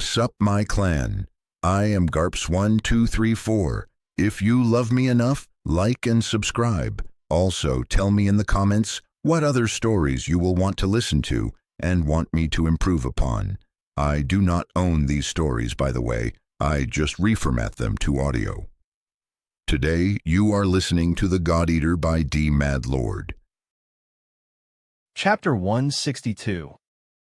What's up, my clan? I am Garps1234. If you love me enough, like and subscribe. Also, tell me in the comments what other stories you will want to listen to and want me to improve upon. I do not own these stories, by the way. I just reformat them to audio. Today, you are listening to The God Eater by DMadLord. Chapter 162.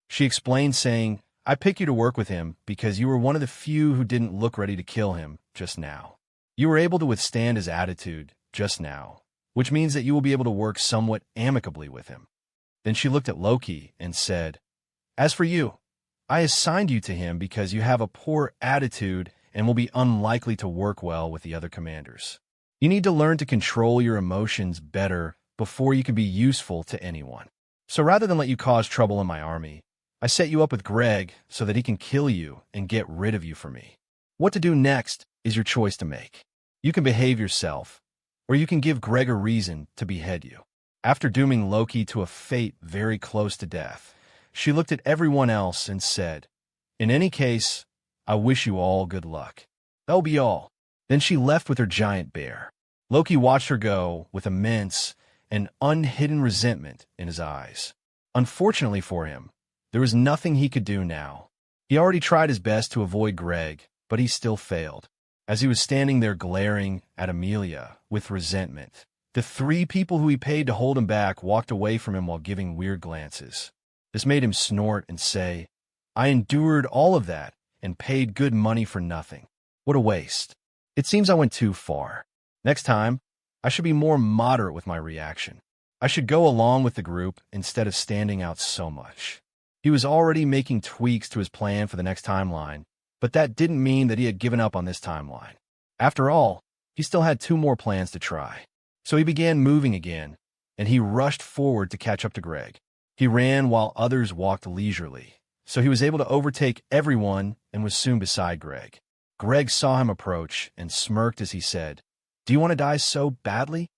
She explained, saying, I picked you to work with him because you were one of the few who didn't look ready to kill him just now. You were able to withstand his attitude just now, which means that you will be able to work somewhat amicably with him. Then she looked at Loki and said, As for you, I assigned you to him because you have a poor attitude and will be unlikely to work well with the other commanders. You need to learn to control your emotions better before you can be useful to anyone. So rather than let you cause trouble in my army, I set you up with Greg so that he can kill you and get rid of you for me. What to do next is your choice to make. You can behave yourself, or you can give Greg a reason to behead you. After dooming Loki to a fate very close to death, she looked at everyone else and said, In any case, I wish you all good luck. That'll be all. Then she left with her giant bear. Loki watched her go with immense and unhidden resentment in his eyes. Unfortunately for him, there was nothing he could do now. He already tried his best to avoid Greg, but he still failed. As he was standing there glaring at Amelia with resentment, the three people who he paid to hold him back walked away from him while giving weird glances. This made him snort and say, I endured all of that and paid good money for nothing. What a waste. It seems I went too far. Next time, I should be more moderate with my reaction. I should go along with the group instead of standing out so much. He was already making tweaks to his plan for the next timeline, but that didn't mean that he had given up on this timeline. After all, he still had 2 more plans to try. So he began moving again, and he rushed forward to catch up to Greg. He ran while others walked leisurely, so he was able to overtake everyone and was soon beside Greg. Greg saw him approach and smirked as he said, Do you want to die so badly?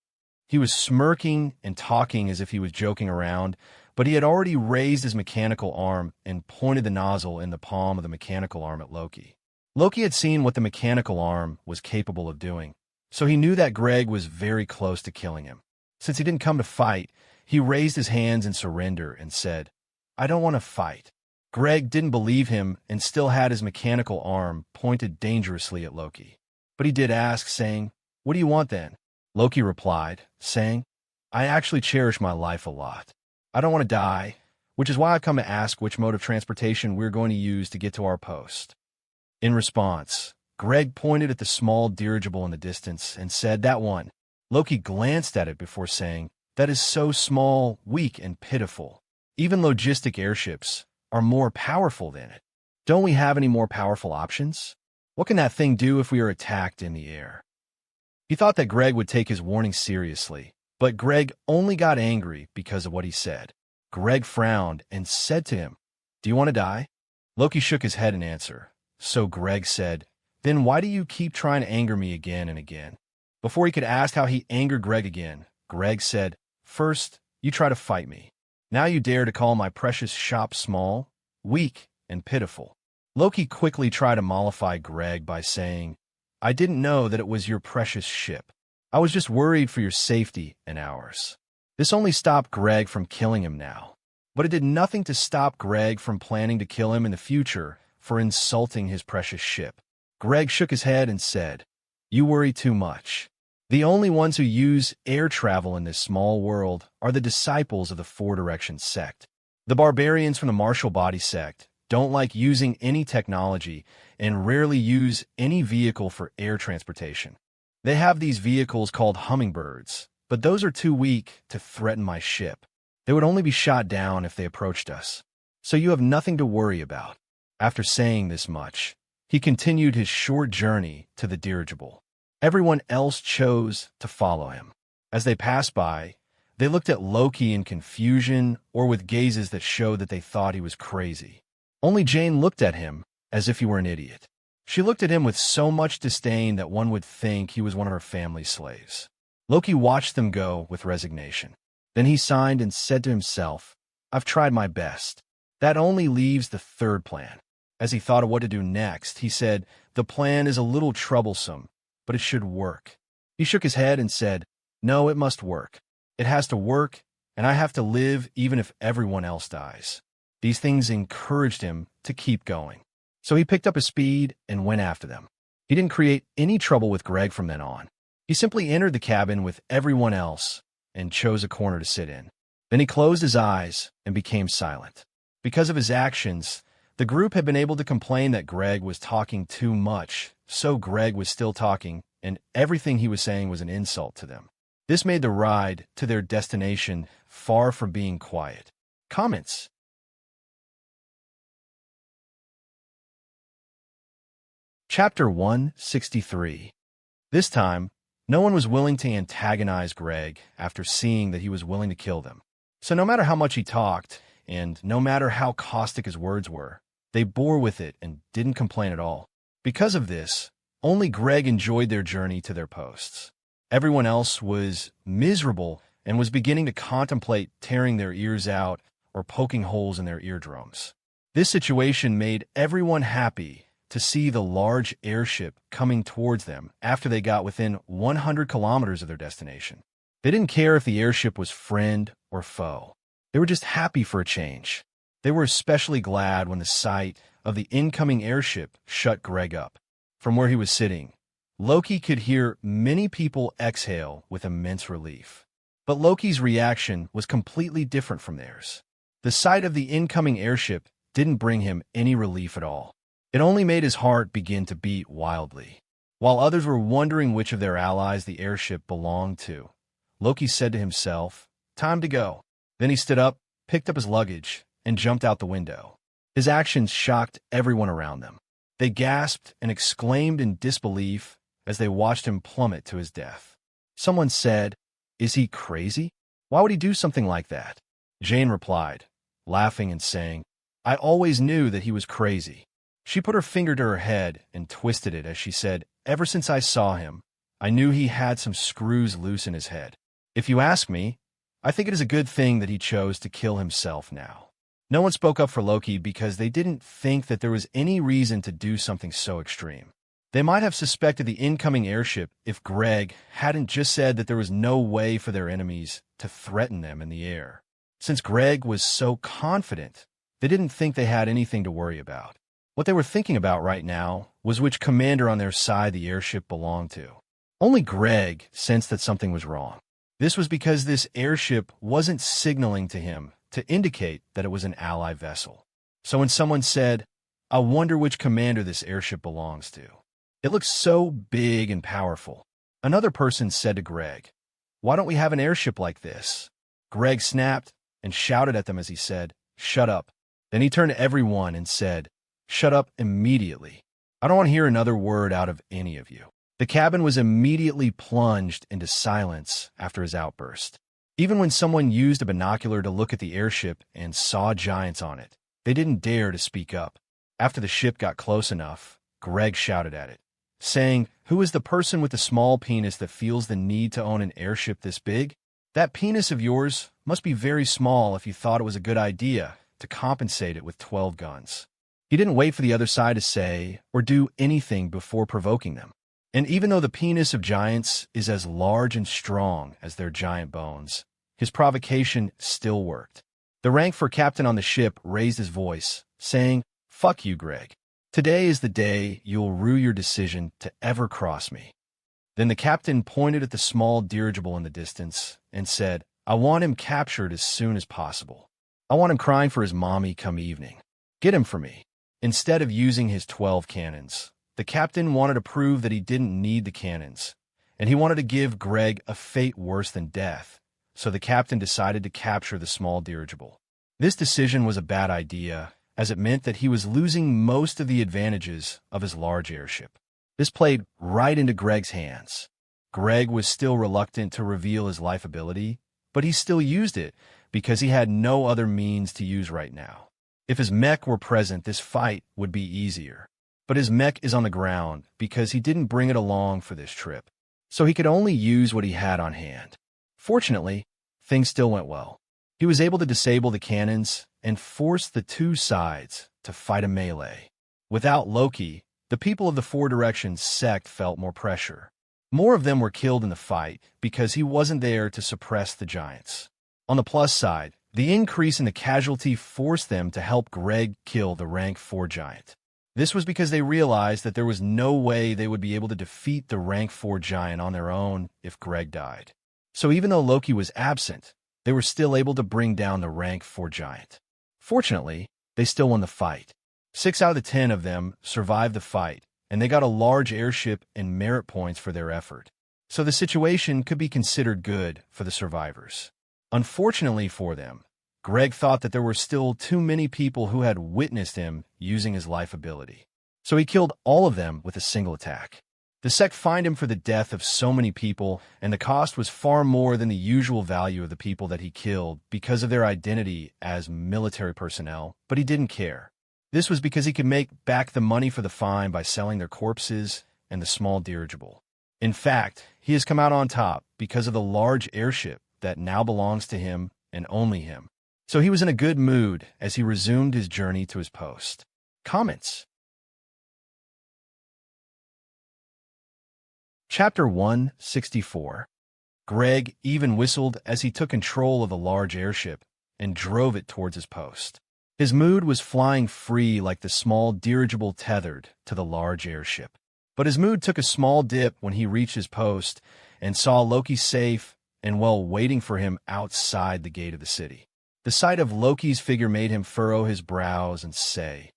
He was smirking and talking as if he was joking around, but he had already raised his mechanical arm and pointed the nozzle in the palm of the mechanical arm at Loki. Loki had seen what the mechanical arm was capable of doing, so he knew that Greg was very close to killing him. Since he didn't come to fight, he raised his hands in surrender and said, I don't want to fight. Greg didn't believe him and still had his mechanical arm pointed dangerously at Loki. But he did ask, saying, What do you want then? Loki replied, saying, I actually cherish my life a lot. I don't want to die, which is why I've come to ask which mode of transportation we're going to use to get to our post. In response, Greg pointed at the small dirigible in the distance and said, That one. Loki glanced at it before saying, That is so small, weak, and pitiful. Even logistic airships are more powerful than it. Don't we have any more powerful options? What can that thing do if we are attacked in the air? He thought that Greg would take his warning seriously, but Greg only got angry because of what he said. Greg frowned and said to him, Do you want to die? Loki shook his head in answer. So Greg said, Then why do you keep trying to anger me again and again? Before he could ask how he angered Greg again, Greg said, First, you try to fight me. Now you dare to call my precious shop small, weak, and pitiful. Loki quickly tried to mollify Greg by saying, I didn't know that it was your precious ship. I was just worried for your safety and ours. This only stopped Greg from killing him now, but it did nothing to stop Greg from planning to kill him in the future for insulting his precious ship. Greg shook his head and said, You worry too much. The only ones who use air travel in this small world are the disciples of the 4-direction sect. The barbarians from the martial body sect don't like using any technology and rarely use any vehicle for air transportation. They have these vehicles called hummingbirds, but those are too weak to threaten my ship. They would only be shot down if they approached us. So you have nothing to worry about. After saying this much, he continued his short journey to the dirigible. Everyone else chose to follow him. As they passed by, they looked at Loki in confusion or with gazes that showed that they thought he was crazy. Only Jane looked at him as if he were an idiot. She looked at him with so much disdain that one would think he was one of her family's slaves. Loki watched them go with resignation. Then he signed and said to himself, I've tried my best. That only leaves the 3rd plan. As he thought of what to do next, he said, "The plan is a little troublesome, but it should work." He shook his head and said, "No, it must work. It has to work, and I have to live even if everyone else dies." These things encouraged him to keep going. So he picked up his speed and went after them. He didn't create any trouble with Greg from then on. He simply entered the cabin with everyone else and chose a corner to sit in. Then he closed his eyes and became silent. Because of his actions, the group had been able to complain that Greg was talking too much, so Greg was still talking, and everything he was saying was an insult to them. This made the ride to their destination far from being quiet. Comments? Chapter 163. This time, no one was willing to antagonize Greg after seeing that he was willing to kill them. So no matter how much he talked, and no matter how caustic his words were, they bore with it and didn't complain at all. Because of this, only Greg enjoyed their journey to their posts. Everyone else was miserable and was beginning to contemplate tearing their ears out or poking holes in their eardrums. This situation made everyone happy to see the large airship coming towards them after they got within 100 kilometers of their destination. They didn't care if the airship was friend or foe. They were just happy for a change. They were especially glad when the sight of the incoming airship shut Greg up. From where he was sitting, Loki could hear many people exhale with immense relief. But Loki's reaction was completely different from theirs. The sight of the incoming airship didn't bring him any relief at all. It only made his heart begin to beat wildly. While others were wondering which of their allies the airship belonged to, Loki said to himself, "Time to go." Then he stood up, picked up his luggage, and jumped out the window. His actions shocked everyone around them. They gasped and exclaimed in disbelief as they watched him plummet to his death. Someone said, "Is he crazy? Why would he do something like that?" Jane replied, laughing and saying, "I always knew that he was crazy." She put her finger to her head and twisted it as she said, "Ever since I saw him, I knew he had some screws loose in his head. If you ask me, I think it is a good thing that he chose to kill himself now." No one spoke up for Loki because they didn't think that there was any reason to do something so extreme. They might have suspected the incoming airship if Greg hadn't just said that there was no way for their enemies to threaten them in the air. Since Greg was so confident, they didn't think they had anything to worry about. What they were thinking about right now was which commander on their side the airship belonged to. Only Greg sensed that something was wrong. This was because this airship wasn't signaling to him to indicate that it was an ally vessel. So when someone said, "I wonder which commander this airship belongs to. It looks so big and powerful," another person said to Greg, "Why don't we have an airship like this?" Greg snapped and shouted at them as he said, "Shut up." Then he turned to everyone and said, "Shut up immediately. I don't want to hear another word out of any of you." The cabin was immediately plunged into silence after his outburst. Even when someone used a binocular to look at the airship and saw giants on it, they didn't dare to speak up. After the ship got close enough, Greg shouted at it, saying, "Who is the person with the small penis that feels the need to own an airship this big? That penis of yours must be very small if you thought it was a good idea to compensate it with 12 guns. He didn't wait for the other side to say or do anything before provoking them. And even though the penis of giants is as large and strong as their giant bones, his provocation still worked. The rank for captain on the ship raised his voice, saying, "Fuck you, Greg. Today is the day you'll rue your decision to ever cross me." Then the captain pointed at the small dirigible in the distance and said, "I want him captured as soon as possible. I want him crying for his mommy come evening. Get him for me." Instead of using his 12 cannons, the captain wanted to prove that he didn't need the cannons, and he wanted to give Greg a fate worse than death, so the captain decided to capture the small dirigible. This decision was a bad idea, as it meant that he was losing most of the advantages of his large airship. This played right into Greg's hands. Greg was still reluctant to reveal his life ability, but he still used it because he had no other means to use right now. If his mech were present, this fight would be easier. But his mech is on the ground because he didn't bring it along for this trip, so he could only use what he had on hand. Fortunately, things still went well. He was able to disable the cannons and force the two sides to fight a melee. Without Loki, the people of the Four Directions sect felt more pressure. More of them were killed in the fight because he wasn't there to suppress the giants. On the plus side, the increase in the casualty forced them to help Greg kill the rank 4 giant. This was because they realized that there was no way they would be able to defeat the rank 4 giant on their own if Greg died. So even though Loki was absent, they were still able to bring down the rank 4 giant. Fortunately, they still won the fight. 6 out of the 10 of them survived the fight, and they got a large airship and merit points for their effort. So the situation could be considered good for the survivors. Unfortunately for them, Greg thought that there were still too many people who had witnessed him using his life ability. So he killed all of them with a single attack. The sect fined him for the death of so many people, and the cost was far more than the usual value of the people that he killed because of their identity as military personnel, but he didn't care. This was because he could make back the money for the fine by selling their corpses and the small dirigible. In fact, he has come out on top because of the large airship that now belongs to him and only him. So he was in a good mood as he resumed his journey to his post. Comments. Chapter 164. Greg even whistled as he took control of the large airship and drove it towards his post. His mood was flying free like the small dirigible tethered to the large airship. But his mood took a small dip when he reached his post and saw Loki safe and well waiting for him outside the gate of the city. The sight of Loki's figure made him furrow his brows and say,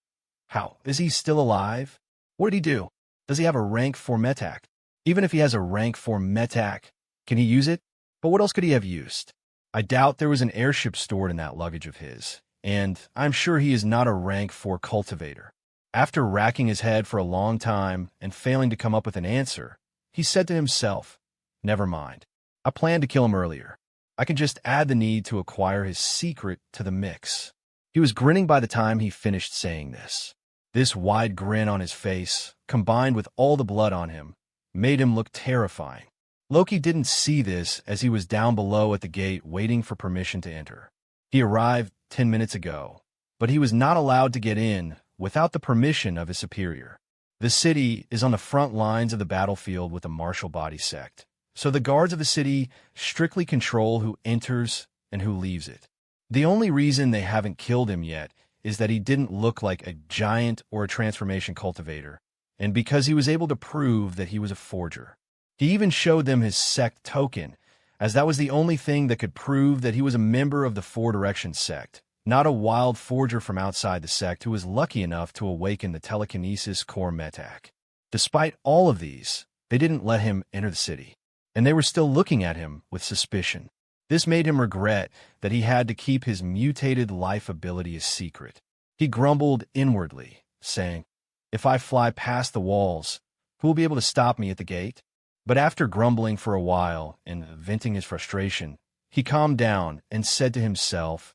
"How? Is he still alive? What did he do? Does he have a rank 4 metac? Even if he has a rank 4 metac, can he use it? But what else could he have used? I doubt there was an airship stored in that luggage of his, and I'm sure he is not a rank 4 cultivator." After racking his head for a long time and failing to come up with an answer, he said to himself, "Never mind. I planned to kill him earlier. I can just add the need to acquire his secret to the mix." He was grinning by the time he finished saying this. This wide grin on his face, combined with all the blood on him, made him look terrifying. Loki didn't see this as he was down below at the gate waiting for permission to enter. He arrived 10 minutes ago, but he was not allowed to get in without the permission of his superior. The city is on the front lines of the battlefield with a martial body sect, so the guards of the city strictly control who enters and who leaves it. The only reason they haven't killed him yet is that he didn't look like a giant or a transformation cultivator, and because he was able to prove that he was a forger. He even showed them his sect token, as that was the only thing that could prove that he was a member of the Four Directions sect, not a wild forger from outside the sect who was lucky enough to awaken the telekinesis core metac. Despite all of these, they didn't let him enter the city, and they were still looking at him with suspicion. This made him regret that he had to keep his mutated life ability a secret. He grumbled inwardly, saying, "If I fly past the walls, who will be able to stop me at the gate?" But after grumbling for a while and venting his frustration, he calmed down and said to himself,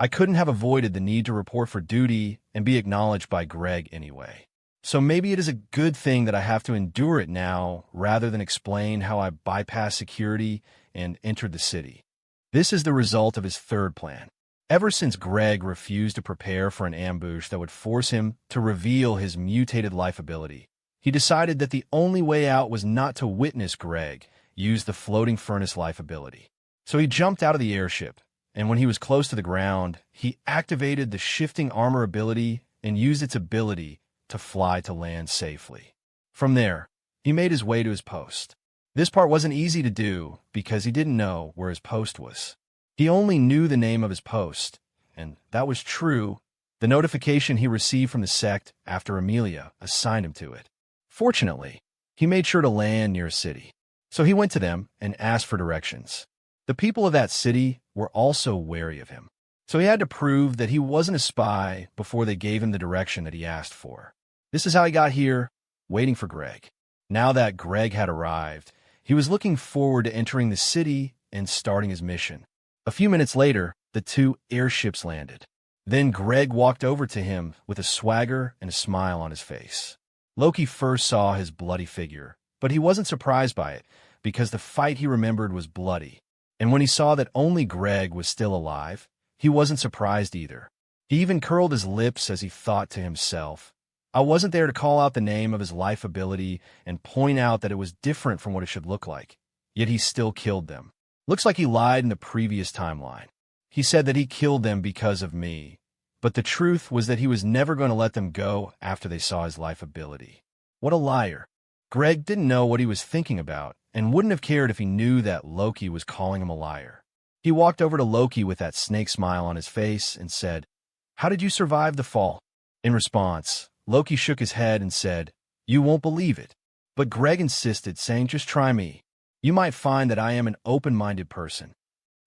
"I couldn't have avoided the need to report for duty and be acknowledged by Greg anyway. So maybe it is a good thing that I have to endure it now rather than explain how I bypassed security and entered the city." This is the result of his third plan. Ever since Greg refused to prepare for an ambush that would force him to reveal his mutated life ability, he decided that the only way out was not to witness Greg use the floating furnace life ability. So he jumped out of the airship, and when he was close to the ground, he activated the shifting armor ability and used its ability to fly to land safely. From there, he made his way to his post. This part wasn't easy to do because he didn't know where his post was. He only knew the name of his post, and that was true, the notification he received from the sect after Amelia assigned him to it. Fortunately, he made sure to land near a city, so he went to them and asked for directions. The people of that city were also wary of him, so he had to prove that he wasn't a spy before they gave him the direction that he asked for. This is how he got here, waiting for Greg. Now that Greg had arrived, he was looking forward to entering the city and starting his mission. A few minutes later, the two airships landed. Then Greg walked over to him with a swagger and a smile on his face. Loki first saw his bloody figure, but he wasn't surprised by it because the fight he remembered was bloody. And when he saw that only Greg was still alive, he wasn't surprised either. He even curled his lips as he thought to himself, I wasn't there to call out the name of his life ability and point out that it was different from what it should look like. Yet he still killed them. Looks like he lied in the previous timeline. He said that he killed them because of me. But the truth was that he was never going to let them go after they saw his life ability. What a liar. Greg didn't know what he was thinking about and wouldn't have cared if he knew that Loki was calling him a liar. He walked over to Loki with that snake smile on his face and said, "How did you survive the fall?" In response, Loki shook his head and said, "You won't believe it." But Greg insisted, saying, "Just try me. You might find that I am an open-minded person."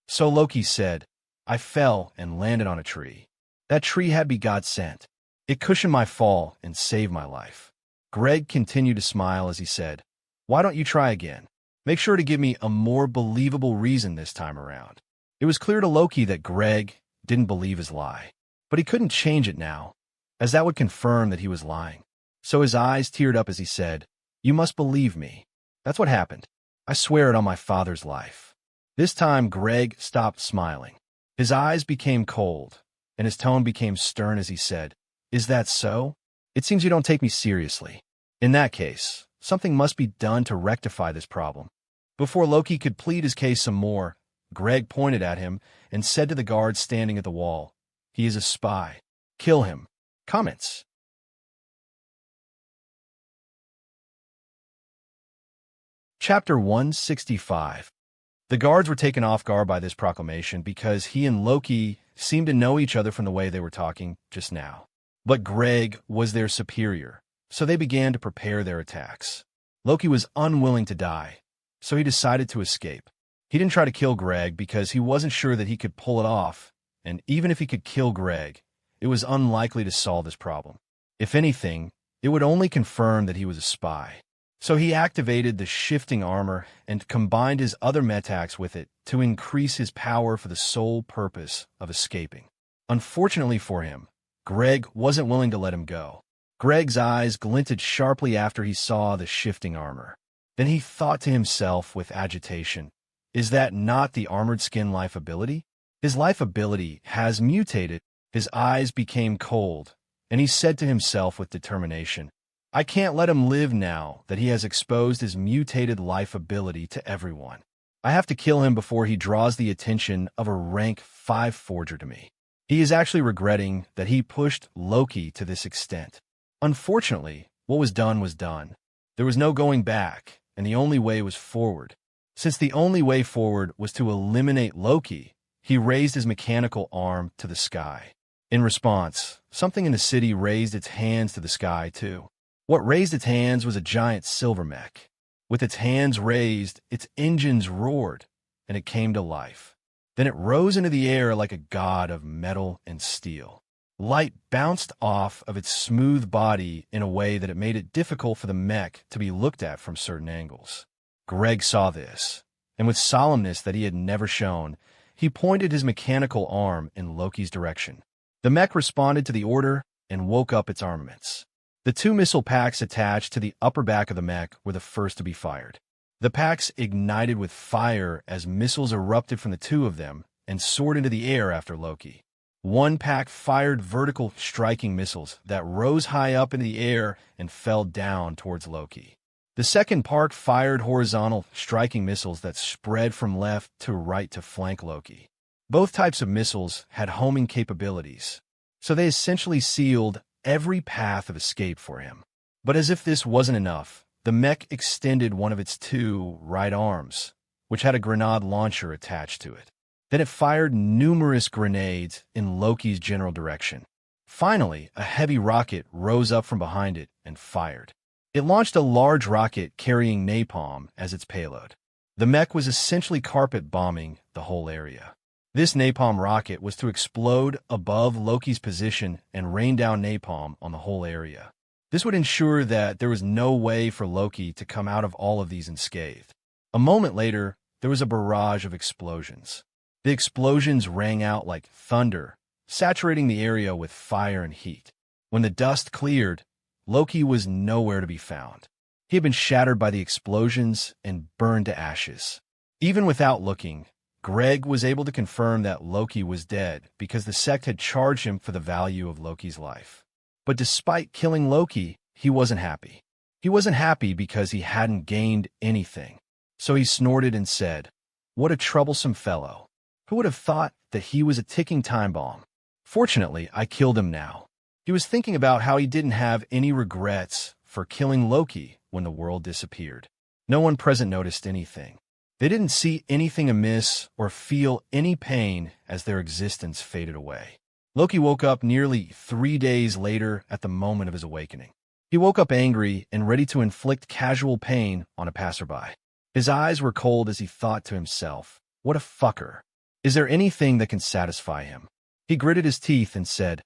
So Loki said, "I fell and landed on a tree. That tree had be God sent. It cushioned my fall and saved my life." Greg continued to smile as he said, "Why don't you try again? Make sure to give me a more believable reason this time around." It was clear to Loki that Greg didn't believe his lie, but he couldn't change it now, as that would confirm that he was lying. So his eyes teared up as he said, "You must believe me. That's what happened. I swear it on my father's life." This time Greg stopped smiling. His eyes became cold, and his tone became stern as he said, "Is that so? It seems you don't take me seriously. In that case, something must be done to rectify this problem." Before Loki could plead his case some more, Greg pointed at him and said to the guard standing at the wall, "He is a spy. Kill him." Comments. Chapter 165. The guards were taken off guard by this proclamation because he and Loki seemed to know each other from the way they were talking just now. But Greg was their superior, so they began to prepare their attacks. Loki was unwilling to die, so he decided to escape. He didn't try to kill Greg because he wasn't sure that he could pull it off, and even if he could kill Greg, it was unlikely to solve this problem. If anything, it would only confirm that he was a spy. So he activated the shifting armor and combined his other metaks with it to increase his power for the sole purpose of escaping. Unfortunately for him, Greg wasn't willing to let him go. Greg's eyes glinted sharply after he saw the shifting armor. Then he thought to himself with agitation, "Is that not the armored skin life ability?" His life ability has mutated. His eyes became cold, and he said to himself with determination, "I can't let him live now that he has exposed his mutated life ability to everyone. I have to kill him before he draws the attention of a rank 5 forger to me." He is actually regretting that he pushed Loki to this extent. Unfortunately, what was done was done. There was no going back, and the only way was forward. Since the only way forward was to eliminate Loki, he raised his mechanical arm to the sky. In response, something in the city raised its hands to the sky too. What raised its hands was a giant silver mech. With its hands raised, its engines roared, and it came to life. Then it rose into the air like a god of metal and steel. Light bounced off of its smooth body in a way that it made it difficult for the mech to be looked at from certain angles. Greg saw this, and with solemnness that he had never shown, he pointed his mechanical arm in Loki's direction. The mech responded to the order and woke up its armaments. The 2 missile packs attached to the upper back of the mech were the first to be fired. The packs ignited with fire as missiles erupted from the 2 of them and soared into the air after Loki. One pack fired vertical striking missiles that rose high up in the air and fell down towards Loki. The second pack fired horizontal striking missiles that spread from left to right to flank Loki. Both types of missiles had homing capabilities, so they essentially sealed every path of escape for him. But as if this wasn't enough, the mech extended one of its 2 right arms, which had a grenade launcher attached to it. Then it fired numerous grenades in Loki's general direction. Finally, a heavy rocket rose up from behind it and fired. It launched a large rocket carrying napalm as its payload. The mech was essentially carpet bombing the whole area. This napalm rocket was to explode above Loki's position and rain down napalm on the whole area. This would ensure that there was no way for Loki to come out of all of these unscathed. A moment later, there was a barrage of explosions. The explosions rang out like thunder, saturating the area with fire and heat. When the dust cleared, Loki was nowhere to be found. He had been shattered by the explosions and burned to ashes. Even without looking, Greg was able to confirm that Loki was dead because the sect had charged him for the value of Loki's life. But despite killing Loki, he wasn't happy. He wasn't happy because he hadn't gained anything. So he snorted and said, "What a troublesome fellow. Who would have thought that he was a ticking time bomb? Fortunately, I killed him now." He was thinking about how he didn't have any regrets for killing Loki when the world disappeared. No one present noticed anything. They didn't see anything amiss or feel any pain as their existence faded away. Loki woke up nearly 3 days later at the moment of his awakening. He woke up angry and ready to inflict casual pain on a passerby. His eyes were cold as he thought to himself, "What a fucker. Is there anything that can satisfy him?" He gritted his teeth and said,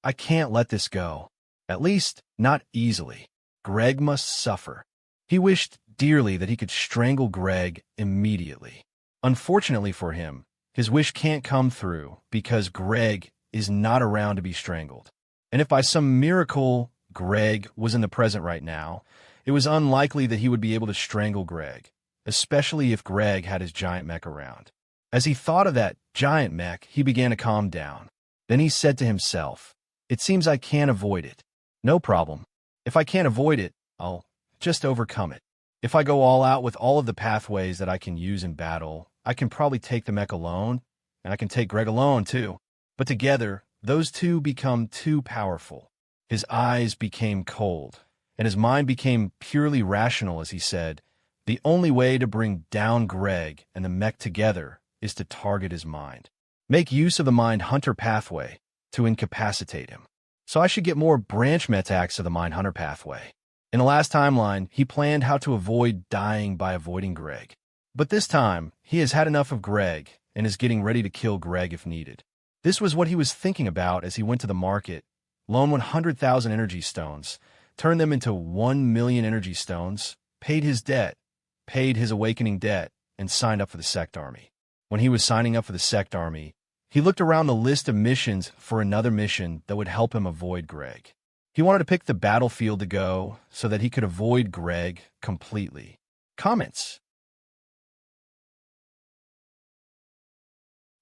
"I can't let this go. At least, not easily. Greg must suffer." He wished dearly that he could strangle Greg immediately. Unfortunately for him, his wish can't come through because Greg is not around to be strangled. And if by some miracle Greg was in the present right now, it was unlikely that he would be able to strangle Greg, especially if Greg had his giant mech around. As he thought of that giant mech, he began to calm down. Then he said to himself, "It seems I can't avoid it. No problem. If I can't avoid it, I'll just overcome it. If I go all out with all of the pathways that I can use in battle, I can probably take the mech alone, and I can take Greg alone too. But together, those two become too powerful." His eyes became cold, and his mind became purely rational as he said, "The only way to bring down Greg and the mech together is to target his mind. Make use of the Mind Hunter pathway to incapacitate him. So I should get more branch metax of the Mind Hunter pathway." In the last timeline, he planned how to avoid dying by avoiding Greg. But this time, he has had enough of Greg and is getting ready to kill Greg if needed. This was what he was thinking about as he went to the market, loaned 100,000 energy stones, turned them into 1 million energy stones, paid his debt, paid his awakening debt, and signed up for the sect army. When he was signing up for the sect army, he looked around the list of missions for another mission that would help him avoid Greg. He wanted to pick the battlefield to go so that he could avoid Greg completely. Comments.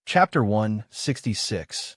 Chapter 166.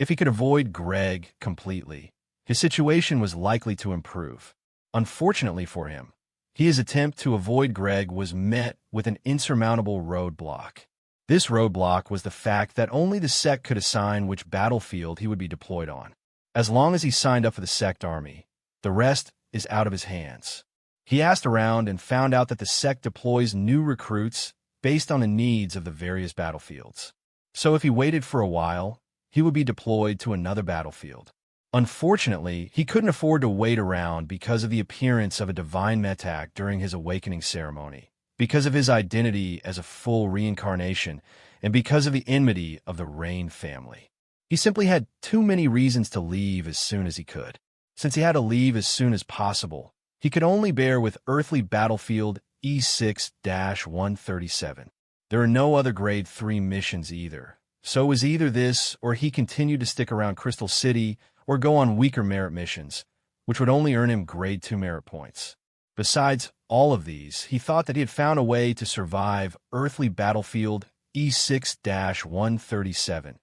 If he could avoid Greg completely, his situation was likely to improve. Unfortunately for him, his attempt to avoid Greg was met with an insurmountable roadblock. This roadblock was the fact that only the sect could assign which battlefield he would be deployed on. As long as he signed up for the sect army, the rest is out of his hands. He asked around and found out that the sect deploys new recruits based on the needs of the various battlefields. So if he waited for a while, he would be deployed to another battlefield. Unfortunately, he couldn't afford to wait around because of the appearance of a divine metak during his awakening ceremony, because of his identity as a full reincarnation, and because of the enmity of the Rain family. He simply had too many reasons to leave as soon as he could. Since he had to leave as soon as possible, he could only bear with earthly battlefield E6-137. There are no other grade 3 missions either, so it was either this or he continued to stick around Crystal City or go on weaker merit missions, which would only earn him grade 2 merit points. Besides all of these, he thought that he had found a way to survive earthly battlefield E6-137,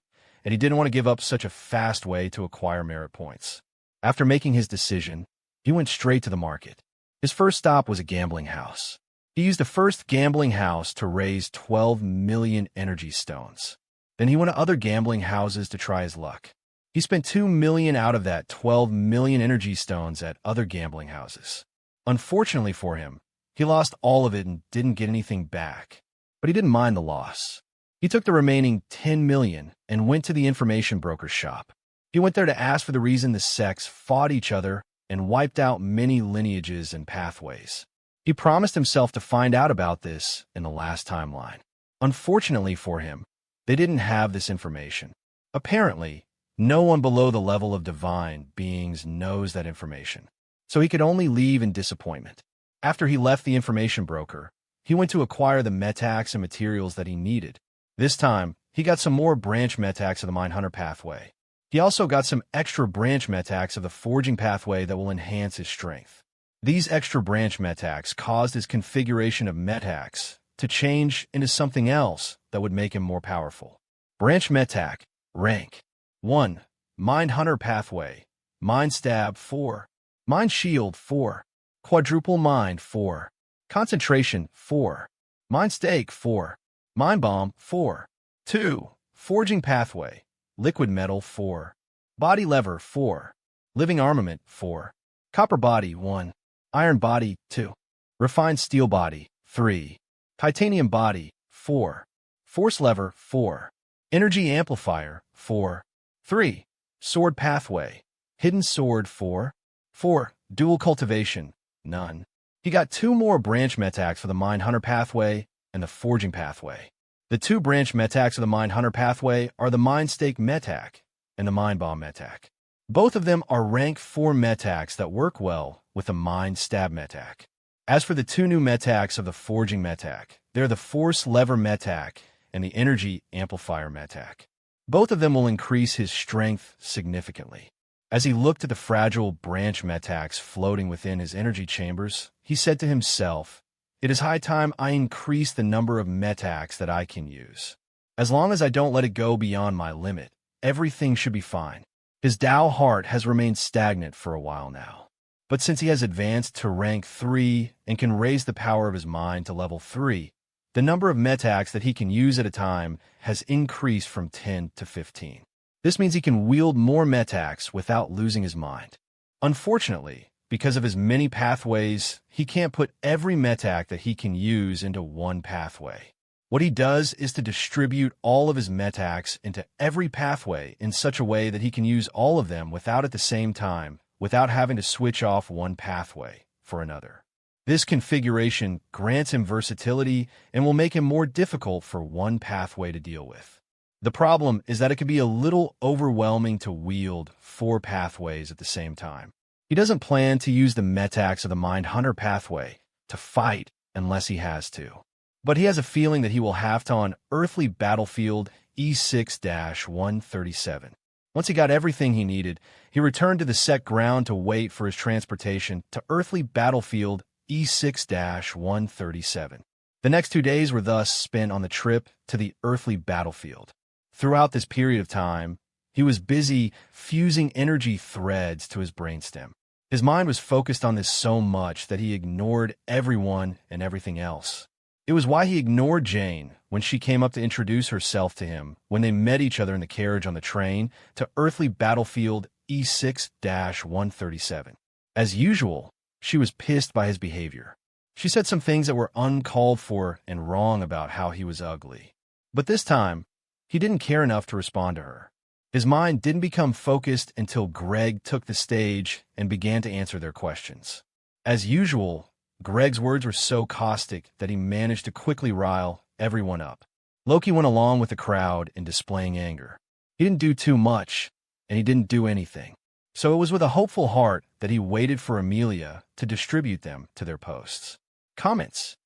and he didn't want to give up such a fast way to acquire merit points. After making his decision, he went straight to the market. His first stop was a gambling house. He used the first gambling house to raise 12 million energy stones. Then he went to other gambling houses to try his luck. He spent 2 million out of that 12 million energy stones at other gambling houses. Unfortunately for him, he lost all of it and didn't get anything back. But he didn't mind the loss. He took the remaining 10 million and went to the information broker's shop. He went there to ask for the reason the sects fought each other and wiped out many lineages and pathways. He promised himself to find out about this in the last timeline. Unfortunately for him, they didn't have this information. Apparently, no one below the level of divine beings knows that information, so he could only leave in disappointment. After he left the information broker, he went to acquire the metax and materials that he needed. This time, he got some more branch metax of the Mindhunter pathway. He also got some extra branch metax of the forging pathway that will enhance his strength. These extra branch metax caused his configuration of metax to change into something else that would make him more powerful. Branch metac, rank 1, Mindhunter pathway, Mind Stab 4. Mind Shield 4. Quadruple Mind 4. Concentration 4. Mind Stake 4. Mind Bomb 4. 2. Forging Pathway. Liquid Metal 4. Body Lever 4. Living Armament 4. Copper Body 1. Iron Body 2. Refined Steel Body 3. Titanium Body 4. Force Lever 4. Energy Amplifier 4. 3. Sword Pathway. Hidden Sword 4. 4. Dual Cultivation, none. He got 2 more branch metacs for the Mind Hunter pathway and the Forging pathway. The 2 branch metacs of the Mind Hunter pathway are the Mind Stake metac and the Mind Bomb metac. Both of them are rank 4 metacs that work well with the Mind Stab metac. As for the 2 new metacs of the Forging metac, they're the Force Lever metac and the Energy Amplifier metac. Both of them will increase his strength significantly. As he looked at the fragile branch metacs floating within his energy chambers, he said to himself, "It is high time I increase the number of metacs that I can use. As long as I don't let it go beyond my limit, everything should be fine." His Tao heart has remained stagnant for a while now. But since he has advanced to rank 3 and can raise the power of his mind to level 3, the number of metacs that he can use at a time has increased from 10 to 15. This means he can wield more metacs without losing his mind. Unfortunately, because of his many pathways, he can't put every metac that he can use into one pathway. What he does is to distribute all of his metacs into every pathway in such a way that he can use all of them without at the same time, without having to switch off one pathway for another. This configuration grants him versatility and will make him more difficult for one pathway to deal with. The problem is that it can be a little overwhelming to wield 4 pathways at the same time. He doesn't plan to use the metacs of the Mind Hunter pathway to fight unless he has to. But he has a feeling that he will have to on Earthly Battlefield E6-137. Once he got everything he needed, he returned to the sect ground to wait for his transportation to Earthly Battlefield E6-137. The next 2 days were thus spent on the trip to the Earthly Battlefield. Throughout this period of time, he was busy fusing energy threads to his brainstem. His mind was focused on this so much that he ignored everyone and everything else. It was why he ignored Jane when she came up to introduce herself to him when they met each other in the carriage on the train to Earthly Battlefield E6-137. As usual, she was pissed by his behavior. She said some things that were uncalled for and wrong about how he was ugly. But this time, he didn't care enough to respond to her. His mind didn't become focused until Greg took the stage and began to answer their questions. As usual, Greg's words were so caustic that he managed to quickly rile everyone up. Loki went along with the crowd in displaying anger. He didn't do too much, and he didn't do anything. So it was with a hopeful heart that he waited for Amelia to distribute them to their posts. Comments.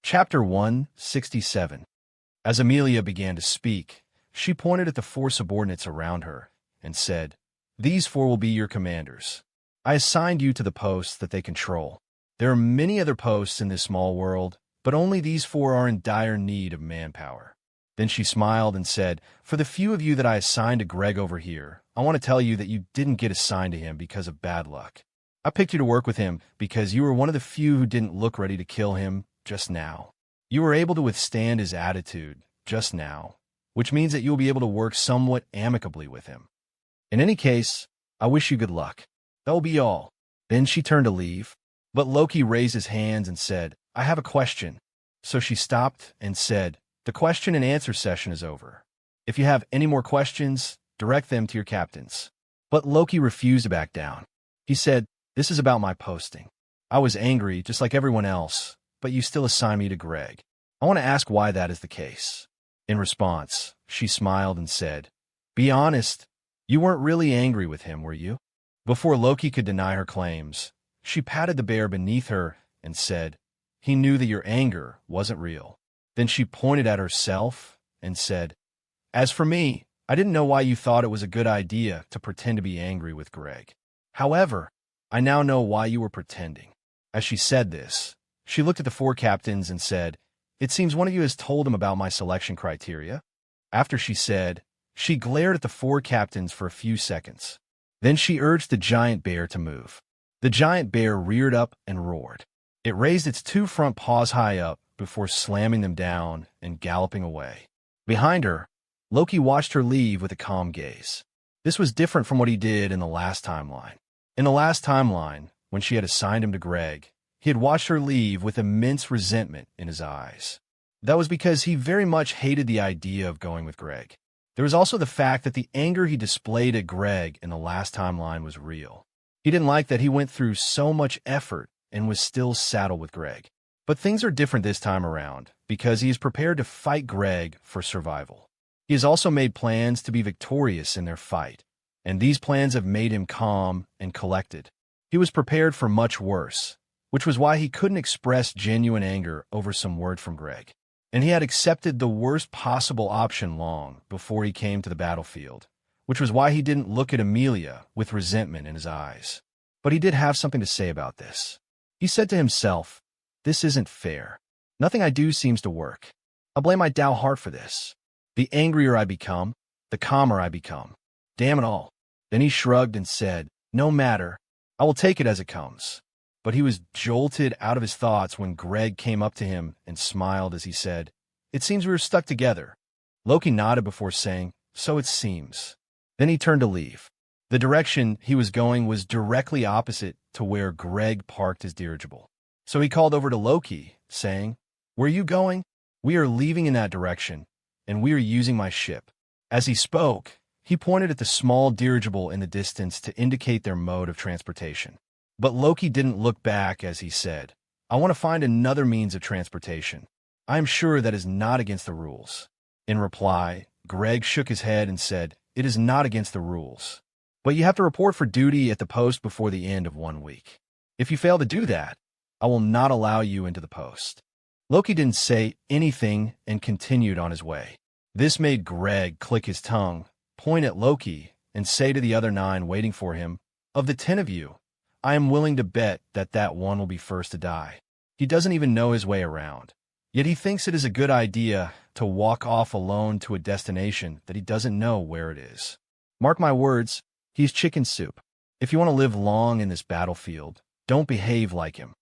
Chapter 167. As Amelia began to speak, she pointed at the 4 subordinates around her and said, "These 4 will be your commanders. I assigned you to the posts that they control. There are many other posts in this small world, but only these 4 are in dire need of manpower." Then she smiled and said, "For the few of you that I assigned to Greg over here, I want to tell you that you didn't get assigned to him because of bad luck. I picked you to work with him because you were one of the few who didn't look ready to kill him just now. You were able to withstand his attitude just now, which means that you'll be able to work somewhat amicably with him. In any case, I wish you good luck. That will be all." Then she turned to leave, but Loki raised his hands and said, "I have a question." So she stopped and said, "The question and answer session is over. If you have any more questions, direct them to your captains." But Loki refused to back down. He said, "This is about my posting. I was angry just like everyone else, but you still assign me to Greg. I want to ask why that is the case." In response, she smiled and said, "Be honest, you weren't really angry with him, were you?" Before Loki could deny her claims, she patted the bear beneath her and said, "He knew that your anger wasn't real." Then she pointed at herself and said, "As for me, I didn't know why you thought it was a good idea to pretend to be angry with Greg. However, I now know why you were pretending." As she said this, she looked at the 4 captains and said, "It seems one of you has told him about my selection criteria." After she glared at the four captains for a few seconds. Then she urged the giant bear to move. The giant bear reared up and roared. It raised its two front paws high up before slamming them down and galloping away. Behind her, Loki watched her leave with a calm gaze. This was different from what he did in the last timeline. In the last timeline, when she had assigned him to Greg, he had watched her leave with immense resentment in his eyes. That was because he very much hated the idea of going with Greg. There was also the fact that the anger he displayed at Greg in the last timeline was real. He didn't like that he went through so much effort and was still saddled with Greg. But things are different this time around, because he is prepared to fight Greg for survival. He has also made plans to be victorious in their fight, and these plans have made him calm and collected. He was prepared for much worse, which was why he couldn't express genuine anger over some word from Greg. And he had accepted the worst possible option long before he came to the battlefield, which was why he didn't look at Amelia with resentment in his eyes. But he did have something to say about this. He said to himself, "This isn't fair. Nothing I do seems to work. I blame my Tao heart for this. The angrier I become, the calmer I become. Damn it all." Then he shrugged and said, "No matter. I will take it as it comes." But he was jolted out of his thoughts when Greg came up to him and smiled as he said, "It seems we were stuck together." Loki nodded before saying, "So it seems." Then he turned to leave. The direction he was going was directly opposite to where Greg parked his dirigible. So he called over to Loki, saying, "Where are you going?" "We are leaving in that direction, and we are using my ship." As he spoke, he pointed at the small dirigible in the distance to indicate their mode of transportation. But Loki didn't look back as he said, "I want to find another means of transportation. I am sure that is not against the rules." In reply, Greg shook his head and said, "It is not against the rules. But you have to report for duty at the post before the end of 1 week. If you fail to do that, I will not allow you into the post." Loki didn't say anything and continued on his way. This made Greg click his tongue, point at Loki, and say to the other 9 waiting for him, "Of the 10 of you, I am willing to bet that that one will be first to die." He doesn't even know his way around. Yet he thinks it is a good idea to walk off alone to a destination that he doesn't know where it is. Mark my words, he's chicken soup. If you want to live long in this battlefield, don't behave like him.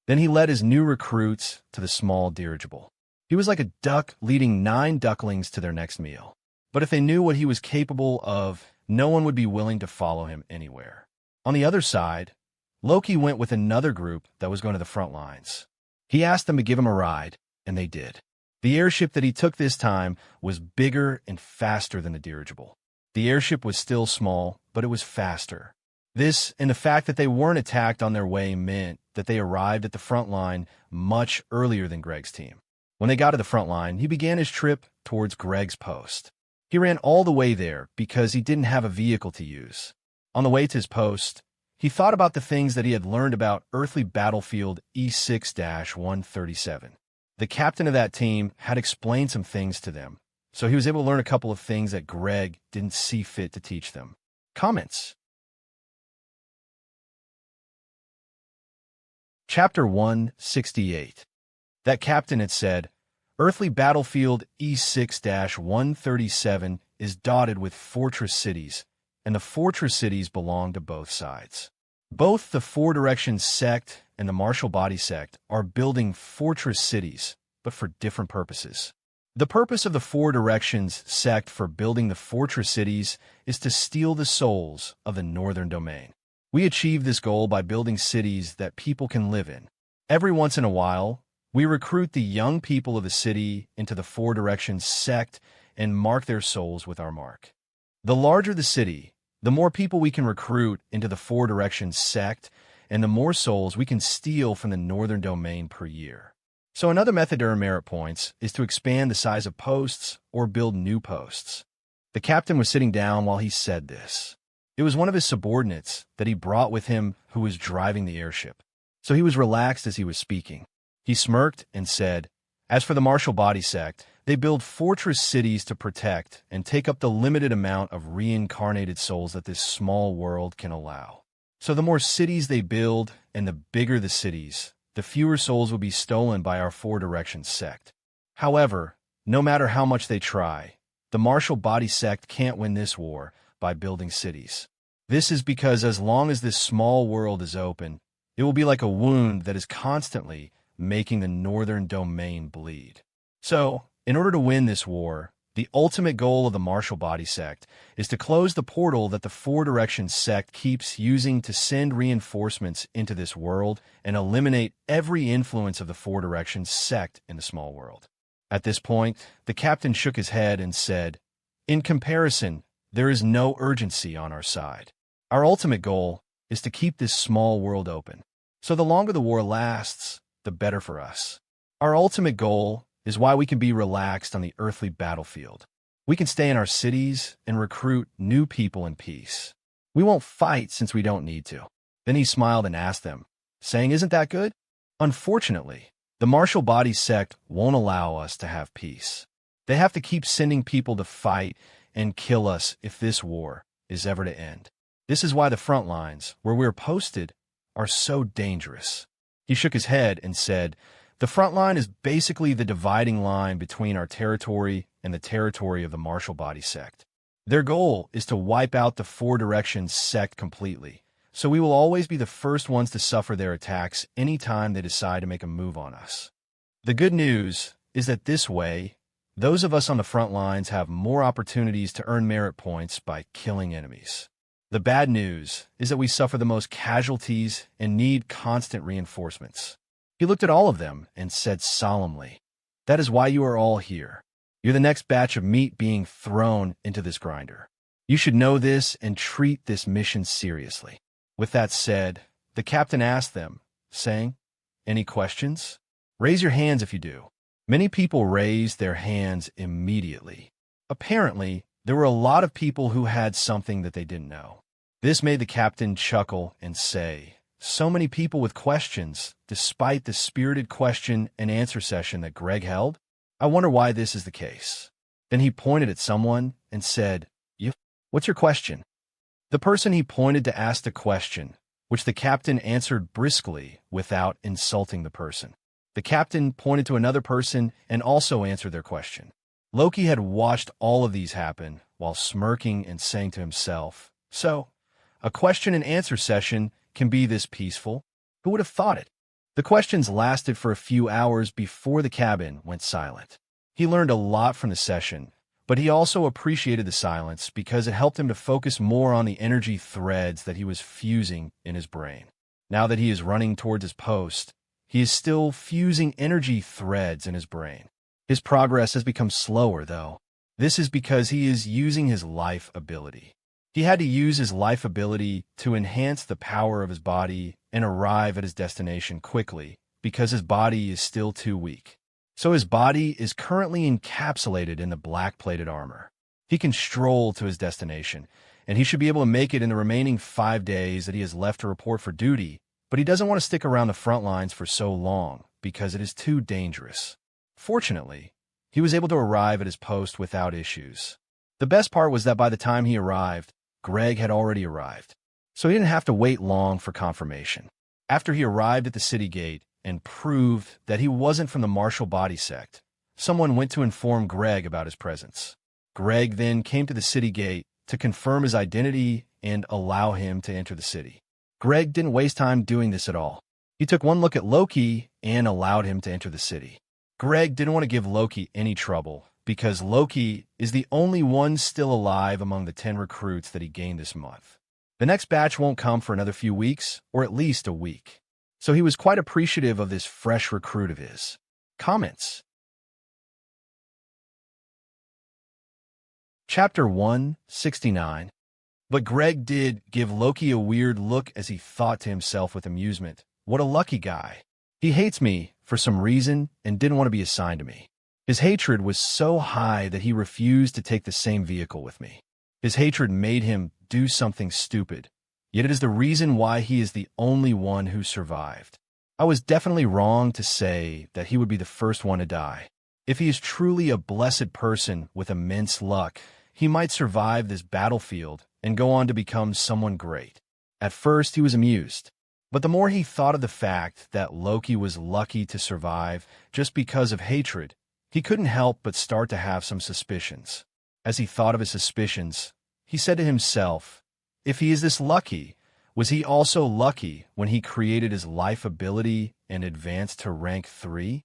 Then he led his new recruits to the small dirigible. He was like a duck leading 9 ducklings to their next meal. But if they knew what he was capable of, no one would be willing to follow him anywhere. On the other side, Loki went with another group that was going to the front lines. He asked them to give him a ride, and they did. The airship that he took this time was bigger and faster than the dirigible. The airship was still small, but it was faster. This, and the fact that they weren't attacked on their way, meant that they arrived at the front line much earlier than Greg's team. When they got to the front line, he began his trip towards Greg's post. He ran all the way there because he didn't have a vehicle to use. On the way to his post, he thought about the things that he had learned about earthly battlefield E6-137. The captain of that team had explained some things to them, so he was able to learn a couple of things that Greg didn't see fit to teach them. Comments. Chapter 168. That captain had said, "Earthly battlefield E6-137 is dotted with fortress cities, and the fortress cities belong to both sides. Both the Four Directions sect and the Martial Body sect are building fortress cities, but for different purposes. The purpose of the Four Directions sect for building the fortress cities is to steal the souls of the Northern Domain. We achieve this goal by building cities that people can live in. Every once in a while, we recruit the young people of the city into the Four Directions sect and mark their souls with our mark. The larger the city, the more people we can recruit into the Four Directions sect, and the more souls we can steal from the Northern Domain per year. So another method to earn merit points is to expand the size of posts or build new posts." The captain was sitting down while he said this. It was one of his subordinates that he brought with him who was driving the airship. So he was relaxed as he was speaking. He smirked and said, "As for the Martial Body sect, they build fortress cities to protect and take up the limited amount of reincarnated souls that this small world can allow. So the more cities they build and the bigger the cities, the fewer souls will be stolen by our Four Directions sect. However, no matter how much they try, the martial body sect can't win this war by building cities. This is because as long as this small world is open, it will be like a wound that is constantly making the northern domain bleed. So, in order to win this war, the ultimate goal of the martial body sect is to close the portal that the Four Directions sect keeps using to send reinforcements into this world and eliminate every influence of the Four Directions sect in the small world. At this point, the captain shook his head and said, "In comparison, there is no urgency on our side. Our ultimate goal is to keep this small world open. So the longer the war lasts, the better for us. Our ultimate goal is why we can be relaxed on the earthly battlefield. We can stay in our cities and recruit new people in peace. We won't fight since we don't need to." Then he smiled and asked them, saying, "Isn't that good?" Unfortunately, the martial body sect won't allow us to have peace. They have to keep sending people to fight and kill us if this war is ever to end. This is why the front lines, where we're posted, are so dangerous. He shook his head and said, "The front line is basically the dividing line between our territory and the territory of the martial body sect. Their goal is to wipe out the Four Directions sect completely, so we will always be the first ones to suffer their attacks anytime they decide to make a move on us. The good news is that this way, those of us on the front lines have more opportunities to earn merit points by killing enemies. The bad news is that we suffer the most casualties and need constant reinforcements." He looked at all of them and said solemnly, "That is why you are all here. You're the next batch of meat being thrown into this grinder. You should know this and treat this mission seriously." With that said, the captain asked them, saying, "Any questions? Raise your hands if you do." Many people raised their hands immediately. Apparently, there were a lot of people who had something that they didn't know. This made the captain chuckle and say, "So many people with questions, despite the spirited question and answer session that Greg held? I wonder why this is the case." Then he pointed at someone and said, "What's your question?" The person he pointed to asked a question, which the captain answered briskly without insulting the person. The captain pointed to another person and also answered their question. Loki had watched all of these happen while smirking and saying to himself, "So, a question and answer session can be this peaceful? Who would have thought it?" The questions lasted for a few hours before the cabin went silent. He learned a lot from the session, but he also appreciated the silence because it helped him to focus more on the energy threads that he was fusing in his brain. Now that he is running towards his post, he is still fusing energy threads in his brain. His progress has become slower, though. This is because he is using his life ability. He had to use his life ability to enhance the power of his body and arrive at his destination quickly because his body is still too weak. So his body is currently encapsulated in the black-plated armor. He can stroll to his destination, and he should be able to make it in the remaining 5 days that he has left to report for duty, but he doesn't want to stick around the front lines for so long because it is too dangerous. Fortunately, he was able to arrive at his post without issues. The best part was that by the time he arrived, Greg had already arrived, so he didn't have to wait long for confirmation. After he arrived at the city gate and proved that he wasn't from the martial body sect, someone went to inform Greg about his presence. Greg then came to the city gate to confirm his identity and allow him to enter the city. Greg didn't waste time doing this at all. He took one look at Loki and allowed him to enter the city. Greg didn't want to give Loki any trouble because Loki is the only one still alive among the 10 recruits that he gained this month. The next batch won't come for another few weeks, or at least a week. So he was quite appreciative of this fresh recruit of his. Comments. Chapter 169. But Greg did give Loki a weird look as he thought to himself with amusement, "What a lucky guy. He hates me for some reason and didn't want to be assigned to me. His hatred was so high that he refused to take the same vehicle with me. His hatred made him do something stupid, yet it is the reason why he is the only one who survived. I was definitely wrong to say that he would be the first one to die. If he is truly a blessed person with immense luck, he might survive this battlefield and go on to become someone great." At first, he was amused, but the more he thought of the fact that Loki was lucky to survive just because of hatred, he couldn't help but start to have some suspicions. As he thought of his suspicions, he said to himself, if he is this lucky, was he also lucky when he created his life ability and advanced to rank 3?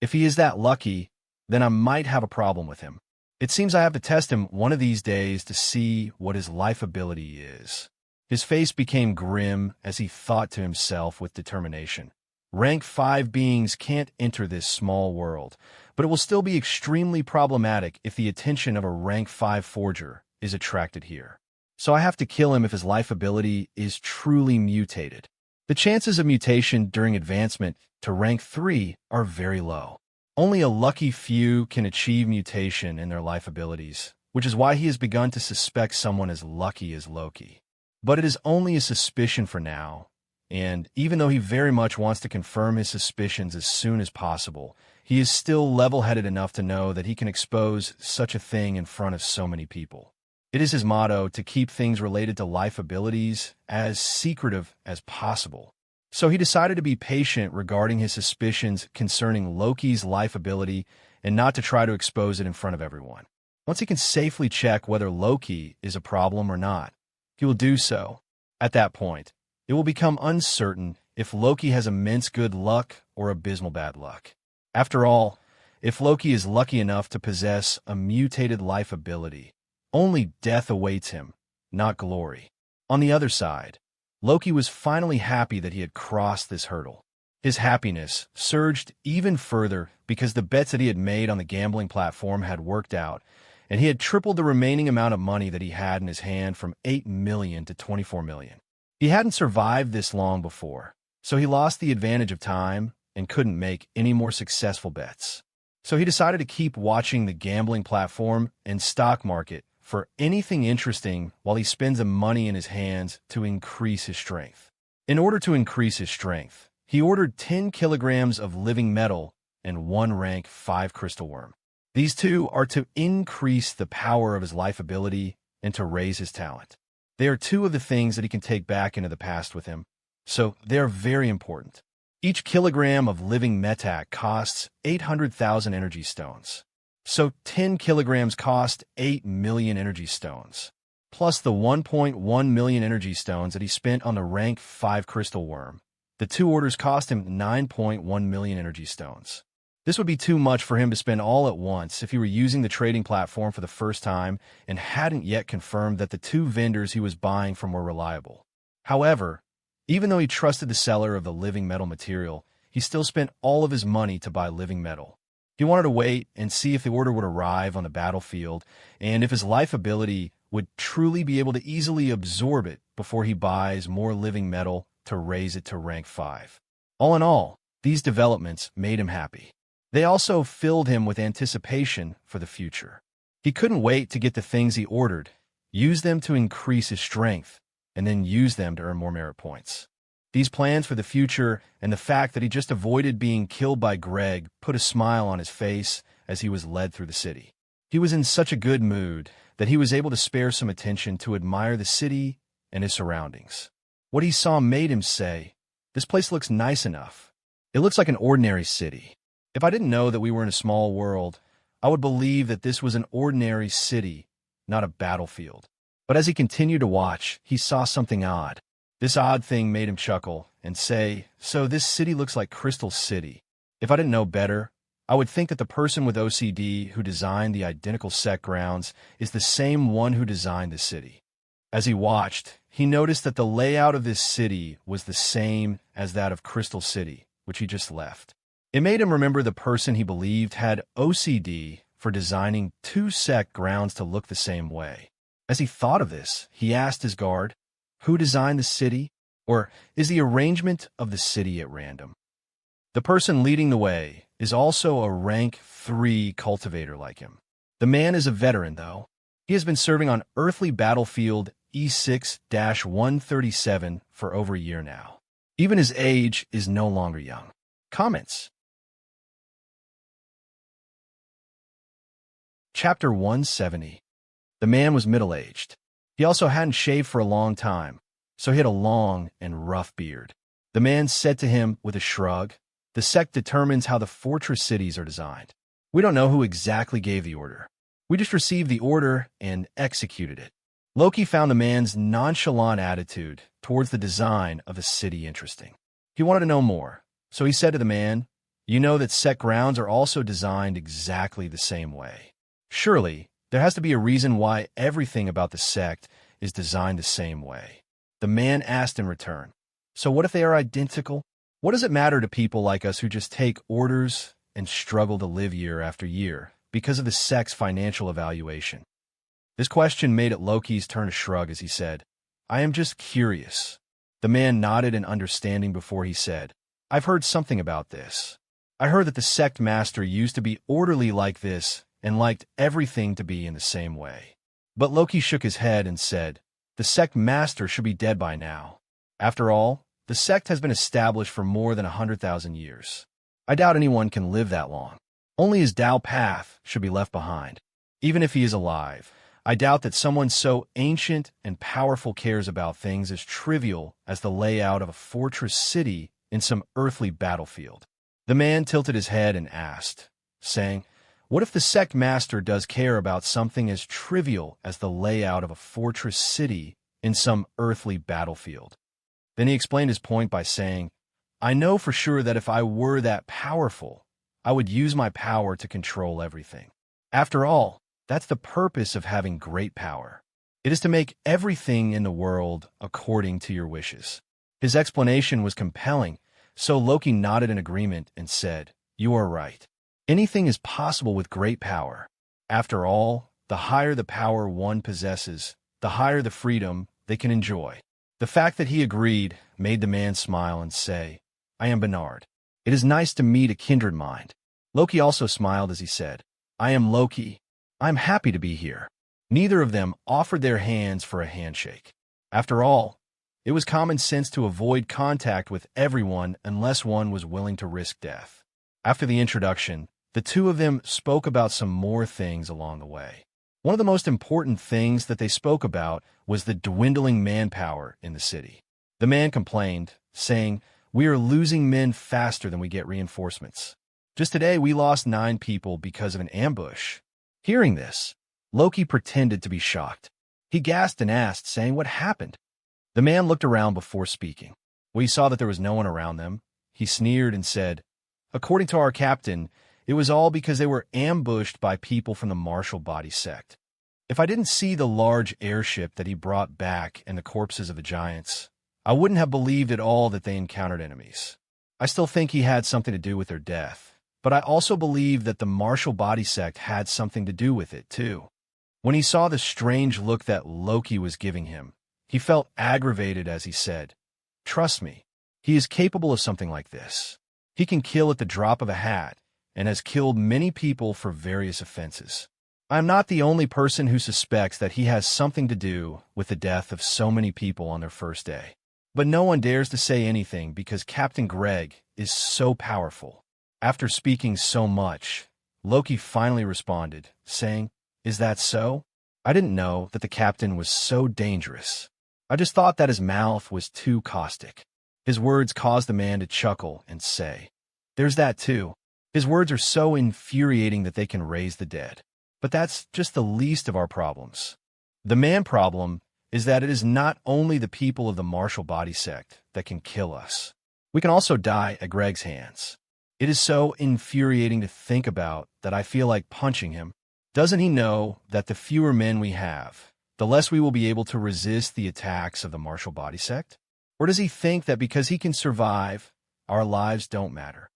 If he is that lucky, then I might have a problem with him. It seems I have to test him one of these days to see what his life ability is. His face became grim as he thought to himself with determination. Rank 5 beings can't enter this small world, but it will still be extremely problematic if the attention of a rank 5 forger is attracted here. So I have to kill him if his life ability is truly mutated. The chances of mutation during advancement to rank 3 are very low. Only a lucky few can achieve mutation in their life abilities, which is why he has begun to suspect someone as lucky as Loki. But it is only a suspicion for now, and even though he very much wants to confirm his suspicions as soon as possible, he is still level-headed enough to know that he can expose such a thing in front of so many people. It is his motto to keep things related to life abilities as secretive as possible. So he decided to be patient regarding his suspicions concerning Loki's life ability and not to try to expose it in front of everyone. Once he can safely check whether Loki is a problem or not, he will do so. At that point, it will become uncertain if Loki has immense good luck or abysmal bad luck. After all, if Loki is lucky enough to possess a mutated life ability, only death awaits him, not glory. On the other side, Loki was finally happy that he had crossed this hurdle. His happiness surged even further because the bets that he had made on the gambling platform had worked out, and he had tripled the remaining amount of money that he had in his hand from 8 million to 24 million. He hadn't survived this long before, so he lost the advantage of time and couldn't make any more successful bets. So he decided to keep watching the gambling platform and stock market for anything interesting while he spends the money in his hands to increase his strength. In order to increase his strength, he ordered 10 kilograms of living metal and 1 rank 5 crystal worm. These two are to increase the power of his life ability and to raise his talent. They are two of the things that he can take back into the past with him, so they are very important. Each kilogram of living metak costs 800,000 energy stones. So 10 kilograms cost 8 million energy stones, plus the 1.1 million energy stones that he spent on the rank 5 crystal worm. The two orders cost him 9.1 million energy stones. This would be too much for him to spend all at once if he were using the trading platform for the first time and hadn't yet confirmed that the two vendors he was buying from were reliable. However, even though he trusted the seller of the living metal material, he still spent all of his money to buy living metal. He wanted to wait and see if the order would arrive on the battlefield and if his life ability would truly be able to easily absorb it before he buys more living metal to raise it to rank 5. All in all, these developments made him happy. They also filled him with anticipation for the future. He couldn't wait to get the things he ordered, use them to increase his strength, and then use them to earn more merit points. These plans for the future and the fact that he just avoided being killed by Greg put a smile on his face as he was led through the city. He was in such a good mood that he was able to spare some attention to admire the city and his surroundings. What he saw made him say, "This place looks nice enough. It looks like an ordinary city. If I didn't know that we were in a small world, I would believe that this was an ordinary city, not a battlefield." But as he continued to watch, he saw something odd. This odd thing made him chuckle and say, "So this city looks like Crystal City. If I didn't know better, I would think that the person with OCD who designed the identical sect grounds is the same one who designed the city." As he watched, he noticed that the layout of this city was the same as that of Crystal City, which he just left. It made him remember the person he believed had OCD for designing 2 sect grounds to look the same way. As he thought of this, he asked his guard, "Who designed the city? Or is the arrangement of the city at random?" The person leading the way is also a rank 3 cultivator like him. The man is a veteran, though. He has been serving on earthly battlefield E6-137 for over a year now. Even his age is no longer young. Comments. Chapter 170. The man was middle-aged. He also hadn't shaved for a long time, so he had a long and rough beard. The man said to him with a shrug, "The sect determines how the fortress cities are designed. We don't know who exactly gave the order. We just received the order and executed it. Loki found the man's nonchalant attitude towards the design of the city interesting. He wanted to know more, so he said to the man, "You know that sect grounds are also designed exactly the same way. Surely, there has to be a reason why everything about the sect is designed the same way." The man asked in return, "So what if they are identical? What does it matter to people like us who just take orders and struggle to live year after year because of the sect's financial evaluation?" This question made it Loki's turn to shrug as he said, "I am just curious." The man nodded in understanding before he said, "I've heard something about this. I heard that the sect master used to be orderly like this and liked everything to be in the same way." But Loki shook his head and said, "The sect master should be dead by now. After all, the sect has been established for more than 100,000 years. I doubt anyone can live that long. Only his Tao path should be left behind. Even if he is alive, I doubt that someone so ancient and powerful cares about things as trivial as the layout of a fortress city in some earthly battlefield." The man tilted his head and asked, saying, "What if the sect master does care about something as trivial as the layout of a fortress city in some earthly battlefield?" Then he explained his point by saying, "I know for sure that if I were that powerful, I would use my power to control everything. After all, that's the purpose of having great power. It is to make everything in the world according to your wishes." His explanation was compelling, so Loki nodded in agreement and said, "You are right. Anything is possible with great power. After all, the higher the power one possesses, the higher the freedom they can enjoy." The fact that he agreed made the man smile and say, "I am Bernard. It is nice to meet a kindred mind." Loki also smiled as he said, "I am Loki. I am happy to be here." Neither of them offered their hands for a handshake. After all, it was common sense to avoid contact with everyone unless one was willing to risk death. After the introduction, the two of them spoke about some more things along the way. One of the most important things that they spoke about was the dwindling manpower in the city. The man complained, saying, "We are losing men faster than we get reinforcements. Just today we lost 9 people because of an ambush." Hearing this, Loki pretended to be shocked. He gasped and asked, saying, "What happened?" The man looked around before speaking. When he saw that there was no one around them, he sneered and said, "According to our captain, it was all because they were ambushed by people from the martial body sect. If I didn't see the large airship that he brought back and the corpses of the giants, I wouldn't have believed at all that they encountered enemies. I still think he had something to do with their death, but I also believe that the martial body sect had something to do with it, too." When he saw the strange look that Loki was giving him, he felt aggravated as he said, "Trust me, he is capable of something like this. He can kill at the drop of a hat, and has killed many people for various offenses. I am not the only person who suspects that he has something to do with the death of so many people on their first day. But no one dares to say anything because Captain Greg is so powerful." After speaking so much, Loki finally responded, saying, "Is that so? I didn't know that the captain was so dangerous. I just thought that his mouth was too caustic." His words caused the man to chuckle and say, "There's that too. His words are so infuriating that they can raise the dead. But that's just the least of our problems. The man problem is that it is not only the people of the martial body sect that can kill us. We can also die at Greg's hands. It is so infuriating to think about that I feel like punching him. Doesn't he know that the fewer men we have, the less we will be able to resist the attacks of the martial body sect? Or does he think that because he can survive, our lives don't matter?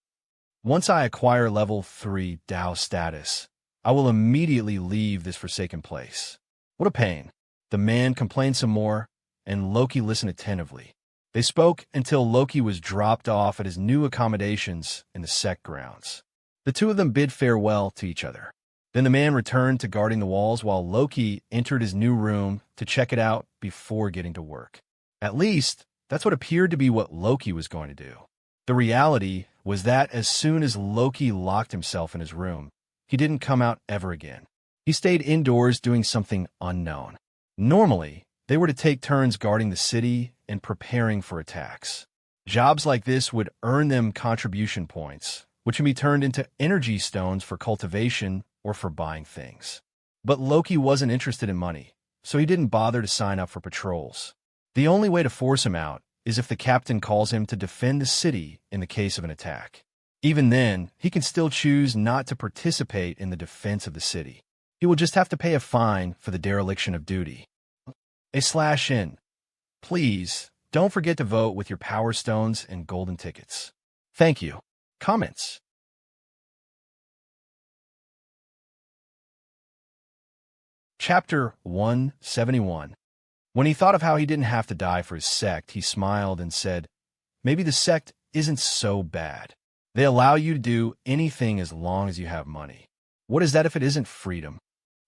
Once I acquire level 3 Tao status, I will immediately leave this forsaken place." What a pain. The man complained some more, and Loki listened attentively. They spoke until Loki was dropped off at his new accommodations in the sect grounds. The two of them bid farewell to each other. Then the man returned to guarding the walls while Loki entered his new room to check it out before getting to work. At least, that's what appeared to be what Loki was going to do. The reality was that as soon as Loki locked himself in his room, he didn't come out ever again. He stayed indoors doing something unknown. Normally, they were to take turns guarding the city and preparing for attacks. Jobs like this would earn them contribution points, which can be turned into energy stones for cultivation or for buying things. But Loki wasn't interested in money, so he didn't bother to sign up for patrols. The only way to force him out is if the captain calls him to defend the city in the case of an attack. Even then, he can still choose not to participate in the defense of the city. He will just have to pay a fine for the dereliction of duty. /N. Please, don't forget to vote with your power stones and golden tickets. Thank you. Comments. Chapter 171. When he thought of how he didn't have to die for his sect, he smiled and said, "Maybe the sect isn't so bad. They allow you to do anything as long as you have money. What is that if it isn't freedom?"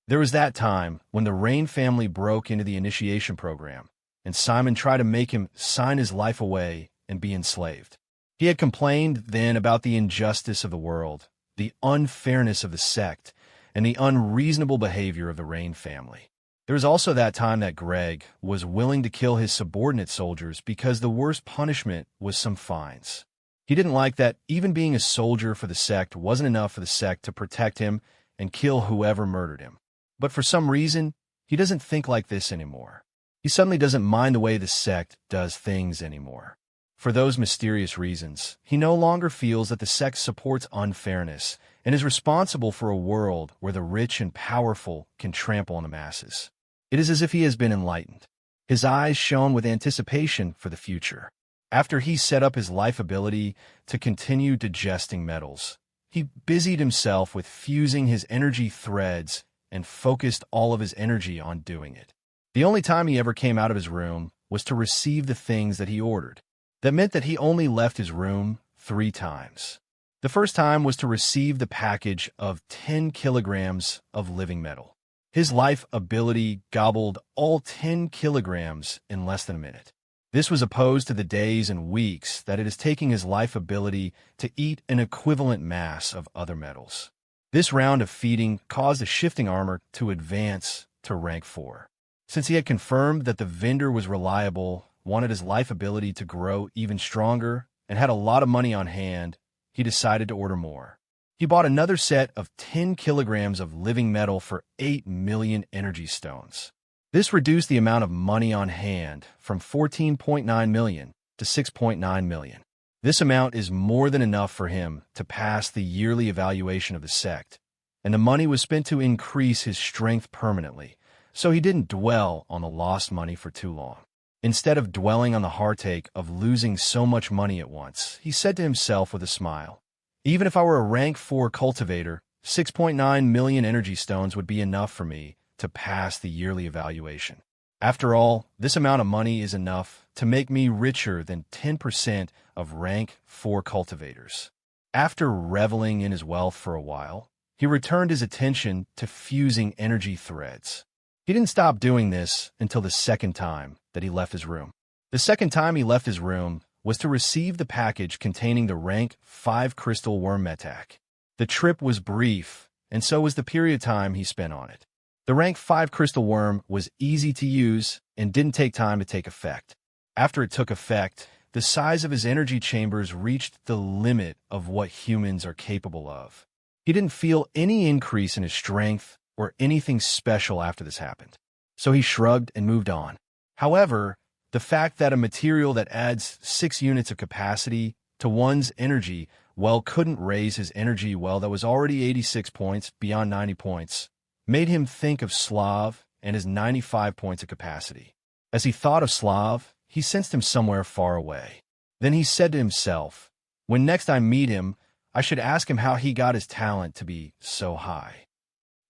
There was that time when the Rain family broke into the initiation program, and Simon tried to make him sign his life away and be enslaved. He had complained then about the injustice of the world, the unfairness of the sect, and the unreasonable behavior of the Rain family. There was also that time that Greg was willing to kill his subordinate soldiers because the worst punishment was some fines. He didn't like that even being a soldier for the sect wasn't enough for the sect to protect him and kill whoever murdered him. But for some reason, he doesn't think like this anymore. He suddenly doesn't mind the way the sect does things anymore. For those mysterious reasons, he no longer feels that the sect supports unfairness and is responsible for a world where the rich and powerful can trample on the masses. It is as if he has been enlightened. His eyes shone with anticipation for the future. After he set up his life ability to continue digesting metals, he busied himself with fusing his energy threads and focused all of his energy on doing it. The only time he ever came out of his room was to receive the things that he ordered. That meant that he only left his room 3 times. The first time was to receive the package of 10 kilograms of living metal. His life ability gobbled all 10 kilograms in less than a minute. This was opposed to the days and weeks that it is taking his life ability to eat an equivalent mass of other metals. This round of feeding caused the shifting armor to advance to rank 4. Since he had confirmed that the vendor was reliable, wanted his life ability to grow even stronger, and had a lot of money on hand, he decided to order more. He bought another set of 10 kilograms of living metal for 8 million energy stones. This reduced the amount of money on hand from 14.9 million to 6.9 million. This amount is more than enough for him to pass the yearly evaluation of the sect, and the money was spent to increase his strength permanently, so he didn't dwell on the lost money for too long. Instead of dwelling on the heartache of losing so much money at once, he said to himself with a smile, "Even if I were a rank 4 cultivator, 6.9 million energy stones would be enough for me to pass the yearly evaluation. After all, this amount of money is enough to make me richer than 10% of rank 4 cultivators." After reveling in his wealth for a while, he returned his attention to fusing energy threads. He didn't stop doing this until the second time that he left his room. The second time he left his room was to receive the package containing the rank 5 crystal worm metac. The trip was brief, and so was the period of time he spent on it. The rank 5 crystal worm was easy to use and didn't take time to take effect. After it took effect, the size of his energy chambers reached the limit of what humans are capable of. He didn't feel any increase in his strength or anything special after this happened, so he shrugged and moved on. However, the fact that a material that adds 6 units of capacity to one's energy well couldn't raise his energy well that was already 86 points beyond 90 points made him think of Slav and his 95 points of capacity. As he thought of Slav, he sensed him somewhere far away. Then he said to himself, "When next I meet him, I should ask him how he got his talent to be so high."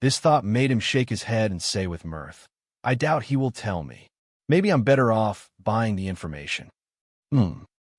This thought made him shake his head and say with mirth, "I doubt he will tell me. Maybe I'm better off buying the information.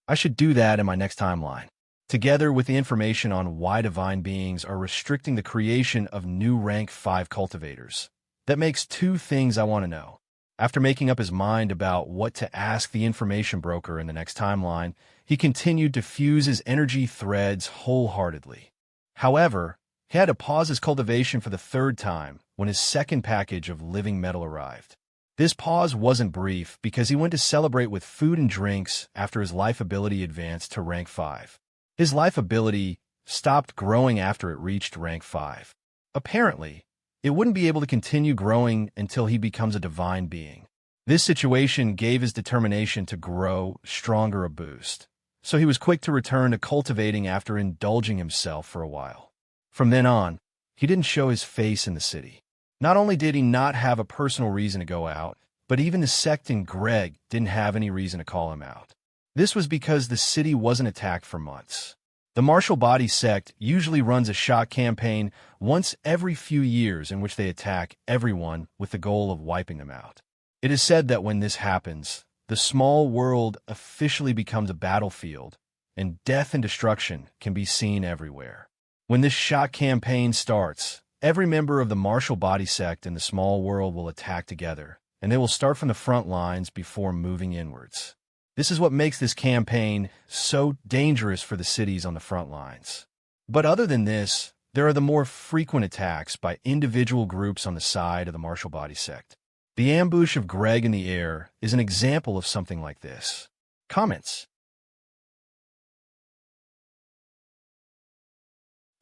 I should do that in my next timeline." Together with the information on why divine beings are restricting the creation of new rank 5 cultivators. That makes 2 things I want to know. After making up his mind about what to ask the information broker in the next timeline, he continued to fuse his energy threads wholeheartedly. However, he had to pause his cultivation for the 3rd time when his second package of living metal arrived. This pause wasn't brief because he went to celebrate with food and drinks after his life ability advanced to rank 5. His life ability stopped growing after it reached rank 5. Apparently, it wouldn't be able to continue growing until he becomes a divine being. This situation gave his determination to grow stronger a boost, so he was quick to return to cultivating after indulging himself for a while. From then on, he didn't show his face in the city. Not only did he not have a personal reason to go out, but even the sect and Greg didn't have any reason to call him out. This was because the city wasn't attacked for months. The Martial Body sect usually runs a shock campaign once every few years in which they attack everyone with the goal of wiping them out. It is said that when this happens, the small world officially becomes a battlefield, and death and destruction can be seen everywhere. When this shock campaign starts, every member of the Martial Body sect and the small world will attack together, and they will start from the front lines before moving inwards. This is what makes this campaign so dangerous for the cities on the front lines. But other than this, there are the more frequent attacks by individual groups on the side of the Martial Body sect. The ambush of Greg in the air is an example of something like this. Comments.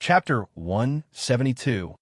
Chapter 172.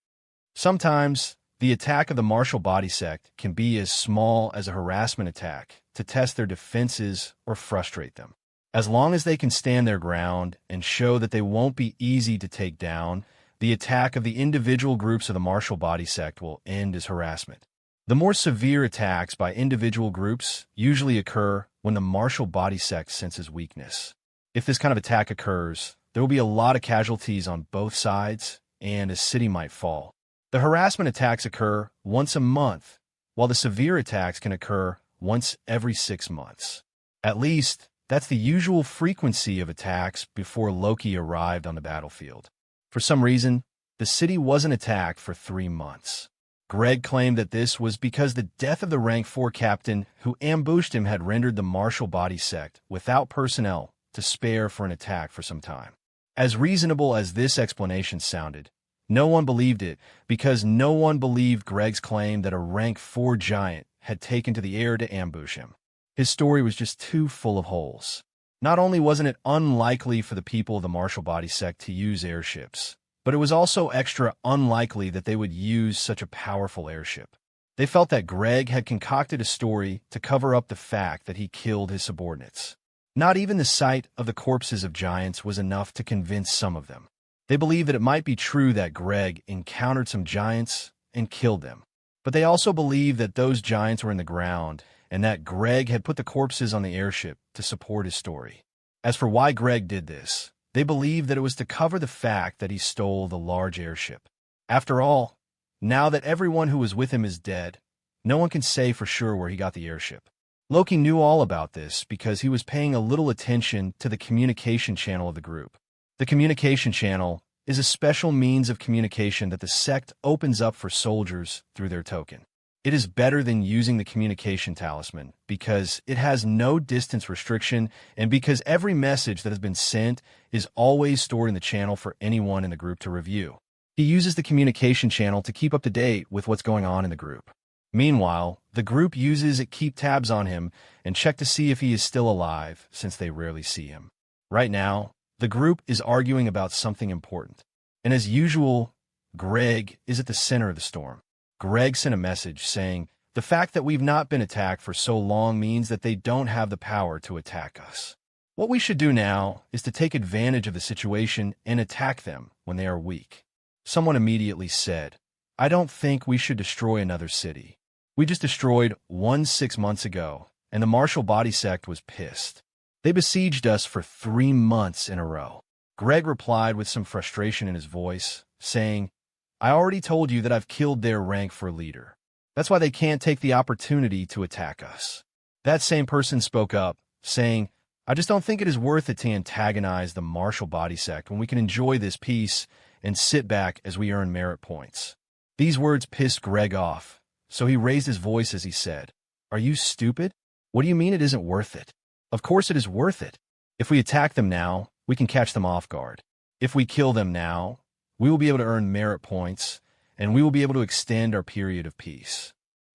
Sometimes, the attack of the Martial Body sect can be as small as a harassment attack to test their defenses or frustrate them. As long as they can stand their ground and show that they won't be easy to take down, the attack of the individual groups of the Martial Body sect will end as harassment. The more severe attacks by individual groups usually occur when the Martial Body sect senses weakness. If this kind of attack occurs, there will be a lot of casualties on both sides, and a city might fall. The harassment attacks occur once a month, while the severe attacks can occur once every 6 months. At least, that's the usual frequency of attacks before Loki arrived on the battlefield. For some reason, the city wasn't attacked for 3 months. Greg claimed that this was because the death of the rank 4 captain who ambushed him had rendered the Martial Body sect without personnel to spare for an attack for some time. As reasonable as this explanation sounded, no one believed it because no one believed Greg's claim that a rank 4 giant had taken to the air to ambush him. His story was just too full of holes. Not only wasn't it unlikely for the people of the Martial Body sect to use airships, but it was also extra unlikely that they would use such a powerful airship. They felt that Greg had concocted a story to cover up the fact that he killed his subordinates. Not even the sight of the corpses of giants was enough to convince some of them. They believed that it might be true that Greg encountered some giants and killed them. But they also believed that those giants were in the ground and that Greg had put the corpses on the airship to support his story. As for why Greg did this, they believed that it was to cover the fact that he stole the large airship. After all, now that everyone who was with him is dead, no one can say for sure where he got the airship. Loki knew all about this because he was paying a little attention to the communication channel of the group. The communication channel is a special means of communication that the sect opens up for soldiers through their token. It is better than using the communication talisman because it has no distance restriction and because every message that has been sent is always stored in the channel for anyone in the group to review. He uses the communication channel to keep up to date with what's going on in the group. Meanwhile, the group uses it to keep tabs on him and check to see if he is still alive since they rarely see him. Right now, the group is arguing about something important. And as usual, Greg is at the center of the storm. Greg sent a message saying, "The fact that we've not been attacked for so long means that they don't have the power to attack us. What we should do now is to take advantage of the situation and attack them when they are weak." Someone immediately said, "I don't think we should destroy another city. We just destroyed one 6 months ago, and the Martial Body sect was pissed. They besieged us for 3 months in a row." Greg replied with some frustration in his voice, saying, "I already told you that I've killed their rank 4 leader. That's why they can't take the opportunity to attack us." That same person spoke up, saying, "I just don't think it is worth it to antagonize the Martial Body sect when we can enjoy this peace and sit back as we earn merit points." These words pissed Greg off, so he raised his voice as he said, "Are you stupid? What do you mean it isn't worth it? Of course it is worth it. If we attack them now, we can catch them off guard. If we kill them now, we will be able to earn merit points, and we will be able to extend our period of peace.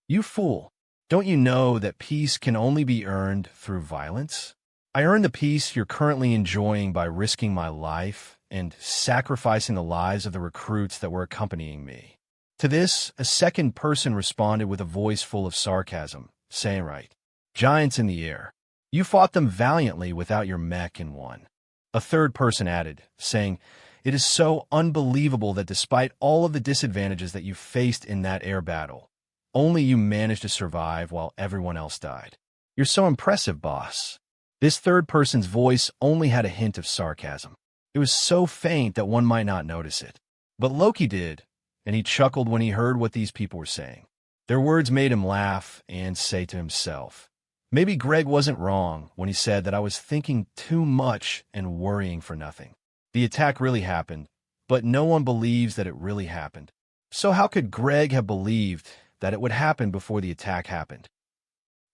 You fool! Don't you know that peace can only be earned through violence? I earned the peace you're currently enjoying by risking my life and sacrificing the lives of the recruits that were accompanying me. To this, a second person responded with a voice full of sarcasm, saying, "Right. Giants in the air. You fought them valiantly without your mech and won." A third person added, saying, "It is so unbelievable that despite all of the disadvantages that you faced in that air battle, only you managed to survive while everyone else died. You're so impressive, boss." This third person's voice only had a hint of sarcasm. It was so faint that one might not notice it. But Loki did, and he chuckled when he heard what these people were saying. Their words made him laugh and say to himself, "Maybe Greg wasn't wrong when he said that I was thinking too much and worrying for nothing. The attack really happened, but no one believes that it really happened. So how could Greg have believed that it would happen before the attack happened?"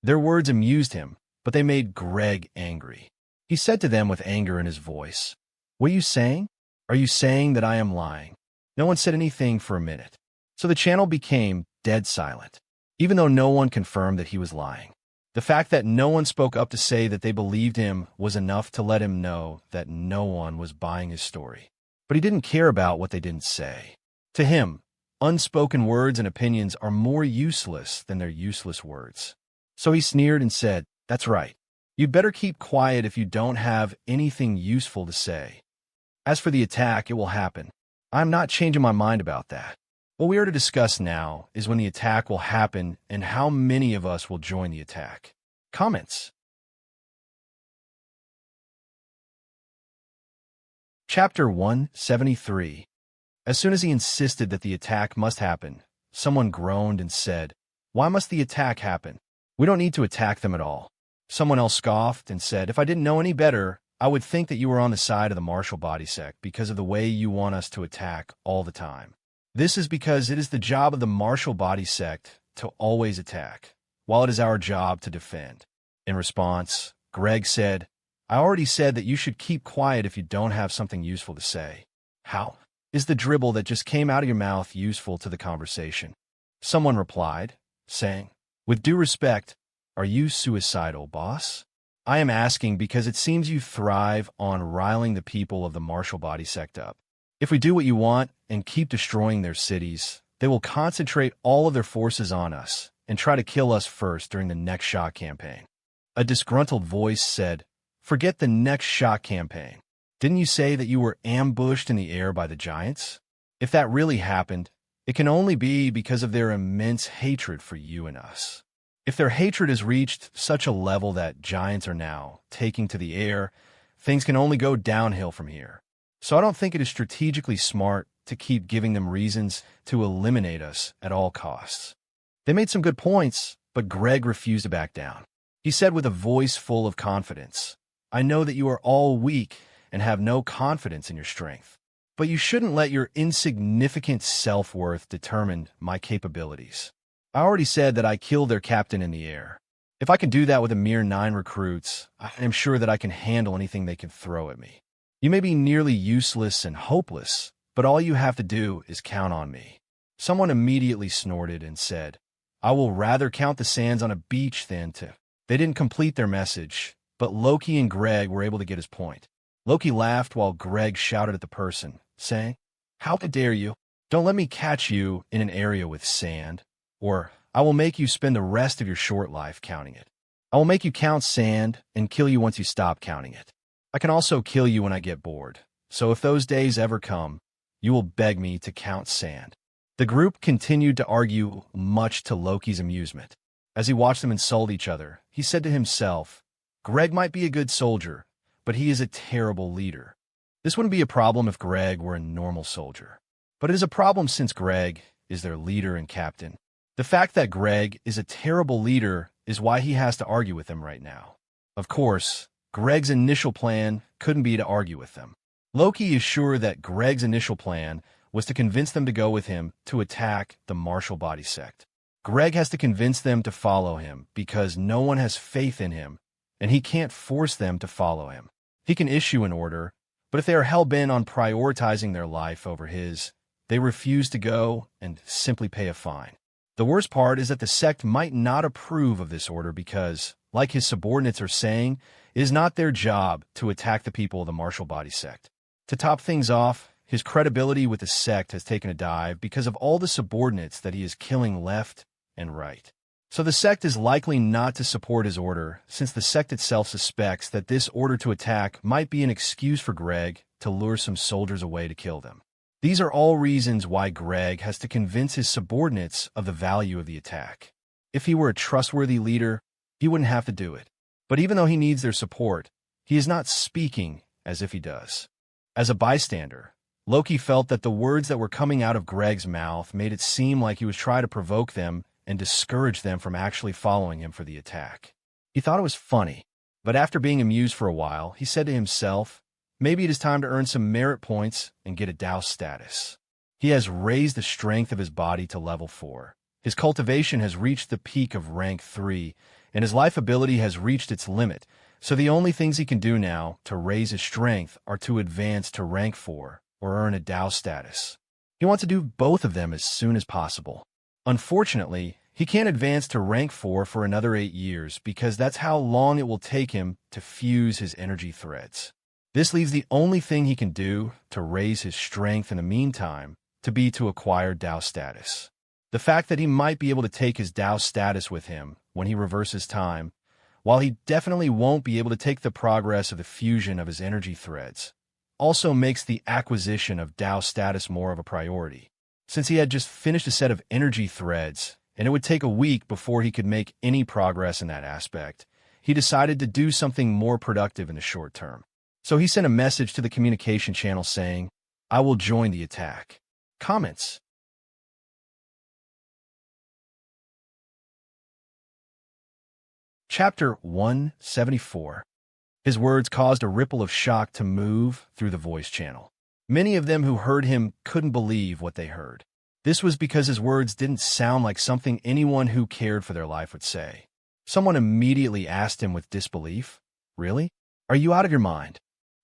Their words amused him, but they made Greg angry. He said to them with anger in his voice, "What are you saying? Are you saying that I am lying?" No one said anything for a minute. So the channel became dead silent, even though no one confirmed that he was lying. The fact that no one spoke up to say that they believed him was enough to let him know that no one was buying his story. But he didn't care about what they didn't say. To him, unspoken words and opinions are more useless than their useless words. So he sneered and said, "That's right. You'd better keep quiet if you don't have anything useful to say. As for the attack, it will happen. I'm not changing my mind about that. What we are to discuss now is when the attack will happen and how many of us will join the attack." Comments. Chapter 173. As soon as he insisted that the attack must happen, someone groaned and said, "Why must the attack happen? We don't need to attack them at all." Someone else scoffed and said, "If I didn't know any better, I would think that you were on the side of the Martial body sect because of the way you want us to attack all the time. This is because it is the job of the Martial body sect to always attack, while it is our job to defend." In response, Greg said, "I already said that you should keep quiet if you don't have something useful to say." How is the dribble that just came out of your mouth useful to the conversation? Someone replied, saying, "With due respect, are you suicidal, boss? I am asking because it seems you thrive on riling the people of the Martial body sect up. If we do what you want and keep destroying their cities, they will concentrate all of their forces on us and try to kill us first during the next shock campaign." A disgruntled voice said, "Forget the next shock campaign. Didn't you say that you were ambushed in the air by the giants? If that really happened, it can only be because of their immense hatred for you and us. If their hatred has reached such a level that giants are now taking to the air, things can only go downhill from here. So I don't think it is strategically smart to keep giving them reasons to eliminate us at all costs." They made some good points, but Greg refused to back down. He said with a voice full of confidence, "I know that you are all weak and have no confidence in your strength, but you shouldn't let your insignificant self-worth determine my capabilities. I already said that I killed their captain in the air. If I can do that with a mere 9 recruits, I am sure that I can handle anything they can throw at me. You may be nearly useless and hopeless, but all you have to do is count on me." Someone immediately snorted and said, "I will rather count the sands on a beach than to..." They didn't complete their message, but Loki and Greg were able to get his point. Loki laughed while Greg shouted at the person, saying, "How dare you? Don't let me catch you in an area with sand. Or I will make you spend the rest of your short life counting it. I will make you count sand and kill you once you stop counting it. I can also kill you when I get bored. So if those days ever come, you will beg me to count sand." The group continued to argue, much to Loki's amusement. As he watched them insult each other, he said to himself, "Greg might be a good soldier, but he is a terrible leader. This wouldn't be a problem if Greg were a normal soldier. But it is a problem since Greg is their leader and captain. The fact that Greg is a terrible leader is why he has to argue with them right now. Of course, Greg's initial plan couldn't be to argue with them. Loki is sure that Greg's initial plan was to convince them to go with him to attack the Martial body sect. Greg has to convince them to follow him because no one has faith in him, and he can't force them to follow him. He can issue an order, but if they are hell-bent on prioritizing their life over his, they refuse to go and simply pay a fine. The worst part is that the sect might not approve of this order because, like his subordinates are saying, it is not their job to attack the people of the Martial body sect. To top things off, his credibility with the sect has taken a dive because of all the subordinates that he is killing left and right. So the sect is likely not to support his order, since the sect itself suspects that this order to attack might be an excuse for Greg to lure some soldiers away to kill them. These are all reasons why Greg has to convince his subordinates of the value of the attack. If he were a trustworthy leader, he wouldn't have to do it. But even though he needs their support, he is not speaking as if he does. As a bystander, Loki felt that the words that were coming out of Greg's mouth made it seem like he was trying to provoke them and discourage them from actually following him for the attack. He thought it was funny, but after being amused for a while, he said to himself, maybe it is time to earn some merit points and get a douse status. He has raised the strength of his body to level 4. His cultivation has reached the peak of rank 3, and his life ability has reached its limit, so the only things he can do now to raise his strength are to advance to rank 4 or earn a douse status. He wants to do both of them as soon as possible. Unfortunately, he can't advance to rank 4 for another 8 years because that's how long it will take him to fuse his energy threads. This leaves the only thing he can do to raise his strength in the meantime to be to acquire douse status. The fact that he might be able to take his douse status with him when he reverses time, while he definitely won't be able to take the progress of the fusion of his energy threads, also makes the acquisition of douse status more of a priority. Since he had just finished a set of energy threads, and it would take a week before he could make any progress in that aspect, he decided to do something more productive in the short term. So he sent a message to the communication channel saying, "I will join the attack." Comments. Chapter 174. His words caused a ripple of shock to move through the voice channel. Many of them who heard him couldn't believe what they heard. This was because his words didn't sound like something anyone who cared for their life would say. Someone immediately asked him with disbelief, "Really? Are you out of your mind?"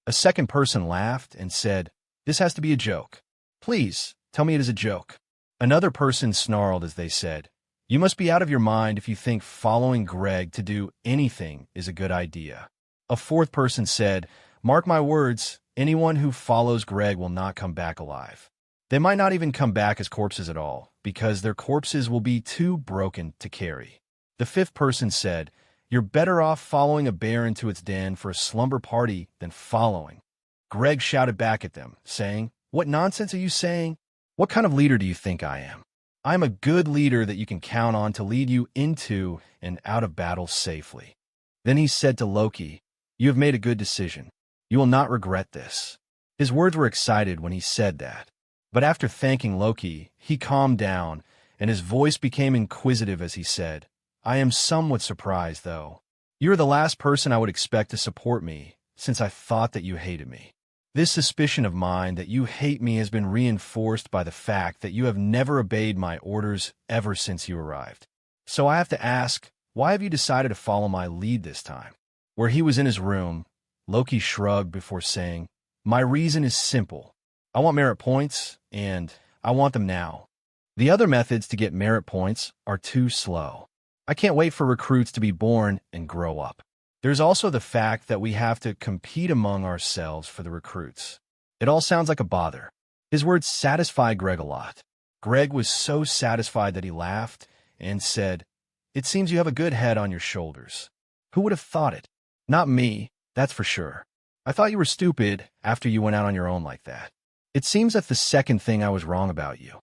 A second person laughed and said, "This has to be a joke. Please, tell me it is a joke." Another person snarled as they said, "You must be out of your mind if you think following Greg to do anything is a good idea." A fourth person said, "Mark my words, anyone who follows Greg will not come back alive. They might not even come back as corpses at all, because their corpses will be too broken to carry." The fifth person said, "You're better off following a bear into its den for a slumber party than following." Greg shouted back at them, saying, "What nonsense are you saying? What kind of leader do you think I am? I'm a good leader that you can count on to lead you into and out of battle safely." Then he said to Loki, "You have made a good decision. You will not regret this." His words were excited when he said that. But after thanking Loki, he calmed down, and his voice became inquisitive as he said, "I am somewhat surprised, though. You are the last person I would expect to support me, since I thought that you hated me. This suspicion of mine that you hate me has been reinforced by the fact that you have never obeyed my orders ever since you arrived. So I have to ask, why have you decided to follow my lead this time?" Where he was in his room, Loki shrugged before saying, "My reason is simple. I want merit points, and I want them now. The other methods to get merit points are too slow. I can't wait for recruits to be born and grow up. There's also the fact that we have to compete among ourselves for the recruits. It all sounds like a bother." His words satisfied Greg a lot. Greg was so satisfied that he laughed and said, "It seems you have a good head on your shoulders. Who would have thought it? Not me, that's for sure. I thought you were stupid after you went out on your own like that. It seems that's the second thing I was wrong about you."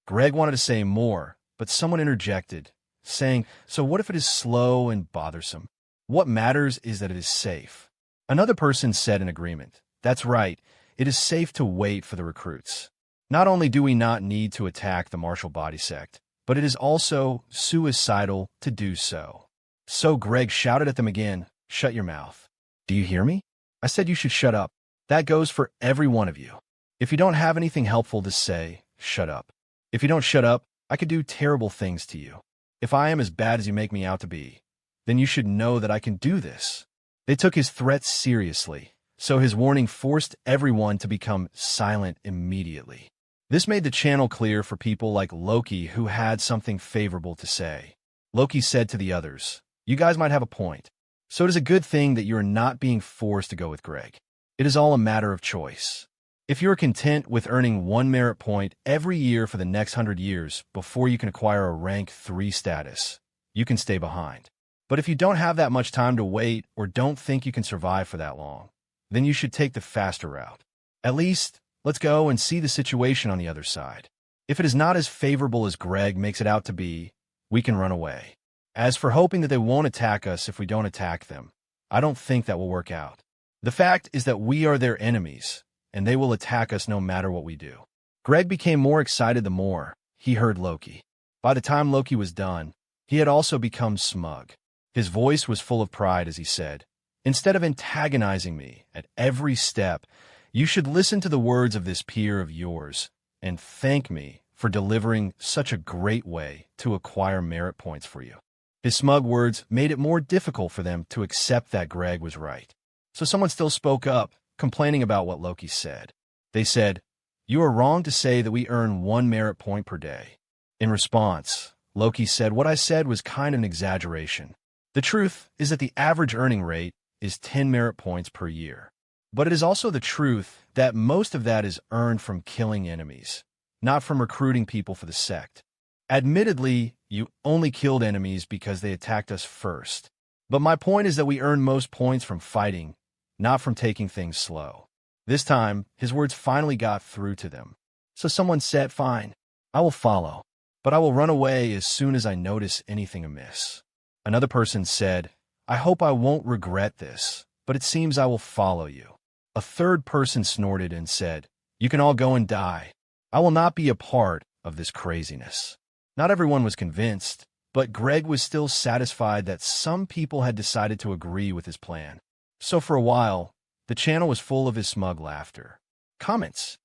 Greg wanted to say more, but someone interjected, saying, "So what if it is slow and bothersome? What matters is that it is safe." Another person said in agreement, "That's right, it is safe to wait for the recruits. Not only do we not need to attack the martial body sect, but it is also suicidal to do so." So Greg shouted at them again, "Shut your mouth. Do you hear me? I said you should shut up. That goes for every one of you. If you don't have anything helpful to say, shut up. If you don't shut up, I could do terrible things to you. If I am as bad as you make me out to be, then you should know that I can do this." They took his threats seriously, so his warning forced everyone to become silent immediately. This made the channel clear for people like Loki who had something favorable to say. Loki said to the others, "You guys might have a point. So it is a good thing that you are not being forced to go with Greg. It is all a matter of choice. If you're content with earning 1 merit point every year for the next 100 years before you can acquire a rank 3 status, you can stay behind. But if you don't have that much time to wait or don't think you can survive for that long, then you should take the faster route. At least, let's go and see the situation on the other side. If it is not as favorable as Greg makes it out to be, we can run away. As for hoping that they won't attack us if we don't attack them, I don't think that will work out. The fact is that we are their enemies, and they will attack us no matter what we do. Greg became more excited the more he heard Loki. By the time Loki was done, he had also become smug. His voice was full of pride as he said, "Instead of antagonizing me at every step, you should listen to the words of this peer of yours and thank me for delivering such a great way to acquire merit points for you." His smug words made it more difficult for them to accept that Greg was right. So someone still spoke up, complaining about what Loki said. They said, "You are wrong to say that we earn 1 merit point per day." In response, Loki said what I said was kind of an exaggeration. The truth is that the average earning rate is 10 merit points per year. But it is also the truth that most of that is earned from killing enemies, not from recruiting people for the sect. Admittedly, you only killed enemies because they attacked us first. But my point is that we earn most points from fighting, not from taking things slow. This time, his words finally got through to them. So someone said, "Fine, I will follow, but I will run away as soon as I notice anything amiss." Another person said, "I hope I won't regret this, but it seems I will follow you." A third person snorted and said, "You can all go and die. I will not be a part of this craziness." Not everyone was convinced, but Greg was still satisfied that some people had decided to agree with his plan. So for a while, the channel was full of his smug laughter. Comments.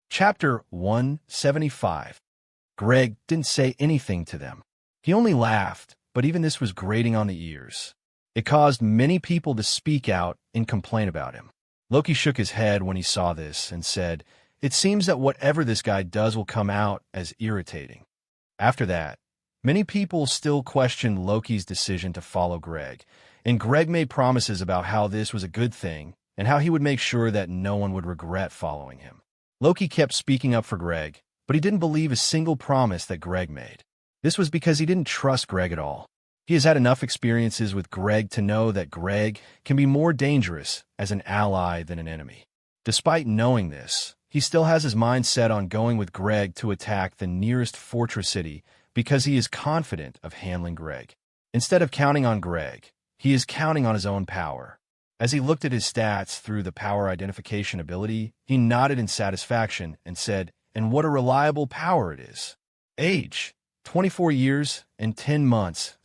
Chapter 175. Greg didn't say anything to them. He only laughed, but even this was grating on the ears. It caused many people to speak out and complain about him. Loki shook his head when he saw this and said, "It seems that whatever this guy does will come out as irritating." After that, many people still questioned Loki's decision to follow Greg, and Greg made promises about how this was a good thing and how he would make sure that no one would regret following him. Loki kept speaking up for Greg, but he didn't believe a single promise that Greg made. This was because he didn't trust Greg at all. He has had enough experiences with Greg to know that Greg can be more dangerous as an ally than an enemy. Despite knowing this, he still has his mind set on going with Greg to attack the nearest fortress city because he is confident of handling Greg. Instead of counting on Greg, he is counting on his own power. As he looked at his stats through the power identification ability, he nodded in satisfaction and said, "And what a reliable power it is." Age, 24 years and 10 months /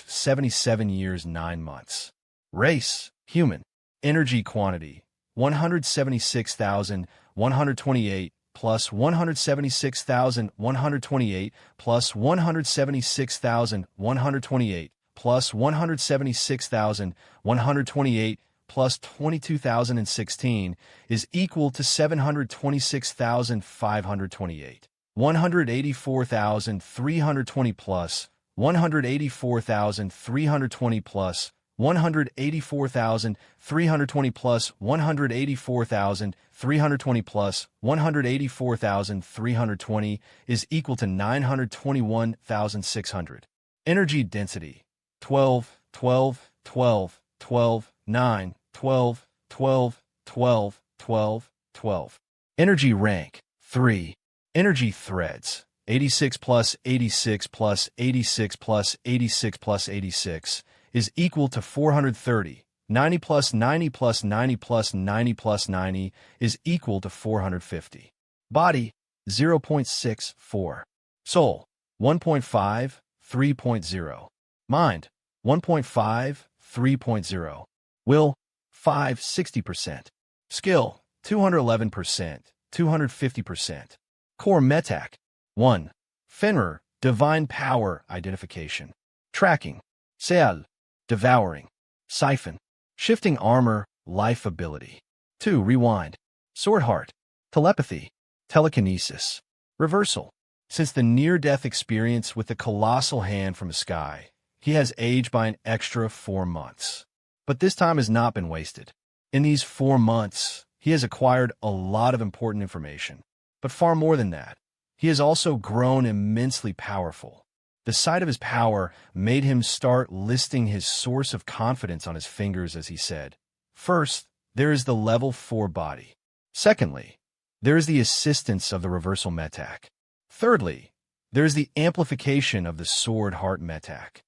77 years 9 months. Race, human. Energy quantity, 176,128 plus 176,128 plus 176,128 plus 176,128 plus 22,016 is equal to 726,528. 184,320 plus 184,320 plus 184,320 plus 184,320 plus 184,320 is equal to 921,600. Energy density 12, 12, 12, 12, 9, 12, 12, 12, 12, 12. Energy rank 3. Energy threads 86 plus 86 plus 86 plus 86 plus 86 is equal to 430. 90 plus 90 plus 90 plus 90 plus 90 is equal to 450. Body 0.64. Soul 1.5, 3.0. Mind 1.5, 3.0. Will 5, 60%. Skill 211%, 250%. Core Metac 1. Fenrir, Divine Power Identification. Tracking. Seal, Devouring. Siphon. Shifting Armor, Life Ability. 2. Rewind. Sword Heart. Telepathy. Telekinesis. Reversal. Since the near-death experience with the colossal hand from the sky, he has aged by an extra 4 months. But this time has not been wasted. In these 4 months, he has acquired a lot of important information. But far more than that, he has also grown immensely powerful. The sight of his power made him start listing his source of confidence on his fingers as he said, "First, there is the level 4 body. Secondly, there is the assistance of the reversal metak. Thirdly, there is the amplification of the sword heart metak.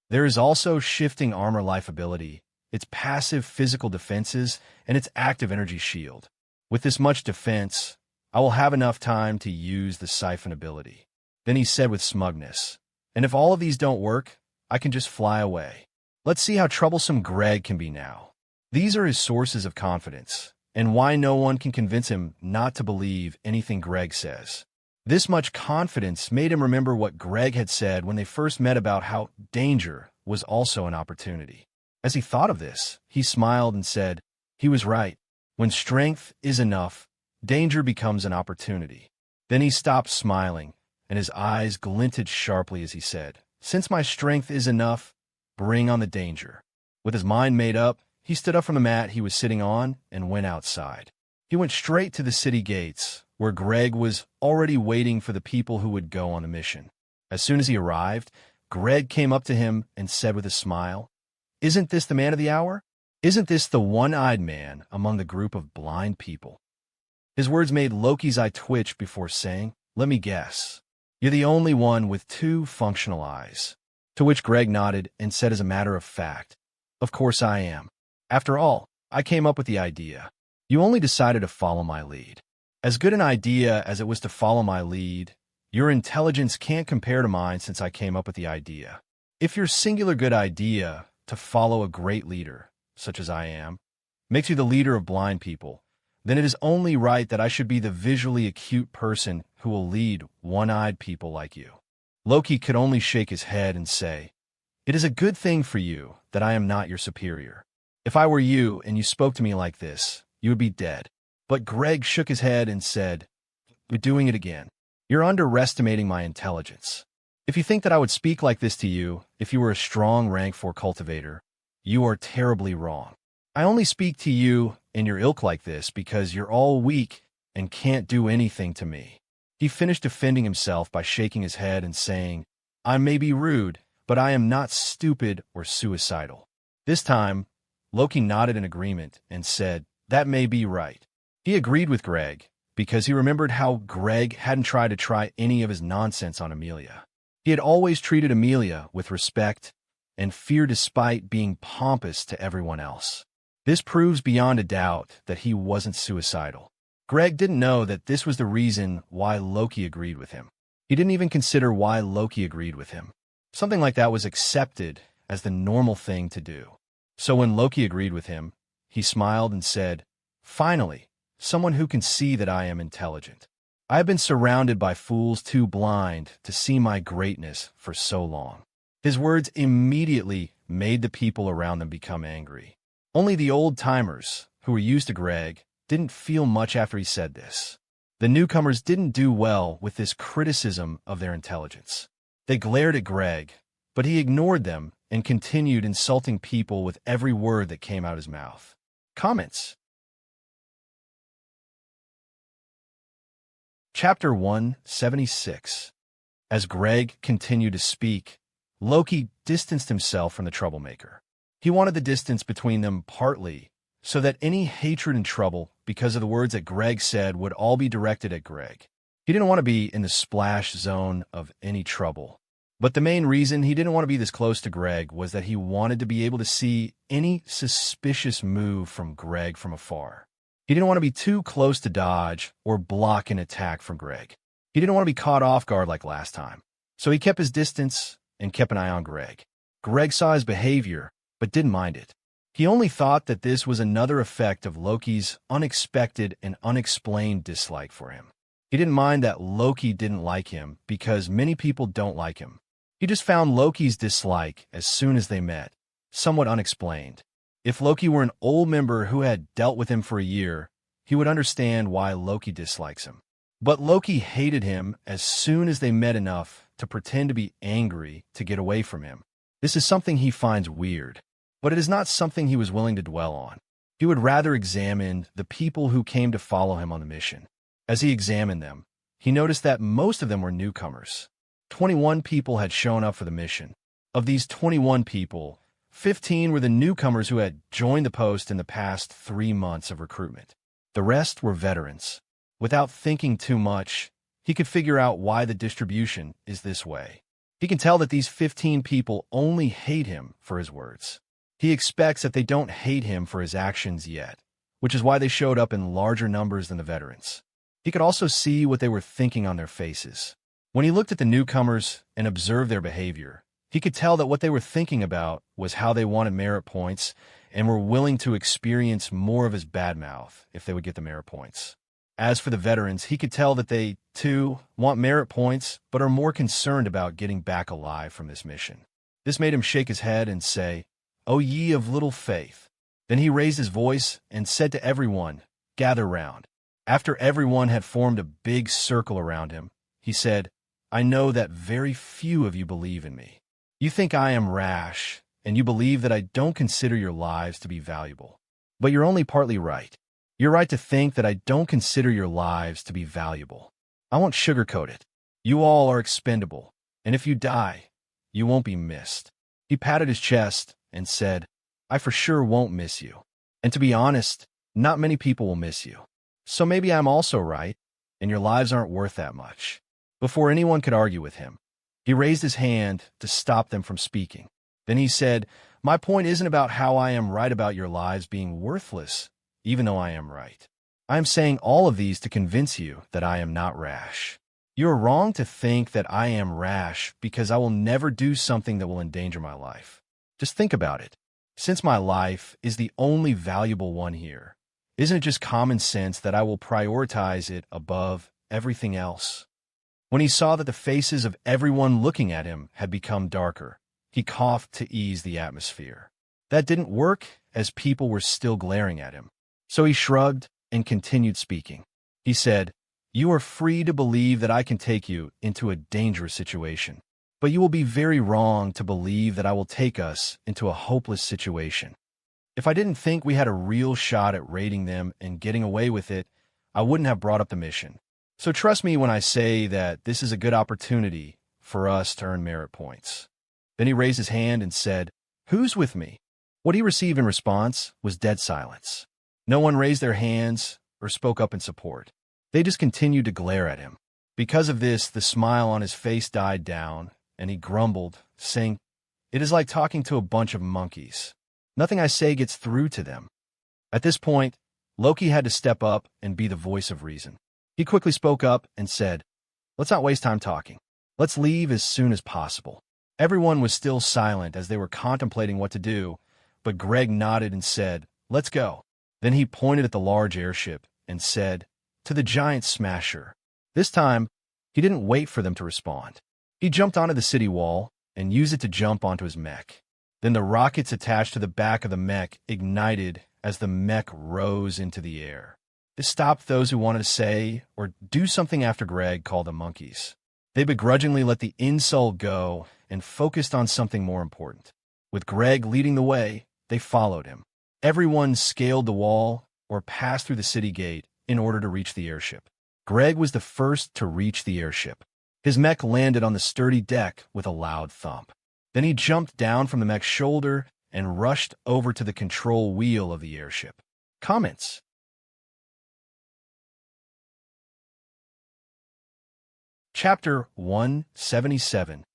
There is also shifting armor life ability, its passive physical defenses, and its active energy shield. With this much defense, I will have enough time to use the siphon ability." Then he said with smugness, "And if all of these don't work, I can just fly away. Let's see how troublesome Greg can be now." These are his sources of confidence, and why no one can convince him not to believe anything Greg says. This much confidence made him remember what Greg had said when they first met about how danger was also an opportunity. As he thought of this, he smiled and said, he was right. When strength is enough, danger becomes an opportunity. Then he stopped smiling, and his eyes glinted sharply as he said, "Since my strength is enough, bring on the danger." With his mind made up, he stood up from the mat he was sitting on and went outside. He went straight to the city gates, where Greg was already waiting for the people who would go on the mission. As soon as he arrived, Greg came up to him and said with a smile, "Isn't this the man of the hour? Isn't this the one-eyed man among the group of blind people?" His words made Loki's eye twitch before saying, "Let me guess. You're the only one with 2 functional eyes." To which Greg nodded and said as a matter of fact, "Of course I am. After all, I came up with the idea. You only decided to follow my lead. As good an idea as it was to follow my lead, your intelligence can't compare to mine since I came up with the idea. If your singular good idea to follow a great leader, such as I am, makes you the leader of blind people, then it is only right that I should be the visually acute person who will lead one-eyed people like you." Loki could only shake his head and say, "It is a good thing for you that I am not your superior. If I were you and you spoke to me like this, you would be dead." But Greg shook his head and said, "You're doing it again. You're underestimating my intelligence. If you think that I would speak like this to you if you were a strong rank 4 cultivator, you are terribly wrong. I only speak to you and your ilk like this because you're all weak and can't do anything to me." He finished defending himself by shaking his head and saying, "I may be rude, but I am not stupid or suicidal." This time, Loki nodded in agreement and said, "That may be right." He agreed with Greg because he remembered how Greg hadn't tried to try any of his nonsense on Amelia. He had always treated Amelia with respect and fear despite being pompous to everyone else. This proves beyond a doubt that he wasn't suicidal. Greg didn't know that this was the reason why Loki agreed with him. He didn't even consider why Loki agreed with him. Something like that was accepted as the normal thing to do. So when Loki agreed with him, he smiled and said, "Finally, someone who can see that I am intelligent. I have been surrounded by fools too blind to see my greatness for so long." His words immediately made the people around them become angry. Only the old-timers, who were used to Greg, didn't feel much after he said this. The newcomers didn't do well with this criticism of their intelligence. They glared at Greg, but he ignored them and continued insulting people with every word that came out his mouth. Comments. Chapter 176. As Greg continued to speak, Loki distanced himself from the troublemaker. He wanted the distance between them partly so that any hatred and trouble because of the words that Greg said would all be directed at Greg. He didn't want to be in the splash zone of any trouble. But the main reason he didn't want to be this close to Greg was that he wanted to be able to see any suspicious move from Greg from afar. He didn't want to be too close to dodge or block an attack from Greg. He didn't want to be caught off guard like last time. So he kept his distance and kept an eye on Greg. Greg saw his behavior, but didn't mind it. He only thought that this was another effect of Loki's unexpected and unexplained dislike for him. He didn't mind that Loki didn't like him because many people don't like him. He just found Loki's dislike as soon as they met somewhat unexplained. If Loki were an old member who had dealt with him for a year, he would understand why Loki dislikes him. But Loki hated him as soon as they met enough to pretend to be angry to get away from him. This is something he finds weird. But it is not something he was willing to dwell on. He would rather examine the people who came to follow him on the mission. As he examined them, he noticed that most of them were newcomers. 21 people had shown up for the mission. Of these 21 people, 15 were the newcomers who had joined the post in the past 3 months of recruitment. The rest were veterans. Without thinking too much, he could figure out why the distribution is this way. He can tell that these 15 people only hate him for his words. He expects that they don't hate him for his actions yet, which is why they showed up in larger numbers than the veterans. He could also see what they were thinking on their faces. When he looked at the newcomers and observed their behavior, he could tell that what they were thinking about was how they wanted merit points and were willing to experience more of his bad mouth if they would get the merit points. As for the veterans, he could tell that they, too, want merit points but are more concerned about getting back alive from this mission. This made him shake his head and say, "O ye of little faith." Then he raised his voice and said to everyone, "Gather round." After everyone had formed a big circle around him, he said, "I know that very few of you believe in me. You think I am rash, and you believe that I don't consider your lives to be valuable. But you're only partly right. You're right to think that I don't consider your lives to be valuable. I won't sugarcoat it. You all are expendable, and if you die, you won't be missed." He patted his chest and said, "I for sure won't miss you. And to be honest, not many people will miss you. So maybe I'm also right, and your lives aren't worth that much." Before anyone could argue with him, he raised his hand to stop them from speaking. Then he said, "My point isn't about how I am right about your lives being worthless, even though I am right. I am saying all of these to convince you that I am not rash. You are wrong to think that I am rash because I will never do something that will endanger my life. Just think about it. Since my life is the only valuable one here, isn't it just common sense that I will prioritize it above everything else?" When he saw that the faces of everyone looking at him had become darker, he coughed to ease the atmosphere. That didn't work, as people were still glaring at him. So he shrugged and continued speaking. He said, "You are free to believe that I can take you into a dangerous situation. But you will be very wrong to believe that I will take us into a hopeless situation. If I didn't think we had a real shot at raiding them and getting away with it, I wouldn't have brought up the mission. So trust me when I say that this is a good opportunity for us to earn merit points." Then he raised his hand and said, "Who's with me?" What he received in response was dead silence. No one raised their hands or spoke up in support. They just continued to glare at him. Because of this, the smile on his face died down, and he grumbled, saying, "It is like talking to a bunch of monkeys. Nothing I say gets through to them." At this point, Loki had to step up and be the voice of reason. He quickly spoke up and said, "Let's not waste time talking. Let's leave as soon as possible." Everyone was still silent as they were contemplating what to do, but Greg nodded and said, "Let's go." Then he pointed at the large airship and said, "To the giant smasher." This time, he didn't wait for them to respond. He jumped onto the city wall and used it to jump onto his mech. Then the rockets attached to the back of the mech ignited as the mech rose into the air. This stopped those who wanted to say or do something after Greg called them monkeys. They begrudgingly let the insult go and focused on something more important. With Greg leading the way, they followed him. Everyone scaled the wall or passed through the city gate in order to reach the airship. Greg was the first to reach the airship. His mech landed on the sturdy deck with a loud thump. Then he jumped down from the mech's shoulder and rushed over to the control wheel of the airship. Comments? Chapter 177.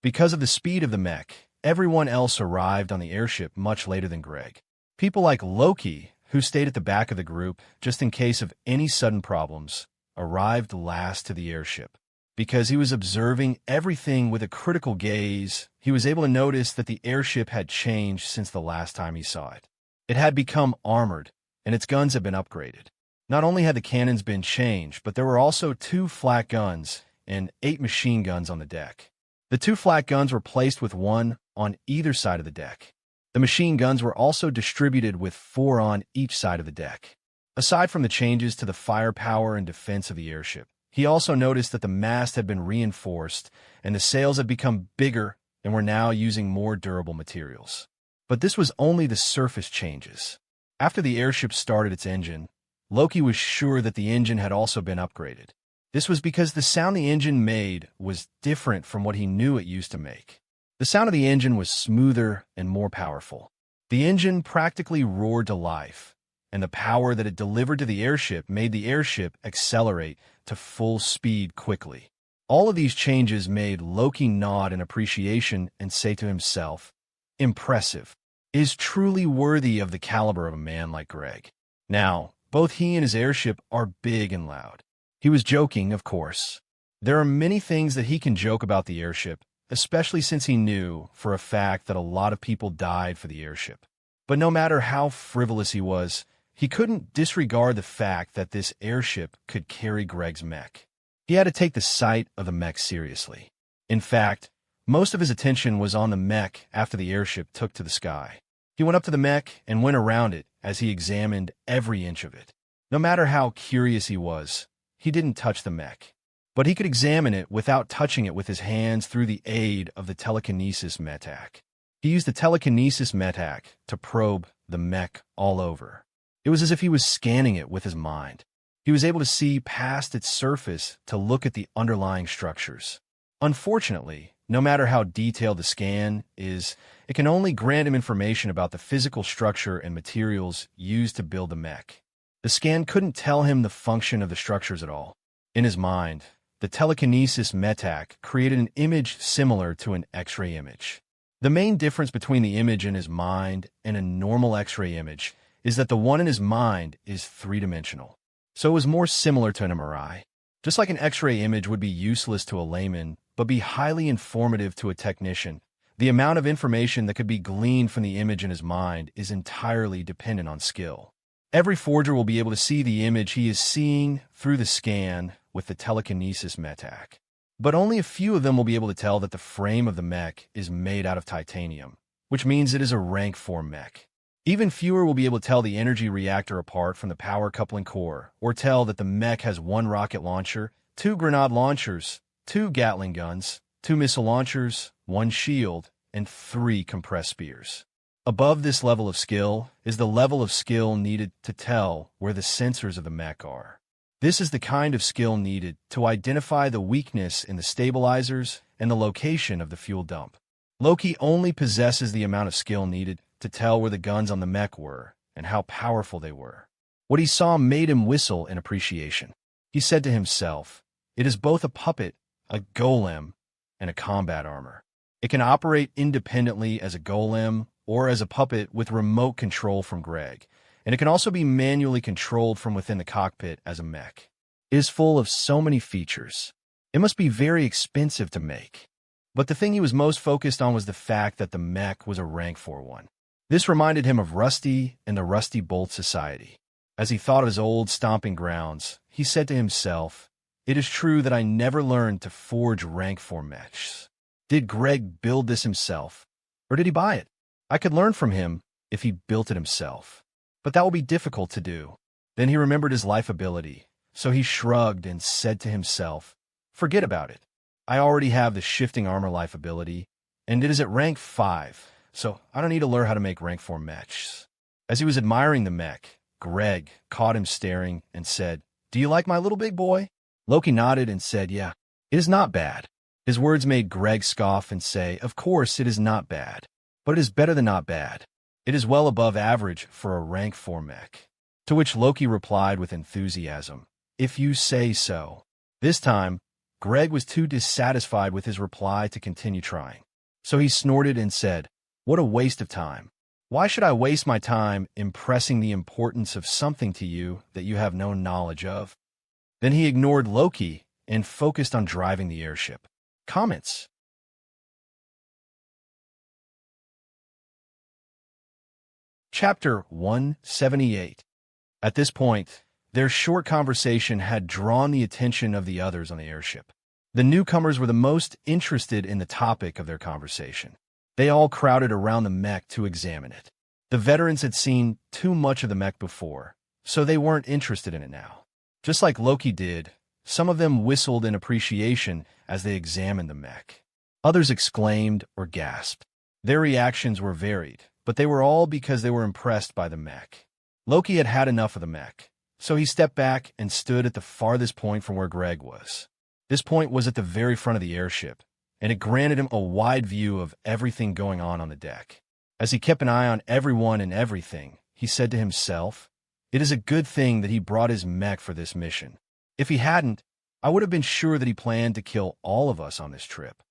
Because of the speed of the mech, everyone else arrived on the airship much later than Greg. People like Loki, who stayed at the back of the group just in case of any sudden problems, arrived last to the airship. Because he was observing everything with a critical gaze, he was able to notice that the airship had changed since the last time he saw it. It had become armored, and its guns had been upgraded. Not only had the cannons been changed, but there were also 2 flak guns and 8 machine guns on the deck. The 2 flak guns were placed with 1 on either side of the deck. The machine guns were also distributed with 4 on each side of the deck. Aside from the changes to the firepower and defense of the airship, he also noticed that the mast had been reinforced and the sails had become bigger and were now using more durable materials. But this was only the surface changes. After the airship started its engine, Loki was sure that the engine had also been upgraded. This was because the sound the engine made was different from what he knew it used to make. The sound of the engine was smoother and more powerful. The engine practically roared to life, and the power that it delivered to the airship made the airship accelerate to full speed quickly. All of these changes made Loki nod in appreciation and say to himself, "Impressive. Is truly worthy of the caliber of a man like Greg." Now, both he and his airship are big and loud. He was joking, of course. There are many things that he can joke about the airship, especially since he knew for a fact that a lot of people died for the airship. But no matter how frivolous he was, he couldn't disregard the fact that this airship could carry Greg's mech. He had to take the sight of the mech seriously. In fact, most of his attention was on the mech after the airship took to the sky. He went up to the mech and went around it as he examined every inch of it. No matter how curious he was, he didn't touch the mech. But he could examine it without touching it with his hands through the aid of the telekinesis metak. He used the telekinesis metak to probe the mech all over. It was as if he was scanning it with his mind. He was able to see past its surface to look at the underlying structures. Unfortunately, no matter how detailed the scan is, it can only grant him information about the physical structure and materials used to build the mech. The scan couldn't tell him the function of the structures at all. In his mind, the telekinesis metak created an image similar to an X-ray image. The main difference between the image in his mind and a normal X-ray image is that the one in his mind is three-dimensional. So it was more similar to an MRI. Just like an X-ray image would be useless to a layman, but be highly informative to a technician, the amount of information that could be gleaned from the image in his mind is entirely dependent on skill. Every forger will be able to see the image he is seeing through the scan with the telekinesis metak. But only a few of them will be able to tell that the frame of the mech is made out of titanium, which means it is a rank 4 mech. Even fewer will be able to tell the energy reactor apart from the power coupling core, or tell that the mech has 1 rocket launcher, 2 grenade launchers, 2 Gatling guns, 2 missile launchers, 1 shield, and 3 compressed spears. Above this level of skill is the level of skill needed to tell where the sensors of the mech are. This is the kind of skill needed to identify the weakness in the stabilizers and the location of the fuel dump. Loki only possesses the amount of skill needed to tell where the guns on the mech were and how powerful they were. What he saw made him whistle in appreciation. He said to himself, "It is both a puppet, a golem, and a combat armor. It can operate independently as a golem or as a puppet with remote control from Greg, and it can also be manually controlled from within the cockpit as a mech. It is full of so many features. It must be very expensive to make." But the thing he was most focused on was the fact that the mech was a rank 4 one. This reminded him of Rusty and the Rusty Bolt Society. As he thought of his old stomping grounds, he said to himself, "It is true that I never learned to forge rank 4 mechs. Did Greg build this himself, or did he buy it? I could learn from him if he built it himself. But that will be difficult to do." Then he remembered his life ability, so he shrugged and said to himself, "Forget about it. I already have the shifting armor life ability, and it is at rank 5, so I don't need to learn how to make rank 4 mechs." As he was admiring the mech, Greg caught him staring and said, "Do you like my little big boy?" Loki nodded and said, "Yeah, it is not bad." His words made Greg scoff and say, "Of course it is not bad, but it is better than not bad. It is well above average for a rank 4 mech." To which Loki replied with enthusiasm, "If you say so." This time, Greg was too dissatisfied with his reply to continue trying. So he snorted and said, "What a waste of time. Why should I waste my time impressing the importance of something to you that you have no knowledge of?" Then he ignored Loki and focused on driving the airship. Comments? Chapter 178. At this point, their short conversation had drawn the attention of the others on the airship. The newcomers were the most interested in the topic of their conversation. They all crowded around the mech to examine it. The veterans had seen too much of the mech before, so they weren't interested in it now. Just like Loki did, some of them whistled in appreciation as they examined the mech. Others exclaimed or gasped. Their reactions were varied, but they were all because they were impressed by the mech. Loki had had enough of the mech, so he stepped back and stood at the farthest point from where Greg was. This point was at the very front of the airship, and it granted him a wide view of everything going on the deck. As he kept an eye on everyone and everything, he said to himself, "It is a good thing that he brought his mech for this mission. If he hadn't, I would have been sure that he planned to kill all of us on this trip.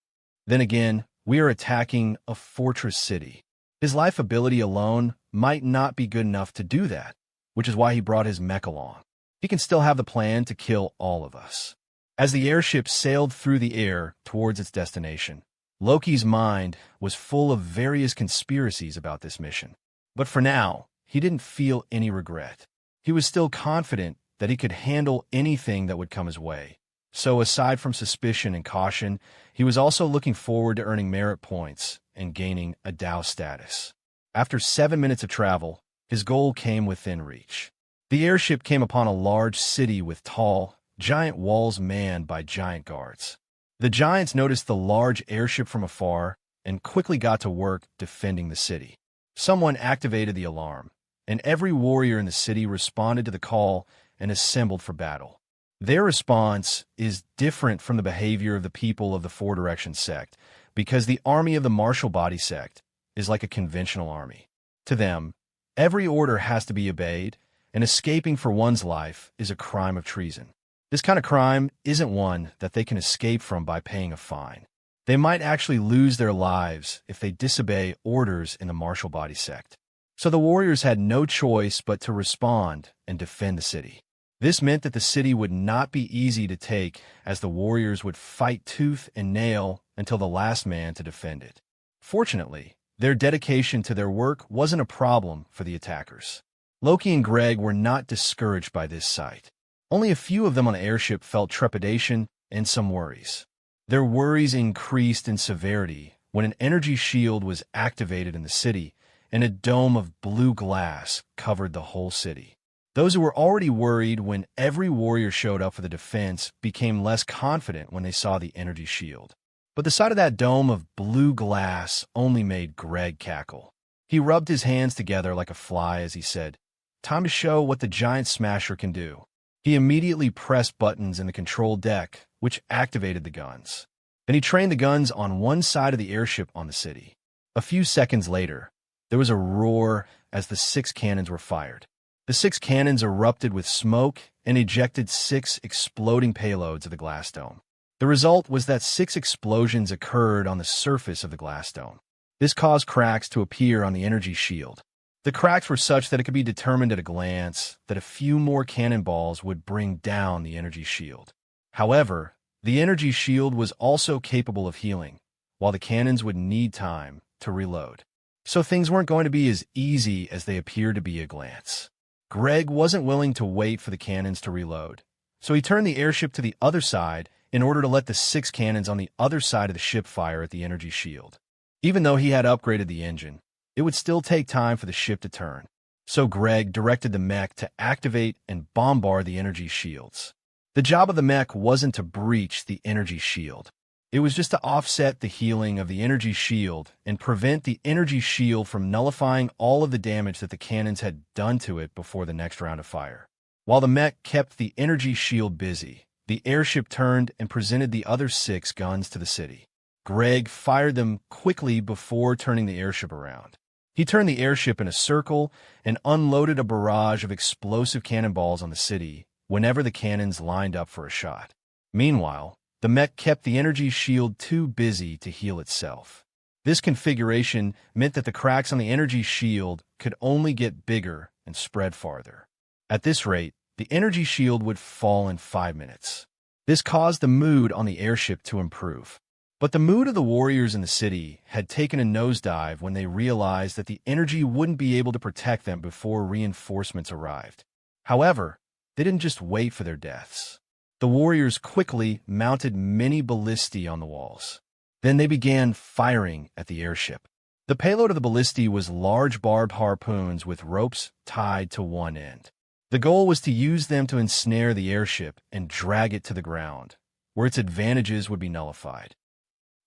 Then again, we are attacking a fortress city. His life ability alone might not be good enough to do that, which is why he brought his mech along. He can still have the plan to kill all of us." As the airship sailed through the air towards its destination, Loki's mind was full of various conspiracies about this mission. But for now, he didn't feel any regret. He was still confident that he could handle anything that would come his way. So aside from suspicion and caution, he was also looking forward to earning merit points and gaining a Dow status. After 7 minutes of travel, his goal came within reach. The airship came upon a large city with tall, giant walls manned by giant guards. The giants noticed the large airship from afar and quickly got to work defending the city. Someone activated the alarm, and every warrior in the city responded to the call and assembled for battle. Their response is different from the behavior of the people of the Four Directions sect, because the army of the martial body sect is like a conventional army. To them, every order has to be obeyed, and escaping for one's life is a crime of treason. This kind of crime isn't one that they can escape from by paying a fine. They might actually lose their lives if they disobey orders in the martial body sect. So the warriors had no choice but to respond and defend the city. This meant that the city would not be easy to take, as the warriors would fight tooth and nail until the last man to defend it. Fortunately, their dedication to their work wasn't a problem for the attackers. Loki and Greg were not discouraged by this sight. Only a few of them on the airship felt trepidation and some worries. Their worries increased in severity when an energy shield was activated in the city, and a dome of blue glass covered the whole city. Those who were already worried when every warrior showed up for the defense became less confident when they saw the energy shield. But the sight of that dome of blue glass only made Greg cackle. He rubbed his hands together like a fly as he said, "Time to show what the giant smasher can do." He immediately pressed buttons in the control deck, which activated the guns. Then he trained the guns on one side of the airship on the city. A few seconds later, there was a roar as the 6 cannons were fired. The 6 cannons erupted with smoke and ejected 6 exploding payloads of the glass dome. The result was that 6 explosions occurred on the surface of the glass dome. This caused cracks to appear on the energy shield. The cracks were such that it could be determined at a glance that a few more cannonballs would bring down the energy shield. However, the energy shield was also capable of healing, while the cannons would need time to reload. So things weren't going to be as easy as they appeared to be at a glance. Greg wasn't willing to wait for the cannons to reload, so he turned the airship to the other side in order to let the 6 cannons on the other side of the ship fire at the energy shield. Even though he had upgraded the engine, it would still take time for the ship to turn. So Greg directed the mech to activate and bombard the energy shields. The job of the mech wasn't to breach the energy shield. It was just to offset the healing of the energy shield and prevent the energy shield from nullifying all of the damage that the cannons had done to it before the next round of fire. While the mech kept the energy shield busy, the airship turned and presented the other 6 guns to the city. Greg fired them quickly before turning the airship around. He turned the airship in a circle and unloaded a barrage of explosive cannonballs on the city whenever the cannons lined up for a shot. Meanwhile, the mech kept the energy shield too busy to heal itself. This configuration meant that the cracks on the energy shield could only get bigger and spread farther. At this rate, the energy shield would fall in 5 minutes. This caused the mood on the airship to improve. But the mood of the warriors in the city had taken a nosedive when they realized that the energy wouldn't be able to protect them before reinforcements arrived. However, they didn't just wait for their deaths. The warriors quickly mounted many ballistae on the walls. Then they began firing at the airship. The payload of the ballistae was large barbed harpoons with ropes tied to one end. The goal was to use them to ensnare the airship and drag it to the ground, where its advantages would be nullified.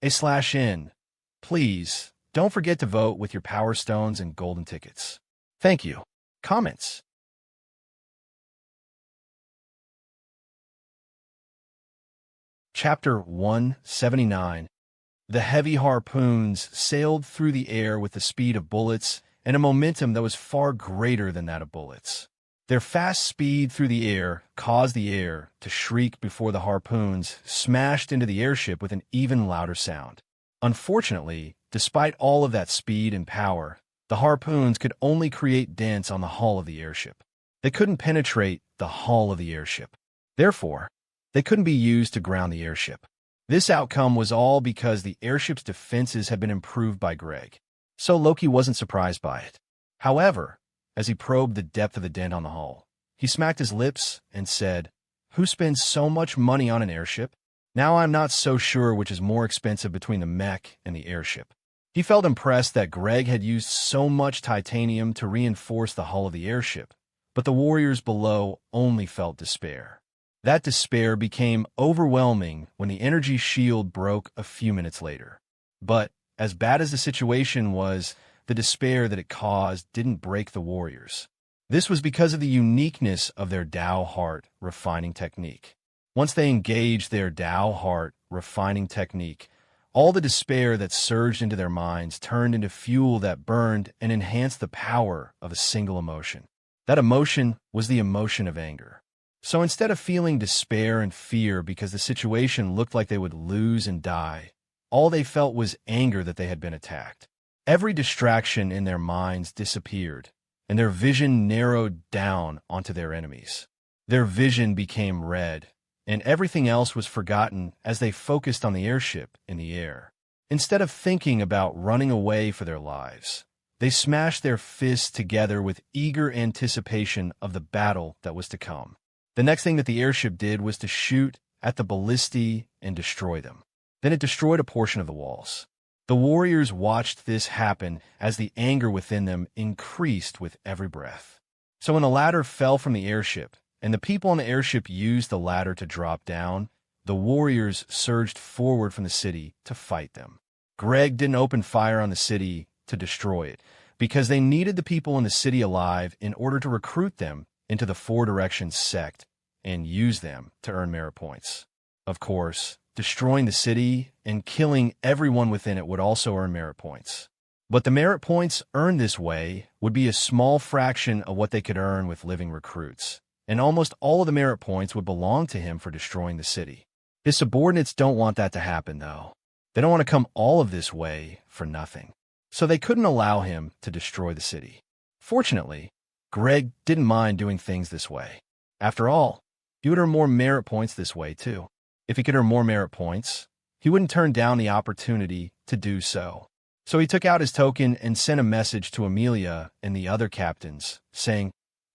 A/N. Please, Don't forget to vote with your power stones and golden tickets. Thank you. Comments. Chapter 179. The heavy harpoons sailed through the air with the speed of bullets and a momentum that was far greater than that of bullets. Their fast speed through the air caused the air to shriek before the harpoons smashed into the airship with an even louder sound. Unfortunately, despite all of that speed and power, the harpoons could only create dents on the hull of the airship. They couldn't penetrate the hull of the airship. Therefore, they couldn't be used to ground the airship. This outcome was all because the airship's defenses had been improved by Greg, so Loki wasn't surprised by it. However, as he probed the depth of the dent on the hull, he smacked his lips and said, "Who spends so much money on an airship? Now I'm not so sure which is more expensive between the mech and the airship." He felt impressed that Greg had used so much titanium to reinforce the hull of the airship, but the warriors below only felt despair. That despair became overwhelming when the energy shield broke a few minutes later. But, as bad as the situation was, the despair that it caused didn't break the warriors. This was because of the uniqueness of their Tao heart refining technique. Once they engaged their Tao heart refining technique, all the despair that surged into their minds turned into fuel that burned and enhanced the power of a single emotion. That emotion was the emotion of anger. So instead of feeling despair and fear because the situation looked like they would lose and die, all they felt was anger that they had been attacked. Every distraction in their minds disappeared, and their vision narrowed down onto their enemies. Their vision became red, and everything else was forgotten as they focused on the airship in the air. Instead of thinking about running away for their lives, they smashed their fists together with eager anticipation of the battle that was to come. The next thing that the airship did was to shoot at the ballistae and destroy them. Then it destroyed a portion of the walls. The warriors watched this happen as the anger within them increased with every breath. So when the ladder fell from the airship, and the people on the airship used the ladder to drop down, the warriors surged forward from the city to fight them. Greg didn't open fire on the city to destroy it, because they needed the people in the city alive in order to recruit them into the Four Directions sect and use them to earn merit points. Of course, destroying the city and killing everyone within it would also earn merit points. But the merit points earned this way would be a small fraction of what they could earn with living recruits, and almost all of the merit points would belong to him for destroying the city. His subordinates don't want that to happen, though. They don't want to come all of this way for nothing. So they couldn't allow him to destroy the city. Fortunately, Greg didn't mind doing things this way. After all, he would earn more merit points this way, too. If he could earn more merit points, he wouldn't turn down the opportunity to do so. So he took out his token and sent a message to Amelia and the other captains, saying,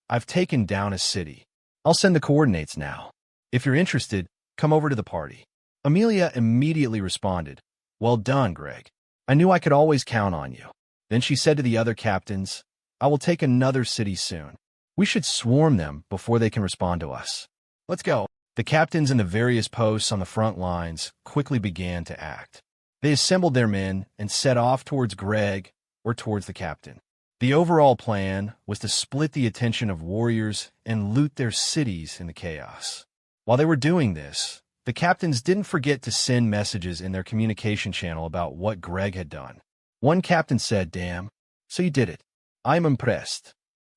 "I've taken down a city. I'll send the coordinates now. If you're interested, come over to the party." Amelia immediately responded, "Well done, Greg. I knew I could always count on you." Then she said to the other captains, "I will take another city soon. We should swarm them before they can respond to us. Let's go." The captains in the various posts on the front lines quickly began to act. They assembled their men and set off towards Greg or towards the captain. The overall plan was to split the attention of warriors and loot their cities in the chaos. While they were doing this, the captains didn't forget to send messages in their communication channel about what Greg had done. One captain said, "Damn, so you did it. I'm impressed."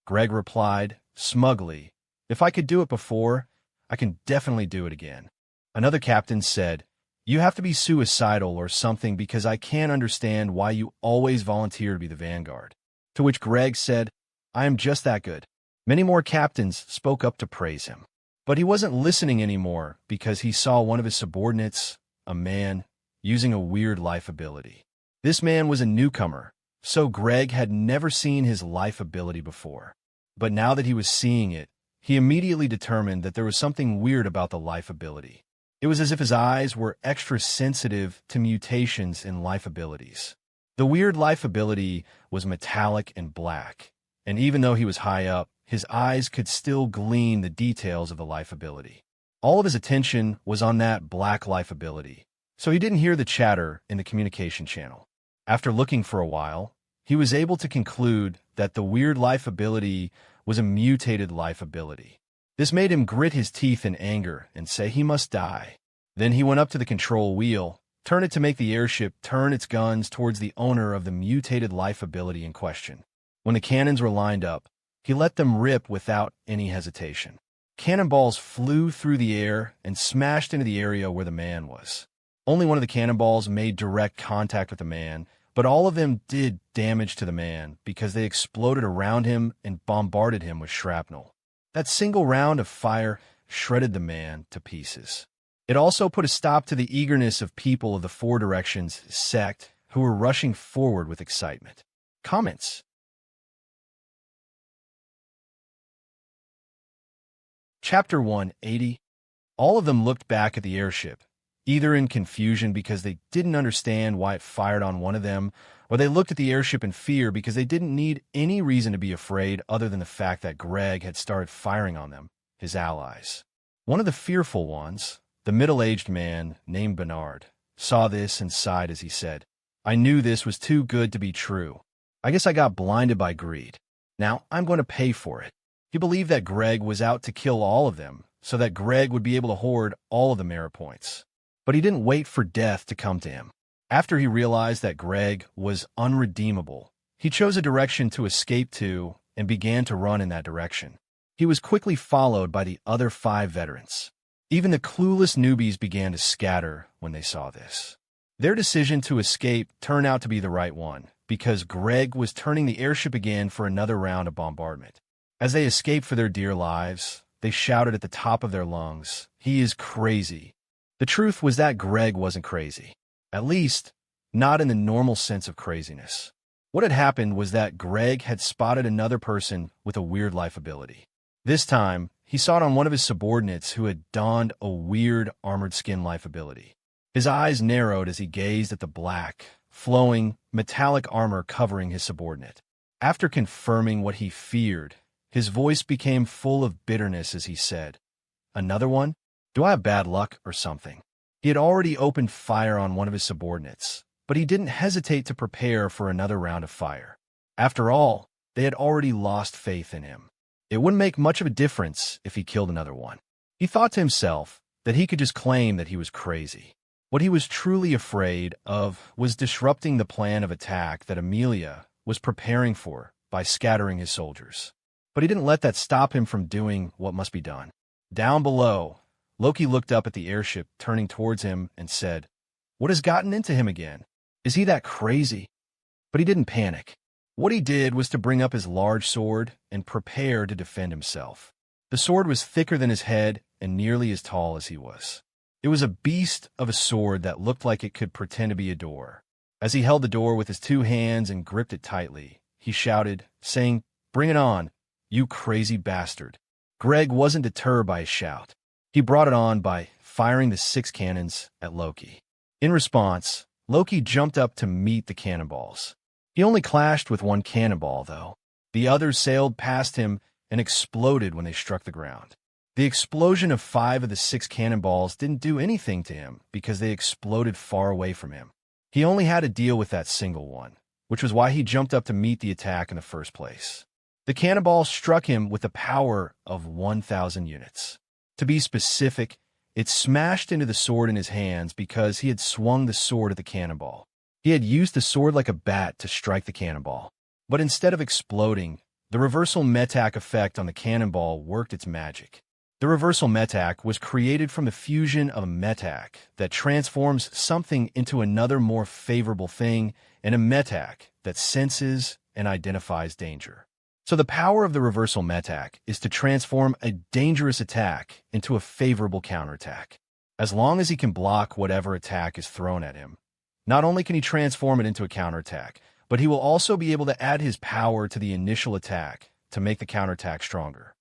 Greg replied, smugly, "If I could do it before, I can definitely do it again." Another captain said, "You have to be suicidal or something because I can't understand why you always volunteer to be the vanguard." To which Greg said, "I am just that good." Many more captains spoke up to praise him. But he wasn't listening anymore because he saw one of his subordinates, a man, using a weird life ability. This man was a newcomer, so Greg had never seen his life ability before. But now that he was seeing it, he immediately determined that there was something weird about the life ability. It was as if his eyes were extra sensitive to mutations in life abilities. The weird life ability was metallic and black, and even though he was high up, his eyes could still glean the details of the life ability. All of his attention was on that black life ability, so he didn't hear the chatter in the communication channel. After looking for a while, he was able to conclude that the weird life ability was a mutated life ability. This made him grit his teeth in anger and say he must die. Then he went up to the control wheel, turned it to make the airship turn its guns towards the owner of the mutated life ability in question. When the cannons were lined up, he let them rip without any hesitation. Cannonballs flew through the air and smashed into the area where the man was. Only one of the cannonballs made direct contact with the man, but all of them did damage to the man because they exploded around him and bombarded him with shrapnel. That single round of fire shredded the man to pieces. It also put a stop to the eagerness of people of the Four Directions sect who were rushing forward with excitement. Comments. Chapter 180. All of them looked back at the airship, either in confusion because they didn't understand why it fired on one of them, or they looked at the airship in fear because they didn't need any reason to be afraid other than the fact that Greg had started firing on them, his allies. One of the fearful ones, the middle-aged man named Bernard, saw this and sighed as he said, "I knew this was too good to be true. I guess I got blinded by greed. Now I'm going to pay for it." He believed that Greg was out to kill all of them, so that Greg would be able to hoard all of the merit points. But he didn't wait for death to come to him. After he realized that Greg was unredeemable, he chose a direction to escape to and began to run in that direction. He was quickly followed by the other 5 veterans. Even the clueless newbies began to scatter when they saw this. Their decision to escape turned out to be the right one, because Greg was turning the airship again for another round of bombardment. As they escaped for their dear lives, they shouted at the top of their lungs, "He is crazy." The truth was that Greg wasn't crazy. At least, not in the normal sense of craziness. What had happened was that Greg had spotted another person with a weird life ability. This time, he saw it on one of his subordinates who had donned a weird armored skin life ability. His eyes narrowed as he gazed at the black, flowing, metallic armor covering his subordinate. After confirming what he feared, his voice became full of bitterness as he said, "Another one? Do I have bad luck or something?" He had already opened fire on one of his subordinates, but he didn't hesitate to prepare for another round of fire. After all, they had already lost faith in him. It wouldn't make much of a difference if he killed another one. He thought to himself that he could just claim that he was crazy. What he was truly afraid of was disrupting the plan of attack that Amelia was preparing for by scattering his soldiers. But he didn't let that stop him from doing what must be done. Down below, Loki looked up at the airship turning towards him and said, "What has gotten into him again? Is he that crazy?" But he didn't panic. What he did was to bring up his large sword and prepare to defend himself. The sword was thicker than his head and nearly as tall as he was. It was a beast of a sword that looked like it could pretend to be a door. As he held the door with his 2 hands and gripped it tightly, he shouted, saying, "Bring it on, you crazy bastard." Greg wasn't deterred by his shout. He brought it on by firing the 6 cannons at Loki. In response, Loki jumped up to meet the cannonballs. He only clashed with 1 cannonball, though. The others sailed past him and exploded when they struck the ground. The explosion of 5 of the 6 cannonballs didn't do anything to him because they exploded far away from him. He only had to deal with that single one, which was why he jumped up to meet the attack in the first place. The cannonball struck him with the power of 1,000 units. To be specific, it smashed into the sword in his hands because he had swung the sword at the cannonball. He had used the sword like a bat to strike the cannonball. But instead of exploding, the reversal metac effect on the cannonball worked its magic. The reversal metac was created from the fusion of a metac that transforms something into another more favorable thing and a metac that senses and identifies danger. So the power of the reversal metac is to transform a dangerous attack into a favorable counterattack. As long as he can block whatever attack is thrown at him, not only can he transform it into a counterattack, but he will also be able to add his power to the initial attack to make the counterattack stronger.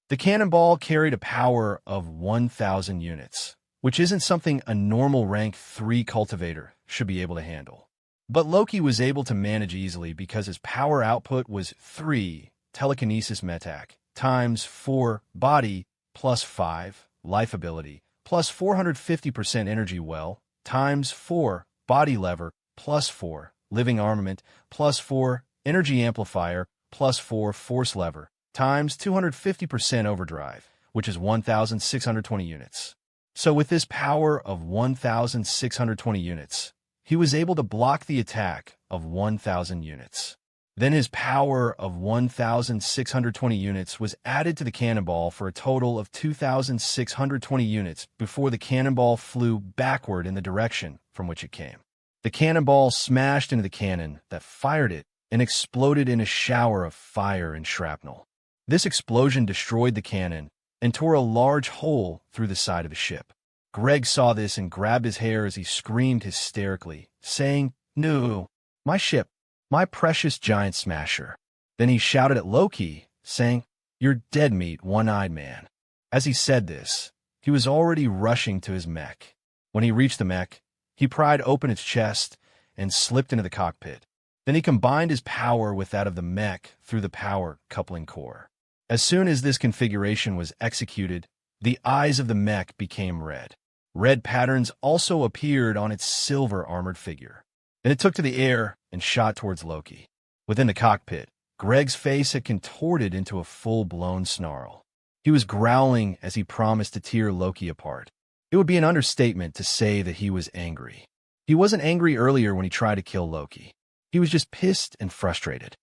The cannonball carried a power of 1,000 units, which isn't something a normal rank 3 cultivator should be able to handle. But Loki was able to manage easily because his power output was 3 telekinesis metac times 4 body plus 5 life ability plus 450% energy well times 4 body lever plus 4 living armament, +4, energy amplifier, +4, force lever, times 250% overdrive, which is 1,620 units. So with this power of 1,620 units, he was able to block the attack of 1,000 units. Then his power of 1,620 units was added to the cannonball for a total of 2,620 units before the cannonball flew backward in the direction from which it came. The cannonball smashed into the cannon that fired it and exploded in a shower of fire and shrapnel. This explosion destroyed the cannon and tore a large hole through the side of the ship. Greg saw this and grabbed his hair as he screamed hysterically, saying, "No, my ship, my precious giant smasher." Then he shouted at Loki, saying, "You're dead meat, one-eyed man." As he said this, he was already rushing to his mech. When he reached the mech, he pried open its chest and slipped into the cockpit. Then he combined his power with that of the mech through the power coupling core. As soon as this configuration was executed, the eyes of the mech became red. Red patterns also appeared on its silver armored figure. Then it took to the air and shot towards Loki. Within the cockpit, Greg's face had contorted into a full-blown snarl. He was growling as he promised to tear Loki apart. It would be an understatement to say that he was angry. He wasn't angry earlier when he tried to kill Loki. He was just pissed and frustrated.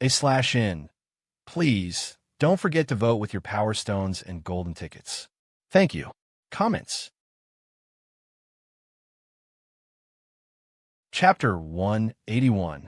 /N. Please, don't forget to vote with your Power Stones and golden tickets. Thank you. Comments. Chapter 181.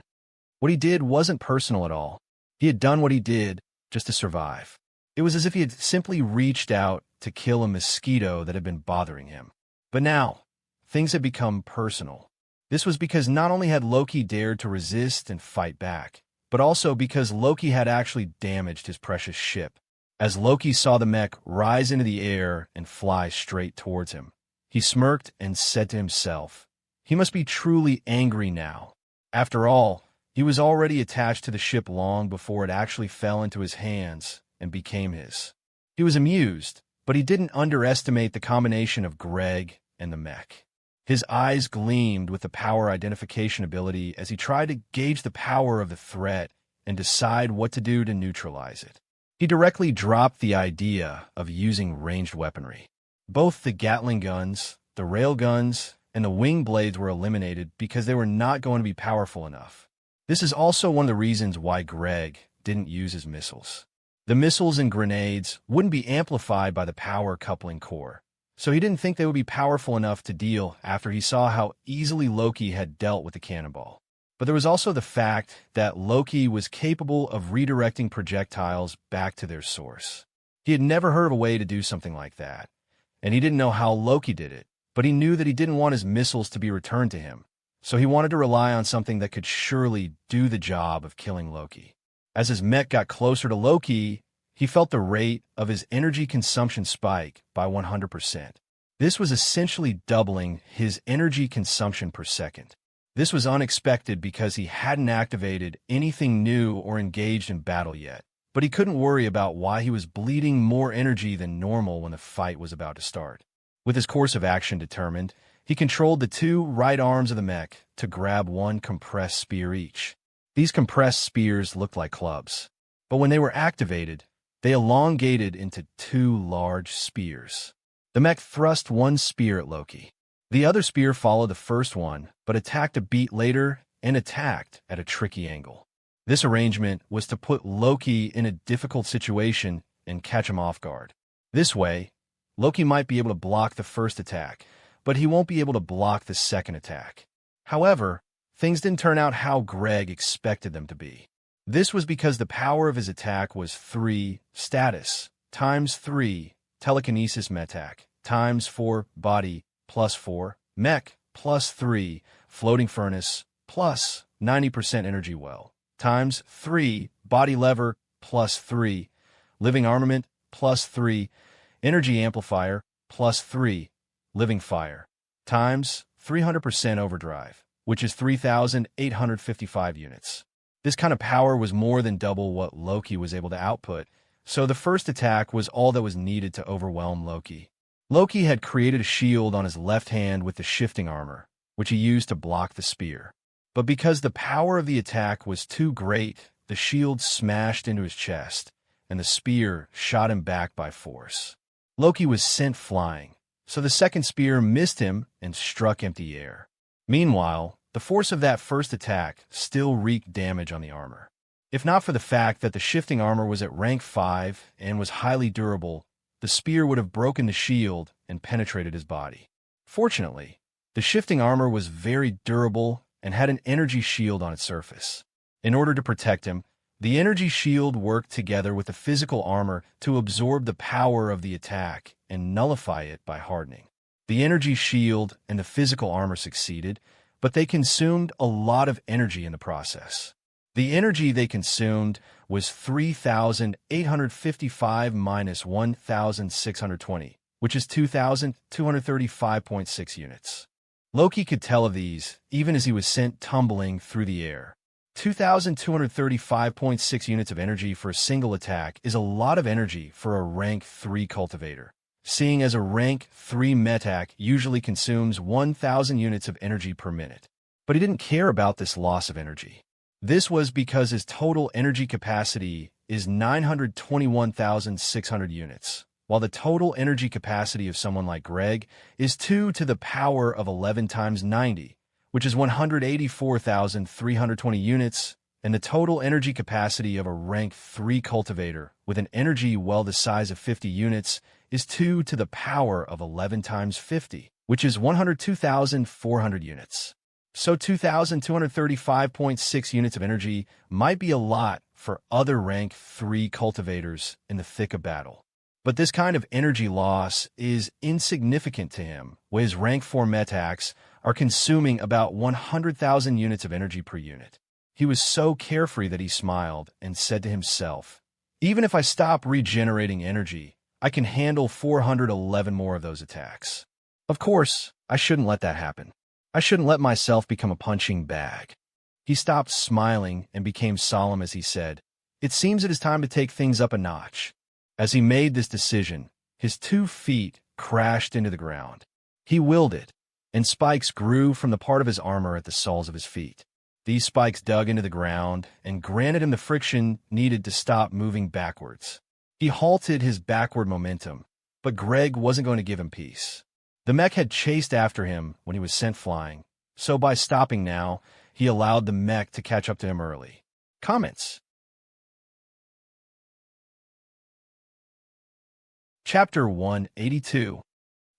What he did wasn't personal at all. He had done what he did just to survive. It was as if he had simply reached out to kill a mosquito that had been bothering him. But now, things had become personal. This was because not only had Loki dared to resist and fight back, but also because Loki had actually damaged his precious ship. As Loki saw the mech rise into the air and fly straight towards him, he smirked and said to himself, he must be truly angry now. After all, he was already attached to the ship long before it actually fell into his hands and became his. He was amused, but he didn't underestimate the combination of Greg and the mech. His eyes gleamed with the power identification ability as he tried to gauge the power of the threat and decide what to do to neutralize it. He directly dropped the idea of using ranged weaponry. Both the Gatling guns, the rail guns, and the wing blades were eliminated because they were not going to be powerful enough. This is also one of the reasons why Greg didn't use his missiles. The missiles and grenades wouldn't be amplified by the power coupling core, so he didn't think they would be powerful enough to deal after he saw how easily Loki had dealt with the cannonball. But there was also the fact that Loki was capable of redirecting projectiles back to their source. He had never heard of a way to do something like that, and he didn't know how Loki did it, but he knew that he didn't want his missiles to be returned to him, so he wanted to rely on something that could surely do the job of killing Loki. As his mech got closer to Loki, he felt the rate of his energy consumption spike by 100%. This was essentially doubling his energy consumption per second. This was unexpected because he hadn't activated anything new or engaged in battle yet, but he couldn't worry about why he was bleeding more energy than normal when the fight was about to start. With his course of action determined, he controlled the two right arms of the mech to grab one compressed spear each. These compressed spears looked like clubs, but when they were activated, they elongated into two large spears. The mech thrust one spear at Loki. The other spear followed the first one, but attacked a beat later and attacked at a tricky angle. This arrangement was to put Loki in a difficult situation and catch him off guard. This way, Loki might be able to block the first attack, but he won't be able to block the second attack. However, things didn't turn out how Greg expected them to be. This was because the power of his attack was 3 status times 3 telekinesis metac times 4 body plus 4 mech plus 3 floating furnace plus 90% energy well times 3 body lever plus 3 living armament plus 3 energy amplifier plus 3 living fire times 300% overdrive, which is 3,855 units. This kind of power was more than double what Loki was able to output, so the first attack was all that was needed to overwhelm Loki. Loki had created a shield on his left hand with the shifting armor, which he used to block the spear. But because the power of the attack was too great, the shield smashed into his chest, and the spear shot him back by force. Loki was sent flying, so the second spear missed him and struck empty air. Meanwhile, the force of that first attack still wreaked damage on the armor. If not for the fact that the shifting armor was at rank 5 and was highly durable, the spear would have broken the shield and penetrated his body. Fortunately, the shifting armor was very durable and had an energy shield on its surface. In order to protect him, the energy shield worked together with the physical armor to absorb the power of the attack and nullify it by hardening. The energy shield and the physical armor succeeded, but they consumed a lot of energy in the process. The energy they consumed was 3,855 minus 1,620, which is 2,235.6 units. Loki could tell of these, even as he was sent tumbling through the air. 2,235.6 units of energy for a single attack is a lot of energy for a rank 3 cultivator, seeing as a rank 3 metac usually consumes 1,000 units of energy per minute. But he didn't care about this loss of energy. This was because his total energy capacity is 921,600 units, while the total energy capacity of someone like Greg is 2 to the power of 11 times 90, which is 184,320 units, and the total energy capacity of a rank 3 cultivator with an energy well the size of 50 units is 2 to the power of 11 times 50, which is 102,400 units. So 2,235.6 units of energy might be a lot for other rank 3 cultivators in the thick of battle. But this kind of energy loss is insignificant to him, where his rank 4 metacs are consuming about 100,000 units of energy per unit. He was so carefree that he smiled and said to himself, "Even if I stop regenerating energy, I can handle 411 more of those attacks. Of course, I shouldn't let that happen. I shouldn't let myself become a punching bag." He stopped smiling and became solemn as he said, "It seems it is time to take things up a notch." As he made this decision, his 2 feet crashed into the ground. He willed it, and spikes grew from the part of his armor at the soles of his feet. These spikes dug into the ground and granted him the friction needed to stop moving backwards. He halted his backward momentum, but Greg wasn't going to give him peace. The mech had chased after him when he was sent flying, so by stopping now, he allowed the mech to catch up to him early. Comments? Chapter 182.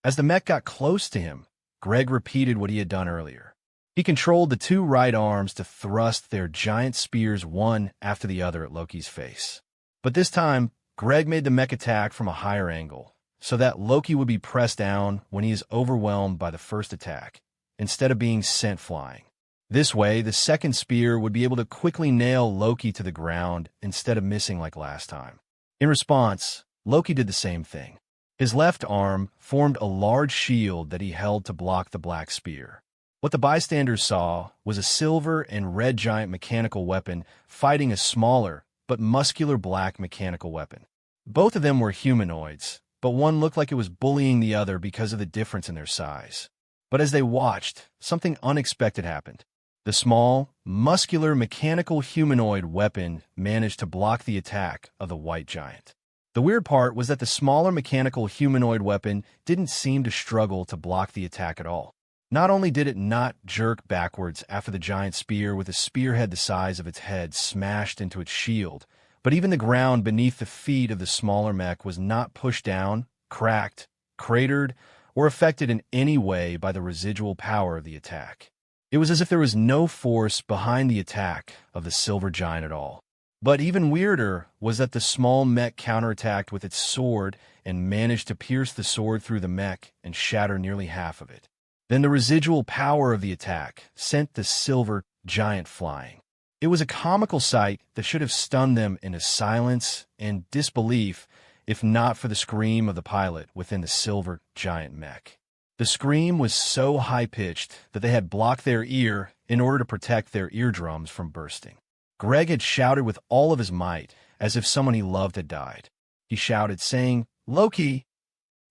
As the mech got close to him, Greg repeated what he had done earlier. He controlled the 2 right arms to thrust their giant spears one after the other at Loki's face. But this time, Greg made the mech attack from a higher angle, so that Loki would be pressed down when he is overwhelmed by the first attack, instead of being sent flying. This way, the second spear would be able to quickly nail Loki to the ground instead of missing like last time. In response, Loki did the same thing. His left arm formed a large shield that he held to block the black spear. What the bystanders saw was a silver and red giant mechanical weapon fighting a smaller but muscular black mechanical weapon. Both of them were humanoids, but one looked like it was bullying the other because of the difference in their size. But as they watched, something unexpected happened. The small, muscular mechanical humanoid weapon managed to block the attack of the white giant. The weird part was that the smaller mechanical humanoid weapon didn't seem to struggle to block the attack at all. Not only did it not jerk backwards after the giant spear with a spearhead the size of its head smashed into its shield, but even the ground beneath the feet of the smaller mech was not pushed down, cracked, cratered, or affected in any way by the residual power of the attack. It was as if there was no force behind the attack of the silver giant at all. But even weirder was that the small mech counterattacked with its sword and managed to pierce the sword through the mech and shatter nearly half of it. Then the residual power of the attack sent the silver giant flying. It was a comical sight that should have stunned them into silence and disbelief if not for the scream of the pilot within the silver giant mech. The scream was so high-pitched that they had blocked their ear in order to protect their eardrums from bursting. Greg had shouted with all of his might, as if someone he loved had died. He shouted, saying, "Loki,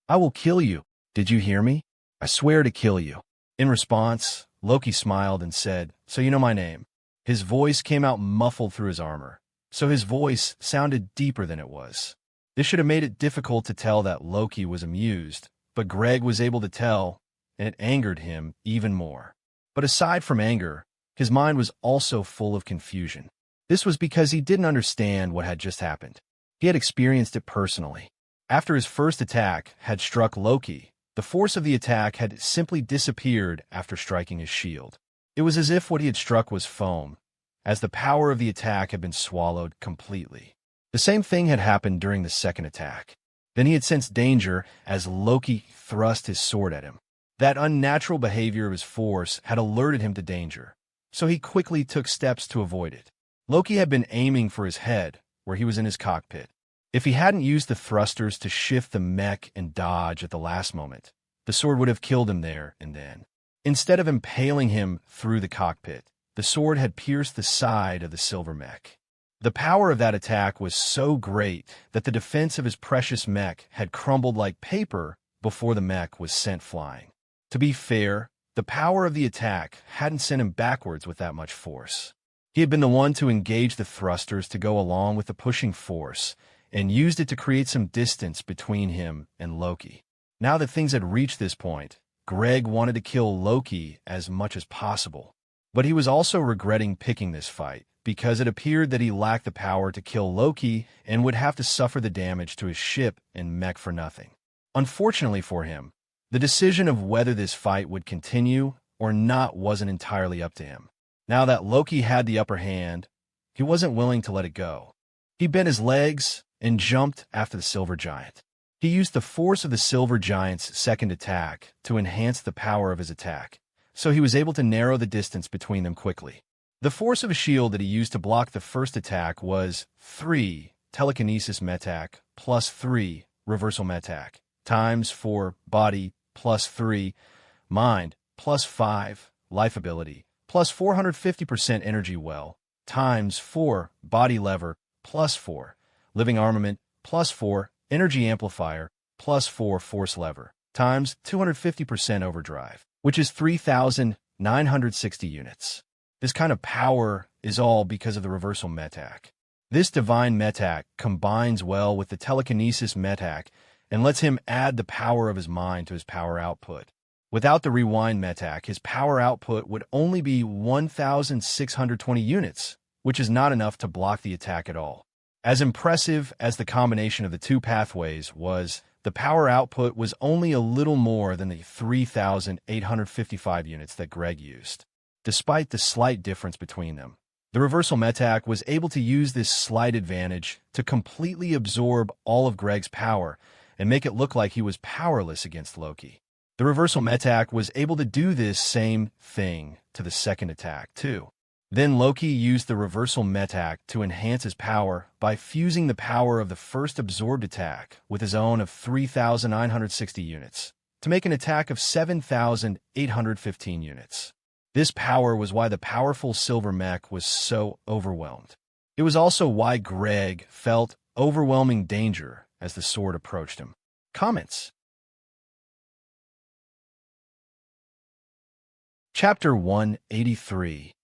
I will kill you. Did you hear me? I swear to kill you." In response, Loki smiled and said, "So you know my name." His voice came out muffled through his armor, so his voice sounded deeper than it was. This should have made it difficult to tell that Loki was amused, but Greg was able to tell, and it angered him even more. But aside from anger, his mind was also full of confusion. This was because he didn't understand what had just happened. He had experienced it personally. After his first attack had struck Loki, the force of the attack had simply disappeared after striking his shield. It was as if what he had struck was foam, as the power of the attack had been swallowed completely. The same thing had happened during the second attack. Then he had sensed danger as Loki thrust his sword at him. That unnatural behavior of his force had alerted him to danger, so he quickly took steps to avoid it. Loki had been aiming for his head, where he was in his cockpit. If he hadn't used the thrusters to shift the mech and dodge at the last moment, the sword would have killed him there and then. Instead of impaling him through the cockpit, the sword had pierced the side of the silver mech. The power of that attack was so great that the defense of his precious mech had crumbled like paper before the mech was sent flying. To be fair, the power of the attack hadn't sent him backwards with that much force. He had been the one to engage the thrusters to go along with the pushing force, and used it to create some distance between him and Loki. Now that things had reached this point, Greg wanted to kill Loki as much as possible. But he was also regretting picking this fight, because it appeared that he lacked the power to kill Loki and would have to suffer the damage to his ship and mech for nothing. Unfortunately for him, the decision of whether this fight would continue or not wasn't entirely up to him. Now that Loki had the upper hand, he wasn't willing to let it go. He bent his legs and jumped after the silver giant. He used the force of the silver giant's second attack to enhance the power of his attack, so he was able to narrow the distance between them quickly. The force of a shield that he used to block the first attack was 3 telekinesis metac plus 3 reversal metac times 4 body plus 3 mind plus 5 life ability plus 450% energy well times 4 body lever plus 4 living armament plus 4 energy amplifier plus 4 force lever times 250% overdrive, which is 3,960 units. This kind of power is all because of the reversal metac. This divine metac combines well with the telekinesis metac and lets him add the power of his mind to his power output. Without the rewind metac, his power output would only be 1,620 units, which is not enough to block the attack at all. As impressive as the combination of the two pathways was, the power output was only a little more than the 3,855 units that Greg used. Despite the slight difference between them, the reversal metac was able to use this slight advantage to completely absorb all of Greg's power and make it look like he was powerless against Loki. The reversal metac was able to do this same thing to the second attack, too. Then Loki used the reversal metac to enhance his power by fusing the power of the first absorbed attack with his own of 3,960 units to make an attack of 7,815 units. This power was why the powerful silver mech was so overwhelmed. It was also why Greg felt overwhelming danger as the sword approached him. Comments. Chapter 183.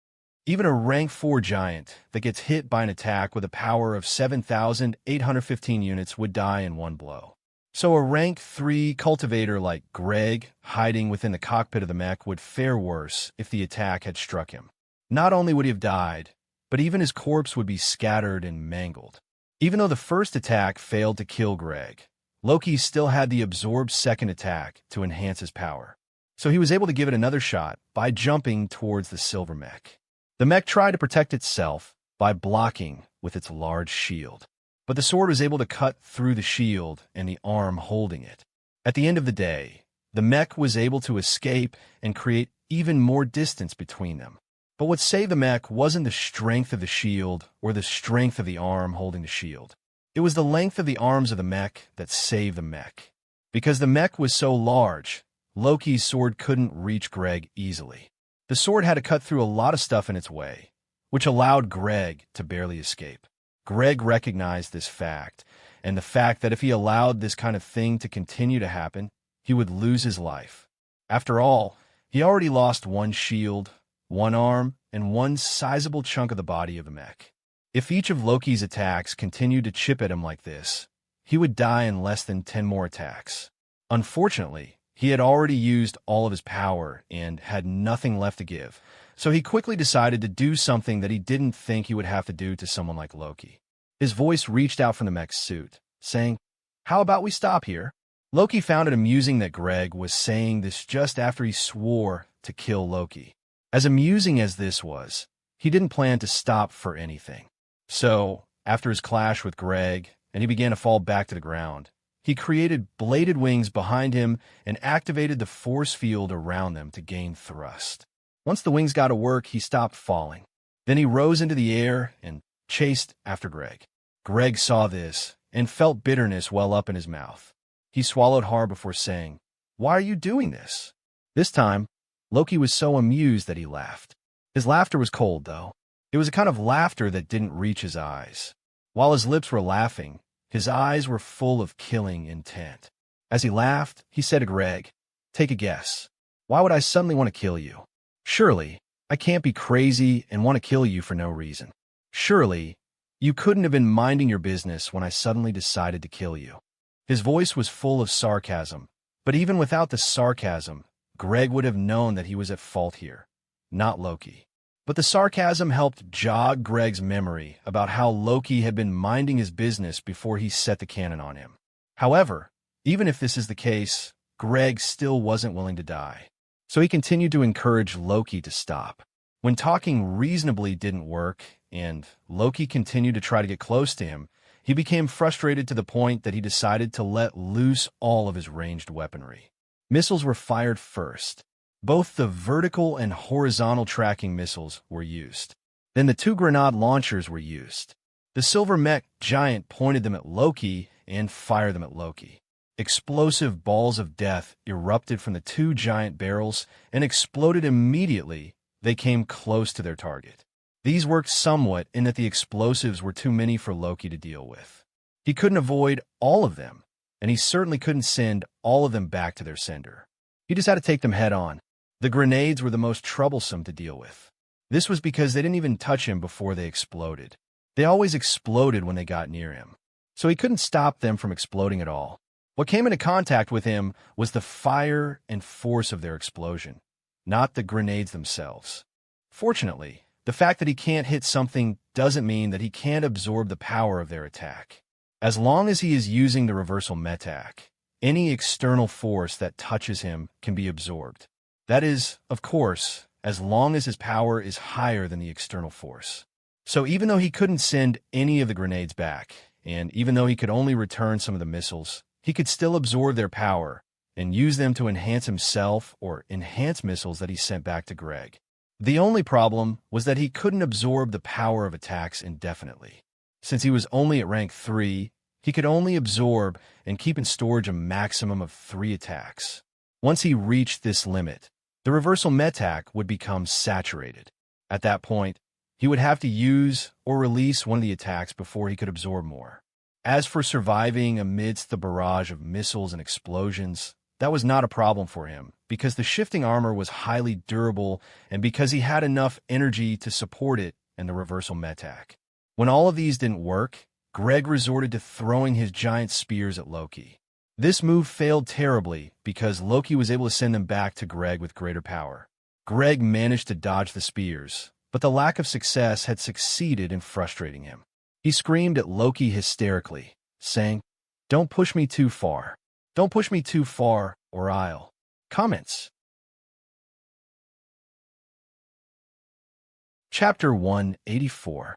Even a rank 4 giant that gets hit by an attack with a power of 7,815 units would die in one blow. So a rank 3 cultivator like Greg, hiding within the cockpit of the mech, would fare worse if the attack had struck him. Not only would he have died, but even his corpse would be scattered and mangled. Even though the first attack failed to kill Greg, Loki still had the absorbed second attack to enhance his power. So he was able to give it another shot by jumping towards the silver mech. The mech tried to protect itself by blocking with its large shield, but the sword was able to cut through the shield and the arm holding it. At the end of the day, the mech was able to escape and create even more distance between them. But what saved the mech wasn't the strength of the shield or the strength of the arm holding the shield. It was the length of the arms of the mech that saved the mech. Because the mech was so large, Loki's sword couldn't reach Greg easily. The sword had to cut through a lot of stuff in its way, which allowed Greg to barely escape. Greg recognized this fact, and the fact that if he allowed this kind of thing to continue to happen, he would lose his life. After all, He already lost one shield, one arm, and one sizable chunk of the body of the mech. If each of Loki's attacks continued to chip at him like this, he would die in less than 10 more attacks. Unfortunately, he had already used all of his power and had nothing left to give, so he quickly decided to do something that he didn't think he would have to do to someone like Loki. His voice reached out from the mech's suit, saying, "How about we stop here?" Loki found it amusing that Greg was saying this just after he swore to kill Loki. As amusing as this was, he didn't plan to stop for anything. So, after his clash with Greg, and he began to fall back to the ground, he created bladed wings behind him and activated the force field around them to gain thrust. Once the wings got to work, he stopped falling. Then he rose into the air and chased after Greg. Greg saw this and felt bitterness well up in his mouth. He swallowed hard before saying, "Why are you doing this?" This time, Loki was so amused that he laughed. His laughter was cold, though. It was a kind of laughter that didn't reach his eyes. While his lips were laughing, his eyes were full of killing intent. As he laughed, he said to Greg, "Take a guess. Why would I suddenly want to kill you? Surely, I can't be crazy and want to kill you for no reason. Surely, you couldn't have been minding your business when I suddenly decided to kill you." His voice was full of sarcasm, but even without the sarcasm, Greg would have known that he was at fault here, not Loki. But the sarcasm helped jog Greg's memory about how Loki had been minding his business before he set the cannon on him. However, even if this is the case, Greg still wasn't willing to die. So he continued to encourage Loki to stop. When talking reasonably didn't work, and Loki continued to try to get close to him, he became frustrated to the point that he decided to let loose all of his ranged weaponry. Missiles were fired first. Both the vertical and horizontal tracking missiles were used. Then the 2 grenade launchers were used. The silver mech giant pointed them at Loki and fired them at Loki. Explosive balls of death erupted from the 2 giant barrels and exploded immediately they came close to their target. These worked somewhat in that the explosives were too many for Loki to deal with. He couldn't avoid all of them, and he certainly couldn't send all of them back to their sender. He just had to take them head on. The grenades were the most troublesome to deal with. This was because they didn't even touch him before they exploded. They always exploded when they got near him, so he couldn't stop them from exploding at all. What came into contact with him was the fire and force of their explosion, not the grenades themselves. Fortunately, the fact that he can't hit something doesn't mean that he can't absorb the power of their attack. As long as he is using the reversal metac, any external force that touches him can be absorbed. That is, of course, as long as his power is higher than the external force. So even though he couldn't send any of the grenades back, and even though he could only return some of the missiles, he could still absorb their power and use them to enhance himself or enhance missiles that he sent back to Greg. The only problem was that he couldn't absorb the power of attacks indefinitely. Since he was only at rank 3, he could only absorb and keep in storage a maximum of 3 attacks. Once he reached this limit, the reversal metac would become saturated. At that point, he would have to use or release one of the attacks before he could absorb more. As for surviving amidst the barrage of missiles and explosions, that was not a problem for him, because the shifting armor was highly durable and because he had enough energy to support it and the reversal metac. When all of these didn't work, Greg resorted to throwing his giant spears at Loki. This move failed terribly because Loki was able to send them back to Greg with greater power. Greg managed to dodge the spears, but the lack of success had succeeded in frustrating him. He screamed at Loki hysterically, saying, "Don't push me too far. Don't push me too far, or I'll." Comments. Chapter 184.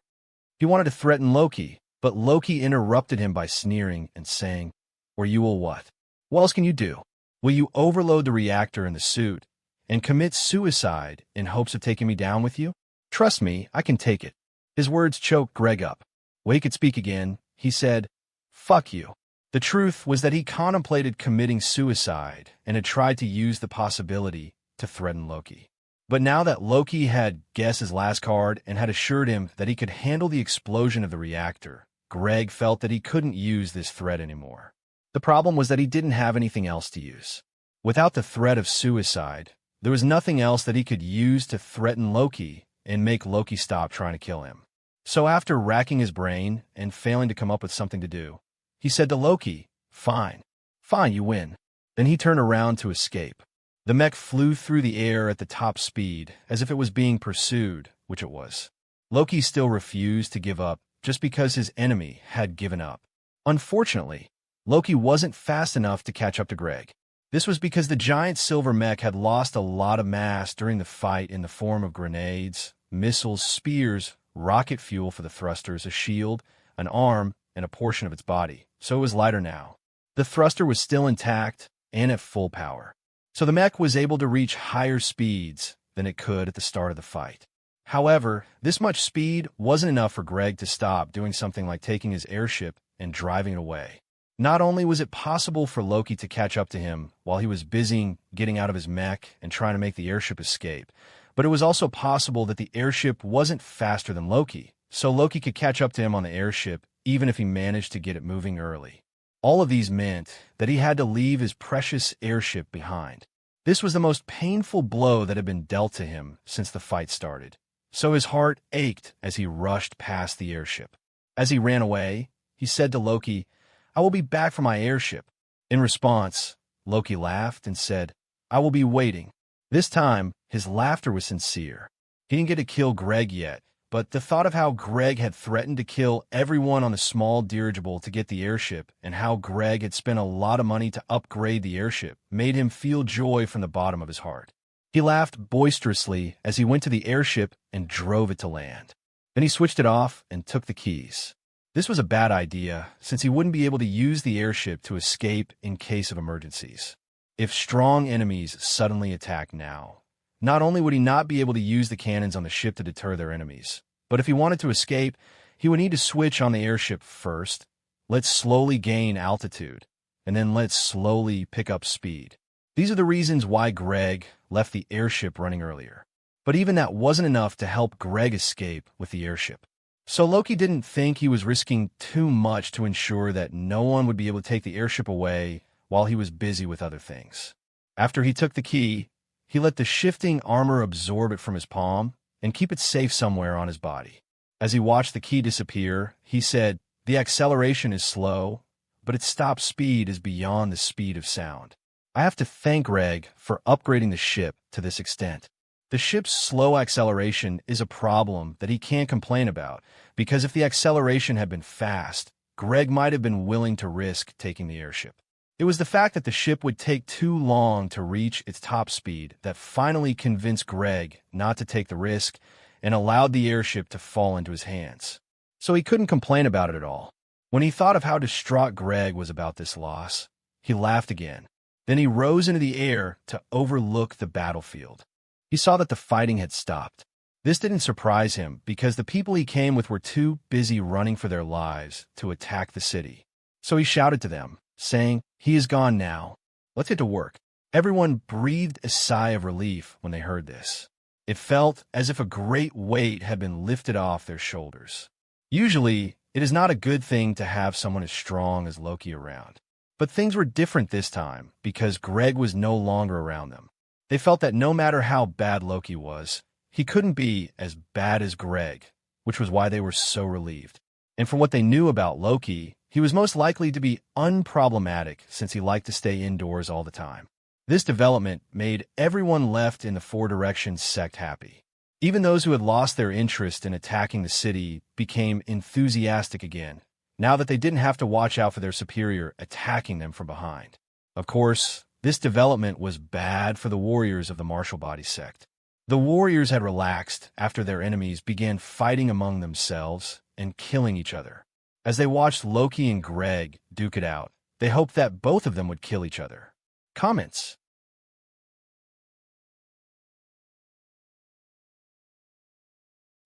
He wanted to threaten Loki, but Loki interrupted him by sneering and saying, "Or you will what? What else can you do? Will you overload the reactor in the suit and commit suicide in hopes of taking me down with you? Trust me, I can take it." His words choked Greg up. When he could speak again, he said, "Fuck you." The truth was that he contemplated committing suicide and had tried to use the possibility to threaten Loki. But now that Loki had guessed his last card and had assured him that he could handle the explosion of the reactor, Greg felt that he couldn't use this threat anymore. The problem was that he didn't have anything else to use. Without the threat of suicide, There was nothing else that he could use to threaten Loki and make Loki stop trying to kill him. So after racking his brain and failing to come up with something to do, he said to Loki, "Fine. Fine, you win." Then he turned around to escape. The mech flew through the air at the top speed, as if it was being pursued, which it was. Loki still refused to give up just because his enemy had given up. Unfortunately, Loki wasn't fast enough to catch up to Greg. This was because the giant silver mech had lost a lot of mass during the fight in the form of grenades, missiles, spears, rocket fuel for the thrusters, a shield, an arm, and a portion of its body, so it was lighter now. The thruster was still intact and at full power, so the mech was able to reach higher speeds than it could at the start of the fight. However, this much speed wasn't enough for Greg to stop doing something like taking his airship and driving it away. Not only was it possible for Loki to catch up to him while he was busy getting out of his mech and trying to make the airship escape, but it was also possible that the airship wasn't faster than Loki, so Loki could catch up to him on the airship even if he managed to get it moving early. All of these meant that he had to leave his precious airship behind. This was the most painful blow that had been dealt to him since the fight started, so his heart ached as he rushed past the airship. As he ran away, he said to Loki, "I will be back for my airship." In response, Loki laughed and said, "I will be waiting." This time, his laughter was sincere. He didn't get to kill Greg yet, but the thought of how Greg had threatened to kill everyone on the small dirigible to get the airship and how Greg had spent a lot of money to upgrade the airship made him feel joy from the bottom of his heart. He laughed boisterously as he went to the airship and drove it to land. Then he switched it off and took the keys. This was a bad idea, since he wouldn't be able to use the airship to escape in case of emergencies. If strong enemies suddenly attacked now, not only would he not be able to use the cannons on the ship to deter their enemies, but if he wanted to escape, he would need to switch on the airship first, let's slowly gain altitude, and then let's slowly pick up speed. These are the reasons why Greg left the airship running earlier. But even that wasn't enough to help Greg escape with the airship. So Loki didn't think he was risking too much to ensure that no one would be able to take the airship away while he was busy with other things. After he took the key, he let the shifting armor absorb it from his palm and keep it safe somewhere on his body. As he watched the key disappear, he said, "The acceleration is slow, but its stop speed is beyond the speed of sound. I have to thank Greg for upgrading the ship to this extent." The ship's slow acceleration is a problem that he can't complain about, because if the acceleration had been fast, Greg might have been willing to risk taking the airship. It was the fact that the ship would take too long to reach its top speed that finally convinced Greg not to take the risk and allowed the airship to fall into his hands. So he couldn't complain about it at all. When he thought of how distraught Greg was about this loss, he laughed again. Then he rose into the air to overlook the battlefield. He saw that the fighting had stopped. This didn't surprise him because the people he came with were too busy running for their lives to attack the city. So he shouted to them, saying, "He is gone now. Let's get to work." Everyone breathed a sigh of relief when they heard this. It felt as if a great weight had been lifted off their shoulders. Usually, it is not a good thing to have someone as strong as Loki around. But things were different this time because Greg was no longer around them. They felt that no matter how bad Loki was, he couldn't be as bad as Greg, which was why they were so relieved. And from what they knew about Loki, he was most likely to be unproblematic since he liked to stay indoors all the time. This development made everyone left in the Four Directions sect happy. Even those who had lost their interest in attacking the city became enthusiastic again, now that they didn't have to watch out for their superior attacking them from behind. Of course, this development was bad for the warriors of the Martial Body sect. The warriors had relaxed after their enemies began fighting among themselves and killing each other. As they watched Loki and Greg duke it out, they hoped that both of them would kill each other. Comments?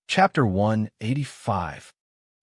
Chapter 185.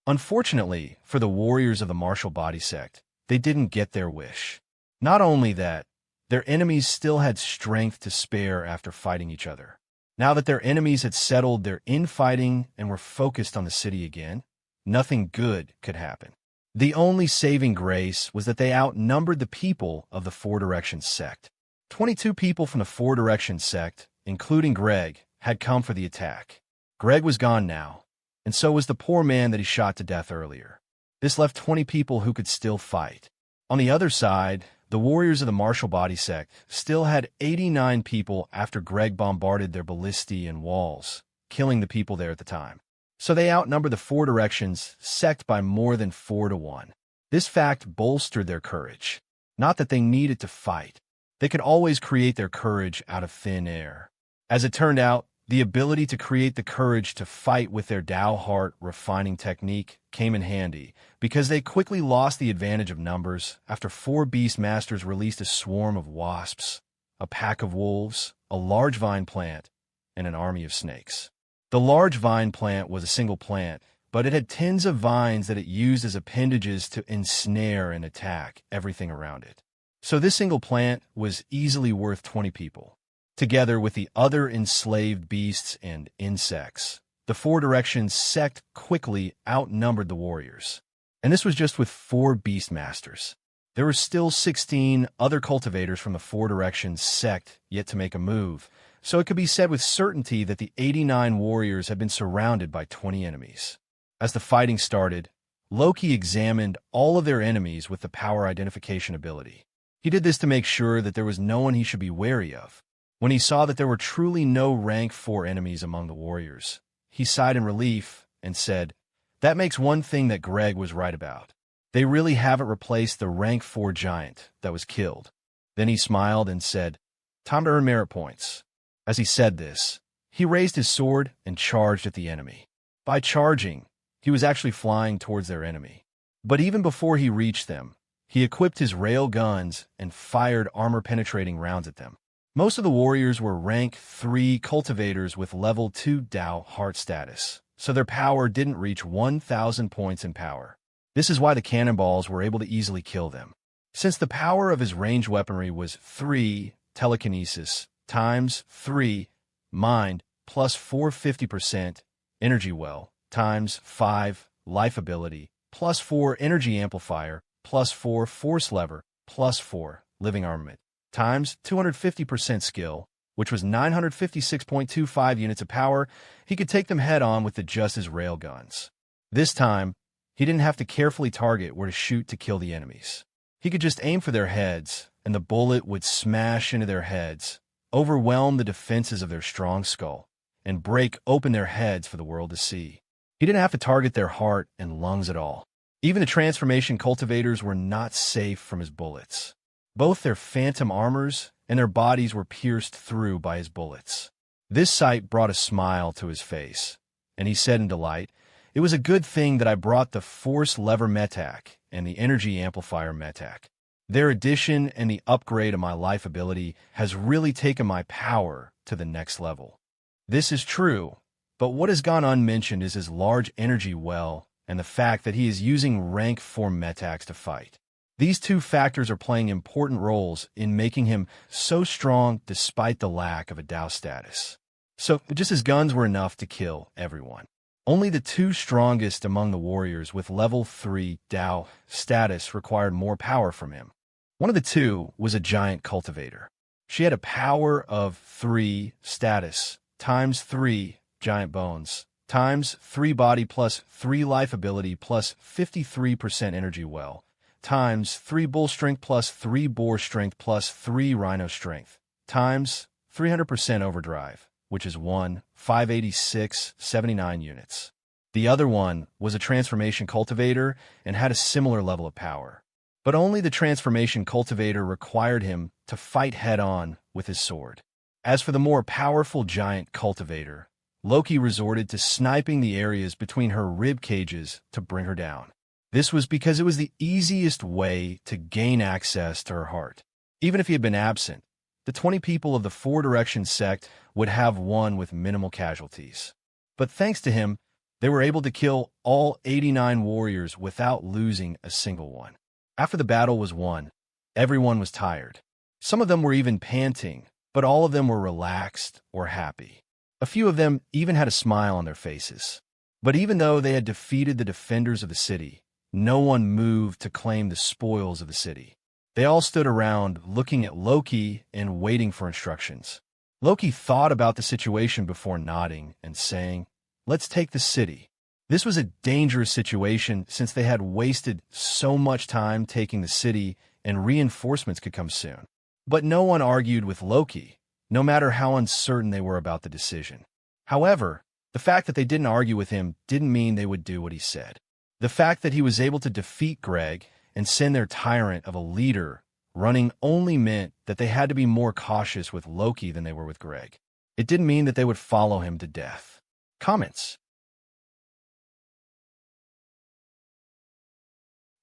Unfortunately, for the warriors of the Martial Body sect, they didn't get their wish. Not only that, their enemies still had strength to spare after fighting each other. Now that their enemies had settled their infighting and were focused on the city again, nothing good could happen. The only saving grace was that they outnumbered the people of the Four Directions sect. 22 people from the Four Directions sect, including Greg, had come for the attack. Greg was gone now, and so was the poor man that he shot to death earlier. This left 20 people who could still fight. On the other side, the warriors of the Martial Body sect still had 89 people after Greg bombarded their ballistae and walls, killing the people there at the time. So they outnumbered the Four Directions sect by more than 4-1. This fact bolstered their courage. Not that they needed to fight. They could always create their courage out of thin air. As it turned out, the ability to create the courage to fight with their Tao heart refining technique came in handy, because they quickly lost the advantage of numbers after 4 beast masters released a swarm of wasps, a pack of wolves, a large vine plant, and an army of snakes. The large vine plant was a single plant, but it had tens of vines that it used as appendages to ensnare and attack everything around it. So this single plant was easily worth 20 people. Together with the other enslaved beasts and insects, the Four Directions sect quickly outnumbered the warriors. And this was just with 4 beast masters. There were still 16 other cultivators from the Four Directions sect yet to make a move, so it could be said with certainty that the 89 warriors had been surrounded by 20 enemies. As the fighting started, Loki examined all of their enemies with the power identification ability. He did this to make sure that there was no one he should be wary of. When he saw that there were truly no rank 4 enemies among the warriors, he sighed in relief and said, "That makes one thing that Greg was right about. They really haven't replaced the rank 4 giant that was killed." Then he smiled and said, "Time to earn merit points." As he said this, he raised his sword and charged at the enemy. By charging, he was actually flying towards their enemy. But even before he reached them, he equipped his rail guns and fired armor-penetrating rounds at them. Most of the warriors were rank 3 cultivators with level 2 Tao heart status, so their power didn't reach 1,000 points in power. This is why the cannonballs were able to easily kill them. Since the power of his ranged weaponry was 3 telekinesis times 3 mind plus 450% energy well times 5 life ability plus 4 energy amplifier plus 4 force lever plus 4 living armament times 250% skill, which was 956.25 units of power, he could take them head-on with just his rail guns. This time, he didn't have to carefully target where to shoot to kill the enemies. He could just aim for their heads, and the bullet would smash into their heads, overwhelm the defenses of their strong skull, and break open their heads for the world to see. He didn't have to target their heart and lungs at all. Even the transformation cultivators were not safe from his bullets. Both their phantom armors and their bodies were pierced through by his bullets. This sight brought a smile to his face, and he said in delight, "It was a good thing that I brought the force lever metac and the energy amplifier metac. Their addition and the upgrade of my life ability has really taken my power to the next level." This is true, but what has gone unmentioned is his large energy well and the fact that he is using rank 4 metacs to fight. These 2 factors are playing important roles in making him so strong despite the lack of a Tao status. So just his guns were enough to kill everyone. Only the 2 strongest among the warriors with level 3 Tao status required more power from him. One of the 2 was a giant cultivator. She had a power of 3 status times 3 giant bones times 3 body plus 3 life ability plus 53% energy well times 3 bull strength plus 3 boar strength plus 3 rhino strength times 300% overdrive, which is 586.79 units. The other one was a transformation cultivator and had a similar level of power. But only the transformation cultivator required him to fight head-on with his sword. As for the more powerful giant cultivator, Loki resorted to sniping the areas between her rib cages to bring her down. This was because it was the easiest way to gain access to her heart. Even if he had been absent, the 20 people of the Four Directions sect would have won with minimal casualties. But thanks to him, they were able to kill all 89 warriors without losing a single one. After the battle was won, everyone was tired. Some of them were even panting, but all of them were relaxed or happy. A few of them even had a smile on their faces. But even though they had defeated the defenders of the city, no one moved to claim the spoils of the city. They all stood around, looking at Loki and waiting for instructions. Loki thought about the situation before nodding and saying, "Let's take the city." This was a dangerous situation since they had wasted so much time taking the city and reinforcements could come soon. But no one argued with Loki, no matter how uncertain they were about the decision. However, the fact that they didn't argue with him didn't mean they would do what he said. The fact that he was able to defeat Greg and send their tyrant of a leader running only meant that they had to be more cautious with Loki than they were with Greg. It didn't mean that they would follow him to death. Comments.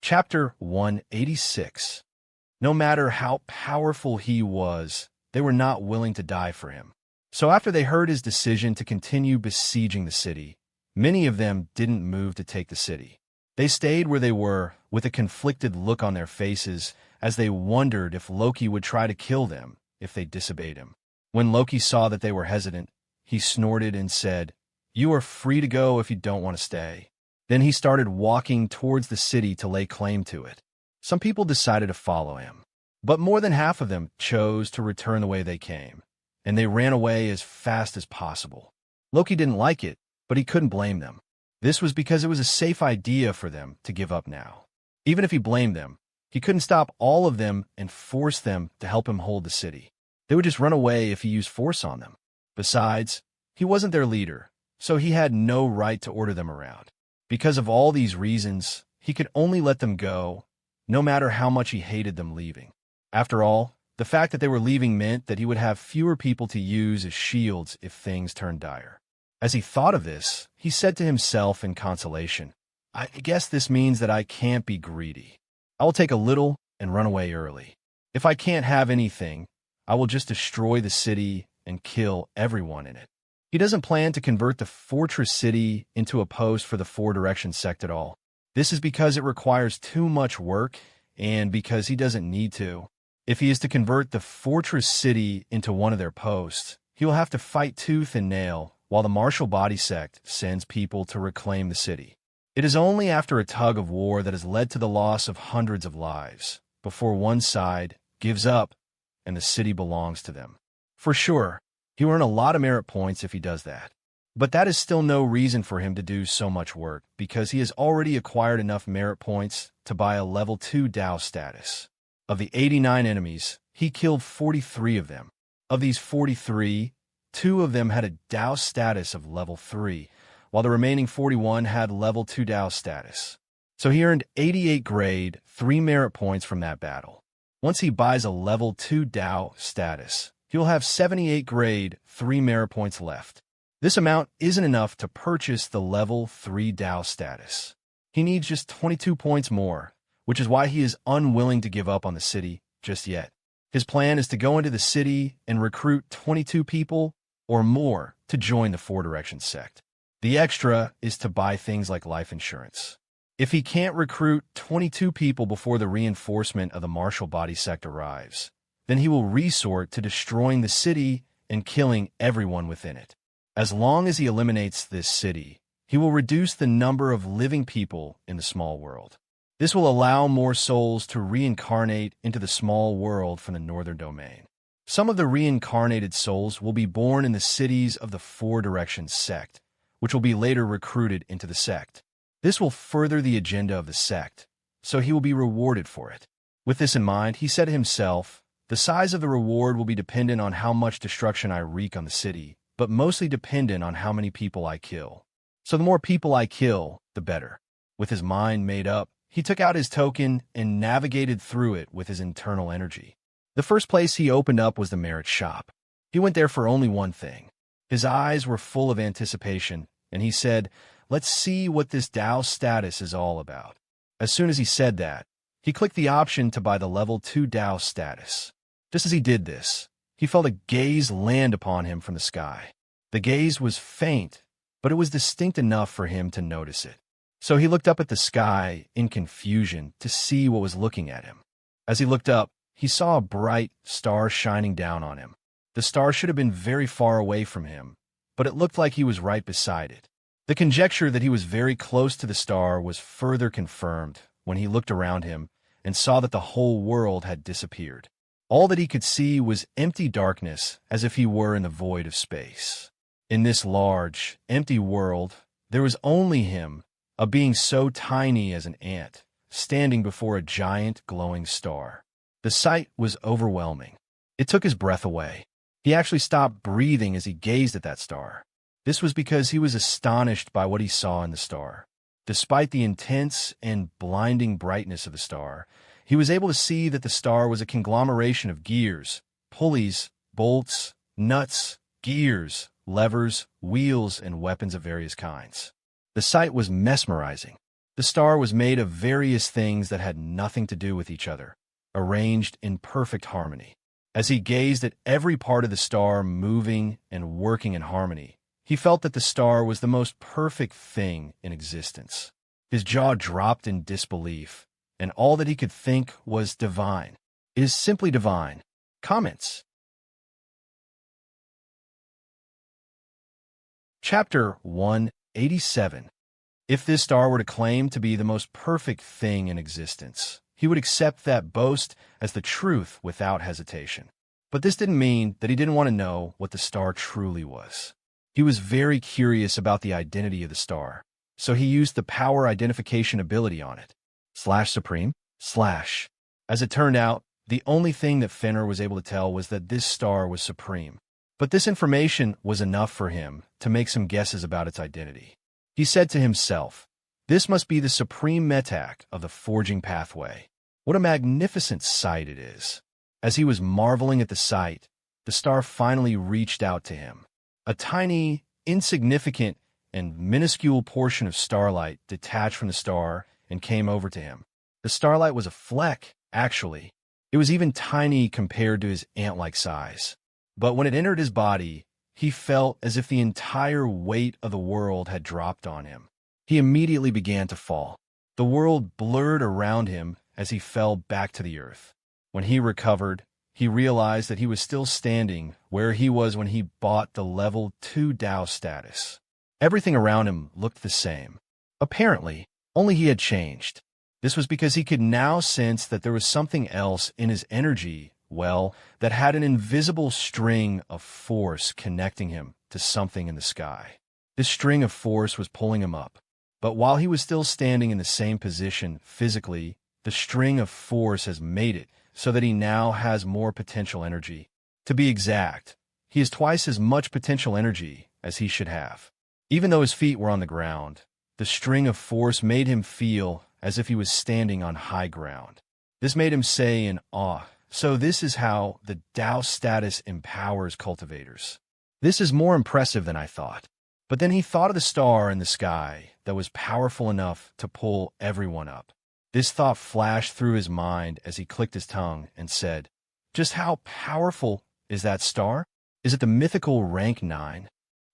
Chapter 186. No matter how powerful he was, they were not willing to die for him. So after they heard his decision to continue besieging the city, many of them didn't move to take the city. They stayed where they were with a conflicted look on their faces as they wondered if Loki would try to kill them if they disobeyed him. When Loki saw that they were hesitant, he snorted and said, "You are free to go if you don't want to stay." Then he started walking towards the city to lay claim to it. Some people decided to follow him, but more than half of them chose to return the way they came, and they ran away as fast as possible. Loki didn't like it, but he couldn't blame them. This was because it was a safe idea for them to give up now. Even if he blamed them, he couldn't stop all of them and force them to help him hold the city. They would just run away if he used force on them. Besides, he wasn't their leader, so he had no right to order them around. Because of all these reasons, he could only let them go, no matter how much he hated them leaving. After all, the fact that they were leaving meant that he would have fewer people to use as shields if things turned dire. As he thought of this, he said to himself in consolation, "I guess this means that I can't be greedy. I will take a little and run away early. If I can't have anything, I will just destroy the city and kill everyone in it." He doesn't plan to convert the fortress city into a post for the Four Directions sect at all. This is because it requires too much work and because he doesn't need to. If he is to convert the fortress city into one of their posts, he will have to fight tooth and nail while the martial body sect sends people to reclaim the city. It is only after a tug of war that has led to the loss of hundreds of lives before one side gives up and the city belongs to them. For sure, he will earn a lot of merit points if he does that. But that is still no reason for him to do so much work because he has already acquired enough merit points to buy a level 2 Dao status. Of the 89 enemies, he killed 43 of them. Of these 43, 2 of them had a Dao status of level 3, while the remaining 41 had level 2 Dao status. So he earned 88 grade, 3 merit points from that battle. Once he buys a level 2 Dao status, he will have 78 grade, 3 merit points left. This amount isn't enough to purchase the level 3 Dao status. He needs just 22 points more, which is why he is unwilling to give up on the city just yet. His plan is to go into the city and recruit 22 people or more to join the Four Directions sect. The extra is to buy things like life insurance. If he can't recruit 22 people before the reinforcement of the martial body sect arrives, then he will resort to destroying the city and killing everyone within it. As long as he eliminates this city, he will reduce the number of living people in the small world. This will allow more souls to reincarnate into the small world from the northern domain. Some of the reincarnated souls will be born in the cities of the Four Directions sect, which will be later recruited into the sect. This will further the agenda of the sect, so he will be rewarded for it. With this in mind, he said to himself, "The size of the reward will be dependent on how much destruction I wreak on the city, but mostly dependent on how many people I kill. So the more people I kill, the better." With his mind made up, he took out his token and navigated through it with his internal energy. The first place he opened up was the merit shop. He went there for only one thing. His eyes were full of anticipation, and he said, "Let's see what this Dao status is all about." As soon as he said that, he clicked the option to buy the level 2 Dao status. Just as he did this, he felt a gaze land upon him from the sky. The gaze was faint, but it was distinct enough for him to notice it. So he looked up at the sky in confusion to see what was looking at him. As he looked up, he saw a bright star shining down on him. The star should have been very far away from him, but it looked like he was right beside it. The conjecture that he was very close to the star was further confirmed when he looked around him and saw that the whole world had disappeared. All that he could see was empty darkness, as if he were in the void of space. In this large, empty world, there was only him, a being so tiny as an ant, standing before a giant glowing star. The sight was overwhelming. It took his breath away. He actually stopped breathing as he gazed at that star. This was because he was astonished by what he saw in the star. Despite the intense and blinding brightness of the star, he was able to see that the star was a conglomeration of gears, pulleys, bolts, nuts, gears, levers, wheels, and weapons of various kinds. The sight was mesmerizing. The star was made of various things that had nothing to do with each other, arranged in perfect harmony. As he gazed at every part of the star moving and working in harmony, he felt that the star was the most perfect thing in existence. His jaw dropped in disbelief, and all that he could think was divine. It is simply divine. Comments. Chapter 187. If this star were to claim to be the most perfect thing in existence, he would accept that boast as the truth without hesitation. But this didn't mean that he didn't want to know what the star truly was. He was very curious about the identity of the star, so he used the power identification ability on it. /supreme/. As it turned out, the only thing that Fenner was able to tell was that this star was supreme. But this information was enough for him to make some guesses about its identity. He said to himself, "This must be the supreme metak of the forging pathway. What a magnificent sight it is." As he was marveling at the sight, the star finally reached out to him. A tiny, insignificant, and minuscule portion of starlight detached from the star and came over to him. The starlight was a fleck, actually. It was even tiny compared to his ant-like size. But when it entered his body, he felt as if the entire weight of the world had dropped on him. He immediately began to fall. The world blurred around him as he fell back to the earth. When he recovered, he realized that he was still standing where he was when he bought the Level 2 Tao status. Everything around him looked the same. Apparently, only he had changed. This was because he could now sense that there was something else in his energy, that had an invisible string of force connecting him to something in the sky. This string of force was pulling him up. But while he was still standing in the same position physically, the string of force has made it so that he now has more potential energy. To be exact, he has twice as much potential energy as he should have. Even though his feet were on the ground, the string of force made him feel as if he was standing on high ground. This made him say in awe, "So this is how the Tao status empowers cultivators. This is more impressive than I thought." But then he thought of the star in the sky that was powerful enough to pull everyone up. This thought flashed through his mind as he clicked his tongue and said, "Just how powerful is that star? Is it the mythical rank 9?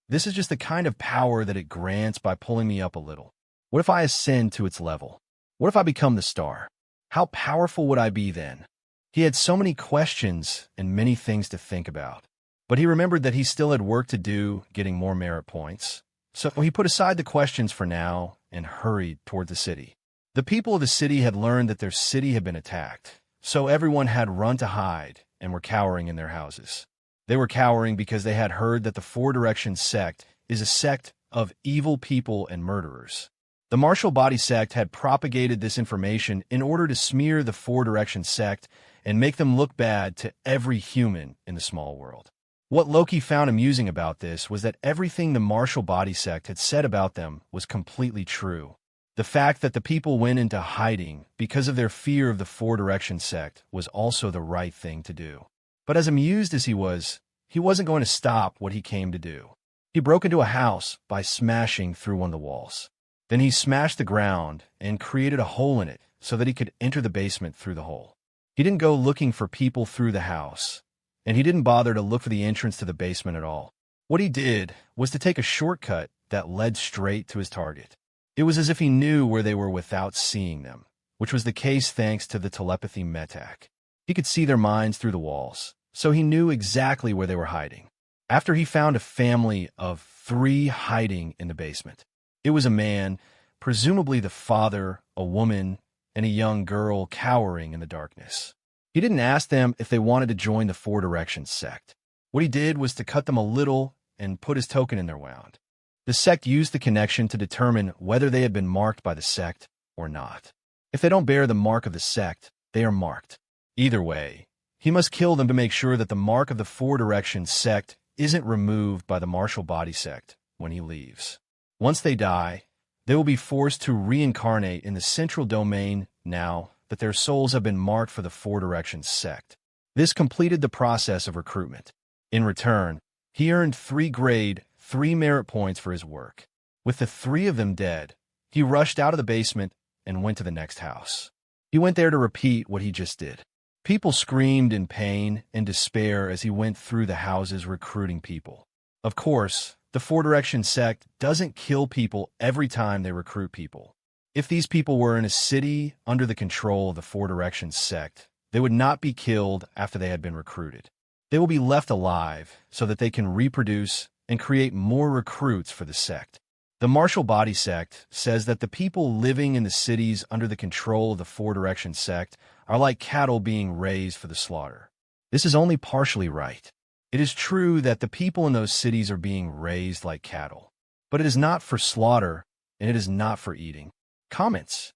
This is just the kind of power that it grants by pulling me up a little. What if I ascend to its level? What if I become the star? How powerful would I be then?" He had so many questions and many things to think about. But he remembered that he still had work to do getting more merit points. So he put aside the questions for now and hurried toward the city. The people of the city had learned that their city had been attacked, so everyone had run to hide and were cowering in their houses. They were cowering because they had heard that the Four Directions sect is a sect of evil people and murderers. The martial body sect had propagated this information in order to smear the Four Directions sect and make them look bad to every human in the small world. What Loki found amusing about this was that everything the martial body sect had said about them was completely true. The fact that the people went into hiding because of their fear of the Four Directions sect was also the right thing to do. But as amused as he wasn't going to stop what he came to do. He broke into a house by smashing through one of the walls. Then he smashed the ground and created a hole in it so that he could enter the basement through the hole. He didn't go looking for people through the house, and he didn't bother to look for the entrance to the basement at all. What he did was to take a shortcut that led straight to his target. It was as if he knew where they were without seeing them, which was the case thanks to the telepathy metak. He could see their minds through the walls, so he knew exactly where they were hiding. After he found a family of 3 hiding in the basement. It was a man, presumably the father, a woman, and a young girl cowering in the darkness. He didn't ask them if they wanted to join the Four Directions sect. What he did was to cut them a little and put his token in their wound. The sect used the connection to determine whether they had been marked by the sect or not. If they don't bear the mark of the sect, they are marked. Either way, he must kill them to make sure that the mark of the Four Directions sect isn't removed by the martial body sect when he leaves. Once they die, they will be forced to reincarnate in the central domain now that their souls have been marked for the Four Directions sect. This completed the process of recruitment. In return, he earned 3 grade, 3 merit points for his work. With the 3 of them dead, he rushed out of the basement and went to the next house. He went there to repeat what he just did. People screamed in pain and despair as he went through the houses recruiting people. Of course, the Four Directions sect doesn't kill people every time they recruit people. If these people were in a city under the control of the Four Directions sect, they would not be killed after they had been recruited. They will be left alive so that they can reproduce and create more recruits for the sect. The martial body sect says that the people living in the cities under the control of the Four Directions sect are like cattle being raised for the slaughter. This is only partially right. It is true that the people in those cities are being raised like cattle, but it is not for slaughter and it is not for eating. Comments?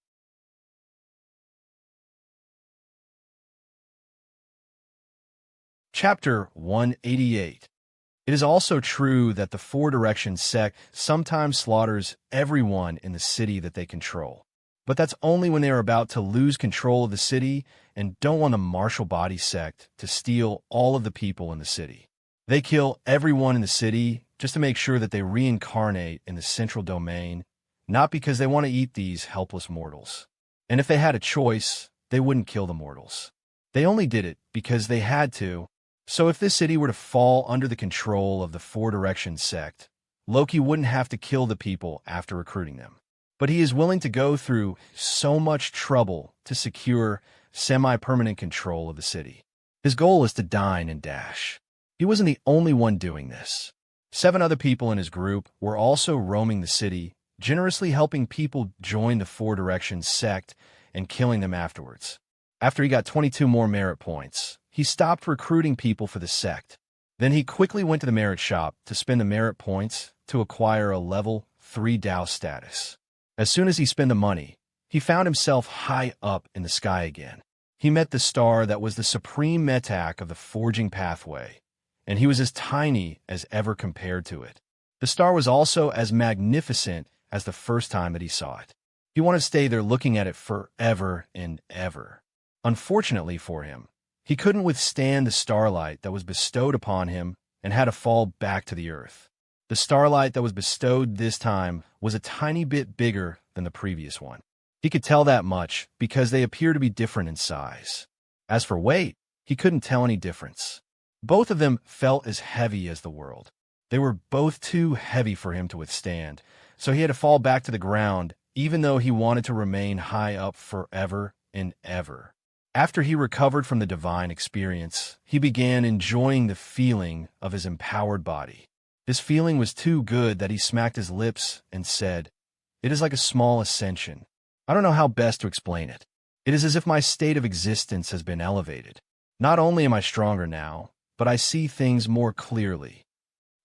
Chapter 188. It is also true that the Four Directions sect sometimes slaughters everyone in the city that they control. But that's only when they are about to lose control of the city and don't want the martial body sect to steal all of the people in the city. They kill everyone in the city just to make sure that they reincarnate in the central domain, not because they want to eat these helpless mortals. And if they had a choice, they wouldn't kill the mortals. They only did it because they had to. So if this city were to fall under the control of the Four Directions sect, Loki wouldn't have to kill the people after recruiting them. But he is willing to go through so much trouble to secure semi-permanent control of the city. His goal is to dine and dash. He wasn't the only one doing this. 7 other people in his group were also roaming the city, generously helping people join the Four Directions sect and killing them afterwards. After he got 22 more merit points, he stopped recruiting people for the sect. Then he quickly went to the merit shop to spend the merit points to acquire a level 3 Dao status. As soon as he spent the money, he found himself high up in the sky again. He met the star that was the supreme metak of the forging pathway, and he was as tiny as ever compared to it. The star was also as magnificent as the first time that he saw it. He wanted to stay there looking at it forever and ever. Unfortunately for him, he couldn't withstand the starlight that was bestowed upon him and had to fall back to the earth. The starlight that was bestowed this time was a tiny bit bigger than the previous one. He could tell that much because they appear to be different in size. As for weight, he couldn't tell any difference. Both of them felt as heavy as the world. They were both too heavy for him to withstand, so he had to fall back to the ground, even though he wanted to remain high up forever and ever. After he recovered from the divine experience, he began enjoying the feeling of his empowered body. This feeling was too good that he smacked his lips and said, "It is like a small ascension. I don't know how best to explain it. It is as if my state of existence has been elevated. Not only am I stronger now, but I see things more clearly."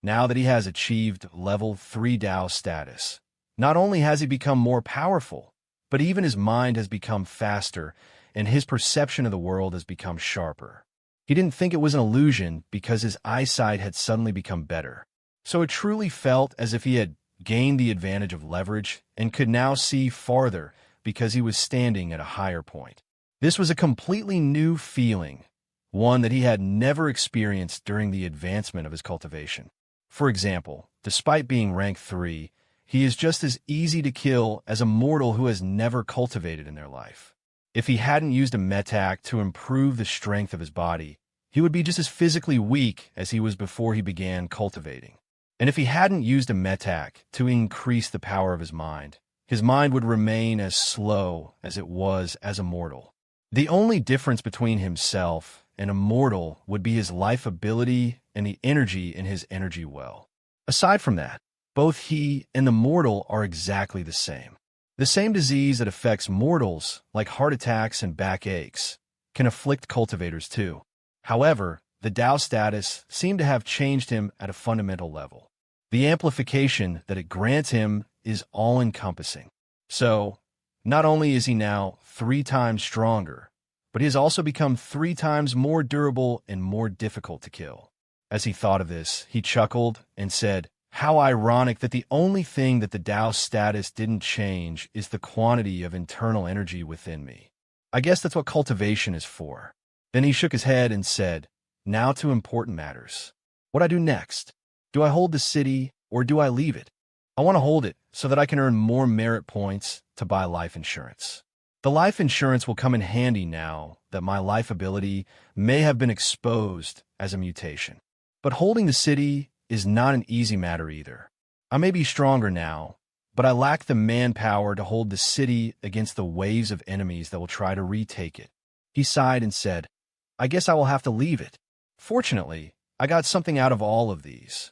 Now that he has achieved level 3 Dao status, not only has he become more powerful, but even his mind has become faster and his perception of the world has become sharper. He didn't think it was an illusion because his eyesight had suddenly become better. So it truly felt as if he had gained the advantage of leverage and could now see farther because he was standing at a higher point. This was a completely new feeling, one that he had never experienced during the advancement of his cultivation. For example, despite being rank 3, he is just as easy to kill as a mortal who has never cultivated in their life. If he hadn't used a metak to improve the strength of his body, he would be just as physically weak as he was before he began cultivating. And if he hadn't used a metak to increase the power of his mind would remain as slow as it was as a mortal. The only difference between himself and a mortal would be his life ability and the energy in his energy well. Aside from that, both he and the mortal are exactly the same. The same disease that affects mortals, like heart attacks and backaches, can afflict cultivators too. However, the Tao status seemed to have changed him at a fundamental level. The amplification that it grants him is all-encompassing. So, not only is he now 3 times stronger, but he has also become 3 times more durable and more difficult to kill. As he thought of this, he chuckled and said, "How ironic that the only thing that the Tao status didn't change is the quantity of internal energy within me. I guess that's what cultivation is for." Then he shook his head and said, "Now to important matters. What do I do next? Do I hold the city or do I leave it? I want to hold it so that I can earn more merit points to buy life insurance. The life insurance will come in handy now that my life ability may have been exposed as a mutation. But holding the city is not an easy matter either. I may be stronger now, but I lack the manpower to hold the city against the waves of enemies that will try to retake it." He sighed and said, "I guess I will have to leave it. Fortunately, I got something out of all of these."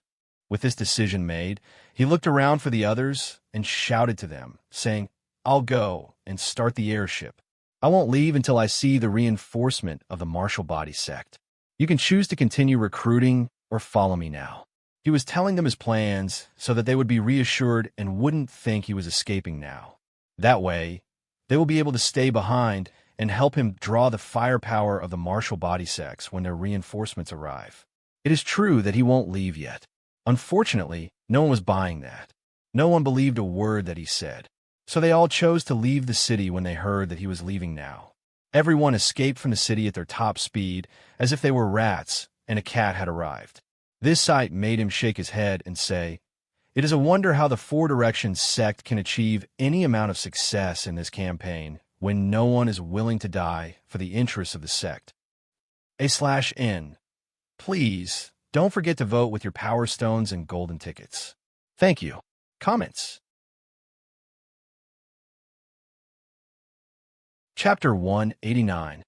With this decision made, he looked around for the others and shouted to them, saying, "I'll go and start the airship. I won't leave until I see the reinforcement of the martial body sect. You can choose to continue recruiting or follow me now." He was telling them his plans so that they would be reassured and wouldn't think he was escaping now. That way, they will be able to stay behind and help him draw the firepower of the martial body sects when their reinforcements arrive. It is true that he won't leave yet. Unfortunately, no one was buying that. No one believed a word that he said. So they all chose to leave the city when they heard that he was leaving now. Everyone escaped from the city at their top speed, as if they were rats and a cat had arrived. This sight made him shake his head and say, "It is a wonder how the Four Directions sect can achieve any amount of success in this campaign when no one is willing to die for the interests of the sect." A/N. Please, don't forget to vote with your Power Stones and Golden Tickets. Thank you. Comments. Chapter 189.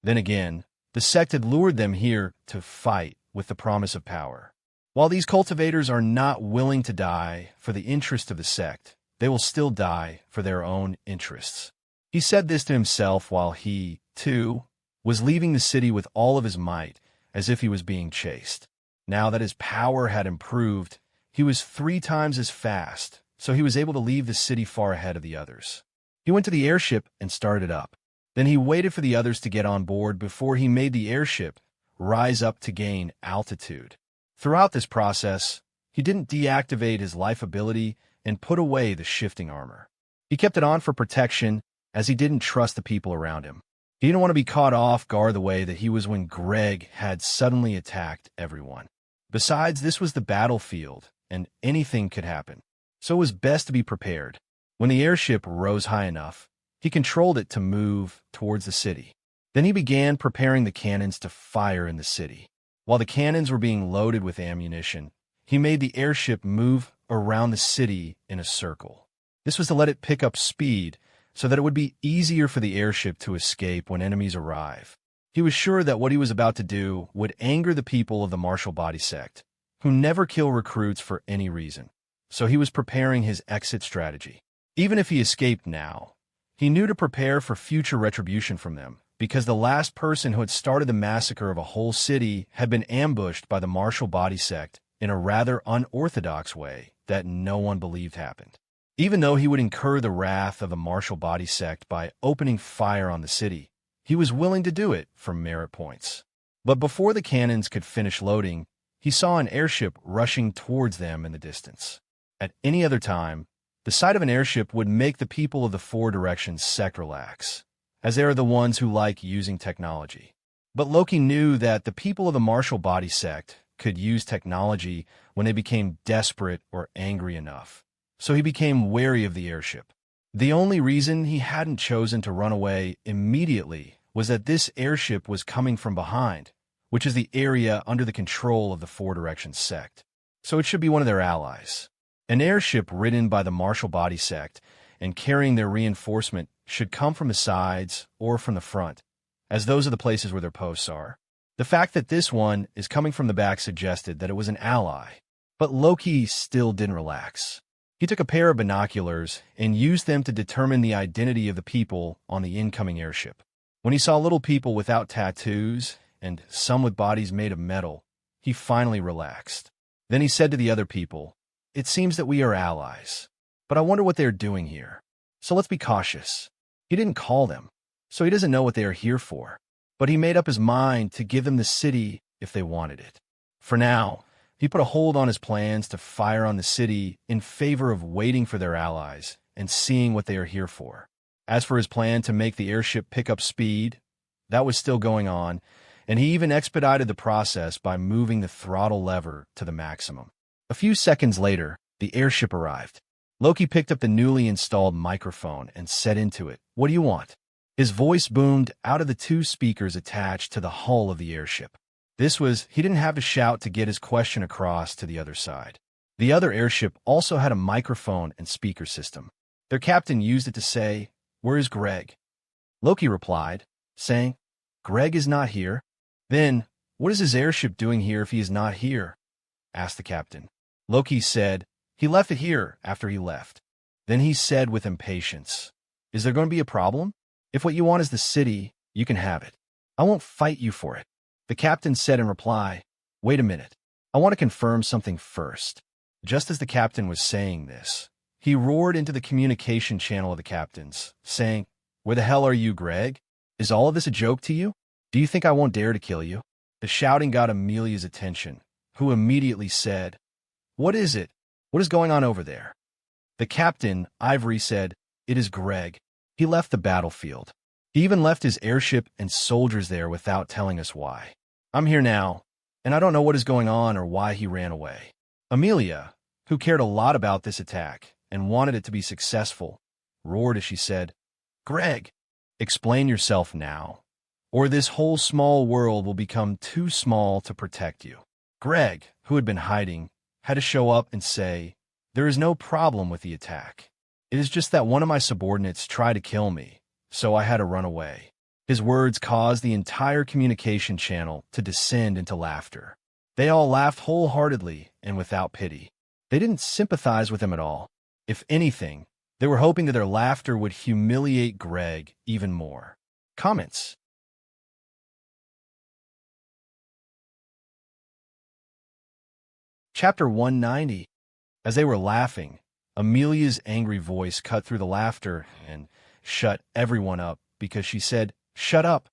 Then again, the sect had lured them here to fight with the promise of power. While these cultivators are not willing to die for the interest of the sect, they will still die for their own interests. He said this to himself while he, too, was leaving the city with all of his might, as if he was being chased. Now that his power had improved, he was 3 times as fast, so he was able to leave the city far ahead of the others. He went to the airship and started up. Then he waited for the others to get on board before he made the airship rise up to gain altitude. Throughout this process, he didn't deactivate his life ability and put away the shifting armor. He kept it on for protection, as he didn't trust the people around him. He didn't want to be caught off guard the way that he was when Greg had suddenly attacked everyone. Besides, this was the battlefield, and anything could happen. So it was best to be prepared. When the airship rose high enough, he controlled it to move towards the city. Then he began preparing the cannons to fire in the city. While the cannons were being loaded with ammunition, he made the airship move around the city in a circle. This was to let it pick up speed so that it would be easier for the airship to escape when enemies arrive. He was sure that what he was about to do would anger the people of the martial body sect, who never kill recruits for any reason. So he was preparing his exit strategy. Even if he escaped now, he knew to prepare for future retribution from them, because the last person who had started the massacre of a whole city had been ambushed by the martial body sect in a rather unorthodox way that no one believed happened. Even though he would incur the wrath of the martial body sect by opening fire on the city, he was willing to do it for merit points. But before the cannons could finish loading, he saw an airship rushing towards them in the distance. At any other time, the sight of an airship would make the people of the Four Directions sect relax, as they are the ones who like using technology. But Loki knew that the people of the martial body sect could use technology when they became desperate or angry enough, so he became wary of the airship. The only reason he hadn't chosen to run away immediately was that this airship was coming from behind, which is the area under the control of the Four Directions sect, so it should be one of their allies. An airship ridden by the martial body sect and carrying their reinforcement should come from the sides or from the front, as those are the places where their posts are. The fact that this one is coming from the back suggested that it was an ally, but Loki still didn't relax. He took a pair of binoculars and used them to determine the identity of the people on the incoming airship. When he saw little people without tattoos and some with bodies made of metal, he finally relaxed. Then he said to the other people, "It seems that we are allies, but I wonder what they are doing here. So let's be cautious." He didn't call them, so he doesn't know what they are here for, but he made up his mind to give them the city if they wanted it. For now, he put a hold on his plans to fire on the city in favor of waiting for their allies and seeing what they are here for. As for his plan to make the airship pick up speed, that was still going on, and he even expedited the process by moving the throttle lever to the maximum. A few seconds later, the airship arrived. Loki picked up the newly installed microphone and said into it, "What do you want?" His voice boomed out of the two speakers attached to the hull of the airship. He didn't have to shout to get his question across to the other side. The other airship also had a microphone and speaker system. Their captain used it to say, "Where is Greg?" Loki replied, saying, "Greg is not here." "Then, what is his airship doing here if he is not here?" asked the captain. Loki said, "He left it here after he left." Then he said with impatience, "Is there going to be a problem? If what you want is the city, you can have it. I won't fight you for it." The captain said in reply, "Wait a minute. I want to confirm something first." Just as the captain was saying this, he roared into the communication channel of the captains, saying, "Where the hell are you, Greg? Is all of this a joke to you? Do you think I won't dare to kill you?" The shouting got Amelia's attention, who immediately said, "What is it? What is going on over there?" The captain, Ivory, said, "It is Greg. He left the battlefield. He even left his airship and soldiers there without telling us why. I'm here now, and I don't know what is going on or why he ran away." Amelia, who cared a lot about this attack and wanted it to be successful, roared as she said, "Greg, explain yourself now, or this whole small world will become too small to protect you." Greg, who had been hiding, had to show up and say, "There is no problem with the attack. It is just that one of my subordinates tried to kill me, so I had to run away." His words caused the entire communication channel to descend into laughter. They all laughed wholeheartedly and without pity. They didn't sympathize with him at all. If anything, they were hoping that their laughter would humiliate Greg even more. Comments. Chapter 190. As they were laughing, Amelia's angry voice cut through the laughter and shut everyone up because she said, "Shut up."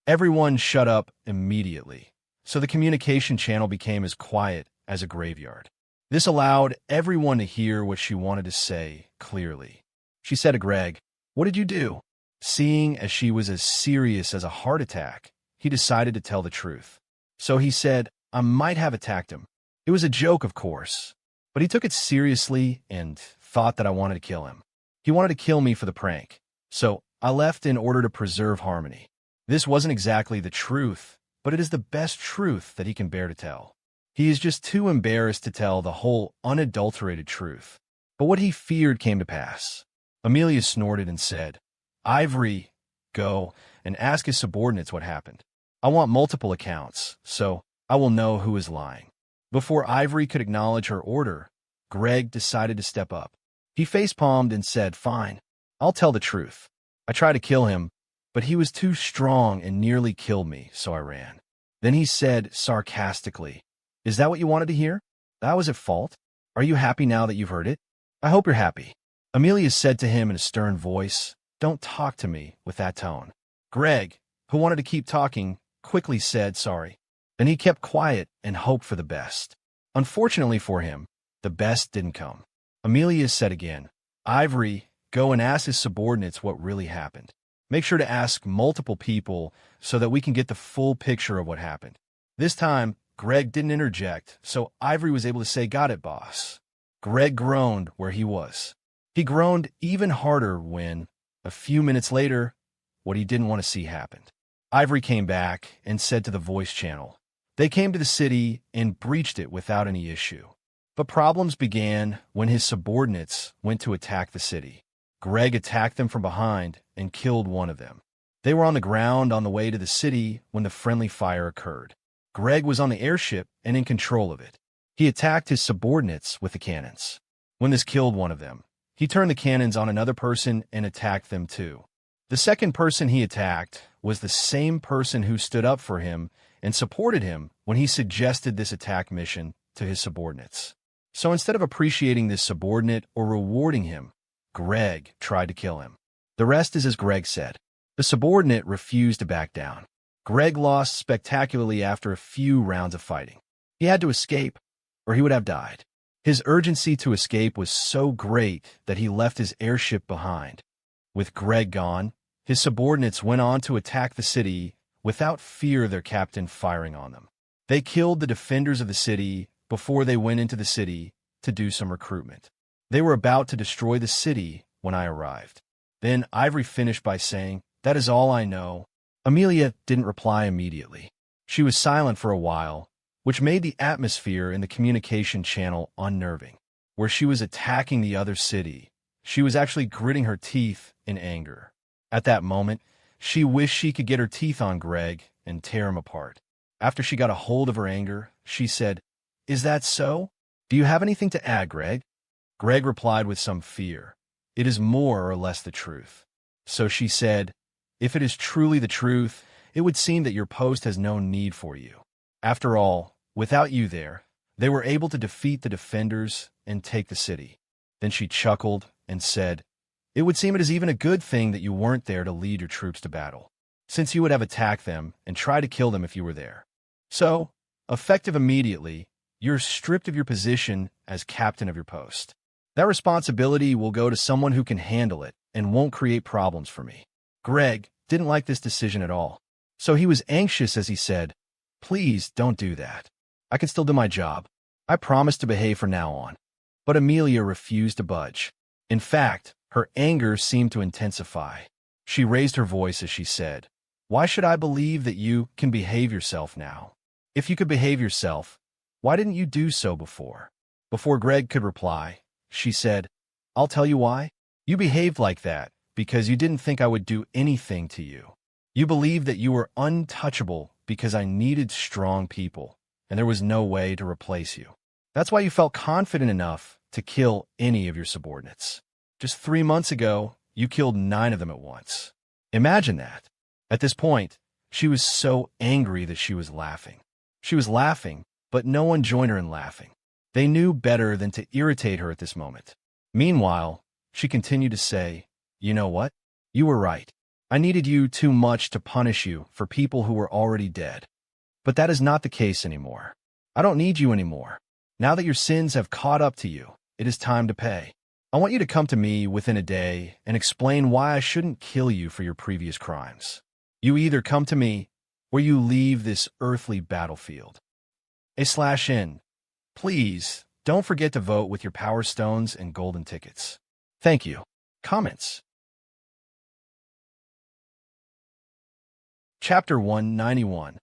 Everyone shut up immediately, so the communication channel became as quiet as a graveyard. This allowed everyone to hear what she wanted to say clearly. She said to Greg, "What did you do?" Seeing as she was as serious as a heart attack, he decided to tell the truth. So he said, "I might have attacked him. It was a joke, of course, but he took it seriously and thought that I wanted to kill him. He wanted to kill me for the prank, so I left in order to preserve harmony." This wasn't exactly the truth, but it is the best truth that he can bear to tell. He is just too embarrassed to tell the whole unadulterated truth. But what he feared came to pass. Amelia snorted and said, "Ivory, go and ask his subordinates what happened. I want multiple accounts, so I will know who is lying." Before Ivory could acknowledge her order, Greg decided to step up. He facepalmed and said, "Fine, I'll tell the truth. I tried to kill him, but he was too strong and nearly killed me, so I ran." Then he said sarcastically, "Is that what you wanted to hear? I was at fault? Are you happy now that you've heard it? I hope you're happy." Amelia said to him in a stern voice, "Don't talk to me with that tone." Greg, who wanted to keep talking, quickly said sorry. Then he kept quiet and hoped for the best. Unfortunately for him, the best didn't come. Amelia said again, "Ivory, go and ask his subordinates what really happened. Make sure to ask multiple people so that we can get the full picture of what happened." This time, Greg didn't interject, so Ivory was able to say, "Got it, boss." Greg groaned where he was. He groaned even harder when, a few minutes later, what he didn't want to see happened. Ivory came back and said to the voice channel, they came to the city and breached it without any issue. But problems began when his subordinates went to attack the city. Greg attacked them from behind and killed one of them. They were on the ground on the way to the city when the friendly fire occurred. Greg was on the airship and in control of it. He attacked his subordinates with the cannons. When this killed one of them, he turned the cannons on another person and attacked them too. The second person he attacked was the same person who stood up for him and supported him when he suggested this attack mission to his subordinates. So instead of appreciating this subordinate or rewarding him, Greg tried to kill him. The rest is as Greg said. The subordinate refused to back down. Greg lost spectacularly after a few rounds of fighting. He had to escape, or he would have died. His urgency to escape was so great that he left his airship behind. With Greg gone, his subordinates went on to attack the city without fear of their captain firing on them. They killed the defenders of the city before they went into the city to do some recruitment. They were about to destroy the city when I arrived. Then Ivory finished by saying, "That is all I know." Amelia didn't reply immediately. She was silent for a while, which made the atmosphere in the communication channel unnerving. Where she was attacking the other city, she was actually gritting her teeth in anger. At that moment, she wished she could get her teeth on Greg and tear him apart. After she got a hold of her anger, she said, "Is that so? Do you have anything to add, Greg?" Greg replied with some fear, "It is more or less the truth." So she said, "If it is truly the truth, it would seem that your post has no need for you. After all, without you there, they were able to defeat the defenders and take the city." Then she chuckled and said, "It would seem it is even a good thing that you weren't there to lead your troops to battle, since you would have attacked them and tried to kill them if you were there. So, effective immediately, you're stripped of your position as captain of your post. That responsibility will go to someone who can handle it and won't create problems for me." Greg didn't like this decision at all, so he was anxious as he said, "Please don't do that. I can still do my job. I promise to behave from now on." But Amelia refused to budge. In fact, her anger seemed to intensify. She raised her voice as she said, "Why should I believe that you can behave yourself now? If you could behave yourself, why didn't you do so before?" Before Greg could reply, she said, "I'll tell you why. You behaved like that because you didn't think I would do anything to you. You believed that you were untouchable because I needed strong people, and there was no way to replace you. That's why you felt confident enough to kill any of your subordinates. Just 3 months ago, you killed 9 of them at once. Imagine that." At this point, she was so angry that she was laughing. She was laughing, but no one joined her in laughing. They knew better than to irritate her at this moment. Meanwhile, she continued to say, "You know what? You were right. I needed you too much to punish you for people who were already dead. But that is not the case anymore. I don't need you anymore. Now that your sins have caught up to you, it is time to pay. I want you to come to me within a day and explain why I shouldn't kill you for your previous crimes. You either come to me or you leave this earthly battlefield." /N. Please, don't forget to vote with your power stones and golden tickets. Thank you. Comments. Chapter 191.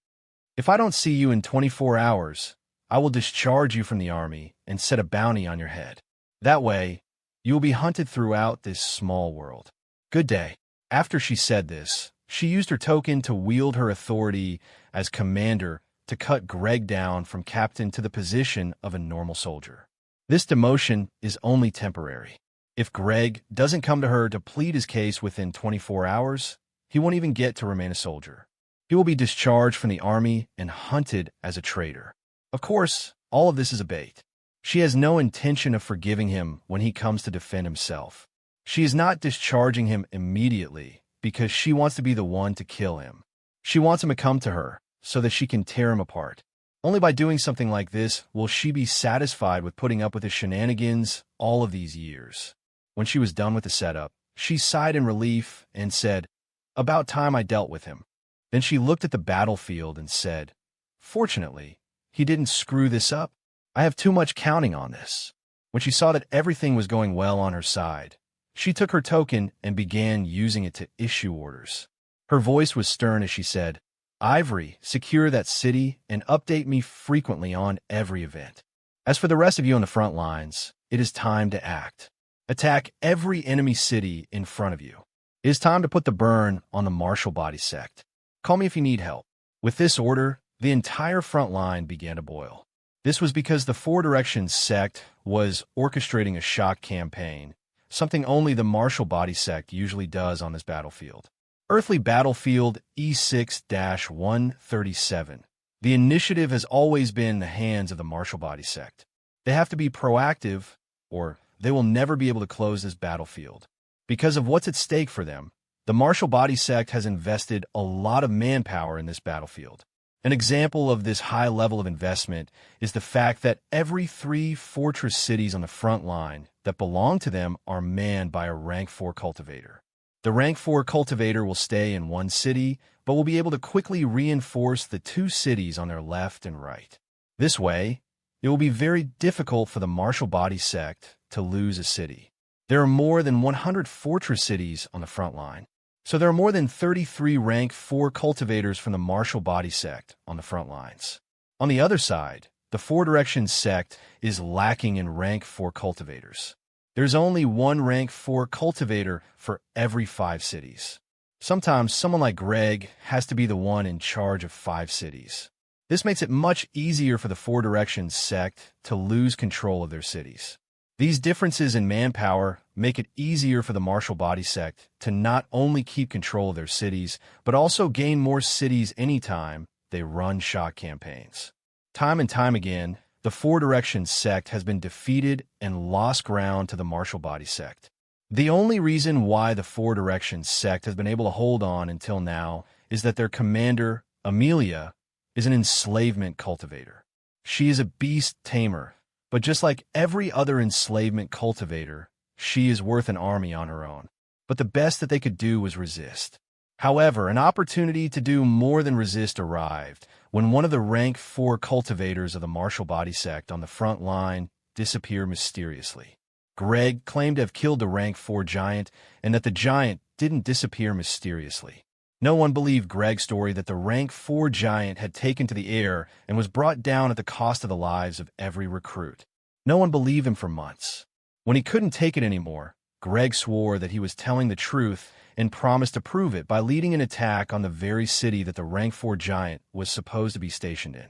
If I don't see you in 24 hours, I will discharge you from the army and set a bounty on your head. That way, you will be hunted throughout this small world. Good day. After she said this, she used her token to wield her authority as commander to cut Greg down from captain to the position of a normal soldier. This demotion is only temporary. If Greg doesn't come to her to plead his case within 24 hours, he won't even get to remain a soldier. He will be discharged from the army and hunted as a traitor. Of course, all of this is a bait. She has no intention of forgiving him when he comes to defend himself. She is not discharging him immediately because she wants to be the one to kill him. She wants him to come to her so that she can tear him apart. Only by doing something like this will she be satisfied with putting up with his shenanigans all of these years. When she was done with the setup, she sighed in relief and said, "About time I dealt with him." Then she looked at the battlefield and said, "Fortunately, he didn't screw this up. I have too much counting on this." When she saw that everything was going well on her side, she took her token and began using it to issue orders. Her voice was stern as she said, "Ivory, secure that city and update me frequently on every event. As for the rest of you on the front lines, it is time to act. Attack every enemy city in front of you. It is time to put the burn on the Marshall body sect. Call me if you need help." With this order, the entire front line began to boil. This was because the Four Directions sect was orchestrating a shock campaign, something only the Martial Body sect usually does on this battlefield. Earthly Battlefield E6-137. The initiative has always been in the hands of the Martial Body sect. They have to be proactive, or they will never be able to close this battlefield. Because of what's at stake for them, the Martial Body sect has invested a lot of manpower in this battlefield. An example of this high level of investment is the fact that every 3 fortress cities on the front line that belong to them are manned by a rank 4 cultivator. The rank 4 cultivator will stay in one city, but will be able to quickly reinforce the 2 cities on their left and right. This way, it will be very difficult for the Martial Body sect to lose a city. There are more than 100 fortress cities on the front line. So there are more than 33 rank 4 cultivators from the Martial Body sect on the front lines. On the other side, the Four Directions sect is lacking in rank 4 cultivators. There's only 1 rank 4 cultivator for every 5 cities. Sometimes someone like Greg has to be the one in charge of 5 cities. This makes it much easier for the Four Directions sect to lose control of their cities. These differences in manpower make it easier for the Martial Body sect to not only keep control of their cities, but also gain more cities anytime they run shock campaigns. Time and time again, the Four Directions sect has been defeated and lost ground to the Martial Body sect. The only reason why the Four Directions sect has been able to hold on until now is that their commander, Amelia, is an enslavement cultivator. She is a beast tamer. But just like every other enslavement cultivator, she is worth an army on her own. But the best that they could do was resist. However, an opportunity to do more than resist arrived when one of the rank 4 cultivators of the Martial Body sect on the front line disappeared mysteriously. Greg claimed to have killed the rank 4 giant and that the giant didn't disappear mysteriously. No one believed Greg's story that the rank 4 giant had taken to the air and was brought down at the cost of the lives of every recruit. No one believed him for months. When he couldn't take it anymore, Greg swore that he was telling the truth and promised to prove it by leading an attack on the very city that the rank 4 giant was supposed to be stationed in.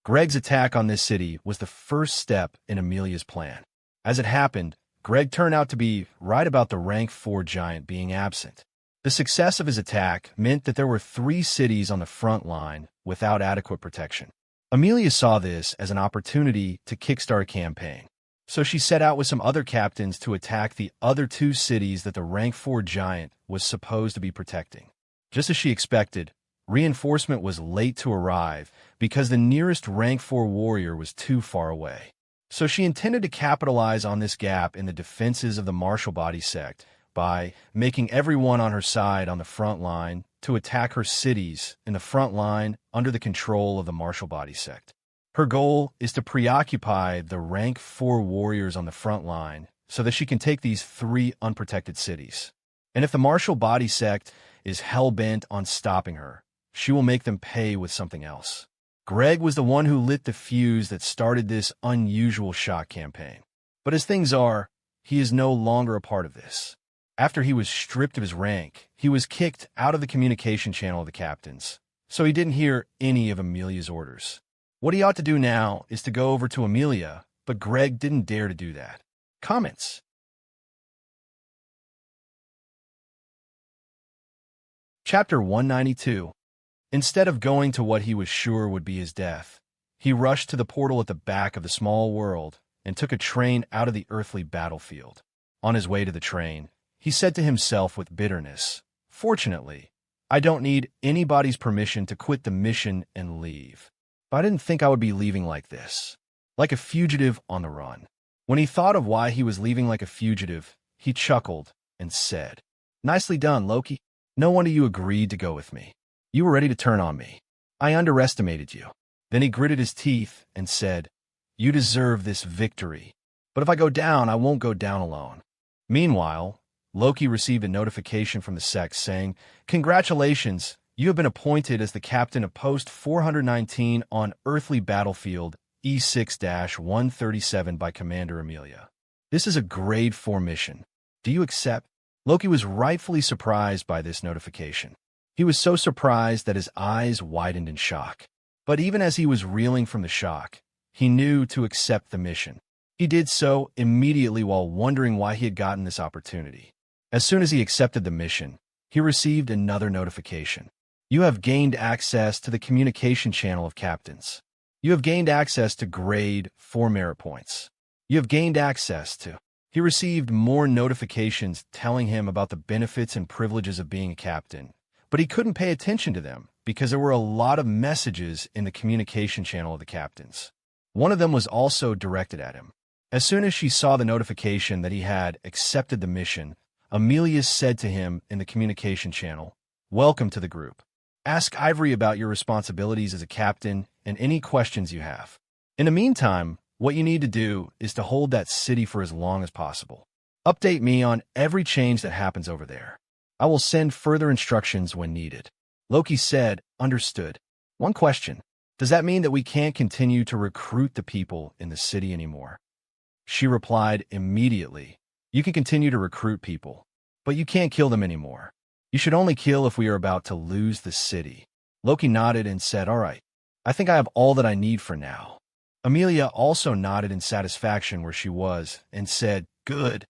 Greg's attack on this city was the first step in Amelia's plan. As it happened, Greg turned out to be right about the rank 4 giant being absent. The success of his attack meant that there were 3 cities on the front line without adequate protection. Amelia saw this as an opportunity to kickstart a campaign, so she set out with some other captains to attack the other 2 cities that the rank 4 giant was supposed to be protecting. Just as she expected, reinforcement was late to arrive because the nearest rank 4 warrior was too far away. So she intended to capitalize on this gap in the defenses of the Martial Body sect by making everyone on her side on the front line to attack her cities in the front line under the control of the Martial Body sect. Her goal is to preoccupy the rank 4 warriors on the front line so that she can take these 3 unprotected cities. And if the Martial Body sect is hell-bent on stopping her, she will make them pay with something else. Greg was the one who lit the fuse that started this unusual shock campaign. But as things are, he is no longer a part of this. After he was stripped of his rank, he was kicked out of the communication channel of the captains, so he didn't hear any of Amelia's orders. What he ought to do now is to go over to Amelia, but Greg didn't dare to do that. Comments? Chapter 192. Instead of going to what he was sure would be his death, he rushed to the portal at the back of the small world and took a train out of the earthly battlefield. On his way to the train, he said to himself with bitterness, "Fortunately, I don't need anybody's permission to quit the mission and leave. But I didn't think I would be leaving like this, like a fugitive on the run." When he thought of why he was leaving like a fugitive, he chuckled and said, "Nicely done, Loki. No wonder you agreed to go with me. You were ready to turn on me. I underestimated you." Then he gritted his teeth and said, "You deserve this victory. But if I go down, I won't go down alone." Meanwhile, Loki received a notification from the sect saying, "Congratulations, you have been appointed as the captain of Post 419 on Earthly Battlefield E6-137 by Commander Amelia. This is a grade 4 mission. Do you accept?" Loki was rightfully surprised by this notification. He was so surprised that his eyes widened in shock. But even as he was reeling from the shock, he knew to accept the mission. He did so immediately while wondering why he had gotten this opportunity. As soon as he accepted the mission, he received another notification. You have gained access to the communication channel of captains. You have gained access to grade 4 merit points. You have gained access to... He received more notifications telling him about the benefits and privileges of being a captain, but he couldn't pay attention to them because there were a lot of messages in the communication channel of the captains. One of them was also directed at him. As soon as she saw the notification that he had accepted the mission, Amelia said to him in the communication channel, "Welcome to the group. Ask Ivory about your responsibilities as a captain and any questions you have. In the meantime, what you need to do is to hold that city for as long as possible. Update me on every change that happens over there. I will send further instructions when needed." Loki said, "Understood. One question. Does that mean that we can't continue to recruit the people in the city anymore?" She replied immediately, "You can continue to recruit people, but you can't kill them anymore. You should only kill if we are about to lose the city." Loki nodded and said, "All right. I think I have all that I need for now." Amelia also nodded in satisfaction where she was and said, "Good."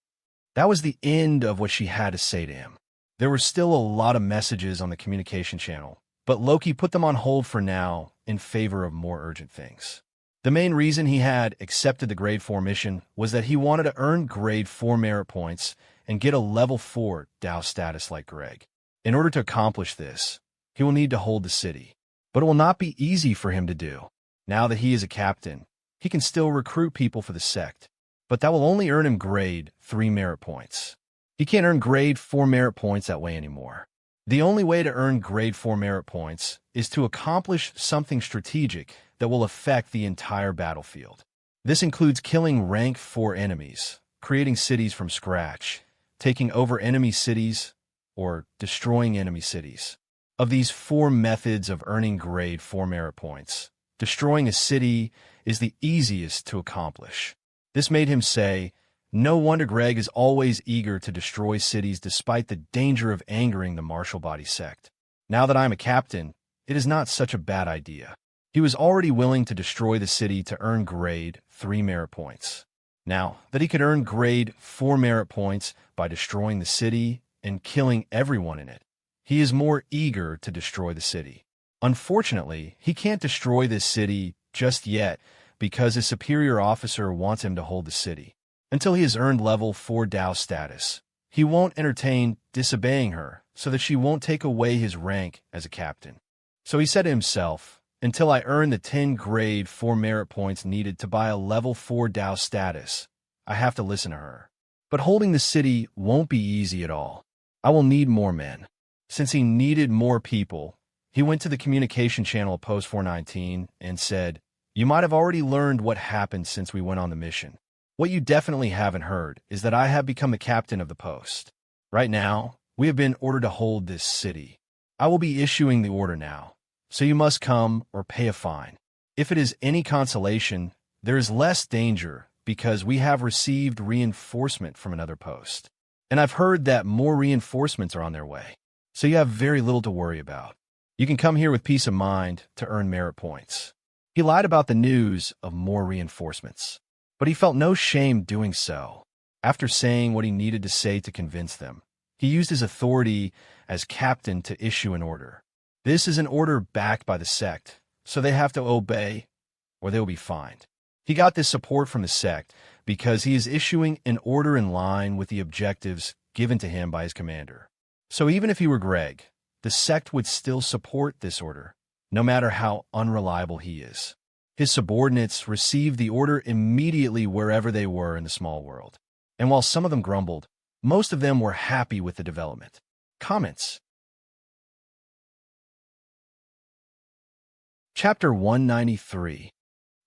That was the end of what she had to say to him. There were still a lot of messages on the communication channel, but Loki put them on hold for now in favor of more urgent things. The main reason he had accepted the grade 4 mission was that he wanted to earn grade 4 merit points and get a level 4 Dow status like Greg. In order to accomplish this, he will need to hold the city, but it will not be easy for him to do. Now that he is a captain, he can still recruit people for the sect, but that will only earn him grade 3 merit points. He can't earn grade 4 merit points that way anymore. The only way to earn grade 4 merit points is to accomplish something strategic that will affect the entire battlefield. This includes killing rank 4 enemies, creating cities from scratch, taking over enemy cities, or destroying enemy cities. Of these 4 methods of earning grade 4 merit points, destroying a city is the easiest to accomplish. This made him say, "No wonder Greg is always eager to destroy cities despite the danger of angering the martial body sect. Now that I am a captain, it is not such a bad idea." He was already willing to destroy the city to earn grade 3 merit points. Now that he could earn grade 4 merit points by destroying the city and killing everyone in it, he is more eager to destroy the city. Unfortunately, he can't destroy this city just yet because his superior officer wants him to hold the city. Until he has earned level 4 Dow status, he won't entertain disobeying her so that she won't take away his rank as a captain. So he said to himself, "Until I earn the 10 grade 4 merit points needed to buy a level 4 Dow status, I have to listen to her. But holding the city won't be easy at all. I will need more men." Since he needed more people, he went to the communication channel of Post 419 and said, "You might have already learned what happened since we went on the mission. What you definitely haven't heard is that I have become the captain of the post. Right now, we have been ordered to hold this city. I will be issuing the order now, so you must come or pay a fine. If it is any consolation, there is less danger because we have received reinforcement from another post. And I've heard that more reinforcements are on their way, so you have very little to worry about. You can come here with peace of mind to earn merit points." He lied about the news of more reinforcements, but he felt no shame doing so. After saying what he needed to say to convince them, he used his authority as captain to issue an order. This is an order backed by the sect, so they have to obey or they will be fined. He got this support from the sect because he is issuing an order in line with the objectives given to him by his commander. So even if he were Greg, the sect would still support this order, no matter how unreliable he is. His subordinates received the order immediately wherever they were in the small world. And while some of them grumbled, most of them were happy with the development. Comments. Chapter 193.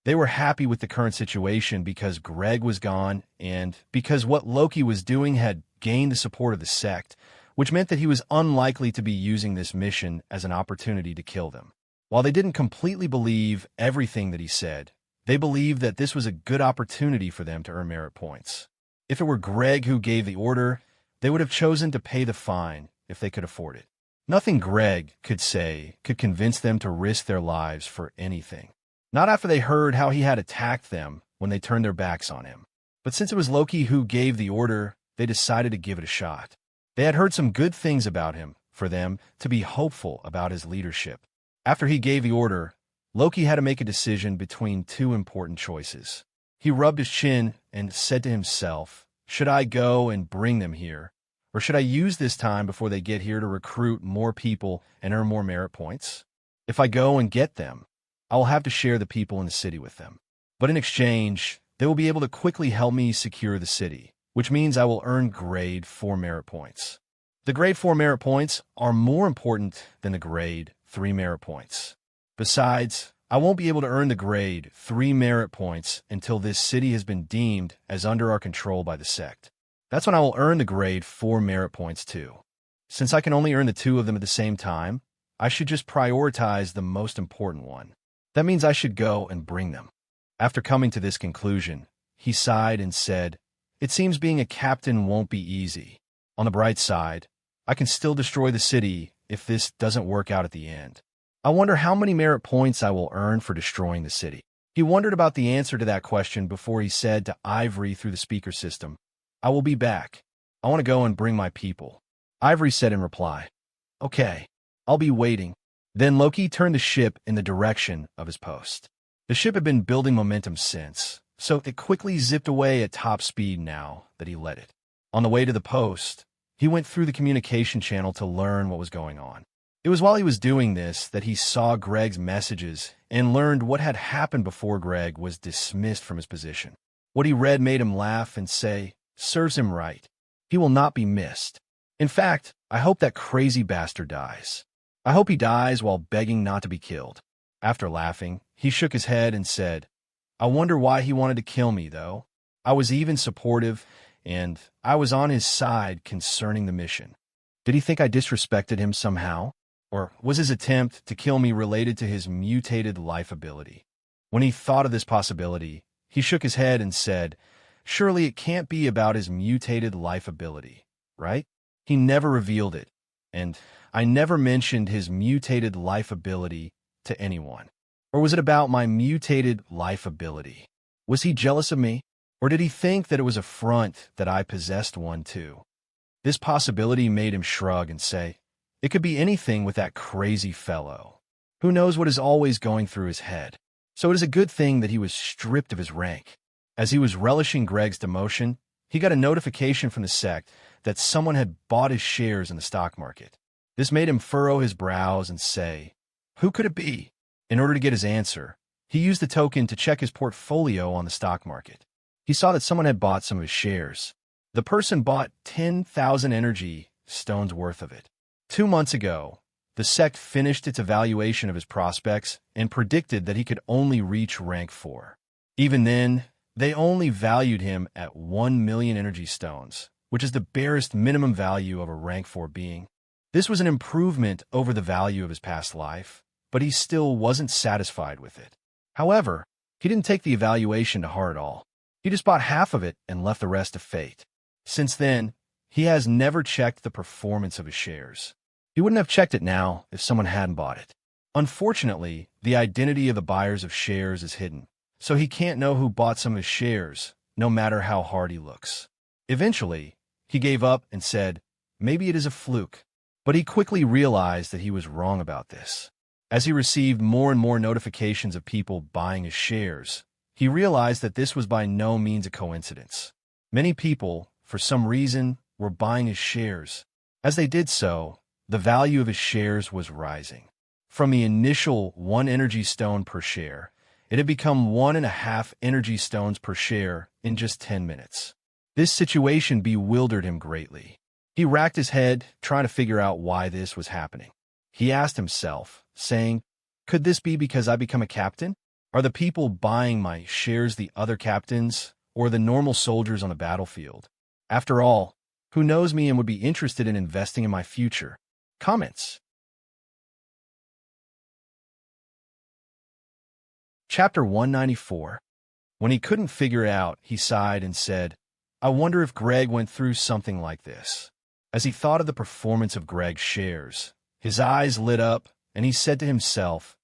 They were happy with the current situation because Greg was gone and because what Loki was doing had gained the support of the sect, which meant that he was unlikely to be using this mission as an opportunity to kill them. While they didn't completely believe everything that he said, they believed that this was a good opportunity for them to earn merit points. If it were Greg who gave the order, they would have chosen to pay the fine if they could afford it. Nothing Greg could say could convince them to risk their lives for anything. Not after they heard how he had attacked them when they turned their backs on him. But since it was Loki who gave the order, they decided to give it a shot. They had heard some good things about him, for them to be hopeful about his leadership. After he gave the order, Loki had to make a decision between two important choices. He rubbed his chin and said to himself, should I go and bring them here? Or should I use this time before they get here to recruit more people and earn more merit points? If I go and get them, I will have to share the people in the city with them. But in exchange, they will be able to quickly help me secure the city, which means I will earn grade 4 merit points. The grade 4 merit points are more important than the grade 3 merit points. Besides, I won't be able to earn the grade 3 merit points until this city has been deemed as under our control by the sect. That's when I will earn the grade 4 merit points too. Since I can only earn the 2 of them at the same time, I should just prioritize the most important one. That means I should go and bring them. After coming to this conclusion, he sighed and said, it seems being a captain won't be easy. On the bright side, I can still destroy the city if this doesn't work out at the end. I wonder how many merit points I will earn for destroying the city. He wondered about the answer to that question before he said to Ivory through the speaker system, I will be back. I want to go and bring my people. Ivory said in reply, okay, I'll be waiting. Then Loki turned the ship in the direction of his post. The ship had been building momentum since, so it quickly zipped away at top speed now that he let it. On the way to the post, he went through the communication channel to learn what was going on. It was while he was doing this that he saw Greg's messages and learned what had happened before Greg was dismissed from his position. What he read made him laugh and say, serves him right. He will not be missed. In fact, I hope that crazy bastard dies. I hope he dies while begging not to be killed. After laughing, he shook his head and said, I wonder why he wanted to kill me, though. I was even supportive, and I was on his side concerning the mission. Did he think I disrespected him somehow? Or was his attempt to kill me related to his mutated life ability? When he thought of this possibility, he shook his head and said, surely it can't be about his mutated life ability, right? He never revealed it, and I never mentioned his mutated life ability to anyone. Or was it about my mutated life ability? Was he jealous of me? Or did he think that it was a front that I possessed one too? This possibility made him shrug and say, it could be anything with that crazy fellow. Who knows what is always going through his head? So it is a good thing that he was stripped of his rank. As he was relishing Greg's demotion, he got a notification from the sect that someone had bought his shares in the stock market. This made him furrow his brows and say, who could it be? In order to get his answer, he used the token to check his portfolio on the stock market. He saw that someone had bought some of his shares. The person bought 10,000 energy stones worth of it. 2 months ago, the sect finished its evaluation of his prospects and predicted that he could only reach rank 4. Even then, they only valued him at 1 million energy stones, which is the barest minimum value of a rank 4 being. This was an improvement over the value of his past life, but he still wasn't satisfied with it. However, he didn't take the evaluation to heart at all. He just bought half of it and left the rest to fate. Since then, he has never checked the performance of his shares. He wouldn't have checked it now if someone hadn't bought it. Unfortunately, the identity of the buyers of shares is hidden, so he can't know who bought some of his shares, no matter how hard he looks. Eventually, he gave up and said, maybe it is a fluke. But he quickly realized that he was wrong about this. As he received more and more notifications of people buying his shares, he realized that this was by no means a coincidence. Many people, for some reason, were buying his shares. As they did so, the value of his shares was rising. From the initial 1 energy stone per share, it had become 1.5 energy stones per share in just 10 minutes. This situation bewildered him greatly. He racked his head, trying to figure out why this was happening. He asked himself, saying, could this be because I become a captain? Are the people buying my shares the other captains, or the normal soldiers on the battlefield? After all, who knows me and would be interested in investing in my future? Comments. Chapter 194. When he couldn't figure it out, he sighed and said, I wonder if Greg went through something like this. As he thought of the performance of Greg's shares, his eyes lit up, and he said to himself,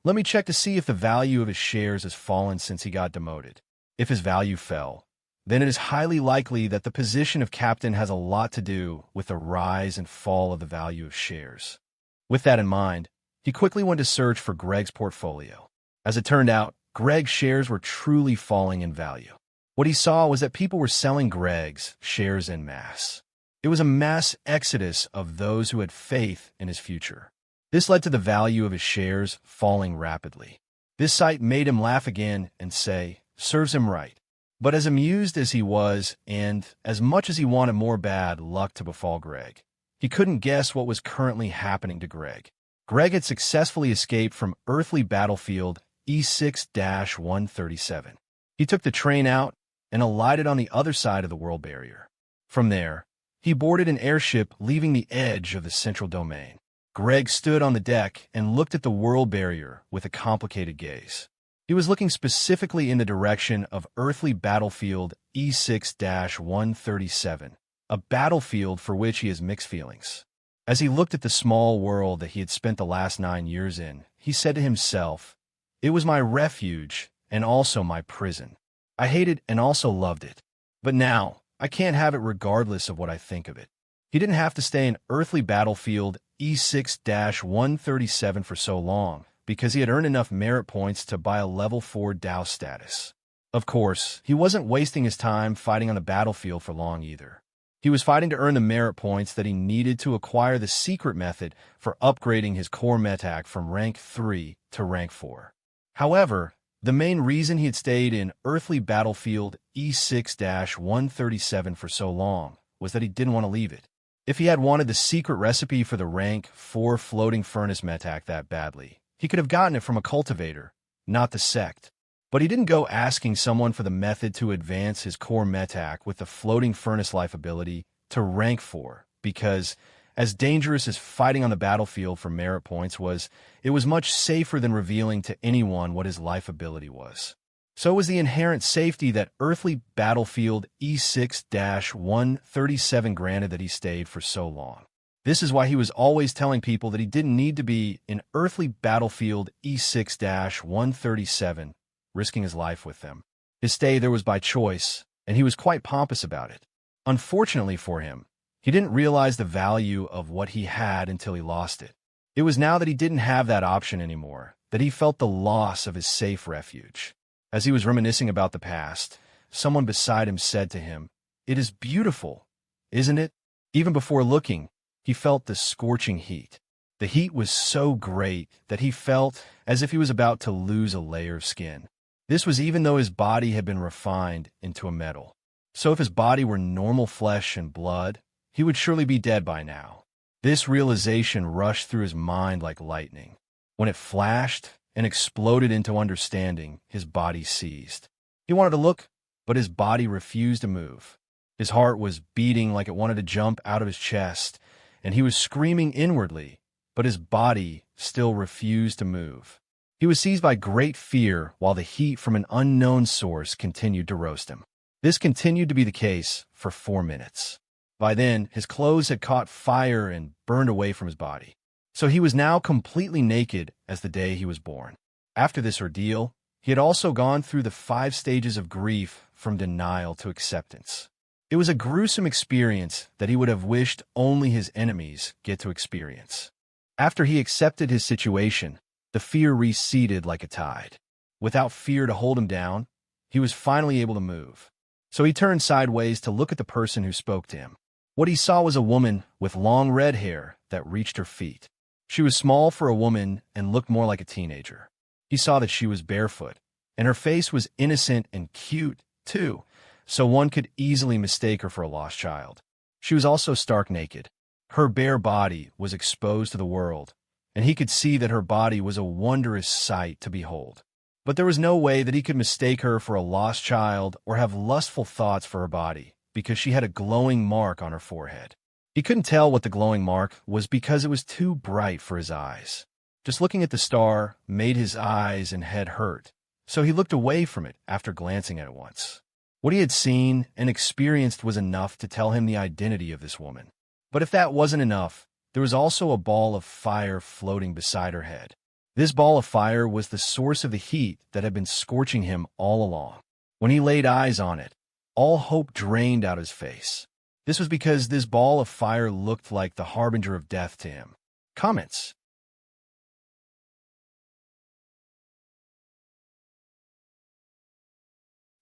Let me check to see if the value of his shares has fallen since he got demoted. If his value fell, then it is highly likely that the position of captain has a lot to do with the rise and fall of the value of shares. With that in mind, he quickly went to search for Greg's portfolio. As it turned out, Greg's shares were truly falling in value. What he saw was that people were selling Greg's shares en masse. It was a mass exodus of those who had faith in his future. This led to the value of his shares falling rapidly. This sight made him laugh again and say, "Serves him right." But as amused as he was, and as much as he wanted more bad luck to befall Greg, he couldn't guess what was currently happening to Greg. Greg had successfully escaped from earthly battlefield E6-137. He took the train out and alighted on the other side of the world barrier. From there, he boarded an airship leaving the edge of the central domain. Greg stood on the deck and looked at the world barrier with a complicated gaze. He was looking specifically in the direction of earthly battlefield E6-137, a battlefield for which he has mixed feelings. As he looked at the small world that he had spent the last 9 years in, he said to himself, "It was my refuge and also my prison. I hated and also loved it. But now, I can't have it regardless of what I think of it." He didn't have to stay in earthly battlefield E6-137 for so long, because he had earned enough merit points to buy a level 4 Dow status. Of course, he wasn't wasting his time fighting on the battlefield for long either. He was fighting to earn the merit points that he needed to acquire the secret method for upgrading his core metac from rank 3 to rank 4. However, the main reason he had stayed in earthly battlefield E6-137 for so long was that he didn't want to leave it. If he had wanted the secret recipe for the rank 4 floating furnace metac that badly, he could have gotten it from a cultivator, not the sect. But he didn't go asking someone for the method to advance his core metac with the floating furnace life ability to rank 4, because, as dangerous as fighting on the battlefield for merit points was, it was much safer than revealing to anyone what his life ability was. So was the inherent safety that earthly battlefield E6-137 granted that he stayed for so long. This is why he was always telling people that he didn't need to be in earthly battlefield E6-137, risking his life with them. His stay there was by choice, and he was quite pompous about it. Unfortunately for him, he didn't realize the value of what he had until he lost it. It was now that he didn't have that option anymore that he felt the loss of his safe refuge. As he was reminiscing about the past, someone beside him said to him, "It is beautiful, isn't it?" Even before looking, he felt the scorching heat. The heat was so great that he felt as if he was about to lose a layer of skin. This was even though his body had been refined into a metal. So if his body were normal flesh and blood, he would surely be dead by now. This realization rushed through his mind like lightning. When it flashed and exploded into understanding, his body seized. He wanted to look, but his body refused to move. His heart was beating like it wanted to jump out of his chest, and he was screaming inwardly, but his body still refused to move. He was seized by great fear while the heat from an unknown source continued to roast him. This continued to be the case for 4 minutes. By then, his clothes had caught fire and burned away from his body. So he was now completely naked as the day he was born. After this ordeal, he had also gone through the 5 stages of grief from denial to acceptance. It was a gruesome experience that he would have wished only his enemies get to experience. After he accepted his situation, the fear receded like a tide. Without fear to hold him down, he was finally able to move. So he turned sideways to look at the person who spoke to him. What he saw was a woman with long red hair that reached her feet. She was small for a woman and looked more like a teenager. He saw that she was barefoot, and her face was innocent and cute, too, so one could easily mistake her for a lost child. She was also stark naked. Her bare body was exposed to the world, and he could see that her body was a wondrous sight to behold. But there was no way that he could mistake her for a lost child or have lustful thoughts for her body, because she had a glowing mark on her forehead. He couldn't tell what the glowing mark was because it was too bright for his eyes. Just looking at the star made his eyes and head hurt, so he looked away from it after glancing at it once. What he had seen and experienced was enough to tell him the identity of this woman. But if that wasn't enough, there was also a ball of fire floating beside her head. This ball of fire was the source of the heat that had been scorching him all along. When he laid eyes on it, all hope drained out his face. This was because this ball of fire looked like the harbinger of death to him. Comments.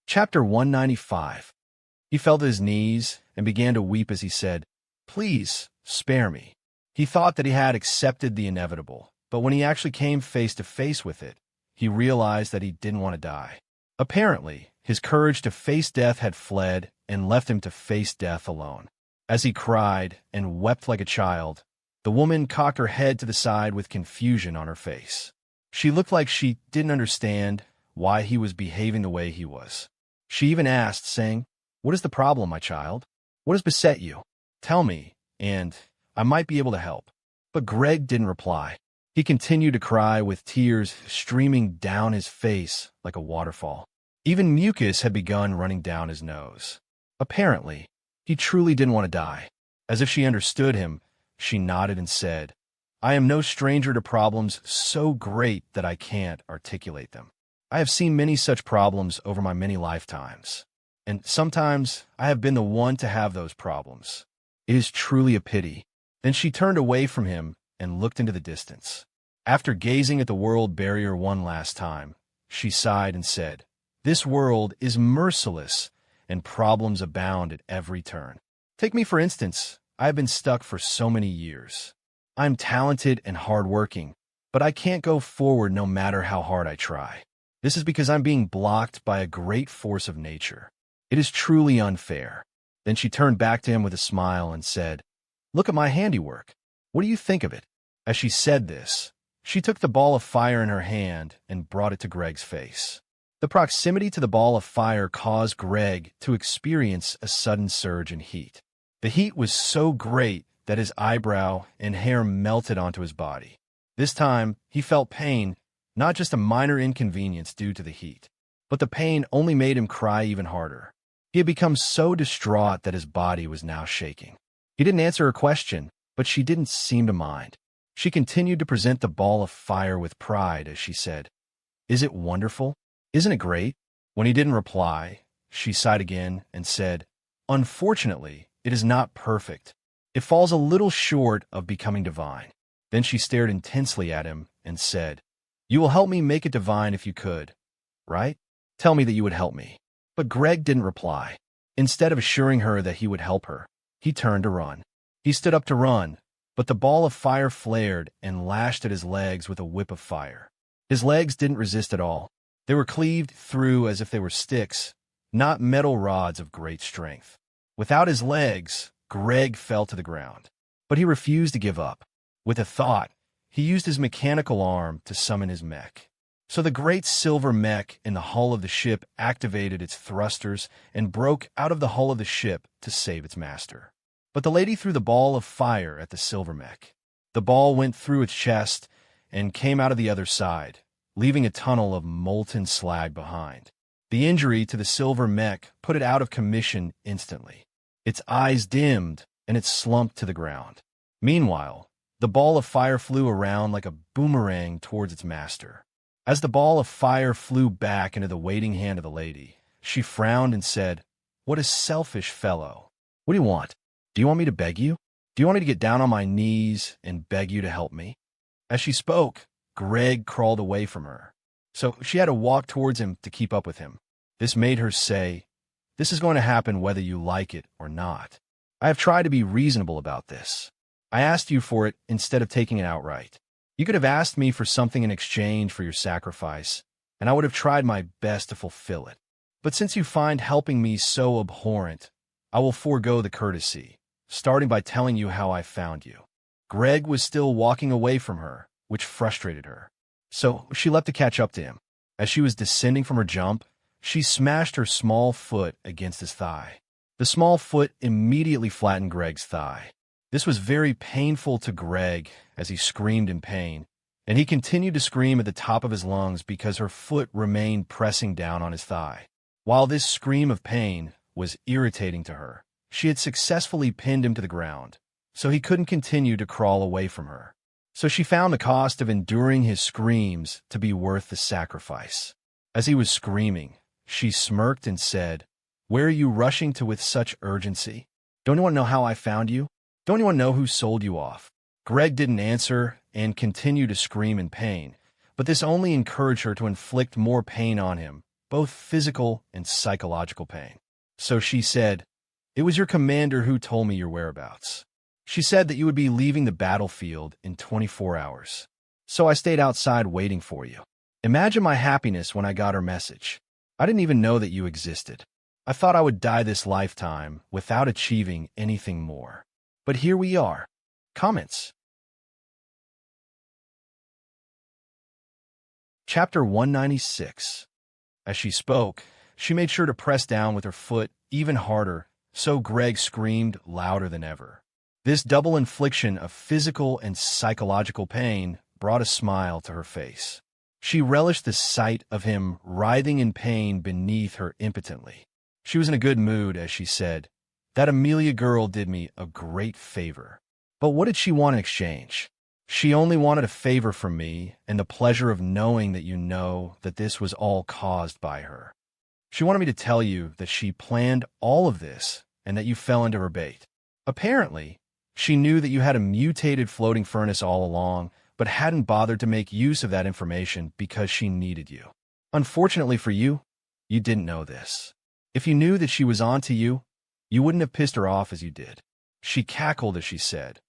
Chapter 195. He fell to his knees and began to weep as he said, "Please, spare me." He thought that he had accepted the inevitable, but when he actually came face to face with it, he realized that he didn't want to die. Apparently, his courage to face death had fled and left him to face death alone. As he cried and wept like a child, the woman cocked her head to the side with confusion on her face. She looked like she didn't understand why he was behaving the way he was. She even asked, saying, "What is the problem, my child? What has beset you? Tell me, and I might be able to help." But Greg didn't reply. He continued to cry with tears streaming down his face like a waterfall. Even mucus had begun running down his nose. Apparently, he truly didn't want to die. As if she understood him, she nodded and said, "I am no stranger to problems so great that I can't articulate them. I have seen many such problems over my many lifetimes, and sometimes I have been the one to have those problems. It is truly a pity." Then she turned away from him and looked into the distance. After gazing at the world barrier one last time, she sighed and said, "This world is merciless, and problems abound at every turn. Take me for instance. I have been stuck for so many years. I'm talented and hardworking, but I can't go forward no matter how hard I try. This is because I'm being blocked by a great force of nature. It is truly unfair." Then she turned back to him with a smile and said, "Look at my handiwork. What do you think of it?" As she said this, she took the ball of fire in her hand and brought it to Greg's face. The proximity to the ball of fire caused Greg to experience a sudden surge in heat. The heat was so great that his eyebrow and hair melted onto his body. This time, he felt pain, not just a minor inconvenience due to the heat, but the pain only made him cry even harder. He had become so distraught that his body was now shaking. He didn't answer her question, but she didn't seem to mind. She continued to present the ball of fire with pride as she said, "Is it wonderful? Isn't it great?" When he didn't reply, she sighed again and said, "Unfortunately, it is not perfect. It falls a little short of becoming divine." Then she stared intensely at him and said, "You will help me make it divine if you could, right? Tell me that you would help me." But Greg didn't reply. Instead of assuring her that he would help her, he turned to run. He stood up to run, but the ball of fire flared and lashed at his legs with a whip of fire. His legs didn't resist at all. They were cleaved through as if they were sticks, not metal rods of great strength. Without his legs, Greg fell to the ground. But he refused to give up. With a thought, he used his mechanical arm to summon his mech. So the great silver mech in the hull of the ship activated its thrusters and broke out of the hull of the ship to save its master. But the lady threw the ball of fire at the silver mech. The ball went through its chest and came out of the other side, leaving a tunnel of molten slag behind. The injury to the silver mech put it out of commission instantly. Its eyes dimmed and it slumped to the ground. Meanwhile, the ball of fire flew around like a boomerang towards its master. As the ball of fire flew back into the waiting hand of the lady, she frowned and said, "What a selfish fellow. What do you want? Do you want me to beg you? Do you want me to get down on my knees and beg you to help me?" As she spoke, Greg crawled away from her, so she had to walk towards him to keep up with him. This made her say, "This is going to happen whether you like it or not. I have tried to be reasonable about this. I asked you for it instead of taking it outright. You could have asked me for something in exchange for your sacrifice, and I would have tried my best to fulfill it. But since you find helping me so abhorrent, I will forego the courtesy, starting by telling you how I found you." Greg was still walking away from her, which frustrated her. So she leapt to catch up to him. As she was descending from her jump, she smashed her small foot against his thigh. The small foot immediately flattened Greg's thigh. This was very painful to Greg as he screamed in pain, and he continued to scream at the top of his lungs because her foot remained pressing down on his thigh. While this scream of pain was irritating to her, she had successfully pinned him to the ground, so he couldn't continue to crawl away from her. So she found the cost of enduring his screams to be worth the sacrifice. As he was screaming, she smirked and said, "Where are you rushing to with such urgency? Don't you want to know how I found you? Don't you want to know who sold you off?" Greg didn't answer and continued to scream in pain, but this only encouraged her to inflict more pain on him, both physical and psychological pain. So she said, "It was your commander who told me your whereabouts. She said that you would be leaving the battlefield in 24 hours. So I stayed outside waiting for you. Imagine my happiness when I got her message. I didn't even know that you existed. I thought I would die this lifetime without achieving anything more. But here we are." Comments. Chapter 196. As she spoke, she made sure to press down with her foot even harder, so Greg screamed louder than ever. This double infliction of physical and psychological pain brought a smile to her face. She relished the sight of him writhing in pain beneath her impotently. She was in a good mood as she said, "That Amelia girl did me a great favor." But what did she want in exchange? She only wanted a favor from me and the pleasure of knowing that you know that this was all caused by her. She wanted me to tell you that she planned all of this and that you fell into her bait. Apparently, she knew that you had a mutated floating furnace all along, but hadn't bothered to make use of that information because she needed you. Unfortunately for you, you didn't know this. If you knew that she was onto you, you wouldn't have pissed her off as you did. She cackled as she said,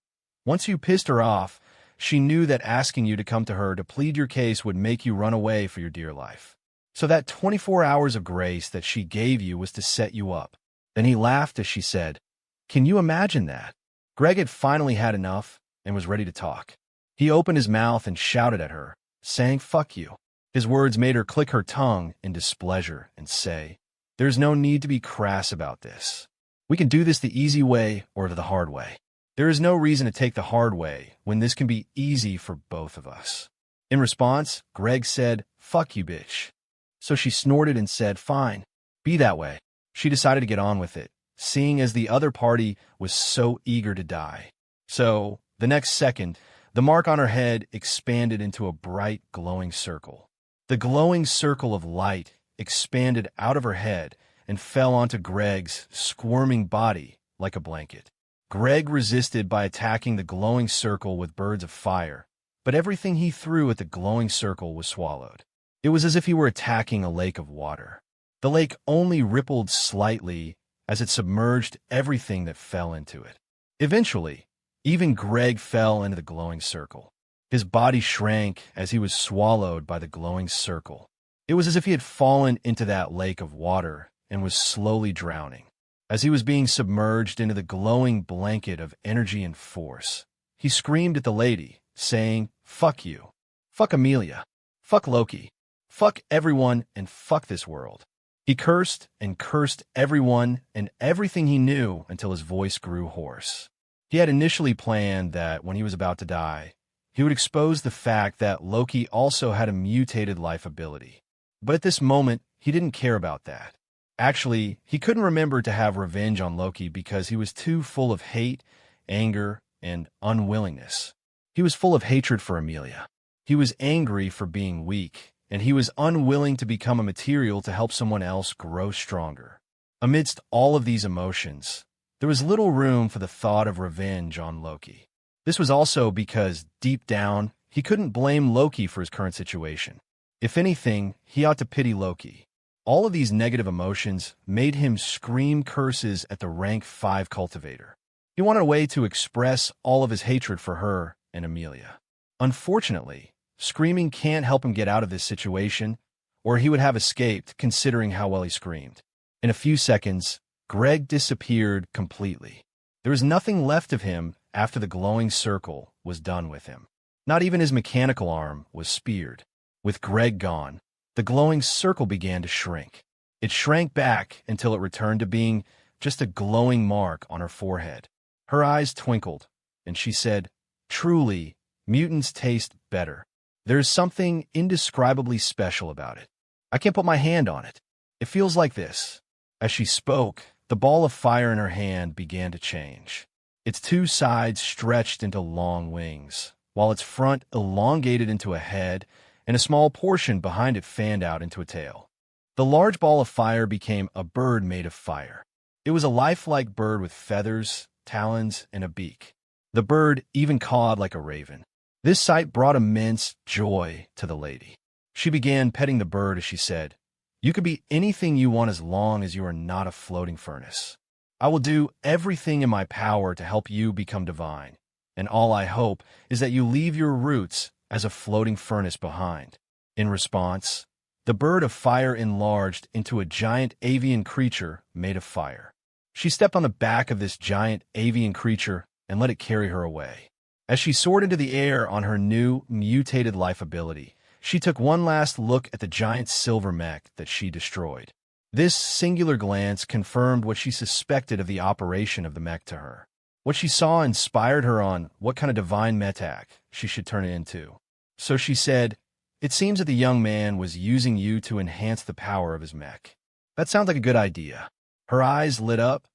"Once you pissed her off, she knew that asking you to come to her to plead your case would make you run away for your dear life. So that 24 hours of grace that she gave you was to set you up." Then he laughed as she said, "Can you imagine that?" Greg had finally had enough and was ready to talk. He opened his mouth and shouted at her, saying, "Fuck you." His words made her click her tongue in displeasure and say, "There's no need to be crass about this. We can do this the easy way or the hard way. There is no reason to take the hard way when this can be easy for both of us." In response, Greg said, "Fuck you, bitch." So she snorted and said, "Fine, be that way." She decided to get on with it, seeing as the other party was so eager to die. So, the next second, the mark on her head expanded into a bright, glowing circle. The glowing circle of light expanded out of her head and fell onto Greg's squirming body like a blanket. Greg resisted by attacking the glowing circle with birds of fire, but everything he threw at the glowing circle was swallowed. It was as if he were attacking a lake of water. The lake only rippled slightly as it submerged everything that fell into it. Eventually, even Greg fell into the glowing circle. His body shrank as he was swallowed by the glowing circle. It was as if he had fallen into that lake of water and was slowly drowning. As he was being submerged into the glowing blanket of energy and force, he screamed at the lady, saying, "Fuck you. Fuck Amelia. Fuck Loki. Fuck everyone and fuck this world." He cursed and cursed everyone and everything he knew until his voice grew hoarse. He had initially planned that when he was about to die, he would expose the fact that Loki also had a mutated life ability. But at this moment, he didn't care about that. Actually, he couldn't remember to have revenge on Loki because he was too full of hate, anger, and unwillingness. He was full of hatred for Amelia. He was angry for being weak, and he was unwilling to become a material to help someone else grow stronger. Amidst all of these emotions, there was little room for the thought of revenge on Loki. This was also because, deep down, he couldn't blame Loki for his current situation. If anything, he ought to pity Loki. All of these negative emotions made him scream curses at the rank 5 cultivator. He wanted a way to express all of his hatred for her and Amelia. Unfortunately, screaming can't help him get out of this situation, or he would have escaped considering how well he screamed. In a few seconds, Greg disappeared completely. There was nothing left of him after the glowing circle was done with him. Not even his mechanical arm was speared. With Greg gone, the glowing circle began to shrink. It shrank back until it returned to being just a glowing mark on her forehead. Her eyes twinkled, and she said, "Truly, mutants taste better. There's something indescribably special about it. I can't put my hand on it. It feels like this." As she spoke, the ball of fire in her hand began to change. Its two sides stretched into long wings, while its front elongated into a head and a small portion behind it fanned out into a tail. The large ball of fire became a bird made of fire. It was a lifelike bird with feathers, talons, and a beak. The bird even cawed like a raven. This sight brought immense joy to the lady. She began petting the bird as she said, "You could be anything you want as long as you are not a floating furnace. I will do everything in my power to help you become divine, and all I hope is that you leave your roots as a floating furnace behind." In response, the bird of fire enlarged into a giant avian creature made of fire. She stepped on the back of this giant avian creature and let it carry her away. As she soared into the air on her new, mutated life ability, she took one last look at the giant silver mech that she destroyed. This singular glance confirmed what she suspected of the operation of the mech to her. What she saw inspired her on what kind of divine mech she should turn it into. So she said, "It seems that the young man was using you to enhance the power of his mech. That sounds like a good idea." Her eyes lit up,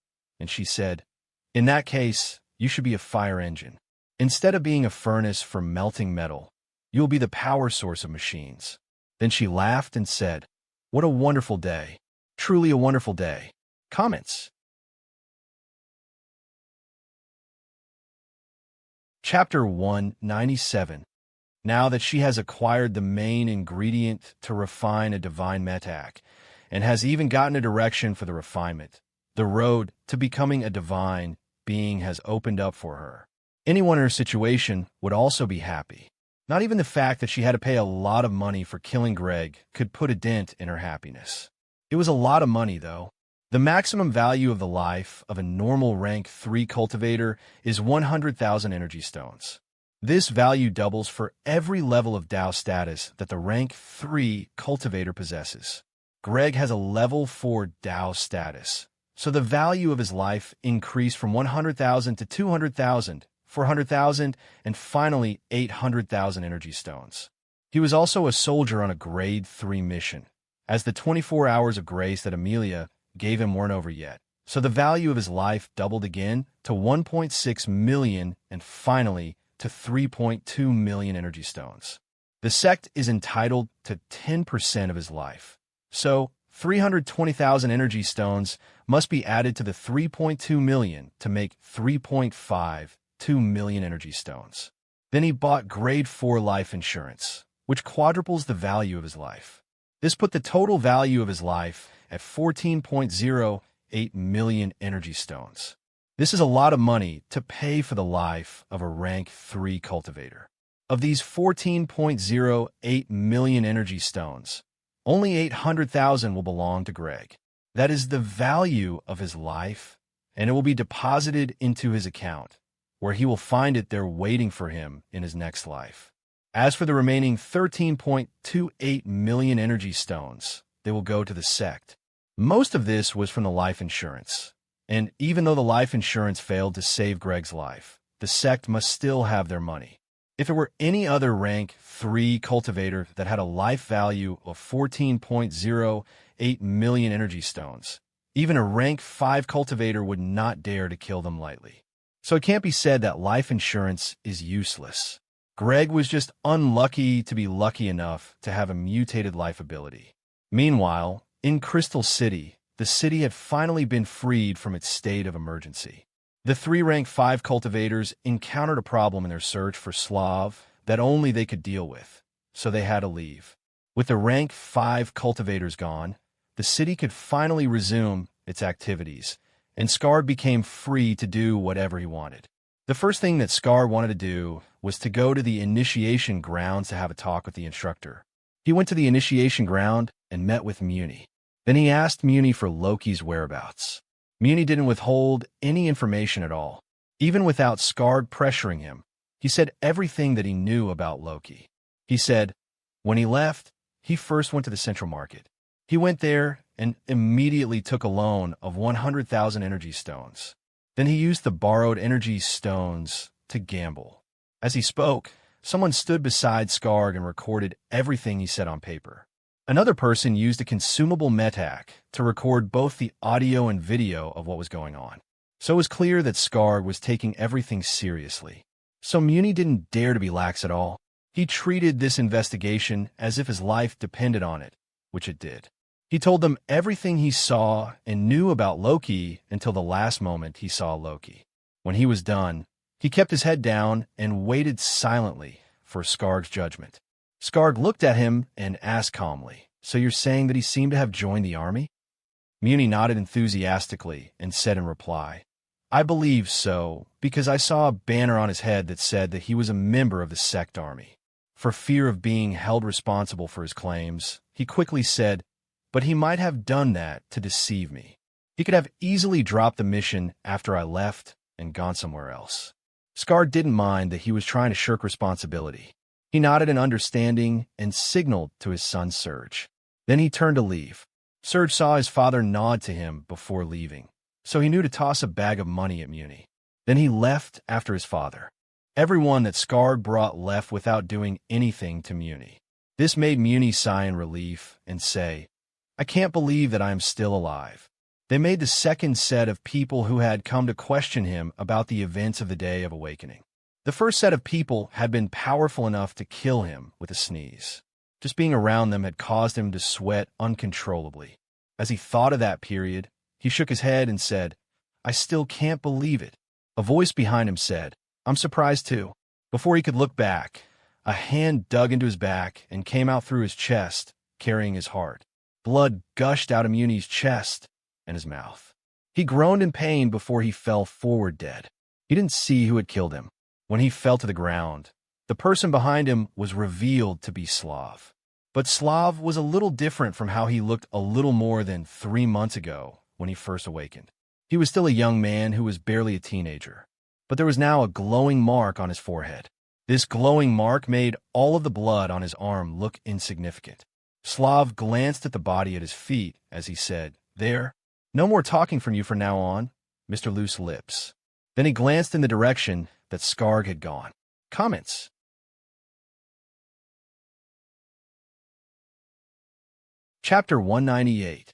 and she said, "In that case, you should be a fire engine. Instead of being a furnace for melting metal, you will be the power source of machines." Then she laughed and said, "What a wonderful day. Truly a wonderful day." Comments. Chapter 197. Now that she has acquired the main ingredient to refine a divine mech, and has even gotten a direction for the refinement, the road to becoming a divine being has opened up for her. Anyone in her situation would also be happy. Not even the fact that she had to pay a lot of money for killing Greg could put a dent in her happiness. It was a lot of money, though. The maximum value of the life of a normal rank 3 cultivator is 100,000 energy stones. This value doubles for every level of Tao status that the rank 3 cultivator possesses. Greg has a level 4 Tao status, so the value of his life increased from 100,000 to 200,000, 400,000, and finally 800,000 energy stones. He was also a soldier on a grade 3 mission, as the 24 hours of grace that Amelia gave him weren't over yet. So the value of his life doubled again to 1.6 million and finally to 3.2 million energy stones. The sect is entitled to 10% of his life. So 320,000 energy stones must be added to the 3.2 million to make 3.52 million energy stones. Then he bought grade 4 life insurance, which quadruples the value of his life. This put the total value of his life at 14.08 million energy stones. This is a lot of money to pay for the life of a rank 3 cultivator. Of these 14.08 million energy stones, only 800,000 will belong to Greg. That is the value of his life, and it will be deposited into his account, where he will find it there waiting for him in his next life. As for the remaining 13.28 million energy stones, they will go to the sect. Most of this was from the life insurance. And even though the life insurance failed to save Greg's life, the sect must still have their money. If it were any other rank 3 cultivator that had a life value of 14.08 million energy stones, even a rank 5 cultivator would not dare to kill them lightly. So it can't be said that life insurance is useless. Greg was just unlucky to be lucky enough to have a mutated life ability. Meanwhile, in Crystal City, the city had finally been freed from its state of emergency. The 3 rank 5 cultivators encountered a problem in their search for Slav that only they could deal with, so they had to leave. With the rank 5 cultivators gone, the city could finally resume its activities, and Scar became free to do whatever he wanted. The first thing that Scar wanted to do was to go to the initiation grounds to have a talk with the instructor. He went to the initiation ground and met with Muni. Then he asked Muni for Loki's whereabouts. Muni didn't withhold any information at all. Even without Scar pressuring him, he said everything that he knew about Loki. He said, when he left, he first went to the central market. He went there and immediately took a loan of 100,000 energy stones. Then he used the borrowed energy stones to gamble. As he spoke, someone stood beside Scarg and recorded everything he said on paper. Another person used a consumable metac to record both the audio and video of what was going on. So it was clear that Scarg was taking everything seriously. So Muni didn't dare to be lax at all. He treated this investigation as if his life depended on it, which it did. He told them everything he saw and knew about Loki until the last moment he saw Loki. When he was done, he kept his head down and waited silently for Skarg's judgment. Skarg looked at him and asked calmly, "So you're saying that he seemed to have joined the army?" Muni nodded enthusiastically and said in reply, "I believe so, because I saw a banner on his head that said that he was a member of the sect army." For fear of being held responsible for his claims, he quickly said, "But he might have done that to deceive me. He could have easily dropped the mission after I left and gone somewhere else." Skarg didn't mind that he was trying to shirk responsibility. He nodded in understanding and signaled to his son Serge. Then he turned to leave. Serge saw his father nod to him before leaving, so he knew to toss a bag of money at Muni. Then he left after his father. Everyone that Skarg brought left without doing anything to Muni. This made Muni sigh in relief and say, "I can't believe that I am still alive." They made the second set of people who had come to question him about the events of the Day of Awakening. The first set of people had been powerful enough to kill him with a sneeze. Just being around them had caused him to sweat uncontrollably. As he thought of that period, he shook his head and said, "I still can't believe it." A voice behind him said, "I'm surprised too." Before he could look back, a hand dug into his back and came out through his chest, carrying his heart. Blood gushed out of Muni's chest and his mouth. He groaned in pain before he fell forward dead. He didn't see who had killed him. When he fell to the ground, the person behind him was revealed to be Slav. But Slav was a little different from how he looked a little more than 3 months ago when he first awakened. He was still a young man who was barely a teenager, but there was now a glowing mark on his forehead. This glowing mark made all of the blood on his arm look insignificant. Slav glanced at the body at his feet as he said, "There, no more talking from you from now on, Mr. Loose Lips." Then he glanced in the direction that Skarg had gone. Comments? Chapter 198.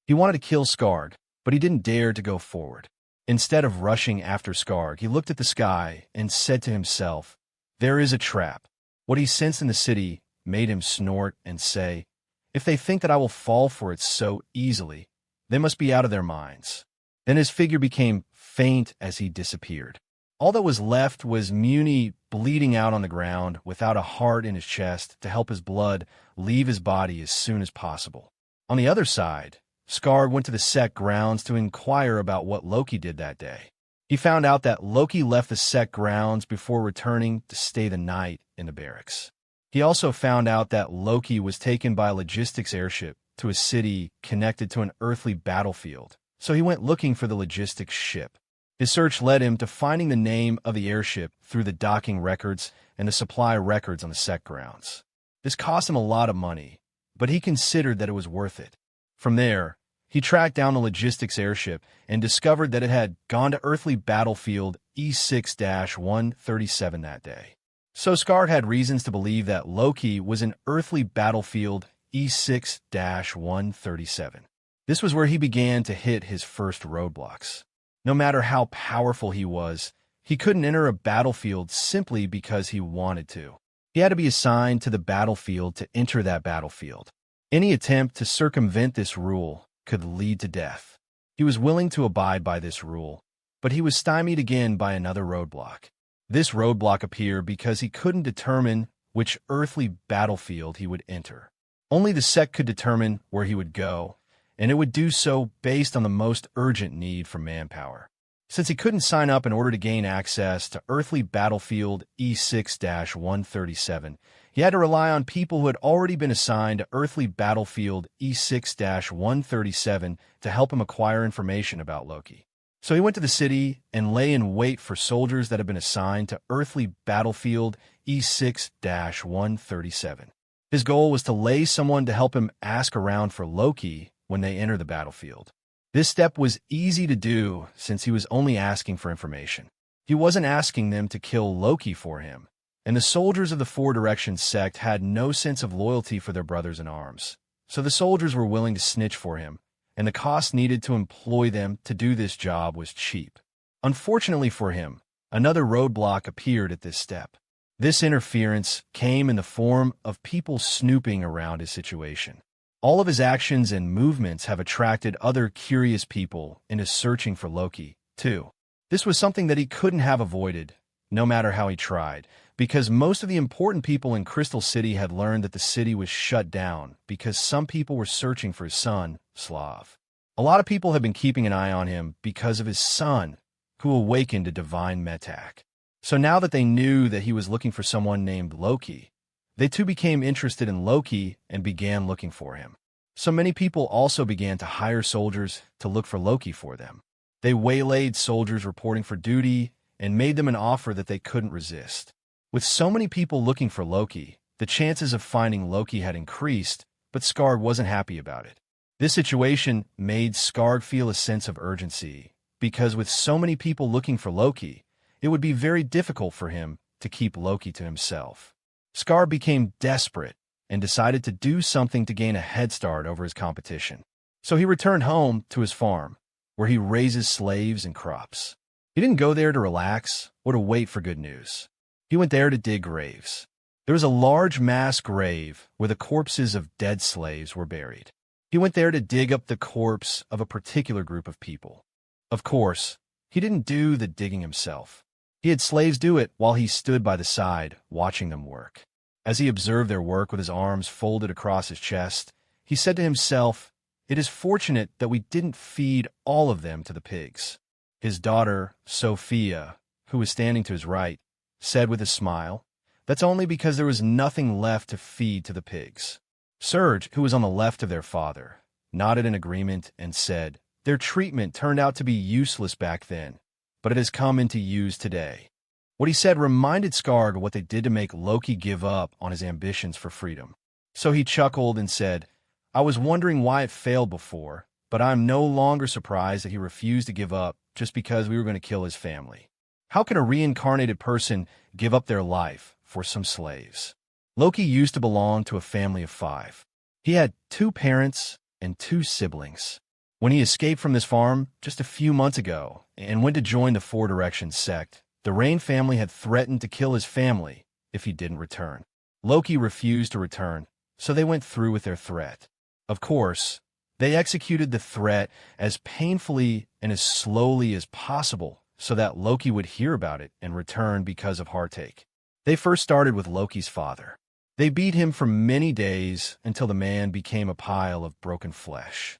He wanted to kill Skarg, but he didn't dare to go forward. Instead of rushing after Skarg, he looked at the sky and said to himself, "There is a trap." What he sensed in the city made him snort and say, "If they think that I will fall for it so easily, they must be out of their minds." Then his figure became faint as he disappeared. All that was left was Muni bleeding out on the ground without a heart in his chest to help his blood leave his body as soon as possible. On the other side, Skarg went to the sect grounds to inquire about what Loki did that day. He found out that Loki left the sect grounds before returning to stay the night in the barracks. He also found out that Loki was taken by a logistics airship to a city connected to an earthly battlefield, so he went looking for the logistics ship. His search led him to finding the name of the airship through the docking records and the supply records on the sect grounds. This cost him a lot of money, but he considered that it was worth it. From there, he tracked down the logistics airship and discovered that it had gone to earthly battlefield E6-137 that day. So Skarg had reasons to believe that Loki was in earthly battlefield E6-137. This was where he began to hit his first roadblocks. No matter how powerful he was, he couldn't enter a battlefield simply because he wanted to. He had to be assigned to the battlefield to enter that battlefield. Any attempt to circumvent this rule could lead to death. He was willing to abide by this rule, but he was stymied again by another roadblock. This roadblock appeared because he couldn't determine which earthly battlefield he would enter. Only the sect could determine where he would go, and it would do so based on the most urgent need for manpower. Since he couldn't sign up in order to gain access to earthly battlefield E6-137, he had to rely on people who had already been assigned to earthly battlefield E6-137 to help him acquire information about Loki. So he went to the city and lay in wait for soldiers that had been assigned to earthly battlefield E6-137. His goal was to lay someone to help him ask around for Loki when they enter the battlefield. This step was easy to do since he was only asking for information. He wasn't asking them to kill Loki for him, and the soldiers of the Four Directions sect had no sense of loyalty for their brothers in arms. So the soldiers were willing to snitch for him, and the cost needed to employ them to do this job was cheap. Unfortunately for him, Another roadblock appeared at this step. This interference came in the form of people snooping around his situation. All of his actions and movements have attracted other curious people into searching for Loki, too. This was something that he couldn't have avoided, no matter how he tried, because most of the important people in Crystal City had learned that the city was shut down because some people were searching for his son, Slav. A lot of people have been keeping an eye on him because of his son, who awakened a divine metak. So now that they knew that he was looking for someone named Loki, they too became interested in Loki and began looking for him. So many people also began to hire soldiers to look for Loki for them. They waylaid soldiers reporting for duty and made them an offer that they couldn't resist. With so many people looking for Loki, the chances of finding Loki had increased, but Skard wasn't happy about it. This situation made Skard feel a sense of urgency, because with so many people looking for Loki, it would be very difficult for him to keep Loki to himself. Skard became desperate and decided to do something to gain a head start over his competition. So he returned home to his farm, where he raises slaves and crops. He didn't go there to relax or to wait for good news. He went there to dig graves. There was a large mass grave where the corpses of dead slaves were buried. He went there to dig up the corpse of a particular group of people. Of course, he didn't do the digging himself. He had slaves do it while he stood by the side, watching them work. As he observed their work with his arms folded across his chest, he said to himself, "It is fortunate that we didn't feed all of them to the pigs." His daughter, Sophia, who was standing to his right, said with a smile, "That's only because there was nothing left to feed to the pigs." Serge, who was on the left of their father, nodded in agreement and said, "Their treatment turned out to be useless back then, but it has come into use today." What he said reminded Skard of what they did to make Loki give up on his ambitions for freedom. So he chuckled and said, "I was wondering why it failed before, but I'm no longer surprised that he refused to give up just because we were going to kill his family. How can a reincarnated person give up their life for some slaves?" Loki used to belong to a family of 5. He had 2 parents and 2 siblings. When he escaped from this farm just a few months ago and went to join the Four Directions sect, the Rain family had threatened to kill his family if he didn't return. Loki refused to return, so they went through with their threat. Of course, they executed the threat as painfully and as slowly as possible so that Loki would hear about it and return because of heartache. They first started with Loki's father. They beat him for many days until the man became a pile of broken flesh.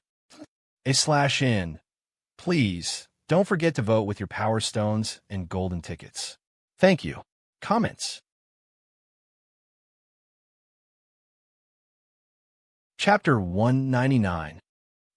/N. Please, don't forget to vote with your Power Stones and Golden Tickets. Thank you. Comments. Chapter 199.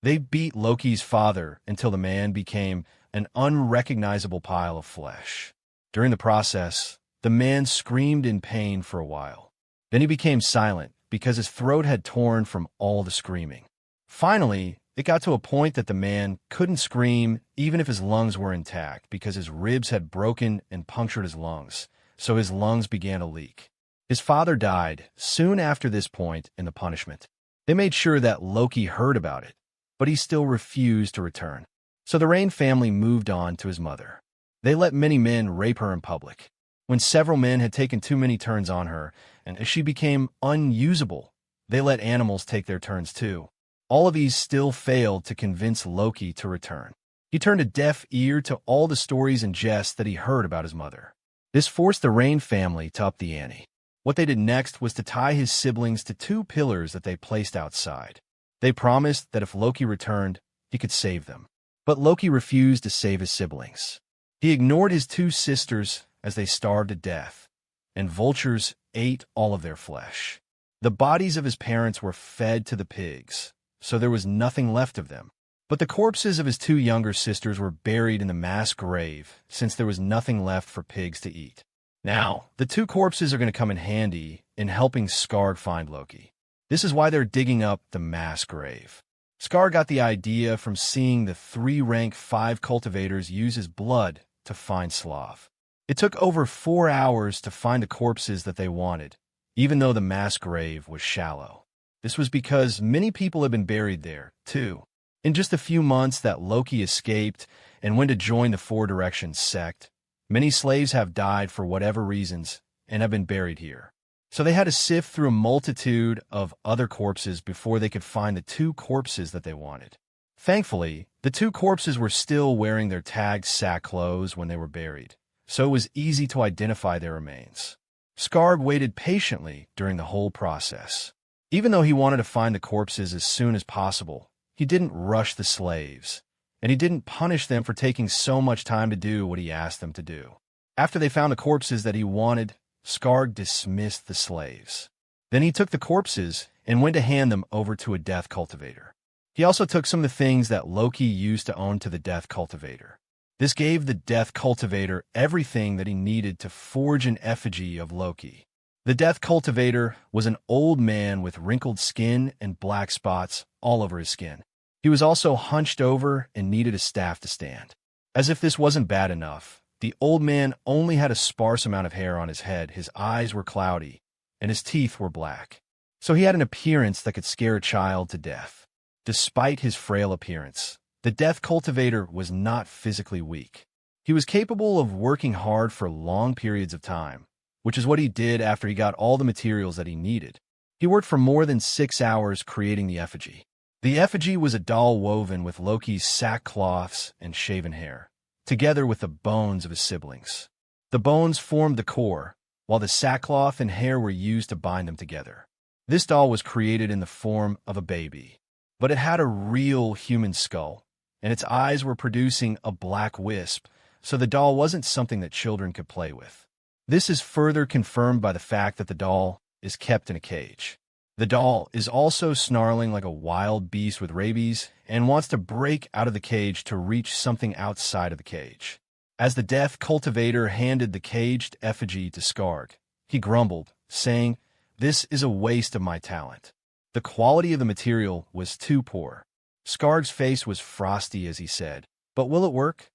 They beat Loki's father until the man became an unrecognizable pile of flesh. During the process, the man screamed in pain for a while. Then he became silent because his throat had torn from all the screaming. Finally, it got to a point that the man couldn't scream even if his lungs were intact because his ribs had broken and punctured his lungs, so his lungs began to leak. His father died soon after this point in the punishment. They made sure that Loki heard about it, but he still refused to return. So the Rain family moved on to his mother. They let many men rape her in public. When several men had taken too many turns on her, and as she became unusable, they let animals take their turns too. All of these still failed to convince Loki to return. He turned a deaf ear to all the stories and jests that he heard about his mother. This forced the Rain family to up the ante. What they did next was to tie his siblings to 2 pillars that they placed outside. They promised that if Loki returned, he could save them. But Loki refused to save his siblings. He ignored his 2 sisters as they starved to death, and vultures ate all of their flesh. The bodies of his parents were fed to the pigs, so there was nothing left of them. But the corpses of his 2 younger sisters were buried in the mass grave, since there was nothing left for pigs to eat. Now, the 2 corpses are going to come in handy in helping Skard find Loki. This is why they're digging up the mass grave. Skard got the idea from seeing the 3 rank 5 cultivators use his blood to find Slav. It took over 4 hours to find the corpses that they wanted, even though the mass grave was shallow. This was because many people had been buried there, too. In just a few months that Loki escaped and went to join the Four Directions sect, Many slaves have died for whatever reasons and have been buried here. So they had to sift through a multitude of other corpses before they could find the 2 corpses that they wanted. Thankfully, the 2 corpses were still wearing their tagged sack clothes when they were buried, so it was easy to identify their remains. Skarg waited patiently during the whole process. Even though he wanted to find the corpses as soon as possible, he didn't rush the slaves, and he didn't punish them for taking so much time to do what he asked them to do. After they found the corpses that he wanted, Skarg dismissed the slaves. Then he took the corpses and went to hand them over to a death cultivator. He also took some of the things that Loki used to own to the death cultivator. This gave the death cultivator everything that he needed to forge an effigy of Loki. The death cultivator was an old man with wrinkled skin and black spots all over his skin. He was also hunched over and needed a staff to stand. As if this wasn't bad enough, the old man only had a sparse amount of hair on his head, his eyes were cloudy, and his teeth were black. So he had an appearance that could scare a child to death. Despite his frail appearance, the death cultivator was not physically weak. He was capable of working hard for long periods of time, which is what he did after he got all the materials that he needed. He worked for more than 6 hours creating the effigy. The effigy was a doll woven with Loki's sackcloths and shaven hair, together with the bones of his siblings. The bones formed the core, while the sackcloth and hair were used to bind them together. This doll was created in the form of a baby, but it had a real human skull, and its eyes were producing a black wisp, so the doll wasn't something that children could play with. This is further confirmed by the fact that the doll is kept in a cage. The doll is also snarling like a wild beast with rabies and wants to break out of the cage to reach something outside of the cage. As the death cultivator handed the caged effigy to Skarg, he grumbled, saying, "This is a waste of my talent." The quality of the material was too poor. Skarg's face was frosty as he said, "But will it work?"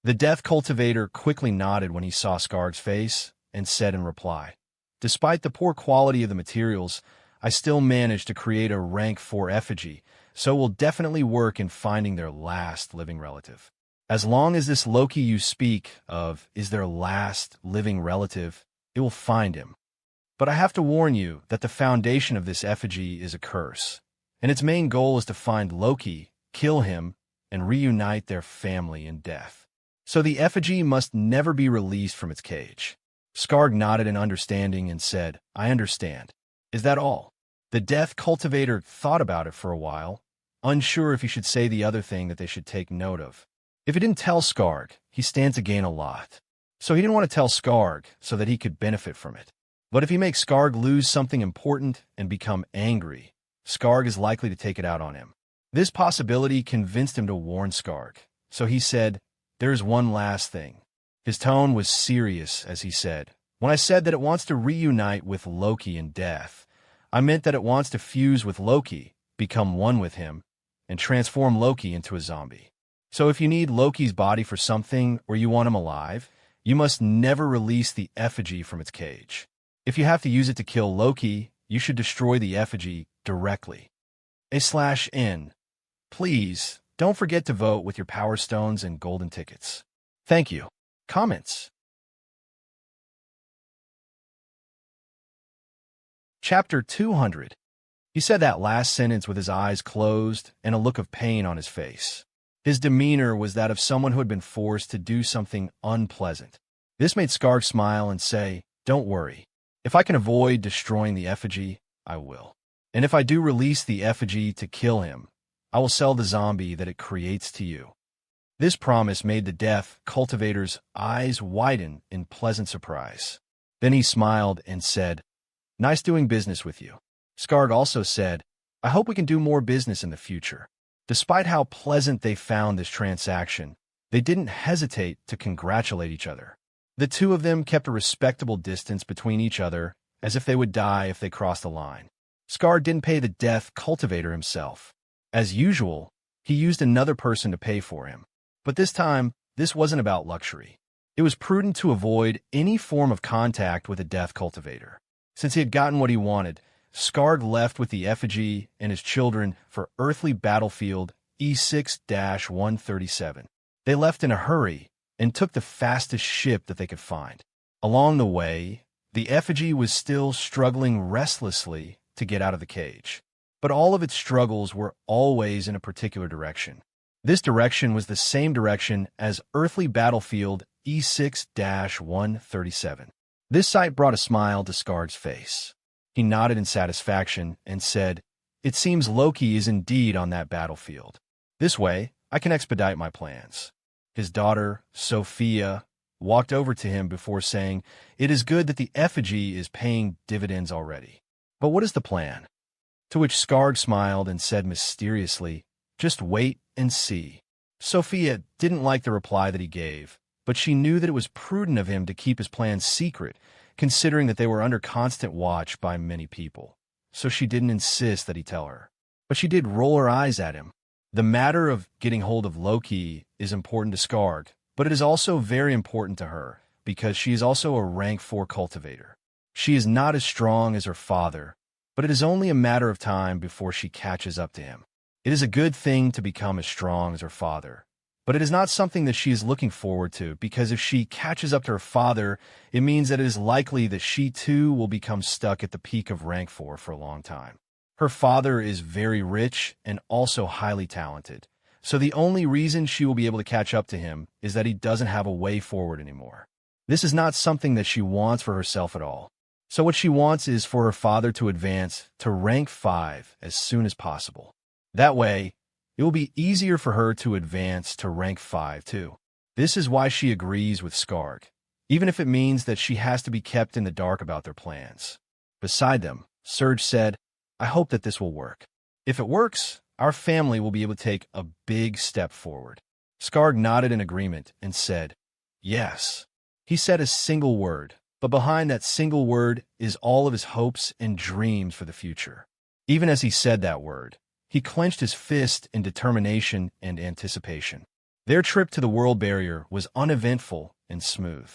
The death cultivator quickly nodded when he saw Skarg's face and said in reply, "Despite the poor quality of the materials, I still managed to create a rank 4 effigy, so it will definitely work in finding their last living relative. As long as this Loki you speak of is their last living relative, it will find him. But I have to warn you that the foundation of this effigy is a curse, and its main goal is to find Loki, kill him, and reunite their family in death. So the effigy must never be released from its cage." Skarg nodded in understanding and said, "I understand. Is that all?" The death cultivator thought about it for a while, unsure if he should say the other thing that they should take note of. If he didn't tell Skarg, he stands to gain a lot. So he didn't want to tell Skarg so that he could benefit from it. But if he makes Skarg lose something important and become angry, Skarg is likely to take it out on him. This possibility convinced him to warn Skarg. So he said, "There is one last thing." His tone was serious as he said, "When I said that it wants to reunite with Loki in death, I meant that it wants to fuse with Loki, become one with him, and transform Loki into a zombie. So if you need Loki's body for something or you want him alive, you must never release the effigy from its cage. If you have to use it to kill Loki, you should destroy the effigy directly. /N. Please, don't forget to vote with your Power Stones and Golden Tickets. Thank you. Comments. Chapter 200. He said that last sentence with his eyes closed and a look of pain on his face. His demeanor was that of someone who had been forced to do something unpleasant. This made Skarg smile and say, "Don't worry. If I can avoid destroying the effigy, I will. And if I do release the effigy to kill him, I will sell the zombie that it creates to you." This promise made the death cultivator's eyes widen in pleasant surprise. Then he smiled and said, "Nice doing business with you." Skarg also said, "I hope we can do more business in the future." Despite how pleasant they found this transaction, they didn't hesitate to congratulate each other. The two of them kept a respectable distance between each other, as if they would die if they crossed the line. Skarg didn't pay the death cultivator himself. As usual, he used another person to pay for him. But this time, this wasn't about luxury. It was prudent to avoid any form of contact with a death cultivator. Since he had gotten what he wanted, Skarg left with the effigy and his children for earthly battlefield E6-137. They left in a hurry, and took the fastest ship that they could find. Along the way, the effigy was still struggling restlessly to get out of the cage. But all of its struggles were always in a particular direction. This direction was the same direction as earthly battlefield E6-137. This sight brought a smile to Skarg's face. He nodded in satisfaction and said, "It seems Loki is indeed on that battlefield. This way, I can expedite my plans." His daughter, Sophia, walked over to him before saying, "It is good that the effigy is paying dividends already. But what is the plan?" To which Skarg smiled and said mysteriously, "Just wait and see." Sophia didn't like the reply that he gave, but she knew that it was prudent of him to keep his plans secret, considering that they were under constant watch by many people. So she didn't insist that he tell her. But she did roll her eyes at him. The matter of getting hold of Loki is important to Skarg, but it is also very important to her, because she is also a rank 4 cultivator. She is not as strong as her father, but it is only a matter of time before she catches up to him. It is a good thing to become as strong as her father, but it is not something that she is looking forward to, because if she catches up to her father, it means that it is likely that she too will become stuck at the peak of rank 4 for a long time. Her father is very rich and also highly talented, so the only reason she will be able to catch up to him is that he doesn't have a way forward anymore. This is not something that she wants for herself at all. So what she wants is for her father to advance to rank 5 as soon as possible. That way, it will be easier for her to advance to rank 5 too. This is why she agrees with Skarg, even if it means that she has to be kept in the dark about their plans. Beside them, Serge said, "I hope that this will work. If it works, our family will be able to take a big step forward." Skarg nodded in agreement and said, "Yes." He said a single word, but behind that single word is all of his hopes and dreams for the future. Even as he said that word, he clenched his fist in determination and anticipation. Their trip to the world barrier was uneventful and smooth.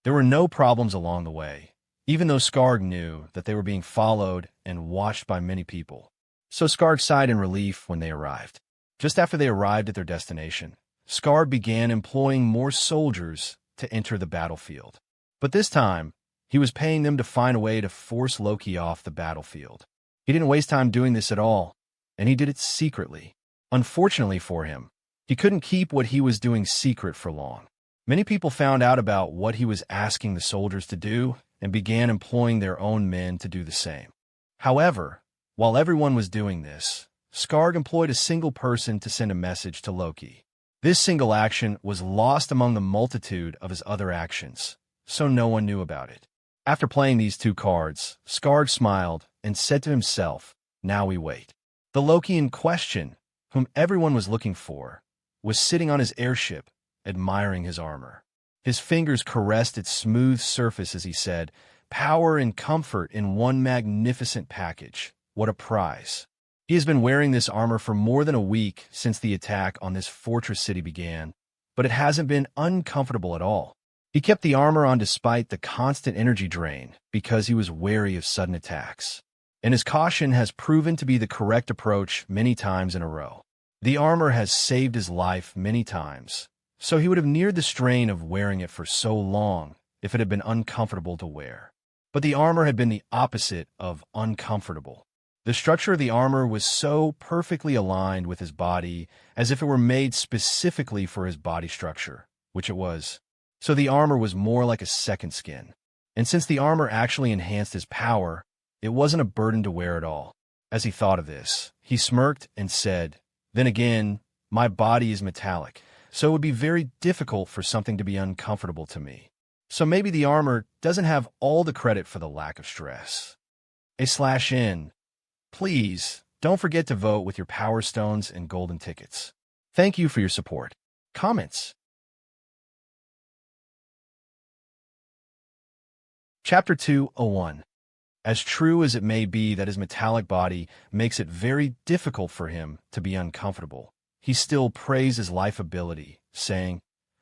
There were no problems along the way, even though Skarg knew that they were being followed and watched by many people. So Skarg sighed in relief when they arrived. Just after they arrived at their destination, Skarg began employing more soldiers to enter the battlefield. But this time, he was paying them to find a way to force Loki off the battlefield. He didn't waste time doing this at all, and he did it secretly. Unfortunately for him, he couldn't keep what he was doing secret for long. Many people found out about what he was asking the soldiers to do and began employing their own men to do the same. However, while everyone was doing this, Skarg employed a single person to send a message to Loki. This single action was lost among the multitude of his other actions, so no one knew about it. After playing these two cards, Skarg smiled and said to himself, "Now we wait." The Loki in question, whom everyone was looking for, was sitting on his airship, admiring his armor. His fingers caressed its smooth surface as he said, "Power and comfort in one magnificent package. What a prize." He has been wearing this armor for more than a week since the attack on this fortress city began, but it hasn't been uncomfortable at all. He kept the armor on despite the constant energy drain because he was wary of sudden attacks. And his caution has proven to be the correct approach many times in a row. The armor has saved his life many times, so he would have neared the strain of wearing it for so long if it had been uncomfortable to wear. But the armor had been the opposite of uncomfortable. The structure of the armor was so perfectly aligned with his body as if it were made specifically for his body structure, which it was. So the armor was more like a second skin. And since the armor actually enhanced his power, it wasn't a burden to wear at all. As he thought of this, he smirked and said, "Then again, my body is metallic, so it would be very difficult for something to be uncomfortable to me. So maybe the armor doesn't have all the credit for the lack of stress." /N. Please, don't forget to vote with your Power Stones and Golden Tickets. Thank you for your support. Comments. Chapter 2:01. As true as it may be that his metallic body makes it very difficult for him to be uncomfortable, he still praised his life ability, saying,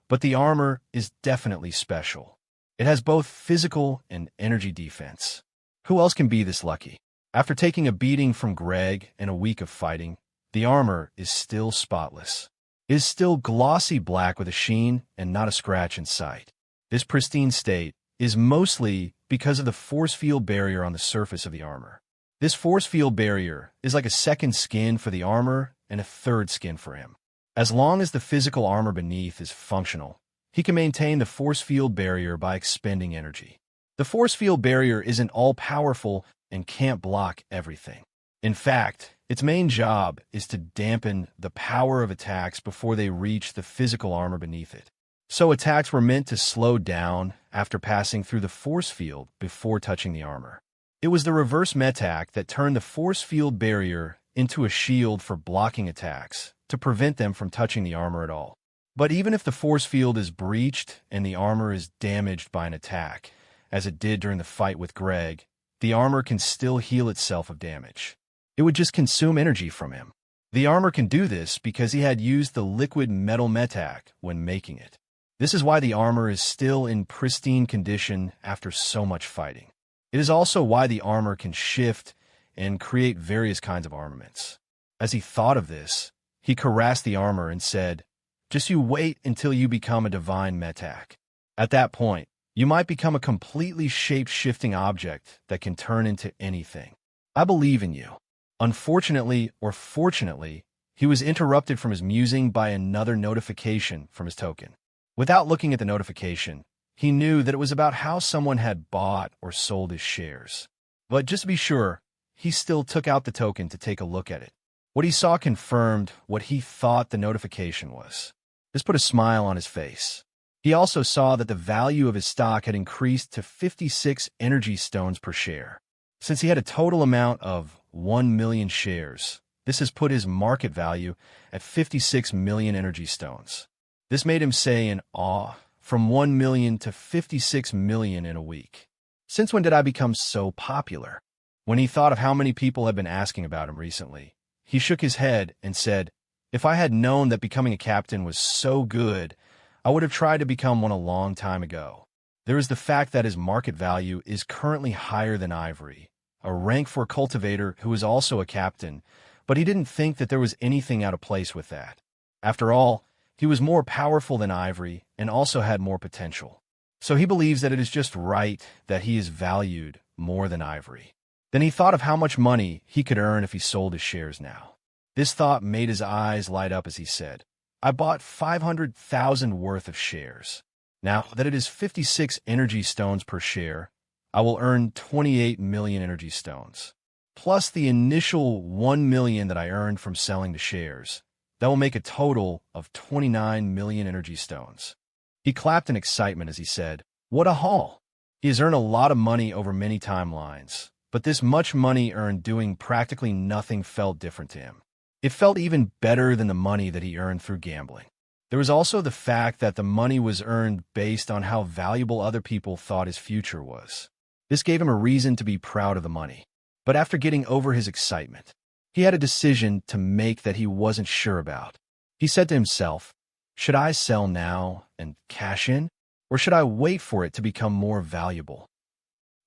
"But the armor is definitely special. It has both physical and energy defense. Who else can be this lucky?" After taking a beating from Greg and a week of fighting, the armor is still spotless. It is still glossy black with a sheen and not a scratch in sight. This pristine state is mostly because of the force field barrier on the surface of the armor. This force field barrier is like a second skin for the armor and a third skin for him. As long as the physical armor beneath is functional, he can maintain the force field barrier by expending energy. The force field barrier isn't all-powerful and can't block everything. In fact, its main job is to dampen the power of attacks before they reach the physical armor beneath it. So attacks were meant to slow down after passing through the force field before touching the armor. It was the reverse metac that turned the force field barrier into a shield for blocking attacks to prevent them from touching the armor at all. But even if the force field is breached and the armor is damaged by an attack, as it did during the fight with Greg, the armor can still heal itself of damage. It would just consume energy from him. The armor can do this because he had used the liquid metal metac when making it. This is why the armor is still in pristine condition after so much fighting. It is also why the armor can shift and create various kinds of armaments. As he thought of this, he caressed the armor and said, "Just you wait until you become a divine metac. At that point, you might become a completely shape-shifting object that can turn into anything. I believe in you." Unfortunately or fortunately, he was interrupted from his musing by another notification from his token. Without looking at the notification, he knew that it was about how someone had bought or sold his shares. But just to be sure, he still took out the token to take a look at it. What he saw confirmed what he thought the notification was. This put a smile on his face. He also saw that the value of his stock had increased to 56 energy stones per share. Since he had a total amount of 1 million shares, this has put his market value at 56 million energy stones. This made him say in awe, from 1 million to 56 million in a week. Since when did I become so popular? When he thought of how many people had been asking about him recently, he shook his head and said, "If I had known that becoming a captain was so good, I would have tried to become one a long time ago." There is the fact that his market value is currently higher than Ivory, a rank 4 cultivator who is also a captain, but he didn't think that there was anything out of place with that. After all, he was more powerful than Ivory and also had more potential. So he believes that it is just right that he is valued more than Ivory. Then he thought of how much money he could earn if he sold his shares now. This thought made his eyes light up as he said, "I bought 500,000 worth of shares. Now that it is 56 energy stones per share, I will earn 28 million energy stones. Plus the initial 1 million that I earned from selling the shares. That will make a total of 29 million energy stones." He clapped in excitement as he said, "What a haul!" He has earned a lot of money over many timelines, but this much money earned doing practically nothing felt different to him. It felt even better than the money that he earned through gambling. There was also the fact that the money was earned based on how valuable other people thought his future was. This gave him a reason to be proud of the money. But after getting over his excitement, he had a decision to make that he wasn't sure about. He said to himself, "Should I sell now and cash in, or should I wait for it to become more valuable?"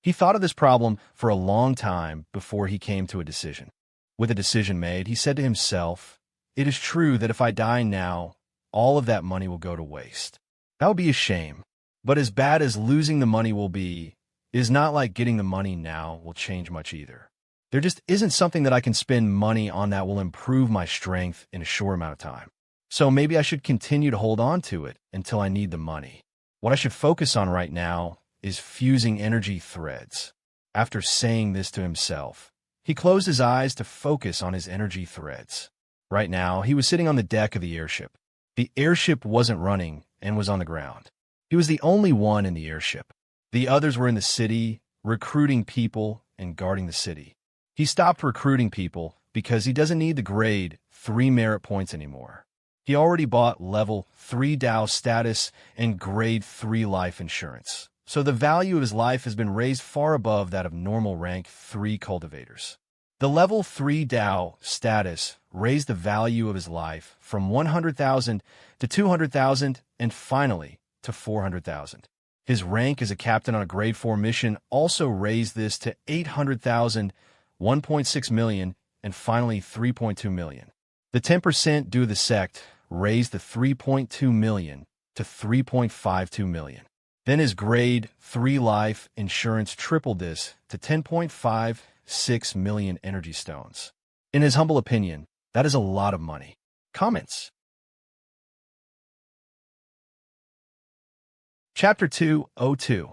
He thought of this problem for a long time before he came to a decision. With a decision made, he said to himself, "It is true that if I die now, all of that money will go to waste. That would be a shame. But as bad as losing the money will be, it is not like getting the money now will change much either. There just isn't something that I can spend money on that will improve my strength in a short amount of time. So maybe I should continue to hold on to it until I need the money. What I should focus on right now is fusing energy threads." After saying this to himself, he closed his eyes to focus on his energy threads. Right now, he was sitting on the deck of the airship. The airship wasn't running and was on the ground. He was the only one in the airship. The others were in the city, recruiting people and guarding the city. He stopped recruiting people because he doesn't need the grade 3 merit points anymore. He already bought level 3 Dow status and grade 3 life insurance. So the value of his life has been raised far above that of normal rank 3 cultivators. The level 3 Dow status raised the value of his life from 100,000 to 200,000 and finally to 400,000. His rank as a captain on a grade 4 mission also raised this to 800,000, 1.6 million, and finally 3.2 million. The 10% due to the sect raised the 3.2 million to 3.52 million. Then his grade 3 life insurance tripled this to 10.56 million energy stones. In his humble opinion, that is a lot of money. Comments. Chapter 202.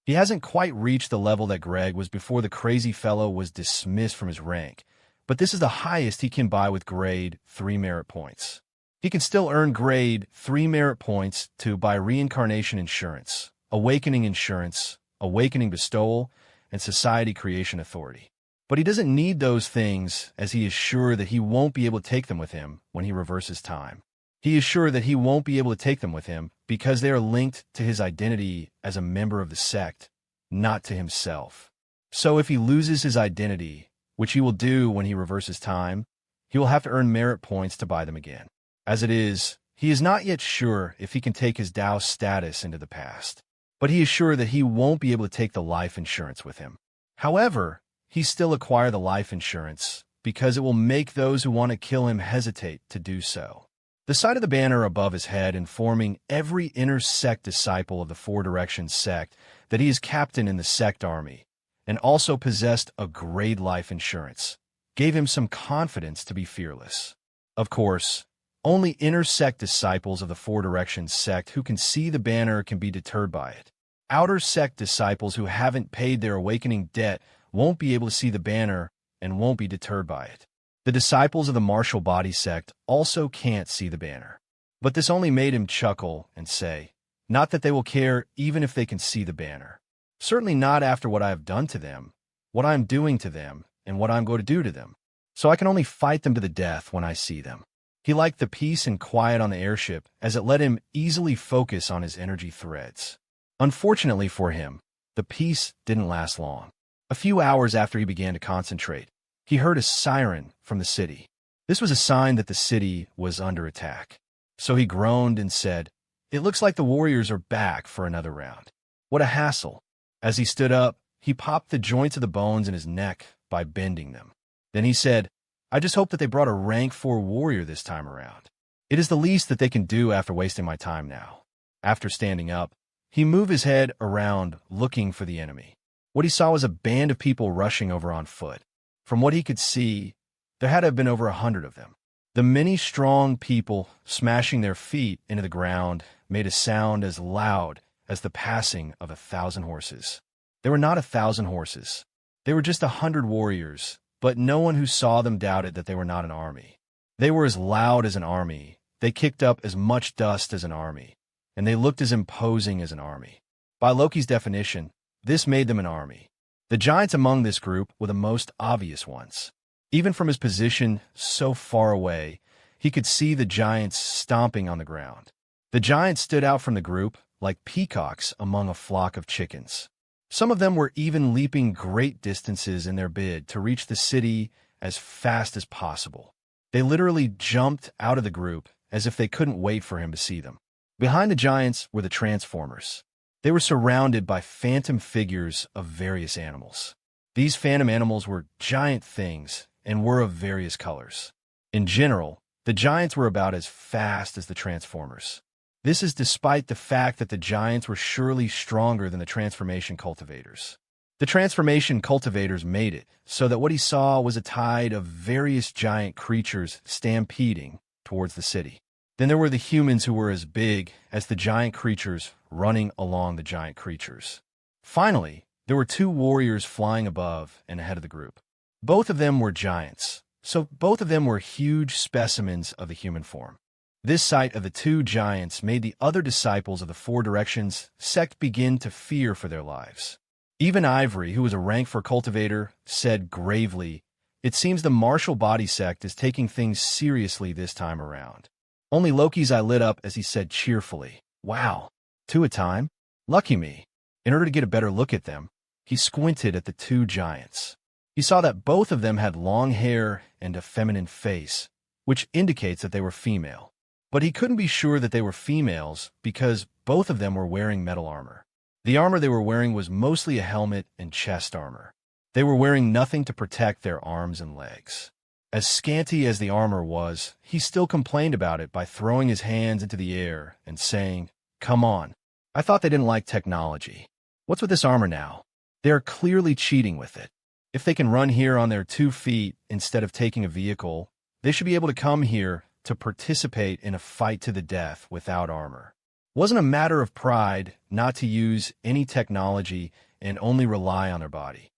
He hasn't quite reached the level that Greg was before the crazy fellow was dismissed from his rank, but this is the highest he can buy with grade 3 merit points. He can still earn grade 3 merit points to buy reincarnation insurance, awakening insurance, awakening bestowal, and society creation authority. But he doesn't need those things, as he is sure that he won't be able to take them with him when he reverses time. He is sure that he won't be able to take them with him because they are linked to his identity as a member of the sect, not to himself. So if he loses his identity, which he will do when he reverses time, he will have to earn merit points to buy them again. As it is, he is not yet sure if he can take his Tao status into the past, but he is sure that he won't be able to take the life insurance with him. However, he still acquire the life insurance because it will make those who want to kill him hesitate to do so. The sight of the banner above his head informing every inner sect disciple of the Four Directions sect that he is captain in the sect army and also possessed a grade life insurance gave him some confidence to be fearless. Of course, only inner sect disciples of the Four Directions sect who can see the banner can be deterred by it. Outer sect disciples who haven't paid their awakening debt won't be able to see the banner and won't be deterred by it. The disciples of the martial body sect also can't see the banner. But this only made him chuckle and say, not that they will care even if they can see the banner. Certainly not after what I have done to them, what I am doing to them, and what I am going to do to them. So I can only fight them to the death when I see them. He liked the peace and quiet on the airship as it let him easily focus on his energy threads. Unfortunately for him, the peace didn't last long. A few hours after he began to concentrate, he heard a siren from the city. This was a sign that the city was under attack. So he groaned and said, "It looks like the warriors are back for another round. What a hassle." As he stood up, he popped the joints of the bones in his neck by bending them. Then he said, "I just hope that they brought a rank 4 warrior this time around. It is the least that they can do after wasting my time now." After standing up, he moved his head around looking for the enemy. What he saw was a band of people rushing over on foot. From what he could see, there had to have been over 100 of them. The many strong people smashing their feet into the ground made a sound as loud as the passing of 1,000 horses. There were not 1,000 horses. They were just 100 warriors, but no one who saw them doubted that they were not an army. They were as loud as an army. They kicked up as much dust as an army, and they looked as imposing as an army. By Loki's definition, this made them an army. The giants among this group were the most obvious ones. Even from his position so far away, he could see the giants stomping on the ground. The giants stood out from the group like peacocks among a flock of chickens. Some of them were even leaping great distances in their bid to reach the city as fast as possible. They literally jumped out of the group as if they couldn't wait for him to see them. Behind the giants were the Transformers. They were surrounded by phantom figures of various animals. These phantom animals were giant things and were of various colors. In general, the giants were about as fast as the Transformers. This is despite the fact that the giants were surely stronger than the transformation cultivators. The transformation cultivators made it so that what he saw was a tide of various giant creatures stampeding towards the city. Then there were the humans who were as big as the giant creatures running along the giant creatures. Finally, there were 2 warriors flying above and ahead of the group. Both of them were giants, so both of them were huge specimens of the human form. This sight of the 2 giants made the other disciples of the Four Directions sect begin to fear for their lives. Even Ivory, who was a rank 4 cultivator, said gravely, "It seems the martial body sect is taking things seriously this time around." Only Loki's eye lit up as he said cheerfully, "Wow, 2 at a time? Lucky me." In order to get a better look at them, he squinted at the 2 giants. He saw that both of them had long hair and a feminine face, which indicates that they were female. But he couldn't be sure that they were females because both of them were wearing metal armor. The armor they were wearing was mostly a helmet and chest armor. They were wearing nothing to protect their arms and legs. As scanty as the armor was, he still complained about it by throwing his hands into the air and saying, "Come on. I thought they didn't like technology. What's with this armor now? They are clearly cheating with it. If they can run here on their 2 feet instead of taking a vehicle, they should be able to come here to participate in a fight to the death without armor. It wasn't a matter of pride not to use any technology and only rely on their body.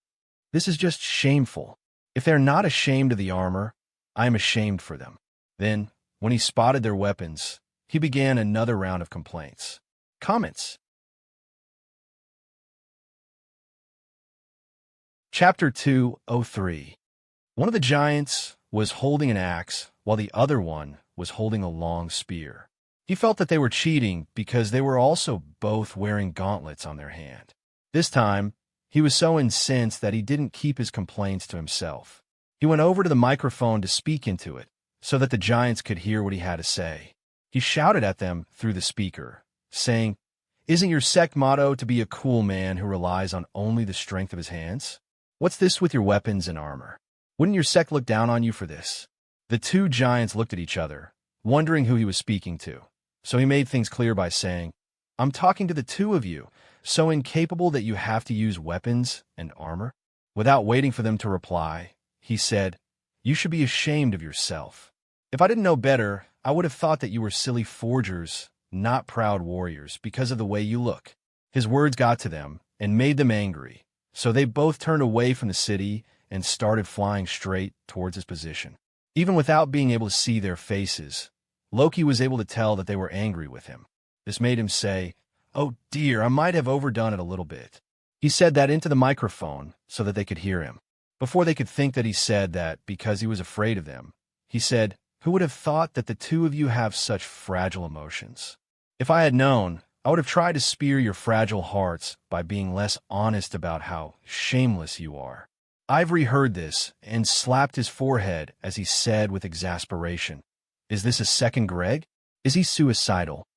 This is just shameful. If they're not ashamed of the armor, I am ashamed for them." Then, when he spotted their weapons, he began another round of complaints. Comments. Chapter 203. One of the giants was holding an axe, while the other one was holding a long spear. He felt that they were cheating because they were also both wearing gauntlets on their hand. This time, he was so incensed that he didn't keep his complaints to himself. He went over to the microphone to speak into it, so that the giants could hear what he had to say. He shouted at them through the speaker, saying, "Isn't your sect motto to be a cool man who relies on only the strength of his hands? What's this with your weapons and armor? Wouldn't your sect look down on you for this?" The 2 giants looked at each other, wondering who he was speaking to. So he made things clear by saying, "I'm talking to the 2 of you, so incapable that you have to use weapons and armor." Without waiting for them to reply, he said, "You should be ashamed of yourself. If I didn't know better, I would have thought that you were silly forgers, not proud warriors, because of the way you look." His words got to them and made them angry, so they both turned away from the city and started flying straight towards his position. Even without being able to see their faces, Loki was able to tell that they were angry with him. This made him say, "Oh dear, I might have overdone it a little bit." He said that into the microphone so that they could hear him. Before they could think that he said that because he was afraid of them, he said, "Who would have thought that the 2 of you have such fragile emotions? If I had known, I would have tried to spear your fragile hearts by being less honest about how shameless you are." Ivory heard this and slapped his forehead as he said with exasperation, "Is this a second Greg? Is he suicidal?"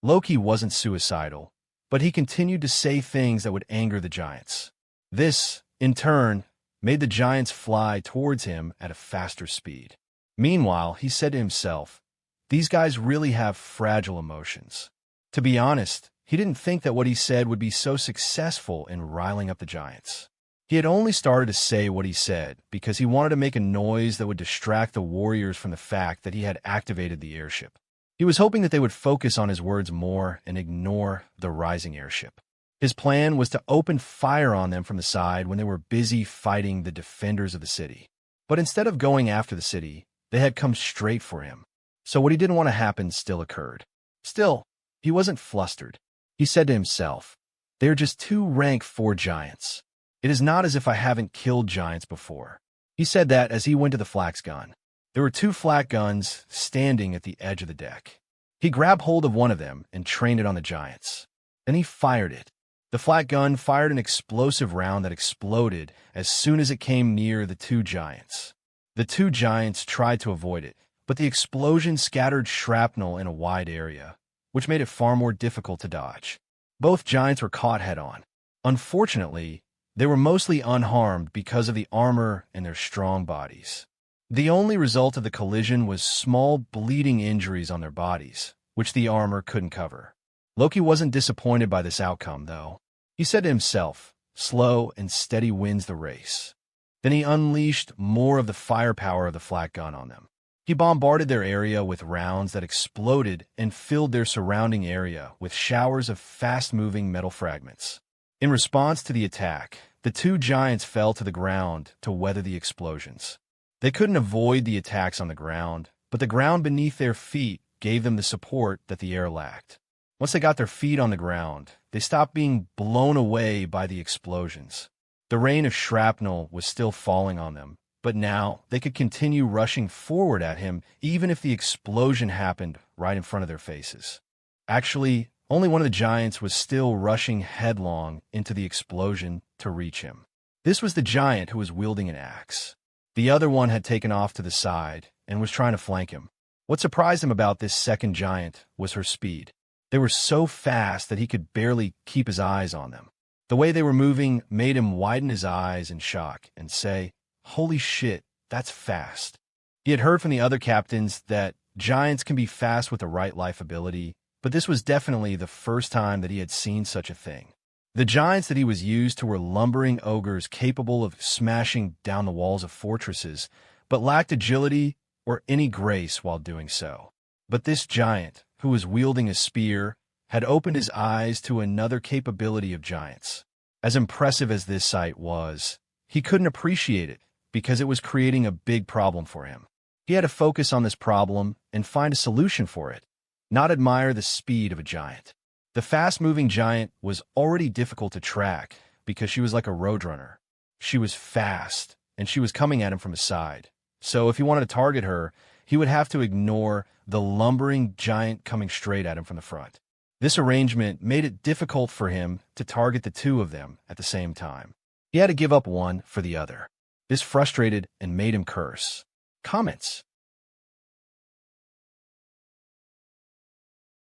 Loki wasn't suicidal, but he continued to say things that would anger the giants. This, in turn, made the giants fly towards him at a faster speed. Meanwhile, he said to himself, "These guys really have fragile emotions." To be honest, he didn't think that what he said would be so successful in riling up the giants. He had only started to say what he said because he wanted to make a noise that would distract the warriors from the fact that he had activated the airship. He was hoping that they would focus on his words more and ignore the rising airship. His plan was to open fire on them from the side when they were busy fighting the defenders of the city. But instead of going after the city, they had come straight for him. So what he didn't want to happen still occurred. Still, he wasn't flustered. He said to himself, "They are just 2 rank 4 giants. It is not as if I haven't killed giants before." He said that as he went to the flax gun. There were 2 flat guns standing at the edge of the deck. He grabbed hold of one of them and trained it on the giants. Then he fired it. The flat gun fired an explosive round that exploded as soon as it came near the 2 giants. The 2 giants tried to avoid it, but the explosion scattered shrapnel in a wide area, which made it far more difficult to dodge. Both giants were caught head-on. Unfortunately, they were mostly unharmed because of the armor and their strong bodies. The only result of the collision was small bleeding injuries on their bodies, which the armor couldn't cover. Loki wasn't disappointed by this outcome, though. He said to himself, "Slow and steady wins the race." Then he unleashed more of the firepower of the flat gun on them. He bombarded their area with rounds that exploded and filled their surrounding area with showers of fast-moving metal fragments. In response to the attack, the 2 giants fell to the ground to weather the explosions. They couldn't avoid the attacks on the ground, but the ground beneath their feet gave them the support that the air lacked. Once they got their feet on the ground, they stopped being blown away by the explosions. The rain of shrapnel was still falling on them, but now they could continue rushing forward at him even if the explosion happened right in front of their faces. Actually, only one of the giants was still rushing headlong into the explosion to reach him. This was the giant who was wielding an axe. The other one had taken off to the side and was trying to flank him. What surprised him about this second giant was her speed. They were so fast that he could barely keep his eyes on them. The way they were moving made him widen his eyes in shock and say, "Holy shit, that's fast." He had heard from the other captains that giants can be fast with the right life ability, but this was definitely the first time that he had seen such a thing. The giants that he was used to were lumbering ogres capable of smashing down the walls of fortresses, but lacked agility or any grace while doing so. But this giant, who was wielding a spear, had opened his eyes to another capability of giants. As impressive as this sight was, he couldn't appreciate it because it was creating a big problem for him. He had to focus on this problem and find a solution for it, not admire the speed of a giant. The fast-moving giant was already difficult to track because she was like a roadrunner. She was fast, and she was coming at him from the side. So if he wanted to target her, he would have to ignore the lumbering giant coming straight at him from the front. This arrangement made it difficult for him to target the two of them at the same time. He had to give up one for the other. This frustrated and made him curse. Comments.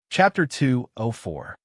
Chapter 204.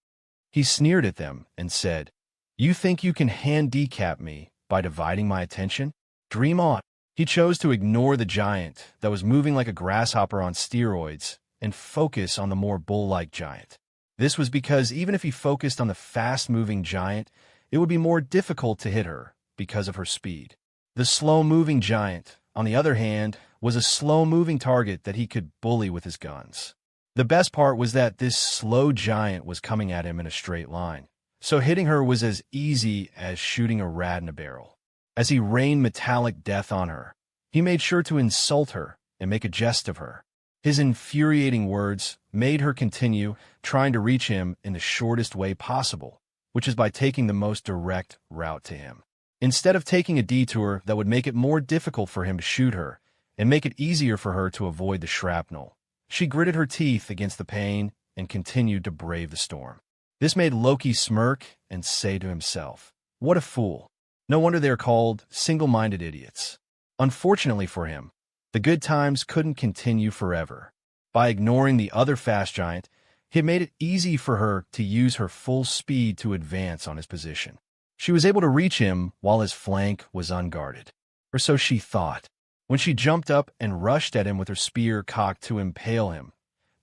He sneered at them and said, "You think you can handicap me by dividing my attention? Dream on." He chose to ignore the giant that was moving like a grasshopper on steroids and focus on the more bull-like giant. This was because even if he focused on the fast-moving giant, it would be more difficult to hit her because of her speed. The slow-moving giant, on the other hand, was a slow-moving target that he could bully with his guns. The best part was that this slow giant was coming at him in a straight line, so hitting her was as easy as shooting a rat in a barrel. As he rained metallic death on her, he made sure to insult her and make a jest of her. His infuriating words made her continue trying to reach him in the shortest way possible, which is by taking the most direct route to him. Instead of taking a detour that would make it more difficult for him to shoot her and make it easier for her to avoid the shrapnel, she gritted her teeth against the pain and continued to brave the storm. This made Loki smirk and say to himself, "What a fool. No wonder they are called single-minded idiots." Unfortunately for him, the good times couldn't continue forever. By ignoring the other fast giant, he made it easy for her to use her full speed to advance on his position. She was able to reach him while his flank was unguarded, or so she thought. When she jumped up and rushed at him with her spear cocked to impale him,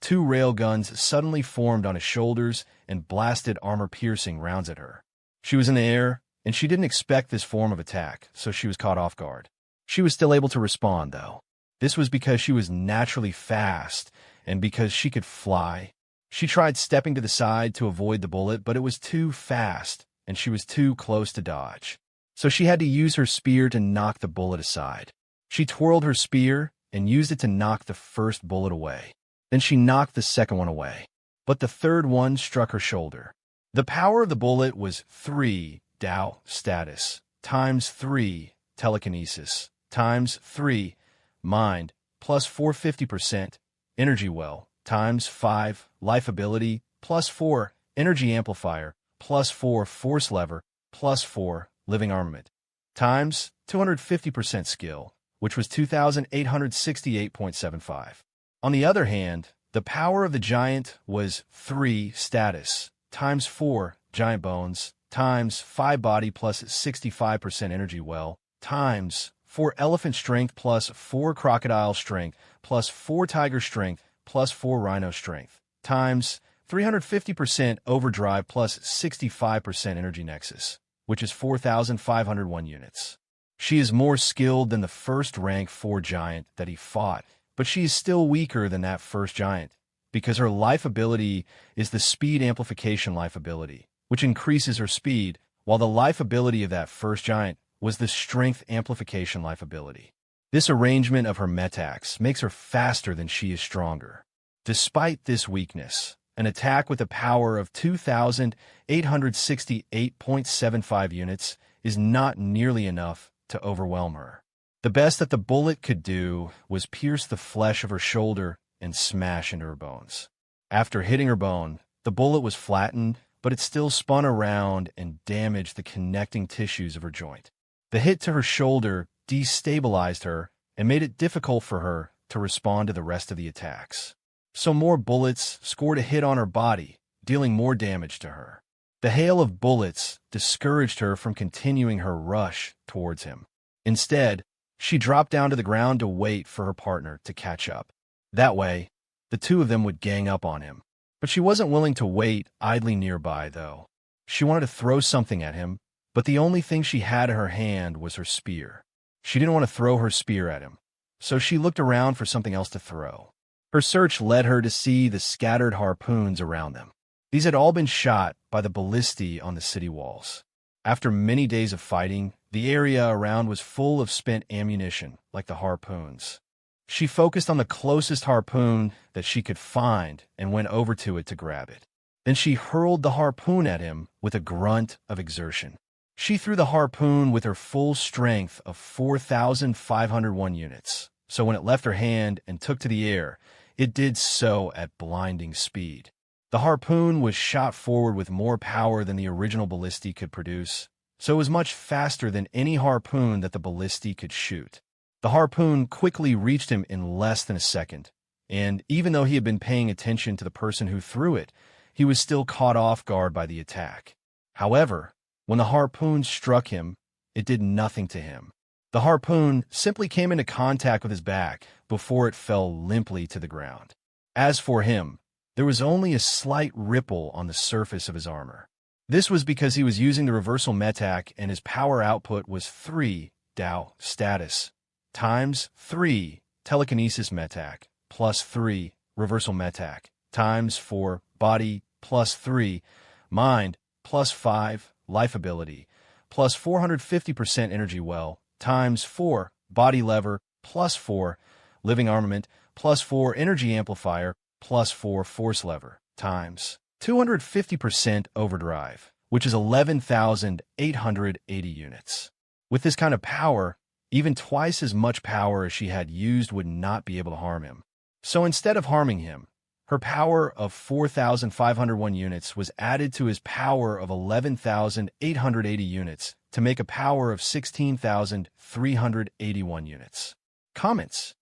two railguns suddenly formed on his shoulders and blasted armor-piercing rounds at her. She was in the air, and she didn't expect this form of attack, so she was caught off guard. She was still able to respond, though. This was because she was naturally fast and because she could fly. She tried stepping to the side to avoid the bullet, but it was too fast, and she was too close to dodge. So she had to use her spear to knock the bullet aside. She twirled her spear and used it to knock the first bullet away. Then she knocked the second one away. But the third one struck her shoulder. The power of the bullet was 3 Tao status times 3 telekinesis times 3 mind plus 450% energy well times 5 life ability plus 4 energy amplifier plus 4 force lever plus 4 living armament times 250% skill, which was 2,868.75. On the other hand, the power of the giant was 3 status times 4 giant bones times 5 body plus 65% energy well times 4 elephant strength plus 4 crocodile strength plus 4 tiger strength plus 4 rhino strength times 350% overdrive plus 65% energy nexus, which is 4,501 units. She is more skilled than the first rank 4 giant that he fought, but she is still weaker than that first giant because her life ability is the speed amplification life ability, which increases her speed, while the life ability of that first giant was the strength amplification life ability. This arrangement of her metax makes her faster than she is stronger. Despite this weakness, an attack with a power of 2,868.75 units is not nearly enough to overwhelm her. The best that the bullet could do was pierce the flesh of her shoulder and smash into her bones. After hitting her bone, the bullet was flattened, but it still spun around and damaged the connecting tissues of her joint. The hit to her shoulder destabilized her and made it difficult for her to respond to the rest of the attacks. So more bullets scored a hit on her body, dealing more damage to her. The hail of bullets discouraged her from continuing her rush towards him. Instead, She dropped down to the ground to wait for her partner to catch up. That way, the two of them would gang up on him. But she wasn't willing to wait idly nearby, though. She wanted to throw something at him, but the only thing she had in her hand was her spear. She didn't want to throw her spear at him, so she looked around for something else to throw. Her search led her to see the scattered harpoons around them. These had all been shot by the ballistae on the city walls. After many days of fighting, the area around was full of spent ammunition, like the harpoons. She focused on the closest harpoon that she could find and went over to it to grab it. Then she hurled the harpoon at him with a grunt of exertion. She threw the harpoon with her full strength of 4,501 units, so when it left her hand and took to the air, it did so at blinding speed. The harpoon was shot forward with more power than the original ballistae could produce, so it was much faster than any harpoon that the ballistae could shoot. The harpoon quickly reached him in less than a second, and even though he had been paying attention to the person who threw it, he was still caught off guard by the attack. However, when the harpoon struck him, it did nothing to him. The harpoon simply came into contact with his back before it fell limply to the ground. As for him, there was only a slight ripple on the surface of his armor. This was because he was using the reversal metac and his power output was 3 Dao status times 3 telekinesis metac plus 3 reversal metac times 4 body plus 3 mind plus 5 life ability plus 450% energy well times 4 body lever plus 4 living armament plus 4 energy amplifier plus 4 force lever times 250% overdrive, which is 11,880 units. With this kind of power, even twice as much power as she had used would not be able to harm him. So instead of harming him, her power of 4,501 units was added to his power of 11,880 units to make a power of 16,381 units. Comments.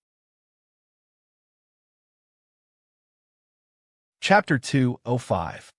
Chapter 205.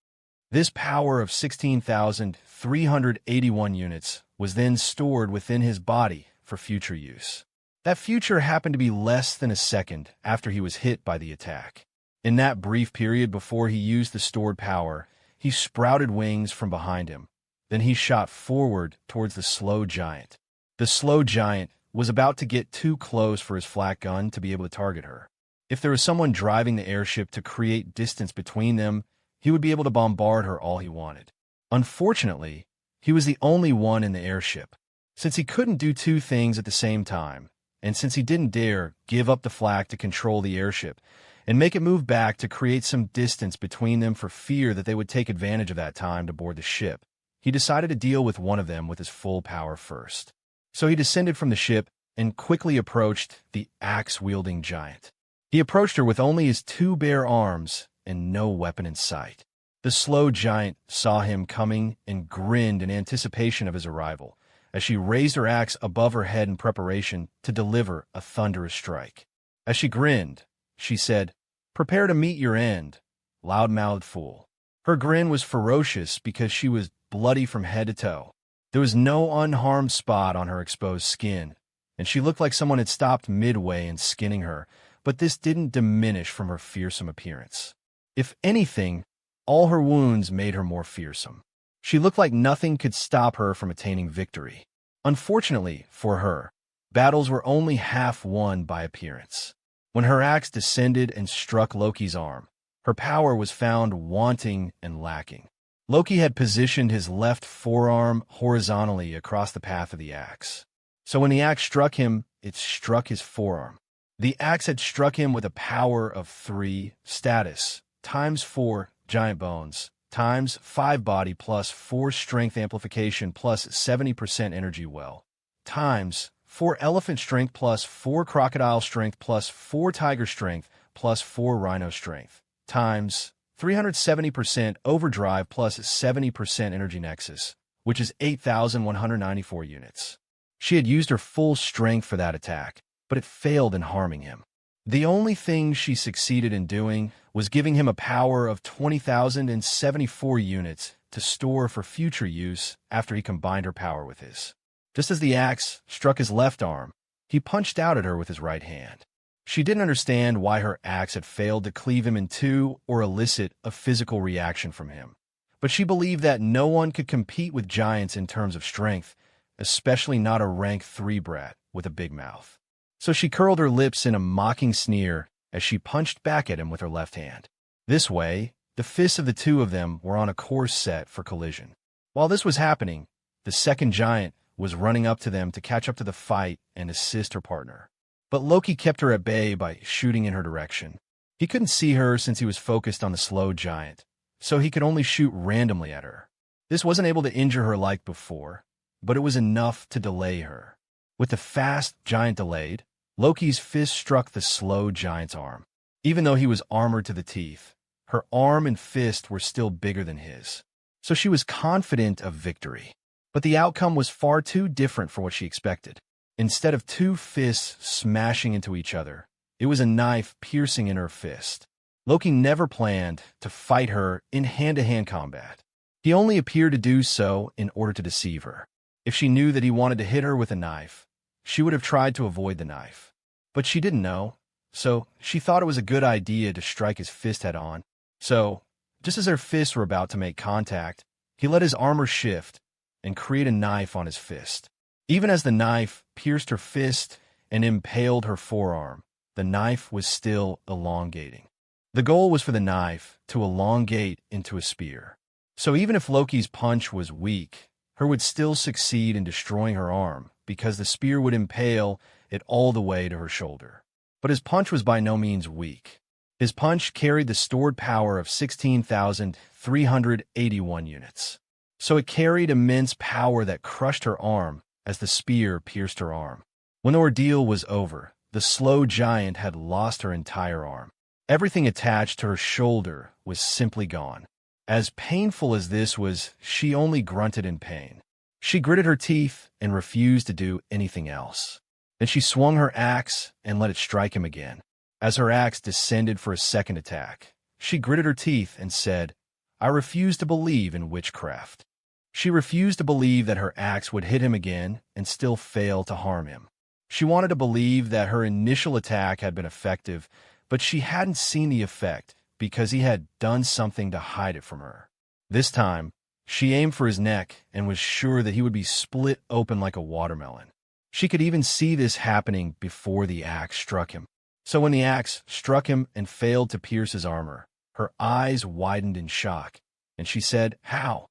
This power of 16,381 units was then stored within his body for future use. That future happened to be less than a second after he was hit by the attack. In that brief period before he used the stored power, he sprouted wings from behind him. Then he shot forward towards the slow giant. The slow giant was about to get too close for his flak gun to be able to target her. If there was someone driving the airship to create distance between them, he would be able to bombard her all he wanted. Unfortunately, he was the only one in the airship. Since he couldn't do two things at the same time, and since he didn't dare give up the flak to control the airship and make it move back to create some distance between them for fear that they would take advantage of that time to board the ship, he decided to deal with one of them with his full power first. So he descended from the ship and quickly approached the axe-wielding giant. He approached her with only his 2 bare arms and no weapon in sight. The slow giant saw him coming and grinned in anticipation of his arrival, as she raised her axe above her head in preparation to deliver a thunderous strike. As she grinned, she said, "Prepare to meet your end, loud-mouthed fool." Her grin was ferocious because she was bloody from head to toe. There was no unharmed spot on her exposed skin, and she looked like someone had stopped midway in skinning her, but this didn't diminish from her fearsome appearance. If anything, all her wounds made her more fearsome. She looked like nothing could stop her from attaining victory. Unfortunately for her, battles were only half won by appearance. When her axe descended and struck Loki's arm, her power was found wanting and lacking. Loki had positioned his left forearm horizontally across the path of the axe. So when the axe struck him, it struck his forearm. The axe had struck him with a power of 3 status times 4 giant bones times 5 body plus 4 strength amplification plus 70% energy well times 4 elephant strength plus 4 crocodile strength plus 4 tiger strength plus 4 rhino strength times 370% overdrive plus 70% energy nexus, which is 8,194 units. She had used her full strength for that attack, but it failed in harming him. The only thing she succeeded in doing was giving him a power of 20,074 units to store for future use after he combined her power with his. Just as the axe struck his left arm, He punched out at her with his right hand. She didn't understand why her axe had failed to cleave him in two or elicit a physical reaction from him. But she believed that no one could compete with giants in terms of strength, especially not a rank 3 brat with a big mouth. So she curled her lips in a mocking sneer as she punched back at him with her left hand. This way, the fists of the two of them were on a course set for collision. While this was happening, the second giant was running up to them to catch up to the fight and assist her partner. But Loki kept her at bay by shooting in her direction. He couldn't see her since he was focused on the slow giant, so he could only shoot randomly at her. This wasn't able to injure her like before, but it was enough to delay her. With the fast giant delayed, Loki's fist struck the slow giant's arm. Even though he was armored to the teeth, her arm and fist were still bigger than his. So she was confident of victory. But the outcome was far too different for what she expected. Instead of two fists smashing into each other, it was a knife piercing in her fist. Loki never planned to fight her in hand-to-hand combat. He only appeared to do so in order to deceive her. If she knew that he wanted to hit her with a knife, she would have tried to avoid the knife. But she didn't know, so she thought it was a good idea to strike his fist head-on. So, just as their fists were about to make contact, he let his armor shift and create a knife on his fist. Even as the knife pierced her fist and impaled her forearm, the knife was still elongating. The goal was for the knife to elongate into a spear. So even if Loki's punch was weak, her would still succeed in destroying her arm because the spear would impale it all the way to her shoulder. But his punch was by no means weak. His punch carried the stored power of 16,381 units. So it carried immense power that crushed her arm as the spear pierced her arm. When the ordeal was over, the slow giant had lost her entire arm. Everything attached to her shoulder was simply gone. As painful as this was, she only grunted in pain. She gritted her teeth and refused to do anything else. Then she swung her axe and let it strike him again. As her axe descended for a second attack, she gritted her teeth and said, "I refuse to believe in witchcraft." She refused to believe that her axe would hit him again and still fail to harm him. She wanted to believe that her initial attack had been effective, but she hadn't seen the effect because he had done something to hide it from her. This time, she aimed for his neck and was sure that he would be split open like a watermelon. She could even see this happening before the axe struck him. So when the axe struck him and failed to pierce his armor, her eyes widened in shock, and she said, "How?"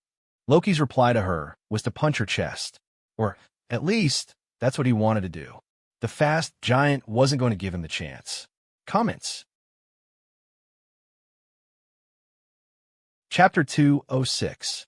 Loki's reply to her was to punch her chest. Or, at least, that's what he wanted to do. The fast giant wasn't going to give him the chance. Comments. Chapter 206.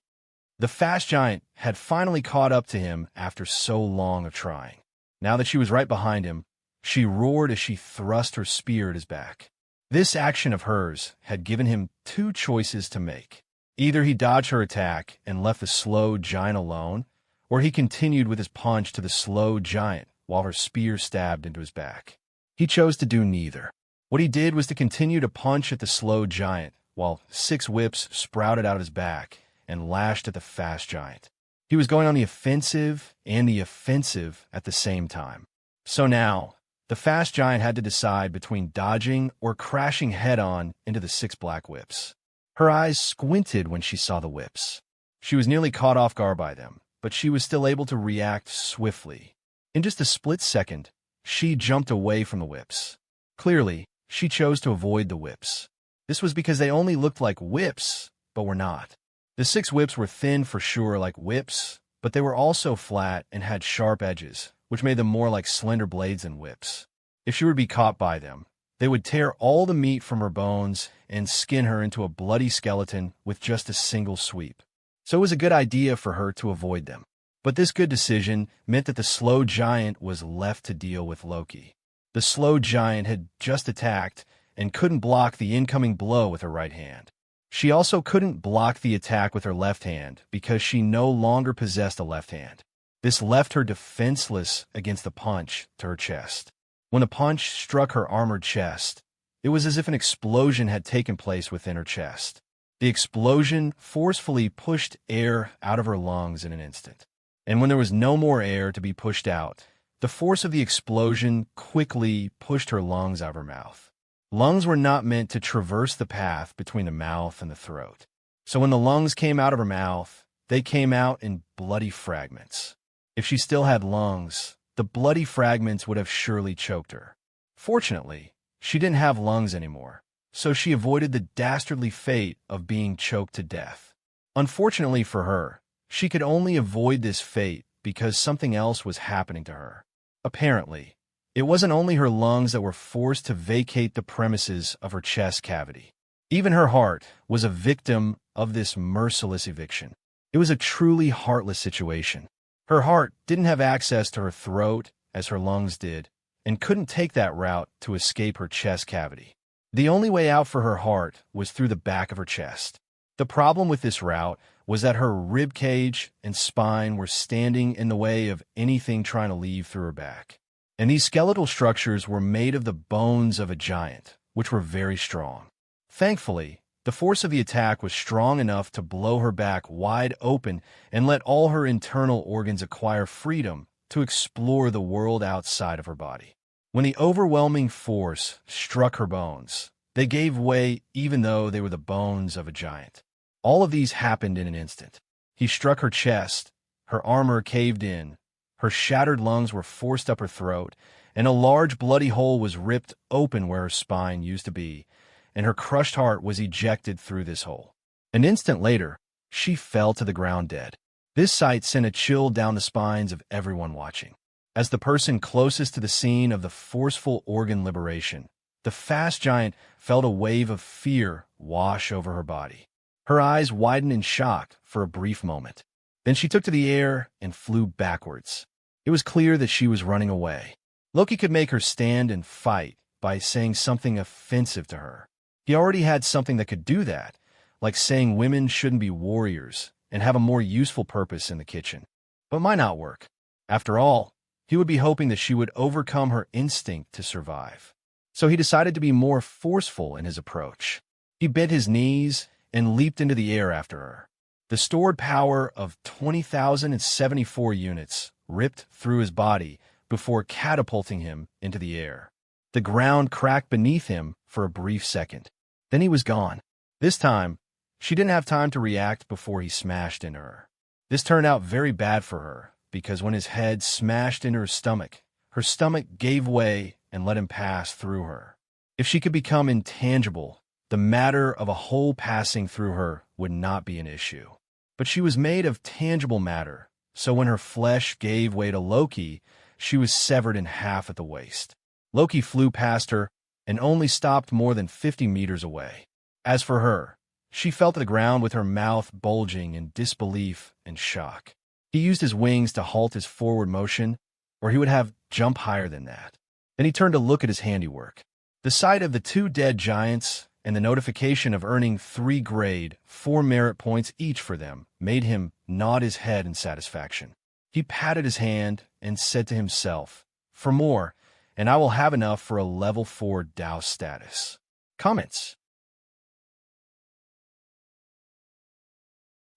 The fast giant had finally caught up to him after so long of trying. Now that she was right behind him, she roared as she thrust her spear at his back. This action of hers had given him two choices to make. Either he dodged her attack and left the slow giant alone, or he continued with his punch to the slow giant while her spear stabbed into his back. He chose to do neither. What he did was to continue to punch at the slow giant while 6 whips sprouted out of his back and lashed at the fast giant. He was going on the offensive and the offensive at the same time. So now, the fast giant had to decide between dodging or crashing head-on into the 6 black whips. Her eyes squinted when she saw the whips. She was nearly caught off guard by them, but she was still able to react swiftly. In just a split second, she jumped away from the whips. Clearly, she chose to avoid the whips. This was because they only looked like whips, but were not. The 6 whips were thin for sure like whips, but they were also flat and had sharp edges, which made them more like slender blades than whips. If she were to be caught by them, they would tear all the meat from her bones and skin her into a bloody skeleton with just a single sweep. So it was a good idea for her to avoid them. But this good decision meant that the slow giant was left to deal with Loki. The slow giant had just attacked and couldn't block the incoming blow with her right hand. She also couldn't block the attack with her left hand because she no longer possessed a left hand. This left her defenseless against the punch to her chest. When the punch struck her armored chest, it was as if an explosion had taken place within her chest. The explosion forcefully pushed air out of her lungs in an instant. And when there was no more air to be pushed out, The force of the explosion quickly pushed her lungs out of her mouth. Lungs were not meant to traverse the path between the mouth and the throat. So when the lungs came out of her mouth, they came out in bloody fragments. If she still had lungs, the bloody fragments would have surely choked her. Fortunately, she didn't have lungs anymore, so she avoided the dastardly fate of being choked to death. Unfortunately for her, she could only avoid this fate because something else was happening to her. Apparently, it wasn't only her lungs that were forced to vacate the premises of her chest cavity. Even her heart was a victim of this merciless eviction. It was a truly heartless situation. Her heart didn't have access to her throat as her lungs did, and couldn't take that route to escape her chest cavity. The only way out for her heart was through the back of her chest. The problem with this route was that her rib cage and spine were standing in the way of anything trying to leave through her back. And these skeletal structures were made of the bones of a giant, which were very strong. Thankfully, the force of the attack was strong enough to blow her back wide open and let all her internal organs acquire freedom to explore the world outside of her body. When the overwhelming force struck her bones, they gave way even though they were the bones of a giant. All of these happened in an instant. He struck her chest, her armor caved in, her shattered lungs were forced up her throat, and a large bloody hole was ripped open where her spine used to be, and her crushed heart was ejected through this hole. An instant later, she fell to the ground dead. This sight sent a chill down the spines of everyone watching. As the person closest to the scene of the forceful organ liberation, the fast giant felt a wave of fear wash over her body. Her eyes widened in shock for a brief moment. Then she took to the air and flew backwards. It was clear that she was running away. Loki could make her stand and fight by saying something offensive to her. He already had something that could do that, like saying women shouldn't be warriors and have a more useful purpose in the kitchen. But it might not work. After all, he would be hoping that she would overcome her instinct to survive. So he decided to be more forceful in his approach. He bent his knees and leaped into the air after her. The stored power of 20,074 units ripped through his body before catapulting him into the air. The ground cracked beneath him for a brief second. Then he was gone. This time, she didn't have time to react before he smashed into her. This turned out very bad for her, because when his head smashed into her stomach gave way and let him pass through her. If she could become intangible, the matter of a hole passing through her would not be an issue. But she was made of tangible matter, so when her flesh gave way to Loki, she was severed in half at the waist. Loki flew past her and only stopped more than 50 meters away. As for her, she fell to the ground with her mouth bulging in disbelief and shock. He used his wings to halt his forward motion, or he would have jumped higher than that. Then he turned to look at his handiwork. The sight of the 2 dead giants and the notification of earning 3 grade, 4 merit points each for them made him nod his head in satisfaction. He patted his hand and said to himself, "For more, and I will have enough for a level 4 Dow status." Comments.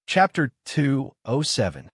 Chapter 207.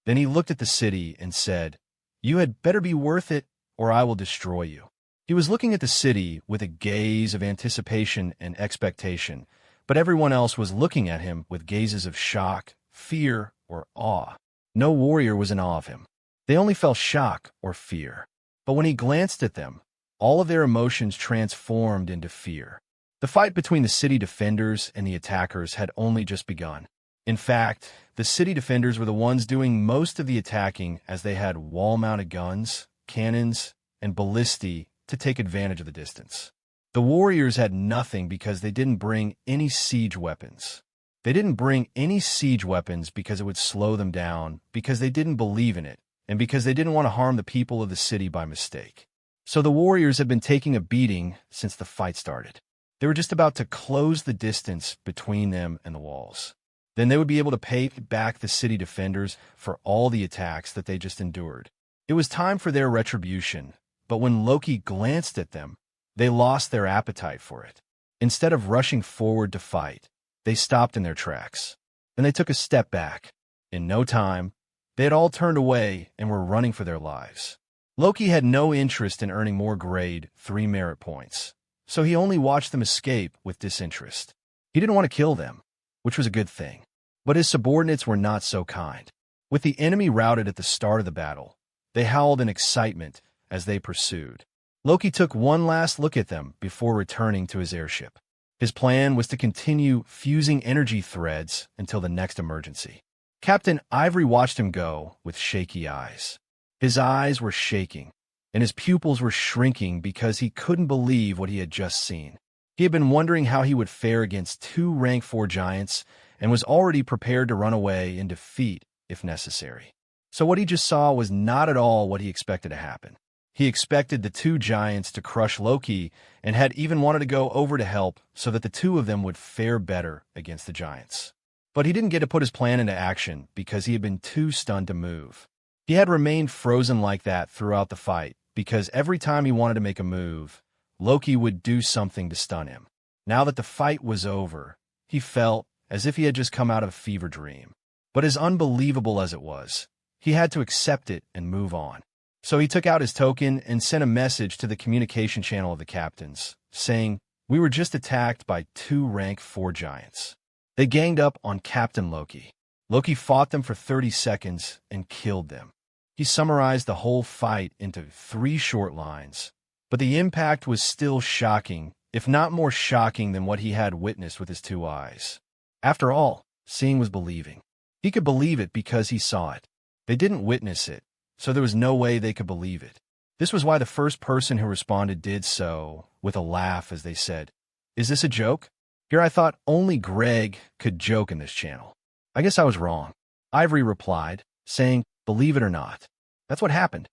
Then he looked at the city and said, "You had better be worth it, or I will destroy you." He was looking at the city with a gaze of anticipation and expectation, but everyone else was looking at him with gazes of shock, fear, or awe. No warrior was in awe of him. They only felt shock or fear. But when he glanced at them, all of their emotions transformed into fear. The fight between the city defenders and the attackers had only just begun. In fact, the city defenders were the ones doing most of the attacking, as they had wall-mounted guns, cannons, and ballistae to take advantage of the distance. The warriors had nothing because they didn't bring any siege weapons. They didn't bring any siege weapons because it would slow them down, because they didn't believe in it, and because they didn't want to harm the people of the city by mistake. So the warriors had been taking a beating since the fight started. They were just about to close the distance between them and the walls. Then they would be able to pay back the city defenders for all the attacks that they just endured. It was time for their retribution, but when Loki glanced at them, they lost their appetite for it. Instead of rushing forward to fight, they stopped in their tracks. Then they took a step back. In no time, they had all turned away and were running for their lives. Loki had no interest in earning more grade 3 merit points, so he only watched them escape with disinterest. He didn't want to kill them, which was a good thing. But his subordinates were not so kind. With the enemy routed at the start of the battle, they howled in excitement as they pursued. Loki took one last look at them before returning to his airship. His plan was to continue fusing energy threads until the next emergency. Captain Ivory watched him go with shaky eyes. His eyes were shaking, and his pupils were shrinking because he couldn't believe what he had just seen. He had been wondering how he would fare against 2 rank 4 giants and was already prepared to run away in defeat if necessary. So what he just saw was not at all what he expected to happen. He expected the 2 giants to crush Loki and had even wanted to go over to help so that the 2 of them would fare better against the giants. But he didn't get to put his plan into action because he had been too stunned to move. He had remained frozen like that throughout the fight because every time he wanted to make a move, Loki would do something to stun him. Now that the fight was over, he felt as if he had just come out of a fever dream. But as unbelievable as it was, he had to accept it and move on. So he took out his token and sent a message to the communication channel of the captains, saying, "We were just attacked by 2 rank 4 giants. They ganged up on Captain Loki. Loki fought them for 30 seconds and killed them." He summarized the whole fight into 3 short lines, but the impact was still shocking, if not more shocking than what he had witnessed with his 2 eyes. After all, seeing was believing. He could believe it because he saw it. They didn't witness it, so there was no way they could believe it. This was why the first person who responded did so with a laugh as they said, "Is this a joke?" Here I thought only Greg could joke in this channel. I guess I was wrong. Ivory replied, saying, "Believe it or not, that's what happened."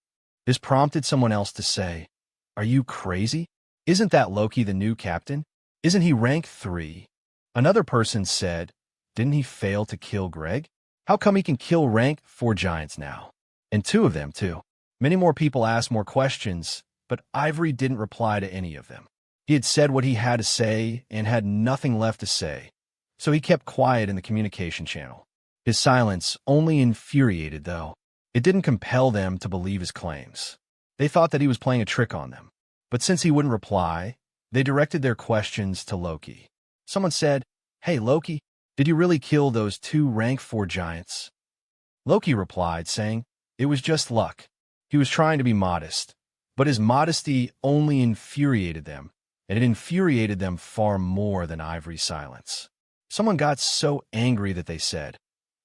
This prompted someone else to say, "Are you crazy? Isn't that Loki the new captain? Isn't he rank 3? Another person said, "Didn't he fail to kill Greg? How come he can kill rank 4 giants now? And 2 of them, too?" Many more people asked more questions, but Ivory didn't reply to any of them. He had said what he had to say and had nothing left to say, so he kept quiet in the communication channel. His silence only infuriated, though. It didn't compel them to believe his claims. They thought that he was playing a trick on them. But since he wouldn't reply, they directed their questions to Loki. Someone said, "Hey, Loki, did you really kill those 2 rank 4 giants?" Loki replied, saying, "It was just luck." He was trying to be modest, but his modesty only infuriated them, and it infuriated them far more than Ivory's silence. Someone got so angry that they said,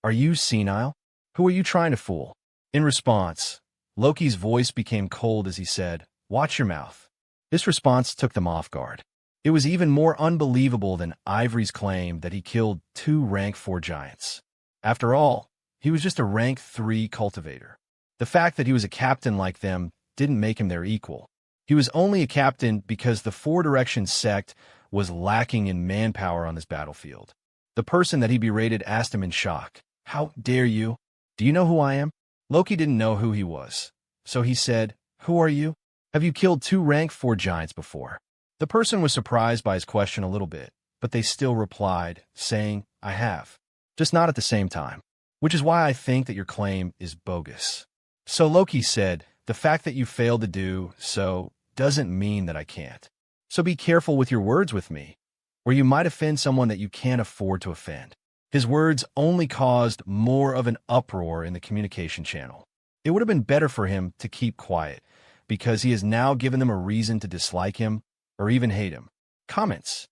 "Are you senile? Who are you trying to fool?" In response, Loki's voice became cold as he said, "Watch your mouth." This response took them off guard. It was even more unbelievable than Ivory's claim that he killed 2 rank 4 giants. After all, he was just a rank 3 cultivator. The fact that he was a captain like them didn't make him their equal. He was only a captain because the 4-direction sect was lacking in manpower on this battlefield. The person that he berated asked him in shock, "How dare you? Do you know who I am?" Loki didn't know who he was, so he said, "Who are you? Have you killed 2 rank 4 giants before?" The person was surprised by his question a little bit, but they still replied, saying, "I have, just not at the same time, which is why I think that your claim is bogus." So Loki said, "The fact that you failed to do so doesn't mean that I can't. So be careful with your words with me, or you might offend someone that you can't afford to offend." His words only caused more of an uproar in the communication channel. It would have been better for him to keep quiet, because he has now given them a reason to dislike him or even hate him. Comments.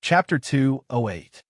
Chapter 208.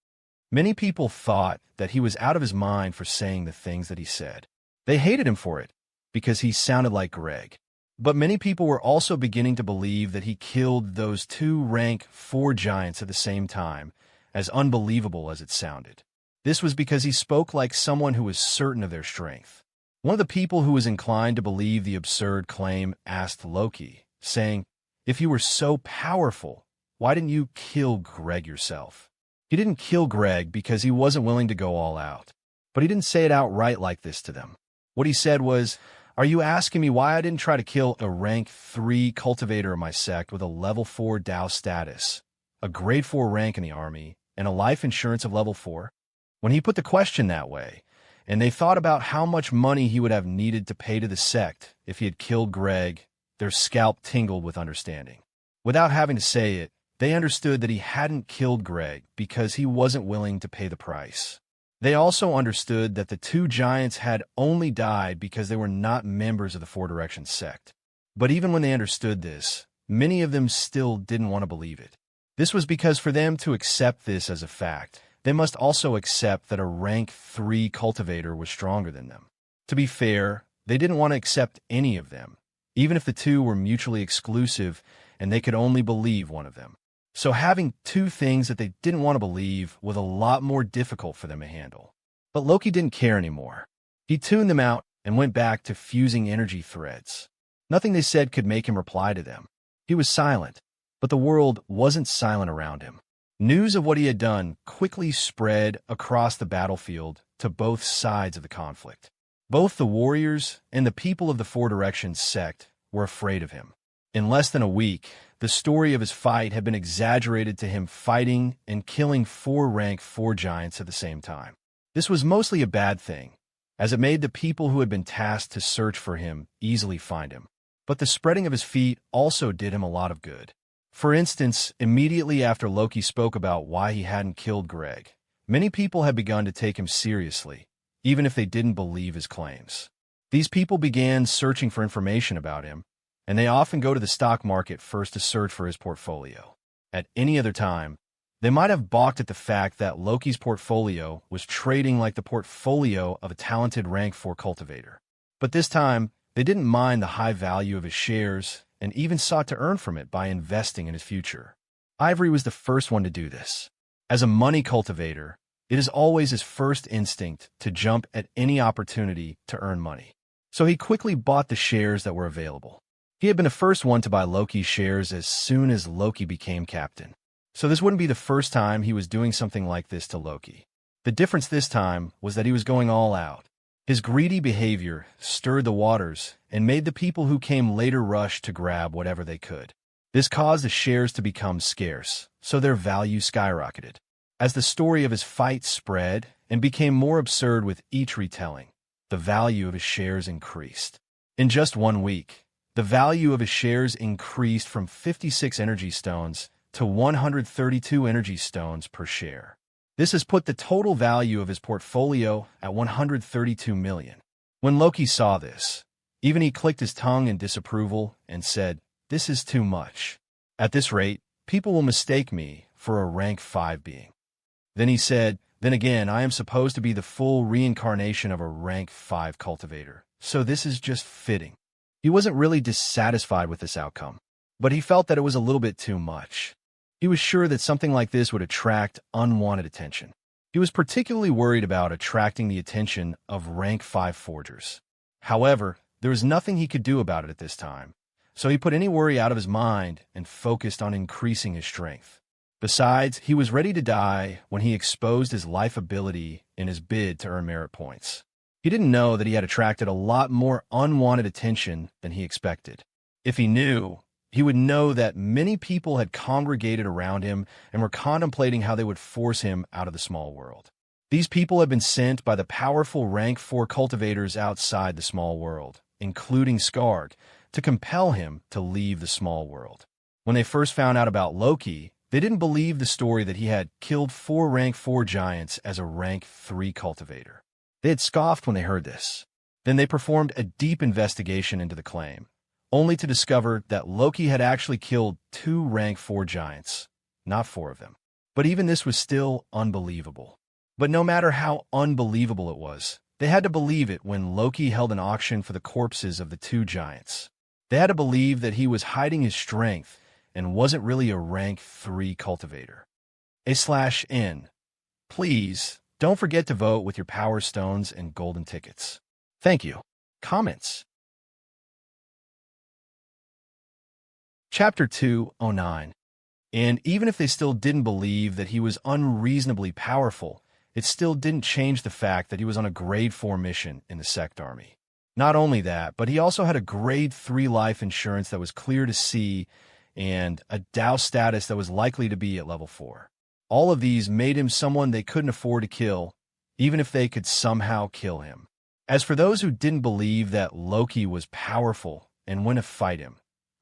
Many people thought that he was out of his mind for saying the things that he said. They hated him for it, because he sounded like Greg. But many people were also beginning to believe that he killed those 2 rank 4 giants at the same time, as unbelievable as it sounded. This was because he spoke like someone who was certain of their strength. One of the people who was inclined to believe the absurd claim asked Loki, saying, "If you were so powerful, why didn't you kill Greg yourself?" He didn't kill Greg because he wasn't willing to go all out. But he didn't say it outright like this to them. What he said was, "Are you asking me why I didn't try to kill a rank 3 cultivator of my sect with a level 4 Dow status, a grade 4 rank in the army, and a life insurance of level 4? When he put the question that way, and they thought about how much money he would have needed to pay to the sect if he had killed Greg. Their scalp tingled with understanding. Without having to say it, they understood that he hadn't killed Greg because he wasn't willing to pay the price. They also understood that the two giants had only died because they were not members of the Four Directions sect. But even when they understood this, many of them still didn't want to believe it. This was because for them to accept this as a fact, they must also accept that a rank 3 cultivator was stronger than them. To be fair, they didn't want to accept any of them, even if the two were mutually exclusive and they could only believe one of them. So having two things that they didn't want to believe was a lot more difficult for them to handle. But Loki didn't care anymore. He tuned them out and went back to fusing energy threads. Nothing they said could make him reply to them. He was silent, but the world wasn't silent around him. News of what he had done quickly spread across the battlefield to both sides of the conflict. Both the warriors and the people of the Four Directions sect were afraid of him. In less than a week, the story of his fight had been exaggerated to him fighting and killing 4 rank 4 giants at the same time. This was mostly a bad thing, as it made the people who had been tasked to search for him easily find him. But the spreading of his feet also did him a lot of good. For instance, immediately after Loki spoke about why he hadn't killed Greg, many people had begun to take him seriously, even if they didn't believe his claims. These people began searching for information about him, and they often go to the stock market first to search for his portfolio. At any other time, they might have balked at the fact that Loki's portfolio was trading like the portfolio of a talented rank 4 cultivator. But this time, they didn't mind the high value of his shares and even sought to earn from it by investing in his future. Ivory was the first one to do this. As a money cultivator, it is always his first instinct to jump at any opportunity to earn money. So he quickly bought the shares that were available. He had been the first one to buy Loki's shares as soon as Loki became captain. So this wouldn't be the first time he was doing something like this to Loki. The difference this time was that he was going all out. His greedy behavior stirred the waters and made the people who came later rush to grab whatever they could. This caused the shares to become scarce, so their value skyrocketed. As the story of his fight spread and became more absurd with each retelling, the value of his shares increased. In just 1 week, the value of his shares increased from 56 energy stones to 132 energy stones per share. This has put the total value of his portfolio at 132 million. When Loki saw this, even he clicked his tongue in disapproval and said, "This is too much. At this rate, people will mistake me for a rank 5 being." Then he said, "Then again, I am supposed to be the full reincarnation of a rank 5 cultivator, so this is just fitting." He wasn't really dissatisfied with this outcome, but he felt that it was a little bit too much. He was sure that something like this would attract unwanted attention. He was particularly worried about attracting the attention of rank 5 forgers. However, there was nothing he could do about it at this time, so he put any worry out of his mind and focused on increasing his strength. Besides, he was ready to die when he exposed his life ability in his bid to earn merit points. He didn't know that he had attracted a lot more unwanted attention than he expected. If he knew, he would know that many people had congregated around him and were contemplating how they would force him out of the small world. These people had been sent by the powerful rank 4 cultivators outside the small world, including Skarg, to compel him to leave the small world. When they first found out about Loki, they didn't believe the story that he had killed 4 rank 4 giants as a rank 3 cultivator. They had scoffed when they heard this. Then they performed a deep investigation into the claim, only to discover that Loki had actually killed 2 rank 4 giants, not 4 of them. But even this was still unbelievable. But no matter how unbelievable it was, they had to believe it when Loki held an auction for the corpses of the 2 giants. They had to believe that he was hiding his strength and wasn't really a rank 3 cultivator. /N. Please, don't forget to vote with your power stones and golden tickets. Thank you. Comments. Chapter 209. And even if they still didn't believe that he was unreasonably powerful, it still didn't change the fact that he was on a grade 4 mission in the sect army. Not only that, but he also had a grade 3 life insurance that was clear to see and a Dow status that was likely to be at level 4. All of these made him someone they couldn't afford to kill, even if they could somehow kill him. As for those who didn't believe that Loki was powerful and went to fight him,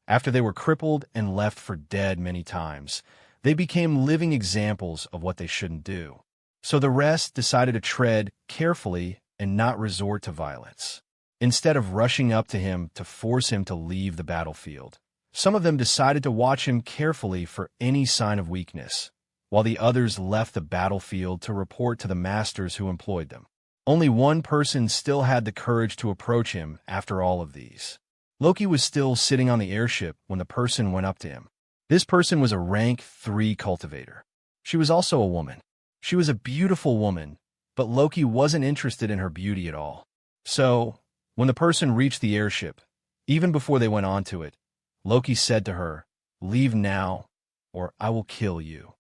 after they were crippled and left for dead many times, they became living examples of what they shouldn't do. So the rest decided to tread carefully and not resort to violence. Instead of rushing up to him to force him to leave the battlefield, some of them decided to watch him carefully for any sign of weakness, while the others left the battlefield to report to the masters who employed them. Only one person still had the courage to approach him after all of these. Loki was still sitting on the airship when the person went up to him. This person was a rank 3 cultivator. She was also a woman. She was a beautiful woman, but Loki wasn't interested in her beauty at all. So, when the person reached the airship, even before they went onto it, Loki said to her, "Leave now, or I will kill you."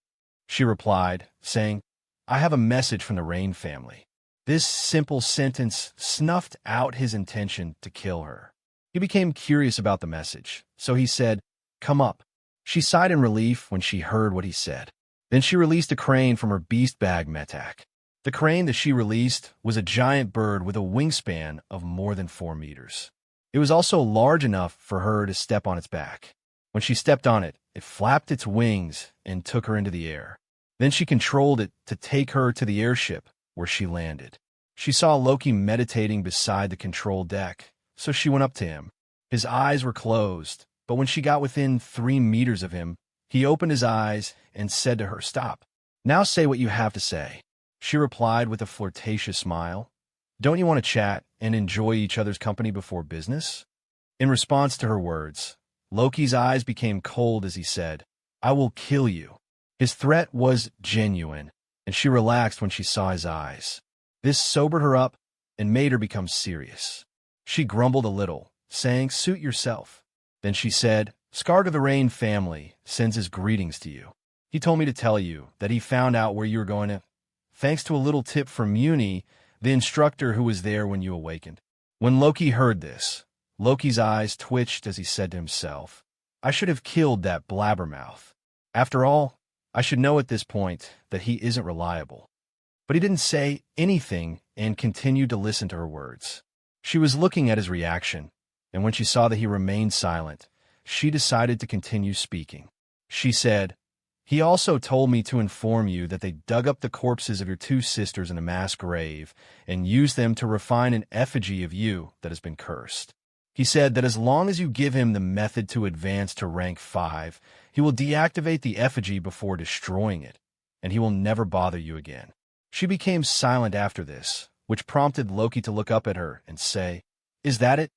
She replied, saying, "I have a message from the Rain family." This simple sentence snuffed out his intention to kill her. He became curious about the message, so he said, "Come up." She sighed in relief when she heard what he said. Then she released a crane from her beast bag metak. The crane that she released was a giant bird with a wingspan of more than 4 meters. It was also large enough for her to step on its back. When she stepped on it, it flapped its wings and took her into the air. Then she controlled it to take her to the airship, where she landed. She saw Loki meditating beside the control deck, so she went up to him. His eyes were closed, but when she got within 3 meters of him, he opened his eyes and said to her, "Stop. Now say what you have to say." She replied with a flirtatious smile, "Don't you want to chat and enjoy each other's company before business?" In response to her words, Loki's eyes became cold as he said, "I will kill you." His threat was genuine, and she relaxed when she saw his eyes. This sobered her up and made her become serious. She grumbled a little, saying, "Suit yourself." Then she said, "Scar to the Rain family sends his greetings to you. He told me to tell you that he found out where you were going to, thanks to a little tip from Muni, the instructor who was there when you awakened." When Loki heard this, Loki's eyes twitched as he said to himself, "I should have killed that blabbermouth. After all, I should know at this point that he isn't reliable." But he didn't say anything and continued to listen to her words. She was looking at his reaction, and when she saw that he remained silent, she decided to continue speaking. She said, "He also told me to inform you that they dug up the corpses of your 2 sisters in a mass grave and used them to refine an effigy of you that has been cursed. He said that as long as you give him the method to advance to rank 5, he will deactivate the effigy before destroying it, and he will never bother you again." She became silent after this, which prompted Loki to look up at her and say, "Is that it?"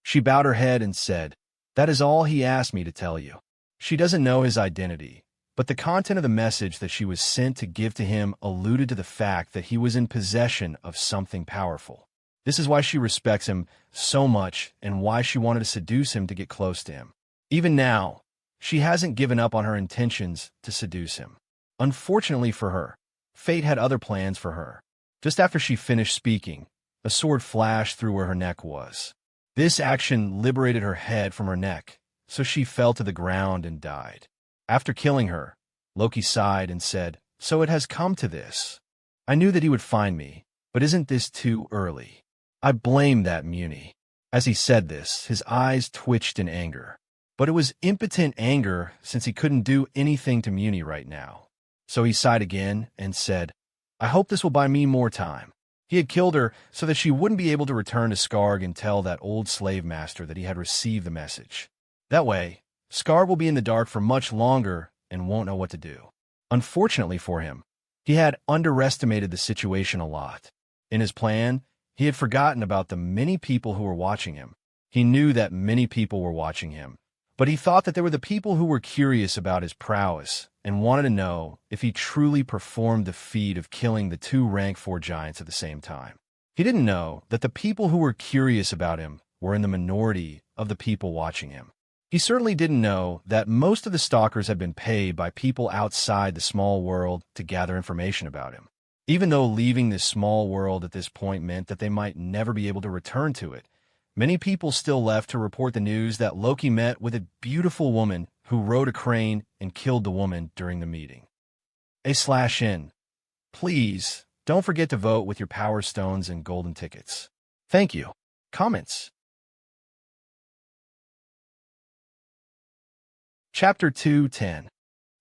She bowed her head and said, "That is all he asked me to tell you." She doesn't know his identity, but the content of the message that she was sent to give to him alluded to the fact that he was in possession of something powerful. This is why she respects him so much and why she wanted to seduce him to get close to him. Even now, she hasn't given up on her intentions to seduce him. Unfortunately for her, fate had other plans for her. Just after she finished speaking, a sword flashed through where her neck was. This action liberated her head from her neck, so she fell to the ground and died. After killing her, Loki sighed and said, "So it has come to this. I knew that he would find me, but isn't this too early? I blame that Muni." As he said this, his eyes twitched in anger. But it was impotent anger since he couldn't do anything to Muni right now. So he sighed again and said, "I hope this will buy me more time." He had killed her so that she wouldn't be able to return to Skarg and tell that old slave master that he had received the message. That way, Skarg will be in the dark for much longer and won't know what to do. Unfortunately for him, he had underestimated the situation a lot. In his plan, he had forgotten about the many people who were watching him. He knew that many people were watching him, but he thought that there were the people who were curious about his prowess and wanted to know if he truly performed the feat of killing the 2 rank 4 giants at the same time. He didn't know that the people who were curious about him were in the minority of the people watching him. He certainly didn't know that most of the stalkers had been paid by people outside the small world to gather information about him. Even though leaving this small world at this point meant that they might never be able to return to it, many people still left to report the news that Loki met with a beautiful woman who rode a crane and killed the woman during the meeting. /n. Please Don't forget to vote with your power stones and golden tickets. Thank you. Comments. Chapter 2:10.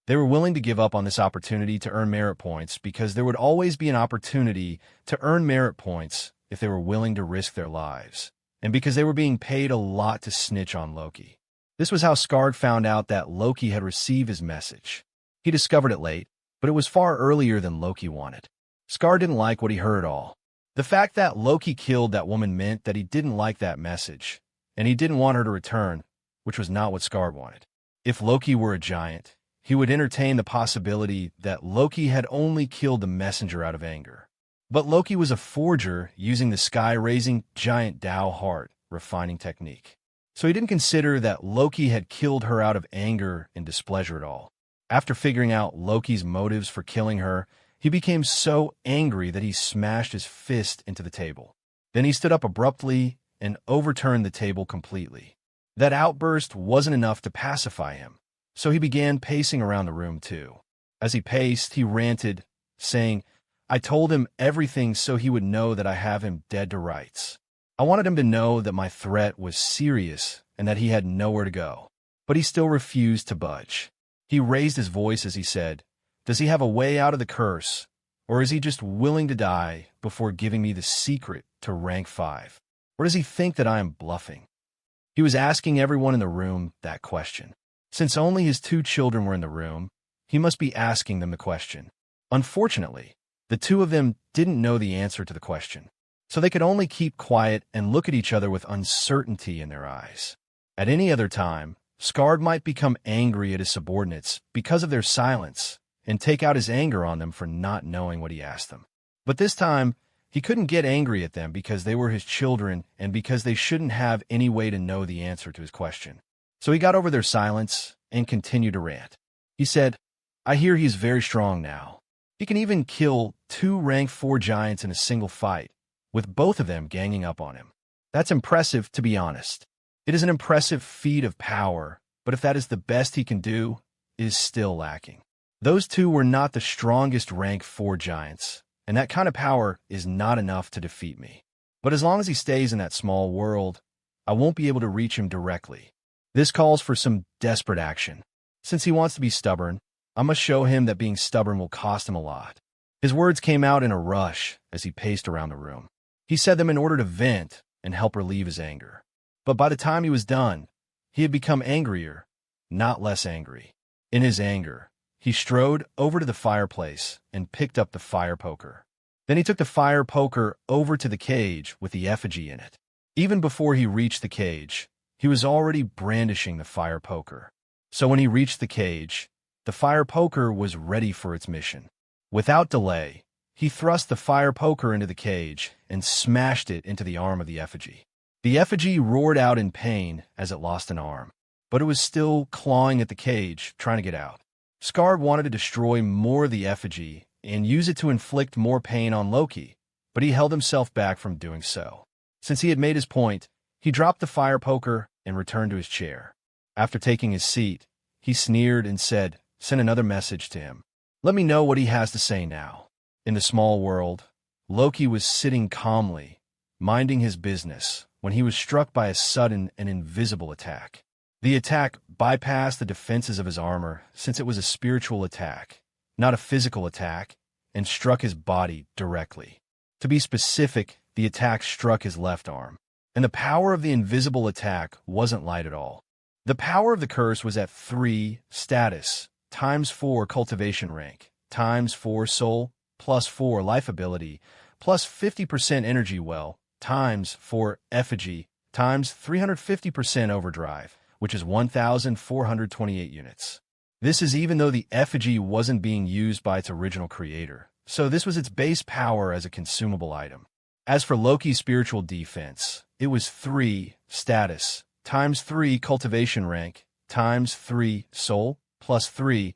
They were willing to give up on this opportunity to earn merit points because there would always be an opportunity to earn merit points if they were willing to risk their lives, and because they were being paid a lot to snitch on Loki. This was how Skard found out that Loki had received his message. He discovered it late, but it was far earlier than Loki wanted. Skard didn't like what he heard at all. The fact that Loki killed that woman meant that he didn't like that message, and he didn't want her to return, which was not what Skard wanted. If Loki were a giant, he would entertain the possibility that Loki had only killed the messenger out of anger. But Loki was a forger using the sky-raising giant Dao heart refining technique. So he didn't consider that Loki had killed her out of anger and displeasure at all. After figuring out Loki's motives for killing her, he became so angry that he smashed his fist into the table. Then he stood up abruptly and overturned the table completely. That outburst wasn't enough to pacify him, so he began pacing around the room too. As he paced, he ranted, saying, "I told him everything so he would know that I have him dead to rights. I wanted him to know that my threat was serious and that he had nowhere to go." But he still refused to budge. He raised his voice as he said, "Does he have a way out of the curse, or is he just willing to die before giving me the secret to rank 5? Or does he think that I am bluffing?" He was asking everyone in the room that question. Since only his 2 children were in the room, he must be asking them the question. Unfortunately, the 2 of them didn't know the answer to the question, so they could only keep quiet and look at each other with uncertainty in their eyes. At any other time, Skard might become angry at his subordinates because of their silence and take out his anger on them for not knowing what he asked them. But this time, he couldn't get angry at them because they were his children and because they shouldn't have any way to know the answer to his question. So he got over their silence and continued to rant. He said, "I hear he's very strong now. He can even kill 2 rank 4 giants in a single fight, with both of them ganging up on him. That's impressive, to be honest. It is an impressive feat of power, but if that is the best he can do, it is still lacking. Those 2 were not the strongest rank 4 giants, and that kind of power is not enough to defeat me. But as long as he stays in that small world, I won't be able to reach him directly. This calls for some desperate action. Since he wants to be stubborn, I must show him that being stubborn will cost him a lot." His words came out in a rush as he paced around the room. He said them in order to vent and help relieve his anger. But by the time he was done, he had become angrier, not less angry. In his anger, he strode over to the fireplace and picked up the fire poker. Then he took the fire poker over to the cage with the effigy in it. Even before he reached the cage, he was already brandishing the fire poker. So when he reached the cage, the fire poker was ready for its mission. Without delay, he thrust the fire poker into the cage and smashed it into the arm of the effigy. The effigy roared out in pain as it lost an arm, but it was still clawing at the cage, trying to get out. Skard wanted to destroy more of the effigy and use it to inflict more pain on Loki, but he held himself back from doing so. Since he had made his point, he dropped the fire poker and returned to his chair. After taking his seat, he sneered and said, "Send another message to him. Let me know what he has to say now." In the small world, Loki was sitting calmly, minding his business, when he was struck by a sudden and invisible attack. The attack bypassed the defenses of his armor since it was a spiritual attack, not a physical attack, and struck his body directly. To be specific, the attack struck his left arm, and the power of the invisible attack wasn't light at all. The power of the curse was at 3 status, times 4 cultivation rank, times 4 soul, plus 4 life ability, plus 50% energy well, times 4 effigy, times 350% overdrive, which is 1,428 units. This is even though the effigy wasn't being used by its original creator, so this was its base power as a consumable item. As for Loki's spiritual defense, it was 3 status, times 3 cultivation rank, times 3 soul, plus 3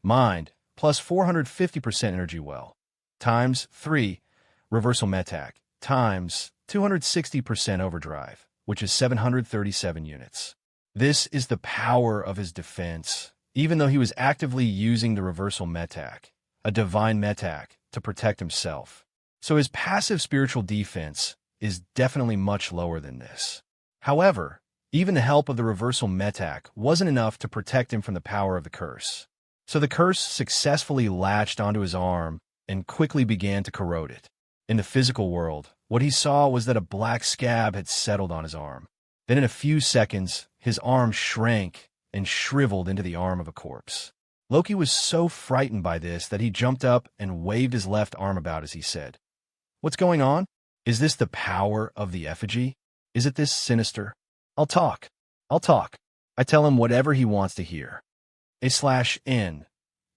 mind, plus 450% energy well, times 3 reversal metac, times 260% overdrive, which is 737 units. This is the power of his defense, even though he was actively using the reversal metac, a divine metac, to protect himself. So his passive spiritual defense is definitely much lower than this. However, even the help of the reversal metak wasn't enough to protect him from the power of the curse. So the curse successfully latched onto his arm and quickly began to corrode it. In the physical world, what he saw was that a black scab had settled on his arm. Then in a few seconds, his arm shrank and shriveled into the arm of a corpse. Loki was so frightened by this that he jumped up and waved his left arm about as he said, "What's going on? Is this the power of the effigy? Isn't this sinister? I'll talk. I tell him whatever he wants to hear. /N.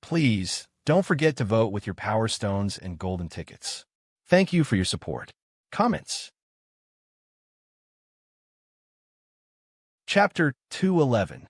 Please, don't forget to vote with your power stones and golden tickets. Thank you for your support. Comments. Chapter 211.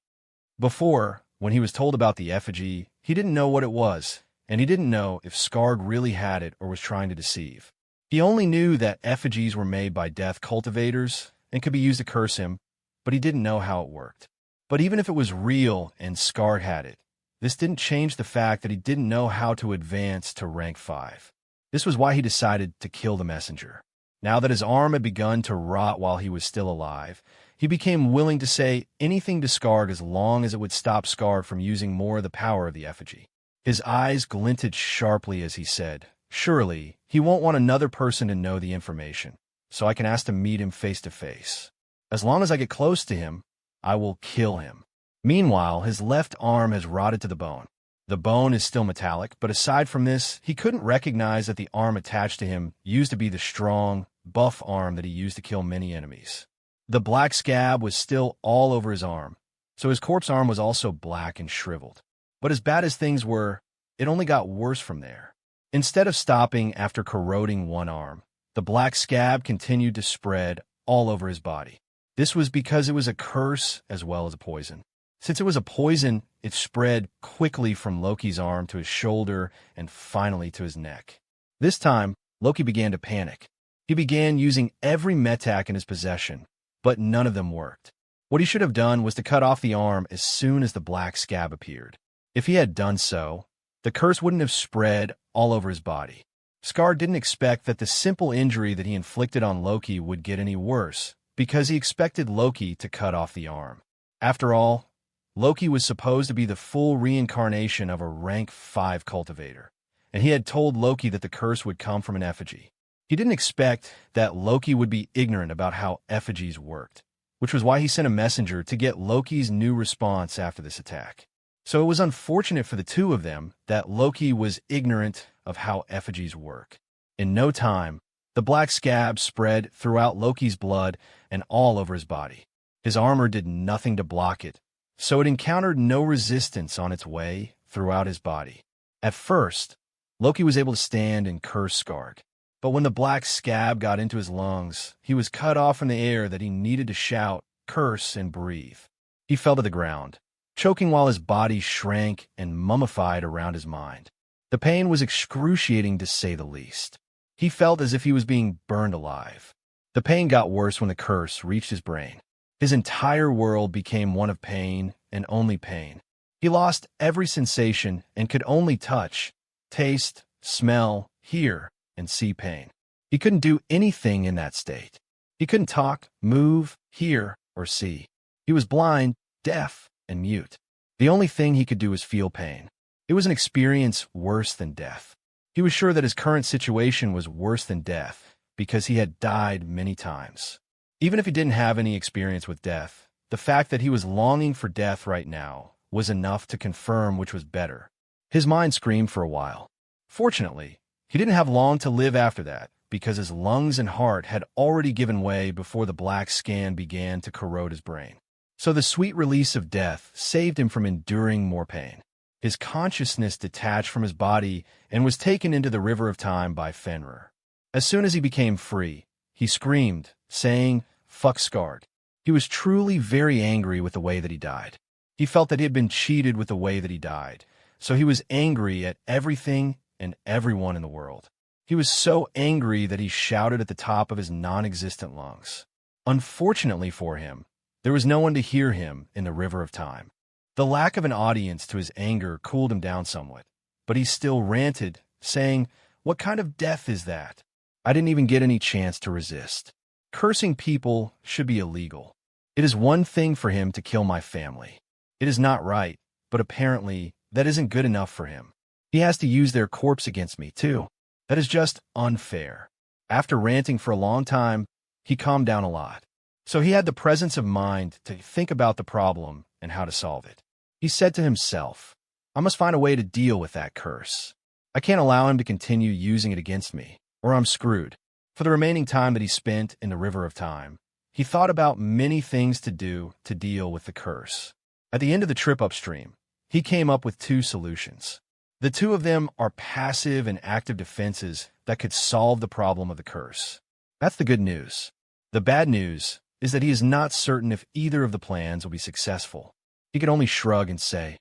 Before, when he was told about the effigy, he didn't know what it was, and he didn't know if Skarg really had it or was trying to deceive. He only knew that effigies were made by death cultivators and could be used to curse him, but he didn't know how it worked. But even if it was real and Skarg had it, this didn't change the fact that he didn't know how to advance to rank 5. This was why he decided to kill the messenger. Now that his arm had begun to rot while he was still alive, he became willing to say anything to Skarg as long as it would stop Skarg from using more of the power of the effigy. His eyes glinted sharply as he said, "Surely, he won't want another person to know the information, so I can ask to meet him face to face. As long as I get close to him, I will kill him." Meanwhile, his left arm has rotted to the bone. The bone is still metallic, but aside from this, he couldn't recognize that the arm attached to him used to be the strong, buff arm that he used to kill many enemies. The black scab was still all over his arm, so his corpse arm was also black and shriveled. But as bad as things were, it only got worse from there. Instead of stopping after corroding one arm, the black scab continued to spread all over his body. This was because it was a curse as well as a poison. Since it was a poison, it spread quickly from Loki's arm to his shoulder and finally to his neck. This time, Loki began to panic. He began using every metak in his possession, but none of them worked. What he should have done was to cut off the arm as soon as the black scab appeared. If he had done so, the curse wouldn't have spread all over his body. Skarg didn't expect that the simple injury that he inflicted on Loki would get any worse, because he expected Loki to cut off the arm. After all, Loki was supposed to be the full reincarnation of a rank 5 cultivator, and he had told Loki that the curse would come from an effigy. He didn't expect that Loki would be ignorant about how effigies worked, which was why he sent a messenger to get Loki's new response after this attack. So it was unfortunate for the two of them that Loki was ignorant of how effigies work. In no time, the black scab spread throughout Loki's blood and all over his body. His armor did nothing to block it, so it encountered no resistance on its way throughout his body. At first, Loki was able to stand and curse Skarg, but when the black scab got into his lungs, he was cut off from the air that he needed to shout, curse, and breathe. He fell to the ground, choking while his body shrank and mummified around his mind. The pain was excruciating to say the least. He felt as if he was being burned alive. The pain got worse when the curse reached his brain. His entire world became one of pain and only pain. He lost every sensation and could only touch, taste, smell, hear, and see pain. He couldn't do anything in that state. He couldn't talk, move, hear, or see. He was blind, deaf, and mute. The only thing he could do was feel pain. It was an experience worse than death. He was sure that his current situation was worse than death because he had died many times. Even if he didn't have any experience with death, the fact that he was longing for death right now was enough to confirm which was better. His mind screamed for a while. Fortunately, he didn't have long to live after that because his lungs and heart had already given way before the black scan began to corrode his brain. So the sweet release of death saved him from enduring more pain. His consciousness detached from his body and was taken into the river of time by Fenrir. As soon as he became free, he screamed, saying, "Fuck Skarg." He was truly very angry with the way that he died. He felt that he had been cheated with the way that he died, so he was angry at everything and everyone in the world. He was so angry that he shouted at the top of his non-existent lungs. Unfortunately for him, there was no one to hear him in the river of time. The lack of an audience to his anger cooled him down somewhat, but he still ranted, saying, "What kind of death is that? I didn't even get any chance to resist. Cursing people should be illegal. It is one thing for him to kill my family. It is not right, but apparently that isn't good enough for him. He has to use their corpse against me, too. That is just unfair. After ranting for a long time, he calmed down a lot. So he had the presence of mind to think about the problem and how to solve it. He said to himself, I must find a way to deal with that curse. I can't allow him to continue using it against me, or I'm screwed. For the remaining time that he spent in the river of time, he thought about many things to do to deal with the curse. At the end of the trip upstream, he came up with 2 solutions. The 2 of them are passive and active defenses that could solve the problem of the curse. That's the good news. The bad news is that he is not certain if either of the plans will be successful. He could only shrug and say,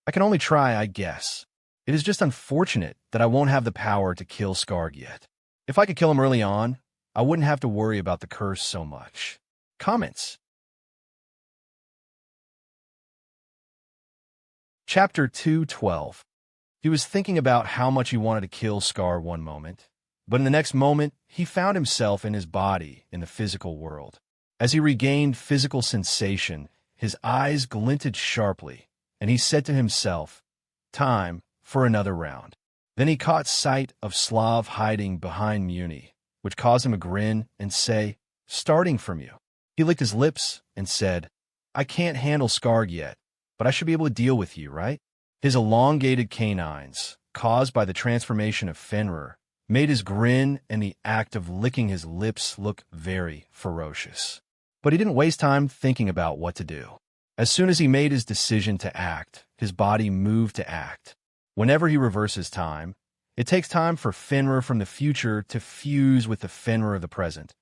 I can only try, I guess. It is just unfortunate that I won't have the power to kill Skarg yet. If I could kill him early on, I wouldn't have to worry about the curse so much. Comments. Chapter 2:12. He was thinking about how much he wanted to kill Scar one moment, but in the next moment, he found himself in his body in the physical world. As he regained physical sensation, his eyes glinted sharply, and he said to himself, time for another round. Then he caught sight of Slav hiding behind Muni, which caused him to grin and say, starting from you. He licked his lips and said, I can't handle Skarg yet, but I should be able to deal with you, right? His elongated canines, caused by the transformation of Fenrir, made his grin and the act of licking his lips look very ferocious. But he didn't waste time thinking about what to do. As soon as he made his decision to act, his body moved to act. Whenever he reverses time, it takes time for Fenrir from the future to fuse with the Fenrir of the present.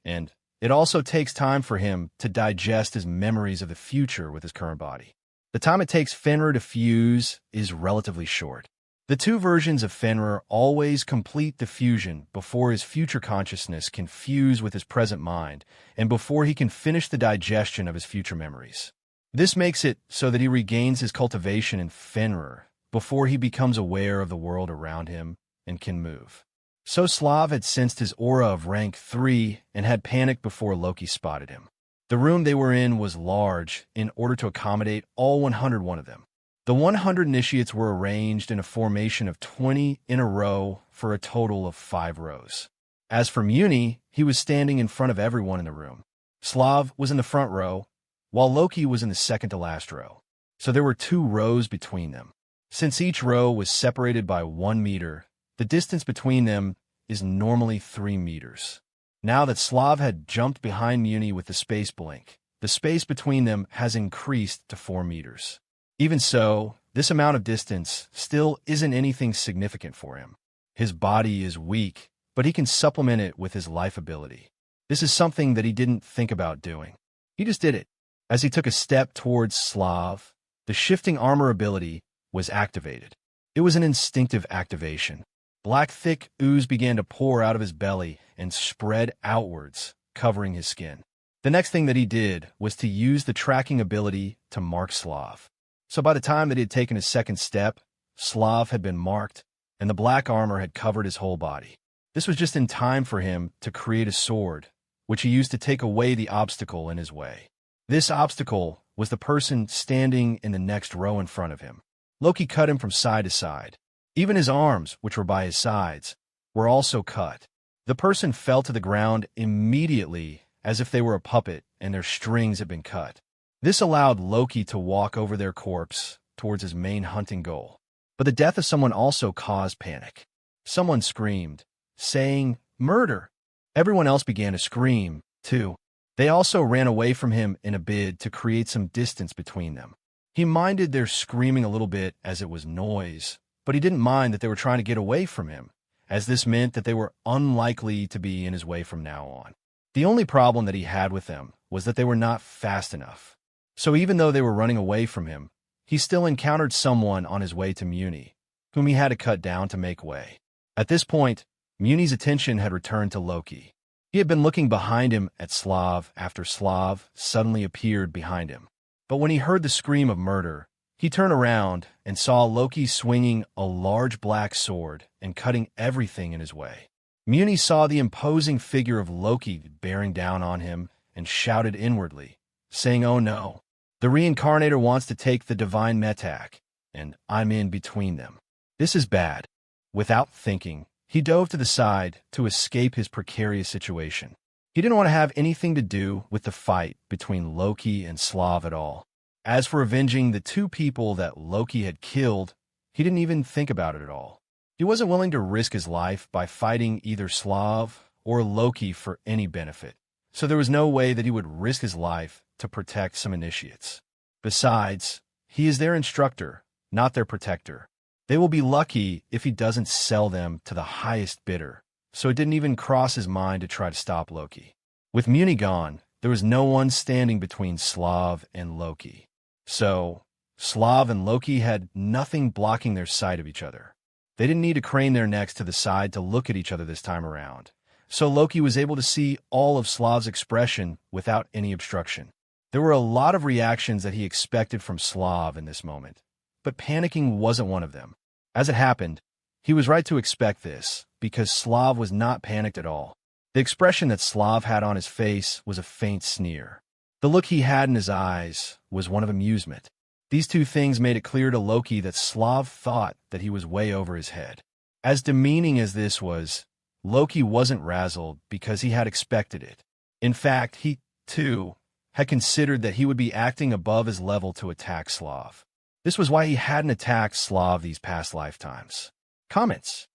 And it also takes time for him to digest his memories of the future with his current body. The time it takes Fenrir to fuse is relatively short. The 2 versions of Fenrir always complete the fusion before his future consciousness can fuse with his present mind and before he can finish the digestion of his future memories. This makes it so that he regains his cultivation in Fenrir before he becomes aware of the world around him and can move. So Slav had sensed his aura of rank 3 and had panicked before Loki spotted him. The room they were in was large in order to accommodate all 101 of them. The 100 initiates were arranged in a formation of 20 in a row for a total of 5 rows. As for Muni, he was standing in front of everyone in the room. Slav was in the front row, while Loki was in the second to last row. So there were 2 rows between them. Since each row was separated by 1 meter, the distance between them is normally 3 meters. Now that Slav had jumped behind Muni with the space blink, the space between them has increased to 4 meters. Even so, this amount of distance still isn't anything significant for him. His body is weak, but he can supplement it with his life ability. This is something that he didn't think about doing. He just did it. As he took a step towards Slav, the shifting armor ability was activated. It was an instinctive activation. Black thick ooze began to pour out of his belly and spread outwards, covering his skin. The next thing that he did was to use the tracking ability to mark Slav. So by the time that he had taken his second step, Slav had been marked, and the black armor had covered his whole body. This was just in time for him to create a sword, which he used to take away the obstacle in his way. This obstacle was the person standing in the next row in front of him. Loki cut him from side to side. Even his arms, which were by his sides, were also cut. The person fell to the ground immediately as if they were a puppet and their strings had been cut. This allowed Loki to walk over their corpse towards his main hunting goal. But the death of someone also caused panic. Someone screamed, saying, "Murder!" Everyone else began to scream, too. They also ran away from him in a bid to create some distance between them. He minded their screaming a little bit as it was noise, but he didn't mind that they were trying to get away from him, as this meant that they were unlikely to be in his way from now on. The only problem that he had with them was that they were not fast enough. So even though they were running away from him, he still encountered someone on his way to Muni, whom he had to cut down to make way. At this point, Muni's attention had returned to Loki. He had been looking behind him at Slav after Slav suddenly appeared behind him. But when he heard the scream of murder, he turned around and saw Loki swinging a large black sword and cutting everything in his way. Muni saw the imposing figure of Loki bearing down on him and shouted inwardly, saying, "Oh no, the reincarnator wants to take the divine metak, and I'm in between them. This is bad." Without thinking, he dove to the side to escape his precarious situation. He didn't want to have anything to do with the fight between Loki and Slav at all. As for avenging the two people that Loki had killed, he didn't even think about it at all. He wasn't willing to risk his life by fighting either Slav or Loki for any benefit, so there was no way that he would risk his life to protect some initiates. Besides, he is their instructor, not their protector. They will be lucky if he doesn't sell them to the highest bidder, so it didn't even cross his mind to try to stop Loki. With Muni gone, there was no one standing between Slav and Loki. So, Slav and Loki had nothing blocking their sight of each other. They didn't need to crane their necks to the side to look at each other this time around, so Loki was able to see all of Slav's expression without any obstruction. There were a lot of reactions that he expected from Slav in this moment, but panicking wasn't one of them. As it happened, he was right to expect this, because Slav was not panicked at all. The expression that Slav had on his face was a faint sneer. The look he had in his eyes was one of amusement. These two things made it clear to Loki that Slav thought that he was way over his head. As demeaning as this was, Loki wasn't razzled because he had expected it. In fact, he, too, had considered that he would be acting above his level to attack Slav. This was why he hadn't attacked Slav these past lifetimes. Comments.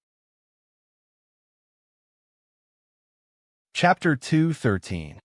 Chapter 2:13.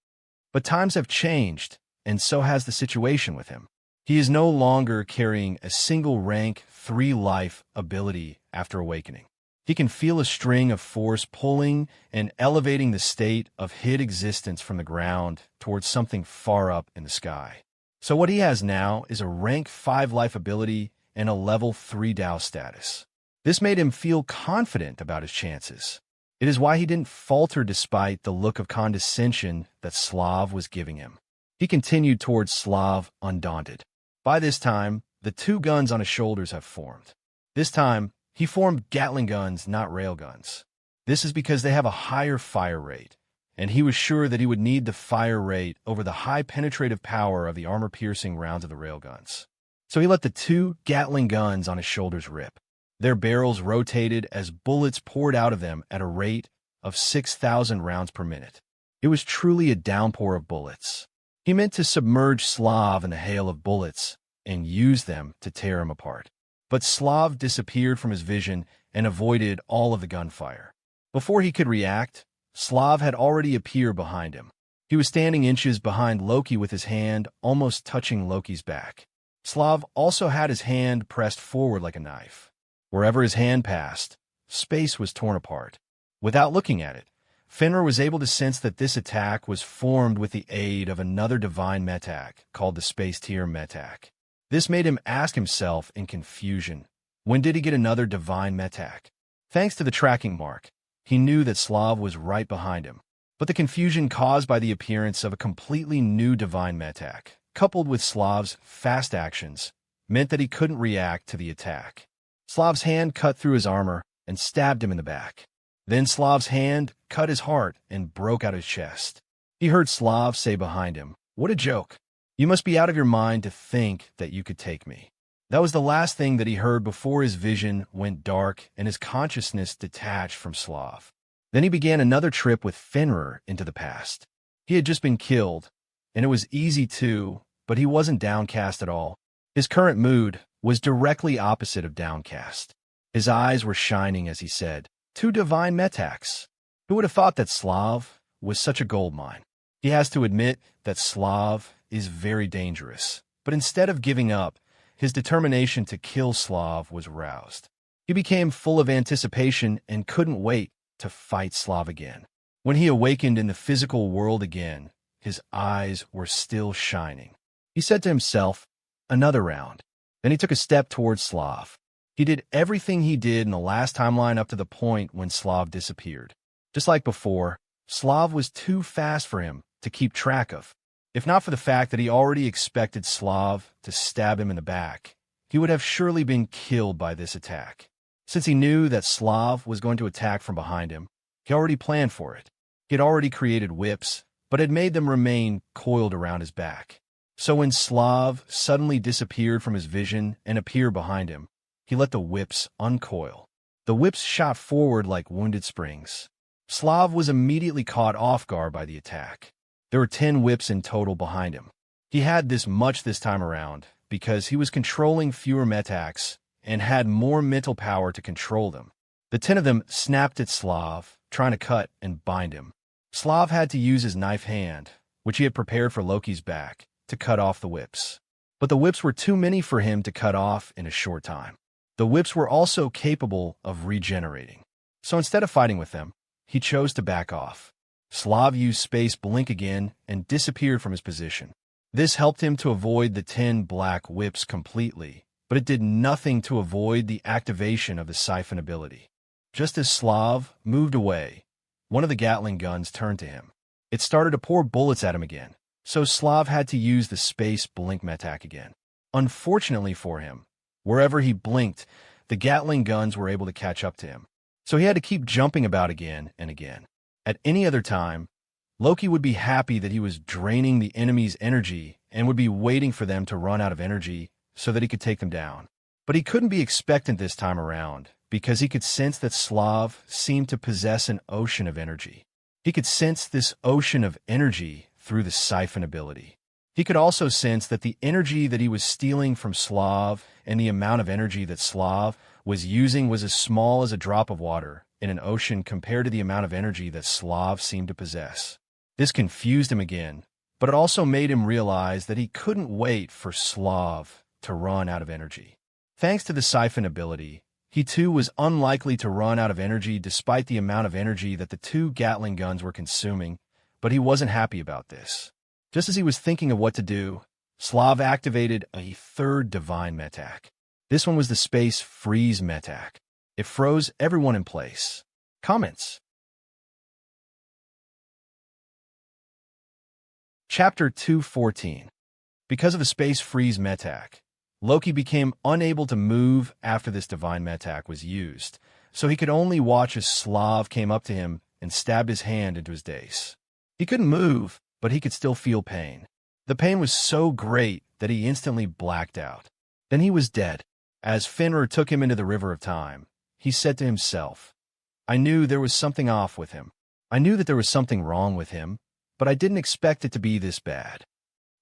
But times have changed, and so has the situation with him. He is no longer carrying a single rank 3 life ability after awakening. He can feel a string of force pulling and elevating the state of hid existence from the ground towards something far up in the sky. So what he has now is a rank 5 life ability and a level 3 Dao status. This made him feel confident about his chances. It is why he didn't falter despite the look of condescension that Slav was giving him. He continued towards Slav undaunted. By this time, the 2 guns on his shoulders have formed. This time, he formed Gatling guns, not railguns. This is because they have a higher fire rate, and he was sure that he would need the fire rate over the high penetrative power of the armor-piercing rounds of the railguns. So he let the 2 Gatling guns on his shoulders rip. Their barrels rotated as bullets poured out of them at a rate of 6,000 rounds per minute. It was truly a downpour of bullets. He meant to submerge Slav in a hail of bullets and use them to tear him apart. But Slav disappeared from his vision and avoided all of the gunfire. Before he could react, Slav had already appeared behind him. He was standing inches behind Loki with his hand almost touching Loki's back. Slav also had his hand pressed forward like a knife. Wherever his hand passed, space was torn apart. Without looking at it, Fenrir was able to sense that this attack was formed with the aid of another divine metak called the Space Tier metak. This made him ask himself in confusion, when did he get another divine metak? Thanks to the tracking mark, he knew that Slav was right behind him. But the confusion caused by the appearance of a completely new divine metak, coupled with Slav's fast actions, meant that he couldn't react to the attack. Slav's hand cut through his armor and stabbed him in the back. Then Slav's hand cut his heart and broke out his chest. He heard Slav say behind him, "What a joke. You must be out of your mind to think that you could take me." That was the last thing that he heard before his vision went dark and his consciousness detached from Slav. Then he began another trip with Fenrir into the past. He had just been killed, and it was easy too, but he wasn't downcast at all. His current mood was directly opposite of downcast. His eyes were shining as he said, "2 divine metaks. Who would have thought that Slav was such a gold mine?" He has to admit that Slav is very dangerous, but instead of giving up, his determination to kill Slav was roused. He became full of anticipation and couldn't wait to fight Slav again. When he awakened in the physical world again, his eyes were still shining. He said to himself, "Another round." Then he took a step towards Slav. He did everything he did in the last timeline up to the point when Slav disappeared. Just like before, Slav was too fast for him to keep track of. If not for the fact that he already expected Slav to stab him in the back, he would have surely been killed by this attack. Since he knew that Slav was going to attack from behind him, He already planned for it. He had already created whips, but had made them remain coiled around his back. So when Slav suddenly disappeared from his vision and appeared behind him, he let the whips uncoil. The whips shot forward like wounded springs. Slav was immediately caught off guard by the attack. There were 10 whips in total behind him. He had this much this time around because he was controlling fewer metaks and had more mental power to control them. The 10 of them snapped at Slav, trying to cut and bind him. Slav had to use his knife hand, which he had prepared for Loki's back, to cut off the whips. But the whips were too many for him to cut off in a short time. The whips were also capable of regenerating. So instead of fighting with them, he chose to back off. Slav used space blink again and disappeared from his position. This helped him to avoid the 10 black whips completely, but it did nothing to avoid the activation of the siphon ability. Just as Slav moved away, one of the Gatling guns turned to him. It started to pour bullets at him again, so Slav had to use the space blink metak again. Unfortunately for him, wherever he blinked, the Gatling guns were able to catch up to him. So he had to keep jumping about again and again. At any other time, Loki would be happy that he was draining the enemy's energy and would be waiting for them to run out of energy so that he could take them down. But he couldn't be expectant this time around because he could sense that Slav seemed to possess an ocean of energy. He could sense this ocean of energy through the siphon ability. He could also sense that the energy that he was stealing from Slav and the amount of energy that Slav was using was as small as a drop of water in an ocean compared to the amount of energy that Slav seemed to possess. This confused him again, but it also made him realize that he couldn't wait for Slav to run out of energy. Thanks to the siphon ability, he too was unlikely to run out of energy despite the amount of energy that the 2 Gatling guns were consuming, but he wasn't happy about this. Just as he was thinking of what to do, Slav activated a 3rd divine metak. This one was the space freeze metak. It froze everyone in place. Comments. Chapter 2:14. Because of the space freeze metak, Loki became unable to move after this divine metak was used, so he could only watch as Slav came up to him and stabbed his hand into his dace. He couldn't move, but he could still feel pain. The pain was so great that he instantly blacked out. Then he was dead. As Fenrir took him into the river of time, he said to himself, I knew there was something off with him. I knew that there was something wrong with him, but I didn't expect it to be this bad.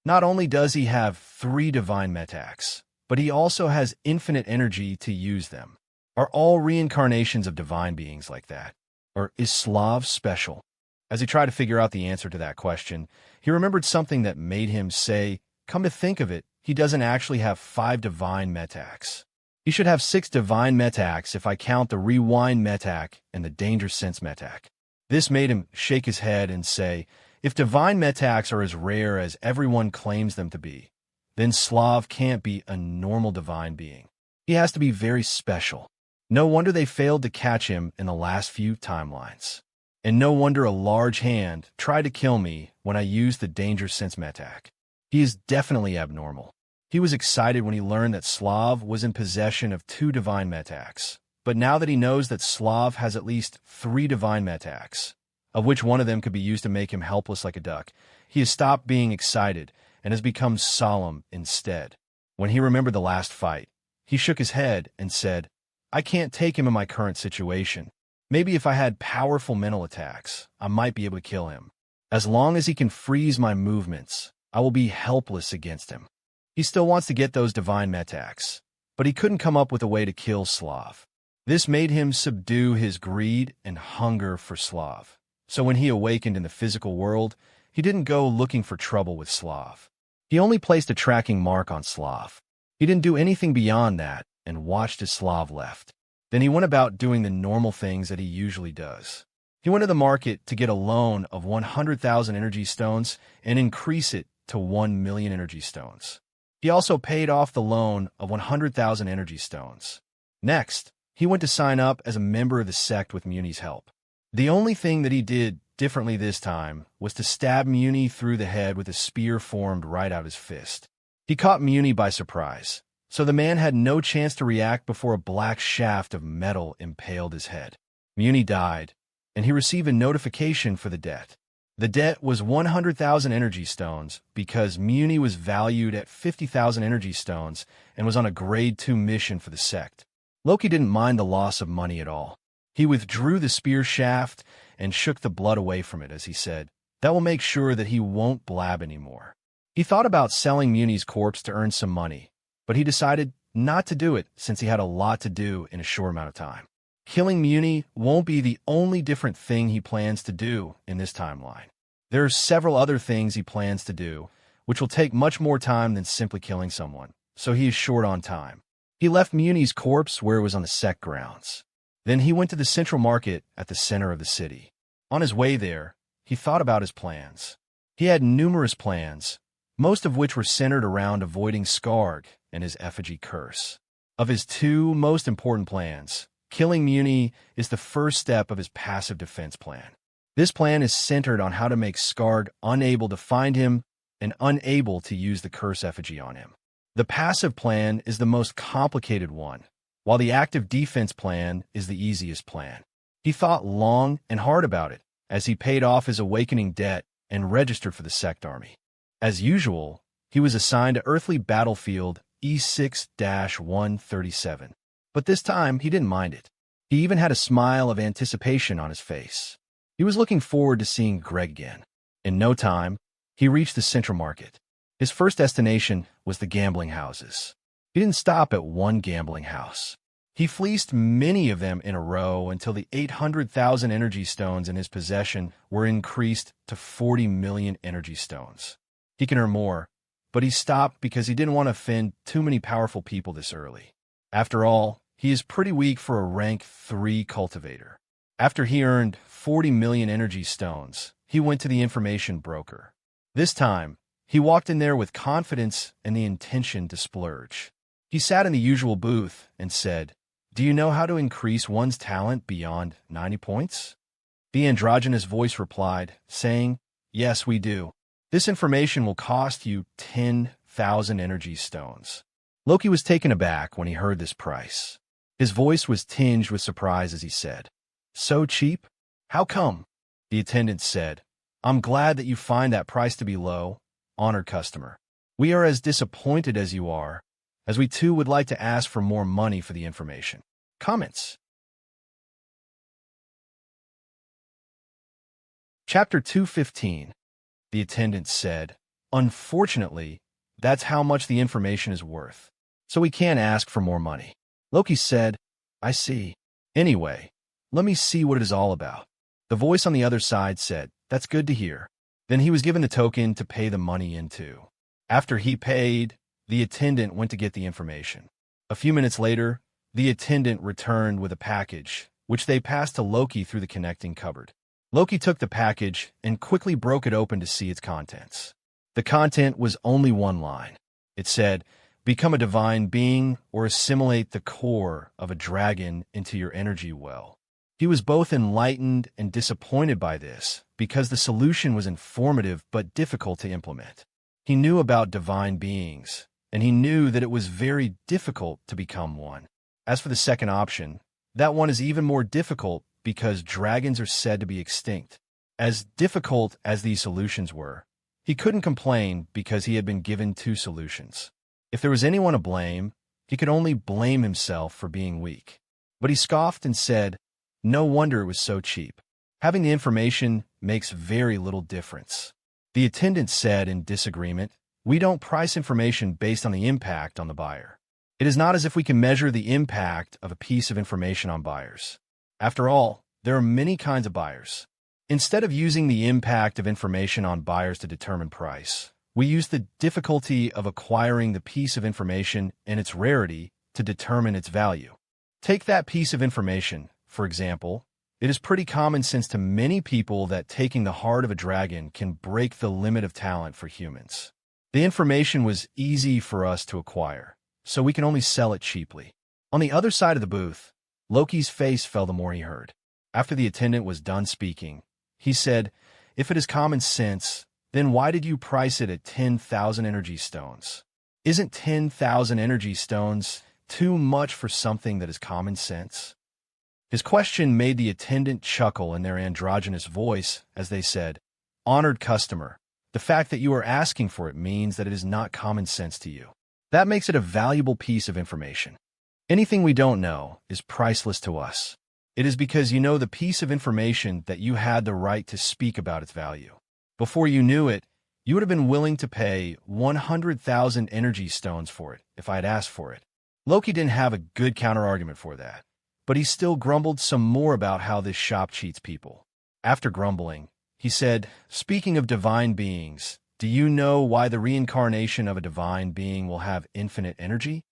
Not only does he have 3 divine metaks, but he also has infinite energy to use them. Are all reincarnations of divine beings like that? Or is Slav special? As he tried to figure out the answer to that question, he remembered something that made him say, come to think of it, he doesn't actually have 5 divine metaks. He should have 6 divine metaks if I count the rewind metak and the danger sense metak. This made him shake his head and say, if divine metaks are as rare as everyone claims them to be, then Slav can't be a normal divine being. He has to be very special. No wonder they failed to catch him in the last few timelines. And no wonder a large hand tried to kill me when I used the danger sense metak. He is definitely abnormal. He was excited when he learned that Slav was in possession of 2 divine metaks. But now that he knows that Slav has at least 3 divine metaks, of which one of them could be used to make him helpless like a duck, he has stopped being excited and has become solemn instead. When he remembered the last fight, he shook his head and said, I can't take him in my current situation. Maybe if I had powerful mental attacks, I might be able to kill him. As long as he can freeze my movements, I will be helpless against him. He still wants to get those divine metaks, but he couldn't come up with a way to kill Slav. This made him subdue his greed and hunger for Slav. So when he awakened in the physical world, he didn't go looking for trouble with Slav. He only placed a tracking mark on Slav. He didn't do anything beyond that and watched as Slav left. Then he went about doing the normal things that he usually does. He went to the market to get a loan of 100,000 energy stones and increase it to 1 million energy stones. He also paid off the loan of 100,000 energy stones. Next, he went to sign up as a member of the sect with Muni's help. The only thing that he did differently this time was to stab Muni through the head with a spear formed right out his fist. He caught Muni by surprise, so the man had no chance to react before a black shaft of metal impaled his head. Muni died, and he received a notification for the debt. The debt was 100,000 energy stones because Muni was valued at 50,000 energy stones and was on a grade 2 mission for the sect. Loki didn't mind the loss of money at all. He withdrew the spear shaft and shook the blood away from it as he said, "That will make sure that he won't blab anymore." He thought about selling Muni's corpse to earn some money, but he decided not to do it since he had a lot to do in a short amount of time. Killing Muni won't be the only different thing he plans to do in this timeline. There are several other things he plans to do, which will take much more time than simply killing someone, so he is short on time. He left Muni's corpse where it was on the sect grounds. Then he went to the central market at the center of the city. On his way there, he thought about his plans. He had numerous plans, most of which were centered around avoiding Skarg and his effigy curse. Of his two most important plans, killing Muni is the first step of his passive defense plan. This plan is centered on how to make Skarg unable to find him and unable to use the curse effigy on him. The passive plan is the most complicated one, while the active defense plan is the easiest plan. He thought long and hard about it as he paid off his awakening debt and registered for the sect army. As usual, he was assigned to Earthly Battlefield E6-137. But this time, he didn't mind it. He even had a smile of anticipation on his face. He was looking forward to seeing Greg again. In no time, he reached the central market. His first destination was the gambling houses. He didn't stop at one gambling house. He fleeced many of them in a row until the 800,000 energy stones in his possession were increased to 40 million energy stones. He can earn more, but he stopped because he didn't want to offend too many powerful people this early. After all, he is pretty weak for a rank 3 cultivator. After he earned 40 million energy stones, he went to the information broker. This time, he walked in there with confidence and the intention to splurge. He sat in the usual booth and said, "Do you know how to increase one's talent beyond 90 points?" The androgynous voice replied, saying, "Yes, we do. This information will cost you 10,000 energy stones." Loki was taken aback when he heard this price. His voice was tinged with surprise as he said, "So cheap? How come?" The attendant said, "I'm glad that you find that price to be low, honored customer. We are as disappointed as you are, as we too would like to ask for more money for the information." Comments. Chapter 215. The attendant said, "Unfortunately, that's how much the information is worth, so we can't ask for more money." Loki said, "I see. Anyway, let me see what it is all about." The voice on the other side said, "That's good to hear." Then he was given the token to pay the money into. After he paid, the attendant went to get the information. A few minutes later, the attendant returned with a package, which they passed to Loki through the connecting cupboard. Loki took the package and quickly broke it open to see its contents. The content was only one line. It said, "Become a divine being or assimilate the core of a dragon into your energy well." He was both enlightened and disappointed by this because the solution was informative but difficult to implement. He knew about divine beings, and he knew that it was very difficult to become one. As for the second option, that one is even more difficult because dragons are said to be extinct. As difficult as these solutions were, he couldn't complain because he had been given two solutions. If there was anyone to blame, he could only blame himself for being weak. But he scoffed and said, "No wonder it was so cheap. Having the information makes very little difference." The attendant said in disagreement, "We don't price information based on the impact on the buyer. It is not as if we can measure the impact of a piece of information on buyers. After all, there are many kinds of buyers. Instead of using the impact of information on buyers to determine price, we use the difficulty of acquiring the piece of information and its rarity to determine its value. Take that piece of information, for example. It is pretty common sense to many people that taking the heart of a dragon can break the limit of talent for humans. The information was easy for us to acquire, so we can only sell it cheaply." On the other side of the booth, Loki's face fell the more he heard. After the attendant was done speaking, he said, "If it is common sense, then why did you price it at 10,000 energy stones? Isn't 10,000 energy stones too much for something that is common sense?" His question made the attendant chuckle in their androgynous voice as they said, "Honored customer, the fact that you are asking for it means that it is not common sense to you. That makes it a valuable piece of information. Anything we don't know is priceless to us. It is because you know the piece of information that you had the right to speak about its value. Before you knew it, you would have been willing to pay 100,000 energy stones for it if I had asked for it." Loki didn't have a good counterargument for that, but he still grumbled some more about how this shop cheats people. After grumbling, he said, "Speaking of divine beings, do you know why the reincarnation of a divine being will have infinite energy?"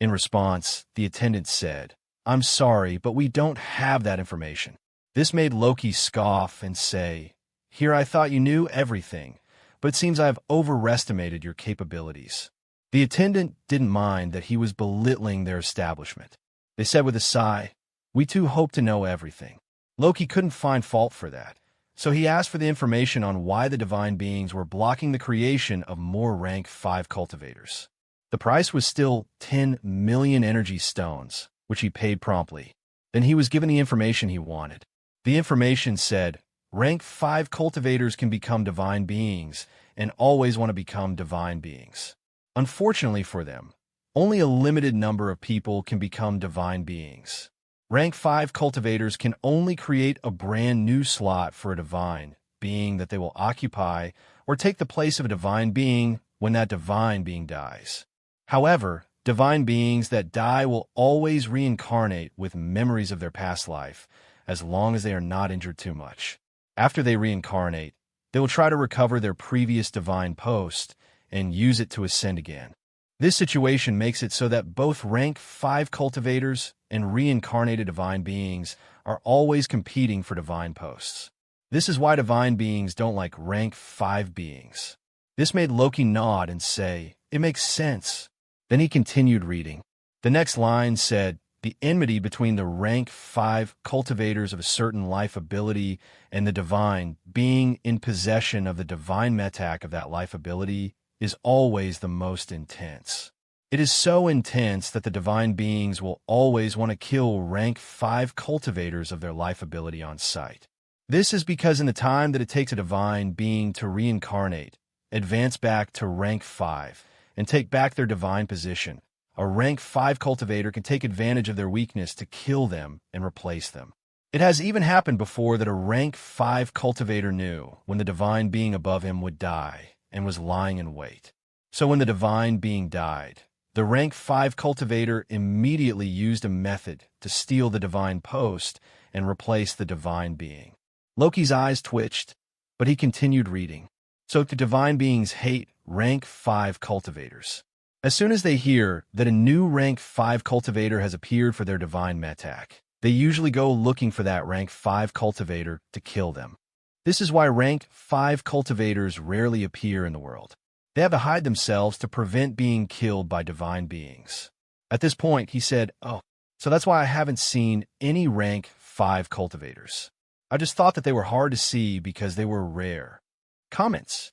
In response, the attendant said, "I'm sorry, but we don't have that information." This made Loki scoff and say, "Here I thought you knew everything, but it seems I have overestimated your capabilities." The attendant didn't mind that he was belittling their establishment. They said with a sigh, "We too hope to know everything." Loki couldn't find fault for that, so he asked for the information on why the divine beings were blocking the creation of more rank 5 cultivators. The price was still 10 million energy stones, which he paid promptly. Then he was given the information he wanted. The information said, rank 5 cultivators can become divine beings and always want to become divine beings. Unfortunately for them, only a limited number of people can become divine beings. Rank 5 cultivators can only create a brand new slot for a divine being that they will occupy or take the place of a divine being when that divine being dies. However, divine beings that die will always reincarnate with memories of their past life, as long as they are not injured too much. After they reincarnate, they will try to recover their previous divine post and use it to ascend again. This situation makes it so that both rank 5 cultivators and reincarnated divine beings are always competing for divine posts. This is why divine beings don't like rank 5 beings. This made Loki nod and say, "It makes sense." Then he continued reading. The next line said, "The enmity between the rank 5 cultivators of a certain life ability and the divine being in possession of the divine metak of that life ability is always the most intense. It is so intense that the divine beings will always want to kill rank 5 cultivators of their life ability on sight. This is because in the time that it takes a divine being to reincarnate, advance back to rank 5, and take back their divine position, a rank 5 cultivator can take advantage of their weakness to kill them and replace them. It has even happened before that a rank 5 cultivator knew when the divine being above him would die and was lying in wait. So when the divine being died, the rank 5 cultivator immediately used a method to steal the divine post and replace the divine being. Loki's eyes twitched, but he continued reading. So the divine beings hate rank 5 cultivators. As soon as they hear that a new rank 5 cultivator has appeared for their divine metak, they usually go looking for that rank 5 cultivator to kill them. This is why rank 5 cultivators rarely appear in the world. They have to hide themselves to prevent being killed by divine beings. At this point, he said, "Oh, so that's why I haven't seen any rank 5 cultivators. I just thought that they were hard to see because they were rare." Comments.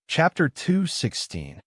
Chapter 2:16.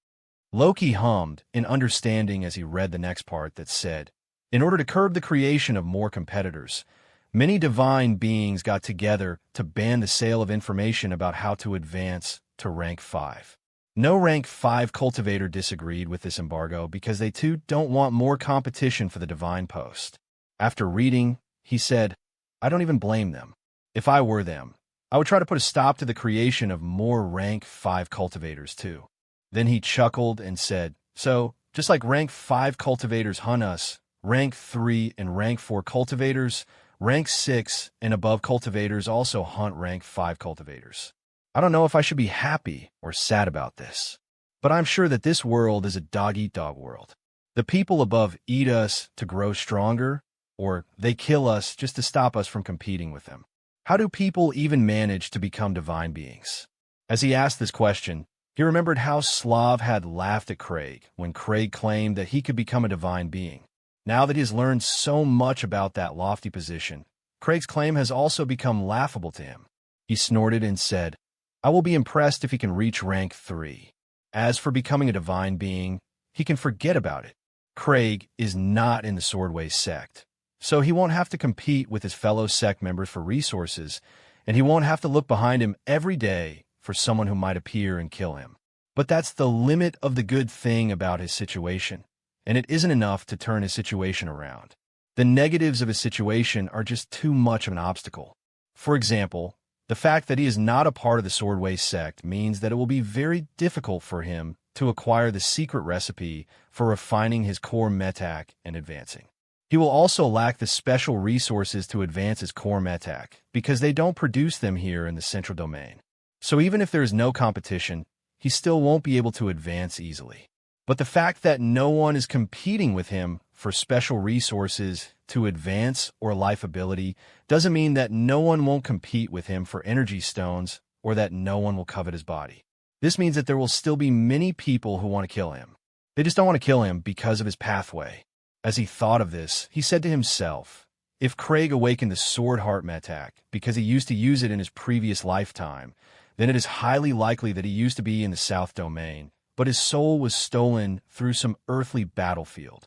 Loki hummed in understanding as he read the next part that said, "In order to curb the creation of more competitors, many divine beings got together to ban the sale of information about how to advance to rank 5. No rank 5 cultivator disagreed with this embargo because they too don't want more competition for the divine post." After reading, he said, "I don't even blame them. If I were them, I would try to put a stop to the creation of more rank 5 cultivators too." Then he chuckled and said, "So, just like rank 5 cultivators hunt us, rank 3 and rank 4 cultivators, rank 6 and above cultivators also hunt rank 5 cultivators. I don't know if I should be happy or sad about this, but I'm sure that this world is a dog-eat-dog world. The people above eat us to grow stronger, or they kill us just to stop us from competing with them. How do people even manage to become divine beings?" As he asked this question, he remembered how Slav had laughed at Craig when Craig claimed that he could become a divine being. Now that he has learned so much about that lofty position, Craig's claim has also become laughable to him. He snorted and said, "I will be impressed if he can reach rank 3. As for becoming a divine being, he can forget about it." Craig is not in the Swordway sect, so he won't have to compete with his fellow sect members for resources, and he won't have to look behind him every day for someone who might appear and kill him. But that's the limit of the good thing about his situation, and it isn't enough to turn his situation around. The negatives of his situation are just too much of an obstacle. For example, the fact that he is not a part of the Swordway sect means that it will be very difficult for him to acquire the secret recipe for refining his core metac and advancing. He will also lack the special resources to advance his core metac because they don't produce them here in the central domain. So even if there is no competition, he still won't be able to advance easily. But the fact that no one is competing with him for special resources to advance or life ability doesn't mean that no one won't compete with him for energy stones or that no one will covet his body. This means that there will still be many people who want to kill him. They just don't want to kill him because of his pathway. As he thought of this, he said to himself, if Craig awakened the Sword Heart metac because he used to use it in his previous lifetime, then it is highly likely that he used to be in the South Domain, but his soul was stolen through some earthly battlefield.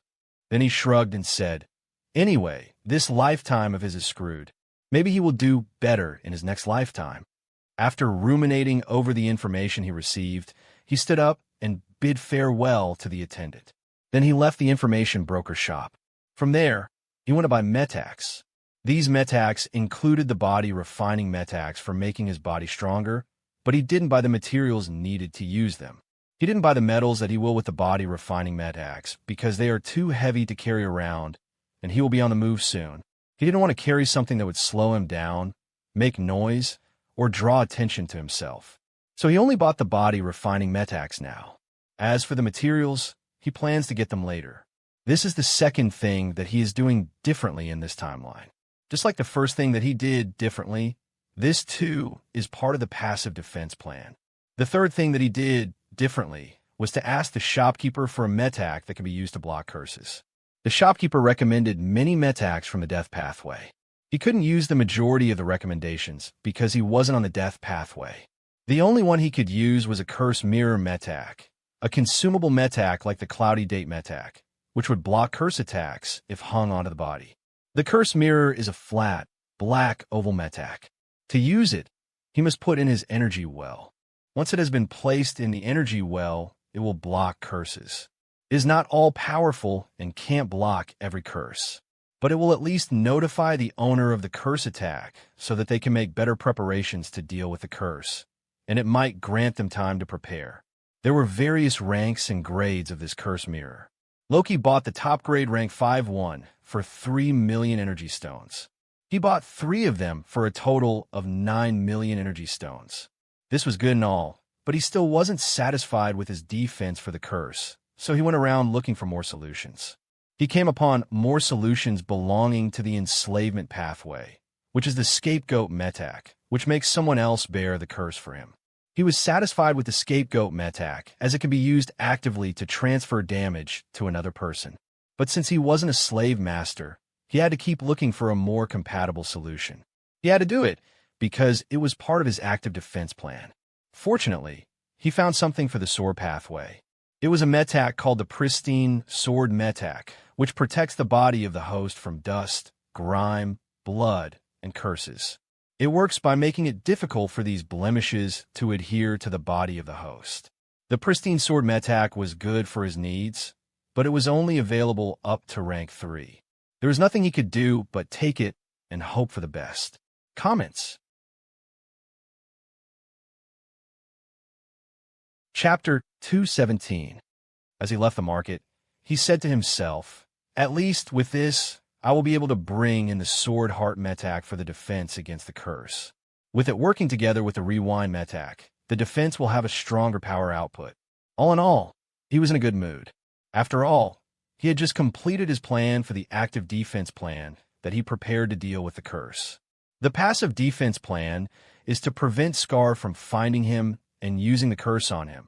Then he shrugged and said, anyway, this lifetime of his is screwed. Maybe he will do better in his next lifetime. After ruminating over the information he received, he stood up and bid farewell to the attendant. Then he left the information broker shop. From there, he went to buy metacs. These metacs included the body refining metacs for making his body stronger, but he didn't buy the materials needed to use them. He didn't buy the metals that he will with the body refining metacs because they are too heavy to carry around, and he will be on the move soon. He didn't want to carry something that would slow him down, make noise, or draw attention to himself. So he only bought the body refining metacs now. As for the materials, he plans to get them later. This is the second thing that he is doing differently in this timeline. Just like the first thing that he did differently, this too is part of the passive defense plan. The third thing that he did differently was to ask the shopkeeper for a metac that could be used to block curses. The shopkeeper recommended many metacs from the death pathway. He couldn't use the majority of the recommendations because he wasn't on the death pathway. The only one he could use was a curse mirror metac, a consumable metac like the cloudy date metac, which would block curse attacks if hung onto the body. The curse mirror is a flat, black oval metac. To use it, he must put in his energy well. Once it has been placed in the energy well, it will block curses. It is not all-powerful and can't block every curse, but it will at least notify the owner of the curse attack so that they can make better preparations to deal with the curse, and it might grant them time to prepare. There were various ranks and grades of this curse mirror. Loki bought the top grade rank 5-1 for 3 million energy stones. He bought 3 of them for a total of 9 million energy stones. This was good and all, but he still wasn't satisfied with his defense for the curse, so he went around looking for more solutions. He came upon more solutions belonging to the enslavement pathway, which is the scapegoat metac, which makes someone else bear the curse for him. He was satisfied with the scapegoat metac, as it could be used actively to transfer damage to another person. But since he wasn't a slave master, he had to keep looking for a more compatible solution. He had to do it because it was part of his active defense plan. Fortunately, he found something for the sword pathway. It was a metac called the pristine sword metac, which protects the body of the host from dust, grime, blood, and curses. It works by making it difficult for these blemishes to adhere to the body of the host. The pristine sword metac was good for his needs, but it was only available up to rank 3. There was nothing he could do but take it and hope for the best. Comments. Chapter 217. As he left the market, he said to himself, at least with this, I will be able to bring in the Sword Heart metac for the defense against the curse. With it working together with the Rewind metac, the defense will have a stronger power output. All in all, he was in a good mood. After all, he had just completed his plan for the active defense plan that he prepared to deal with the curse. The passive defense plan is to prevent Scar from finding him and using the curse on him,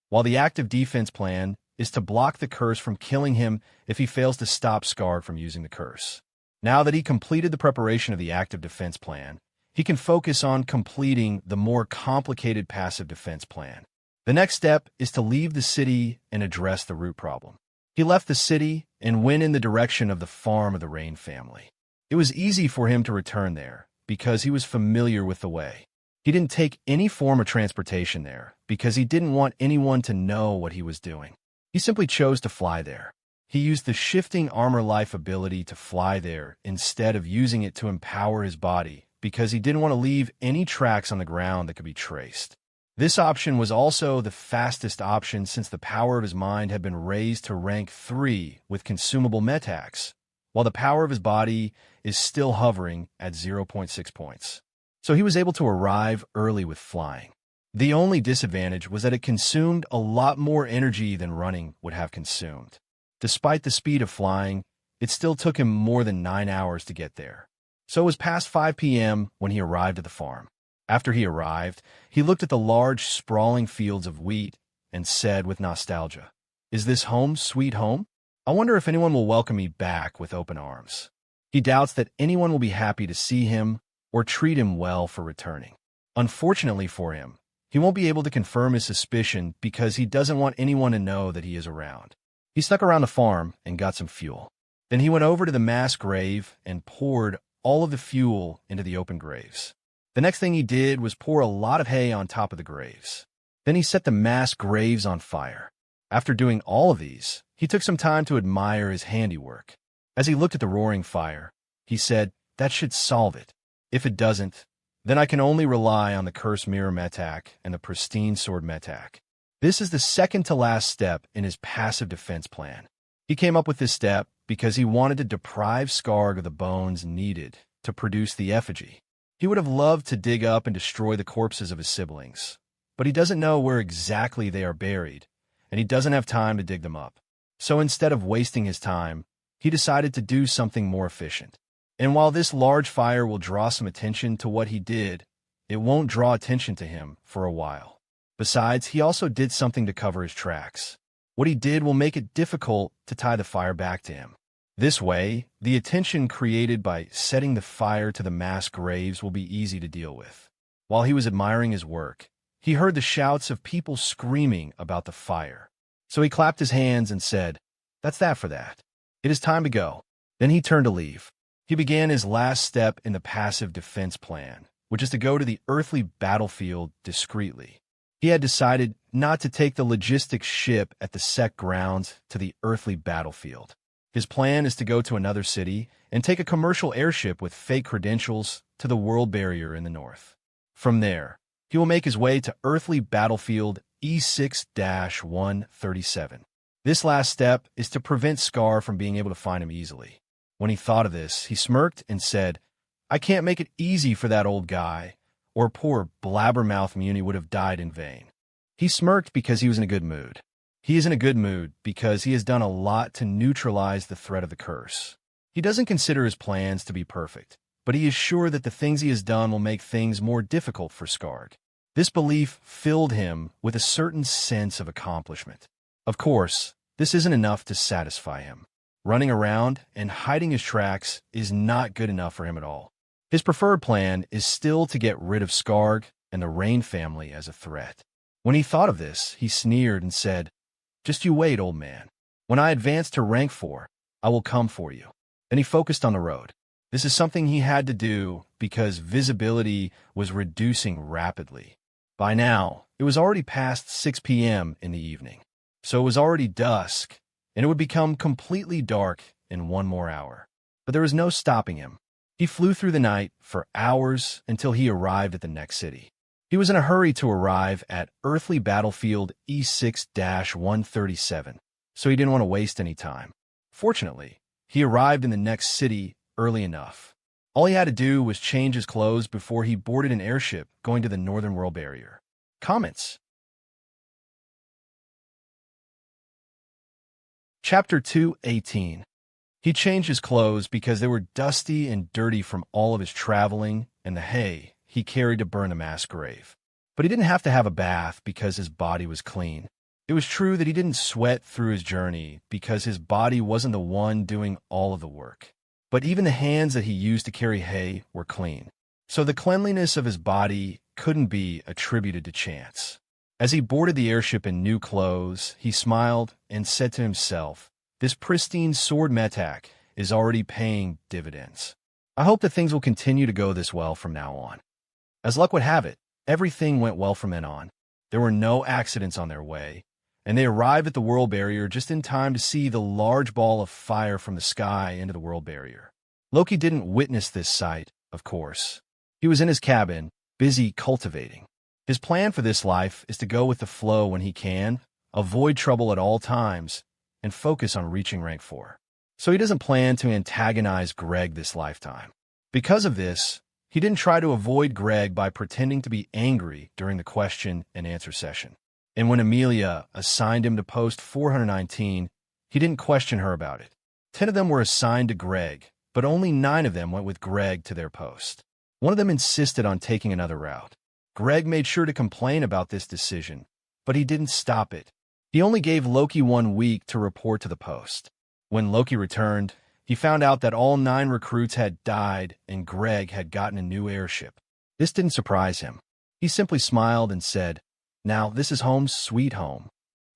while the active defense plan is to block the curse from killing him if he fails to stop Scar from using the curse. Now that he completed the preparation of the active defense plan, he can focus on completing the more complicated passive defense plan. The next step is to leave the city and address the root problem. He left the city and went in the direction of the farm of the Rain family. It was easy for him to return there because he was familiar with the way. He didn't take any form of transportation there because he didn't want anyone to know what he was doing. He simply chose to fly there. He used the shifting armor life ability to fly there instead of using it to empower his body because he didn't want to leave any tracks on the ground that could be traced. This option was also the fastest option since the power of his mind had been raised to rank 3 with consumable metax, while the power of his body is still hovering at 0.6 points. So he was able to arrive early with flying. The only disadvantage was that it consumed a lot more energy than running would have consumed. Despite the speed of flying, it still took him more than 9 hours to get there. So it was past 5 p.m. when he arrived at the farm. After he arrived, he looked at the large, sprawling fields of wheat and said with nostalgia, "Is this home, sweet home? I wonder if anyone will welcome me back with open arms." He doubts that anyone will be happy to see him or treat him well for returning. Unfortunately for him, he won't be able to confirm his suspicion because he doesn't want anyone to know that he is around. He snuck around the farm and got some fuel. Then he went over to the mass grave and poured all of the fuel into the open graves. The next thing he did was pour a lot of hay on top of the graves. Then he set the mass graves on fire. After doing all of these, he took some time to admire his handiwork. As he looked at the roaring fire, he said, "That should solve it. If it doesn't, then I can only rely on the cursed mirror metac and the pristine sword metac." This is the second to last step in his passive defense plan. He came up with this step because he wanted to deprive Skarg of the bones needed to produce the effigy. He would have loved to dig up and destroy the corpses of his siblings, but he doesn't know where exactly they are buried, and he doesn't have time to dig them up. So instead of wasting his time, he decided to do something more efficient. And while this large fire will draw some attention to what he did, it won't draw attention to him for a while. Besides, he also did something to cover his tracks. What he did will make it difficult to tie the fire back to him. This way, the attention created by setting the fire to the mass graves will be easy to deal with. While he was admiring his work, he heard the shouts of people screaming about the fire. So he clapped his hands and said, "That's that for that. It is time to go." Then he turned to leave. He began his last step in the passive defense plan, which is to go to the earthly battlefield discreetly. He had decided not to take the logistics ship at the sect grounds to the earthly battlefield. His plan is to go to another city and take a commercial airship with fake credentials to the world barrier in the north. From there, he will make his way to earthly battlefield E6-137. This last step is to prevent Scar from being able to find him easily. When he thought of this, he smirked and said, "I can't make it easy for that old guy, or poor blabbermouth Muni would have died in vain." He smirked because he was in a good mood. He is in a good mood because he has done a lot to neutralize the threat of the curse. He doesn't consider his plans to be perfect, but he is sure that the things he has done will make things more difficult for Skarg. This belief filled him with a certain sense of accomplishment. Of course, this isn't enough to satisfy him. Running around and hiding his tracks is not good enough for him at all. His preferred plan is still to get rid of Skarg and the Rain family as a threat. When he thought of this, he sneered and said, "Just you wait, old man. When I advance to rank 4, I will come for you." Then he focused on the road. This is something he had to do because visibility was reducing rapidly. By now, it was already past 6 p.m. in the evening. So it was already dusk, and it would become completely dark in 1 more hour. But there was no stopping him. He flew through the night for hours until he arrived at the next city. He was in a hurry to arrive at earthly battlefield E6-137, so he didn't want to waste any time. Fortunately, he arrived in the next city early enough. All he had to do was change his clothes before he boarded an airship going to the northern world barrier. Comments? Chapter 2:18. He changed his clothes because they were dusty and dirty from all of his traveling and the hay he carried to burn the mass grave. But he didn't have to have a bath because his body was clean. It was true that he didn't sweat through his journey because his body wasn't the one doing all of the work. But even the hands that he used to carry hay were clean. So the cleanliness of his body couldn't be attributed to chance. As he boarded the airship in new clothes, he smiled and said to himself, This pristine sword metac is already paying dividends. I hope that things will continue to go this well from now on. As luck would have it, everything went well from then on. There were no accidents on their way, and they arrived at the world barrier just in time to see the large ball of fire from the sky into the world barrier. Loki didn't witness this sight, of course. He was in his cabin, busy cultivating. His plan for this life is to go with the flow when he can, avoid trouble at all times, and focus on reaching rank 4. So he doesn't plan to antagonize Greg this lifetime. Because of this, he didn't try to avoid Greg by pretending to be angry during the question and answer session. And when Amelia assigned him to post 419, he didn't question her about it. 10 of them were assigned to Greg, but only 9 of them went with Greg to their post. One of them insisted on taking another route. Greg made sure to complain about this decision, but he didn't stop it. He only gave Loki 1 week to report to the post. When Loki returned, he found out that all 9 recruits had died and Greg had gotten a new airship. This didn't surprise him. He simply smiled and said, "Now this is home sweet home."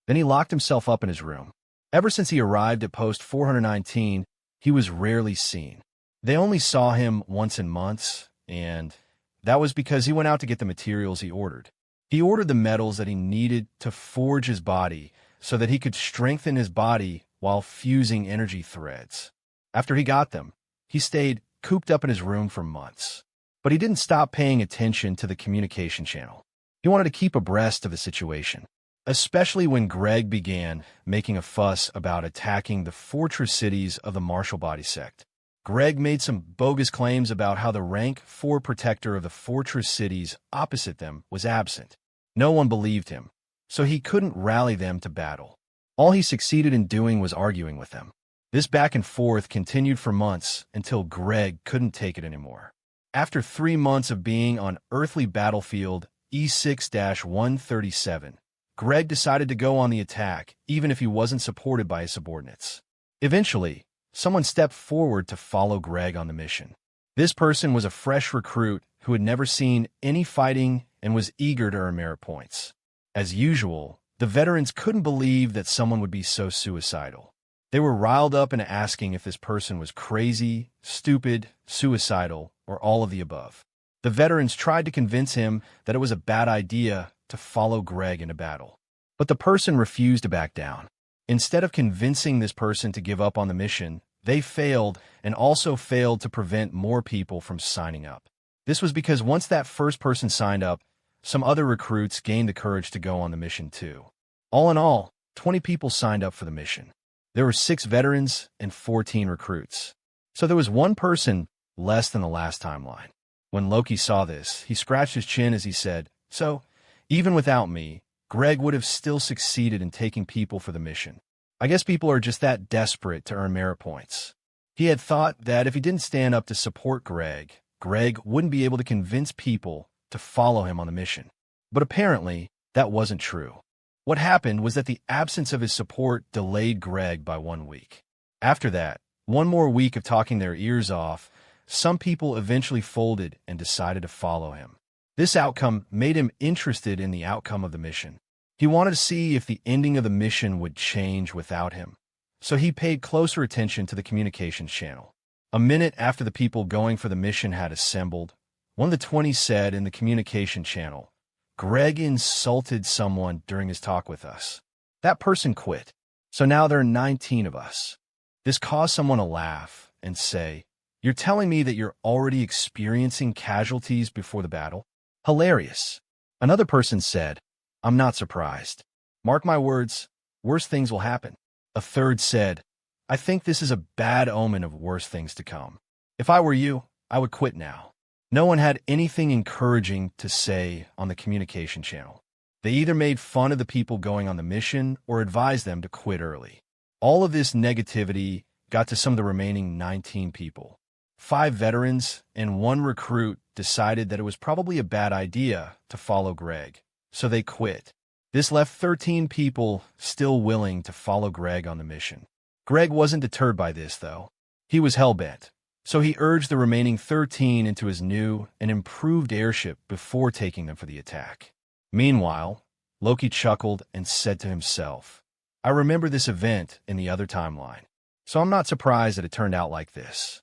Then he locked himself up in his room. Ever since he arrived at post 419, he was rarely seen. They only saw him once in months, and that was because he went out to get the materials he ordered. He ordered the metals that he needed to forge his body so that he could strengthen his body while fusing energy threads. After he got them, he stayed cooped up in his room for months. But he didn't stop paying attention to the communication channel. He wanted to keep abreast of the situation, especially when Greg began making a fuss about attacking the fortress cities of the Martial Body sect. Greg made some bogus claims about how the rank 4 protector of the fortress cities opposite them was absent. No one believed him, so he couldn't rally them to battle. All he succeeded in doing was arguing with them. This back and forth continued for months until Greg couldn't take it anymore. After 3 months of being on earthly battlefield E6-137, Greg decided to go on the attack even if he wasn't supported by his subordinates. Eventually, someone stepped forward to follow Greg on the mission. This person was a fresh recruit who had never seen any fighting and was eager to earn merit points. As usual, the veterans couldn't believe that someone would be so suicidal. They were riled up and asking if this person was crazy, stupid, suicidal, or all of the above. The veterans tried to convince him that it was a bad idea to follow Greg into battle. But the person refused to back down. Instead of convincing this person to give up on the mission, they failed and also failed to prevent more people from signing up. This was because once that first person signed up, some other recruits gained the courage to go on the mission too. All in all, 20 people signed up for the mission. There were 6 veterans and 14 recruits. So there was 1 person less than the last timeline. When Loki saw this, he scratched his chin as he said, "So, even without me, Greg would have still succeeded in taking people for the mission. I guess people are just that desperate to earn merit points." He had thought that if he didn't stand up to support Greg, Greg wouldn't be able to convince people to follow him on the mission. But apparently, that wasn't true. What happened was that the absence of his support delayed Greg by 1 week. After that, 1 more week of talking their ears off, some people eventually folded and decided to follow him. This outcome made him interested in the outcome of the mission. He wanted to see if the ending of the mission would change without him. So he paid closer attention to the communications channel. A minute after the people going for the mission had assembled, one of the 20 said in the communication channel, "Greg insulted someone during his talk with us. That person quit. So now there are 19 of us." This caused someone to laugh and say, "You're telling me that you're already experiencing casualties before the battle? Hilarious." Another person said, "I'm not surprised. Mark my words, worse things will happen." A third said, "I think this is a bad omen of worse things to come. If I were you, I would quit now." No one had anything encouraging to say on the communication channel. They either made fun of the people going on the mission or advised them to quit early. All of this negativity got to some of the remaining 19 people. 5 veterans and 1 recruit decided that it was probably a bad idea to follow Greg, so they quit. This left 13 people still willing to follow Greg on the mission. Greg wasn't deterred by this, though. He was hell-bent. So he urged the remaining 13 into his new and improved airship before taking them for the attack. Meanwhile, Loki chuckled and said to himself, I remember this event in the other timeline, so I'm not surprised that it turned out like this.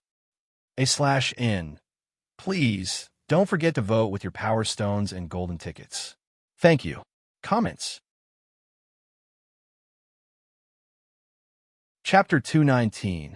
A/N. Please, don't forget to vote with your Power Stones and Golden Tickets. Thank you. Comments. Chapter 219.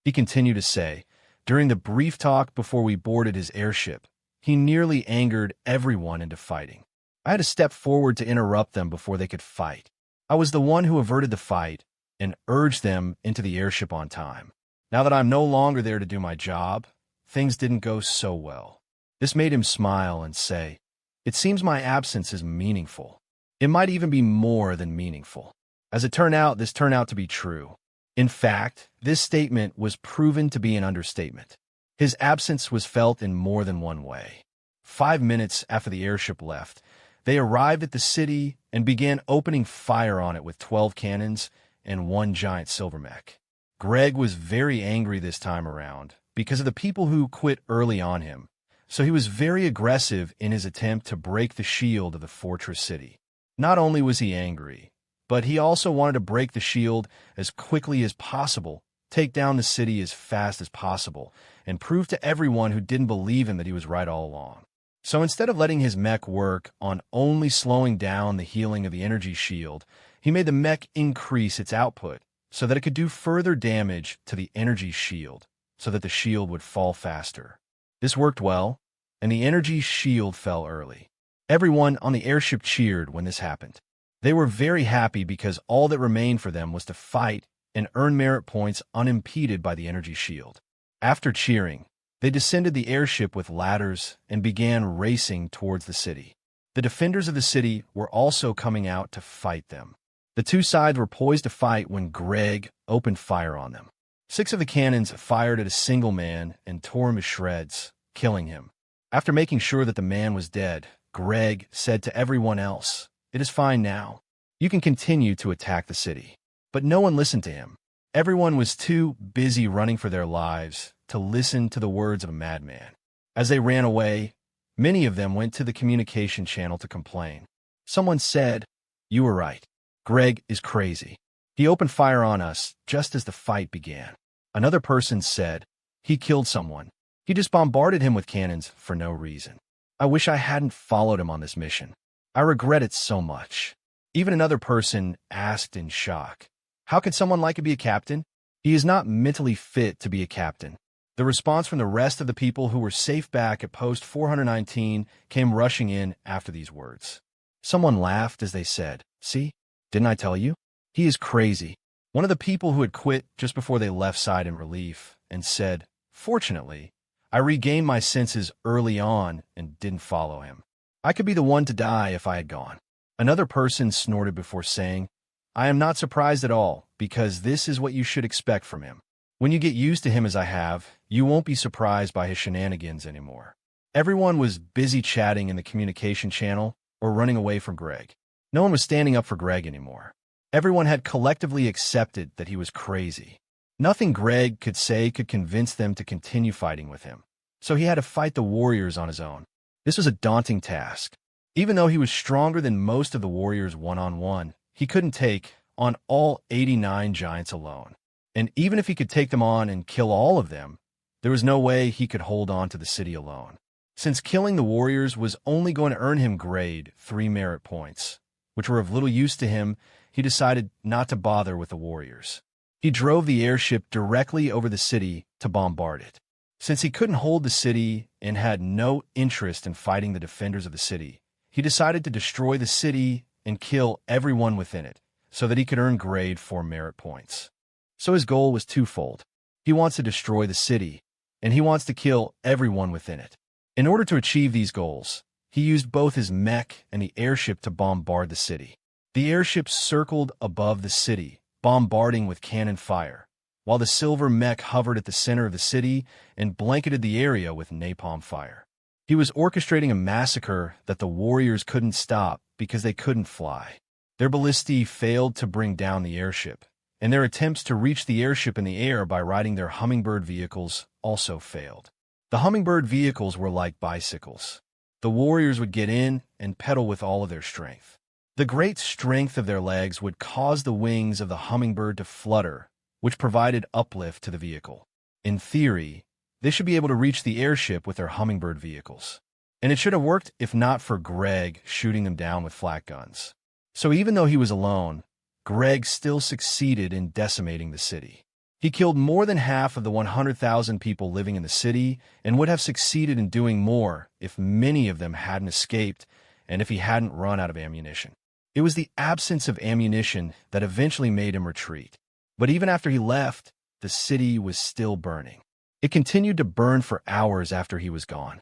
He continued to say, during the brief talk before we boarded his airship, he nearly angered everyone into fighting. I had to step forward to interrupt them before they could fight. I was the one who averted the fight and urged them into the airship on time. Now that I'm no longer there to do my job, things didn't go so well. This made him smile and say, "It seems my absence is meaningful. It might even be more than meaningful." As it turned out, this turned out to be true. In fact, this statement was proven to be an understatement. His absence was felt in more than one way. 5 minutes after the airship left, they arrived at the city and began opening fire on it with 12 cannons and one giant silver mech. Greg was very angry this time around because of the people who quit early on him, so he was very aggressive in his attempt to break the shield of the fortress city. Not only was he angry, but he also wanted to break the shield as quickly as possible, take down the city as fast as possible, and prove to everyone who didn't believe him that he was right all along. So instead of letting his mech work on only slowing down the healing of the energy shield, he made the mech increase its output so that it could do further damage to the energy shield, so that the shield would fall faster. This worked well, and the energy shield fell early. Everyone on the airship cheered when this happened. They were very happy because all that remained for them was to fight and earn merit points unimpeded by the energy shield. After cheering, they descended the airship with ladders and began racing towards the city. The defenders of the city were also coming out to fight them. The two sides were poised to fight when Greg opened fire on them. 6 of the cannons fired at a single man and tore him to shreds, killing him. After making sure that the man was dead, Greg said to everyone else, "It is fine now. You can continue to attack the city." But no one listened to him. Everyone was too busy running for their lives to listen to the words of a madman. As they ran away, many of them went to the communication channel to complain. Someone said, "You were right. Greg is crazy. He opened fire on us just as the fight began." Another person said, "He killed someone. He just bombarded him with cannons for no reason. I wish I hadn't followed him on this mission. I regret it so much." Even another person asked in shock, "How could someone like to be a captain? He is not mentally fit to be a captain." The response from the rest of the people who were safe back at post 419 came rushing in after these words. Someone laughed as they said, "See, didn't I tell you? He is crazy." One of the people who had quit just before they left sighed in relief and said, "Fortunately, I regained my senses early on and didn't follow him. I could be the one to die if I had gone." Another person snorted before saying, "I am not surprised at all, because this is what you should expect from him. When you get used to him as I have, you won't be surprised by his shenanigans anymore." Everyone was busy chatting in the communication channel or running away from Greg. No one was standing up for Greg anymore. Everyone had collectively accepted that he was crazy. Nothing Greg could say could convince them to continue fighting with him. So he had to fight the warriors on his own. This was a daunting task. Even though he was stronger than most of the warriors one-on-one, he couldn't take on all 89 giants alone. And even if he could take them on and kill all of them, there was no way he could hold on to the city alone. Since killing the warriors was only going to earn him grade 3 merit points, which were of little use to him, he decided not to bother with the warriors. He drove the airship directly over the city to bombard it. Since he couldn't hold the city and had no interest in fighting the defenders of the city, he decided to destroy the city and kill everyone within it so that he could earn grade 4 merit points. So his goal was twofold. He wants to destroy the city, and he wants to kill everyone within it. In order to achieve these goals, he used both his mech and the airship to bombard the city. The airship circled above the city, bombarding with cannon fire, while the silver mech hovered at the center of the city and blanketed the area with napalm fire. He was orchestrating a massacre that the warriors couldn't stop because they couldn't fly. Their ballistae failed to bring down the airship, and their attempts to reach the airship in the air by riding their hummingbird vehicles also failed. The hummingbird vehicles were like bicycles. The warriors would get in and pedal with all of their strength. The great strength of their legs would cause the wings of the hummingbird to flutter, which provided uplift to the vehicle. In theory, they should be able to reach the airship with their hummingbird vehicles. And it should have worked if not for Greg shooting them down with flak guns. So even though he was alone, Greg still succeeded in decimating the city. He killed more than half of the 100,000 people living in the city and would have succeeded in doing more if many of them hadn't escaped and if he hadn't run out of ammunition. It was the absence of ammunition that eventually made him retreat. But even after he left, the city was still burning. It continued to burn for hours after he was gone.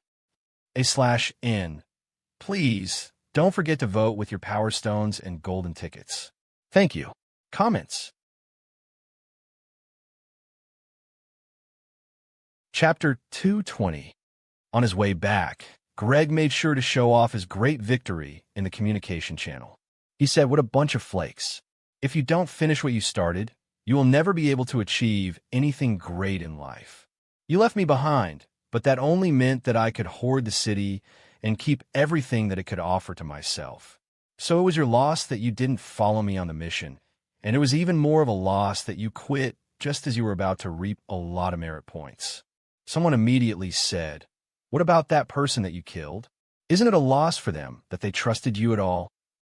/N. Please, don't forget to vote with your Power Stones and golden tickets. Thank you. Comments. Chapter 220. On his way back, Greg made sure to show off his great victory in the communication channel. He said, "What a bunch of flakes. If you don't finish what you started, you will never be able to achieve anything great in life. You left me behind, but that only meant that I could hoard the city and keep everything that it could offer to myself. So it was your loss that you didn't follow me on the mission, and it was even more of a loss that you quit just as you were about to reap a lot of merit points." Someone immediately said, "What about that person that you killed? Isn't it a loss for them that they trusted you at all?"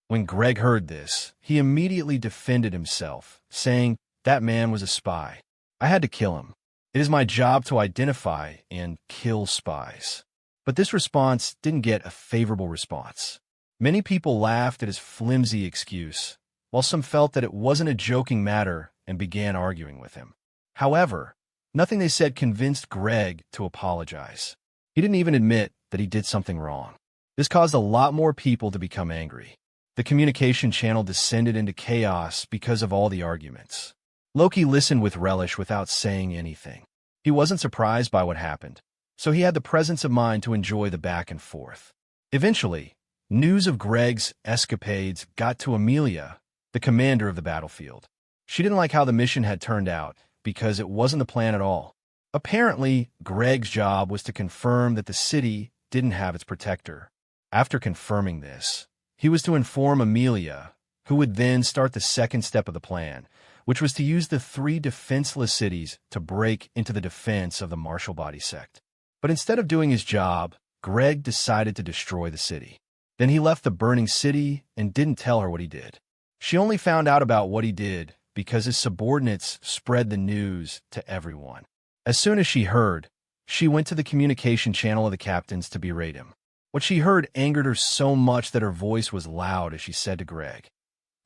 When Greg heard this, he immediately defended himself, saying, "That man was a spy. I had to kill him. It is my job to identify and kill spies." But this response didn't get a favorable response. Many people laughed at his flimsy excuse, while some felt that it wasn't a joking matter and began arguing with him. However, nothing they said convinced Greg to apologize. He didn't even admit that he did something wrong. This caused a lot more people to become angry. The communication channel descended into chaos because of all the arguments. Loki listened with relish without saying anything. He wasn't surprised by what happened, so he had the presence of mind to enjoy the back and forth. Eventually, news of Greg's escapades got to Amelia, the commander of the battlefield. She didn't like how the mission had turned out because it wasn't the plan at all. Apparently, Greg's job was to confirm that the city didn't have its protector. After confirming this, he was to inform Amelia, who would then start the second step of the plan, which was to use the 3 defenseless cities to break into the defense of the Marshall Body sect. But instead of doing his job, Greg decided to destroy the city. Then he left the burning city and didn't tell her what he did. She only found out about what he did because his subordinates spread the news to everyone. As soon as she heard, she went to the communication channel of the captains to berate him. What she heard angered her so much that her voice was loud as she said to Greg,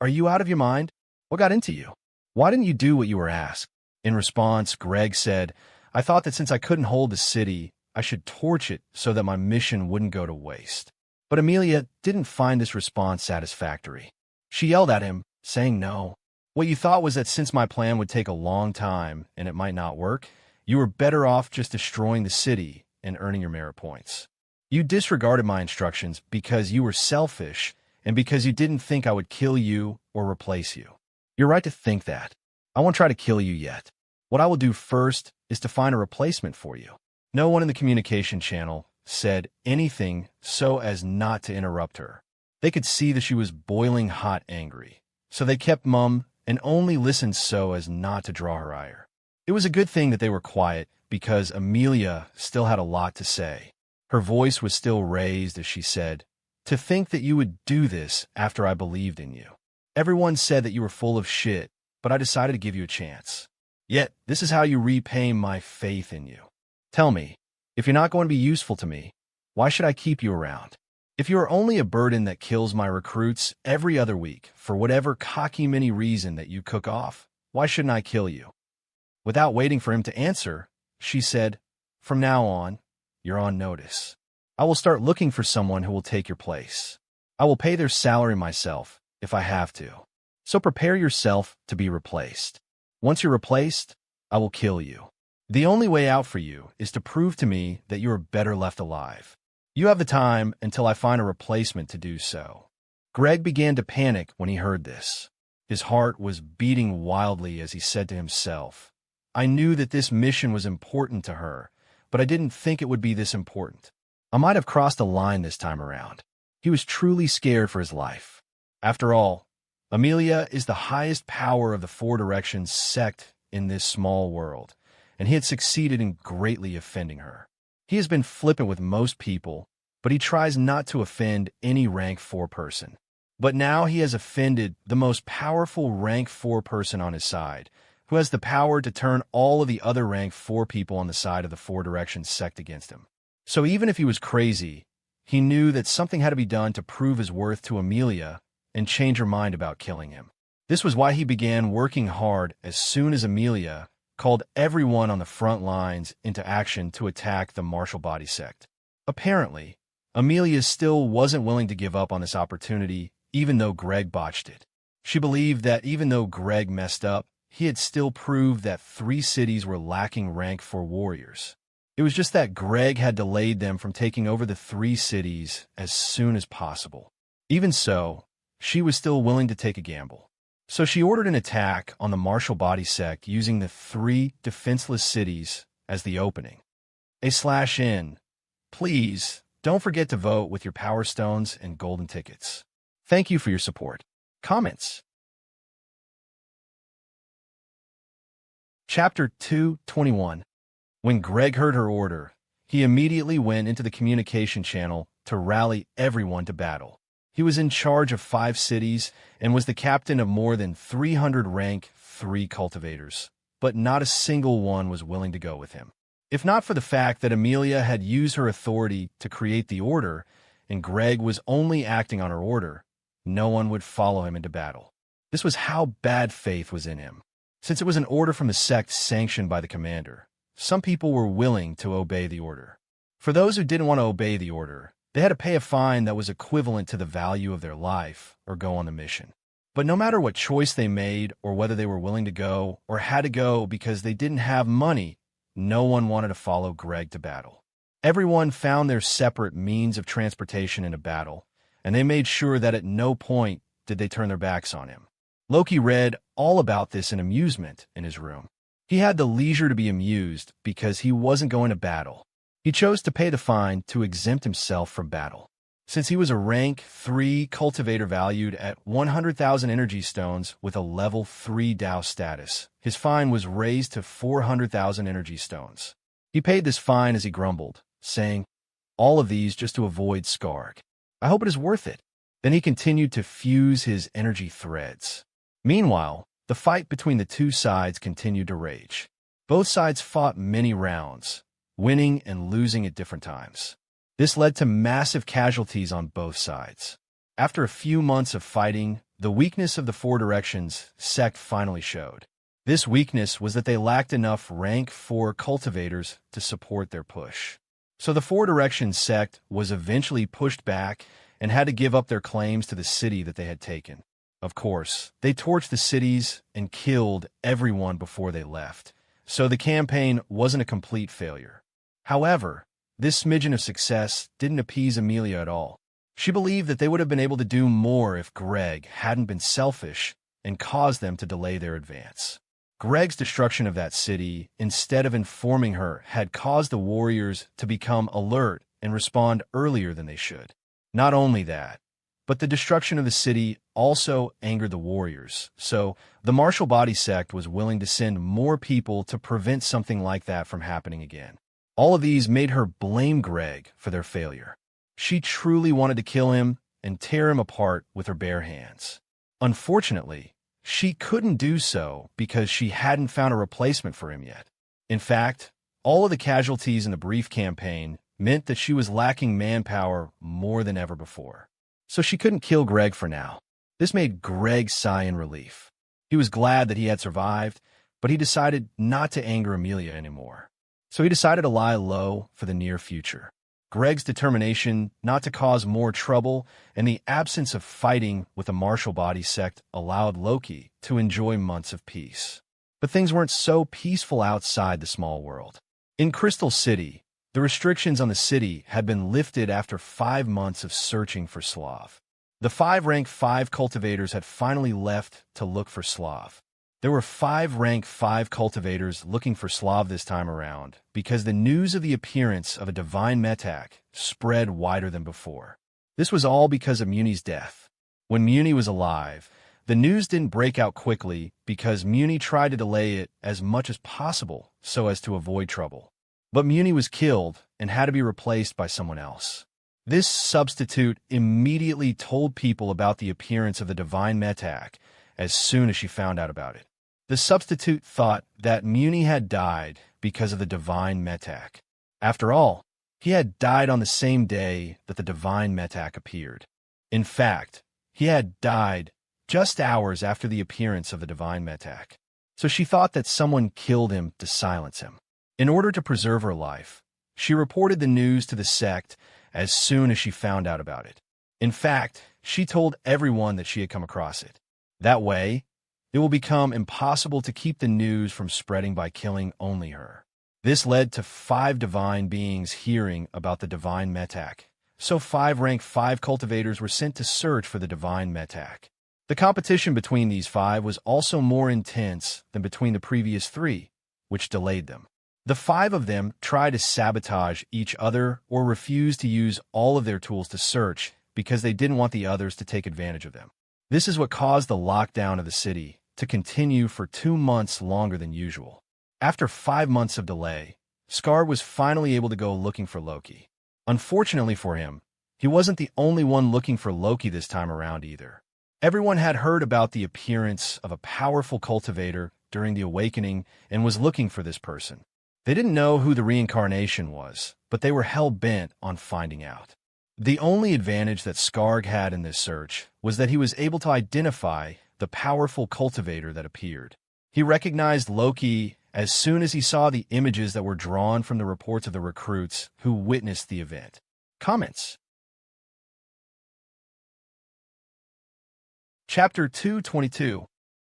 "Are you out of your mind? What got into you? Why didn't you do what you were asked?" In response, Greg said, "I thought that since I couldn't hold the city, I should torch it so that my mission wouldn't go to waste." But Amelia didn't find this response satisfactory. She yelled at him, saying, "No. What you thought was that since my plan would take a long time and it might not work, you were better off just destroying the city and earning your merit points. You disregarded my instructions because you were selfish and because you didn't think I would kill you or replace you. You're right to think that. I won't try to kill you yet. What I will do first is to find a replacement for you." No one in the communication channel said anything so as not to interrupt her. They could see that she was boiling hot angry, so they kept mum and only listened so as not to draw her ire. It was a good thing that they were quiet because Amelia still had a lot to say. Her voice was still raised as she said, "To think that you would do this after I believed in you. Everyone said that you were full of shit, but I decided to give you a chance. Yet, this is how you repay my faith in you. Tell me, if you're not going to be useful to me, why should I keep you around? If you are only a burden that kills my recruits every other week for whatever cocky-mini reason that you cook off, why shouldn't I kill you?" Without waiting for him to answer, she said, "From now on, you're on notice. I will start looking for someone who will take your place. I will pay their salary myself if I have to. So prepare yourself to be replaced. Once you're replaced, I will kill you. The only way out for you is to prove to me that you are better left alive. You have the time until I find a replacement to do so." Greg began to panic when he heard this. His heart was beating wildly as he said to himself, "I knew that this mission was important to her, but I didn't think it would be this important. I might have crossed a line this time around." He was truly scared for his life. After all, Amelia is the highest power of the Four Directions sect in this small world, and he had succeeded in greatly offending her. He has been flippant with most people, but he tries not to offend any rank 4 person. But now he has offended the most powerful rank 4 person on his side, who has the power to turn all of the other rank 4 people on the side of the Four Directions sect against him. So even if he was crazy, he knew that something had to be done to prove his worth to Amelia and change her mind about killing him. This was why he began working hard as soon as Amelia called everyone on the front lines into action to attack the Martial Body sect. Apparently, Amelia still wasn't willing to give up on this opportunity, even though Greg botched it. She believed that even though Greg messed up, he had still proved that 3 cities were lacking rank 4 warriors. It was just that Greg had delayed them from taking over the 3 cities as soon as possible. Even so, she was still willing to take a gamble. So she ordered an attack on the Martial Body sect using the 3 defenseless cities as the opening. /N. Please, don't forget to vote with your Power Stones and Golden Tickets. Thank you for your support. Comments. Chapter 2:21. When Greg heard her order, he immediately went into the communication channel to rally everyone to battle. He was in charge of 5 cities and was the captain of more than 300 rank 3 cultivators, but not a single one was willing to go with him. If not for the fact that Amelia had used her authority to create the order, and Greg was only acting on her order, no one would follow him into battle. This was how bad faith was in him. Since it was an order from the sect sanctioned by the commander, some people were willing to obey the order. For those who didn't want to obey the order, they had to pay a fine that was equivalent to the value of their life or go on the mission. But no matter what choice they made or whether they were willing to go or had to go because they didn't have money, no one wanted to follow Greg to battle. Everyone found their separate means of transportation in a battle, and they made sure that at no point did they turn their backs on him. Loki read all about this in amusement in his room. He had the leisure to be amused because he wasn't going to battle. He chose to pay the fine to exempt himself from battle. Since he was a rank 3 cultivator valued at 100,000 energy stones with a level 3 Tao status, his fine was raised to 400,000 energy stones. He paid this fine as he grumbled, saying, "All of these just to avoid Skarg. I hope it is worth it." Then he continued to fuse his energy threads. Meanwhile, the fight between the 2 sides continued to rage. Both sides fought many rounds, winning and losing at different times. This led to massive casualties on both sides. After a few months of fighting, the weakness of the Four Directions sect finally showed. This weakness was that they lacked enough rank 4 cultivators to support their push. So the Four Directions sect was eventually pushed back and had to give up their claims to the city that they had taken. Of course, they torched the cities and killed everyone before they left, so the campaign wasn't a complete failure. However, this smidgen of success didn't appease Amelia at all. She believed that they would have been able to do more if Greg hadn't been selfish and caused them to delay their advance. Greg's destruction of that city, instead of informing her, had caused the warriors to become alert and respond earlier than they should. Not only that, but the destruction of the city also angered the warriors, so the Martial Body sect was willing to send more people to prevent something like that from happening again. All of these made her blame Greg for their failure. She truly wanted to kill him and tear him apart with her bare hands. Unfortunately, she couldn't do so because she hadn't found a replacement for him yet. In fact, all of the casualties in the brief campaign meant that she was lacking manpower more than ever before. So she couldn't kill Greg for now. This made Greg sigh in relief. He was glad that he had survived, but he decided not to anger Amelia anymore. So he decided to lie low for the near future. Greg's determination not to cause more trouble and the absence of fighting with the Martial Body sect allowed Loki to enjoy months of peace. But things weren't so peaceful outside the small world. In Crystal City, the restrictions on the city had been lifted after 5 months of searching for Slav. The 5 rank 5 cultivators had finally left to look for Slav. There were 5 rank 5 cultivators looking for Slav this time around because the news of the appearance of a divine metak spread wider than before. This was all because of Muni's death. When Muni was alive, the news didn't break out quickly because Muni tried to delay it as much as possible so as to avoid trouble. But Muni was killed and had to be replaced by someone else. This substitute immediately told people about the appearance of the divine Metak as soon as she found out about it. The substitute thought that Muni had died because of the divine Metak. After all, he had died on the same day that the divine Metak appeared. In fact, he had died just hours after the appearance of the divine Metak. So she thought that someone killed him to silence him. In order to preserve her life, she reported the news to the sect as soon as she found out about it. In fact, she told everyone that she had come across it. That way, it will become impossible to keep the news from spreading by killing only her. This led to 5 divine beings hearing about the divine Metak, so 5 rank 5 cultivators were sent to search for the divine Metak. The competition between these 5 was also more intense than between the previous 3, which delayed them. The 5 of them tried to sabotage each other or refused to use all of their tools to search because they didn't want the others to take advantage of them. This is what caused the lockdown of the city to continue for 2 months longer than usual. After 5 months of delay, Scar was finally able to go looking for Loki. Unfortunately for him, he wasn't the only one looking for Loki this time around either. Everyone had heard about the appearance of a powerful cultivator during the awakening and was looking for this person. They didn't know who the reincarnation was, but they were hell-bent on finding out. The only advantage that Skarg had in this search was that he was able to identify the powerful cultivator that appeared. He recognized Loki as soon as he saw the images that were drawn from the reports of the recruits who witnessed the event. Comments. Chapter 222.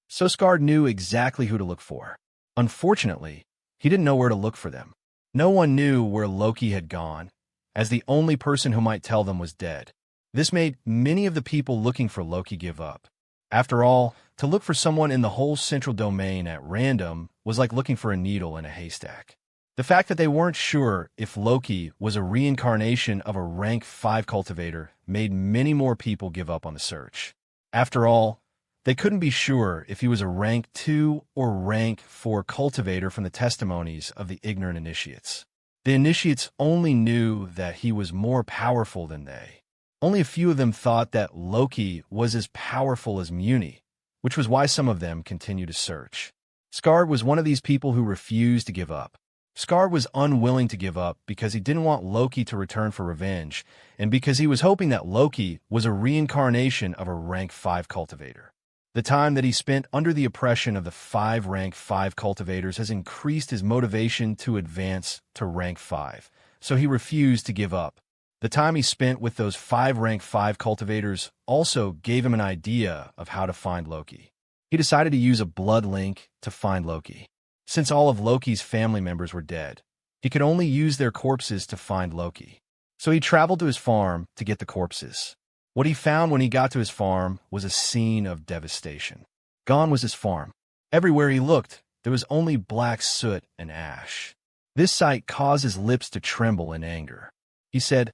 So Skarg knew exactly who to look for. Unfortunately, he didn't know where to look for them. No one knew where Loki had gone, as the only person who might tell them was dead. This made many of the people looking for Loki give up. After all, to look for someone in the whole central domain at random was like looking for a needle in a haystack. The fact that they weren't sure if Loki was a reincarnation of a rank 5 cultivator made many more people give up on the search. After all, they couldn't be sure if he was a rank 2 or rank 4 cultivator from the testimonies of the ignorant initiates. The initiates only knew that he was more powerful than they. Only a few of them thought that Loki was as powerful as Muni, which was why some of them continued to search. Skarg was one of these people who refused to give up. Skarg was unwilling to give up because he didn't want Loki to return for revenge, and because he was hoping that Loki was a reincarnation of a rank 5 cultivator. The time that he spent under the oppression of the 5 rank 5 cultivators has increased his motivation to advance to rank 5, so he refused to give up. The time he spent with those 5 rank 5 cultivators also gave him an idea of how to find Loki. He decided to use a blood link to find Loki. Since all of Loki's family members were dead, he could only use their corpses to find Loki. So he traveled to his farm to get the corpses. What he found when he got to his farm was a scene of devastation. Gone was his farm. Everywhere he looked, there was only black soot and ash. This sight caused his lips to tremble in anger. He said,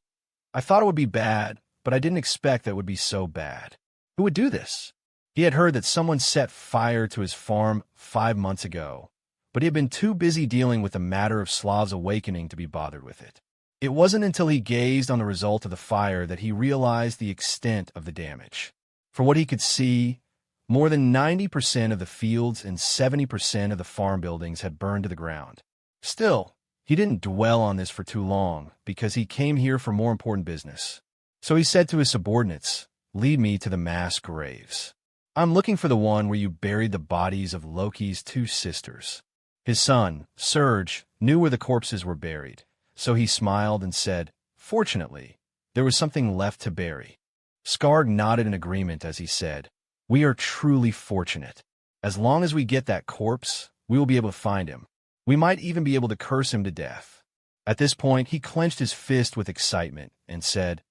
"I thought it would be bad, but I didn't expect that it would be so bad. Who would do this?" He had heard that someone set fire to his farm 5 months ago, but he had been too busy dealing with the matter of Slav's awakening to be bothered with it. It wasn't until he gazed on the result of the fire that he realized the extent of the damage. For what he could see, more than 90% of the fields and 70% of the farm buildings had burned to the ground. Still, he didn't dwell on this for too long because he came here for more important business. So he said to his subordinates, "Lead me to the mass graves. I'm looking for the one where you buried the bodies of Loki's 2 sisters." His son, Serge, knew where the corpses were buried, so he smiled and said, "Fortunately, there was something left to bury." Skarg nodded in agreement as he said, "We are truly fortunate. As long as we get that corpse, we will be able to find him. We might even be able to curse him to death." At this point, he clenched his fist with excitement and said,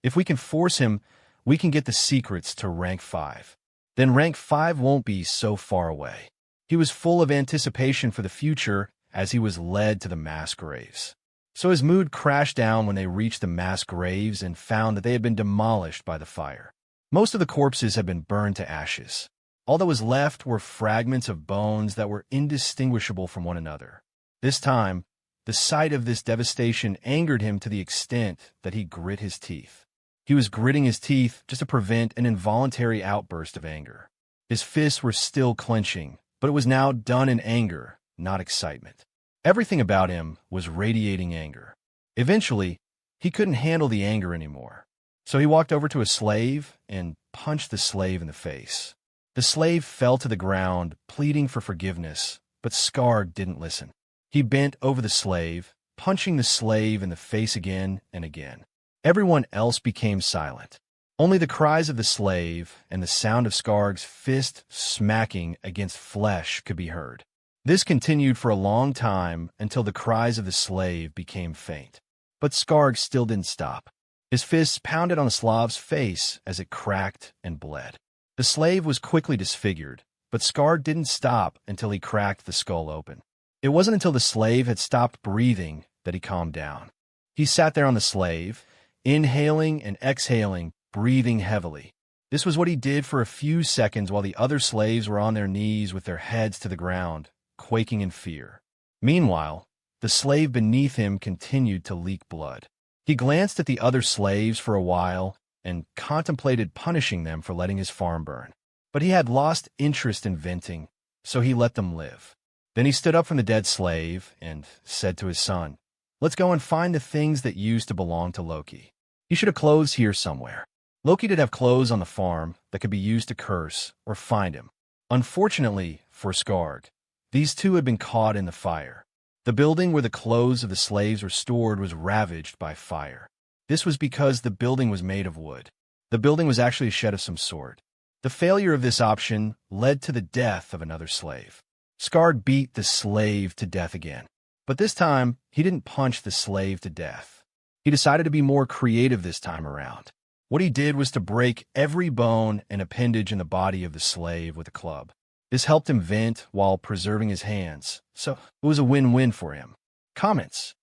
"If we can force him, we can get the secrets to rank 5. Then rank 5 won't be so far away." He was full of anticipation for the future as he was led to the mass graves. So his mood crashed down when they reached the mass graves and found that they had been demolished by the fire. Most of the corpses had been burned to ashes. All that was left were fragments of bones that were indistinguishable from one another. This time, the sight of this devastation angered him to the extent that he grit his teeth. He was gritting his teeth just to prevent an involuntary outburst of anger. His fists were still clenching, but it was now done in anger, not excitement. Everything about him was radiating anger. Eventually, he couldn't handle the anger anymore. So he walked over to a slave and punched the slave in the face. The slave fell to the ground, pleading for forgiveness, but Skarg didn't listen. He bent over the slave, punching the slave in the face again and again. Everyone else became silent. Only the cries of the slave and the sound of Skarg's fist smacking against flesh could be heard. This continued for a long time until the cries of the slave became faint. But Skarg still didn't stop. His fists pounded on the Slav's face as it cracked and bled. The slave was quickly disfigured, but Skarg didn't stop until he cracked the skull open. It wasn't until the slave had stopped breathing that he calmed down. He sat there on the slave, inhaling and exhaling, breathing heavily. This was what he did for a few seconds while the other slaves were on their knees with their heads to the ground, quaking in fear. Meanwhile, the slave beneath him continued to leak blood. He glanced at the other slaves for a while and contemplated punishing them for letting his farm burn. But he had lost interest in venting, so he let them live. Then he stood up from the dead slave and said to his son, "Let's go and find the things that used to belong to Loki. He should have clothes here somewhere." Loki did have clothes on the farm that could be used to curse or find him. Unfortunately for Skarg, these two had been caught in the fire. The building where the clothes of the slaves were stored was ravaged by fire. This was because the building was made of wood. The building was actually a shed of some sort. The failure of this option led to the death of another slave. Skarg beat the slave to death again. But this time, he didn't punch the slave to death. He decided to be more creative this time around. What he did was to break every bone and appendage in the body of the slave with a club. This helped him vent while preserving his hands, so it was a win-win for him. Comments.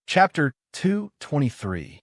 Chapter 223.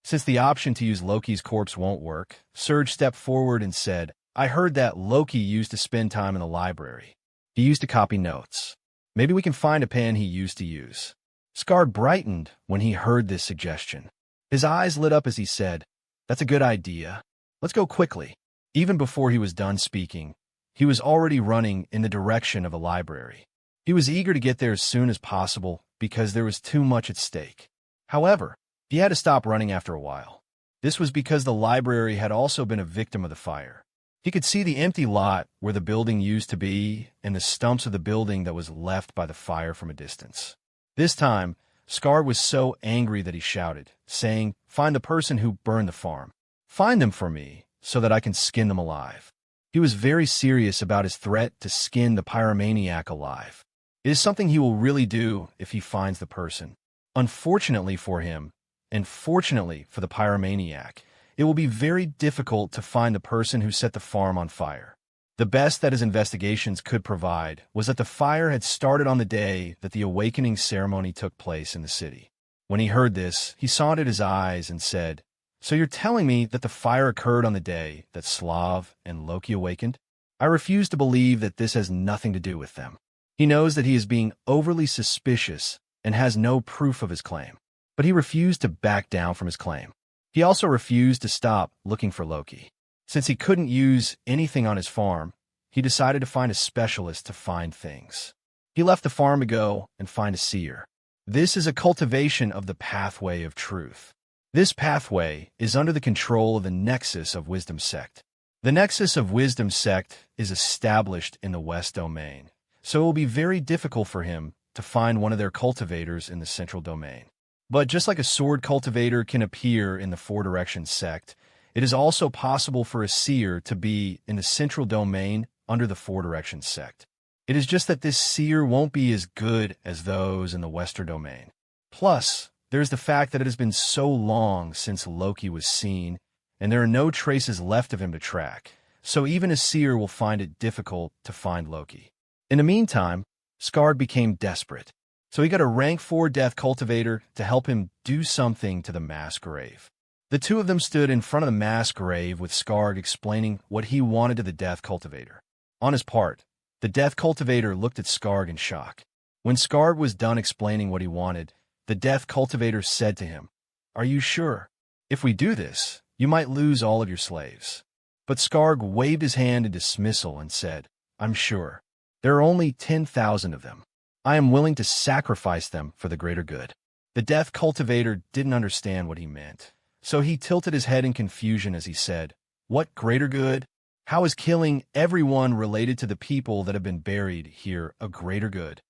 Since the option to use Loki's corpse won't work, Serge stepped forward and said, "I heard that Loki used to spend time in the library. He used to copy notes. Maybe we can find a pen he used to use." Skarg brightened when he heard this suggestion. His eyes lit up as he said, "That's a good idea. Let's go quickly." Even before he was done speaking, he was already running in the direction of the library. He was eager to get there as soon as possible because there was too much at stake. However, he had to stop running after a while. This was because the library had also been a victim of the fire. He could see the empty lot where the building used to be and the stumps of the building that was left by the fire from a distance. This time, Skarg was so angry that he shouted, saying, "Find the person who burned the farm. Find them for me so that I can skin them alive." He was very serious about his threat to skin the pyromaniac alive. It is something he will really do if he finds the person. Unfortunately for him, and fortunately for the pyromaniac, it will be very difficult to find the person who set the farm on fire. The best that his investigations could provide was that the fire had started on the day that the awakening ceremony took place in the city. When he heard this, he sauntered his eyes and said, "So you're telling me that the fire occurred on the day that Slav and Loki awakened? I refuse to believe that this has nothing to do with them." He knows that he is being overly suspicious and has no proof of his claim, but he refused to back down from his claim. He also refused to stop looking for Loki. Since he couldn't use anything on his farm, he decided to find a specialist to find things. He left the farm to go and find a seer. This is a cultivation of the pathway of truth. This pathway is under the control of the Nexus of Wisdom sect. The Nexus of Wisdom sect is established in the West Domain, so it will be very difficult for him to find one of their cultivators in the Central Domain. But just like a sword cultivator can appear in the Four Directions sect, it is also possible for a seer to be in the Central Domain under the Four Directions sect. It is just that this seer won't be as good as those in the Western Domain. Plus, there's the fact that it has been so long since Loki was seen, and there are no traces left of him to track, so even a seer will find it difficult to find Loki. In the meantime, Skarg became desperate. So he got a rank 4 death cultivator to help him do something to the mass grave. The two of them stood in front of the mass grave with Skarg explaining what he wanted to the death cultivator. On his part, the death cultivator looked at Skarg in shock. When Skarg was done explaining what he wanted, the death cultivator said to him, "Are you sure? If we do this, you might lose all of your slaves." But Skarg waved his hand in dismissal and said, "I'm sure. There are only 10,000 of them. I am willing to sacrifice them for the greater good." The death cultivator didn't understand what he meant, so he tilted his head in confusion as he said, "What greater good? How is killing everyone related to the people that have been buried here a greater good?"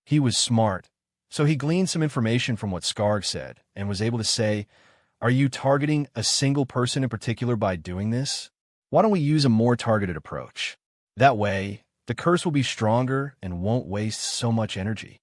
He was smart, so he gleaned some information from what Skarg said and was able to say, "Are you targeting a single person in particular by doing this? Why don't we use a more targeted approach? That way, the curse will be stronger and won't waste so much energy."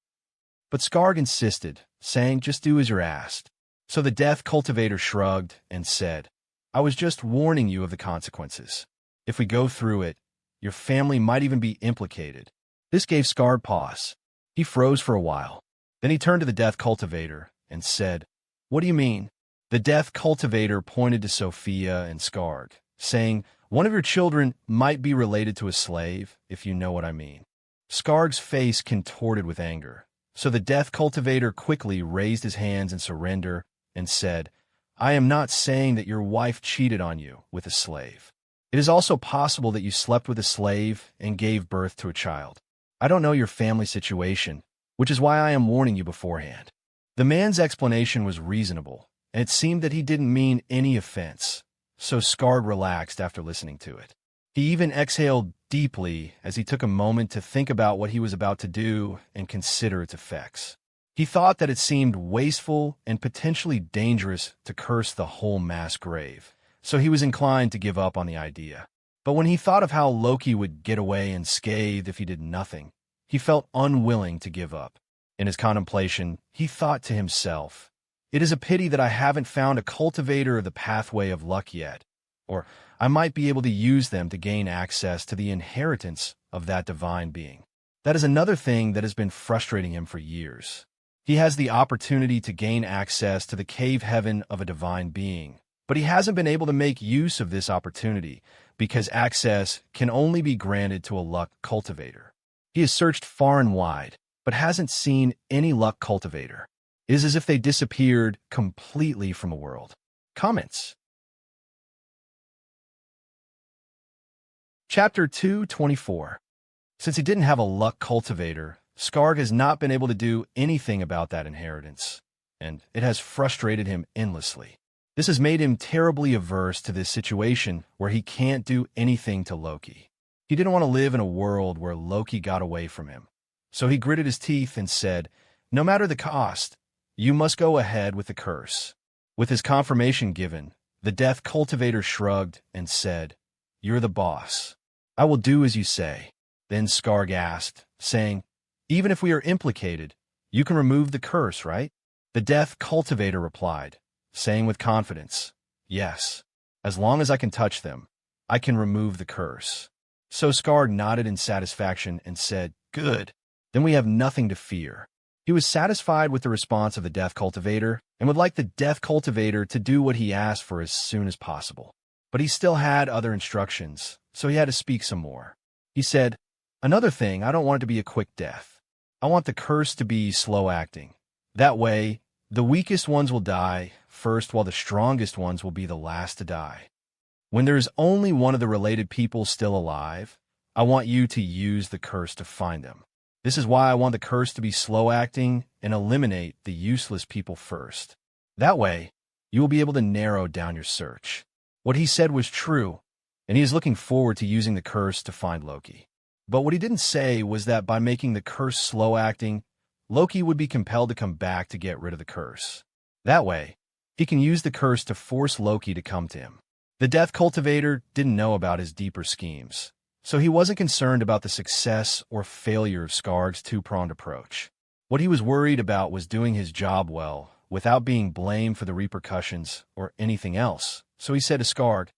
But Skarg insisted, saying, "Just do as you're asked." So the death cultivator shrugged and said, "I was just warning you of the consequences. If we go through it, your family might even be implicated." This gave Skarg pause. He froze for a while. Then he turned to the death cultivator and said, "What do you mean?" The death cultivator pointed to Sophia and Skarg, saying, "One of your children might be related to a slave, if you know what I mean." Skarg's face contorted with anger, so the death cultivator quickly raised his hands in surrender and said, "I am not saying that your wife cheated on you with a slave. It is also possible that you slept with a slave and gave birth to a child. I don't know your family situation, which is why I am warning you beforehand." The man's explanation was reasonable, and it seemed that he didn't mean any offense, so Skarg relaxed after listening to it. He even exhaled deeply as he took a moment to think about what he was about to do and consider its effects. He thought that it seemed wasteful and potentially dangerous to curse the whole mass grave, so he was inclined to give up on the idea. But when he thought of how Loki would get away unscathed if he did nothing, he felt unwilling to give up. In his contemplation, he thought to himself, "It is a pity that I haven't found a cultivator of the pathway of luck yet, or I might be able to use them to gain access to the inheritance of that divine being." That is another thing that has been frustrating him for years. He has the opportunity to gain access to the cave heaven of a divine being, but he hasn't been able to make use of this opportunity because access can only be granted to a luck cultivator. He has searched far and wide, but hasn't seen any luck cultivator. It is as if they disappeared completely from the world. Comments. Chapter 2:24. Since he didn't have a luck cultivator, Skarg has not been able to do anything about that inheritance, and it has frustrated him endlessly. This has made him terribly averse to this situation where he can't do anything to Loki. He didn't want to live in a world where Loki got away from him. So he gritted his teeth and said, "No matter the cost, you must go ahead with the curse." With his confirmation given, the death cultivator shrugged and said, "You're the boss. I will do as you say." Then Skarg asked, saying, "Even if we are implicated, you can remove the curse, right?" The death cultivator replied, saying with confidence, "Yes, as long as I can touch them, I can remove the curse." So Skarg nodded in satisfaction and said, "Good, then we have nothing to fear." He was satisfied with the response of the death cultivator and would like the death cultivator to do what he asked for as soon as possible. But he still had other instructions, so he had to speak some more. He said, "Another thing, I don't want it to be a quick death. I want the curse to be slow acting. That way, the weakest ones will die first while the strongest ones will be the last to die. When there is only one of the related people still alive, I want you to use the curse to find them. This is why I want the curse to be slow acting and eliminate the useless people first. That way, you will be able to narrow down your search." What he said was true, and he is looking forward to using the curse to find Loki. But what he didn't say was that by making the curse slow acting, Loki would be compelled to come back to get rid of the curse. That way, he can use the curse to force Loki to come to him. The death cultivator didn't know about his deeper schemes, so he wasn't concerned about the success or failure of Skarg's two-pronged approach. What he was worried about was doing his job well without being blamed for the repercussions or anything else. So he said to Skarg,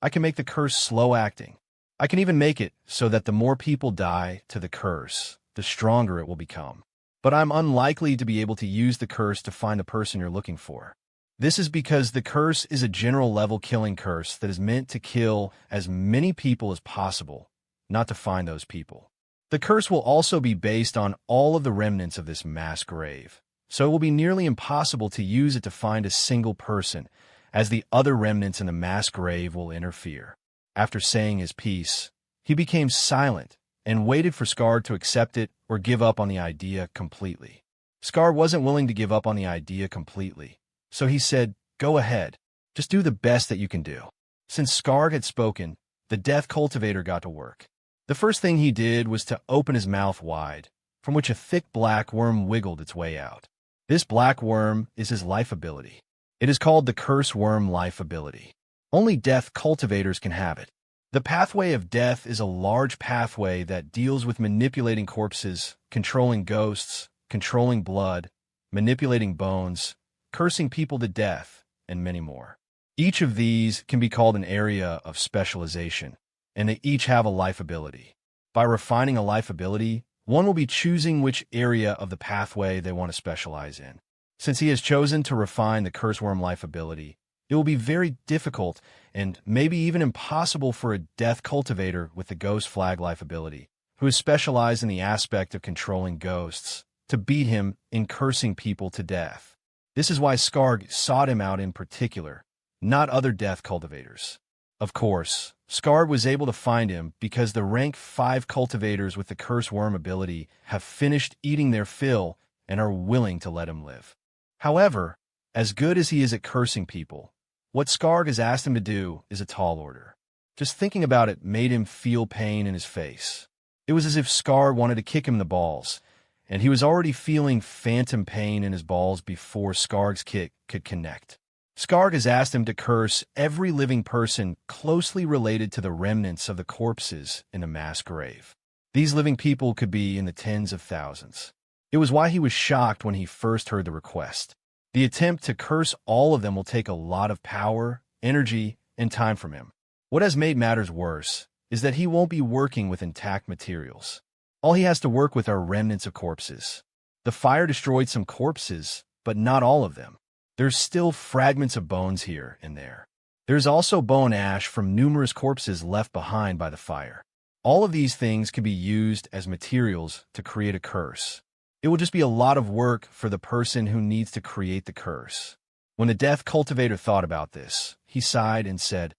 "I can make the curse slow acting. I can even make it so that the more people die to the curse, the stronger it will become." but I'm unlikely to be able to use the curse to find the person you're looking for. This is because the curse is a general-level killing curse that is meant to kill as many people as possible, not to find those people. The curse will also be based on all of the remnants of this mass grave, so it will be nearly impossible to use it to find a single person, as the other remnants in the mass grave will interfere. After saying his piece, he became silent and waited for Scar to accept it or give up on the idea completely. Scar wasn't willing to give up on the idea completely, so he said, "Go ahead. Just do the best that you can do." Since Scar had spoken, the Death Cultivator got to work. The first thing he did was to open his mouth wide, from which a thick black worm wiggled its way out. This black worm is his life ability. It is called the Curse Worm Life Ability. Only Death Cultivators can have it. The pathway of death is a large pathway that deals with manipulating corpses, controlling ghosts, controlling blood, manipulating bones, cursing people to death, and many more. Each of these can be called an area of specialization, and they each have a life ability. By refining a life ability, one will be choosing which area of the pathway they want to specialize in. Since he has chosen to refine the Curse Worm life ability, it will be very difficult and maybe even impossible for a Death Cultivator with the Ghost Flag life ability, who is specialized in the aspect of controlling ghosts, to beat him in cursing people to death. This is why Scarg sought him out in particular, not other Death Cultivators. Of course, Scarg was able to find him because the rank 5 cultivators with the Curse Worm ability have finished eating their fill and are willing to let him live. However, as good as he is at cursing people, what Scarg has asked him to do is a tall order. Just thinking about it made him feel pain in his face. It was as if Scarg wanted to kick him in the balls, and he was already feeling phantom pain in his balls before Scarg's kick could connect. Scarg has asked him to curse every living person closely related to the remnants of the corpses in the mass grave. These living people could be in the tens of thousands. It was why he was shocked when he first heard the request. The attempt to curse all of them will take a lot of power, energy, and time from him. What has made matters worse is that he won't be working with intact materials. All he has to work with are remnants of corpses. The fire destroyed some corpses, but not all of them. There's still fragments of bones here and there. There's also bone ash from numerous corpses left behind by the fire. All of these things can be used as materials to create a curse. It will just be a lot of work for the person who needs to create the curse. When the Death Cultivator thought about this, he sighed and said,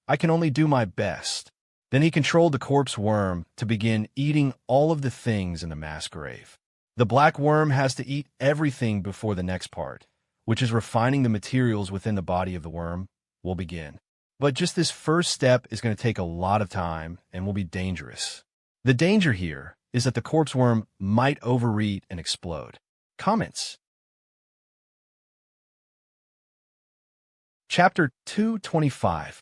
"I can only do my best." Then he controlled the corpse worm to begin eating all of the things in the mass grave. The black worm has to eat everything before the next part, which is refining the materials within the body of the worm, will begin. But just this first step is going to take a lot of time and will be dangerous. The danger here is that the corpse worm might overeat and explode. Comments? Chapter 225.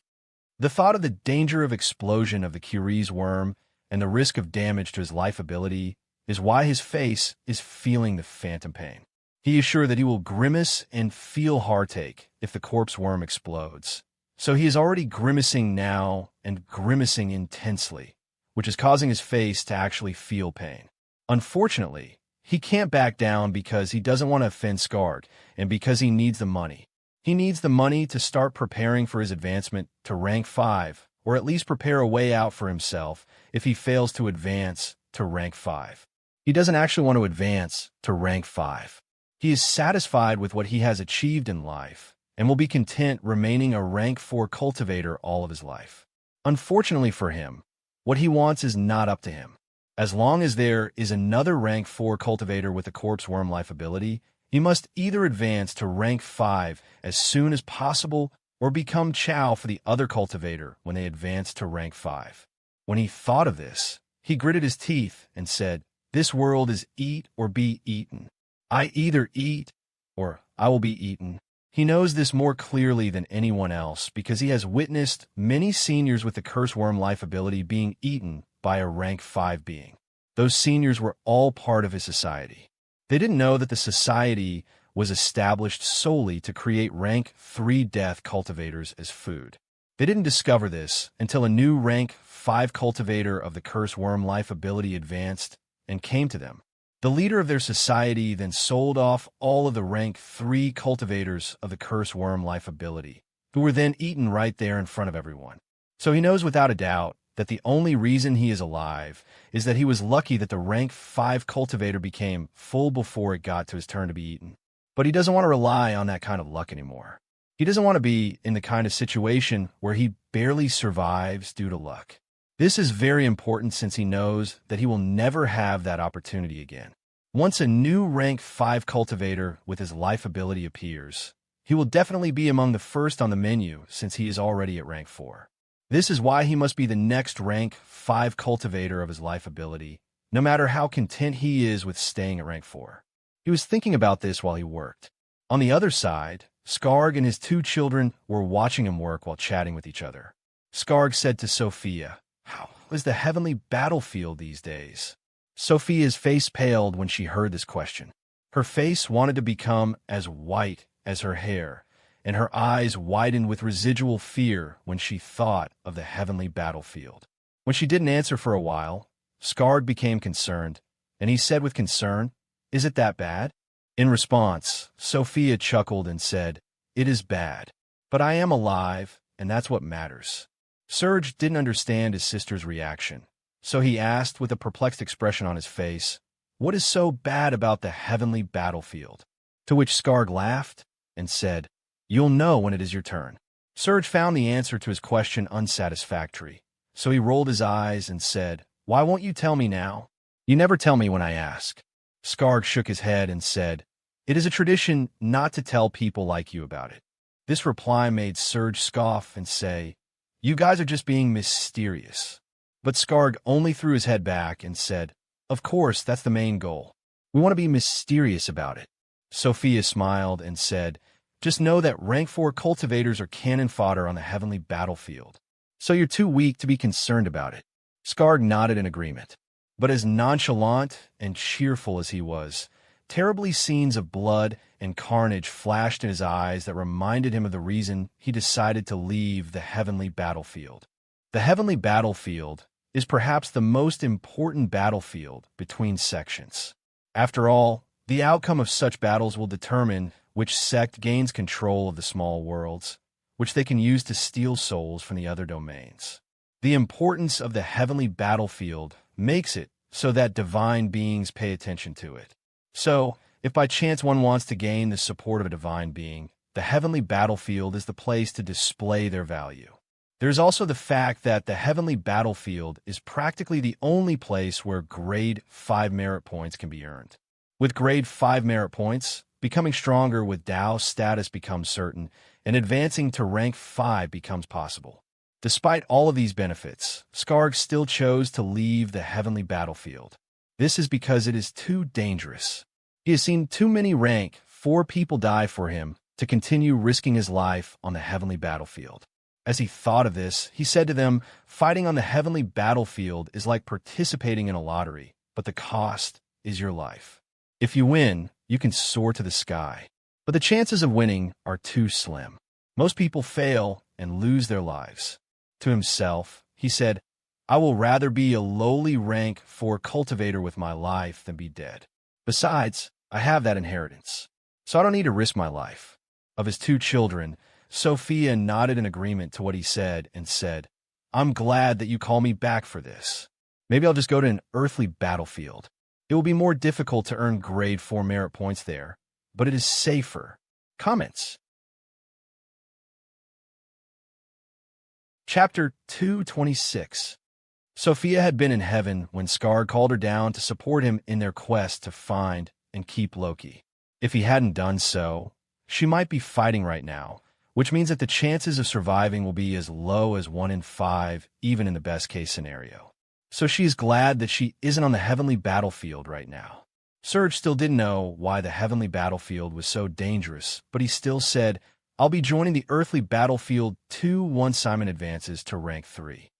The thought of the danger of explosion of the Curie's worm and the risk of damage to his life ability is why his face is feeling the phantom pain. He is sure that he will grimace and feel heartache if the corpse worm explodes. So he is already grimacing now and grimacing intensely, which is causing his face to actually feel pain. Unfortunately, he can't back down because he doesn't want to offend Scarg and because he needs the money. He needs the money to start preparing for his advancement to rank 5, or at least prepare a way out for himself if he fails to advance to rank 5. He doesn't actually want to advance to rank 5. He is satisfied with what he has achieved in life and will be content remaining a rank 4 cultivator all of his life. Unfortunately for him, what he wants is not up to him. As long as there is another rank 4 cultivator with the corpse worm life ability, he must either advance to rank 5 as soon as possible or become chow for the other cultivator when they advance to rank 5. When he thought of this, he gritted his teeth and said, "This world is eat or be eaten. I either eat or I will be eaten." He knows this more clearly than anyone else because he has witnessed many seniors with the curse worm life ability being eaten by a rank 5 being. Those seniors were all part of his society. They didn't know that the society was established solely to create rank 3 death cultivators as food. They didn't discover this until a new rank 5 cultivator of the curse worm life ability advanced and came to them. The leader of their society then sold off all of the rank 3 cultivators of the curse worm life ability, who were then eaten right there in front of everyone. So he knows without a doubt that the only reason he is alive is that he was lucky that the rank 5 cultivator became full before it got to his turn to be eaten. But he doesn't want to rely on that kind of luck anymore. He doesn't want to be in the kind of situation where he barely survives due to luck. This is very important since he knows that he will never have that opportunity again. Once a new rank 5 cultivator with his life ability appears, he will definitely be among the first on the menu since he is already at rank 4. This is why he must be the next rank 5 cultivator of his life ability, no matter how content he is with staying at rank 4. He was thinking about this while he worked. On the other side, Skarg and his 2 children were watching him work while chatting with each other. Skarg said to Sophia, "How is the heavenly battlefield these days?" Sophia's face paled when she heard this question. Her face wanted to become as white as her hair, and her eyes widened with residual fear when she thought of the heavenly battlefield. When she didn't answer for a while, Skarg became concerned, and he said with concern, "Is it that bad?" In response, Sophia chuckled and said, "It is bad, but I am alive, and that's what matters." Serge didn't understand his sister's reaction, so he asked with a perplexed expression on his face, "What is so bad about the heavenly battlefield?" To which Skarg laughed and said, "You'll know when it is your turn." Serge found the answer to his question unsatisfactory, so he rolled his eyes and said, "Why won't you tell me now? You never tell me when I ask." Skarg shook his head and said, "It is a tradition not to tell people like you about it." This reply made Serge scoff and say, "You guys are just being mysterious." But Skarg only threw his head back and said, "Of course, that's the main goal. We want to be mysterious about it." Sophia smiled and said, "Just know that rank 4 cultivators are cannon fodder on the heavenly battlefield, so you're too weak to be concerned about it." Skarg nodded in agreement. But as nonchalant and cheerful as he was, terribly scenes of blood and carnage flashed in his eyes that reminded him of the reason he decided to leave the heavenly battlefield. The heavenly battlefield is perhaps the most important battlefield between sections. After all, the outcome of such battles will determine which sect gains control of the small worlds, which they can use to steal souls from the other domains. The importance of the heavenly battlefield makes it so that divine beings pay attention to it. So, if by chance one wants to gain the support of a divine being, the heavenly battlefield is the place to display their value. There is also the fact that the heavenly battlefield is practically the only place where grade 5 merit points can be earned. With grade 5 merit points, becoming stronger with Dao status becomes certain, and advancing to rank 5 becomes possible. Despite all of these benefits, Skarg still chose to leave the heavenly battlefield. This is because it is too dangerous. He has seen too many rank 4 people die for him to continue risking his life on the heavenly battlefield. As he thought of this, he said to them, "Fighting on the heavenly battlefield is like participating in a lottery, but the cost is your life. If you win, you can soar to the sky, but the chances of winning are too slim. Most people fail and lose their lives." To himself, he said, "I will rather be a lowly rank 4 cultivator with my life than be dead. Besides, I have that inheritance, so I don't need to risk my life." Of his 2 children, Sophia nodded in agreement to what he said and said, "I'm glad that you call me back for this. Maybe I'll just go to an earthly battlefield. It will be more difficult to earn grade 4 merit points there, but it is safer." Comments. Chapter 226. Sophia had been in heaven when Skarg called her down to support him in their quest to find and keep Loki. If he hadn't done so, she might be fighting right now, which means that the chances of surviving will be as low as 1 in 5, even in the best-case scenario. So she is glad that she isn't on the heavenly battlefield right now. Serge still didn't know why the heavenly battlefield was so dangerous, but he still said, "I'll be joining the earthly battlefield too once Simon advances to rank 3.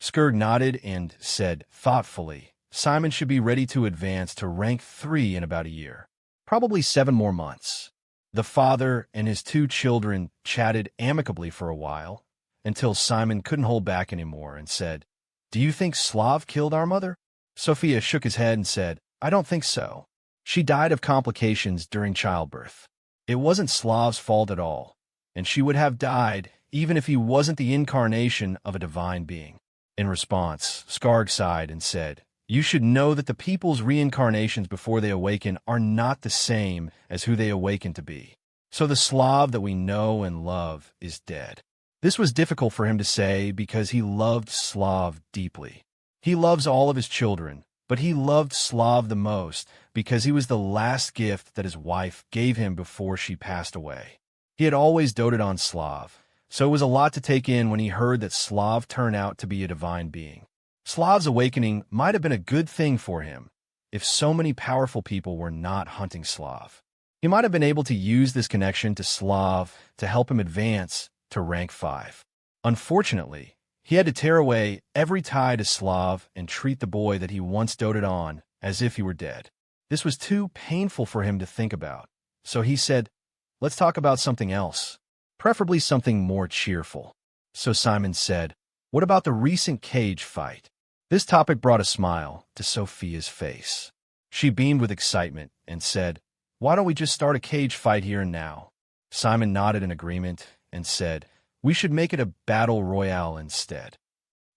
Skarg nodded and said thoughtfully, "Simon should be ready to advance to rank 3 in about a year, probably 7 more months." The father and his 2 children chatted amicably for a while, until Simon couldn't hold back anymore and said, "Do you think Slav killed our mother?" Sophia shook his head and said, I don't think so. She died of complications during childbirth. It wasn't Slav's fault at all, and she would have died even if he wasn't the incarnation of a divine being. In response, Skarg sighed and said, "You should know that the people's reincarnations before they awaken are not the same as who they awaken to be. So the Slav that we know and love is dead." This was difficult for him to say because he loved Slav deeply. He loves all of his children, but he loved Slav the most because he was the last gift that his wife gave him before she passed away. He had always doted on Slav, so it was a lot to take in when he heard that Slav turned out to be a divine being. Slav's awakening might have been a good thing for him if so many powerful people were not hunting Slav. He might have been able to use this connection to Slav to help him advance to rank 5. Unfortunately, he had to tear away every tie to Slav and treat the boy that he once doted on as if he were dead. This was too painful for him to think about, so he said, "Let's talk about something else, preferably something more cheerful." So Simon said, "What about the recent cage fight?" This topic brought a smile to Sophia's face. She beamed with excitement and said, "Why don't we just start a cage fight here and now?" Simon nodded in agreement and said, "We should make it a battle royale instead."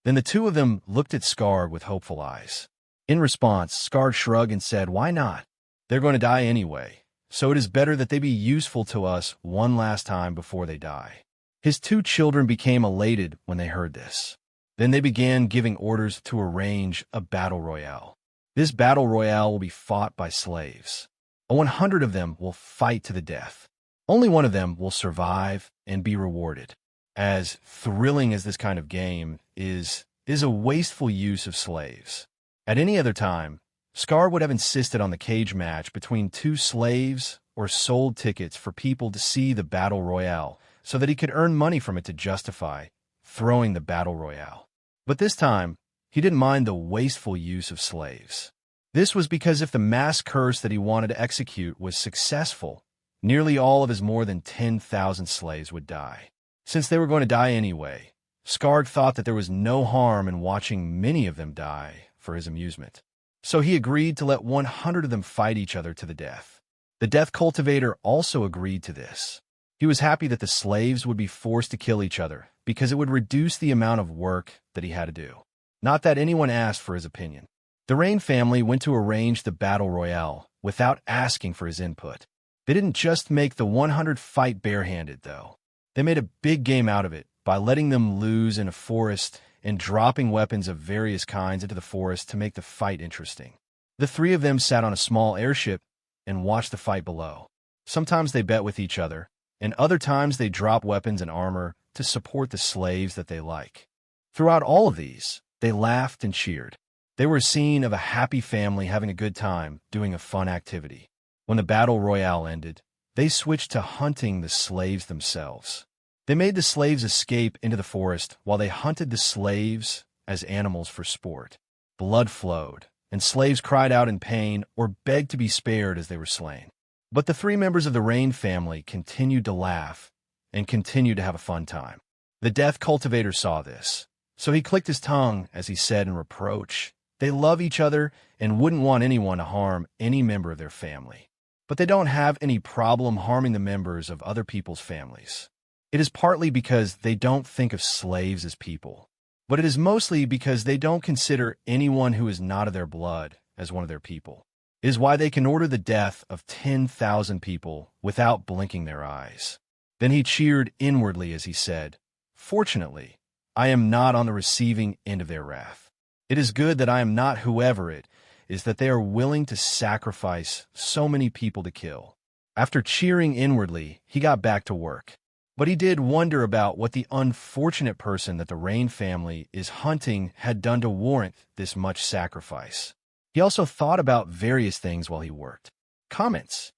Then the two of them looked at Skarg with hopeful eyes. In response, Skarg shrugged and said, "Why not? They're going to die anyway, so it is better that they be useful to us one last time before they die." His two children became elated when they heard this. Then they began giving orders to arrange a battle royale. This battle royale will be fought by slaves. 100 of them will fight to the death. Only one of them will survive and be rewarded. As thrilling as this kind of game is a wasteful use of slaves. At any other time, Skarg would have insisted on the cage match between two slaves or sold tickets for people to see the battle royale so that he could earn money from it to justify throwing the battle royale. But this time, he didn't mind the wasteful use of slaves. This was because if the mass curse that he wanted to execute was successful, nearly all of his more than 10,000 slaves would die. Since they were going to die anyway, Skarg thought that there was no harm in watching many of them die for his amusement. So he agreed to let 100 of them fight each other to the death. The Death Cultivator also agreed to this. He was happy that the slaves would be forced to kill each other because it would reduce the amount of work that he had to do. Not that anyone asked for his opinion. The Rain family went to arrange the battle royale without asking for his input. They didn't just make the 100 fight barehanded, though. They made a big game out of it by letting them lose in a forest and dropping weapons of various kinds into the forest to make the fight interesting. The three of them sat on a small airship and watched the fight below. Sometimes they bet with each other, and other times they dropped weapons and armor to support the slaves that they like. Throughout all of these, they laughed and cheered. They were a scene of a happy family having a good time doing a fun activity. When the battle royale ended, they switched to hunting the slaves themselves. They made the slaves escape into the forest while they hunted the slaves as animals for sport. Blood flowed, and slaves cried out in pain or begged to be spared as they were slain. But the three members of the Rain family continued to laugh and continued to have a fun time. The Death Cultivator saw this, so he clicked his tongue as he said in reproach, "They love each other and wouldn't want anyone to harm any member of their family. But they don't have any problem harming the members of other people's families. It is partly because they don't think of slaves as people, but it is mostly because they don't consider anyone who is not of their blood as one of their people. It is why they can order the death of 10,000 people without blinking their eyes." Then he cheered inwardly as he said, "Fortunately, I am not on the receiving end of their wrath. It is good that I am not whoever it is that they are willing to sacrifice so many people to kill." After cheering inwardly, he got back to work. But he did wonder about what the unfortunate person that the Rain family is hunting had done to warrant this much sacrifice. He also thought about various things while he worked. Comments.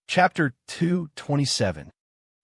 Chapter 227.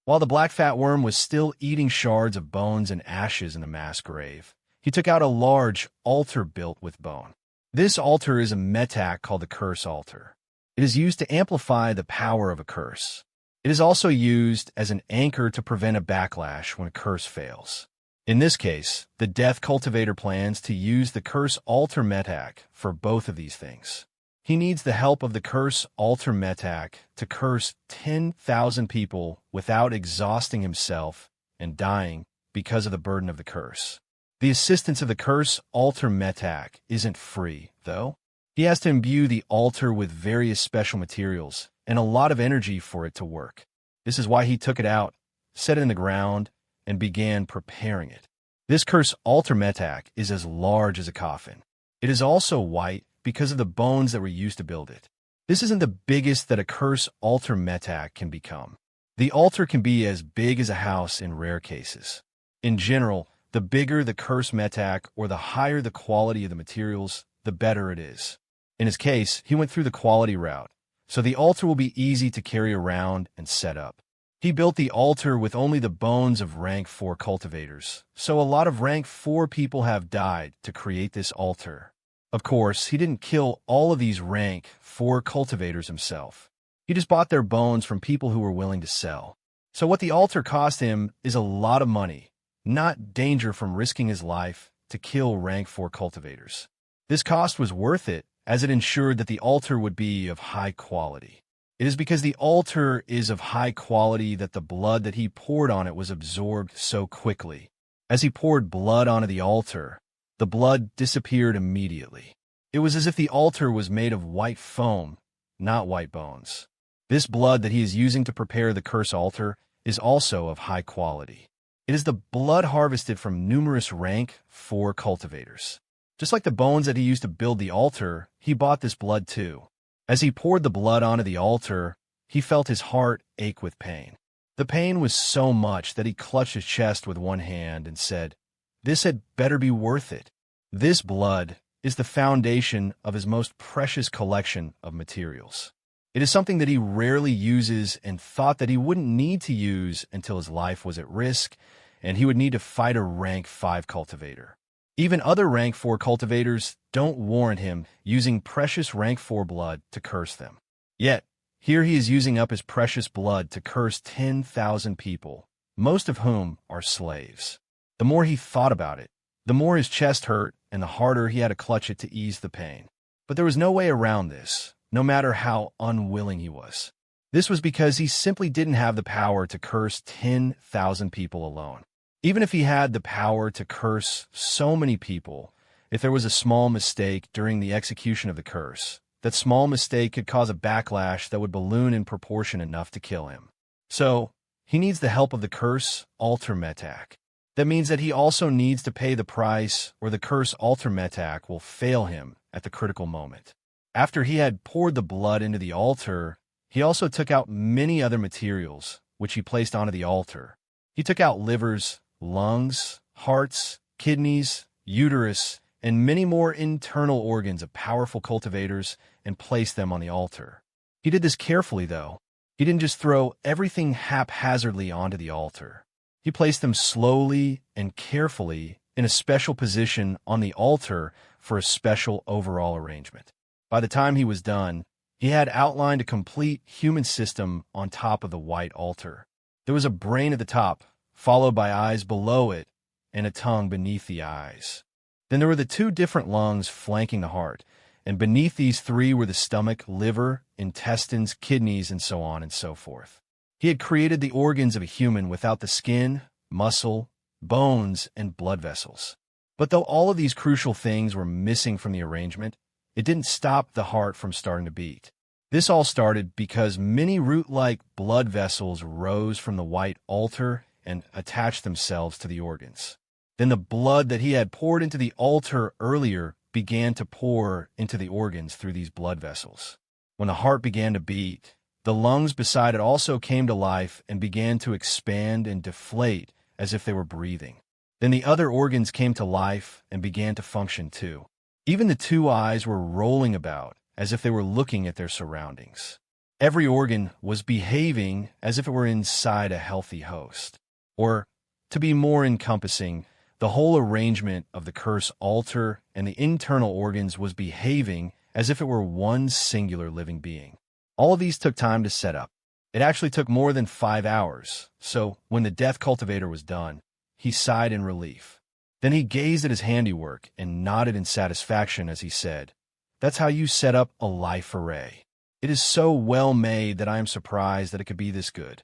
While the black fat worm was still eating shards of bones and ashes in the mass grave, he took out a large altar built with bone. This altar is a metak called the curse altar. It is used to amplify the power of a curse. It is also used as an anchor to prevent a backlash when a curse fails. In this case, the Death Cultivator plans to use the Curse Alter Metak for both of these things. He needs the help of the Curse Alter Metak to curse 10,000 people without exhausting himself and dying because of the burden of the curse. The assistance of the Curse Alter Metak isn't free, though. He has to imbue the altar with various special materials and a lot of energy for it to work. This is why he took it out, set it in the ground, and began preparing it. This Curse Alter Metak is as large as a coffin. It is also white because of the bones that were used to build it. This isn't the biggest that a Curse Alter Metak can become. The altar can be as big as a house in rare cases. In general, the bigger the Curse Metak or the higher the quality of the materials, the better it is. In his case, he went through the quality route, so the altar will be easy to carry around and set up. He built the altar with only the bones of rank 4 cultivators, so a lot of rank 4 people have died to create this altar. Of course, he didn't kill all of these rank 4 cultivators himself. He just bought their bones from people who were willing to sell. So what the altar cost him is a lot of money, not danger from risking his life to kill rank 4 cultivators. This cost was worth it, as it ensured that the altar would be of high quality. It is because the altar is of high quality that the blood that he poured on it was absorbed so quickly. As he poured blood onto the altar, the blood disappeared immediately. It was as if the altar was made of white foam, not white bones. This blood that he is using to prepare the curse altar is also of high quality. It is the blood harvested from numerous rank 4 cultivators. Just like the bones that he used to build the altar, he bought this blood too. As he poured the blood onto the altar, he felt his heart ache with pain. The pain was so much that he clutched his chest with one hand and said, "This had better be worth it." This blood is the foundation of his most precious collection of materials. It is something that he rarely uses and thought that he wouldn't need to use until his life was at risk and he would need to fight a rank 5 cultivator. Even other rank 4 cultivators don't warrant him using precious rank 4 blood to curse them. Yet, here he is using up his precious blood to curse 10,000 people, most of whom are slaves. The more he thought about it, the more his chest hurt and the harder he had to clutch it to ease the pain. But there was no way around this, no matter how unwilling he was. This was because he simply didn't have the power to curse 10,000 people alone. Even if he had the power to curse so many people, if there was a small mistake during the execution of the curse, that small mistake could cause a backlash that would balloon in proportion enough to kill him. So, he needs the help of the Curse Alter Metak. That means that he also needs to pay the price, or the Curse Alter Metak will fail him at the critical moment. After he had poured the blood into the altar, he also took out many other materials, which he placed onto the altar. He took out livers, lungs, hearts, kidneys, uterus, and many more internal organs of powerful cultivators and placed them on the altar. He did this carefully, though. He didn't just throw everything haphazardly onto the altar. He placed them slowly and carefully in a special position on the altar for a special overall arrangement. By the time he was done, he had outlined a complete human system on top of the white altar. There was a brain at the top, followed by eyes below it, and a tongue beneath the eyes. Then there were the 2 different lungs flanking the heart, and beneath these 3 were the stomach, liver, intestines, kidneys, and so on and so forth. He had created the organs of a human without the skin, muscle, bones, and blood vessels. But though all of these crucial things were missing from the arrangement, it didn't stop the heart from starting to beat. This all started because many root-like blood vessels rose from the white altar and attached themselves to the organs. Then the blood that he had poured into the altar earlier began to pour into the organs through these blood vessels. When the heart began to beat, the lungs beside it also came to life and began to expand and deflate as if they were breathing. Then the other organs came to life and began to function too. Even the 2 eyes were rolling about as if they were looking at their surroundings. Every organ was behaving as if it were inside a healthy host. Or, to be more encompassing, the whole arrangement of the curse altar and the internal organs was behaving as if it were one singular living being. All of these took time to set up. It actually took more than 5 hours, so when the death cultivator was done, he sighed in relief. Then he gazed at his handiwork and nodded in satisfaction as he said, "That's how you set up a life array. It is so well made that I am surprised that it could be this good."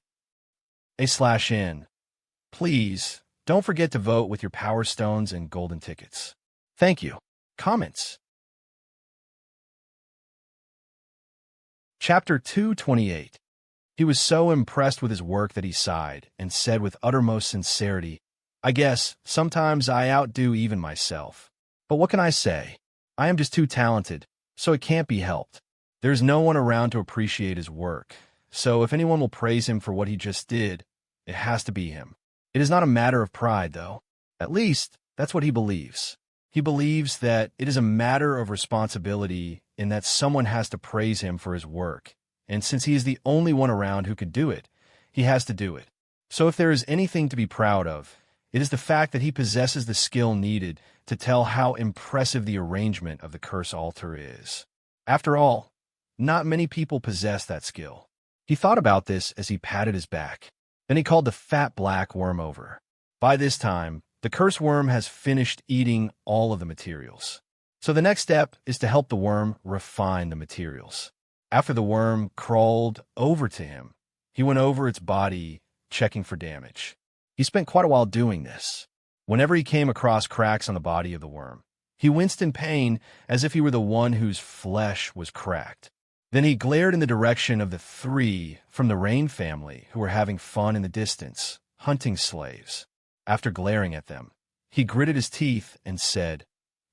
A/N. Please, don't forget to vote with your Power Stones and Golden Tickets. Thank you. Comments. Chapter 228. He was so impressed with his work that he sighed and said with uttermost sincerity, "I guess sometimes I outdo even myself. But what can I say? I am just too talented, so it can't be helped. There's no one around to appreciate his work, so if anyone will praise him for what he just did, it has to be him. It is not a matter of pride, though. At least, that's what he believes. He believes that it is a matter of responsibility in that someone has to praise him for his work, and since he is the only one around who could do it, he has to do it. So if there is anything to be proud of, it is the fact that he possesses the skill needed to tell how impressive the arrangement of the curse altar is. After all, not many people possess that skill." He thought about this as he patted his back. Then he called the fat black worm over. By this time, the curse worm has finished eating all of the materials. So the next step is to help the worm refine the materials. After the worm crawled over to him, he went over its body, checking for damage. He spent quite a while doing this. Whenever he came across cracks on the body of the worm, he winced in pain as if he were the one whose flesh was cracked. Then he glared in the direction of the three from the Rain family who were having fun in the distance, hunting slaves. After glaring at them, he gritted his teeth and said,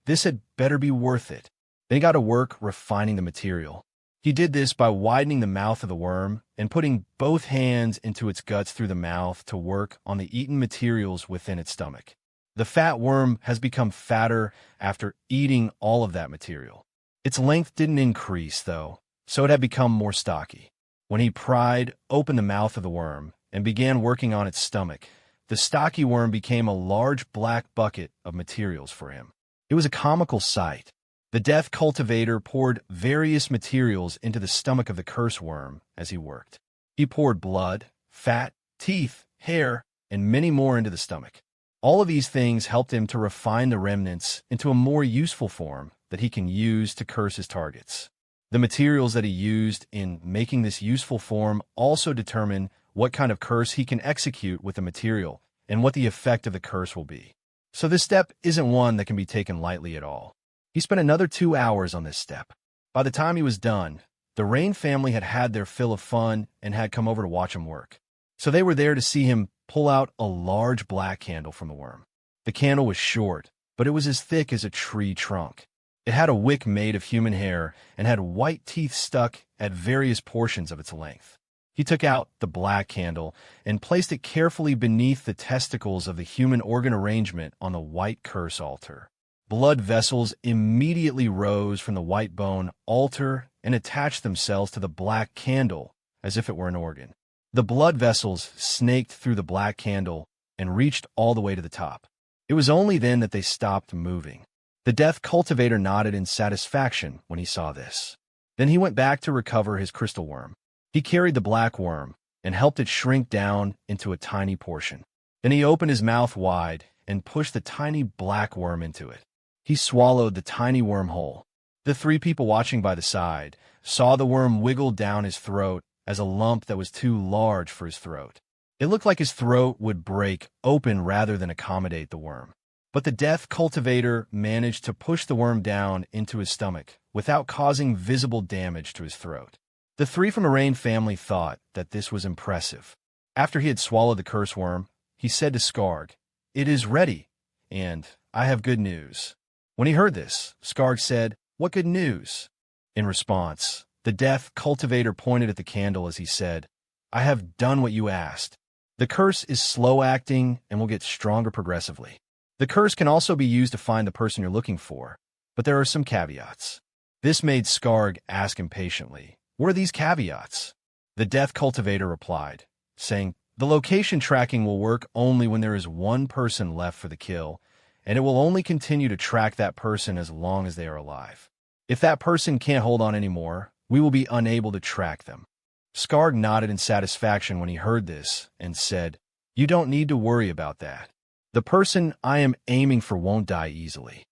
"This had better be worth it." Then he got to work refining the material. He did this by widening the mouth of the worm and putting both hands into its guts through the mouth to work on the eaten materials within its stomach. The fat worm has become fatter after eating all of that material. Its length didn't increase, though, so it had become more stocky. When he pried open the mouth of the worm and began working on its stomach, the stocky worm became a large black bucket of materials for him. It was a comical sight. The death cultivator poured various materials into the stomach of the curse worm as he worked. He poured blood, fat, teeth, hair, and many more into the stomach. All of these things helped him to refine the remnants into a more useful form that he can use to curse his targets. The materials that he used in making this useful form also determine what kind of curse he can execute with the material and what the effect of the curse will be. So this step isn't one that can be taken lightly at all. He spent another 2 hours on this step. By the time he was done, the Rain family had had their fill of fun and had come over to watch him work. So they were there to see him pull out a large black candle from the worm. The candle was short, but it was as thick as a tree trunk. It had a wick made of human hair and had white teeth stuck at various portions of its length. He took out the black candle and placed it carefully beneath the testicles of the human organ arrangement on the white curse altar. Blood vessels immediately rose from the white bone altar and attached themselves to the black candle as if it were an organ. The blood vessels snaked through the black candle and reached all the way to the top. It was only then that they stopped moving. The death cultivator nodded in satisfaction when he saw this. Then he went back to recover his crystal worm. He carried the black worm and helped it shrink down into a tiny portion. Then he opened his mouth wide and pushed the tiny black worm into it. He swallowed the tiny worm whole. The three people watching by the side saw the worm wiggle down his throat as a lump that was too large for his throat. It looked like his throat would break open rather than accommodate the worm. But the death cultivator managed to push the worm down into his stomach without causing visible damage to his throat. The three from the Rain family thought that this was impressive. After he had swallowed the curse worm, he said to Skarg, "It is ready, and I have good news." When he heard this, Skarg said, "What good news?" In response, the death cultivator pointed at the candle as he said, "I have done what you asked. The curse is slow-acting and will get stronger progressively. The curse can also be used to find the person you're looking for, but there are some caveats." This made Skarg ask impatiently, "What are these caveats?" The death cultivator replied, saying, "The location tracking will work only when there is one person left for the kill, and it will only continue to track that person as long as they are alive. If that person can't hold on anymore, we will be unable to track them." Skarg nodded in satisfaction when he heard this and said, "You don't need to worry about that. The person I am aiming for won't die easily.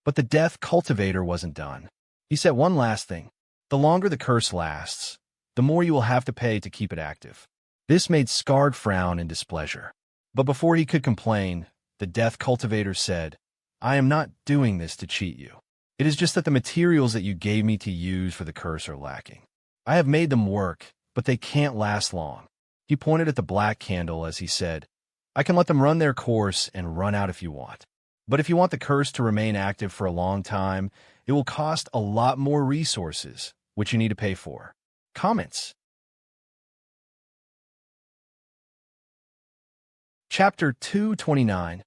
But the death cultivator wasn't done. He said one last thing. The longer the curse lasts, the more you will have to pay to keep it active. This made Scarred frown in displeasure. But before he could complain, the death cultivator said, I am not doing this to cheat you. It is just that the materials that you gave me to use for the curse are lacking. I have made them work, but they can't last long. He pointed at the black candle as he said, I can let them run their course and run out if you want. But if you want the curse to remain active for a long time, it will cost a lot more resources, which you need to pay for. Comments? Chapter 229.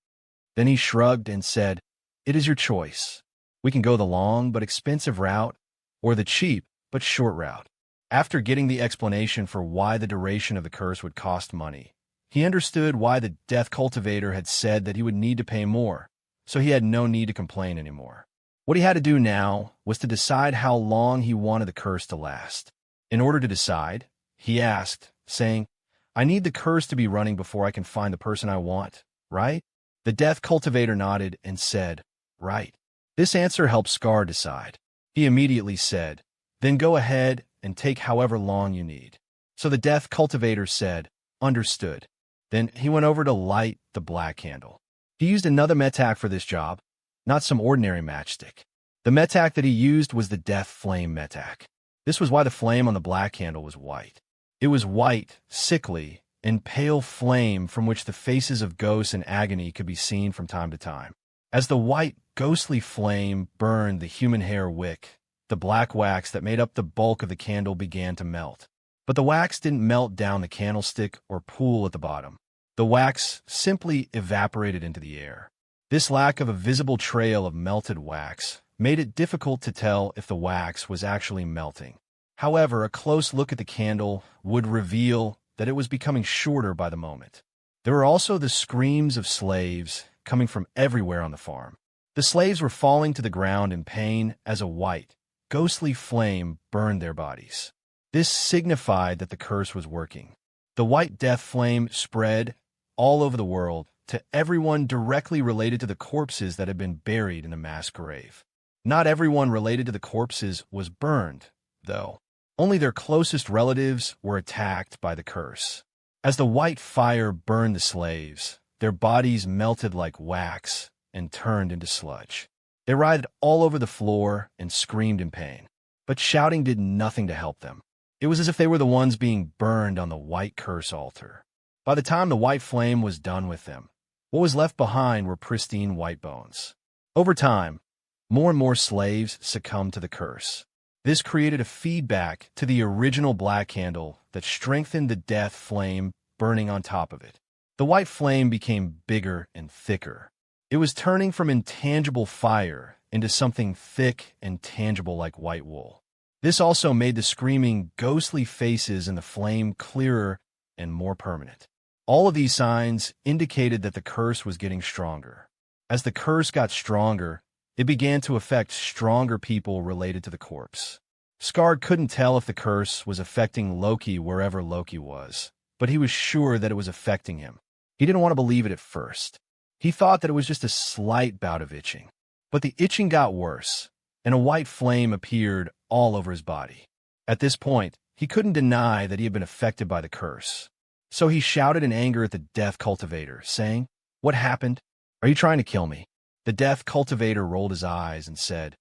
Then he shrugged and said, It is your choice. We can go the long but expensive route, or the cheap but short route. After getting the explanation for why the duration of the curse would cost money, he understood why the death cultivator had said that he would need to pay more, so he had no need to complain anymore. What he had to do now was to decide how long he wanted the curse to last. In order to decide, he asked, saying, I need the curse to be running before I can find the person I want, right? The death cultivator nodded and said, Right. This answer helped Scar decide. He immediately said, Then go ahead and take however long you need. So the death cultivator said, Understood. Then he went over to light the black candle. He used another metak for this job, not some ordinary matchstick. The metak that he used was the death flame metak. This was why the flame on the black candle was white. It was white, sickly, and pale flame from which the faces of ghosts in agony could be seen from time to time. As the white, ghostly flame burned the human hair wick, the black wax that made up the bulk of the candle began to melt. But the wax didn't melt down the candlestick or pool at the bottom. The wax simply evaporated into the air. This lack of a visible trail of melted wax made it difficult to tell if the wax was actually melting. However, a close look at the candle would reveal that it was becoming shorter by the moment. There were also the screams of slaves coming from everywhere on the farm. The slaves were falling to the ground in pain as a white, ghostly flame burned their bodies. This signified that the curse was working. The white death flame spread all over the world to everyone directly related to the corpses that had been buried in the mass grave. Not everyone related to the corpses was burned, though. Only their closest relatives were attacked by the curse. As the white fire burned the slaves, their bodies melted like wax and turned into sludge. They writhed all over the floor and screamed in pain, but shouting did nothing to help them. It was as if they were the ones being burned on the white curse altar. By the time the white flame was done with them, what was left behind were pristine white bones. Over time, more and more slaves succumbed to the curse. This created a feedback to the original black candle that strengthened the death flame burning on top of it. The white flame became bigger and thicker. It was turning from intangible fire into something thick and tangible like white wool. This also made the screaming, ghostly faces in the flame clearer and more permanent. All of these signs indicated that the curse was getting stronger. As the curse got stronger, it began to affect stronger people related to the corpse. Scarred couldn't tell if the curse was affecting Loki wherever Loki was, but he was sure that it was affecting him. He didn't want to believe it at first. He thought that it was just a slight bout of itching. But the itching got worse, and a white flame appeared all over his body. At this point, he couldn't deny that he had been affected by the curse. So he shouted in anger at the death cultivator, saying, What happened? Are you trying to kill me? The death cultivator rolled his eyes and said,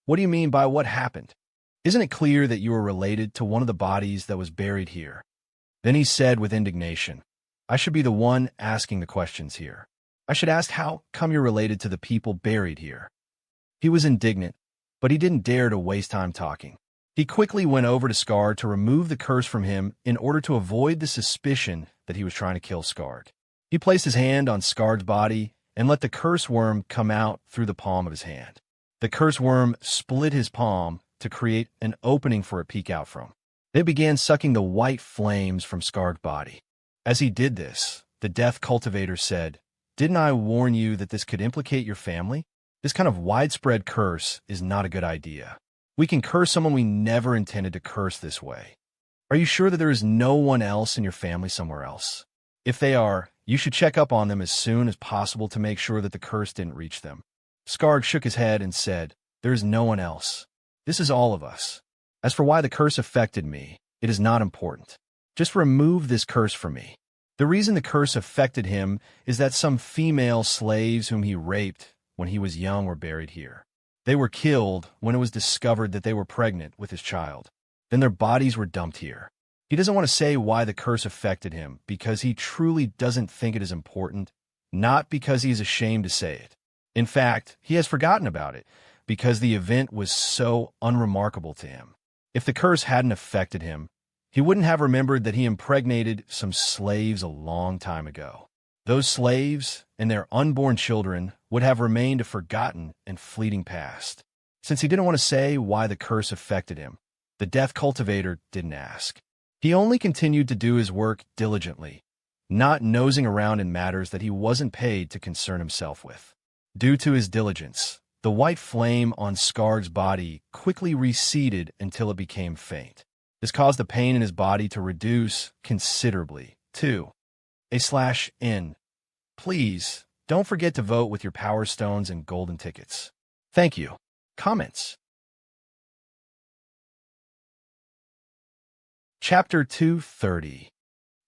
What do you mean by what happened? Isn't it clear that you are related to one of the bodies that was buried here? Then he said with indignation, I should be the one asking the questions here. I should ask how come you're related to the people buried here. He was indignant, but he didn't dare to waste time talking. He quickly went over to Scarred to remove the curse from him in order to avoid the suspicion that he was trying to kill Scarred. He placed his hand on Scarred's body and let the curse worm come out through the palm of his hand. The curse worm split his palm to create an opening for it to peek out from. They began sucking the white flames from Scarred's body. As he did this, the death cultivator said, Didn't I warn you that this could implicate your family? This kind of widespread curse is not a good idea. We can curse someone we never intended to curse this way. Are you sure that there is no one else in your family somewhere else? If they are, you should check up on them as soon as possible to make sure that the curse didn't reach them. Skarg shook his head and said, there is no one else. This is all of us. As for why the curse affected me, it is not important. Just remove this curse from me. The reason the curse affected him is that some female slaves whom he raped when he was young were buried here. They were killed when it was discovered that they were pregnant with his child. Then their bodies were dumped here. He doesn't want to say why the curse affected him because he truly doesn't think it is important, not because he is ashamed to say it. In fact, he has forgotten about it because the event was so unremarkable to him. If the curse hadn't affected him, he wouldn't have remembered that he impregnated some slaves a long time ago. Those slaves and their unborn children would have remained a forgotten and fleeting past. Since he didn't want to say why the curse affected him, the death cultivator didn't ask. He only continued to do his work diligently, not nosing around in matters that he wasn't paid to concern himself with. Due to his diligence, the white flame on Skarg's body quickly receded until it became faint. This caused the pain in his body to reduce considerably, too. /N. Please, don't forget to vote with your power stones and golden tickets. Thank you. Comments. Chapter 230.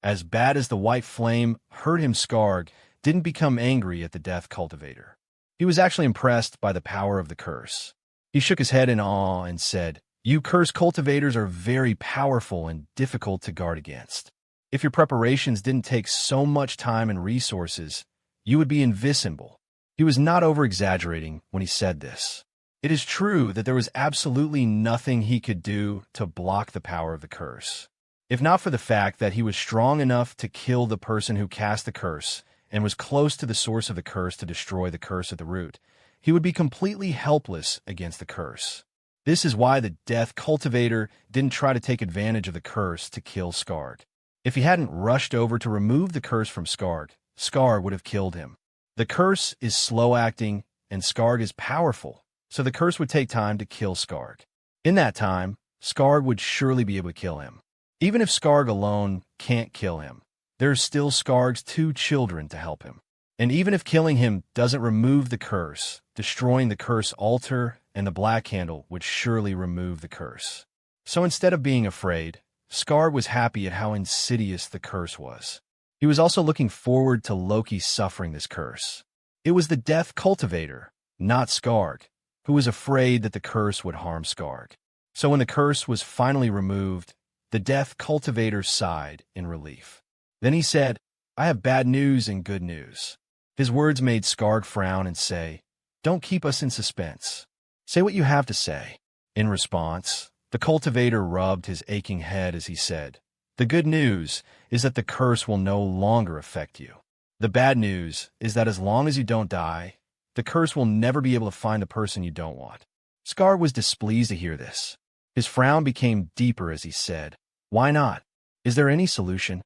As bad as the white flame hurt him, Skarg didn't become angry at the death cultivator. He was actually impressed by the power of the curse. He shook his head in awe and said, you curse cultivators are very powerful and difficult to guard against. If your preparations didn't take so much time and resources, you would be invincible. He was not over-exaggerating when he said this. It is true that there was absolutely nothing he could do to block the power of the curse. If not for the fact that he was strong enough to kill the person who cast the curse and was close to the source of the curse to destroy the curse at the root, he would be completely helpless against the curse. This is why the death cultivator didn't try to take advantage of the curse to kill Skarg. If he hadn't rushed over to remove the curse from Skarg, Skarg would have killed him. The curse is slow-acting, and Skarg is powerful, so the curse would take time to kill Skarg. In that time, Skarg would surely be able to kill him. Even if Skarg alone can't kill him, there are still Skarg's 2 children to help him. And even if killing him doesn't remove the curse, destroying the curse altar and the black candle would surely remove the curse. So instead of being afraid, Skarg was happy at how insidious the curse was. He was also looking forward to Loki suffering this curse. It was the death cultivator, not Skarg, who was afraid that the curse would harm Skarg. So when the curse was finally removed, the death cultivator sighed in relief. Then he said, I have bad news and good news. His words made Skarg frown and say, don't keep us in suspense. Say what you have to say. In response, the cultivator rubbed his aching head as he said, the good news is that the curse will no longer affect you. The bad news is that as long as you don't die, the curse will never be able to find the person you don't want. Skarg was displeased to hear this. His frown became deeper as he said, why not? Is there any solution?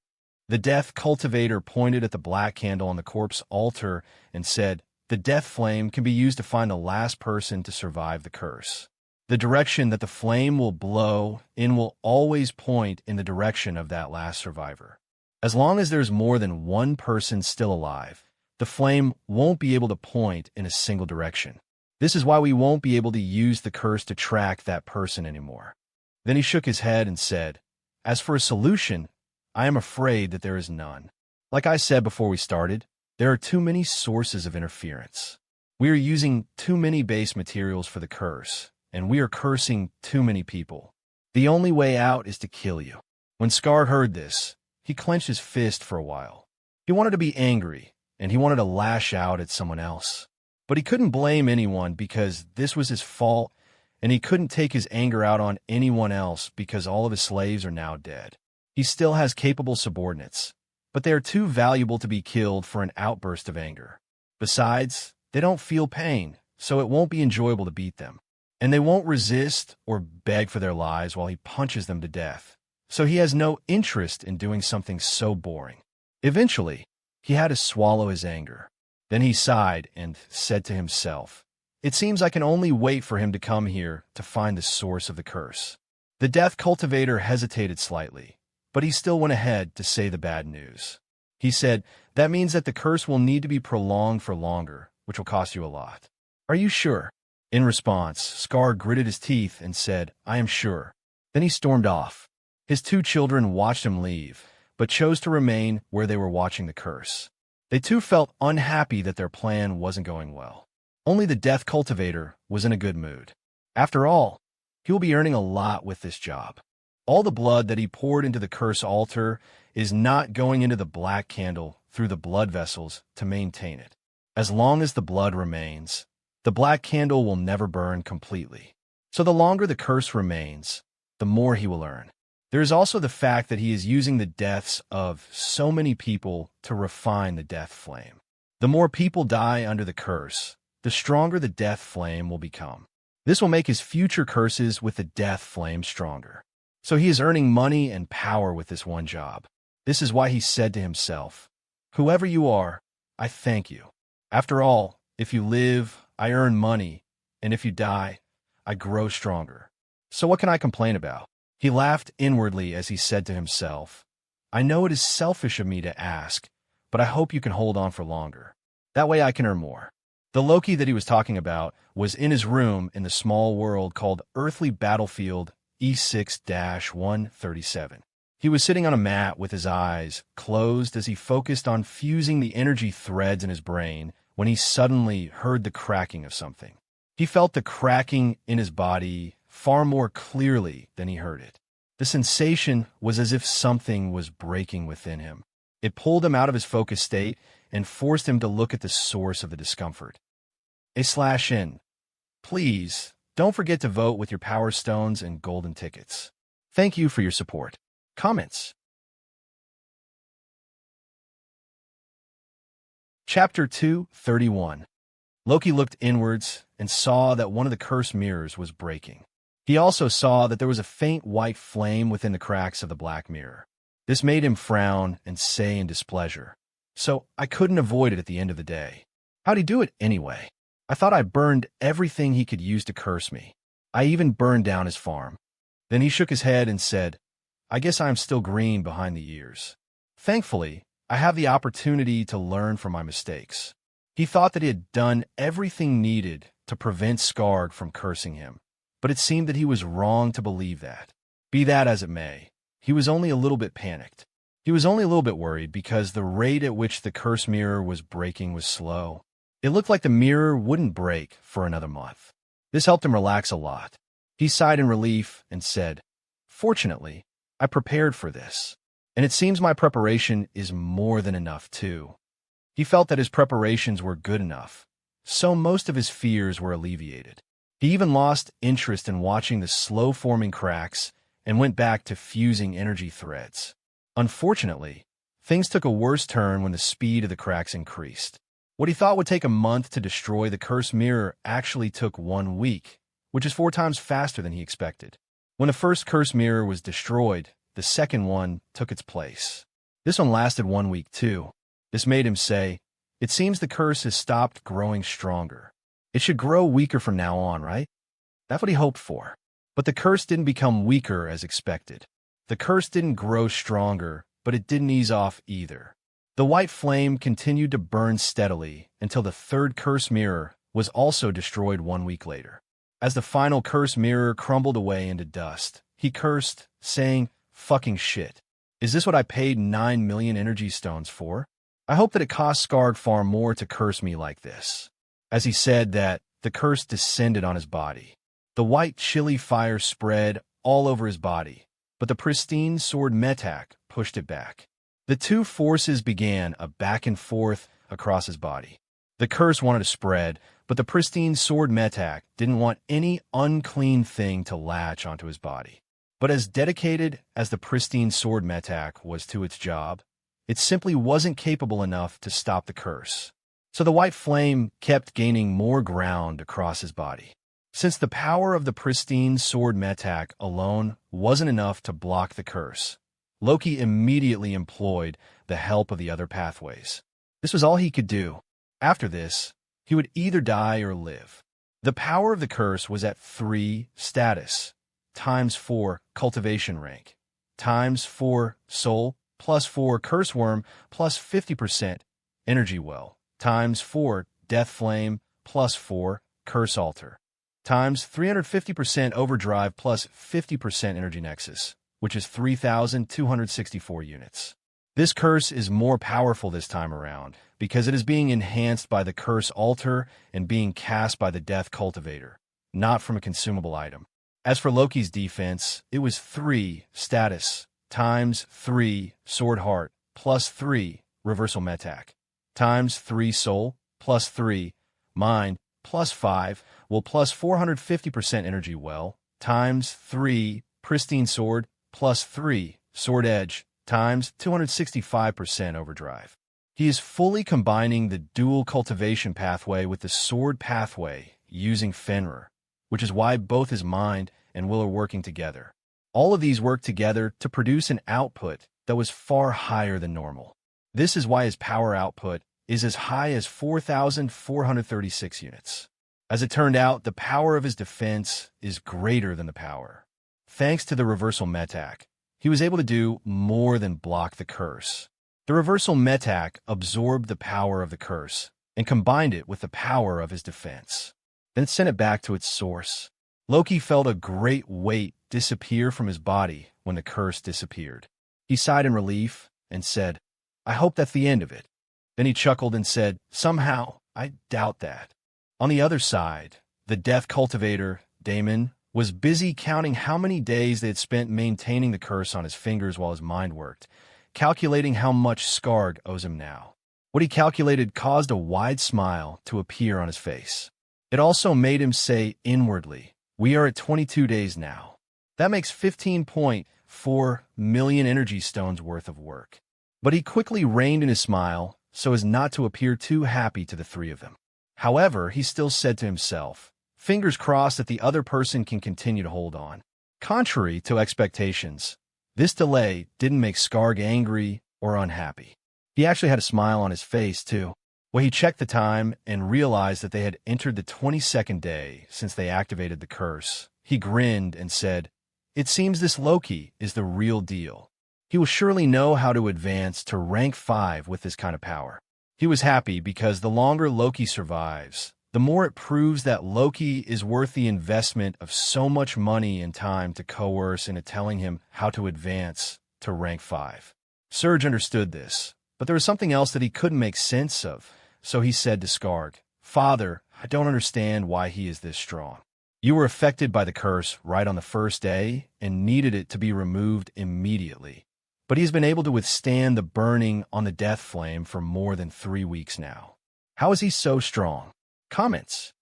The death cultivator pointed at the black candle on the corpse altar and said, the death flame can be used to find the last person to survive the curse. The direction that the flame will blow in will always point in the direction of that last survivor. As long as there's more than one person still alive, the flame won't be able to point in a single direction. This is why we won't be able to use the curse to track that person anymore. Then he shook his head and said, as for a solution, I am afraid that there is none. Like I said before we started, there are too many sources of interference. We are using too many base materials for the curse, and we are cursing too many people. The only way out is to kill you. When Skarg heard this, he clenched his fist for a while. He wanted to be angry, and he wanted to lash out at someone else. But he couldn't blame anyone because this was his fault, and he couldn't take his anger out on anyone else because all of his slaves are now dead. He still has capable subordinates, but they are too valuable to be killed for an outburst of anger. Besides, they don't feel pain, so it won't be enjoyable to beat them. And they won't resist or beg for their lives while he punches them to death. So he has no interest in doing something so boring. Eventually, he had to swallow his anger. Then he sighed and said to himself, it seems I can only wait for him to come here to find the source of the curse. The death cultivator hesitated slightly, but he still went ahead to say the bad news. He said, that means that the curse will need to be prolonged for longer, which will cost you a lot. Are you sure? In response, Scar gritted his teeth and said, I am sure. Then he stormed off. His 2 children watched him leave, but chose to remain where they were watching the curse. They too felt unhappy that their plan wasn't going well. Only the Death Cultivator was in a good mood. After all, he will be earning a lot with this job. All the blood that he poured into the curse altar is not going into the black candle through the blood vessels to maintain it. As long as the blood remains, the black candle will never burn completely. So the longer the curse remains, the more he will earn. There is also the fact that he is using the deaths of so many people to refine the death flame. The more people die under the curse, the stronger the death flame will become. This will make his future curses with the death flame stronger. So he is earning money and power with this one job. This is why he said to himself, whoever you are, I thank you. After all, if you live, I earn money, and if you die, I grow stronger. So what can I complain about? He laughed inwardly as he said to himself, I know it is selfish of me to ask, but I hope you can hold on for longer. That way I can earn more. The Loki that he was talking about was in his room in the small world called Earthly Battlefield E6-137. He was sitting on a mat with his eyes closed as he focused on fusing the energy threads in his brain when he suddenly heard the cracking of something. He felt the cracking in his body far more clearly than he heard it. The sensation was as if something was breaking within him. It pulled him out of his focused state and forced him to look at the source of the discomfort. /N. Please, don't forget to vote with your Power Stones and Golden Tickets. Thank you for your support. Comments. Chapter 2:31. Loki looked inwards and saw that one of the cursed mirrors was breaking. He also saw that there was a faint white flame within the cracks of the black mirror. This made him frown and say in displeasure, so I couldn't avoid it at the end of the day. How'd he do it anyway? I thought I burned everything he could use to curse me. I even burned down his farm. Then he shook his head and said, I guess I'm still green behind the ears. Thankfully, I have the opportunity to learn from my mistakes. He thought that he had done everything needed to prevent Skarg from cursing him, but it seemed that he was wrong to believe that. Be that as it may, he was only a little bit panicked. He was only a little bit worried because the rate at which the curse mirror was breaking was slow. It looked like the mirror wouldn't break for another month. This helped him relax a lot. He sighed in relief and said, Fortunately, I prepared for this, and it seems my preparation is more than enough too. He felt that his preparations were good enough, so most of his fears were alleviated. He even lost interest in watching the slow-forming cracks and went back to fusing energy threads. Unfortunately, things took a worse turn when the speed of the cracks increased. What he thought would take a month to destroy the cursed mirror actually took 1 week, which is 4 times faster than he expected. When the first cursed mirror was destroyed, the second one took its place. This one lasted 1 week too. This made him say, it seems the curse has stopped growing stronger. It should grow weaker from now on, right? That's what he hoped for. But the curse didn't become weaker as expected. The curse didn't grow stronger, but it didn't ease off either. The white flame continued to burn steadily until the third curse mirror was also destroyed 1 week later. As the final curse mirror crumbled away into dust, he cursed, saying, fucking shit. Is this what I paid 9 million energy stones for? I hope that it cost Skarg far more to curse me like this. As he said that, the curse descended on his body. The white chilly fire spread all over his body, but the pristine sword Metak pushed it back. The two forces began a back and forth across his body. The curse wanted to spread, but the pristine sword Metak didn't want any unclean thing to latch onto his body. But as dedicated as the pristine sword Metak was to its job, it simply wasn't capable enough to stop the curse. So the white flame kept gaining more ground across his body. Since the power of the pristine sword Metak alone wasn't enough to block the curse, Loki immediately employed the help of the other pathways. This was all he could do. After this, he would either die or live. The power of the curse was at 3 status, times 4 cultivation rank, times 4 soul, plus 4 curse worm plus 50% energy well times 4 death flame plus 4 curse altar times 350% overdrive plus 50% energy nexus, which is 3,264 units. This curse is more powerful this time around because it is being enhanced by the curse altar and being cast by the death cultivator, not from a consumable item. As for Loki's defense, it was 3 status times 3 sword heart plus 3 reversal metak times 3 soul plus 3 mind plus 5 will plus 450% energy well times 3 pristine sword plus 3 sword edge times 265% overdrive. He is fully combining the dual cultivation pathway with the sword pathway using Fenrir, which is why both his mind and will are working together. All of these work together to produce an output that was far higher than normal. This is why his power output is as high as 4,436 units. As it turned out, the power of his defense is greater than the power. Thanks to the reversal metak, he was able to do more than block the curse. The reversal metak absorbed the power of the curse and combined it with the power of his defense. Then sent it back to its source. Loki felt a great weight disappear from his body when the curse disappeared. He sighed in relief and said, "I hope that's the end of it." Then he chuckled and said, "Somehow, I doubt that." On the other side, the death cultivator, Damon, was busy counting how many days they had spent maintaining the curse on his fingers while his mind worked, calculating how much Skarg owes him now. What he calculated caused a wide smile to appear on his face. It also made him say inwardly, "We are at 22 days now. That makes 15.4 million energy stones worth of work." But he quickly reined in his smile so as not to appear too happy to the three of them. However, he still said to himself, "Fingers crossed that the other person can continue to hold on." Contrary to expectations, this delay didn't make Skarg angry or unhappy. He actually had a smile on his face, too. When he checked the time and realized that they had entered the 22nd day since they activated the curse, he grinned and said, "It seems this Loki is the real deal. He will surely know how to advance to rank 5 with this kind of power." He was happy because the longer Loki survives, the more it proves that Loki is worth the investment of so much money and time to coerce into telling him how to advance to rank 5. Surge understood this, but there was something else that he couldn't make sense of, so he said to Skarg, "Father, I don't understand why he is this strong. You were affected by the curse right on the first day and needed it to be removed immediately. But he's been able to withstand the burning on the death flame for more than 3 weeks now. How is he so strong?" Comments.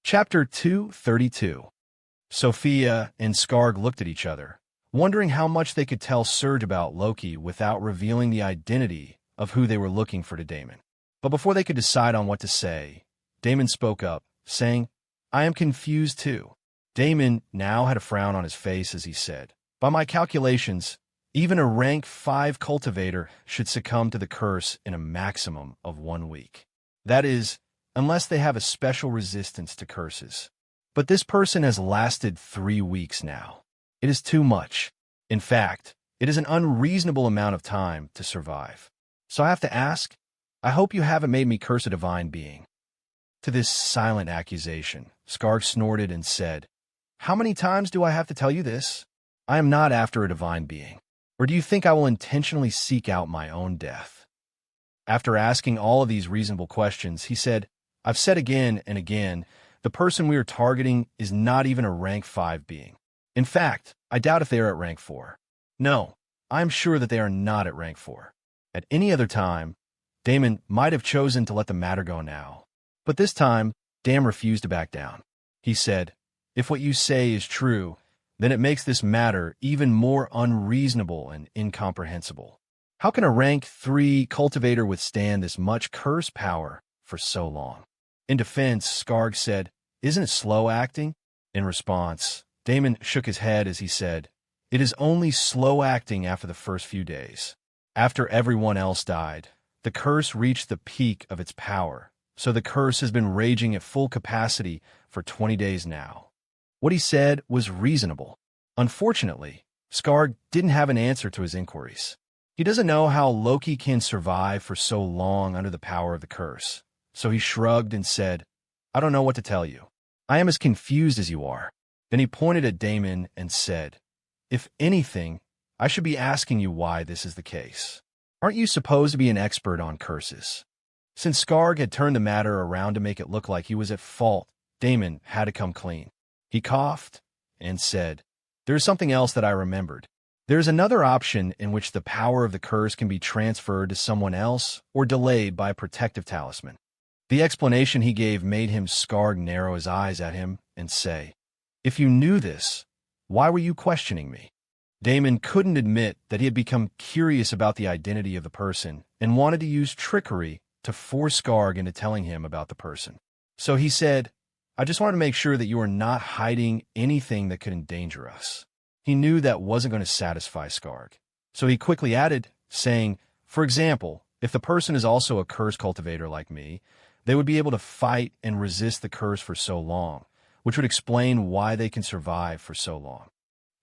Chapter 232. Sophia and Skarg looked at each other, wondering how much they could tell Surge about Loki without revealing the identity of who they were looking for to Damon. But before they could decide on what to say, Damon spoke up, saying, "I am confused too." Damon now had a frown on his face as he said, "By my calculations, even a rank 5 cultivator should succumb to the curse in a maximum of 1 week. That is, unless they have a special resistance to curses. But this person has lasted 3 weeks now. It is too much. In fact, it is an unreasonable amount of time to survive. So I have to ask, I hope you haven't made me curse a divine being." To this silent accusation, Skarg snorted and said, "How many times do I have to tell you this? I am not after a divine being. Or do you think I will intentionally seek out my own death?" After asking all of these reasonable questions, he said, "I've said again and again, the person we are targeting is not even a rank 5 being. In fact, I doubt if they are at rank 4. No, I am sure that they are not at rank 4. At any other time, Damon might have chosen to let the matter go now. But this time, Dam refused to back down. He said, "If what you say is true, then it makes this matter even more unreasonable and incomprehensible. How can a rank 3 cultivator withstand this much curse power for so long?" In defense, Skarg said, "Isn't it slow acting?" In response, Damon shook his head as he said, "It is only slow acting after the first few days. After everyone else died, the curse reached the peak of its power, so the curse has been raging at full capacity for 20 days now." What he said was reasonable. Unfortunately, Skarg didn't have an answer to his inquiries. He doesn't know how Loki can survive for so long under the power of the curse, so he shrugged and said, "I don't know what to tell you. I am as confused as you are." Then he pointed at Damon and said, "If anything, I should be asking you why this is the case. Aren't you supposed to be an expert on curses?" Since Skarg had turned the matter around to make it look like he was at fault, Damon had to come clean. He coughed and said, "There's something else that I remembered. There's another option in which the power of the curse can be transferred to someone else or delayed by a protective talisman." The explanation he gave made Skarg narrow his eyes at him and say, "If you knew this, why were you questioning me?" Damon couldn't admit that he had become curious about the identity of the person and wanted to use trickery to force Skarg into telling him about the person. So he said, "I just wanted to make sure that you are not hiding anything that could endanger us." He knew that wasn't going to satisfy Skarg. So he quickly added, saying, "For example, if the person is also a curse cultivator like me, they would be able to fight and resist the curse for so long, which would explain why they can survive for so long.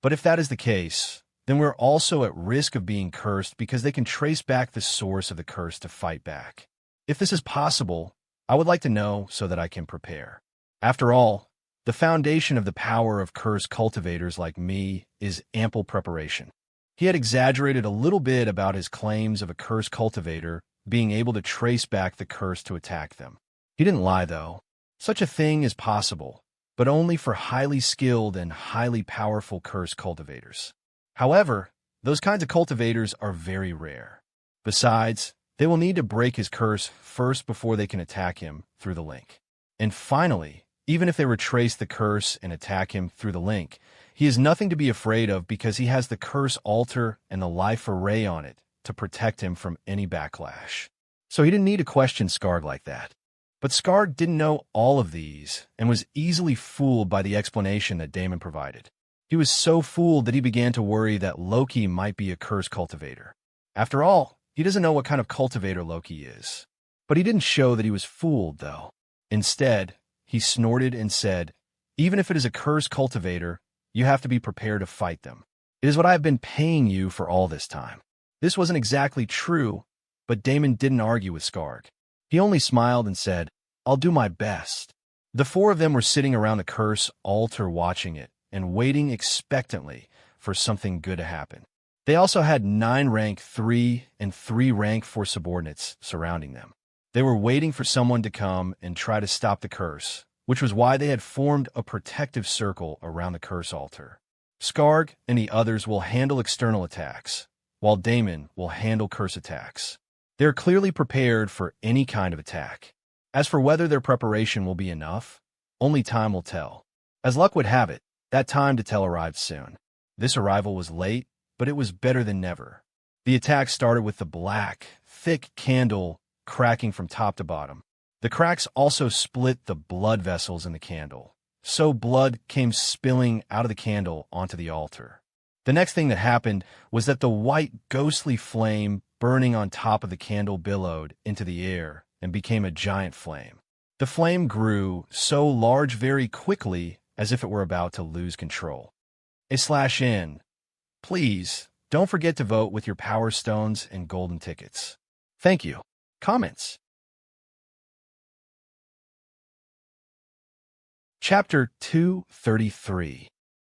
But if that is the case, then we're also at risk of being cursed because they can trace back the source of the curse to fight back. If this is possible, I would like to know so that I can prepare. After all, the foundation of the power of curse cultivators like me is ample preparation." He had exaggerated a little bit about his claims of a curse cultivator being able to trace back the curse to attack them. He didn't lie, though. Such a thing is possible, but only for highly skilled and highly powerful curse cultivators. However, those kinds of cultivators are very rare. Besides, they will need to break his curse first before they can attack him through the link. And finally, even if they retrace the curse and attack him through the link, he has nothing to be afraid of because he has the curse altar and the life array on it to protect him from any backlash. So he didn't need to question Skarg like that. But Skarg didn't know all of these and was easily fooled by the explanation that Damon provided. He was so fooled that he began to worry that Loki might be a curse cultivator. After all, he doesn't know what kind of cultivator Loki is. But he didn't show that he was fooled, though. Instead, he snorted and said, "Even if it is a curse cultivator, you have to be prepared to fight them. It is what I have been paying you for all this time." This wasn't exactly true, but Damon didn't argue with Skarg. He only smiled and said, "I'll do my best." The four of them were sitting around the curse altar watching it and waiting expectantly for something good to happen. They also had 9 rank 3 and 3 rank 4 subordinates surrounding them. They were waiting for someone to come and try to stop the curse, which was why they had formed a protective circle around the curse altar. Skarg and the others will handle external attacks, while Damon will handle curse attacks. They're clearly prepared for any kind of attack. As for whether their preparation will be enough, only time will tell. As luck would have it, that time to tell arrived soon. This arrival was late, but it was better than never. The attack started with the black, thick candle cracking from top to bottom. The cracks also split the blood vessels in the candle, so blood came spilling out of the candle onto the altar. The next thing that happened was that the white ghostly flame burning on top of the candle billowed into the air and became a giant flame. The flame grew so large very quickly as if it were about to lose control. /N. Please, don't forget to vote with your power stones and golden tickets. Thank you. Comments. Chapter 233.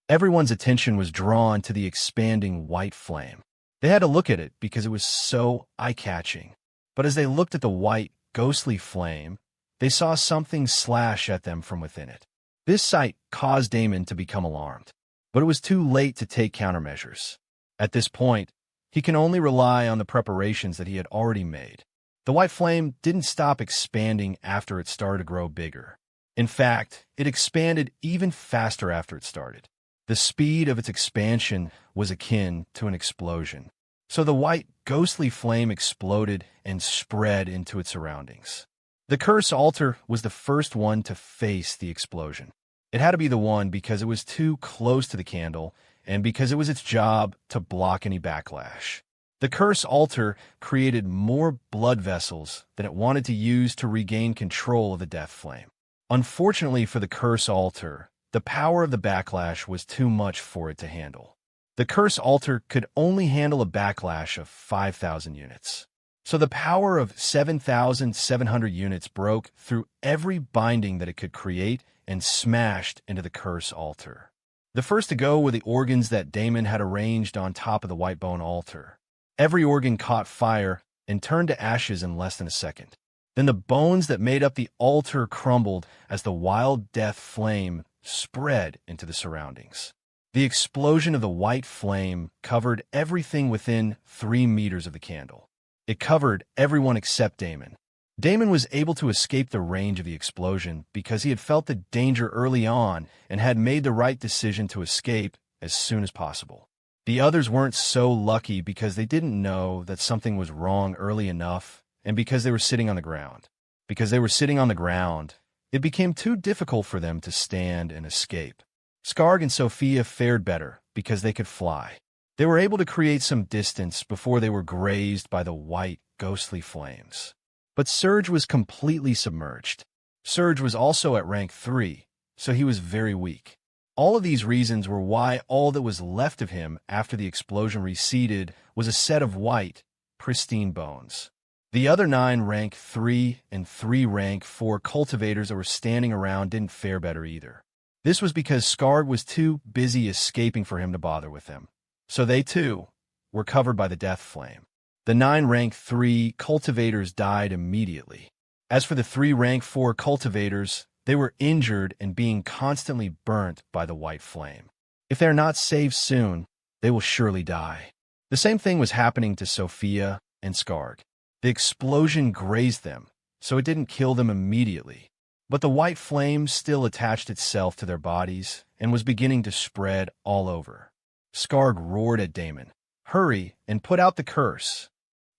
Everyone's attention was drawn to the expanding white flame. They had to look at it because it was so eye-catching. But as they looked at the white, ghostly flame, they saw something slash at them from within it. This sight caused Damon to become alarmed, but it was too late to take countermeasures. At this point, he can only rely on the preparations that he had already made. The white flame didn't stop expanding after it started to grow bigger. In fact, it expanded even faster after it started. The speed of its expansion was akin to an explosion. So the white, ghostly flame exploded and spread into its surroundings. The curse altar was the first one to face the explosion. It had to be the one because it was too close to the candle and because it was its job to block any backlash. The curse altar created more blood vessels than it wanted to use to regain control of the death flame. Unfortunately for the curse altar, The power of the backlash was too much for it to handle. The curse altar could only handle a backlash of 5,000 units. So the power of 7,700 units broke through every binding that it could create and smashed into the curse altar. The first to go were the organs that Damon had arranged on top of the white bone altar. Every organ caught fire and turned to ashes in less than a second. Then the bones that made up the altar crumbled as the wild death flame spread into the surroundings. The explosion of the white flame covered everything within 3 meters of the candle. It covered everyone except Damon. Damon was able to escape the range of the explosion because he had felt the danger early on and had made the right decision to escape as soon as possible. The others weren't so lucky because they didn't know that something was wrong early enough and because they were sitting on the ground. Because they were sitting on the ground, it became too difficult for them to stand and escape. Skarg and Sophia fared better because they could fly. They were able to create some distance before they were grazed by the white, ghostly flames. But Serge was completely submerged. Serge was also at rank 3, so he was very weak. All of these reasons were why all that was left of him after the explosion receded was a set of white, pristine bones. The other 9 rank 3 and 3 rank 4 cultivators that were standing around didn't fare better either. This was because Skarg was too busy escaping for him to bother with them. So they, too, were covered by the death flame. The 9 rank 3 cultivators died immediately. As for the 3 rank 4 cultivators, they were injured and being constantly burnt by the white flame. If they are not saved soon, they will surely die. The same thing was happening to Sophia and Skarg. The explosion grazed them, so it didn't kill them immediately. But the white flame still attached itself to their bodies and was beginning to spread all over. Skarg roared at Damon, "Hurry and put out the curse."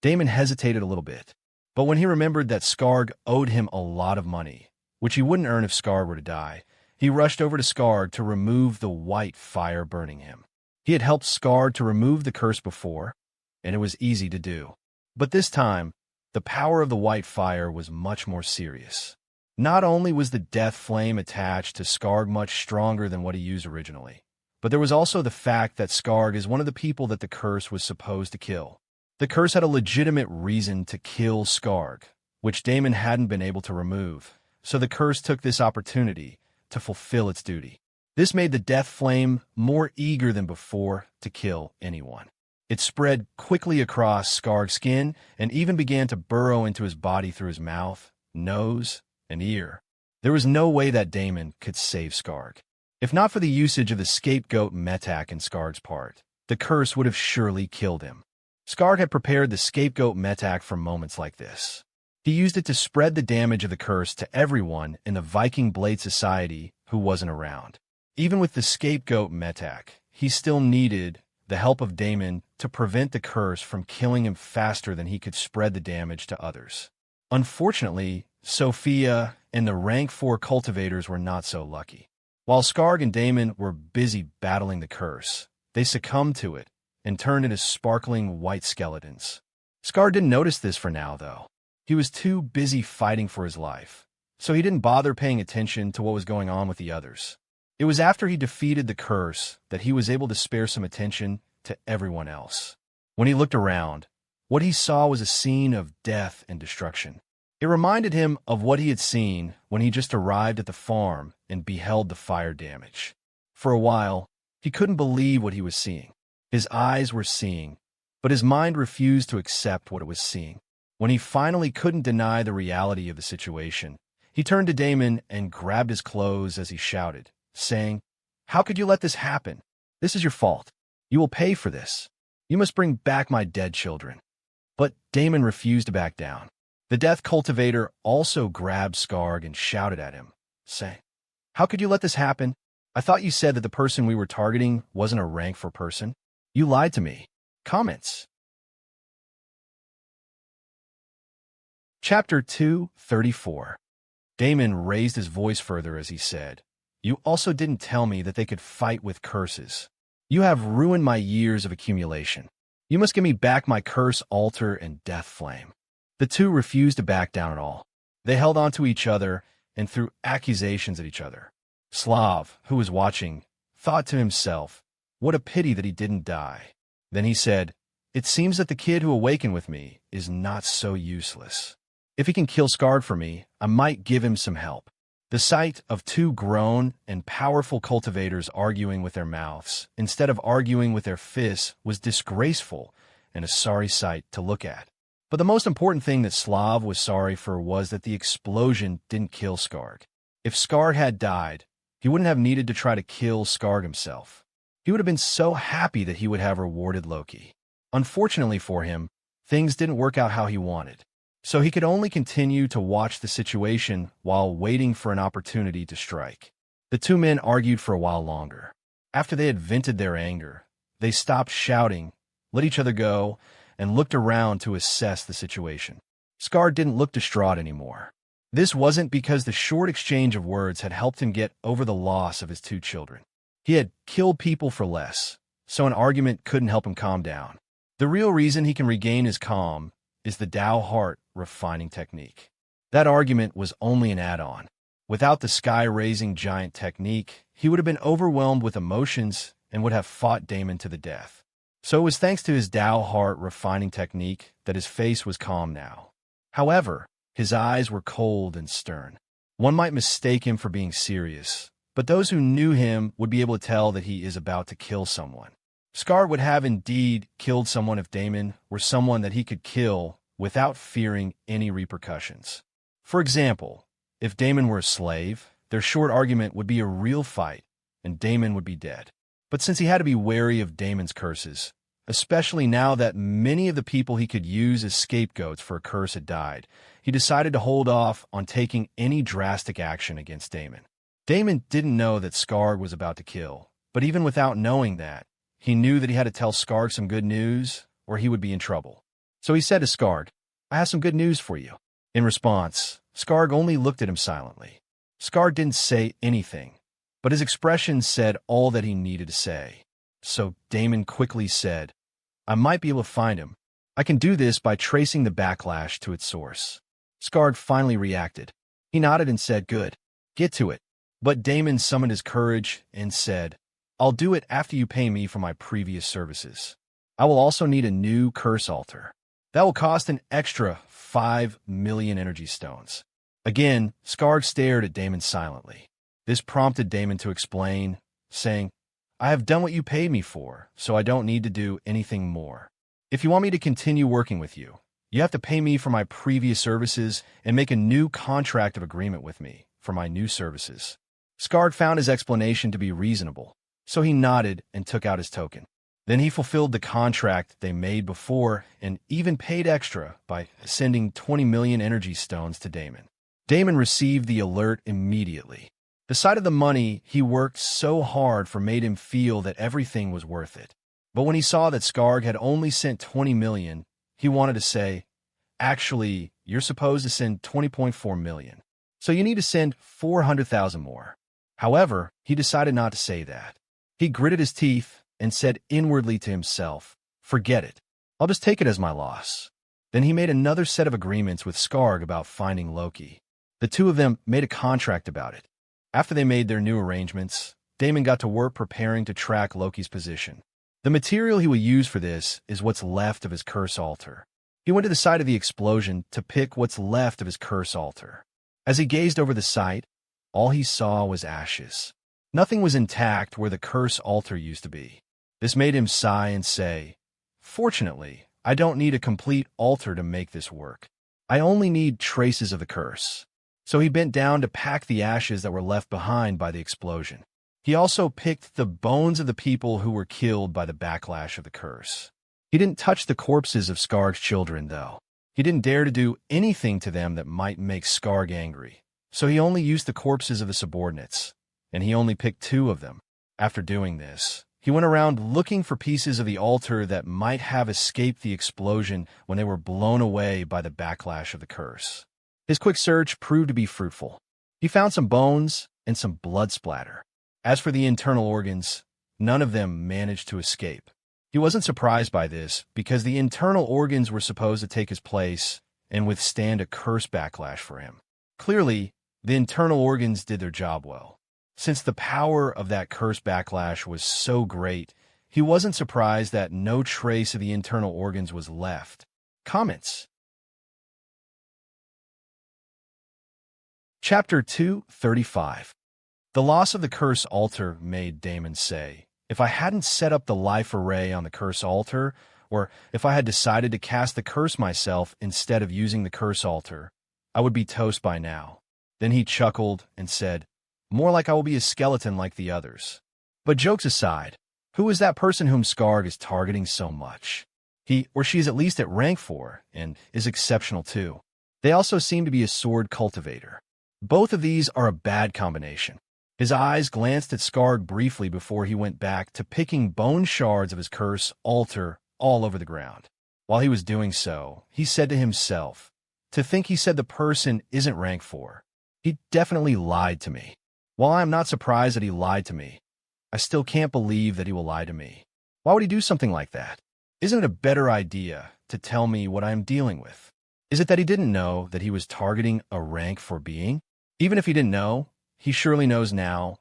Damon hesitated a little bit, but when he remembered that Skarg owed him a lot of money, which he wouldn't earn if Skarg were to die, he rushed over to Skarg to remove the white fire burning him. He had helped Skarg to remove the curse before, and it was easy to do. But this time, the power of the white fire was much more serious. Not only was the death flame attached to Skarg much stronger than what he used originally, but there was also the fact that Skarg is one of the people that the curse was supposed to kill. The curse had a legitimate reason to kill Skarg, which Damon hadn't been able to remove, so the curse took this opportunity to fulfill its duty. This made the death flame more eager than before to kill anyone. It spread quickly across Skarg's skin and even began to burrow into his body through his mouth, nose, and ear. There was no way that Damon could save Skarg. If not for the usage of the scapegoat metak in Skarg's part, the curse would have surely killed him. Skarg had prepared the scapegoat metak for moments like this. He used it to spread the damage of the curse to everyone in the Viking Blade Society who wasn't around. Even with the scapegoat metak, he still needed the help of Damon to prevent the curse from killing him faster than he could spread the damage to others. Unfortunately, Sophia and the rank 4 cultivators were not so lucky. While Skarg and Damon were busy battling the curse, they succumbed to it and turned into sparkling white skeletons. Skarg didn't notice this for now, though. He was too busy fighting for his life, so he didn't bother paying attention to what was going on with the others. It was after he defeated the curse that he was able to spare some attention to everyone else. When he looked around, what he saw was a scene of death and destruction. It reminded him of what he had seen when he just arrived at the farm and beheld the fire damage. For a while, he couldn't believe what he was seeing. His eyes were seeing, but his mind refused to accept what it was seeing. When he finally couldn't deny the reality of the situation, he turned to Damon and grabbed his clothes as he shouted, saying, "How could you let this happen? This is your fault. You will pay for this. You must bring back my dead children." But Damon refused to back down. The death cultivator also grabbed Skarg and shouted at him, saying, "How could you let this happen? I thought you said that the person we were targeting wasn't a rank 4 person. You lied to me." Comments. Chapter 234. Damon raised his voice further as he said, "You also didn't tell me that they could fight with curses. You have ruined my years of accumulation. You must give me back my curse altar and death flame." The two refused to back down at all. They held on to each other and threw accusations at each other. Slav, who was watching, thought to himself, what a pity that he didn't die. Then he said, it seems that the kid who awakened with me is not so useless. If he can kill Scarred for me, I might give him some help. The sight of two grown and powerful cultivators arguing with their mouths instead of arguing with their fists was disgraceful and a sorry sight to look at. But the most important thing that Slav was sorry for was that the explosion didn't kill Scarred. If Scarred had died, he wouldn't have needed to try to kill Scarred himself. He would have been so happy that he would have rewarded Loki. Unfortunately for him, things didn't work out how he wanted. So he could only continue to watch the situation while waiting for an opportunity to strike. The two men argued for a while longer. After they had vented their anger, they stopped shouting, let each other go, and looked around to assess the situation. Scarred didn't look distraught anymore. This wasn't because the short exchange of words had helped him get over the loss of his two children. He had killed people for less, so an argument couldn't help him calm down. The real reason he can regain his calm is the Tao heart refining technique. That argument was only an add-on. Without the sky-raising giant technique, he would have been overwhelmed with emotions and would have fought Damon to the death. So it was thanks to his Tao heart refining technique that his face was calm now. However, his eyes were cold and stern. One might mistake him for being serious, but those who knew him would be able to tell that he is about to kill someone. Scarred would have indeed killed someone if Damon were someone that he could kill without fearing any repercussions. For example, if Damon were a slave, their short argument would be a real fight, and Damon would be dead. But since he had to be wary of Damon's curses, especially now that many of the people he could use as scapegoats for a curse had died, he decided to hold off on taking any drastic action against Damon. Damon didn't know that Scarred was about to kill, but even without knowing that, he knew that he had to tell Scarred some good news or he would be in trouble. So he said to Scarred, I have some good news for you. In response, Scarred only looked at him silently. Scarred didn't say anything, but his expression said all that he needed to say. So Damon quickly said, I might be able to find him. I can do this by tracing the backlash to its source. Scarred finally reacted. He nodded and said, good, get to it. But Damon summoned his courage and said, I'll do it after you pay me for my previous services. I will also need a new curse altar. That will cost an extra 5 million energy stones. Again, Scarred stared at Damon silently. This prompted Damon to explain, saying, I have done what you paid me for, so I don't need to do anything more. If you want me to continue working with you, you have to pay me for my previous services and make a new contract of agreement with me for my new services. Scarred found his explanation to be reasonable, so he nodded and took out his token. Then he fulfilled the contract they made before and even paid extra by sending 20 million energy stones to Damon. Damon received the alert immediately. The sight of the money he worked so hard for made him feel that everything was worth it. But when he saw that Scarred had only sent 20 million, he wanted to say, actually, you're supposed to send 20.4 million. So you need to send 400,000 more. However, he decided not to say that. He gritted his teeth and said inwardly to himself, forget it. I'll just take it as my loss. Then he made another set of agreements with Scarred about finding Loki. The two of them made a contract about it. After they made their new arrangements, Damon got to work preparing to track Loki's position. The material he will use for this is what's left of his curse altar. He went to the site of the explosion to pick what's left of his curse altar. As he gazed over the site, all he saw was ashes. Nothing was intact where the curse altar used to be. This made him sigh and say, fortunately, I don't need a complete altar to make this work. I only need traces of the curse. So he bent down to pack the ashes that were left behind by the explosion. He also picked the bones of the people who were killed by the backlash of the curse. He didn't touch the corpses of Scarg's children, though. He didn't dare to do anything to them that might make Scarg angry. So he only used the corpses of the subordinates, and he only picked 2 of them. After doing this, he went around looking for pieces of the altar that might have escaped the explosion when they were blown away by the backlash of the curse. His quick search proved to be fruitful. He found some bones and some blood splatter. As for the internal organs, none of them managed to escape. He wasn't surprised by this because the internal organs were supposed to take his place and withstand a curse backlash for him. Clearly, the internal organs did their job well. Since the power of that curse backlash was so great, he wasn't surprised that no trace of the internal organs was left. Comments. Chapter 2:35. The loss of the curse altar made Damon say, "If I hadn't set up the life array on the curse altar, or if I had decided to cast the curse myself instead of using the curse altar, I would be toast by now." Then he chuckled and said, "More like I will be a skeleton like the others." But jokes aside, who is that person whom Skarg is targeting so much? He or she is at least at rank 4 and is exceptional too. They also seem to be a sword cultivator. Both of these are a bad combination. His eyes glanced at Skarg briefly before he went back to picking bone shards of his curse altar all over the ground. While he was doing so, he said to himself, "To think he said the person isn't rank 4. He definitely lied to me. While I am not surprised that he lied to me, I still can't believe that he will lie to me. Why would he do something like that? Isn't it a better idea to tell me what I am dealing with? Is it that he didn't know that he was targeting a rank 4 being? Even if he didn't know, he surely knows now,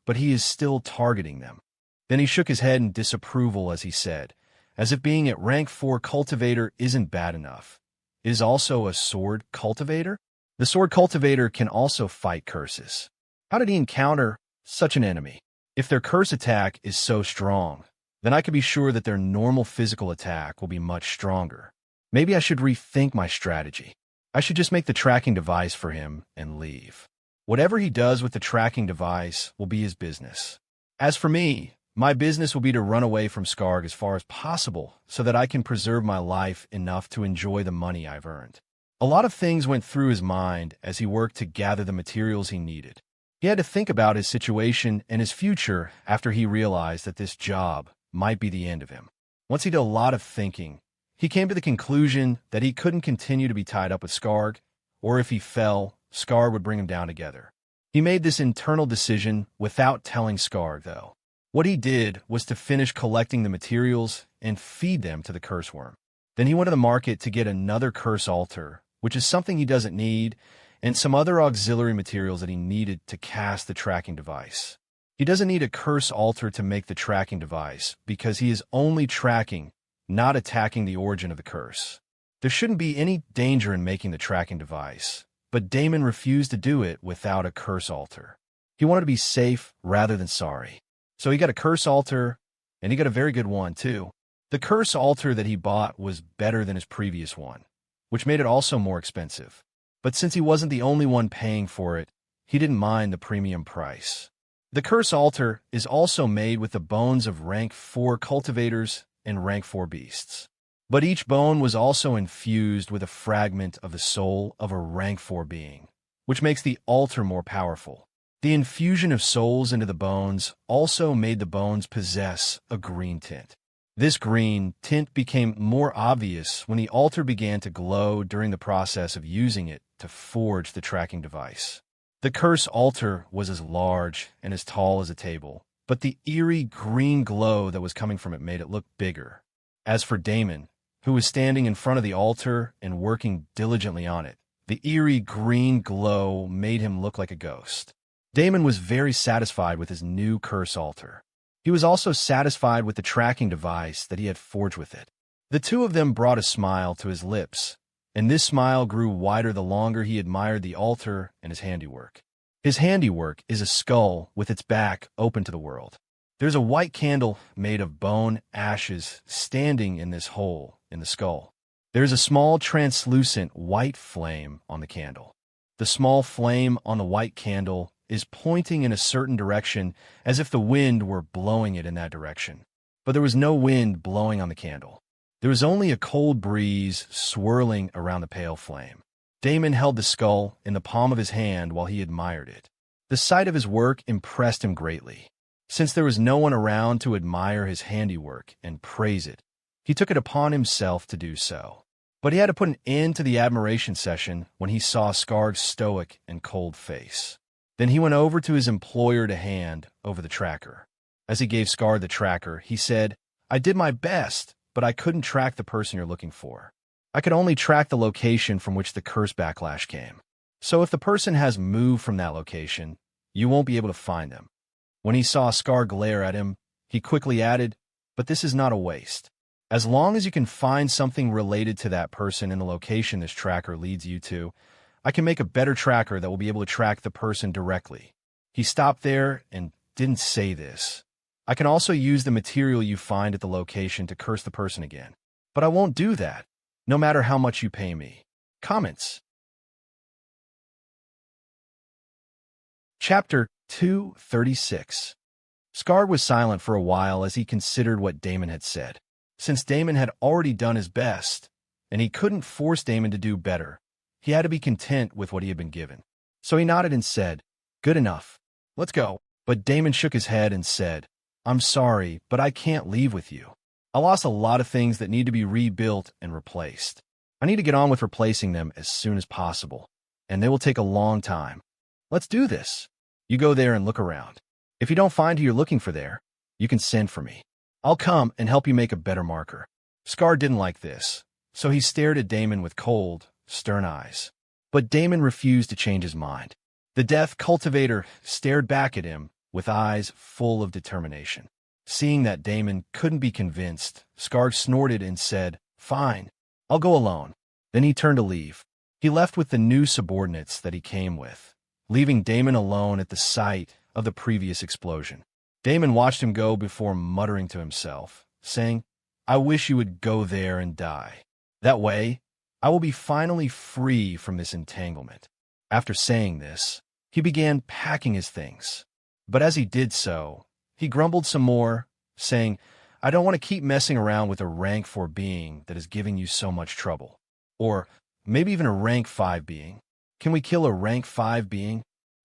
but he is still targeting them." Then he shook his head in disapproval as he said, "As if being at rank 4 cultivator isn't bad enough. It is also a sword cultivator? The sword cultivator can also fight curses. How did he encounter such an enemy? If their curse attack is so strong, then I can be sure that their normal physical attack will be much stronger. Maybe I should rethink my strategy. I should just make the tracking device for him and leave. Whatever he does with the tracking device will be his business. As for me, my business will be to run away from Skarg as far as possible so that I can preserve my life enough to enjoy the money I've earned." A lot of things went through his mind as he worked to gather the materials he needed. He had to think about his situation and his future after he realized that this job might be the end of him. Once he did a lot of thinking, he came to the conclusion that he couldn't continue to be tied up with Skarg, or if he fell, Skarg would bring him down together. He made this internal decision without telling Skarg, though. What he did was to finish collecting the materials and feed them to the curse worm. Then he went to the market to get another curse altar, which is something he doesn't need, and some other auxiliary materials that he needed to cast the tracking device. He doesn't need a curse altar to make the tracking device because he is only tracking, not attacking the origin of the curse. There shouldn't be any danger in making the tracking device, but Damon refused to do it without a curse altar. He wanted to be safe rather than sorry. So he got a curse altar, and he got a very good one, too. The curse altar that he bought was better than his previous one, which made it also more expensive. But since he wasn't the only one paying for it, he didn't mind the premium price. The curse altar is also made with the bones of rank 4 cultivators and rank 4 beasts. But each bone was also infused with a fragment of the soul of a rank 4 being, which makes the altar more powerful. The infusion of souls into the bones also made the bones possess a green tint. This green tint became more obvious when the altar began to glow during the process of using it to forge the tracking device. The curse altar was as large and as tall as a table, but the eerie green glow that was coming from it made it look bigger. As for Damon, who was standing in front of the altar and working diligently on it, the eerie green glow made him look like a ghost. Damon was very satisfied with his new curse altar. He was also satisfied with the tracking device that he had forged with it. The two of them brought a smile to his lips, and this smile grew wider the longer he admired the altar and his handiwork. His handiwork is a skull with its back open to the world. There's a white candle made of bone ashes standing in this hole in the skull. There's a small translucent white flame on the candle. The small flame on the white candle is pointing in a certain direction as if the wind were blowing it in that direction. But there was no wind blowing on the candle. There was only a cold breeze swirling around the pale flame. Damon held the skull in the palm of his hand while he admired it. The sight of his work impressed him greatly. Since there was no one around to admire his handiwork and praise it, he took it upon himself to do so. But he had to put an end to the admiration session when he saw Skarg's stoic and cold face. Then he went over to his employer to hand over the tracker. As he gave Skarg the tracker, he said, "I did my best, but I couldn't track the person you're looking for. I could only track the location from which the curse backlash came. So if the person has moved from that location, you won't be able to find them. When he saw Scar glare at him, he quickly added, but this is not a waste. As long as you can find something related to that person in the location this tracker leads you to, I can make a better tracker that will be able to track the person directly. He stopped there and didn't say this. I can also use the material you find at the location to curse the person again. But I won't do that, no matter how much you pay me. Comments. Chapter 236. Scar was silent for a while as he considered what Damon had said. Since Damon had already done his best, and he couldn't force Damon to do better, he had to be content with what he had been given. So he nodded and said, "Good enough. Let's go." But Damon shook his head and said, "I'm sorry, but I can't leave with you. I lost a lot of things that need to be rebuilt and replaced. I need to get on with replacing them as soon as possible, and they will take a long time. Let's do this. You go there and look around. If you don't find who you're looking for there, you can send for me. I'll come and help you make a better marker." Scar didn't like this, so he stared at Damon with cold, stern eyes. But Damon refused to change his mind. The death cultivator stared back at him with eyes full of determination. Seeing that Damon couldn't be convinced, Scar snorted and said, "Fine, I'll go alone." Then he turned to leave. He left with the new subordinates that he came with, leaving Damon alone at the site of the previous explosion. Damon watched him go before muttering to himself, saying, "I wish you would go there and die. That way, I will be finally free from this entanglement." After saying this, he began packing his things. But as he did so, he grumbled some more, saying, "I don't want to keep messing around with a rank 4 being that is giving you so much trouble. Or maybe even a rank 5 being. Can we kill a rank 5 being?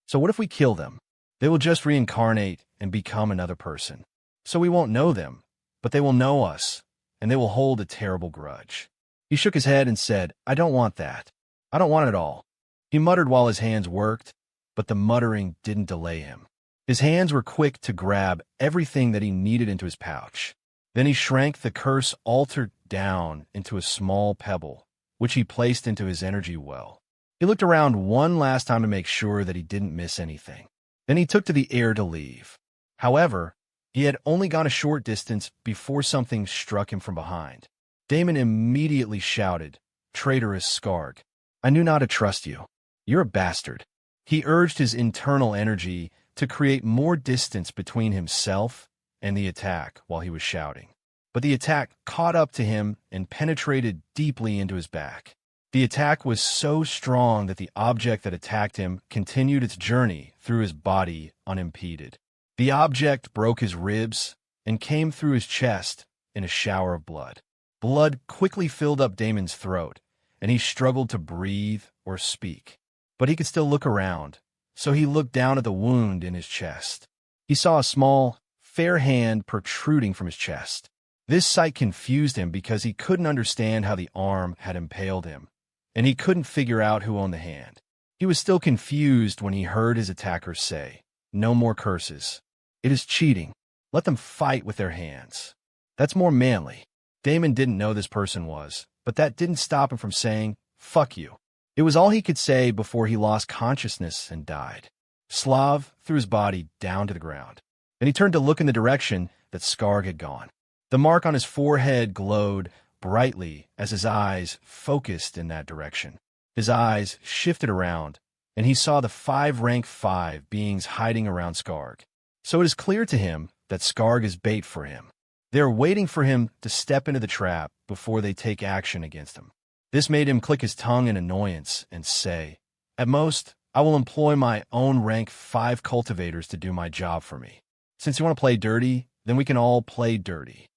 So what if we kill them? They will just reincarnate and become another person. So we won't know them, but they will know us, and they will hold a terrible grudge." He shook his head and said, "I don't want that. I don't want it all." He muttered while his hands worked, but the muttering didn't delay him. His hands were quick to grab everything that he needed into his pouch. Then he shrank the curse altar down into a small pebble, which he placed into his energy well. He looked around one last time to make sure that he didn't miss anything. Then he took to the air to leave. However, he had only gone a short distance before something struck him from behind. Damon immediately shouted, "Traitorous Scarg, I knew not to trust you. You're a bastard." He urged his internal energy to create more distance between himself and the attack while he was shouting. But the attack caught up to him and penetrated deeply into his back. The attack was so strong that the object that attacked him continued its journey through his body unimpeded. The object broke his ribs and came through his chest in a shower of blood. Blood quickly filled up Damon's throat, and he struggled to breathe or speak. But he could still look around, so he looked down at the wound in his chest. He saw a small, fair hand protruding from his chest. This sight confused him because he couldn't understand how the arm had impaled him, and he couldn't figure out who owned the hand. He was still confused when he heard his attackers say, "No more curses. It is cheating. Let them fight with their hands. That's more manly." Damon didn't know this person was, but that didn't stop him from saying, "Fuck you." It was all he could say before he lost consciousness and died. Slav threw his body down to the ground. Then he turned to look in the direction that Scarg had gone. The mark on his forehead glowed brightly as his eyes focused in that direction. His eyes shifted around, and he saw the 5 rank 5 beings hiding around Scarg. So it is clear to him that Scarg is bait for him. They are waiting for him to step into the trap before they take action against him. This made him click his tongue in annoyance and say, "At most, I will employ my own rank 5 cultivators to do my job for me. Since you want to play dirty, then we can all play dirty."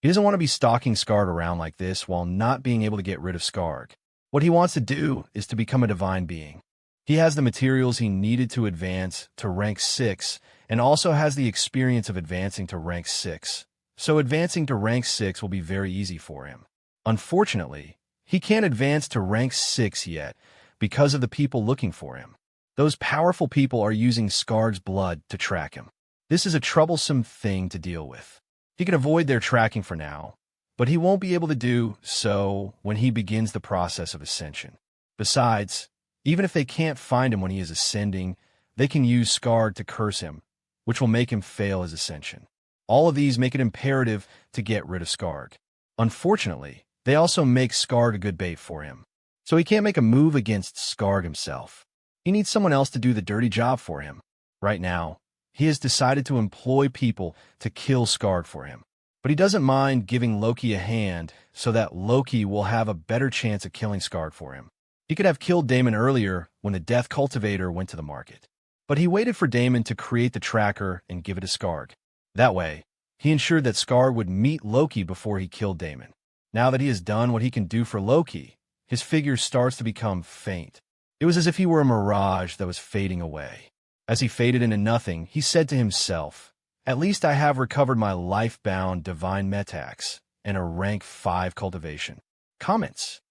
He doesn't want to be stalking Scarg around like this while not being able to get rid of Scarg. What he wants to do is to become a divine being. He has the materials he needed to advance to rank 6 and also has the experience of advancing to rank 6. So advancing to rank 6 will be very easy for him. Unfortunately, he can't advance to rank 6 yet because of the people looking for him. Those powerful people are using Scarg's blood to track him. This is a troublesome thing to deal with. He can avoid their tracking for now, but he won't be able to do so when he begins the process of ascension. Besides, even if they can't find him when he is ascending, they can use Skard to curse him, which will make him fail his ascension. All of these make it imperative to get rid of Skard. Unfortunately, they also make Skard a good bait for him. So he can't make a move against Skard himself. He needs someone else to do the dirty job for him. Right now, he has decided to employ people to kill Skard for him. But he doesn't mind giving Loki a hand so that Loki will have a better chance of killing Skard for him. He could have killed Damon earlier when the Death Cultivator went to the market. But he waited for Damon to create the tracker and give it to Skard. That way, he ensured that Skard would meet Loki before he killed Damon. Now that he has done what he can do for Loki, his figure starts to become faint. It was as if he were a mirage that was fading away. As he faded into nothing, he said to himself, "At least I have recovered my life-bound divine metax and a rank 5 cultivation." Comments.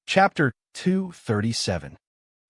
Chapter 237.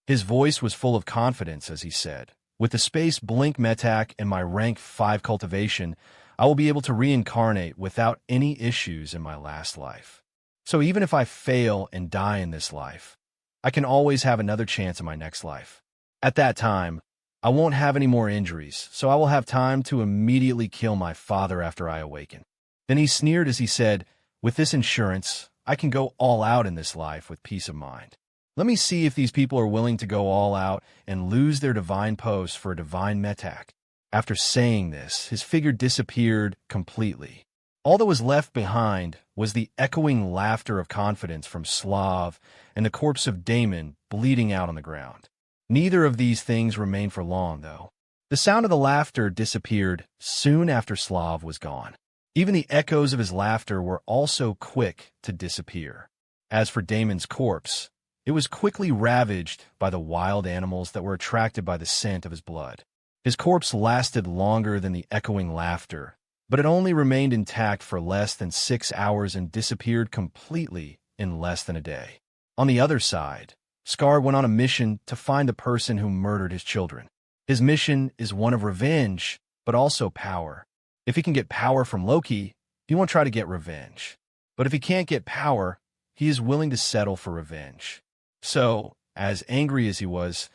His voice was full of confidence as he said, "With the Space Blink metac and my rank 5 cultivation, I will be able to reincarnate without any issues in my last life. So even if I fail and die in this life, I can always have another chance in my next life. At that time, I won't have any more injuries, so I will have time to immediately kill my father after I awaken." Then he sneered as he said, "With this insurance, I can go all out in this life with peace of mind. Let me see if these people are willing to go all out and lose their divine posts for a divine metac." After saying this, his figure disappeared completely. All that was left behind was the echoing laughter of confidence from Slav and the corpse of Damon bleeding out on the ground. Neither of these things remained for long, though. The sound of the laughter disappeared soon after Slav was gone. Even the echoes of his laughter were also quick to disappear. As for Damon's corpse, it was quickly ravaged by the wild animals that were attracted by the scent of his blood. His corpse lasted longer than the echoing laughter, but it only remained intact for less than 6 hours and disappeared completely in less than a day. On the other side, Skard went on a mission to find the person who murdered his children. His mission is one of revenge, but also power. If he can get power from Loki, he won't try to get revenge. But if he can't get power, he is willing to settle for revenge. So, as angry as he was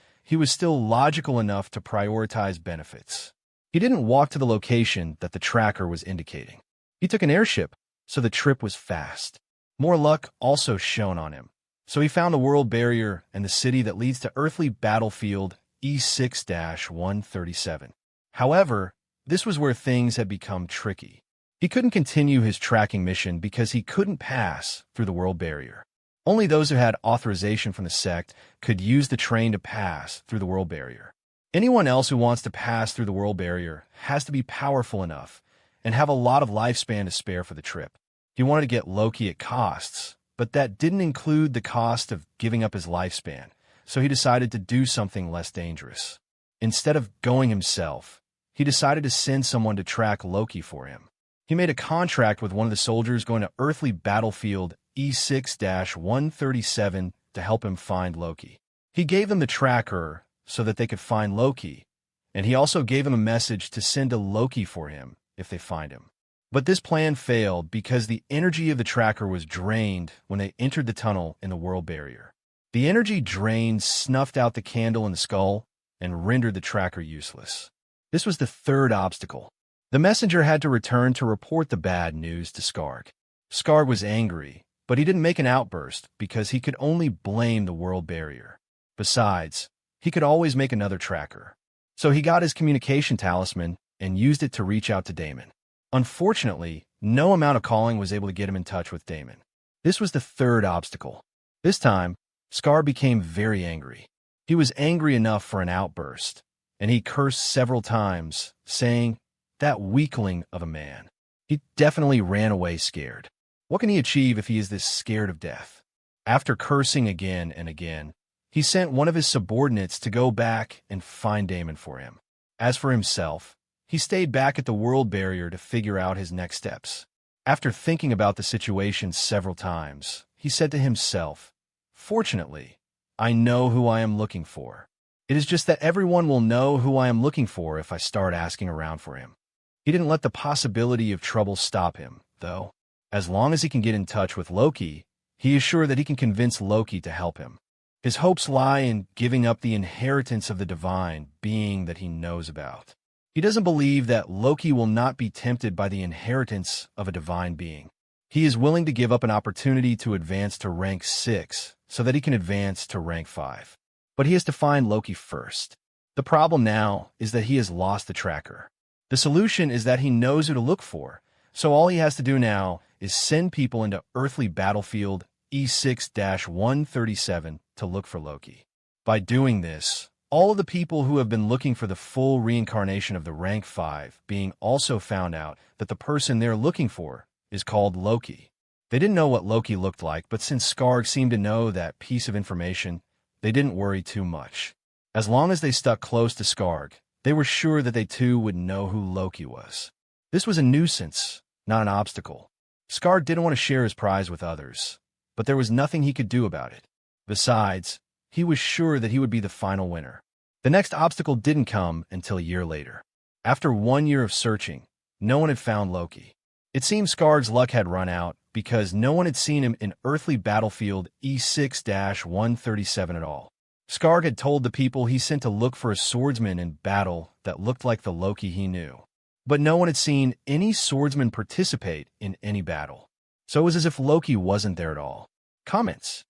still logical enough to prioritize benefits. He didn't walk to the location that the tracker was indicating. He took an airship, so the trip was fast. More luck also shone on him. So he found the world barrier and the city that leads to earthly battlefield E6-137. However, this was where things had become tricky. He couldn't continue his tracking mission because he couldn't pass through the world barrier. Only those who had authorization from the sect could use the train to pass through the world barrier. Anyone else who wants to pass through the world barrier has to be powerful enough and have a lot of lifespan to spare for the trip. He wanted to get Loki at costs, but that didn't include the cost of giving up his lifespan, so he decided to do something less dangerous. Instead of going himself, he decided to send someone to track Loki for him. He made a contract with one of the soldiers going to earthly battlefield E6-137 to help him find Loki. He gave them the tracker so that they could find Loki, and he also gave him a message to send to Loki for him if they find him. But this plan failed because the energy of the tracker was drained when they entered the tunnel in the world barrier. The energy drain snuffed out the candle in the skull and rendered the tracker useless. This was the third obstacle. The messenger had to return to report the bad news to Skard. Skard was angry, but he didn't make an outburst because he could only blame the world barrier. Besides, he could always make another tracker. So he got his communication talisman and used it to reach out to Damon. Unfortunately, no amount of calling was able to get him in touch with Damon. This was the third obstacle. This time, Skard became very angry. He was angry enough for an outburst, and he cursed several times, saying, "That weakling of a man." He definitely ran away scared. What can he achieve if he is this scared of death? After cursing again and again, he sent one of his subordinates to go back and find Damon for him. As for himself, he stayed back at the world barrier to figure out his next steps. After thinking about the situation several times, he said to himself, "Fortunately, I know who I am looking for. It is just that everyone will know who I am looking for if I start asking around for him." He didn't let the possibility of trouble stop him, though. As long as he can get in touch with Loki, he is sure that he can convince Loki to help him. His hopes lie in giving up the inheritance of the divine being that he knows about. He doesn't believe that Loki will not be tempted by the inheritance of a divine being. He is willing to give up an opportunity to advance to rank 6 so that he can advance to rank 5. But he has to find Loki first. The problem now is that he has lost the tracker. The solution is that he knows who to look for, so all he has to do now is send people into earthly battlefield E6-137 to look for Loki. By doing this, all of the people who have been looking for the full reincarnation of the rank 5 being also found out that the person they're looking for is called Loki. They didn't know what Loki looked like, but since Skarg seemed to know that piece of information, they didn't worry too much. As long as they stuck close to Skarg, they were sure that they too would know who Loki was. This was a nuisance, not an obstacle. Skarg didn't want to share his prize with others, but there was nothing he could do about it. Besides, he was sure that he would be the final winner. The next obstacle didn't come until a year later. After 1 year of searching, no one had found Loki. It seemed Skarg's luck had run out because no one had seen him in earthly battlefield E6-137 at all. Skarg had told the people he sent to look for a swordsman in battle that looked like the Loki he knew. But no one had seen any swordsman participate in any battle. So it was as if Loki wasn't there at all. Comments.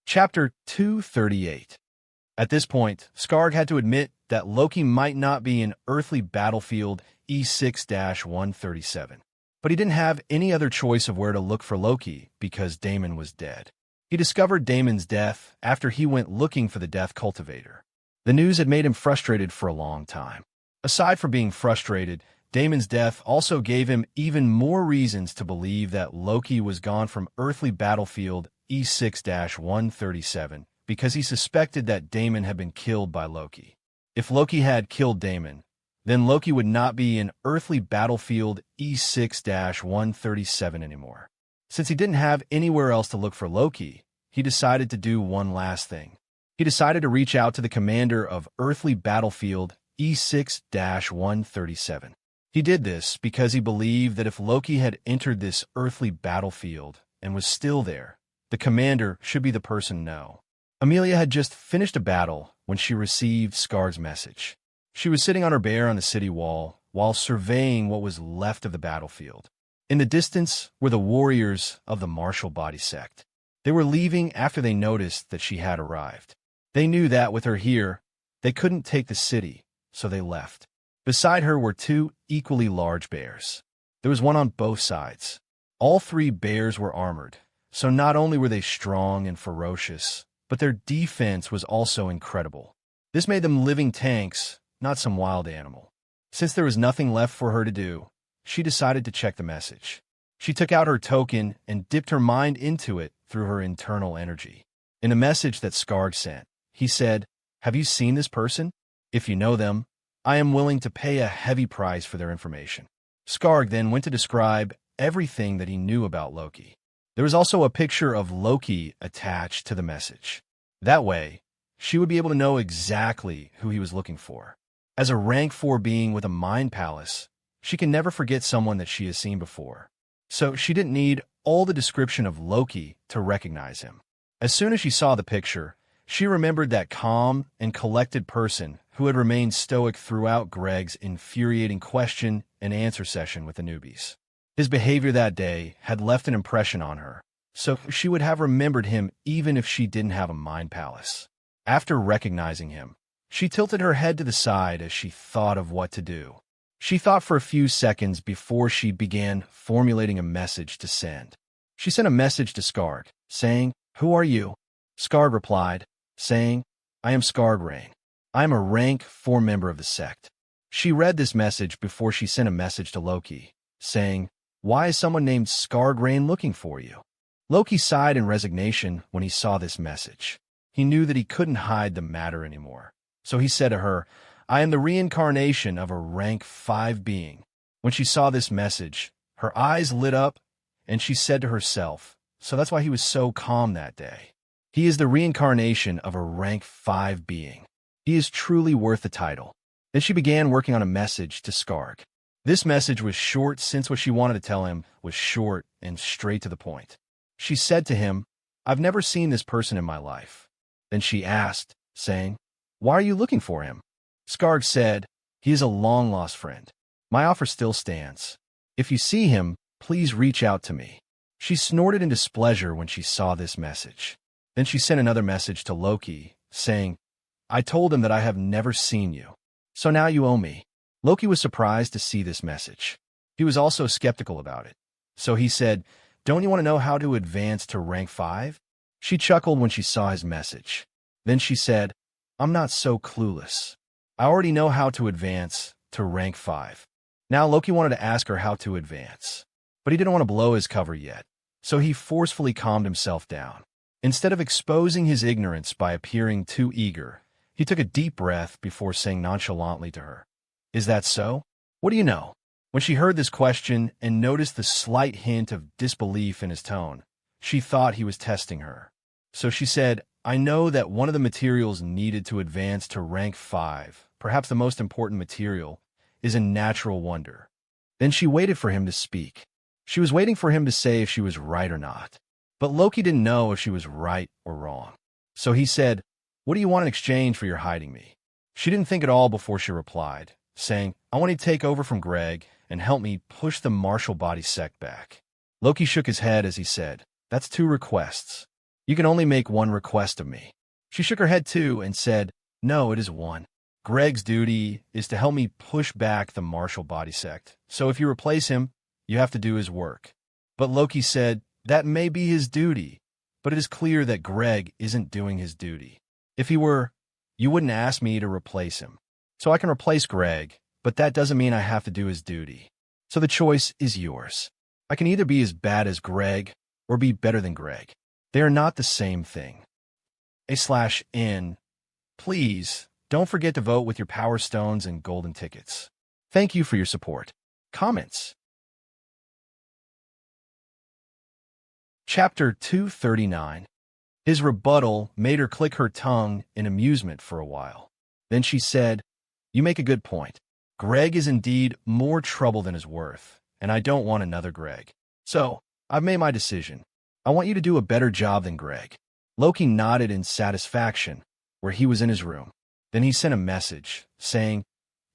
Chapter 238. At this point, Skarg had to admit that Loki might not be in earthly battlefield E6-137. But he didn't have any other choice of where to look for Loki because Damon was dead. He discovered Damon's death after he went looking for the Death Cultivator. The news had made him frustrated for a long time. Aside from being frustrated, Damon's death also gave him even more reasons to believe that Loki was gone from earthly battlefield E6-137 because he suspected that Damon had been killed by Loki. If Loki had killed Damon, then Loki would not be in earthly battlefield E6-137 anymore. Since he didn't have anywhere else to look for Loki, he decided to do one last thing. He decided to reach out to the commander of earthly battlefield E6-137. He did this because he believed that if Loki had entered this earthly battlefield and was still there, the commander should be the person to know. Amelia had just finished a battle when she received Skarg's message. She was sitting on her bear on the city wall while surveying what was left of the battlefield. In the distance were the warriors of the martial body sect. They were leaving after they noticed that she had arrived. They knew that with her here, they couldn't take the city, so they left. Beside her were 2 equally large bears. There was one on both sides. All 3 bears were armored, so not only were they strong and ferocious, but their defense was also incredible. This made them living tanks, not some wild animal. Since there was nothing left for her to do, she decided to check the message. She took out her token and dipped her mind into it through her internal energy. In a message that Skarg sent, he said, "Have you seen this person? If you know them, I am willing to pay a heavy price for their information." Skarg then went to describe everything that he knew about Loki. There was also a picture of Loki attached to the message. That way, she would be able to know exactly who he was looking for. As a rank 4 being with a mind palace, she can never forget someone that she has seen before. So she didn't need all the description of Loki to recognize him. As soon as she saw the picture, she remembered that calm and collected person who had remained stoic throughout Greg's infuriating question and answer session with the newbies. His behavior that day had left an impression on her, so she would have remembered him even if she didn't have a mind palace. After recognizing him, she tilted her head to the side as she thought of what to do. She thought for a few seconds before she began formulating a message to send. She sent a message to Skarg, saying, "Who are you?" Skarg replied, saying, "I am Skarg Rain. I am a rank 4 member of the sect." She read this message before she sent a message to Loki, saying, "Why is someone named Skarg Rain looking for you?" Loki sighed in resignation when he saw this message. He knew that he couldn't hide the matter anymore. So he said to her, "I am the reincarnation of a rank 5 being." When she saw this message, her eyes lit up, and she said to herself, so that's why he was so calm that day. He is the reincarnation of a rank 5 being. He is truly worth the title. Then she began working on a message to Skarg. This message was short since what she wanted to tell him was short and straight to the point. She said to him, "I've never seen this person in my life." Then she asked, saying, "Why are you looking for him?" Skarg said, "He is a long-lost friend. My offer still stands. If you see him, please reach out to me." She snorted in displeasure when she saw this message. Then she sent another message to Loki, saying, "I told him that I have never seen you. So now you owe me." Loki was surprised to see this message. He was also skeptical about it. So he said, "Don't you want to know how to advance to rank 5? She chuckled when she saw his message. Then she said, "I'm not so clueless. I already know how to advance to rank 5. Now Loki wanted to ask her how to advance, but he didn't want to blow his cover yet, so he forcefully calmed himself down. Instead of exposing his ignorance by appearing too eager, he took a deep breath before saying nonchalantly to her, "Is that so? What do you know?" When she heard this question and noticed the slight hint of disbelief in his tone, she thought he was testing her. So she said, "I know that one of the materials needed to advance to rank 5, perhaps the most important material, is a natural wonder." Then she waited for him to speak. She was waiting for him to say if she was right or not. But Loki didn't know if she was right or wrong. So he said, "What do you want in exchange for your hiding me?" She didn't think at all before she replied, saying, "I want you to take over from Greg and help me push the martial body sect back." Loki shook his head as he said, "That's 2 requests. You can only make 1 request of me." She shook her head too and said, "No, it is 1. Greg's duty is to help me push back the martial body sect. So if you replace him, you have to do his work." But Loki said, "That may be his duty, but it is clear that Greg isn't doing his duty. If he were, you wouldn't ask me to replace him. So I can replace Greg, but that doesn't mean I have to do his duty. So the choice is yours. I can either be as bad as Greg or be better than Greg. They are not the same thing." /N. Please don't forget to vote with your power stones and golden tickets. Thank you for your support. Comments. Chapter 239. His rebuttal made her click her tongue in amusement for a while. Then she said, "You make a good point. Greg is indeed more trouble than his worth, and I don't want another Greg. So, I've made my decision. I want you to do a better job than Greg." Loki nodded in satisfaction, where he was in his room. Then he sent a message, saying,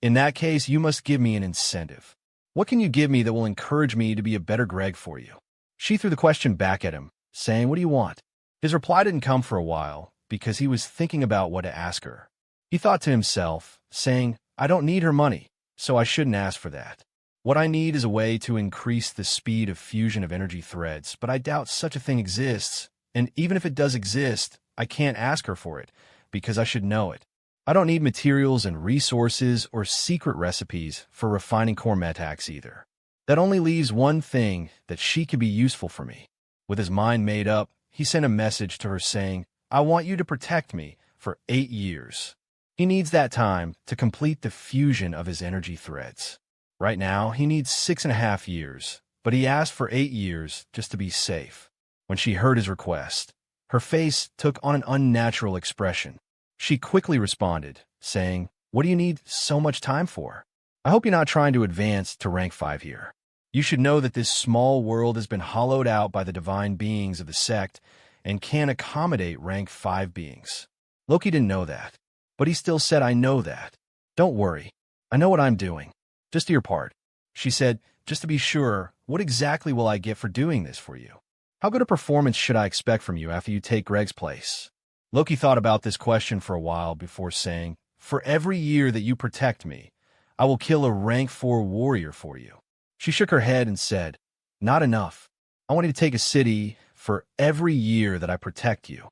"In that case, you must give me an incentive. What can you give me that will encourage me to be a better Greg for you?" She threw the question back at him, saying, "What do you want?" His reply didn't come for a while, because he was thinking about what to ask her. He thought to himself, saying, "I don't need her money, so I shouldn't ask for that. What I need is a way to increase the speed of fusion of energy threads, but I doubt such a thing exists, and even if it does exist, I can't ask her for it, because I should know it. I don't need materials and resources or secret recipes for refining core metax either. That only leaves one thing, that she could be useful for me." With his mind made up, he sent a message to her saying, "I want you to protect me for 8 years. He needs that time to complete the fusion of his energy threads. Right now, he needs 6.5 years, but he asked for 8 years just to be safe." When she heard his request, her face took on an unnatural expression. She quickly responded, saying, "What do you need so much time for? I hope you're not trying to advance to rank 5 here. You should know that this small world has been hollowed out by the divine beings of the sect and can't accommodate rank 5 beings." Loki didn't know that, but he still said, "I know that. Don't worry. I know what I'm doing. Just do your part." She said, "Just to be sure, what exactly will I get for doing this for you? How good a performance should I expect from you after you take Greg's place?" Loki thought about this question for a while before saying, "For every year that you protect me, I will kill a rank 4 warrior for you." She shook her head and said, "Not enough. I want you to take a city for every year that I protect you."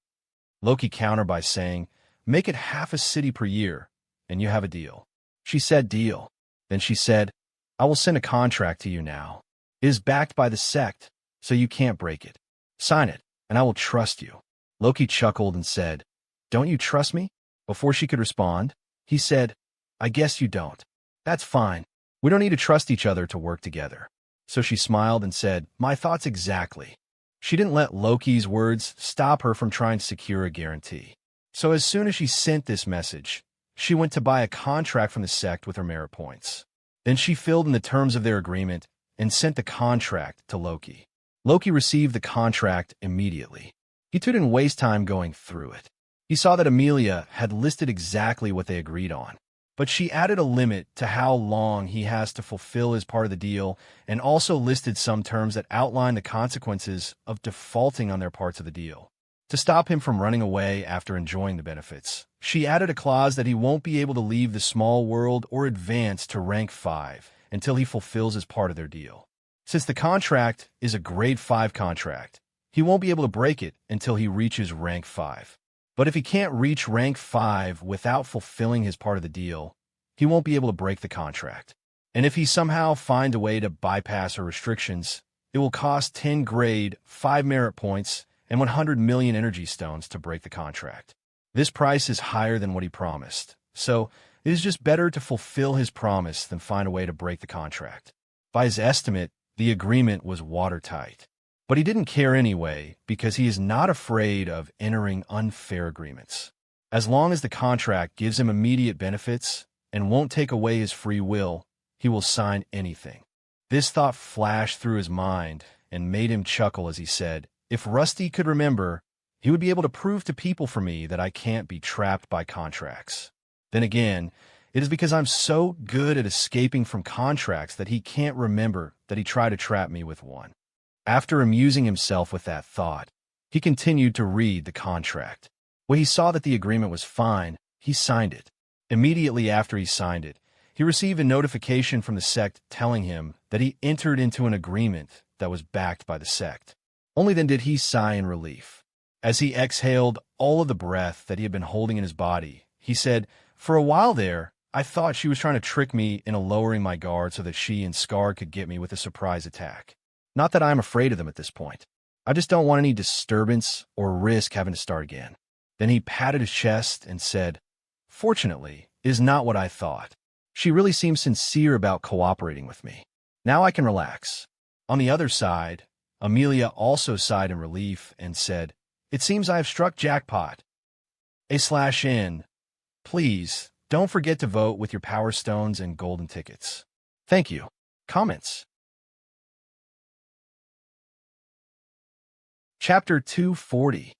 Loki countered by saying, "Make it half a city per year, and you have a deal." She said, "Deal." Then she said, "I will send a contract to you now. It is backed by the sect, so you can't break it. Sign it, and I will trust you." Loki chuckled and said, "Don't you trust me?" Before she could respond, he said, "I guess you don't. That's fine. We don't need to trust each other to work together." So she smiled and said, "My thoughts exactly." She didn't let Loki's words stop her from trying to secure a guarantee. So as soon as she sent this message, she went to buy a contract from the sect with her merit points. Then she filled in the terms of their agreement and sent the contract to Loki. Loki received the contract immediately. He didn't waste time going through it. He saw that Amelia had listed exactly what they agreed on, but she added a limit to how long he has to fulfill his part of the deal and also listed some terms that outline the consequences of defaulting on their parts of the deal. To stop him from running away after enjoying the benefits, she added a clause that he won't be able to leave the small world or advance to rank 5 until he fulfills his part of their deal. Since the contract is a grade 5 contract, he won't be able to break it until he reaches rank 5. But if he can't reach rank 5 without fulfilling his part of the deal, he won't be able to break the contract. And if he somehow finds a way to bypass her restrictions, it will cost 10 grade 5 merit points and 100 million energy stones to break the contract. This price is higher than what he promised, so it is just better to fulfill his promise than find a way to break the contract. By his estimate, the agreement was watertight. But he didn't care anyway, because he is not afraid of entering unfair agreements. As long as the contract gives him immediate benefits and won't take away his free will, he will sign anything. This thought flashed through his mind and made him chuckle as he said, "If Rusty could remember, he would be able to prove to people for me that I can't be trapped by contracts. Then again, it is because I'm so good at escaping from contracts that he can't remember that he tried to trap me with one." After amusing himself with that thought, he continued to read the contract. When he saw that the agreement was fine, he signed it. Immediately after he signed it, he received a notification from the sect telling him that he entered into an agreement that was backed by the sect. Only then did he sigh in relief. As he exhaled all of the breath that he had been holding in his body, he said, "For a while there, I thought she was trying to trick me into lowering my guard so that she and Scar could get me with a surprise attack. Not that I'm afraid of them at this point. I just don't want any disturbance or risk having to start again." Then he patted his chest and said, "Fortunately, it is not what I thought. She really seems sincere about cooperating with me. Now I can relax." On the other side, Amelia also sighed in relief and said, "It seems I have struck jackpot. /N. Please, don't forget to vote with your power stones and golden tickets. Thank you." Comments. Chapter 240.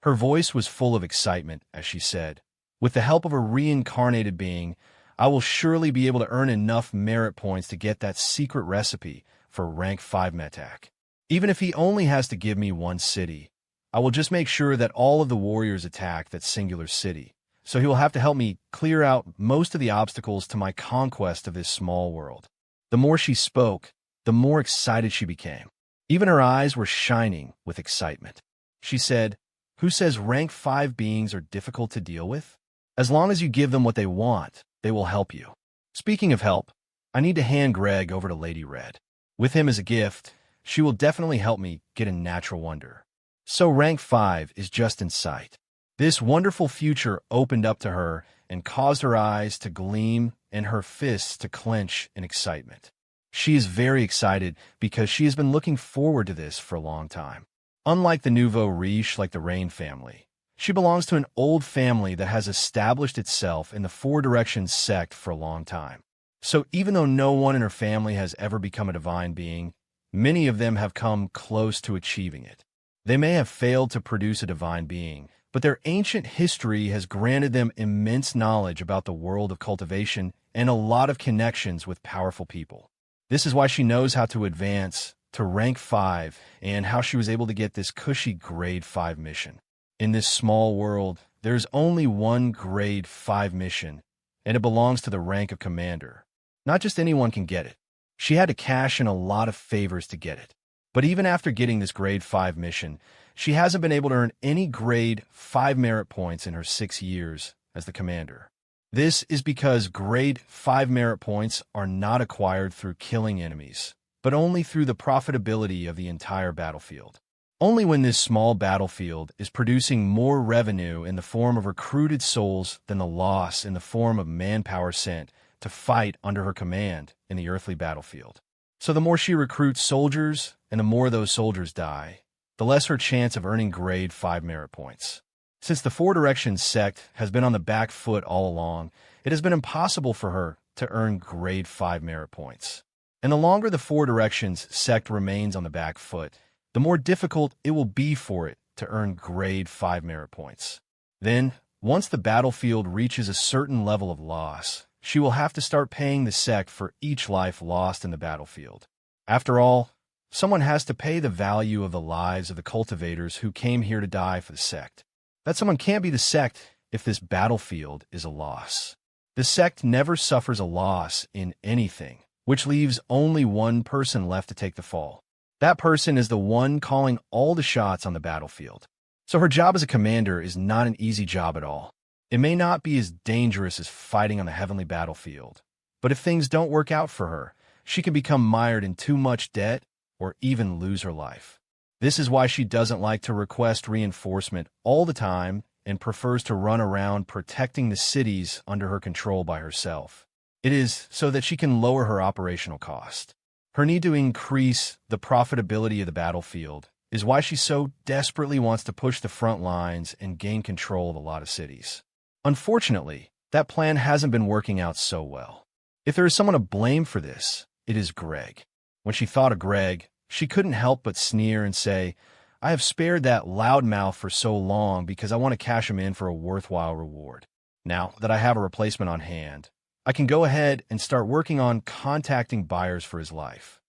Her voice was full of excitement as she said, "With the help of a reincarnated being, I will surely be able to earn enough merit points to get that secret recipe for rank 5 metak. Even if he only has to give me one city, I will just make sure that all of the warriors attack that singular city, so he will have to help me clear out most of the obstacles to my conquest of this small world." The more she spoke, the more excited she became. Even her eyes were shining with excitement. She said, "Who says rank 5 beings are difficult to deal with? As long as you give them what they want, they will help you. Speaking of help, I need to hand Greg over to Lady Red. With him as a gift, she will definitely help me get a natural wonder." So rank 5 is just in sight. This wonderful future opened up to her and caused her eyes to gleam and her fists to clench in excitement. She is very excited because she has been looking forward to this for a long time. Unlike the nouveau riche like the Rain family, she belongs to an old family that has established itself in the Four Directions sect for a long time. So even though no one in her family has ever become a divine being, many of them have come close to achieving it. They may have failed to produce a divine being, but their ancient history has granted them immense knowledge about the world of cultivation and a lot of connections with powerful people. This is why she knows how to advance to rank 5 and how she was able to get this cushy grade 5 mission. In this small world, there's only one grade 5 mission, and it belongs to the rank of commander. Not just anyone can get it. She had to cash in a lot of favors to get it. But even after getting this grade 5 mission, she hasn't been able to earn any grade 5 merit points in her 6 years as the commander. This is because grade 5 merit points are not acquired through killing enemies, but only through the profitability of the entire battlefield. Only when this small battlefield is producing more revenue in the form of recruited souls than the loss in the form of manpower sent to fight under her command in the earthly battlefield. So the more she recruits soldiers and the more those soldiers die, the less her chance of earning grade 5 merit points. Since the Four Directions sect has been on the back foot all along, it has been impossible for her to earn grade 5 merit points. And the longer the Four Directions sect remains on the back foot, the more difficult it will be for it to earn grade 5 merit points. Then, once the battlefield reaches a certain level of loss, she will have to start paying the sect for each life lost in the battlefield. After all, someone has to pay the value of the lives of the cultivators who came here to die for the sect. That someone can't be the sect if this battlefield is a loss. The sect never suffers a loss in anything, which leaves only one person left to take the fall. That person is the one calling all the shots on the battlefield. So her job as a commander is not an easy job at all. It may not be as dangerous as fighting on the heavenly battlefield, but if things don't work out for her, she can become mired in too much debt or even lose her life. This is why she doesn't like to request reinforcement all the time and prefers to run around protecting the cities under her control by herself. It is so that she can lower her operational cost. Her need to increase the profitability of the battlefield is why she so desperately wants to push the front lines and gain control of a lot of cities. Unfortunately, that plan hasn't been working out so well. If there is someone to blame for this, it is Greg. When she thought of Greg, she couldn't help but sneer and say, "I have spared that loudmouth for so long because I want to cash him in for a worthwhile reward. Now that I have a replacement on hand, I can go ahead and start working on contacting buyers for his life.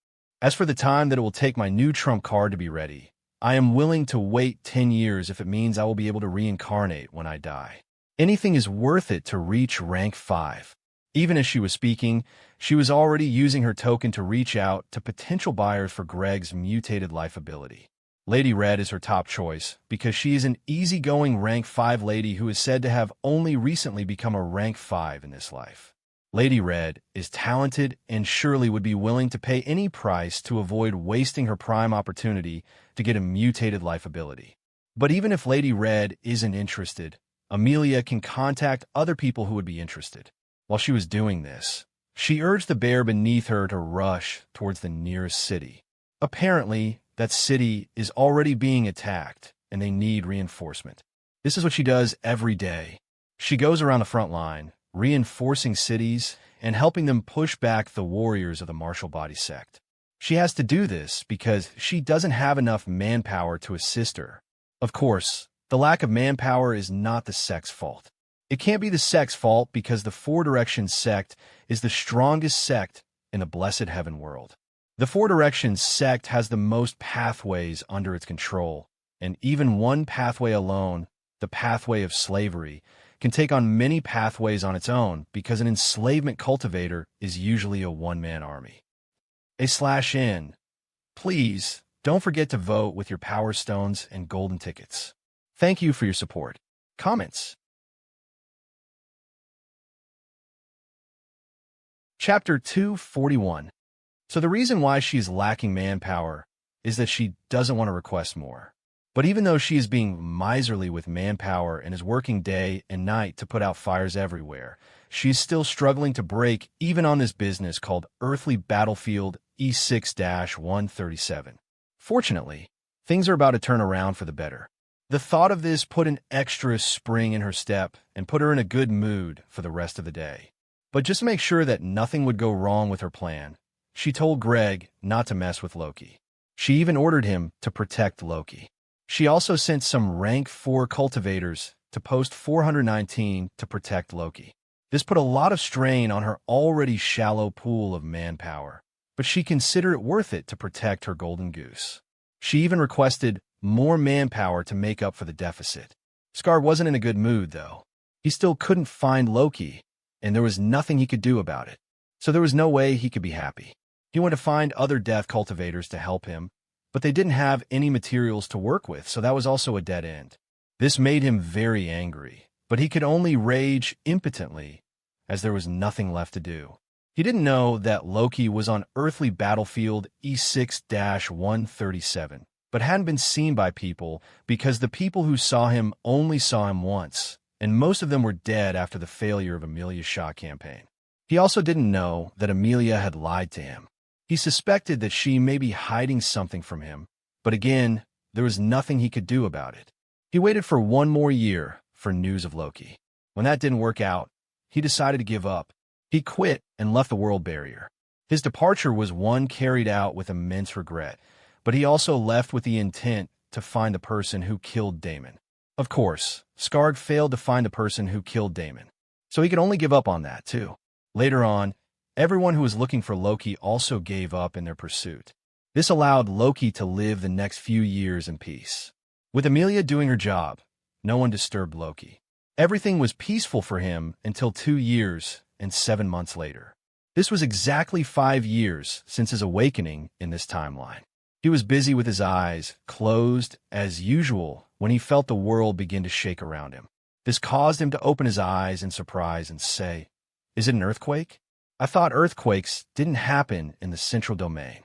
As for the time that it will take my new trump card to be ready, I am willing to wait 10 years if it means I will be able to reincarnate when I die. Anything is worth it to reach rank 5. Even as she was speaking, she was already using her token to reach out to potential buyers for Greg's mutated life ability. Lady Red is her top choice because she is an easygoing rank 5 lady who is said to have only recently become a rank 5 in this life. Lady Red is talented and surely would be willing to pay any price to avoid wasting her prime opportunity to get a mutated life ability. But even if Lady Red isn't interested, Amelia can contact other people who would be interested. While she was doing this, she urged the bear beneath her to rush towards the nearest city. Apparently, that city is already being attacked, and they need reinforcement. This is what she does every day. She goes around the front line, reinforcing cities and helping them push back the warriors of the martial body sect. She has to do this because she doesn't have enough manpower to assist her. Of course, the lack of manpower is not the sect's fault. It can't be the sect's fault because the Four Directions sect is the strongest sect in the blessed heaven world. The Four Directions sect has the most pathways under its control, and even one pathway alone, the pathway of slavery, can take on many pathways on its own because an enslavement cultivator is usually a one-man army. /N. Please, don't forget to vote with your power stones and golden tickets. Thank you for your support. Comments. Chapter 241. So the reason why she is lacking manpower is that she doesn't want to request more. But even though she is being miserly with manpower and is working day and night to put out fires everywhere, she is still struggling to break even on this business called Earthly Battlefield E6-137. Fortunately, things are about to turn around for the better. The thought of this put an extra spring in her step and put her in a good mood for the rest of the day. But just to make sure that nothing would go wrong with her plan, she told Greg not to mess with Loki. She even ordered him to protect Loki. She also sent some rank 4 cultivators to post 419 to protect Loki. This put a lot of strain on her already shallow pool of manpower, but she considered it worth it to protect her golden goose. She even requested more manpower to make up for the deficit. Scar wasn't in a good mood, though. He still couldn't find Loki, and there was nothing he could do about it. So there was no way he could be happy. He went to find other death cultivators to help him, but they didn't have any materials to work with, so that was also a dead end. This made him very angry, but he could only rage impotently, as there was nothing left to do. He didn't know that Loki was on Earthly Battlefield E6-137, but hadn't been seen by people because the people who saw him only saw him once, and most of them were dead after the failure of Amelia's shot campaign. He also didn't know that Amelia had lied to him. He suspected that she may be hiding something from him, but again, there was nothing he could do about it. He waited for one more year for news of Loki. When that didn't work out, he decided to give up. He quit and left the world barrier. His departure was one carried out with immense regret, but he also left with the intent to find the person who killed Damon. Of course, Skarg failed to find the person who killed Damon, so he could only give up on that, too. Later on, everyone who was looking for Loki also gave up in their pursuit. This allowed Loki to live the next few years in peace. With Emilia doing her job, no one disturbed Loki. Everything was peaceful for him until 2 years and 7 months later. This was exactly 5 years since his awakening in this timeline. He was busy with his eyes closed as usual when he felt the world begin to shake around him. This caused him to open his eyes in surprise and say, "Is it an earthquake? I thought earthquakes didn't happen in the central domain."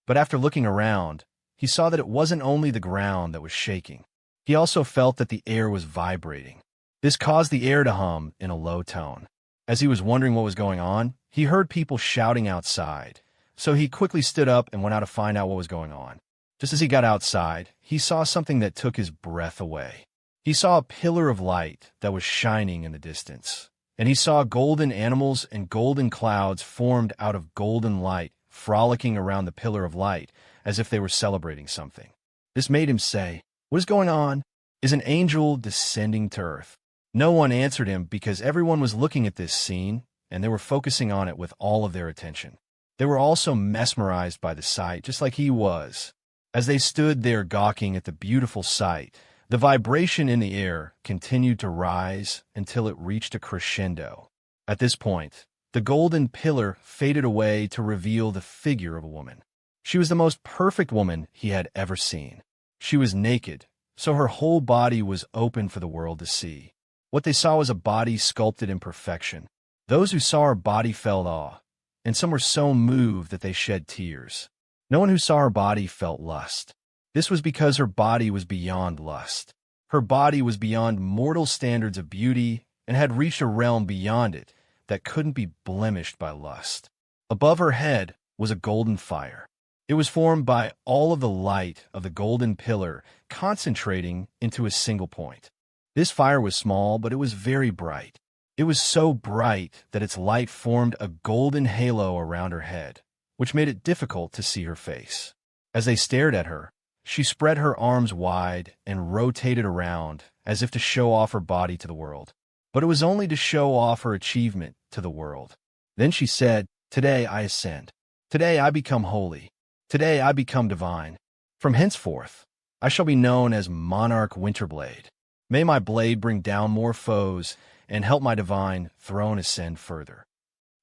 But after looking around, he saw that it wasn't only the ground that was shaking. He also felt that the air was vibrating. This caused the air to hum in a low tone. As he was wondering what was going on, he heard people shouting outside, so he quickly stood up and went out to find out what was going on. Just as he got outside, he saw something that took his breath away. He saw a pillar of light that was shining in the distance, and he saw golden animals and golden clouds formed out of golden light frolicking around the pillar of light as if they were celebrating something. This made him say, "What is going on? Is an angel descending to earth?" No one answered him because everyone was looking at this scene, and they were focusing on it with all of their attention. They were also mesmerized by the sight, just like he was. As they stood there gawking at the beautiful sight, the vibration in the air continued to rise until it reached a crescendo. At this point, the golden pillar faded away to reveal the figure of a woman. She was the most perfect woman he had ever seen. She was naked, so her whole body was open for the world to see. What they saw was a body sculpted in perfection. Those who saw her body felt awe, and some were so moved that they shed tears. No one who saw her body felt lust. This was because her body was beyond lust. Her body was beyond mortal standards of beauty and had reached a realm beyond it that couldn't be blemished by lust. Above her head was a golden fire. It was formed by all of the light of the golden pillar concentrating into a single point. This fire was small, but it was very bright. It was so bright that its light formed a golden halo around her head, which made it difficult to see her face. As they stared at her, she spread her arms wide and rotated around as if to show off her body to the world. But it was only to show off her achievement to the world. Then she said, "Today I ascend. Today I become holy. Today I become divine. From henceforth, I shall be known as Monarch Winterblade. May my blade bring down more foes and help my divine throne ascend further."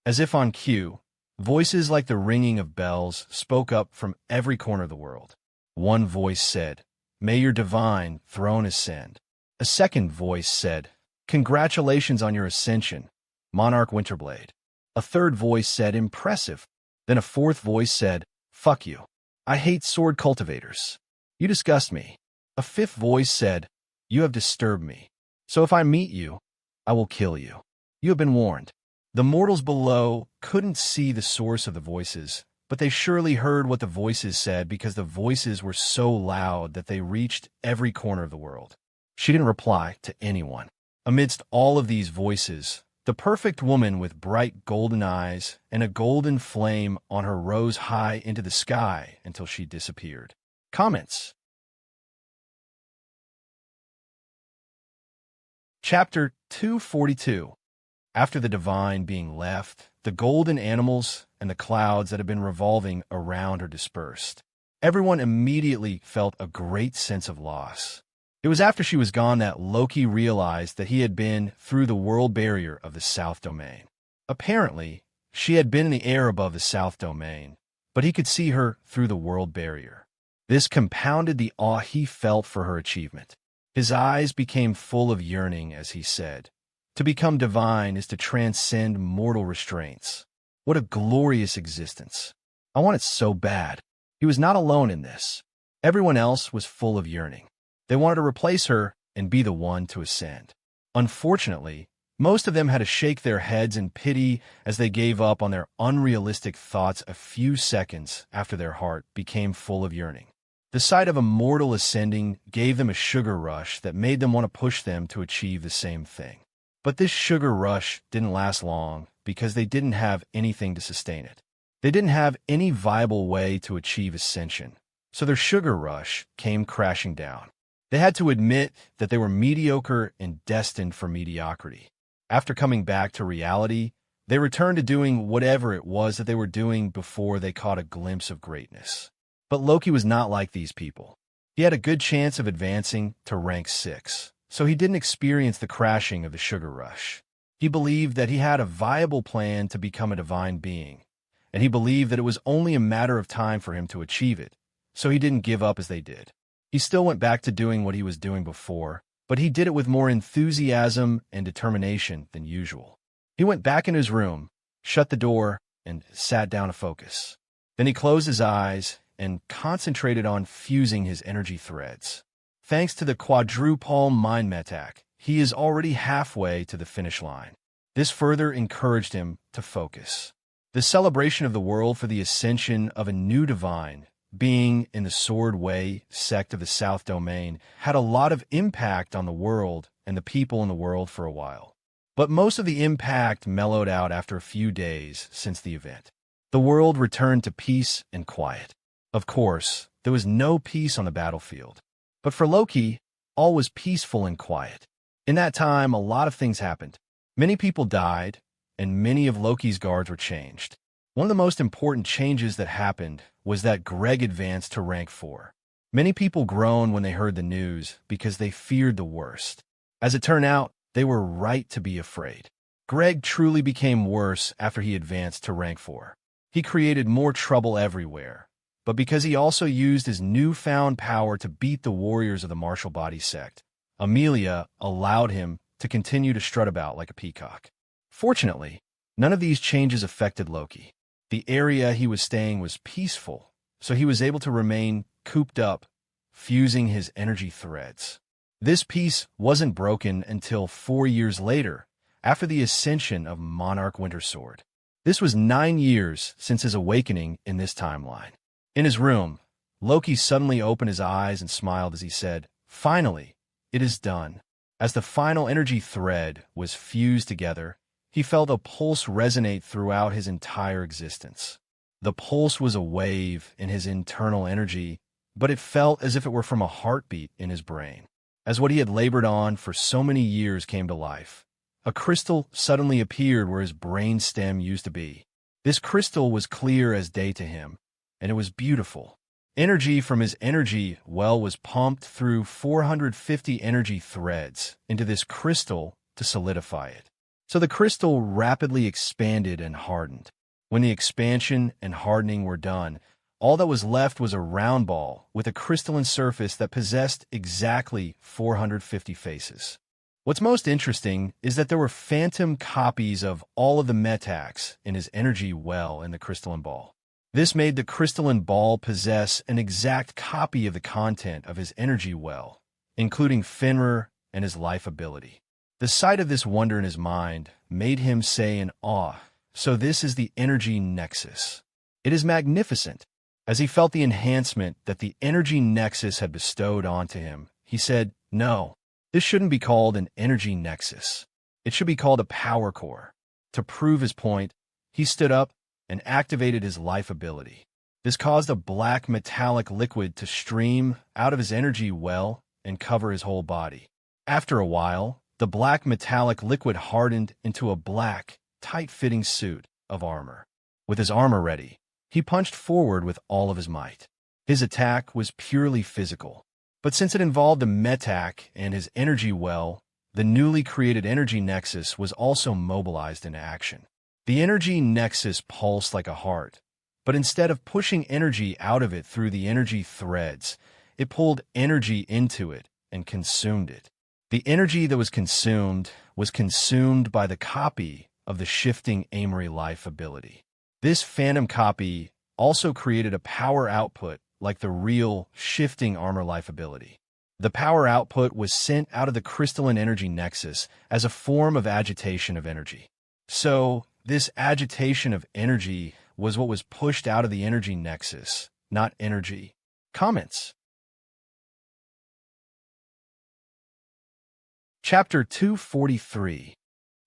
As if on cue, voices like the ringing of bells spoke up from every corner of the world. One voice said, "May your divine throne ascend." A second voice said, "Congratulations on your ascension, Monarch Winterblade." A third voice said, "Impressive." Then a fourth voice said, "Fuck you. I hate sword cultivators. You disgust me." A fifth voice said, "You have disturbed me. So if I meet you, I will kill you. You have been warned." The mortals below couldn't see the source of the voices, but they surely heard what the voices said because the voices were so loud that they reached every corner of the world. She didn't reply to anyone. Amidst all of these voices, the perfect woman with bright golden eyes and a golden flame on her rose high into the sky until she disappeared. Comments. Chapter 242. After the divine being left, the golden animals and the clouds that had been revolving around her dispersed. Everyone immediately felt a great sense of loss. It was after she was gone that Loki realized that he had been through the world barrier of the South Domain. Apparently, she had been in the air above the South Domain, but he could see her through the world barrier. This compounded the awe he felt for her achievement. His eyes became full of yearning as he said, "To become divine is to transcend mortal restraints. What a glorious existence. I want it so bad." He was not alone in this. Everyone else was full of yearning. They wanted to replace her and be the one to ascend. Unfortunately, most of them had to shake their heads in pity as they gave up on their unrealistic thoughts a few seconds after their heart became full of yearning. The sight of a mortal ascending gave them a sugar rush that made them want to push them to achieve the same thing. But this sugar rush didn't last long because they didn't have anything to sustain it. They didn't have any viable way to achieve ascension, so their sugar rush came crashing down. They had to admit that they were mediocre and destined for mediocrity. After coming back to reality, they returned to doing whatever it was that they were doing before they caught a glimpse of greatness. But Loki was not like these people. He had a good chance of advancing to rank 6, so he didn't experience the crashing of the sugar rush. He believed that he had a viable plan to become a divine being, and he believed that it was only a matter of time for him to achieve it, so he didn't give up as they did. He still went back to doing what he was doing before, but he did it with more enthusiasm and determination than usual. He went back in his room, shut the door, and sat down to focus. Then he closed his eyes and concentrated on fusing his energy threads. Thanks to the quadruple mind attack, he is already halfway to the finish line. This further encouraged him to focus. The celebration of the world for the ascension of a new divine being in the Sword Way sect of the South Domain had a lot of impact on the world and the people in the world for a while. But most of the impact mellowed out after a few days since the event. The world returned to peace and quiet. Of course, there was no peace on the battlefield. But for Loki, all was peaceful and quiet. In that time, a lot of things happened. Many people died, and many of Loki's guards were changed. One of the most important changes that happened was that Greg advanced to rank 4. Many people groaned when they heard the news because they feared the worst. As it turned out, they were right to be afraid. Greg truly became worse after he advanced to rank 4. He created more trouble everywhere, but because he also used his newfound power to beat the warriors of the martial body sect, Amelia allowed him to continue to strut about like a peacock. Fortunately, none of these changes affected Loki. The area he was staying was peaceful, so he was able to remain cooped up, fusing his energy threads. This peace wasn't broken until 4 years later, after the ascension of Monarch Wintersword. This was 9 years since his awakening in this timeline. In his room, Loki suddenly opened his eyes and smiled as he said, "Finally, it is done." As the final energy thread was fused together, he felt a pulse resonate throughout his entire existence. The pulse was a wave in his internal energy, but it felt as if it were from a heartbeat in his brain. As what he had labored on for so many years came to life, a crystal suddenly appeared where his brain stem used to be. This crystal was clear as day to him, and it was beautiful. Energy from his energy well was pumped through 450 energy threads into this crystal to solidify it. So the crystal rapidly expanded and hardened. When the expansion and hardening were done, all that was left was a round ball with a crystalline surface that possessed exactly 450 faces. What's most interesting is that there were phantom copies of all of the metacs in his energy well in the crystalline ball. This made the crystalline ball possess an exact copy of the content of his energy well, including Fenrir and his life ability. The sight of this wonder in his mind made him say in awe, "So this is the energy nexus. It is magnificent." As he felt the enhancement that the energy nexus had bestowed onto him, he said, "No, this shouldn't be called an energy nexus. It should be called a power core." To prove his point, he stood up and activated his life ability. This caused a black metallic liquid to stream out of his energy well and cover his whole body. After a while, the black metallic liquid hardened into a black, tight-fitting suit of armor. With his armor ready, he punched forward with all of his might. His attack was purely physical, but since it involved the metac and his energy well, the newly created energy nexus was also mobilized into action. The energy nexus pulsed like a heart, but instead of pushing energy out of it through the energy threads, it pulled energy into it and consumed it. The energy that was consumed by the copy of the shifting Amory life ability. This phantom copy also created a power output like the real shifting armor life ability. The power output was sent out of the crystalline energy nexus as a form of agitation of energy. So, this agitation of energy was what was pushed out of the energy nexus, not energy. Comments? Chapter 243.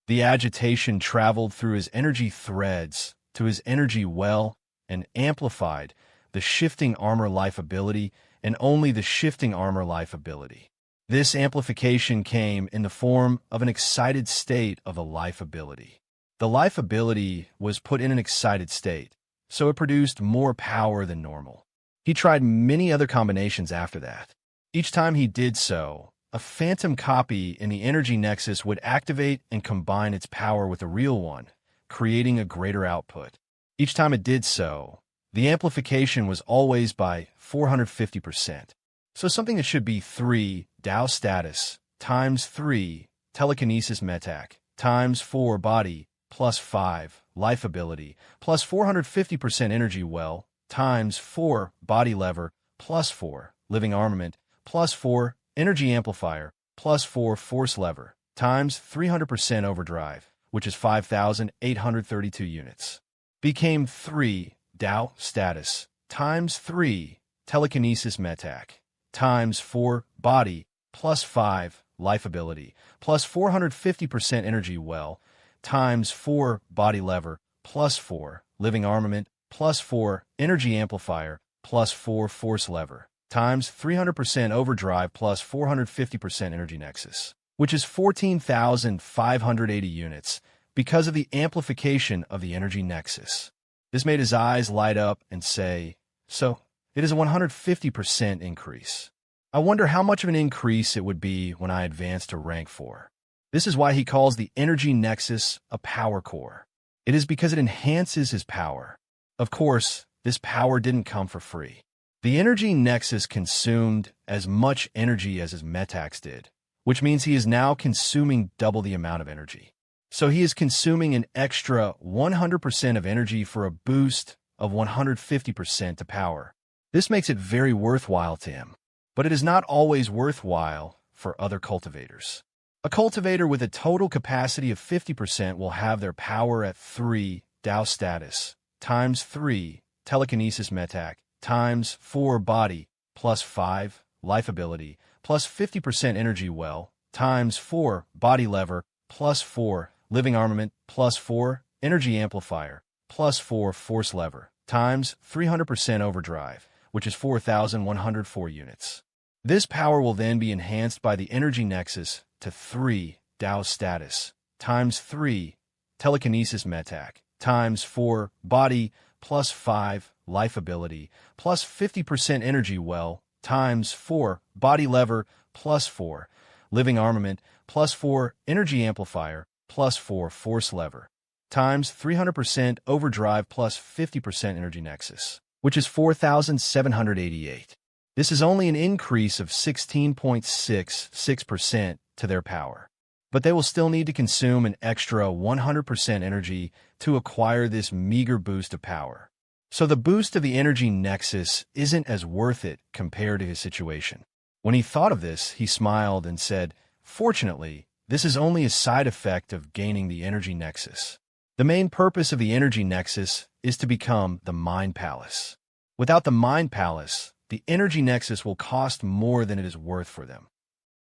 The agitation traveled through his energy threads to his energy well and amplified, the shifting armor life ability, and only the shifting armor life ability. This amplification came in the form of an excited state of the life ability. The life ability was put in an excited state, so it produced more power than normal. He tried many other combinations after that. Each time he did so, a phantom copy in the energy nexus would activate and combine its power with the real one, creating a greater output. Each time it did so, the amplification was always by 450%. So something that should be 3 Tao status times 3 telekinesis metac times 4 body plus 5 life ability plus 450% energy well times 4 body lever plus 4 living armament plus 4 energy amplifier plus 4 force lever times 300% overdrive, which is 5,832 units, became 3 Tao status times 3 telekinesis metac times 4 body plus 5 life ability plus 450% energy well times 4 body lever plus 4 living armament plus 4 energy amplifier plus 4 force lever times 300% overdrive plus 450% energy nexus, which is 14,580 units because of the amplification of the energy nexus. This made his eyes light up and say, "So, it is a 150% increase. I wonder how much of an increase it would be when I advance to rank 4. This is why he calls the energy nexus a power core. It is because it enhances his power. Of course, this power didn't come for free. The energy nexus consumed as much energy as his metax did, which means he is now consuming double the amount of energy. So he is consuming an extra 100% of energy for a boost of 150% to power. This makes it very worthwhile to him, but it is not always worthwhile for other cultivators. A cultivator with a total capacity of 50% will have their power at 3 Tao status times 3 telekinesis metac times 4 body plus 5 life ability plus 50% energy well times 4 body lever plus 4 living armament plus 4 energy amplifier plus 4 force lever times 300% overdrive, which is 4,104 units. This power will then be enhanced by the energy nexus to 3 Tao status times 3 telekinesis metac times 4 body plus 5 life ability plus 50% energy well times 4 body lever plus 4 living armament plus 4 energy amplifier plus 4 force lever times 300% overdrive plus 50% energy nexus, which is 4,788. This is only an increase of 16.66% to their power, but they will still need to consume an extra 100% energy to acquire this meager boost of power. So the boost of the energy nexus isn't as worth it compared to his situation. When he thought of this, he smiled and said, "Fortunately, this is only a side effect of gaining the energy nexus. The main purpose of the energy nexus is to become the mind palace. Without the mind palace, the energy nexus will cost more than it is worth for them."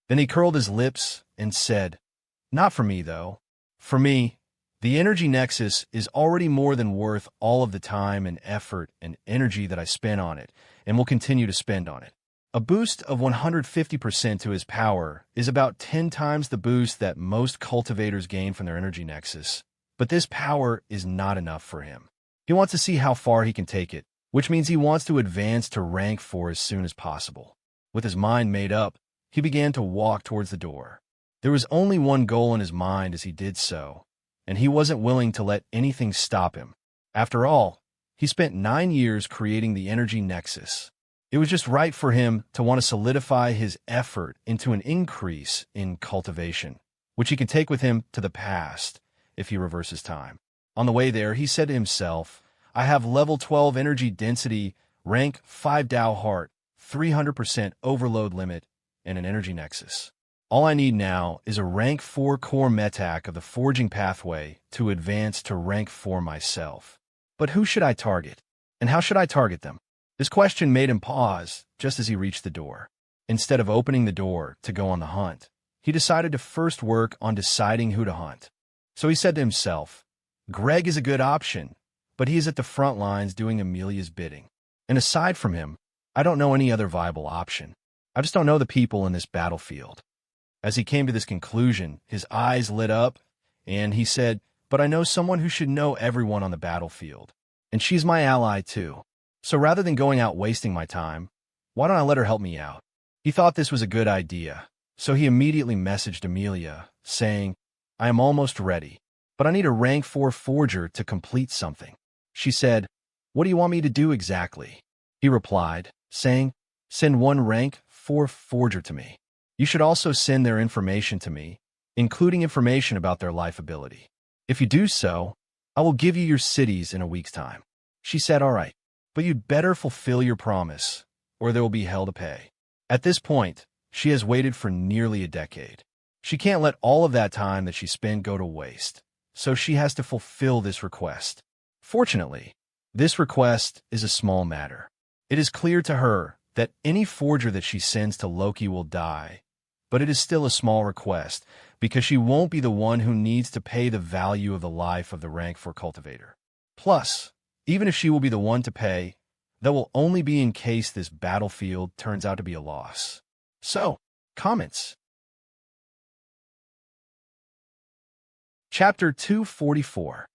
Then he curled his lips and said, "Not for me, though. For me, the energy nexus is already more than worth all of the time and effort and energy that I spent on it and will continue to spend on it. A boost of 150% to his power is about 10 times the boost that most cultivators gain from their energy nexus, but this power is not enough for him. He wants to see how far he can take it, which means he wants to advance to rank 4 as soon as possible. With his mind made up, he began to walk towards the door. There was only one goal in his mind as he did so, and he wasn't willing to let anything stop him. After all, he spent 9 years creating the energy nexus. It was just right for him to want to solidify his effort into an increase in cultivation, which he can take with him to the past if he reverses time. On the way there, he said to himself, "I have level 12 energy density, rank 5 Tao heart, 300% overload limit, and an energy nexus. All I need now is a rank 4 core metac of the forging pathway to advance to rank 4 myself. But who should I target? And how should I target them?" This question made him pause just as he reached the door. Instead of opening the door to go on the hunt, he decided to first work on deciding who to hunt. So he said to himself, "Greg is a good option, but he is at the front lines doing Amelia's bidding. And aside from him, I don't know any other viable option. I just don't know the people in this battlefield. As he came to this conclusion, his eyes lit up, and he said, but I know someone who should know everyone on the battlefield. And she's my ally too. So rather than going out wasting my time, why don't I let her help me out? He thought this was a good idea, so he immediately messaged Amelia, saying, I am almost ready, but I need a rank 4 forger to complete something. She said, what do you want me to do exactly? He replied, saying, send one rank 4 forger to me. You should also send their information to me, including information about their life ability. If you do so, I will give you your cities in a week's time. She said, all right, but you'd better fulfill your promise, or there will be hell to pay. At this point, she has waited for nearly a decade. She can't let all of that time that she spent go to waste, so she has to fulfill this request. Fortunately, this request is a small matter. It is clear to her that any forger that she sends to Loki will die, but it is still a small request because she won't be the one who needs to pay the value of the life of the rank 4 cultivator. Plus, even if she will be the one to pay, that will only be in case this battlefield turns out to be a loss. So, comments. Chapter 244.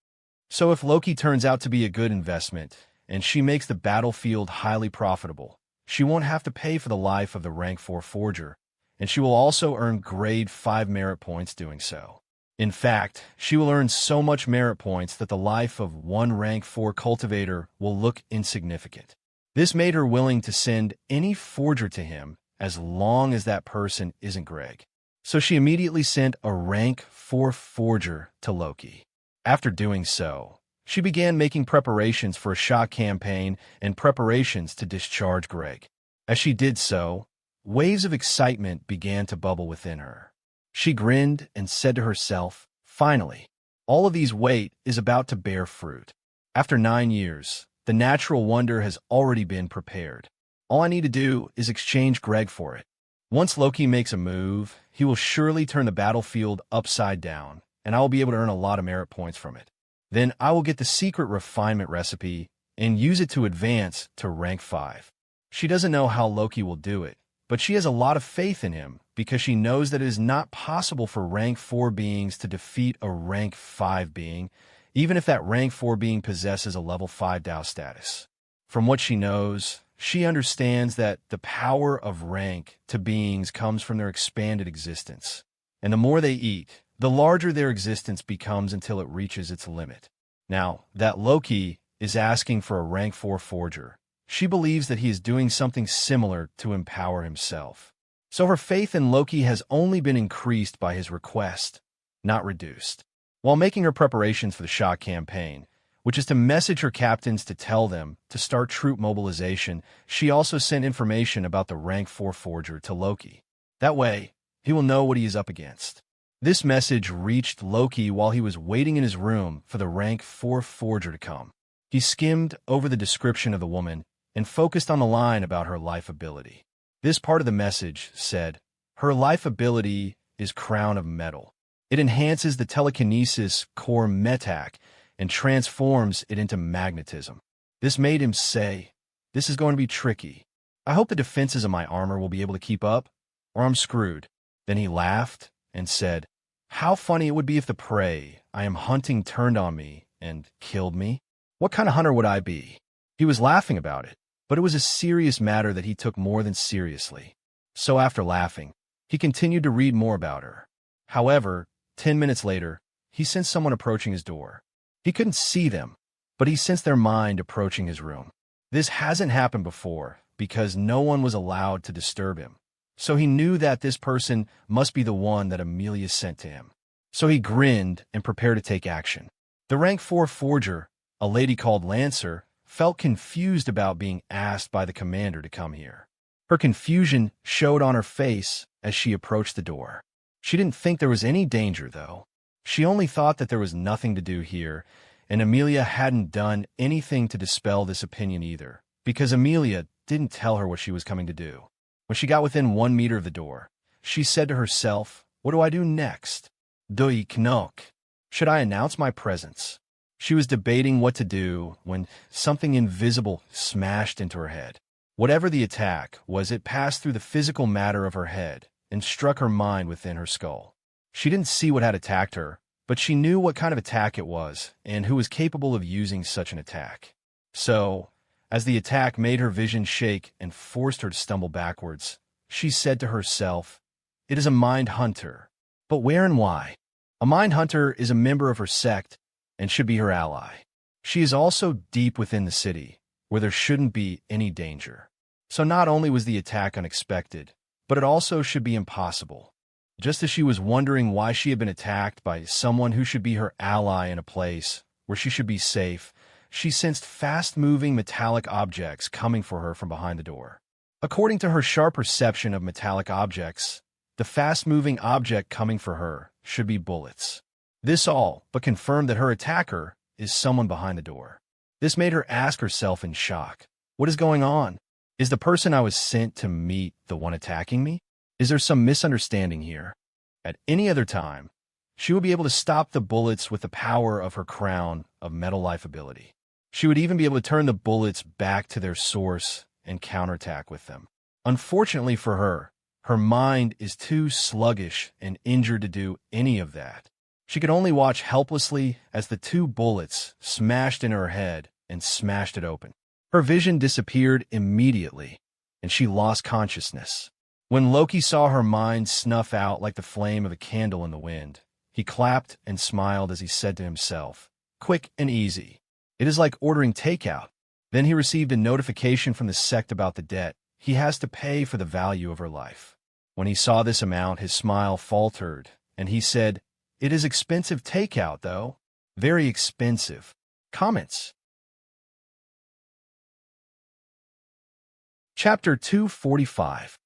So if Loki turns out to be a good investment, and she makes the battlefield highly profitable, she won't have to pay for the life of the rank 4 forger, and she will also earn grade 5 merit points doing so. In fact, she will earn so much merit points that the life of one rank 4 cultivator will look insignificant. This made her willing to send any forger to him as long as that person isn't Greg. So she immediately sent a rank 4 forger to Loki. After doing so, she began making preparations for a shock campaign and preparations to discharge Greg. As she did so, waves of excitement began to bubble within her. She grinned and said to herself, finally, all of these wait is about to bear fruit. After 9 years, the natural wonder has already been prepared. All I need to do is exchange Greg for it. Once Loki makes a move, he will surely turn the battlefield upside down, and I will be able to earn a lot of merit points from it. Then I will get the secret refinement recipe and use it to advance to rank 5. She doesn't know how Loki will do it, but she has a lot of faith in him because she knows that it is not possible for rank 4 beings to defeat a rank 5 being, even if that rank 4 being possesses a level 5 Dao status. From what she knows, she understands that the power of rank to beings comes from their expanded existence. And the more they eat, the larger their existence becomes until it reaches its limit. Now, that Loki is asking for a rank 4 forger. She believes that he is doing something similar to empower himself. So her faith in Loki has only been increased by his request, not reduced. While making her preparations for the shock campaign, which is to message her captains to tell them to start troop mobilization, she also sent information about the rank 4 forger to Loki. That way, he will know what he is up against. This message reached Loki while he was waiting in his room for the rank 4 forger to come. He skimmed over the description of the woman and focused on the line about her life ability. This part of the message said, her life ability is Crown of Metal. It enhances the telekinesis core metak and transforms it into magnetism. This made him say, this is going to be tricky. I hope the defenses of my armor will be able to keep up, or I'm screwed. Then he laughed and said, how funny it would be if the prey I am hunting turned on me and killed me. What kind of hunter would I be? He was laughing about it, but it was a serious matter that he took more than seriously. So after laughing, he continued to read more about her. However, 10 minutes later, he sensed someone approaching his door. He couldn't see them, but he sensed their mind approaching his room. This hasn't happened before because no one was allowed to disturb him. So he knew that this person must be the one that Amelia sent to him. So he grinned and prepared to take action. The rank 4 forger, a lady called Lancer, felt confused about being asked by the commander to come here. Her confusion showed on her face as she approached the door. She didn't think there was any danger, though. She only thought that there was nothing to do here, and Amelia hadn't done anything to dispel this opinion either, because Amelia didn't tell her what she was coming to do. When she got within 1 meter of the door, she said to herself, what do I do next? Do ik knock? Should I announce my presence? She was debating what to do when something invisible smashed into her head. Whatever the attack was, it passed through the physical matter of her head and struck her mind within her skull. She didn't see what had attacked her, but she knew what kind of attack it was and who was capable of using such an attack. So, as the attack made her vision shake and forced her to stumble backwards, she said to herself, "It is a mind hunter. But where and why?" A mind hunter is a member of her sect and should be her ally. She is also deep within the city, where there shouldn't be any danger. So not only was the attack unexpected, but it also should be impossible. Just as she was wondering why she had been attacked by someone who should be her ally in a place where she should be safe, she sensed fast-moving metallic objects coming for her from behind the door. According to her sharp perception of metallic objects, the fast-moving object coming for her should be bullets. This all but confirmed that her attacker is someone behind the door. This made her ask herself in shock, "What is going on? Is the person I was sent to meet the one attacking me? Is there some misunderstanding here?" At any other time, she would be able to stop the bullets with the power of her crown of metal life ability. She would even be able to turn the bullets back to their source and counterattack with them. Unfortunately for her, her mind is too sluggish and injured to do any of that. She could only watch helplessly as the two bullets smashed in her head and smashed it open. Her vision disappeared immediately, and she lost consciousness. When Loki saw her mind snuff out like the flame of a candle in the wind, he clapped and smiled as he said to himself, "Quick and easy. It is like ordering takeout." Then he received a notification from the sect about the debt he has to pay for the value of her life. When he saw this amount, his smile faltered, and he said, "It is expensive takeout, though. Very expensive." Comments. Chapter 245.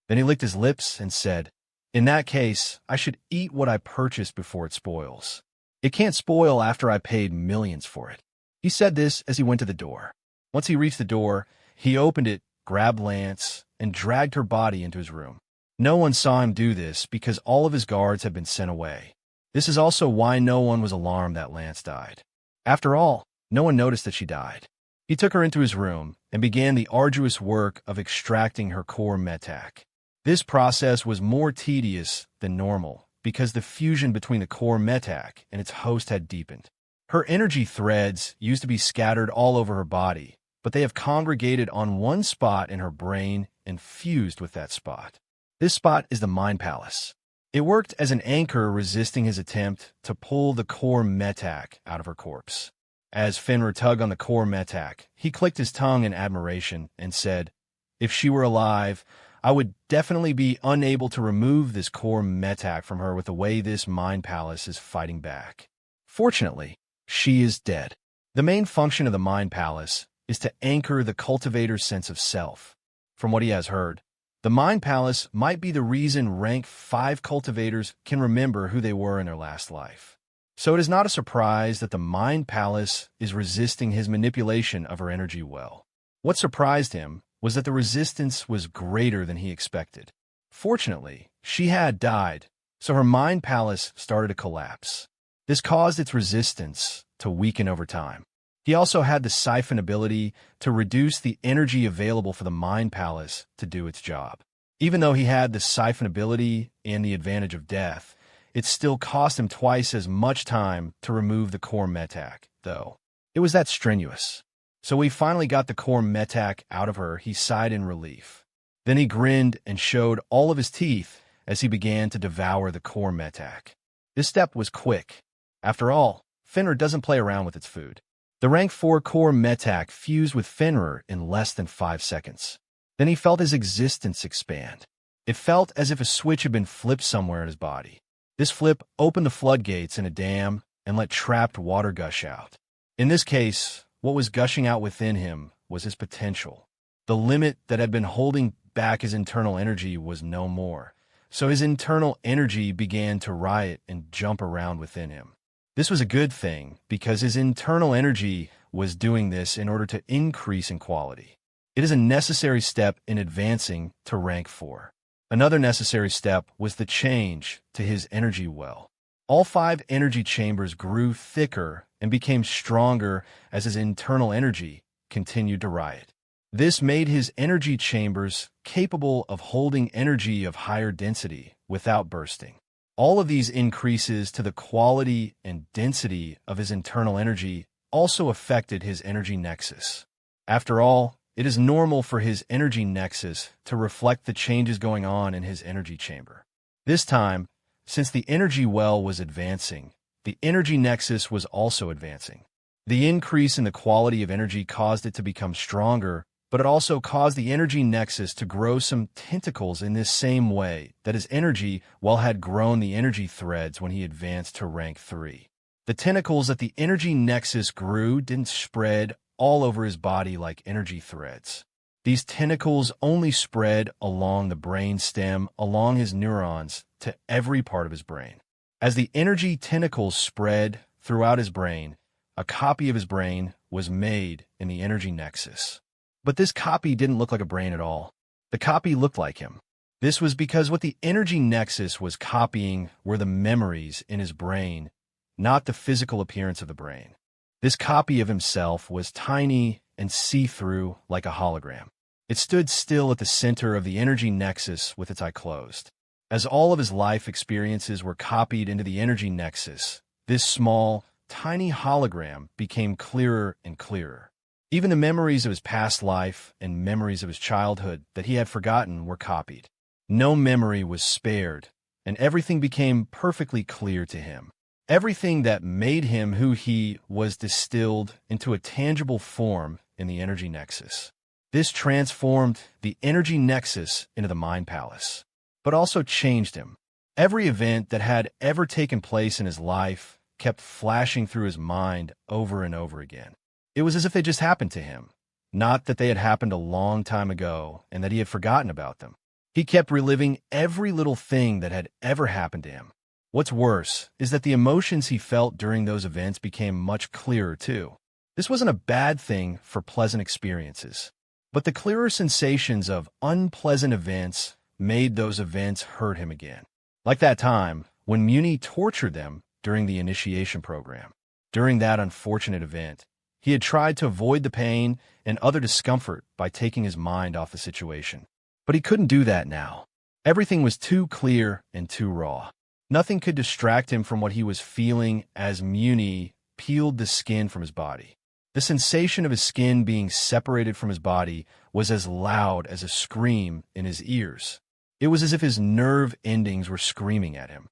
Then he licked his lips and said, "In that case, I should eat what I purchased before it spoils. It can't spoil after I paid millions for it." He said this as he went to the door. Once he reached the door, he opened it, grabbed Lance, and dragged her body into his room. No one saw him do this because all of his guards had been sent away. This is also why no one was alarmed that Lance died. After all, no one noticed that she died. He took her into his room and began the arduous work of extracting her core metac. This process was more tedious than normal because the fusion between the core metac and its host had deepened. Her energy threads used to be scattered all over her body, but they have congregated on one spot in her brain and fused with that spot. This spot is the Mind Palace. It worked as an anchor resisting his attempt to pull the core metac out of her corpse. As Fenrir tugged on the core metac, he clicked his tongue in admiration and said, "If she were alive, I would definitely be unable to remove this core metac from her with the way this Mind Palace is fighting back. Fortunately, she is dead." The main function of the Mind Palace is to anchor the cultivator's sense of self. From what he has heard, the Mind Palace might be the reason rank 5 cultivators can remember who they were in their last life. So it is not a surprise that the Mind Palace is resisting his manipulation of her energy well. What surprised him was that the resistance was greater than he expected. Fortunately, she had died, so her Mind Palace started to collapse. This caused its resistance to weaken over time. He also had the siphon ability to reduce the energy available for the Mind Palace to do its job. Even though he had the siphon ability and the advantage of death, it still cost him twice as much time to remove the core metac, though. It was that strenuous. So when he finally got the core metac out of her, he sighed in relief. Then he grinned and showed all of his teeth as he began to devour the core metac. This step was quick. After all, Fenrir doesn't play around with its food. The rank 4 core metac fused with Fenrir in less than 5 seconds. Then he felt his existence expand. It felt as if a switch had been flipped somewhere in his body. This flip opened the floodgates in a dam and let trapped water gush out. In this case, what was gushing out within him was his potential. The limit that had been holding back his internal energy was no more, so his internal energy began to riot and jump around within him. This was a good thing because his internal energy was doing this in order to increase in quality. It is a necessary step in advancing to rank 4. Another necessary step was the change to his energy well. All 5 energy chambers grew thicker and became stronger as his internal energy continued to riot. This made his energy chambers capable of holding energy of higher density without bursting. All of these increases to the quality and density of his internal energy also affected his energy nexus. After all, it is normal for his energy nexus to reflect the changes going on in his energy chamber. This time, since the energy well was advancing, the energy nexus was also advancing. The increase in the quality of energy caused it to become stronger, but it also caused the energy nexus to grow some tentacles in this same way that his energy had grown the energy threads when he advanced to rank 3. The tentacles that the energy nexus grew didn't spread all over his body like energy threads. These tentacles only spread along the brain stem, along his neurons, to every part of his brain. As the energy tentacles spread throughout his brain, a copy of his brain was made in the energy nexus. But this copy didn't look like a brain at all. The copy looked like him. This was because what the energy nexus was copying were the memories in his brain, not the physical appearance of the brain. This copy of himself was tiny and see-through like a hologram. It stood still at the center of the energy nexus with its eye closed. As all of his life experiences were copied into the energy nexus, this small, tiny hologram became clearer and clearer. Even the memories of his past life and memories of his childhood that he had forgotten were copied. No memory was spared, and everything became perfectly clear to him. Everything that made him who he was distilled into a tangible form in the energy nexus. This transformed the energy nexus into the mind palace, but also changed him. Every event that had ever taken place in his life kept flashing through his mind over and over again. It was as if they just happened to him, not that they had happened a long time ago and that he had forgotten about them. He kept reliving every little thing that had ever happened to him. What's worse is that the emotions he felt during those events became much clearer too. This wasn't a bad thing for pleasant experiences, but the clearer sensations of unpleasant events made those events hurt him again. Like that time when Muni tortured them during the initiation program. During that unfortunate event, he had tried to avoid the pain and other discomfort by taking his mind off the situation. But he couldn't do that now. Everything was too clear and too raw. Nothing could distract him from what he was feeling as Muni peeled the skin from his body. The sensation of his skin being separated from his body was as loud as a scream in his ears. It was as if his nerve endings were screaming at him.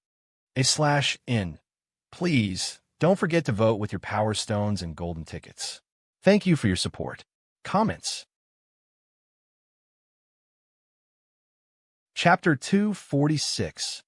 /N. Please, don't forget to vote with your Power Stones and Golden Tickets. Thank you for your support. Comments. Chapter 246.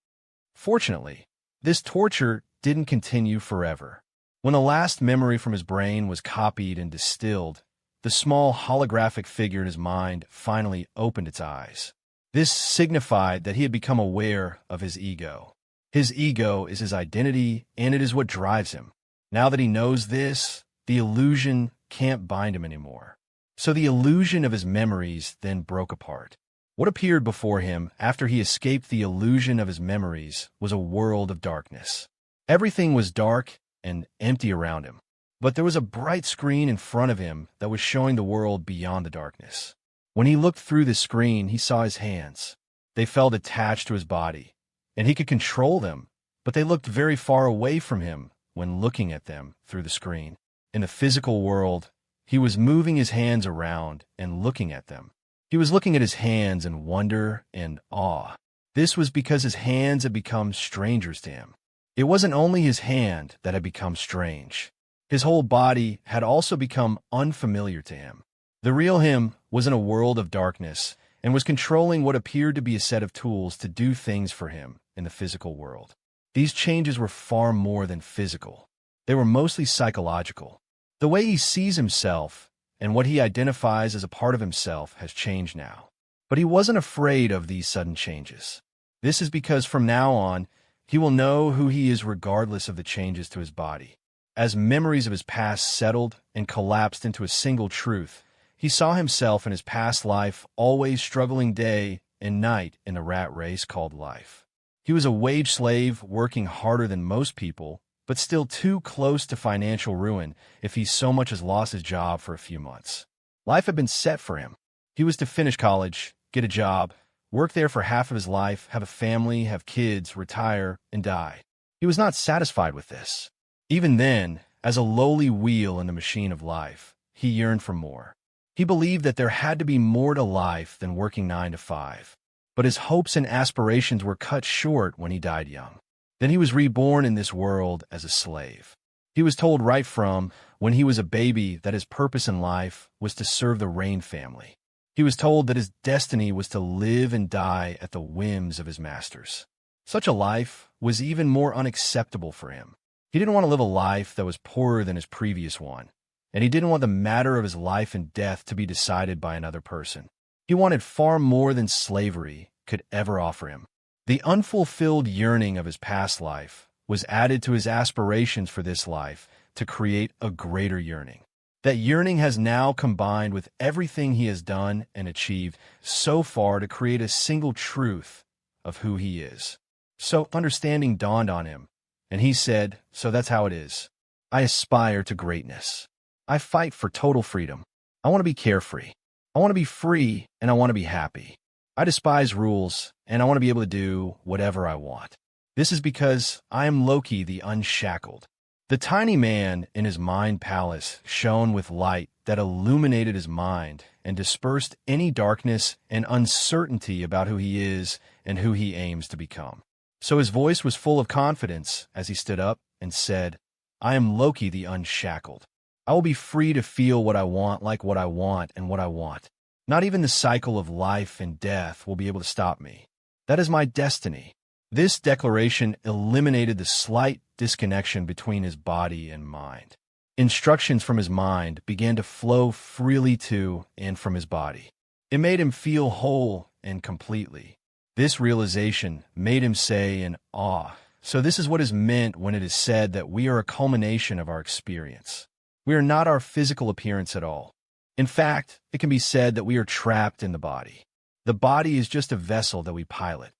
Fortunately, this torture didn't continue forever. When the last memory from his brain was copied and distilled, the small holographic figure in his mind finally opened its eyes. This signified that he had become aware of his ego. His ego is his identity, and it is what drives him. Now that he knows this, the illusion can't bind him anymore. So the illusion of his memories then broke apart. What appeared before him after he escaped the illusion of his memories was a world of darkness. Everything was dark and empty around him, but there was a bright screen in front of him that was showing the world beyond the darkness. When he looked through the screen, he saw his hands. They felt attached to his body, and he could control them, but they looked very far away from him when looking at them through the screen. In the physical world, he was moving his hands around and looking at them. He was looking at his hands in wonder and awe. This was because his hands had become strangers to him. It wasn't only his hand that had become strange. His whole body had also become unfamiliar to him. The real him was in a world of darkness and was controlling what appeared to be a set of tools to do things for him in the physical world. These changes were far more than physical. They were mostly psychological. The way he sees himself and what he identifies as a part of himself has changed now. But he wasn't afraid of these sudden changes. This is because from now on, he will know who he is regardless of the changes to his body. As memories of his past settled and collapsed into a single truth, he saw himself in his past life always struggling day and night in the rat race called life. He was a wage slave working harder than most people, but still too close to financial ruin if he so much as lost his job for a few months. Life had been set for him. He was to finish college, get a job, work there for half of his life, have a family, have kids, retire, and die. He was not satisfied with this. Even then, as a lowly wheel in the machine of life, he yearned for more. He believed that there had to be more to life than working 9 to 5. But his hopes and aspirations were cut short when he died young. Then he was reborn in this world as a slave. He was told right from when he was a baby that his purpose in life was to serve the Rain family. He was told that his destiny was to live and die at the whims of his masters. Such a life was even more unacceptable for him. He didn't want to live a life that was poorer than his previous one, and he didn't want the matter of his life and death to be decided by another person. He wanted far more than slavery could ever offer him. The unfulfilled yearning of his past life was added to his aspirations for this life to create a greater yearning. That yearning has now combined with everything he has done and achieved so far to create a single truth of who he is. So understanding dawned on him, and he said, "So that's how it is. I aspire to greatness. I fight for total freedom. I want to be carefree. I want to be free, and I want to be happy. I despise rules, and I want to be able to do whatever I want. This is because I am Loki the Unshackled." The tiny man in his mind palace shone with light that illuminated his mind and dispersed any darkness and uncertainty about who he is and who he aims to become. So his voice was full of confidence as he stood up and said, "I am Loki the Unshackled. I will be free to feel what I want, like what I want, and what I want. Not even the cycle of life and death will be able to stop me. That is my destiny." This declaration eliminated the slight disconnection between his body and mind. Instructions from his mind began to flow freely to and from his body. It made him feel whole and completely. This realization made him say in awe, "So this is what is meant when it is said that we are a culmination of our experience. We are not our physical appearance at all. In fact, it can be said that we are trapped in the body. The body is just a vessel that we pilot.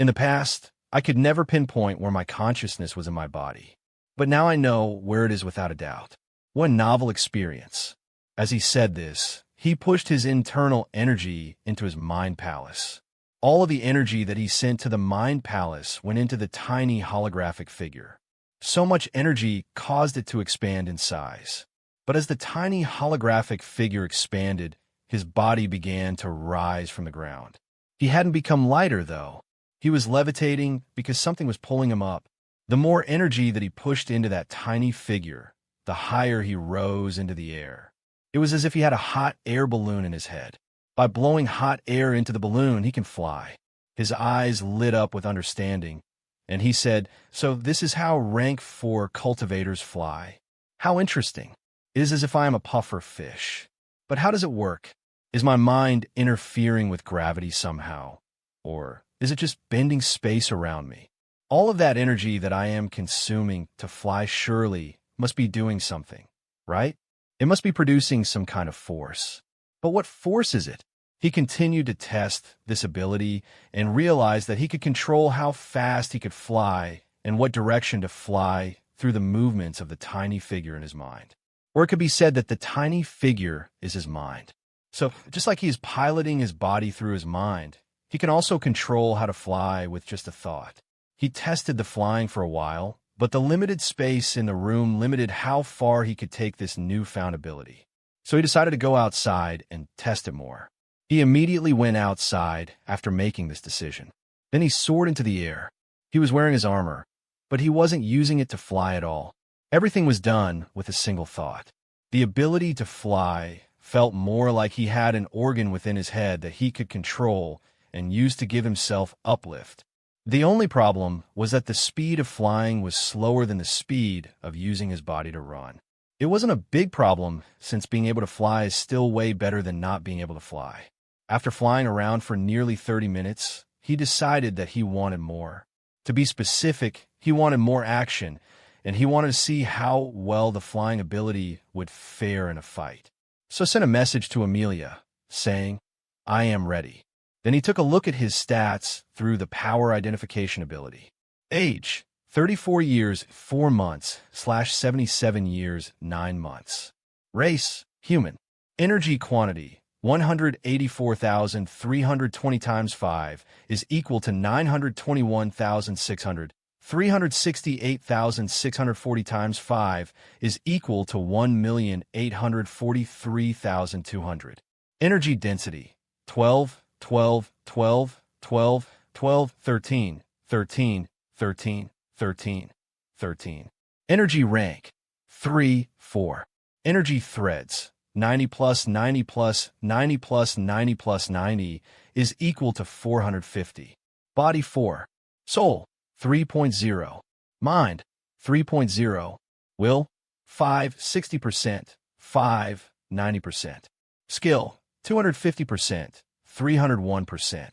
In the past, I could never pinpoint where my consciousness was in my body. But now I know where it is without a doubt. What a novel experience." As he said this, he pushed his internal energy into his mind palace. All of the energy that he sent to the mind palace went into the tiny holographic figure. So much energy caused it to expand in size. But as the tiny holographic figure expanded, his body began to rise from the ground. He hadn't become lighter, though. He was levitating because something was pulling him up. The more energy that he pushed into that tiny figure, the higher he rose into the air. It was as if he had a hot air balloon in his head. By blowing hot air into the balloon, he can fly. His eyes lit up with understanding, and he said, "So this is how rank 4 cultivators fly. How interesting. It is as if I am a puffer fish. But how does it work? Is my mind interfering with gravity somehow? Or is it just bending space around me? All of that energy that I am consuming to fly surely must be doing something, right? It must be producing some kind of force. But what force is it?" He continued to test this ability and realized that he could control how fast he could fly and what direction to fly through the movements of the tiny figure in his mind. Or it could be said that the tiny figure is his mind. So just like he is piloting his body through his mind, he can also control how to fly with just a thought. He tested the flying for a while, but the limited space in the room limited how far he could take this newfound ability. So he decided to go outside and test it more. He immediately went outside after making this decision. Then he soared into the air. He was wearing his armor, but he wasn't using it to fly at all. Everything was done with a single thought. The ability to fly felt more like he had an organ within his head that he could control and use to give himself uplift. The only problem was that the speed of flying was slower than the speed of using his body to run. It wasn't a big problem, since being able to fly is still way better than not being able to fly. After flying around for nearly 30 minutes, he decided that he wanted more. To be specific, he wanted more action, and he wanted to see how well the flying ability would fare in a fight. So sent a message to Amelia, saying, "I am ready." Then he took a look at his stats through the power identification ability. Age, 34 years, 4 months, / 77 years, 9 months. Race, human. Energy quantity, 184,320 times 5 is equal to 921,600. 368,640 times 5 is equal to 1,843,200. Energy density, 12, 12, 12, 12, 12, 13, 13, 13, 13, 13. Energy rank, 3, 4. Energy threads, 90 plus 90 plus 90 plus 90 plus 90 is equal to 450. Body 4. Soul, 3.0. Mind, 3.0. Will, 5, 60%, 5, 90%. Skill, 250%, 301%.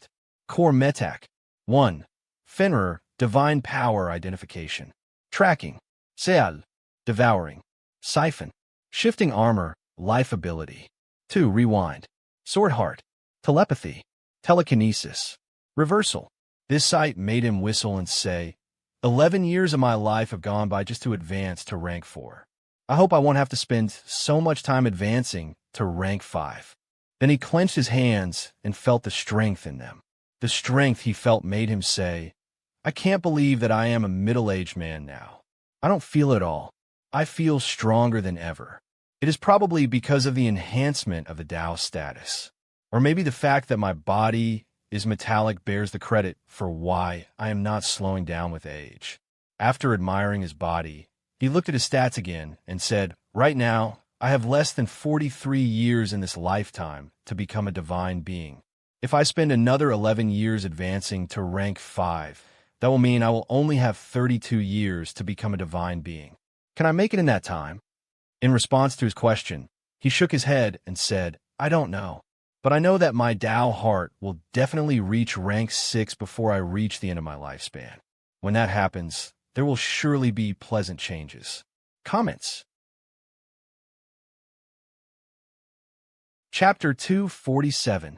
Core Metac, 1. Fenrir, divine power identification. Tracking, Seal, devouring. Siphon, shifting armor, life ability. 2. Rewind, sword heart, telepathy, telekinesis. Reversal. This sight made him whistle and say, 11 years of my life have gone by just to advance to rank 4. I hope I won't have to spend so much time advancing to rank 5. Then he clenched his hands and felt the strength in them. The strength he felt made him say, I can't believe that I am a middle-aged man now. I don't feel it all. I feel stronger than ever. It is probably because of the enhancement of the Tao status. Or maybe the fact that my body is metallic bears the credit for why I am not slowing down with age. After admiring his body, he looked at his stats again and said, right now, I have less than 43 years in this lifetime to become a divine being. If I spend another 11 years advancing to rank 5, that will mean I will only have 32 years to become a divine being. Can I make it in that time? In response to his question, he shook his head and said, I don't know. But I know that my Tao heart will definitely reach rank 6 before I reach the end of my lifespan. When that happens, there will surely be pleasant changes. Comments. Chapter 247.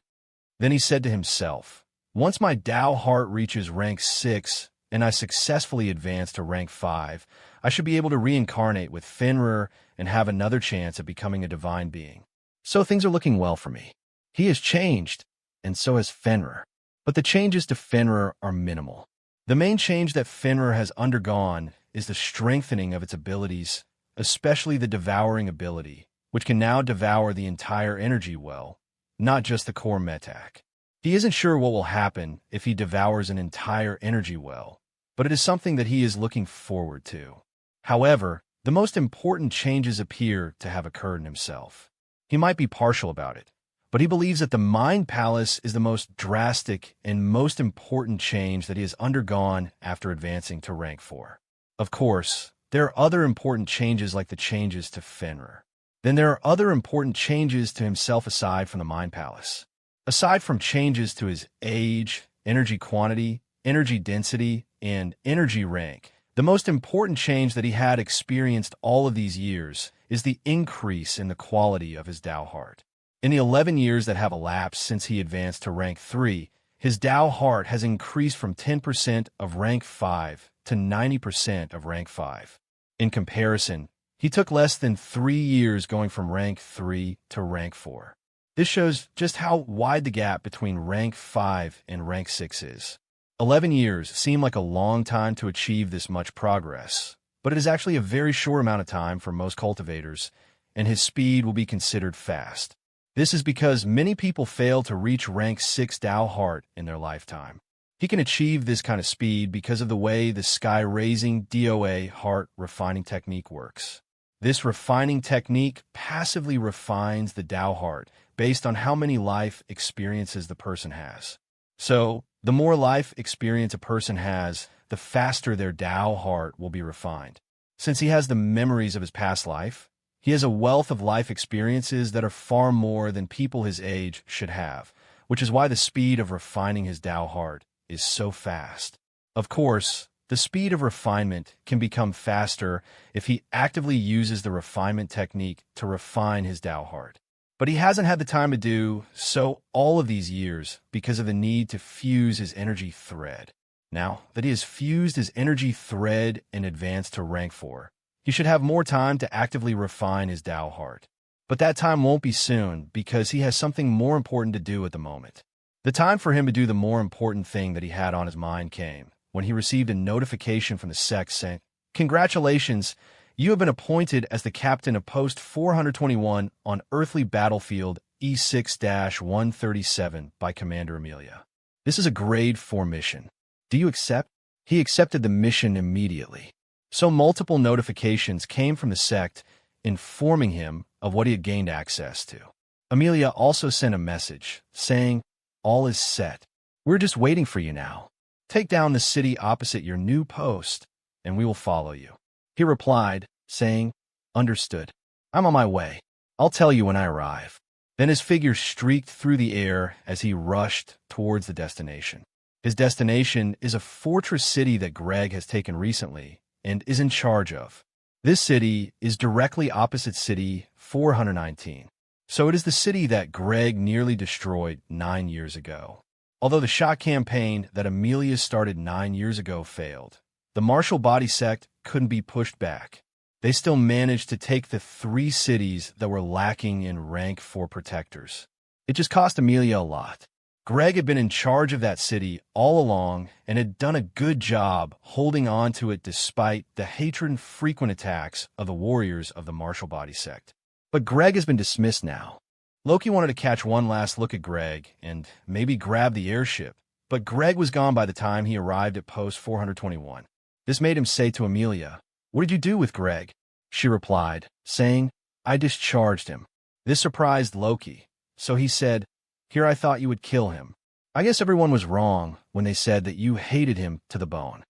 Then he said to himself, once my Tao heart reaches rank 6 and I successfully advance to rank 5, I should be able to reincarnate with Fenrir and have another chance at becoming a divine being. So things are looking well for me. He has changed, and so has Fenrir. But the changes to Fenrir are minimal. The main change that Fenrir has undergone is the strengthening of its abilities, especially the devouring ability, which can now devour the entire energy well, not just the core Metac. He isn't sure what will happen if he devours an entire energy well, but it is something that he is looking forward to. However, the most important changes appear to have occurred in himself. He might be partial about it, but he believes that the Mind Palace is the most drastic and most important change that he has undergone after advancing to rank 4. Of course, there are other important changes like the changes to Fenrir. Then there are other important changes to himself aside from the Mind Palace. Aside from changes to his age, energy quantity, energy density, and energy rank, the most important change that he had experienced all of these years is the increase in the quality of his Tao heart. In the 11 years that have elapsed since he advanced to rank 3, his Tao heart has increased from 10% of rank 5 to 90% of rank 5. In comparison, he took less than 3 years going from rank 3 to rank 4. This shows just how wide the gap between rank 5 and rank 6 is. 11 years seem like a long time to achieve this much progress, but it is actually a very short amount of time for most cultivators, and his speed will be considered fast. This is because many people fail to reach rank 6 Tao heart in their lifetime. He can achieve this kind of speed because of the way the sky-raising DOA heart refining technique works. This refining technique passively refines the Tao heart based on how many life experiences the person has. So, the more life experience a person has, the faster their Tao heart will be refined. Since he has the memories of his past life, he has a wealth of life experiences that are far more than people his age should have, which is why the speed of refining his Tao heart is so fast. Of course, the speed of refinement can become faster if he actively uses the refinement technique to refine his Tao heart. But he hasn't had the time to do so all of these years because of the need to fuse his energy thread. Now that he has fused his energy thread and advanced to rank 4, he should have more time to actively refine his Tao heart. But that time won't be soon because he has something more important to do at the moment. The time for him to do the more important thing that he had on his mind came when he received a notification from the sect saying, "Congratulations, you have been appointed as the captain of Post 421 on Earthly Battlefield E6-137 by Commander Amelia. This is a Grade 4 mission. Do you accept?" He accepted the mission immediately. So multiple notifications came from the sect informing him of what he had gained access to. Amelia also sent a message saying, "All is set. We're just waiting for you now. Take down the city opposite your new post, and we will follow you." He replied, saying, "Understood. I'm on my way. I'll tell you when I arrive." Then his figure streaked through the air as he rushed towards the destination. His destination is a fortress city that Greg has taken recently and is in charge of. This city is directly opposite City 419. So it is the city that Greg nearly destroyed 9 years ago. Although the shot campaign that Amelia started 9 years ago failed, the Martial Body Sect couldn't be pushed back. They still managed to take the 3 cities that were lacking in rank 4 protectors. It just cost Amelia a lot. Greg had been in charge of that city all along and had done a good job holding on to it despite the hatred and frequent attacks of the warriors of the Martial Body Sect. But Greg has been dismissed now. Loki wanted to catch one last look at Greg and maybe grab the airship, but Greg was gone by the time he arrived at Post 421. This made him say to Amelia, "What did you do with Greg?" She replied, saying, "I discharged him." This surprised Loki, so he said, "Here I thought you would kill him. I guess everyone was wrong when they said that you hated him to the bone."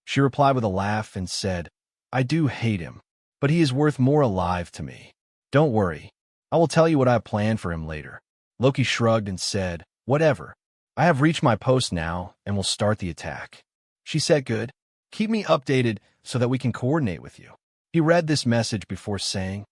She replied with a laugh and said, "I do hate him, but he is worth more alive to me. Don't worry, I will tell you what I have planned for him later." Loki shrugged and said, "Whatever. I have reached my post now and will start the attack." She said, "Good. Keep me updated so that we can coordinate with you." He read this message before saying,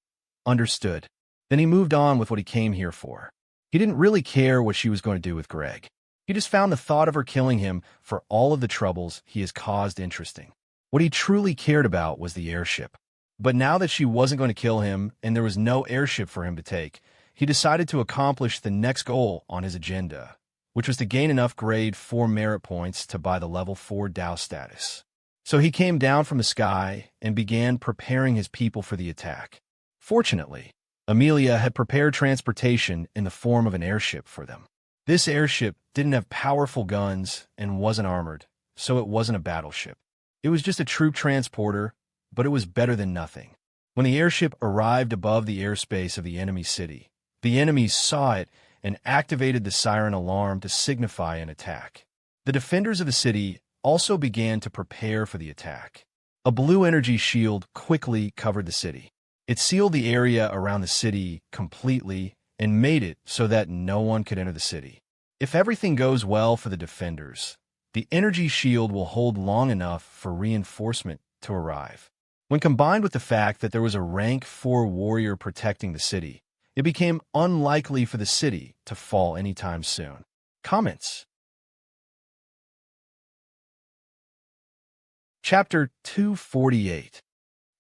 "Understood." Then he moved on with what he came here for. He didn't really care what she was going to do with Greg. He just found the thought of her killing him for all of the troubles he has caused interesting. What he truly cared about was the airship. But now that she wasn't going to kill him and there was no airship for him to take, he decided to accomplish the next goal on his agenda, which was to gain enough Grade 4 merit points to buy the Level 4 Tao status. So he came down from the sky and began preparing his people for the attack. Fortunately, Amelia had prepared transportation in the form of an airship for them. This airship didn't have powerful guns and wasn't armored, so it wasn't a battleship. It was just a troop transporter, but it was better than nothing. When the airship arrived above the airspace of the enemy city, the enemies saw it and activated the siren alarm to signify an attack. The defenders of the city also began to prepare for the attack. A blue energy shield quickly covered the city. It sealed the area around the city completely and made it so that no one could enter the city. If everything goes well for the defenders, the energy shield will hold long enough for reinforcement to arrive. When combined with the fact that there was a rank 4 warrior protecting the city, it became unlikely for the city to fall anytime soon. Comments. Chapter 248.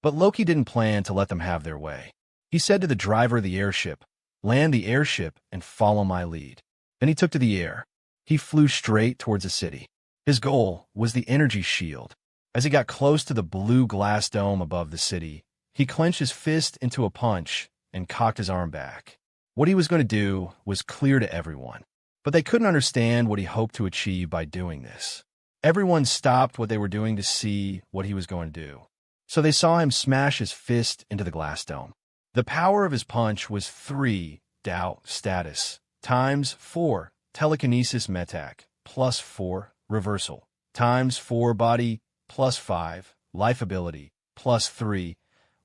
But Loki didn't plan to let them have their way. He said to the driver of the airship, "Land the airship and follow my lead." Then he took to the air. He flew straight towards the city. His goal was the energy shield. As he got close to the blue glass dome above the city, he clenched his fist into a punch and cocked his arm back. What he was going to do was clear to everyone, but they couldn't understand what he hoped to achieve by doing this. Everyone stopped what they were doing to see what he was going to do. So they saw him smash his fist into the glass dome. The power of his punch was 3 Tao status times 4 telekinesis metak plus 4 reversal times 4 body plus 5 life ability plus 3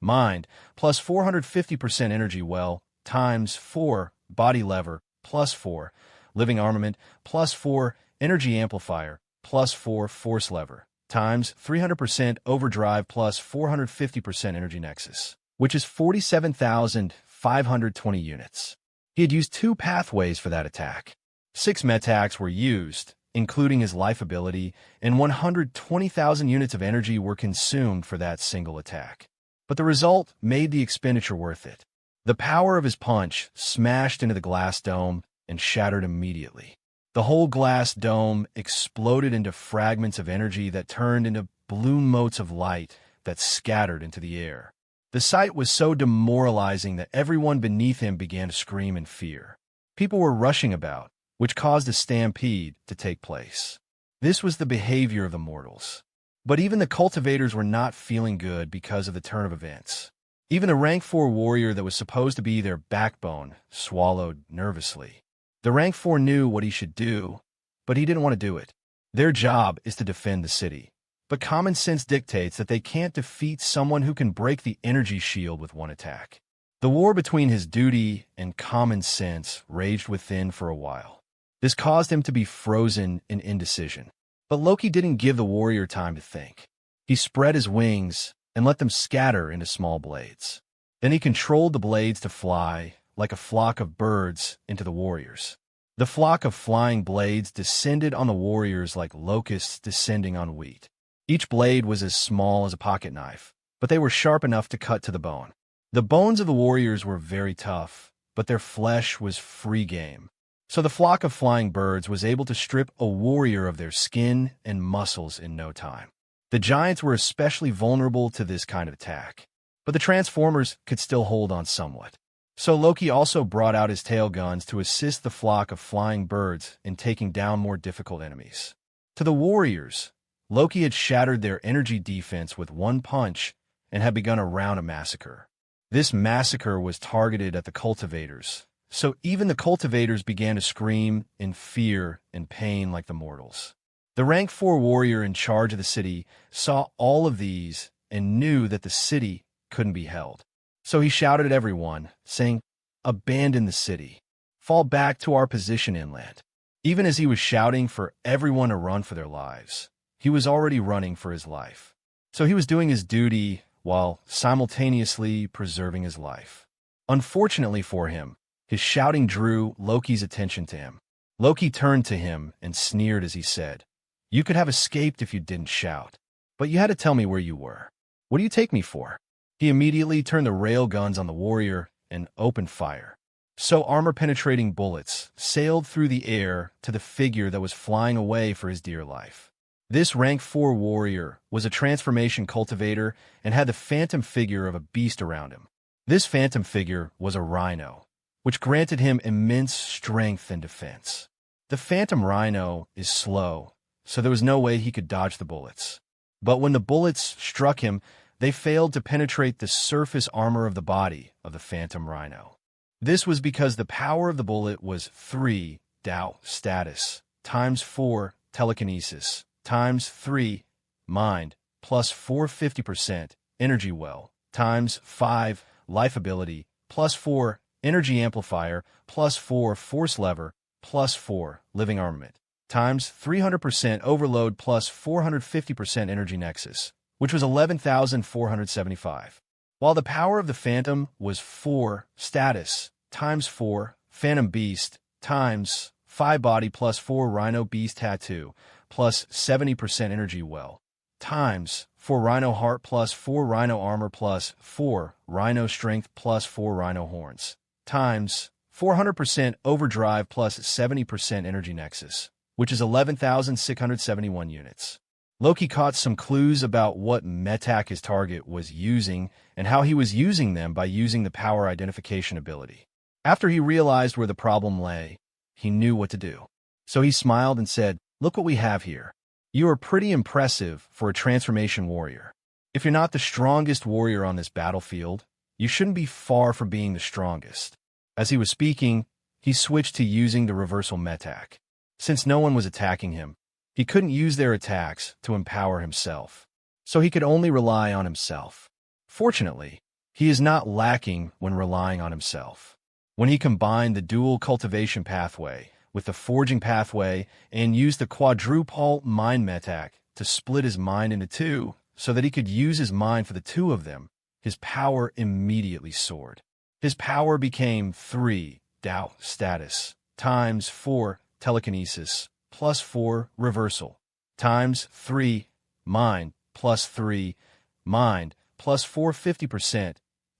mind plus 450% energy well times 4 body lever plus 4 living armament plus 4 energy amplifier plus 4 force lever times 300% overdrive plus 450% energy nexus, which is 47,520 units. He had used 2 pathways for that attack. 6 metacs were used, including his life ability, and 120,000 units of energy were consumed for that single attack. But the result made the expenditure worth it. The power of his punch smashed into the glass dome and shattered immediately. The whole glass dome exploded into fragments of energy that turned into blue motes of light that scattered into the air. The sight was so demoralizing that everyone beneath him began to scream in fear. People were rushing about, which caused a stampede to take place. This was the behavior of the mortals. But even the cultivators were not feeling good because of the turn of events. Even the rank 4 warrior that was supposed to be their backbone swallowed nervously. The rank 4 knew what he should do, but he didn't want to do it. Their job is to defend the city. But common sense dictates that they can't defeat someone who can break the energy shield with one attack. The war between his duty and common sense raged within for a while. This caused him to be frozen in indecision. But Loki didn't give the warrior time to think. He spread his wings and let them scatter into small blades. Then he controlled the blades to fly, like a flock of birds, into the warriors. The flock of flying blades descended on the warriors like locusts descending on wheat. Each blade was as small as a pocket knife, but they were sharp enough to cut to the bone. The bones of the warriors were very tough, but their flesh was free game. So the flock of flying birds was able to strip a warrior of their skin and muscles in no time. The giants were especially vulnerable to this kind of attack, but the Transformers could still hold on somewhat. So Loki also brought out his tail guns to assist the flock of flying birds in taking down more difficult enemies. To the warriors, Loki had shattered their energy defense with one punch and had begun a round of massacre. This massacre was targeted at the cultivators, so even the cultivators began to scream in fear and pain like the mortals. The rank 4 warrior in charge of the city saw all of these and knew that the city couldn't be held. So he shouted at everyone, saying, "Abandon the city. Fall back to our position inland." Even as he was shouting for everyone to run for their lives, he was already running for his life. So he was doing his duty while simultaneously preserving his life. Unfortunately for him, his shouting drew Loki's attention to him. Loki turned to him and sneered as he said, "You could have escaped if you didn't shout, but you had to tell me where you were. What do you take me for?" He immediately turned the rail guns on the warrior and opened fire. So armor-penetrating bullets sailed through the air to the figure that was flying away for his dear life. This rank 4 warrior was a transformation cultivator and had the phantom figure of a beast around him. This phantom figure was a rhino, which granted him immense strength and defense. The phantom rhino is slow, so there was no way he could dodge the bullets. But when the bullets struck him, they failed to penetrate the surface armor of the body of the phantom rhino. This was because the power of the bullet was 3 Tao status times 4 telekinesis times 3 mind plus 450% energy well times 5 life ability plus 4 energy amplifier plus 4 force lever plus 4 living armament times 300% overload plus 450% energy nexus, which was 11,475. While the power of the Phantom was 4 status times 4 Phantom Beast times 5 body plus 4 Rhino Beast tattoo plus 70% energy well times 4 Rhino heart plus 4 Rhino armor plus 4 Rhino strength plus 4 Rhino horns times 400% overdrive plus 70% energy nexus, which is 11,671 units. Loki caught some clues about what metac his target was using and how he was using them by using the power identification ability. After he realized where the problem lay, he knew what to do. So he smiled and said, "Look what we have here. You are pretty impressive for a transformation warrior. If you're not the strongest warrior on this battlefield, you shouldn't be far from being the strongest." As he was speaking, he switched to using the reversal metac. Since no one was attacking him, he couldn't use their attacks to empower himself, so he could only rely on himself. Fortunately, he is not lacking when relying on himself. When he combined the dual cultivation pathway with the forging pathway and used the quadruple mind metac to split his mind into 2 so that he could use his mind for the 2 of them, his power immediately soared. His power became 3 doubt status times 4 telekinesis plus 4 reversal times 3 mind plus 3 mind plus 450%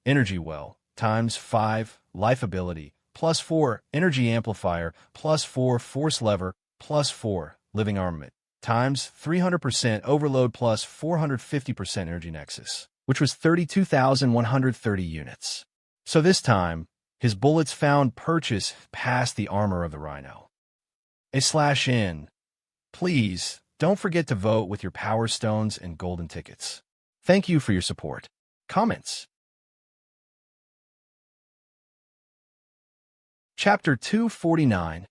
energy well times 5 life ability plus 4 energy amplifier plus 4 force lever plus 4 living armament times 300% overload plus 450% energy nexus, which was 32,130 units. So this time, his bullets found purchase past the armor of the Rhino. /N. Please, don't forget to vote with your Power Stones and Golden Tickets. Thank you for your support. Comments. Chapter 249.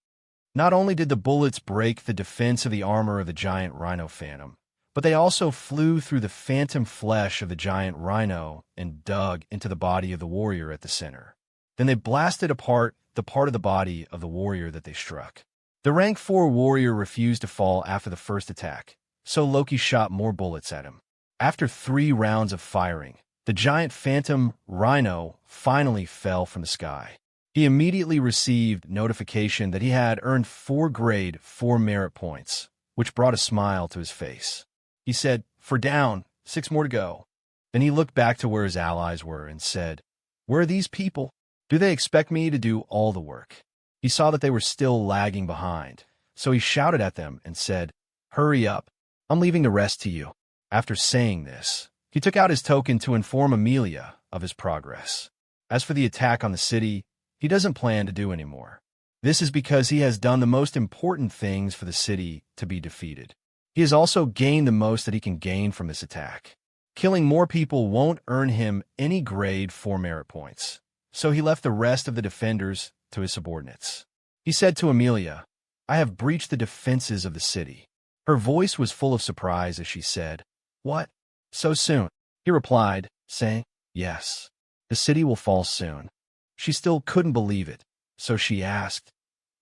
Not only did the bullets break the defense of the armor of the giant Rhino Phantom, but they also flew through the phantom flesh of the giant Rhino and dug into the body of the warrior at the center. Then they blasted apart the part of the body of the warrior that they struck. The rank 4 warrior refused to fall after the first attack, so Loki shot more bullets at him. After 3 rounds of firing, the giant phantom Rhino finally fell from the sky. He immediately received notification that he had earned 4 grade 4 merit points, which brought a smile to his face. He said, "For down, 6 more to go." Then he looked back to where his allies were and said, "Where are these people? Do they expect me to do all the work?" He saw that they were still lagging behind, so he shouted at them and said, "Hurry up, I'm leaving the rest to you." After saying this, he took out his token to inform Amelia of his progress. As for the attack on the city, he doesn't plan to do anymore. This is because he has done the most important things for the city to be defeated. He has also gained the most that he can gain from this attack. Killing more people won't earn him any grade 4 merit points, so he left the rest of the defenders to his subordinates. He said to Amelia, "I have breached the defenses of the city." Her voice was full of surprise as she said, "What? So soon?" He replied, saying, "Yes, the city will fall soon." She still couldn't believe it, so she asked,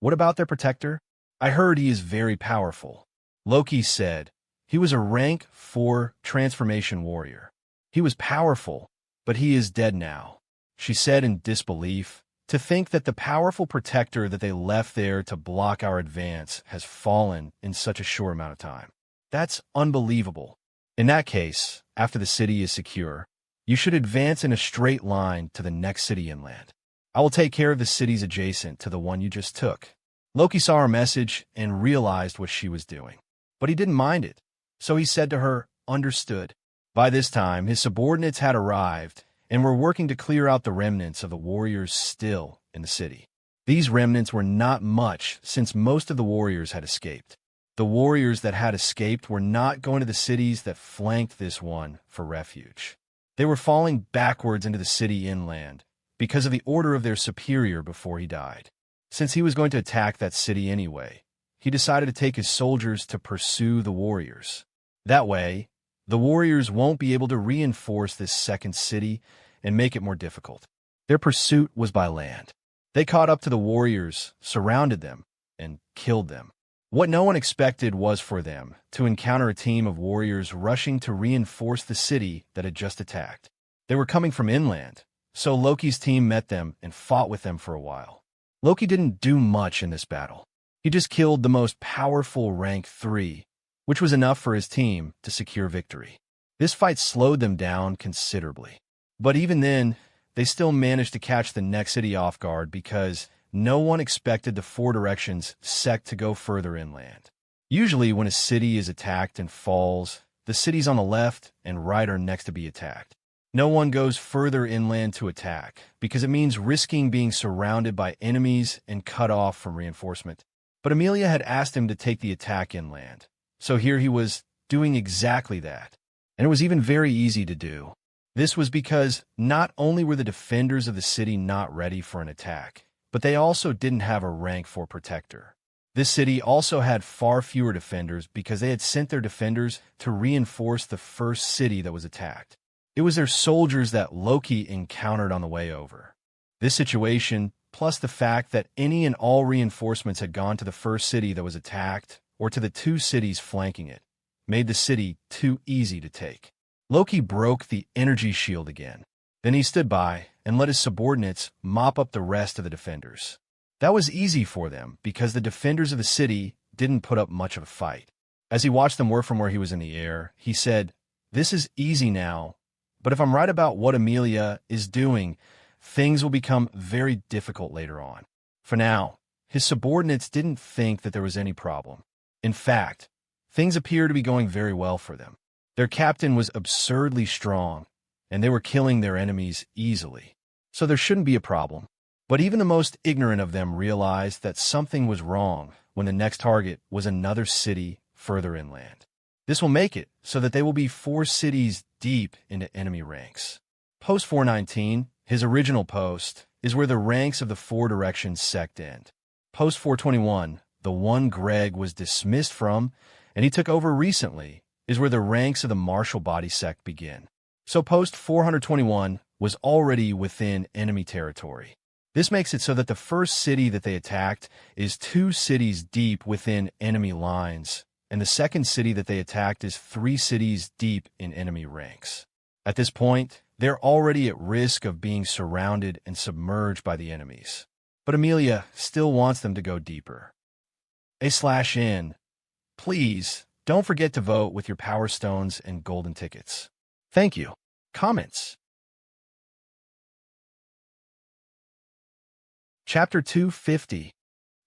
"What about their protector? I heard he is very powerful." Loki said, "He was a rank 4 transformation warrior. He was powerful, but he is dead now." She said in disbelief, "To think that the powerful protector that they left there to block our advance has fallen in such a short amount of time. That's unbelievable. In that case, after the city is secure, you should advance in a straight line to the next city inland. I will take care of the cities adjacent to the one you just took." Loki saw her message and realized what she was doing, but he didn't mind it, so he said to her, "Understood." By this time, his subordinates had arrived and were working to clear out the remnants of the warriors still in the city. These remnants were not much since most of the warriors had escaped. The warriors that had escaped were not going to the cities that flanked this one for refuge. They were falling backwards into the city inland, because of the order of their superior before he died. Since he was going to attack that city anyway, he decided to take his soldiers to pursue the warriors. That way, the warriors won't be able to reinforce this second city and make it more difficult. Their pursuit was by land. They caught up to the warriors, surrounded them, and killed them. What no one expected was for them to encounter a team of warriors rushing to reinforce the city that had just attacked. They were coming from inland, so Loki's team met them and fought with them for a while. Loki didn't do much in this battle. He just killed the most powerful rank 3, which was enough for his team to secure victory. This fight slowed them down considerably. But even then, they still managed to catch the next city off guard because no one expected the 4 directions sect to go further inland. Usually when a city is attacked and falls, the cities on the left and right are next to be attacked. No one goes further inland to attack, because it means risking being surrounded by enemies and cut off from reinforcement. But Amelia had asked him to take the attack inland, so here he was doing exactly that. And it was even very easy to do. This was because not only were the defenders of the city not ready for an attack, but they also didn't have a rank 4 protector. This city also had far fewer defenders because they had sent their defenders to reinforce the first city that was attacked. It was their soldiers that Loki encountered on the way over. This situation, plus the fact that any and all reinforcements had gone to the first city that was attacked or to the 2 cities flanking it, made the city too easy to take. Loki broke the energy shield again. Then he stood by and let his subordinates mop up the rest of the defenders. That was easy for them because the defenders of the city didn't put up much of a fight. As he watched them work from where he was in the air, he said, "This is easy now, but if I'm right about what Amelia is doing, things will become very difficult later on." For now, his subordinates didn't think that there was any problem. In fact, things appeared to be going very well for them. Their captain was absurdly strong, and they were killing their enemies easily. So there shouldn't be a problem. But even the most ignorant of them realized that something was wrong when the next target was another city further inland. This will make it so that they will be 4 cities deep into enemy ranks. Post 419, his original post, is where the ranks of the 4 directions sect end. Post 421, the one Greg was dismissed from, and he took over recently, is where the ranks of the Marshall body sect begin. So post 421 was already within enemy territory. This makes it so that the first city that they attacked is 2 cities deep within enemy lines, and the second city that they attacked is 3 cities deep in enemy ranks. At this point, they're already at risk of being surrounded and submerged by the enemies. But Amelia still wants them to go deeper. /N. Please, don't forget to vote with your Power Stones and Golden Tickets. Thank you. Comments. Chapter 250.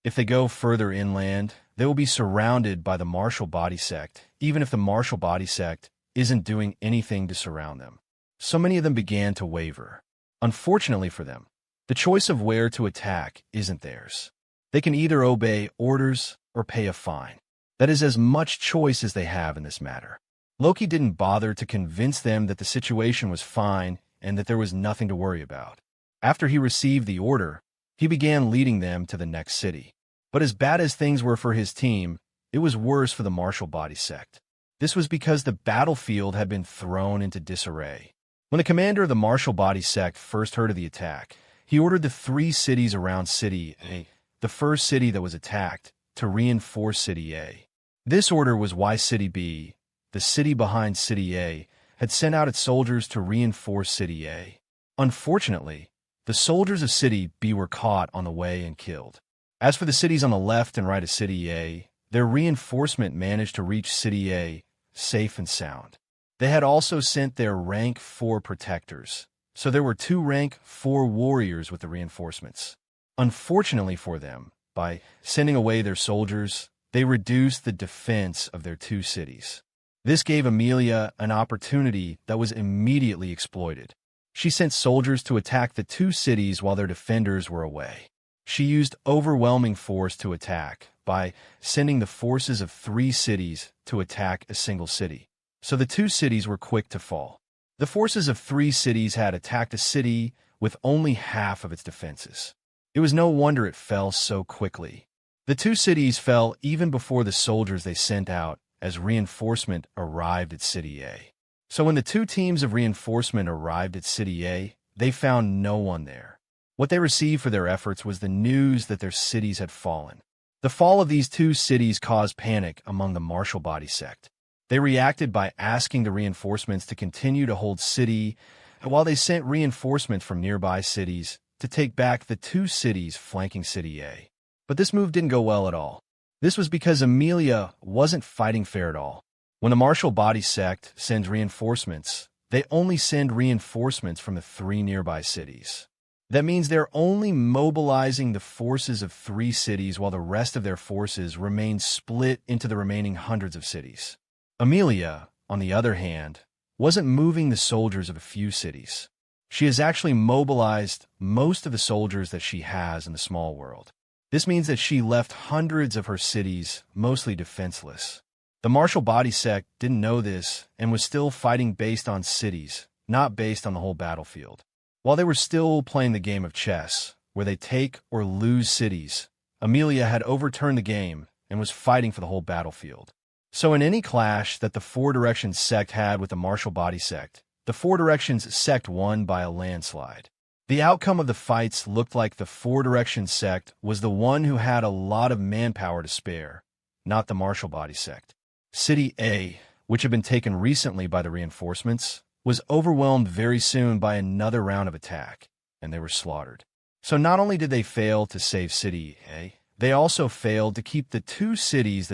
If they go further inland, they will be surrounded by the Marshall body sect, even if the Marshall body sect isn't doing anything to surround them. So many of them began to waver. Unfortunately for them, the choice of where to attack isn't theirs. They can either obey orders or pay a fine. That is as much choice as they have in this matter. Loki didn't bother to convince them that the situation was fine and that there was nothing to worry about. After he received the order, he began leading them to the next city. But as bad as things were for his team, it was worse for the Marshall body sect. This was because the battlefield had been thrown into disarray. When the commander of the Marshall body sect first heard of the attack, he ordered the 3 cities around City A, the first city that was attacked, to reinforce City A. This order was why City B, the city behind City A, had sent out its soldiers to reinforce City A. Unfortunately, the soldiers of City B were caught on the way and killed. As for the cities on the left and right of City A, their reinforcement managed to reach City A safe and sound. They had also sent their rank 4 protectors, so there were 2 rank 4 warriors with the reinforcements. Unfortunately for them, by sending away their soldiers, they reduced the defense of their 2 cities. This gave Amelia an opportunity that was immediately exploited. She sent soldiers to attack the 2 cities while their defenders were away. She used overwhelming force to attack by sending the forces of 3 cities to attack a single city. So the 2 cities were quick to fall. The forces of 3 cities had attacked a city with only half of its defenses. It was no wonder it fell so quickly. The 2 cities fell even before the soldiers they sent out as reinforcement arrived at City A. So when the 2 teams of reinforcement arrived at City A, they found no one there. What they received for their efforts was the news that their cities had fallen. The fall of these 2 cities caused panic among the Marshall body sect. They reacted by asking the reinforcements to continue to hold City, while they sent reinforcements from nearby cities to take back the 2 cities flanking City A. But this move didn't go well at all. This was because Amelia wasn't fighting fair at all. When the Marshall body sect sends reinforcements, they only send reinforcements from the 3 nearby cities. That means they're only mobilizing the forces of 3 cities while the rest of their forces remain split into the remaining hundreds of cities. Amelia, on the other hand, wasn't moving the soldiers of a few cities. She has actually mobilized most of the soldiers that she has in the small world. This means that she left hundreds of her cities mostly defenseless. The Marshall body sect didn't know this and was still fighting based on cities, not based on the whole battlefield. While they were still playing the game of chess, where they take or lose cities, Amelia had overturned the game and was fighting for the whole battlefield. So in any clash that the 4 Directions sect had with the Marshall body sect, the 4 Directions sect won by a landslide. The outcome of the fights looked like the 4 Directions sect was the one who had a lot of manpower to spare, not the Marshall body sect. City A, which had been taken recently by the reinforcements, was overwhelmed very soon by another round of attack, and they were slaughtered. So not only did they fail to save City A, they also failed to keep the two cities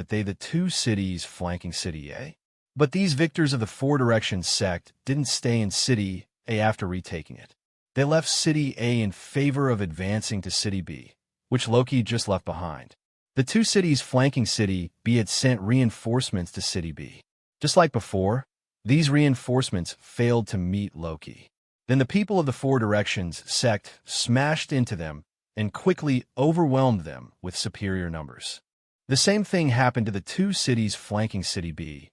flanking City A. But these victors of the Four Directions sect didn't stay in City A after retaking it. They left City A in favor of advancing to City B, which Loki just left behind. The two cities flanking City B had sent reinforcements to City B. Just like before, these reinforcements failed to meet Loki. Then the people of the Four Directions sect smashed into them and quickly overwhelmed them with superior numbers. The same thing happened to the two cities flanking City B.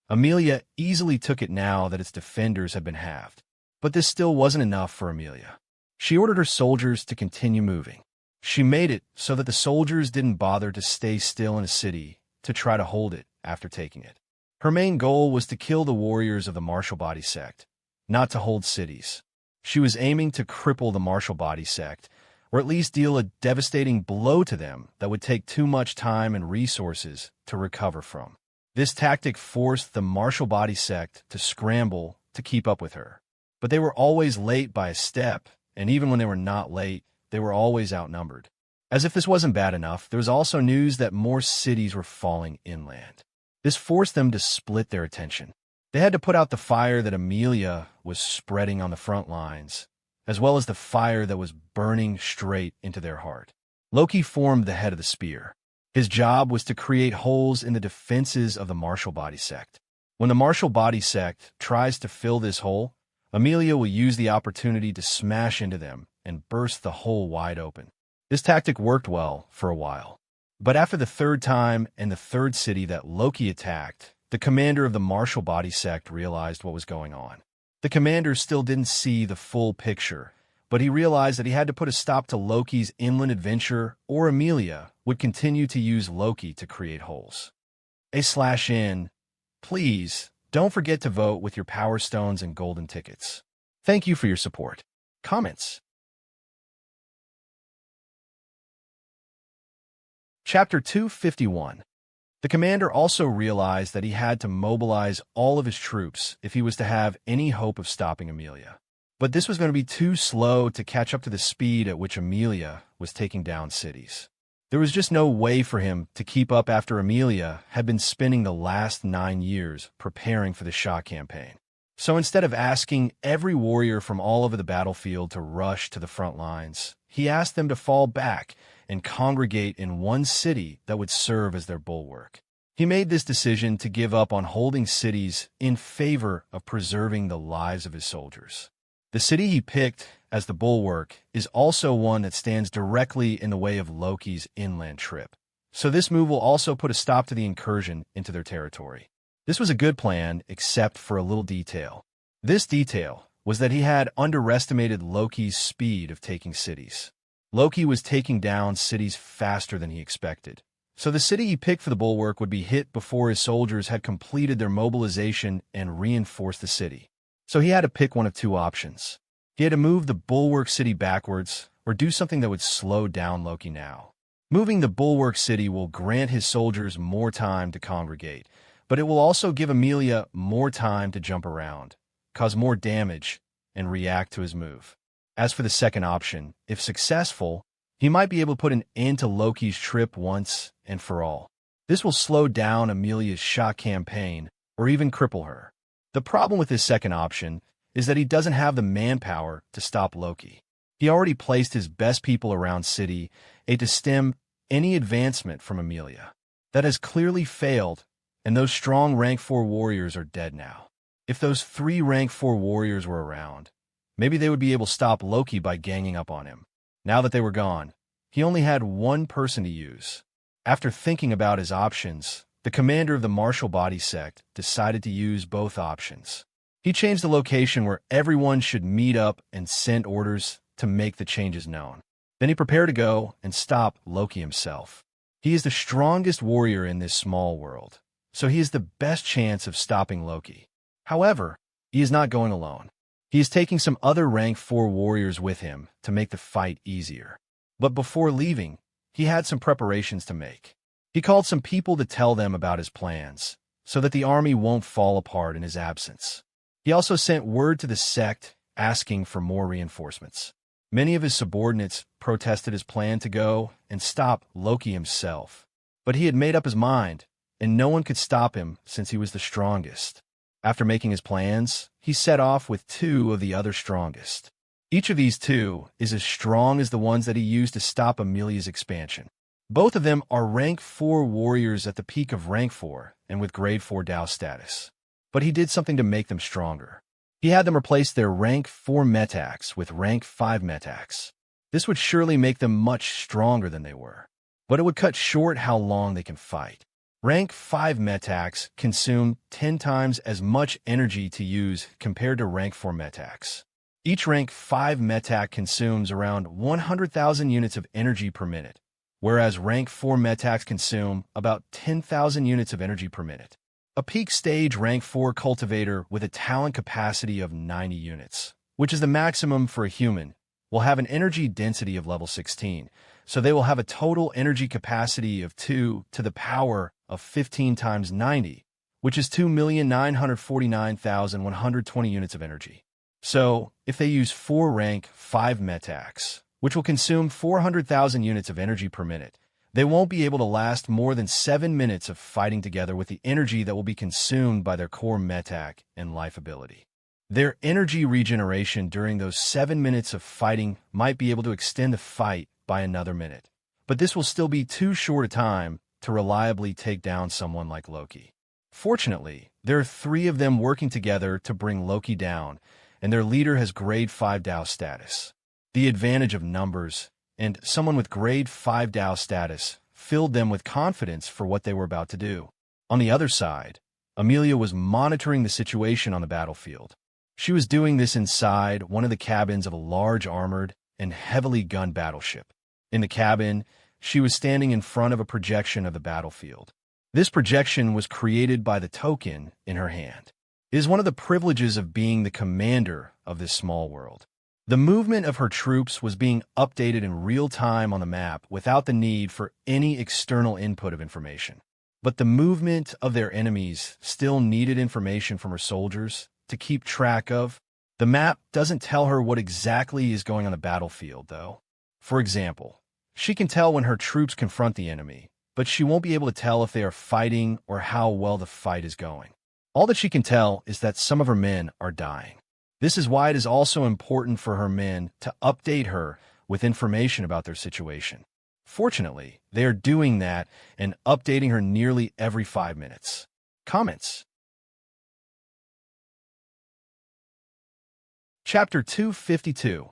Amelia easily took it now that its defenders had been halved. But this still wasn't enough for Amelia. She ordered her soldiers to continue moving. She made it so that the soldiers didn't bother to stay still in a city to try to hold it after taking it. Her main goal was to kill the warriors of the Martial Body sect, not to hold cities. She was aiming to cripple the Martial Body sect, or at least deal a devastating blow to them that would take too much time and resources to recover from. This tactic forced the Martial Body sect to scramble to keep up with her. But they were always late by a step, and even when they were not late, they were always outnumbered. As if this wasn't bad enough, there was also news that more cities were falling inland. This forced them to split their attention. They had to put out the fire that Amelia was spreading on the front lines, as well as the fire that was burning straight into their heart. Loki formed the head of the spear. His job was to create holes in the defenses of the Martial Body sect. When the Martial Body sect tries to fill this hole, Amelia will use the opportunity to smash into them and burst the hole wide open. This tactic worked well for a while. But after the third time and the third city that Loki attacked, the commander of the Martial Body sect realized what was going on. The commander still didn't see the full picture, but he realized that he had to put a stop to Loki's inland adventure, or Amelia would continue to use Loki to create holes. /in, please, don't forget to vote with your Power Stones and Golden Tickets. Thank you for your support. Comments. Chapter 251. The commander also realized that he had to mobilize all of his troops if he was to have any hope of stopping Amelia. But this was going to be too slow to catch up to the speed at which Amelia was taking down cities. There was just no way for him to keep up after Amelia had been spending the last 9 years preparing for the Shah campaign. So instead of asking every warrior from all over the battlefield to rush to the front lines, he asked them to fall back and congregate in one city that would serve as their bulwark. He made this decision to give up on holding cities in favor of preserving the lives of his soldiers. The city he picked as the bulwark is also one that stands directly in the way of Loki's inland trip. So this move will also put a stop to the incursion into their territory. This was a good plan, except for a little detail. This detail was that he had underestimated Loki's speed of taking cities. Loki was taking down cities faster than he expected. So the city he picked for the bulwark would be hit before his soldiers had completed their mobilization and reinforced the city. So he had to pick one of two options. He had to move the bulwark city backwards, or do something that would slow down Loki now. Moving the bulwark city will grant his soldiers more time to congregate, but it will also give Amelia more time to jump around, cause more damage, and react to his move. As for the second option, if successful, he might be able to put an end to Loki's trip once and for all. This will slow down Amelia's Shah campaign, or even cripple her. The problem with this second option is that he doesn't have the manpower to stop Loki. He already placed his best people around City A to stem any advancement from Amelia. That has clearly failed, and those strong rank 4 warriors are dead now. If those 3 rank 4 warriors were around, maybe they would be able to stop Loki by ganging up on him. Now that they were gone, he only had one person to use. After thinking about his options, the commander of the Martial Body sect decided to use both options. He changed the location where everyone should meet up and sent orders to make the changes known. Then he prepared to go and stop Loki himself. He is the strongest warrior in this small world, so he has the best chance of stopping Loki. However, he is not going alone. He is taking some other rank 4 warriors with him to make the fight easier. But before leaving, he had some preparations to make. He called some people to tell them about his plans, so that the army won't fall apart in his absence. He also sent word to the sect asking for more reinforcements. Many of his subordinates protested his plan to go and stop Loki himself. But he had made up his mind, and no one could stop him since he was the strongest. After making his plans, he set off with 2 of the other strongest. Each of these 2 is as strong as the ones that he used to stop Amelia's expansion. Both of them are rank 4 warriors at the peak of rank 4 and with grade 4 Dao status. But he did something to make them stronger. He had them replace their rank 4 metax with rank 5 metax. This would surely make them much stronger than they were, but it would cut short how long they can fight. Rank 5 metax consume 10 times as much energy to use compared to rank 4 metax. Each rank 5 metac consumes around 100,000 units of energy per minute, whereas rank 4 metacs consume about 10,000 units of energy per minute. A peak stage rank 4 cultivator with a talent capacity of 90 units, which is the maximum for a human, will have an energy density of level 16, so they will have a total energy capacity of 2 to the power of 15 times 90, which is 2,949,120 units of energy. So, if they use 4 rank 5 metacs, which will consume 400,000 units of energy per minute, they won't be able to last more than 7 minutes of fighting together with the energy that will be consumed by their core metac and life ability. Their energy regeneration during those 7 minutes of fighting might be able to extend the fight by another minute, but this will still be too short a time to reliably take down someone like Loki. Fortunately, there are 3 of them working together to bring Loki down, and their leader has grade 5 Dao status. The advantage of numbers and someone with grade 5 Dao status filled them with confidence for what they were about to do. On the other side, Amelia was monitoring the situation on the battlefield. She was doing this inside one of the cabins of a large armored and heavily gunned battleship. In the cabin, she was standing in front of a projection of the battlefield. This projection was created by the token in her hand. It is one of the privileges of being the commander of this small world. The movement of her troops was being updated in real time on the map without the need for any external input of information. But the movement of their enemies still needed information from her soldiers to keep track of. The map doesn't tell her what exactly is going on the battlefield, though. For example, she can tell when her troops confront the enemy, but she won't be able to tell if they are fighting or how well the fight is going. All that she can tell is that some of her men are dying. This is why it is also important for her men to update her with information about their situation. Fortunately, they are doing that and updating her nearly every 5 minutes. Comments. Chapter 252.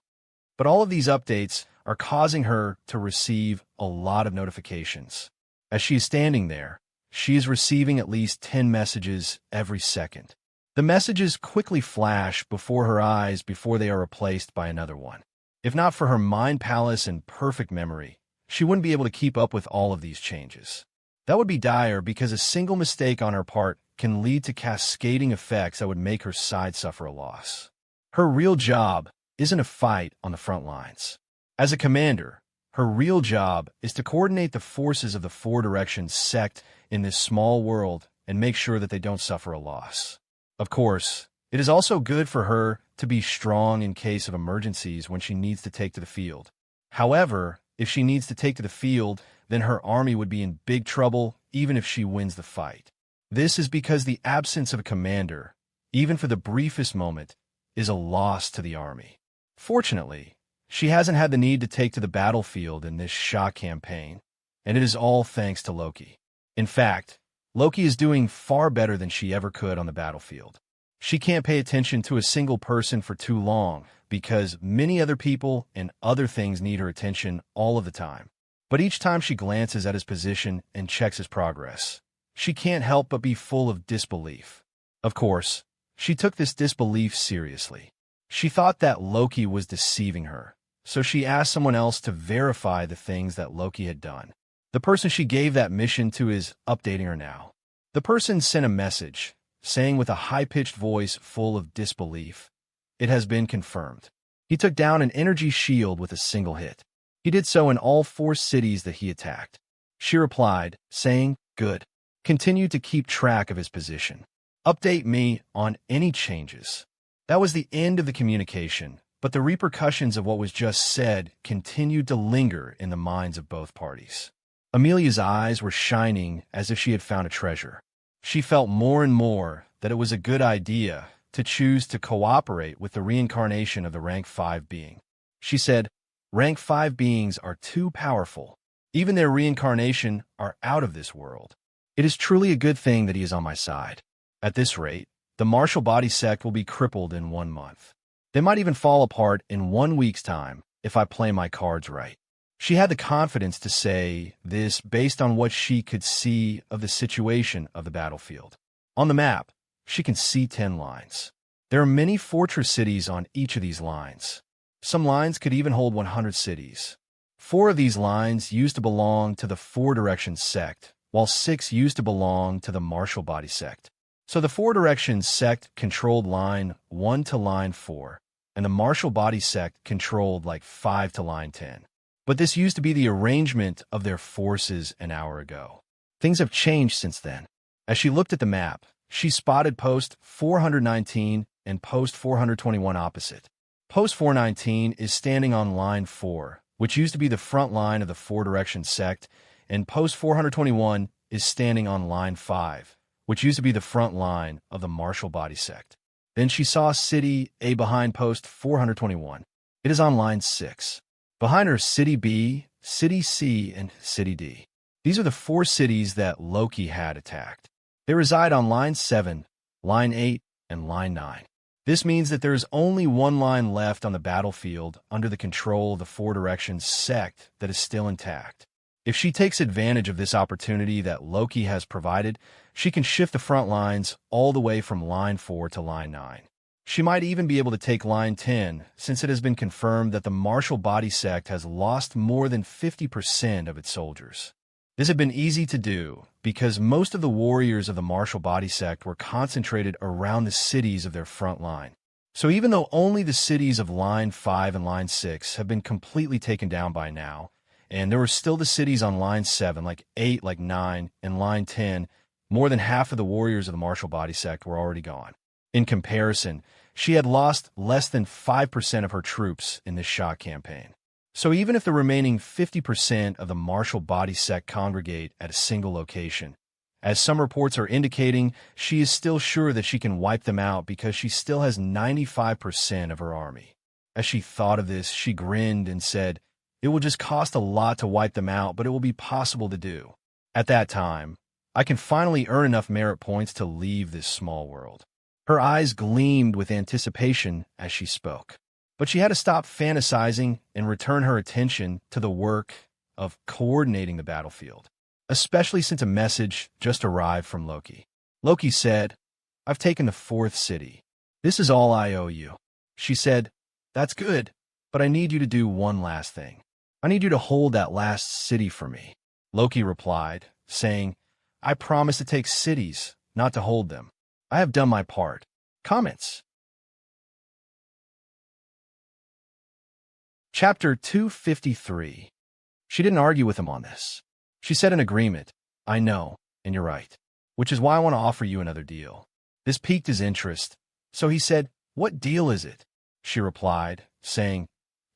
But all of these updates are causing her to receive a lot of notifications. As she is standing there, she is receiving at least 10 messages every second. The messages quickly flash before her eyes before they are replaced by another one. If not for her mind palace and perfect memory, she wouldn't be able to keep up with all of these changes. That would be dire because a single mistake on her part can lead to cascading effects that would make her side suffer a loss. Her real job isn't a fight on the front lines. As a commander, her real job is to coordinate the forces of the 4 directions sect in this small world and make sure that they don't suffer a loss. Of course, it is also good for her to be strong in case of emergencies when she needs to take to the field. However, if she needs to take to the field, then her army would be in big trouble even if she wins the fight. This is because the absence of a commander, even for the briefest moment, is a loss to the army. Fortunately, she hasn't had the need to take to the battlefield in this shock campaign, and it is all thanks to Loki. In fact, Loki is doing far better than she ever could on the battlefield. She can't pay attention to a single person for too long because many other people and other things need her attention all of the time. But each time she glances at his position and checks his progress, she can't help but be full of disbelief. Of course, she took this disbelief seriously. She thought that Loki was deceiving her, so she asked someone else to verify the things that Loki had done. The person she gave that mission to is updating her now. The person sent a message, saying with a high-pitched voice full of disbelief, "It has been confirmed." He took down an energy shield with a single hit. He did so in all 4 cities that he attacked. She replied, saying, "Good. Continue to keep track of his position. Update me on any changes." That was the end of the communication, but the repercussions of what was just said continued to linger in the minds of both parties. Amelia's eyes were shining as if she had found a treasure. She felt more and more that it was a good idea to choose to cooperate with the reincarnation of the rank 5 being. She said, "Rank 5 beings are too powerful. Even their reincarnation are out of this world. It is truly a good thing that he is on my side. At this rate, the martial body sect will be crippled in 1 month. They might even fall apart in 1 week's time if I play my cards right." She had the confidence to say this based on what she could see of the situation of the battlefield. On the map, she can see 10 lines. There are many fortress cities on each of these lines. Some lines could even hold 100 cities. 4 of these lines used to belong to the 4 directions sect, while 6 used to belong to the martial body sect. So the 4 directions sect controlled line 1 to line 4, and the martial body sect controlled like 5 to line 10. But this used to be the arrangement of their forces an hour ago. Things have changed since then. As she looked at the map, she spotted post 419 and post 421 opposite. Post 419 is standing on line 4, which used to be the front line of the 4 directions sect, and post 421 is standing on line 5, which used to be the front line of the martial body sect. Then she saw City A behind post 421. It is on line 6. Behind her, City B, City C, and City D. These are the 4 cities that Loki had attacked. They reside on line 7, line 8, and line 9. This means that there is only 1 line left on the battlefield under the control of the 4 directions sect that is still intact. If she takes advantage of this opportunity that Loki has provided, she can shift the front lines all the way from line 4 to line 9. She might even be able to take line 10, since it has been confirmed that the martial body sect has lost more than 50% of its soldiers. This had been easy to do, because most of the warriors of the martial body sect were concentrated around the cities of their front line. So even though only the cities of line 5 and line 6 have been completely taken down by now, and there were still the cities on line 7, like 8, like 9, and line 10, more than half of the warriors of the martial body sect were already gone. In comparison, she had lost less than 5% of her troops in this shock campaign. So even if the remaining 50% of the martial body sect congregate at a single location, as some reports are indicating, she is still sure that she can wipe them out because she still has 95% of her army. As she thought of this, she grinned and said, "It will just cost a lot to wipe them out, but it will be possible to do. At that time, I can finally earn enough merit points to leave this small world." Her eyes gleamed with anticipation as she spoke. But she had to stop fantasizing and return her attention to the work of coordinating the battlefield, especially since a message just arrived from Loki. Loki said, "I've taken the 4th city. This is all I owe you." She said, "That's good, but I need you to do one last thing. I need you to hold that last city for me." Loki replied, saying, "I promise to take cities, not to hold them. I have done my part." Comments. Chapter 253. She didn't argue with him on this. She said in agreement, "I know, and you're right, which is why I want to offer you another deal." This piqued his interest, so he said, "What deal is it?" She replied, saying,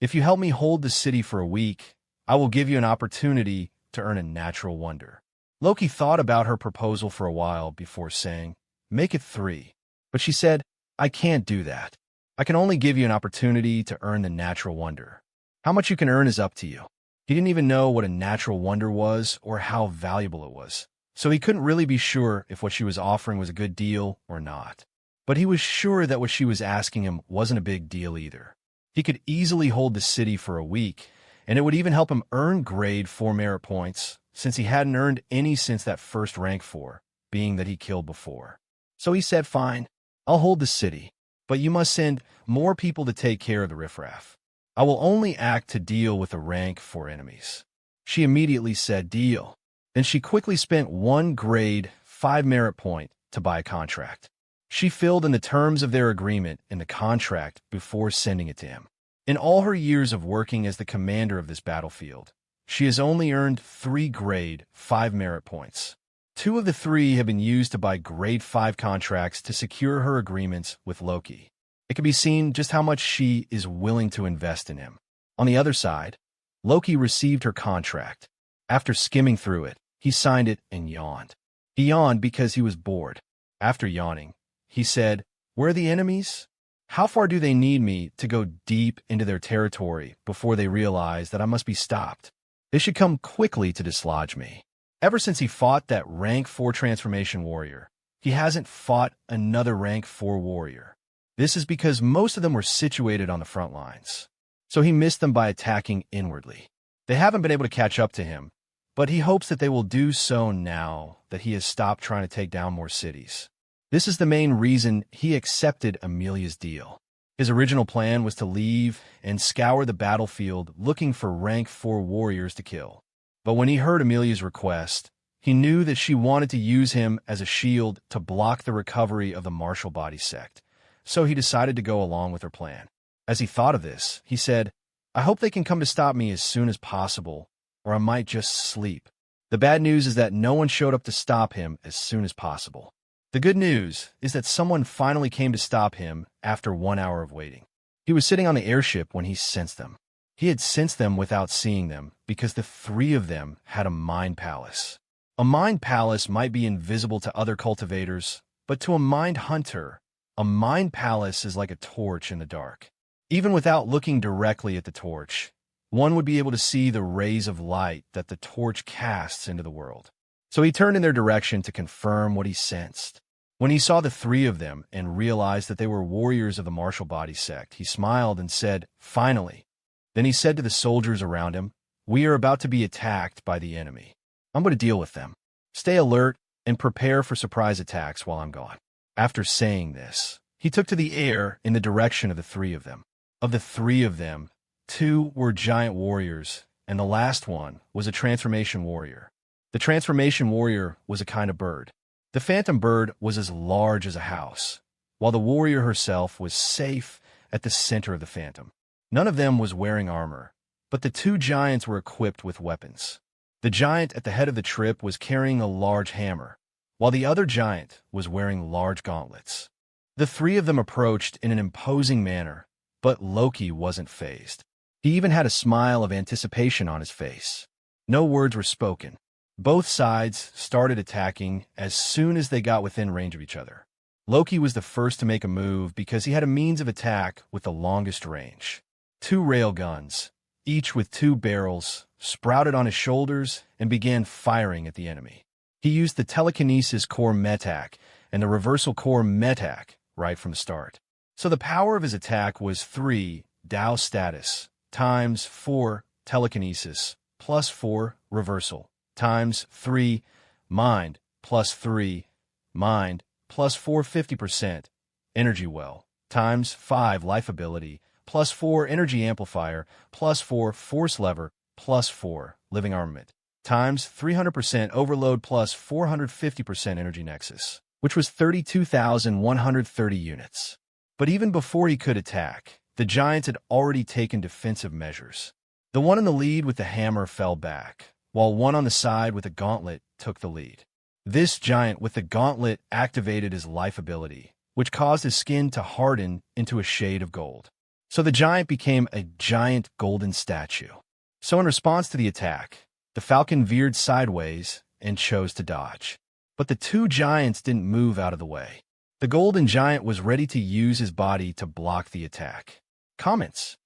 "If you help me hold the city for a week, I will give you an opportunity to earn a natural wonder." Loki thought about her proposal for a while before saying, "Make it 3. But she said, "I can't do that. I can only give you an opportunity to earn the natural wonder. How much you can earn is up to you." He didn't even know what a natural wonder was or how valuable it was, so he couldn't really be sure if what she was offering was a good deal or not. But he was sure that what she was asking him wasn't a big deal either. He could easily hold the city for a week, and it would even help him earn grade 4 merit points, since he hadn't earned any since that first rank 4, being that he killed before. So he said, "Fine, I'll hold the city, but you must send more people to take care of the riffraff. I will only act to deal with the rank 4 enemies." She immediately said, "Deal." Then she quickly spent 1 grade 5 merit point to buy a contract. She filled in the terms of their agreement in the contract before sending it to him. In all her years of working as the commander of this battlefield, she has only earned 3 grade 5 merit points. 2 of the 3 have been used to buy grade 5 contracts to secure her agreements with Loki. It can be seen just how much she is willing to invest in him. On the other side, Loki received her contract. After skimming through it, he signed it and yawned. He yawned because he was bored. After yawning, he said, "Where are the enemies? How far do they need me to go deep into their territory before they realize that I must be stopped? They should come quickly to dislodge me." Ever since he fought that rank 4 transformation warrior, he hasn't fought another rank 4 warrior. This is because most of them were situated on the front lines. So he missed them by attacking inwardly. They haven't been able to catch up to him, but he hopes that they will do so now that he has stopped trying to take down more cities. This is the main reason he accepted Amelia's deal. His original plan was to leave and scour the battlefield looking for rank 4 warriors to kill. But when he heard Amelia's request, he knew that she wanted to use him as a shield to block the recovery of the martial body sect, so he decided to go along with her plan. As he thought of this, he said, "I hope they can come to stop me as soon as possible, or I might just sleep." The bad news is that no one showed up to stop him as soon as possible. The good news is that someone finally came to stop him after 1 hour of waiting. He was sitting on the airship when he sensed them. He had sensed them without seeing them because the 3 of them had a mind palace. A mind palace might be invisible to other cultivators, but to a mind hunter, a mind palace is like a torch in the dark. Even without looking directly at the torch, one would be able to see the rays of light that the torch casts into the world. So he turned in their direction to confirm what he sensed. When he saw the 3 of them and realized that they were warriors of the martial body sect, he smiled and said, "Finally." Then he said to the soldiers around him, "We are about to be attacked by the enemy. I'm going to deal with them. Stay alert and prepare for surprise attacks while I'm gone." After saying this, he took to the air in the direction of the 3 of them. Of the 3 of them, 2 were giant warriors, and the last one was a transformation warrior. The transformation warrior was a kind of bird. The phantom bird was as large as a house, while the warrior herself was safe at the center of the phantom. None of them was wearing armor, but the 2 giants were equipped with weapons. The giant at the head of the trip was carrying a large hammer, while the other giant was wearing large gauntlets. The 3 of them approached in an imposing manner, but Loki wasn't fazed. He even had a smile of anticipation on his face. No words were spoken. Both sides started attacking as soon as they got within range of each other. Loki was the first to make a move because he had a means of attack with the longest range. 2 rail guns, each with 2 barrels, sprouted on his shoulders and began firing at the enemy. He used the telekinesis core metak and the reversal core metak right from the start. So the power of his attack was 3 Tao status times 4 telekinesis plus 4 reversal times 3 mind plus 3 mind plus 4 50% energy well times 5 life ability plus 4 energy amplifier plus 4 force lever plus 4 living armament times 300% overload plus 450% energy nexus, which was 32,130 units. But even before he could attack, the giants had already taken defensive measures. The one in the lead with the hammer fell back, while one on the side with a gauntlet took the lead. This giant with the gauntlet activated his life ability, which caused his skin to harden into a shade of gold. So the giant became a giant golden statue. So in response to the attack, the falcon veered sideways and chose to dodge. But the 2 giants didn't move out of the way. The golden giant was ready to use his body to block the attack. Comments.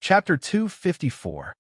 Chapter 254.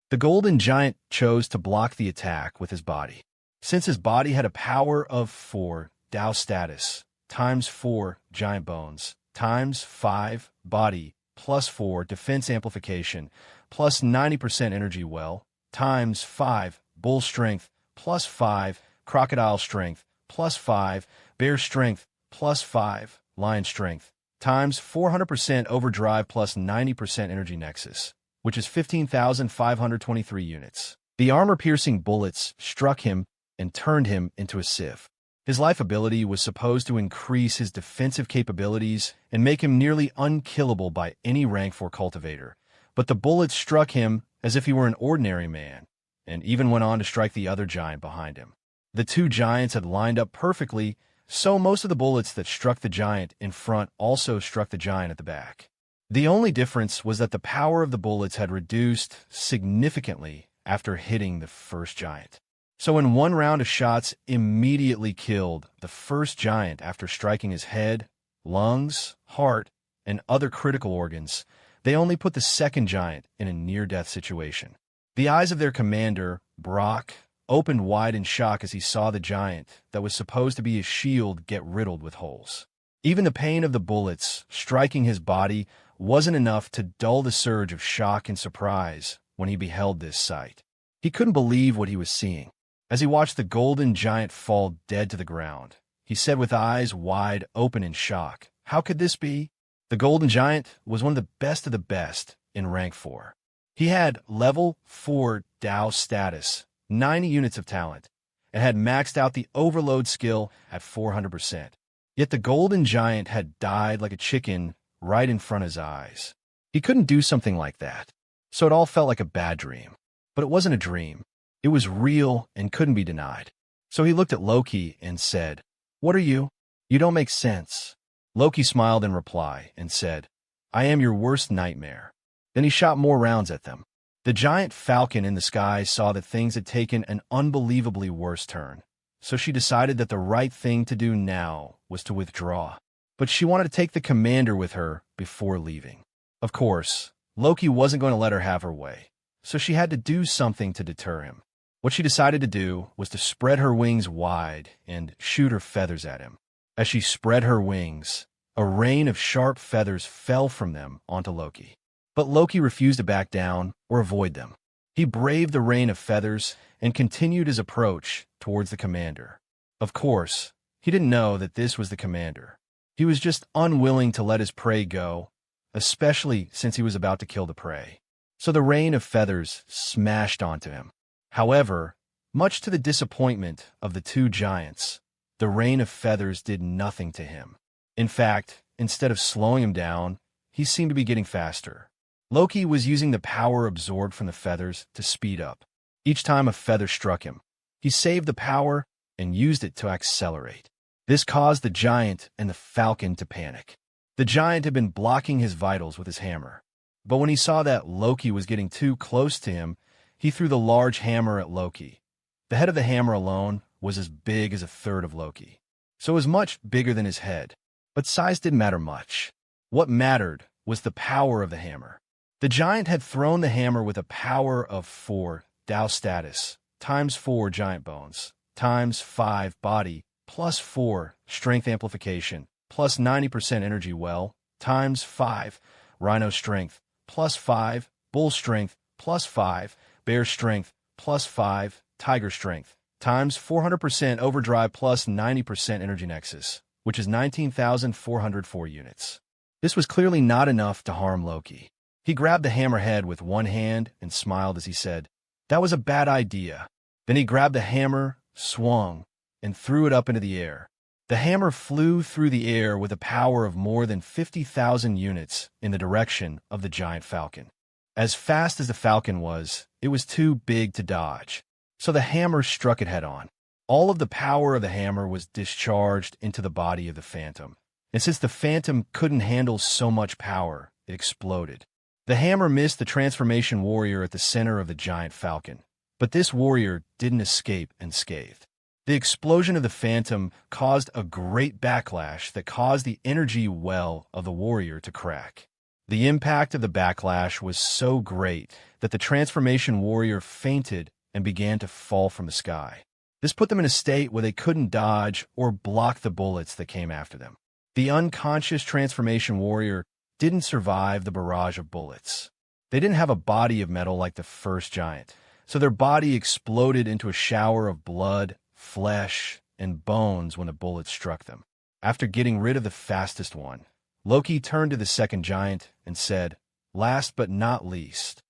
The golden giant chose to block the attack with his body. Since his body had a power of 4 Tao status times 4 giant bones times 5 body plus 4 defense amplification plus 90% energy well times 5 bull strength plus 5 crocodile strength plus 5 bear strength plus 5 lion strength times 400% overdrive plus 90% energy nexus, which is 15,523 units. The armor-piercing bullets struck him and turned him into a sieve. His life ability was supposed to increase his defensive capabilities and make him nearly unkillable by any rank 4 cultivator, but the bullets struck him as if he were an ordinary man, and even went on to strike the other giant behind him. The 2 giants had lined up perfectly So most of the bullets that struck the giant in front also struck the giant at the back. The only difference was that the power of the bullets had reduced significantly after hitting the first giant. So in one round of shots immediately killed the first giant after striking his head, lungs, heart, and other critical organs, they only put the second giant in a near-death situation. The eyes of their commander, Brock, opened wide in shock as he saw the giant that was supposed to be his shield get riddled with holes. Even the pain of the bullets striking his body wasn't enough to dull the surge of shock and surprise when he beheld this sight. He couldn't believe what he was seeing. As he watched the golden giant fall dead to the ground, he said with eyes wide open in shock, "How could this be?" The golden giant was one of the best in rank 4. He had level 4 Dao status, 90 units of talent, and had maxed out the overload skill at 400%. Yet the golden giant had died like a chicken right in front of his eyes. He couldn't do something like that, so it all felt like a bad dream. But it wasn't a dream. It was real and couldn't be denied. So he looked at Loki and said, "What are you? You don't make sense." Loki smiled in reply and said, "I am your worst nightmare." Then he shot more rounds at them. The giant falcon in the sky saw that things had taken an unbelievably worse turn, so she decided that the right thing to do now was to withdraw. But she wanted to take the commander with her before leaving. Of course, Loki wasn't going to let her have her way, so she had to do something to deter him. What she decided to do was to spread her wings wide and shoot her feathers at him. As she spread her wings, a rain of sharp feathers fell from them onto Loki. But Loki refused to back down or avoid them. He braved the rain of feathers and continued his approach towards the commander. Of course, he didn't know that this was the commander. He was just unwilling to let his prey go, especially since he was about to kill the prey. So the rain of feathers smashed onto him. However, much to the disappointment of the two giants, the rain of feathers did nothing to him. In fact, instead of slowing him down, he seemed to be getting faster. Loki was using the power absorbed from the feathers to speed up. Each time a feather struck him, he saved the power and used it to accelerate. This caused the giant and the falcon to panic. The giant had been blocking his vitals with his hammer, but when he saw that Loki was getting too close to him, he threw the large hammer at Loki. The head of the hammer alone was as big as a third of Loki, so it was much bigger than his head. But size didn't matter much. What mattered was the power of the hammer. The giant had thrown the hammer with a power of 4 Dao status, times 4 giant bones, times 5 body, plus 4 strength amplification, plus 90% energy well, times 5 rhino strength, plus 5 bull strength, plus 5 bear strength, plus 5 tiger strength, times 400% overdrive plus 90% energy nexus, which is 19,404 units. This was clearly not enough to harm Loki. He grabbed the hammerhead with one hand and smiled as he said, "That was a bad idea." Then he grabbed the hammer, swung, and threw it up into the air. The hammer flew through the air with a power of more than 50,000 units in the direction of the giant falcon. As fast as the falcon was, it was too big to dodge, so the hammer struck it head-on. All of the power of the hammer was discharged into the body of the phantom, and since the phantom couldn't handle so much power, it exploded. The hammer missed the transformation warrior at the center of the giant falcon, but this warrior didn't escape unscathed. The explosion of the phantom caused a great backlash that caused the energy well of the warrior to crack. The impact of the backlash was so great that the transformation warrior fainted and began to fall from the sky. This put them in a state where they couldn't dodge or block the bullets that came after them. The unconscious transformation warrior didn't survive the barrage of bullets. They didn't have a body of metal like the first giant, so their body exploded into a shower of blood, flesh, and bones when the bullets struck them. After getting rid of the fastest one, Loki turned to the second giant and said, "Last but not least."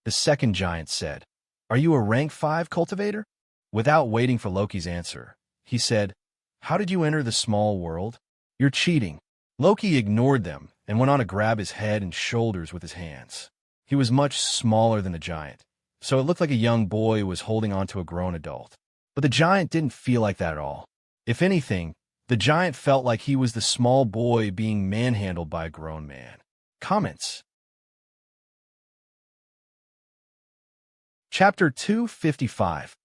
The second giant said, "Are you a rank 5 cultivator?" Without waiting for Loki's answer, he said, "How did you enter the small world? You're cheating." Loki ignored them and went on to grab his head and shoulders with his hands. He was much smaller than the giant, so it looked like a young boy was holding on to a grown adult. But the giant didn't feel like that at all. If anything, The giant felt like he was the small boy being manhandled by a grown man. Comments. Chapter 255.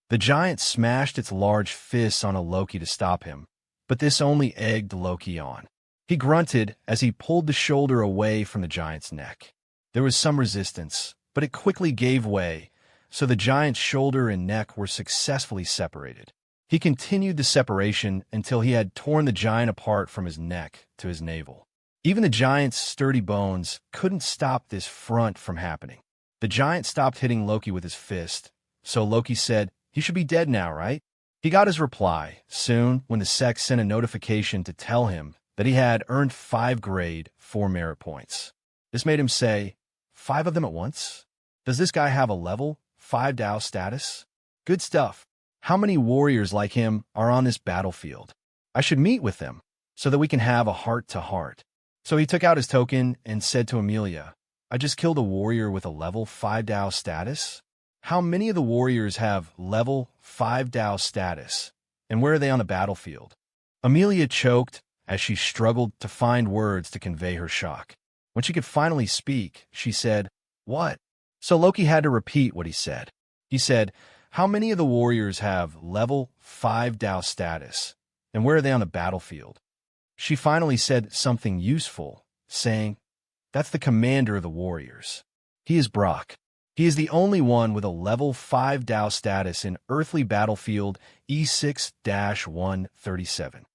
The giant smashed its large fists on a Loki to stop him, but this only egged Loki on. He grunted as he pulled the shoulder away from the giant's neck. There was some resistance, but it quickly gave way, so the giant's shoulder and neck were successfully separated. He continued the separation until he had torn the giant apart from his neck to his navel. Even the giant's sturdy bones couldn't stop this front from happening. The giant stopped hitting Loki with his fist, so Loki said, "He should be dead now, right?" He got his reply soon when the sect sent a notification to tell him that he had earned 5 grade 4 merit points. This made him say, 5 of them at once? Does this guy have a level 5 Dao status? Good stuff. How many warriors like him are on this battlefield? I should meet with them so that we can have a heart-to-heart. So he took out his token and said to Amelia, I just killed a warrior with a level 5 Dao status. How many of the warriors have level 5 Dao status, and where are they on the battlefield? Amelia choked as she struggled to find words to convey her shock. When she could finally speak, she said, "What?" So Loki had to repeat what he said. He said, how many of the warriors have level 5 Dao status, and where are they on the battlefield? She finally said something useful, saying, that's the commander of the warriors. He is Brock. He is the only one with a level 5 Dao status in Earthly Battlefield E6-137.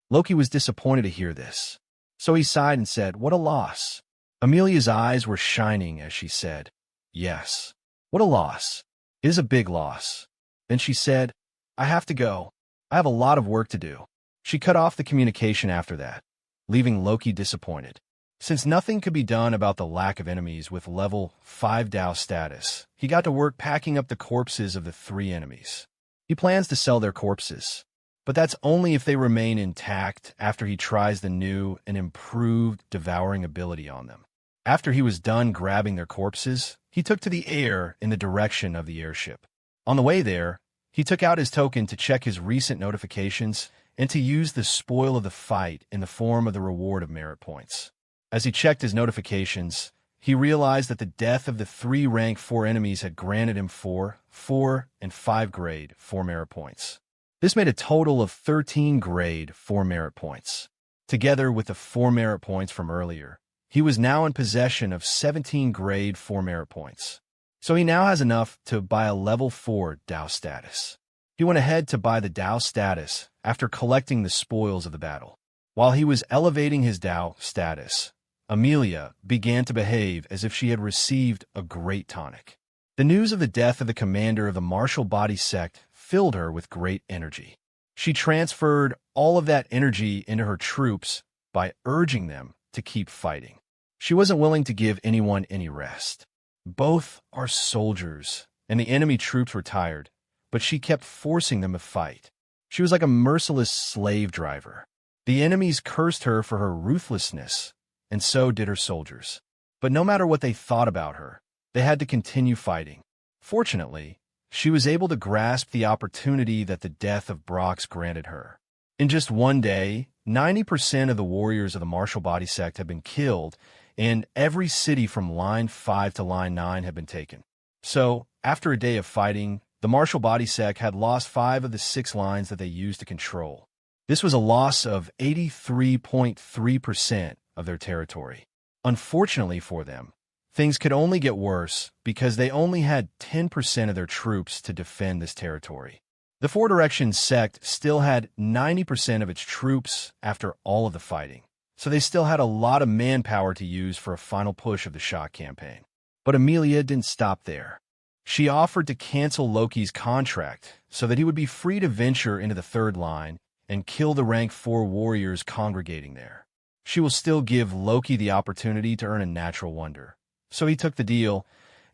Loki was disappointed to hear this, so he sighed and said, what a loss. Amelia's eyes were shining as she said, yes, what a loss. It is a big loss. Then she said, I have to go. I have a lot of work to do. She cut off the communication after that, leaving Loki disappointed. Since nothing could be done about the lack of enemies with level 5 Dao status, he got to work packing up the corpses of the 3 enemies. He plans to sell their corpses, but that's only if they remain intact after he tries the new and improved devouring ability on them. After he was done grabbing their corpses, he took to the air in the direction of the airship. On the way there, he took out his token to check his recent notifications and to use the spoil of the fight in the form of the reward of merit points. As he checked his notifications, he realized that the death of the 3 rank 4 enemies had granted him 4, 4, and 5 grade 4 merit points. This made a total of 13 grade 4 merit points. Together with the 4 merit points from earlier, he was now in possession of 17 grade 4 merit points. So he now has enough to buy a level 4 Dao status. He went ahead to buy the Dao status after collecting the spoils of the battle. While he was elevating his Dao status, Amelia began to behave as if she had received a great tonic. The news of the death of the commander of the martial body sect filled her with great energy. She transferred all of that energy into her troops by urging them to keep fighting. She wasn't willing to give anyone any rest. Both are soldiers, and the enemy troops were tired, but she kept forcing them to fight. She was like a merciless slave driver. The enemies cursed her for her ruthlessness, and so did her soldiers. But no matter what they thought about her, they had to continue fighting. Fortunately, she was able to grasp the opportunity that the death of Brox granted her. In just one day, 90% of the warriors of the martial body sect had been killed, and every city from Line 5 to Line 9 had been taken. So, after a day of fighting, the martial body sect had lost 5 of the 6 lines that they used to control. This was a loss of 83.3% of their territory. Unfortunately for them, things could only get worse because they only had 10% of their troops to defend this territory. The Four Directions sect still had 90% of its troops after all of the fighting, so they still had a lot of manpower to use for a final push of the shock campaign. But Amelia didn't stop there. She offered to cancel Loki's contract so that he would be free to venture into the 3rd line and kill the rank 4 warriors congregating there. She will still give Loki the opportunity to earn a natural wonder. So he took the deal,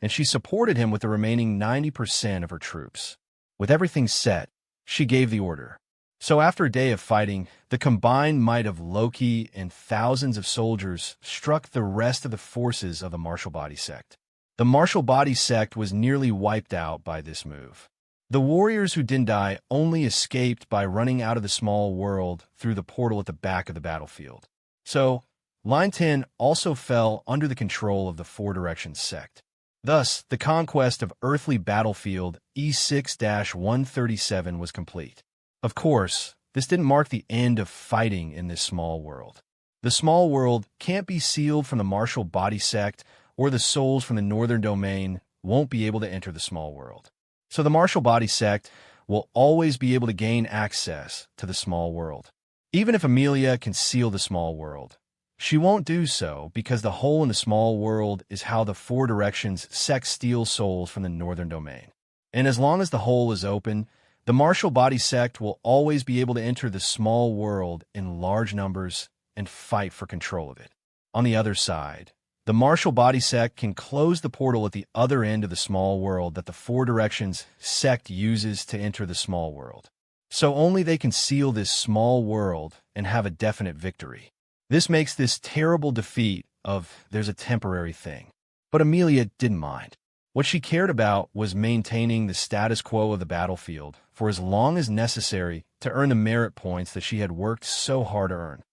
and she supported him with the remaining 90% of her troops. With everything set, she gave the order. So after a day of fighting, the combined might of Loki and thousands of soldiers struck the rest of the forces of the martial body sect. The martial body sect was nearly wiped out by this move. The warriors who didn't die only escaped by running out of the small world through the portal at the back of the battlefield. So, Line 10 also fell under the control of the Four Directions sect. Thus, the conquest of earthly battlefield E6-137 was complete. Of course, this didn't mark the end of fighting in this small world. The small world can't be sealed from the Martial Body sect, or the souls from the Northern Domain won't be able to enter the small world. So the Martial Body sect will always be able to gain access to the small world. Even if Amelia can seal the small world, she won't do so because the hole in the small world is how the Four Directions sect steals souls from the Northern Domain. And as long as the hole is open, the Martial Body sect will always be able to enter the small world in large numbers and fight for control of it. On the other side, the Martial Body sect can close the portal at the other end of the small world that the Four Directions sect uses to enter the small world. So only they can seal this small world and have a definite victory. This makes this terrible defeat of there's a temporary thing. But Amelia didn't mind. What she cared about was maintaining the status quo of the battlefield for as long as necessary to earn the merit points that she had worked so hard to earn.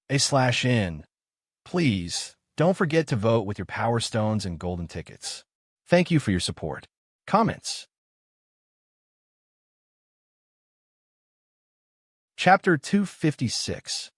A/N. Please, don't forget to vote with your Power Stones and Golden Tickets. Thank you for your support. Comments. Chapter 256.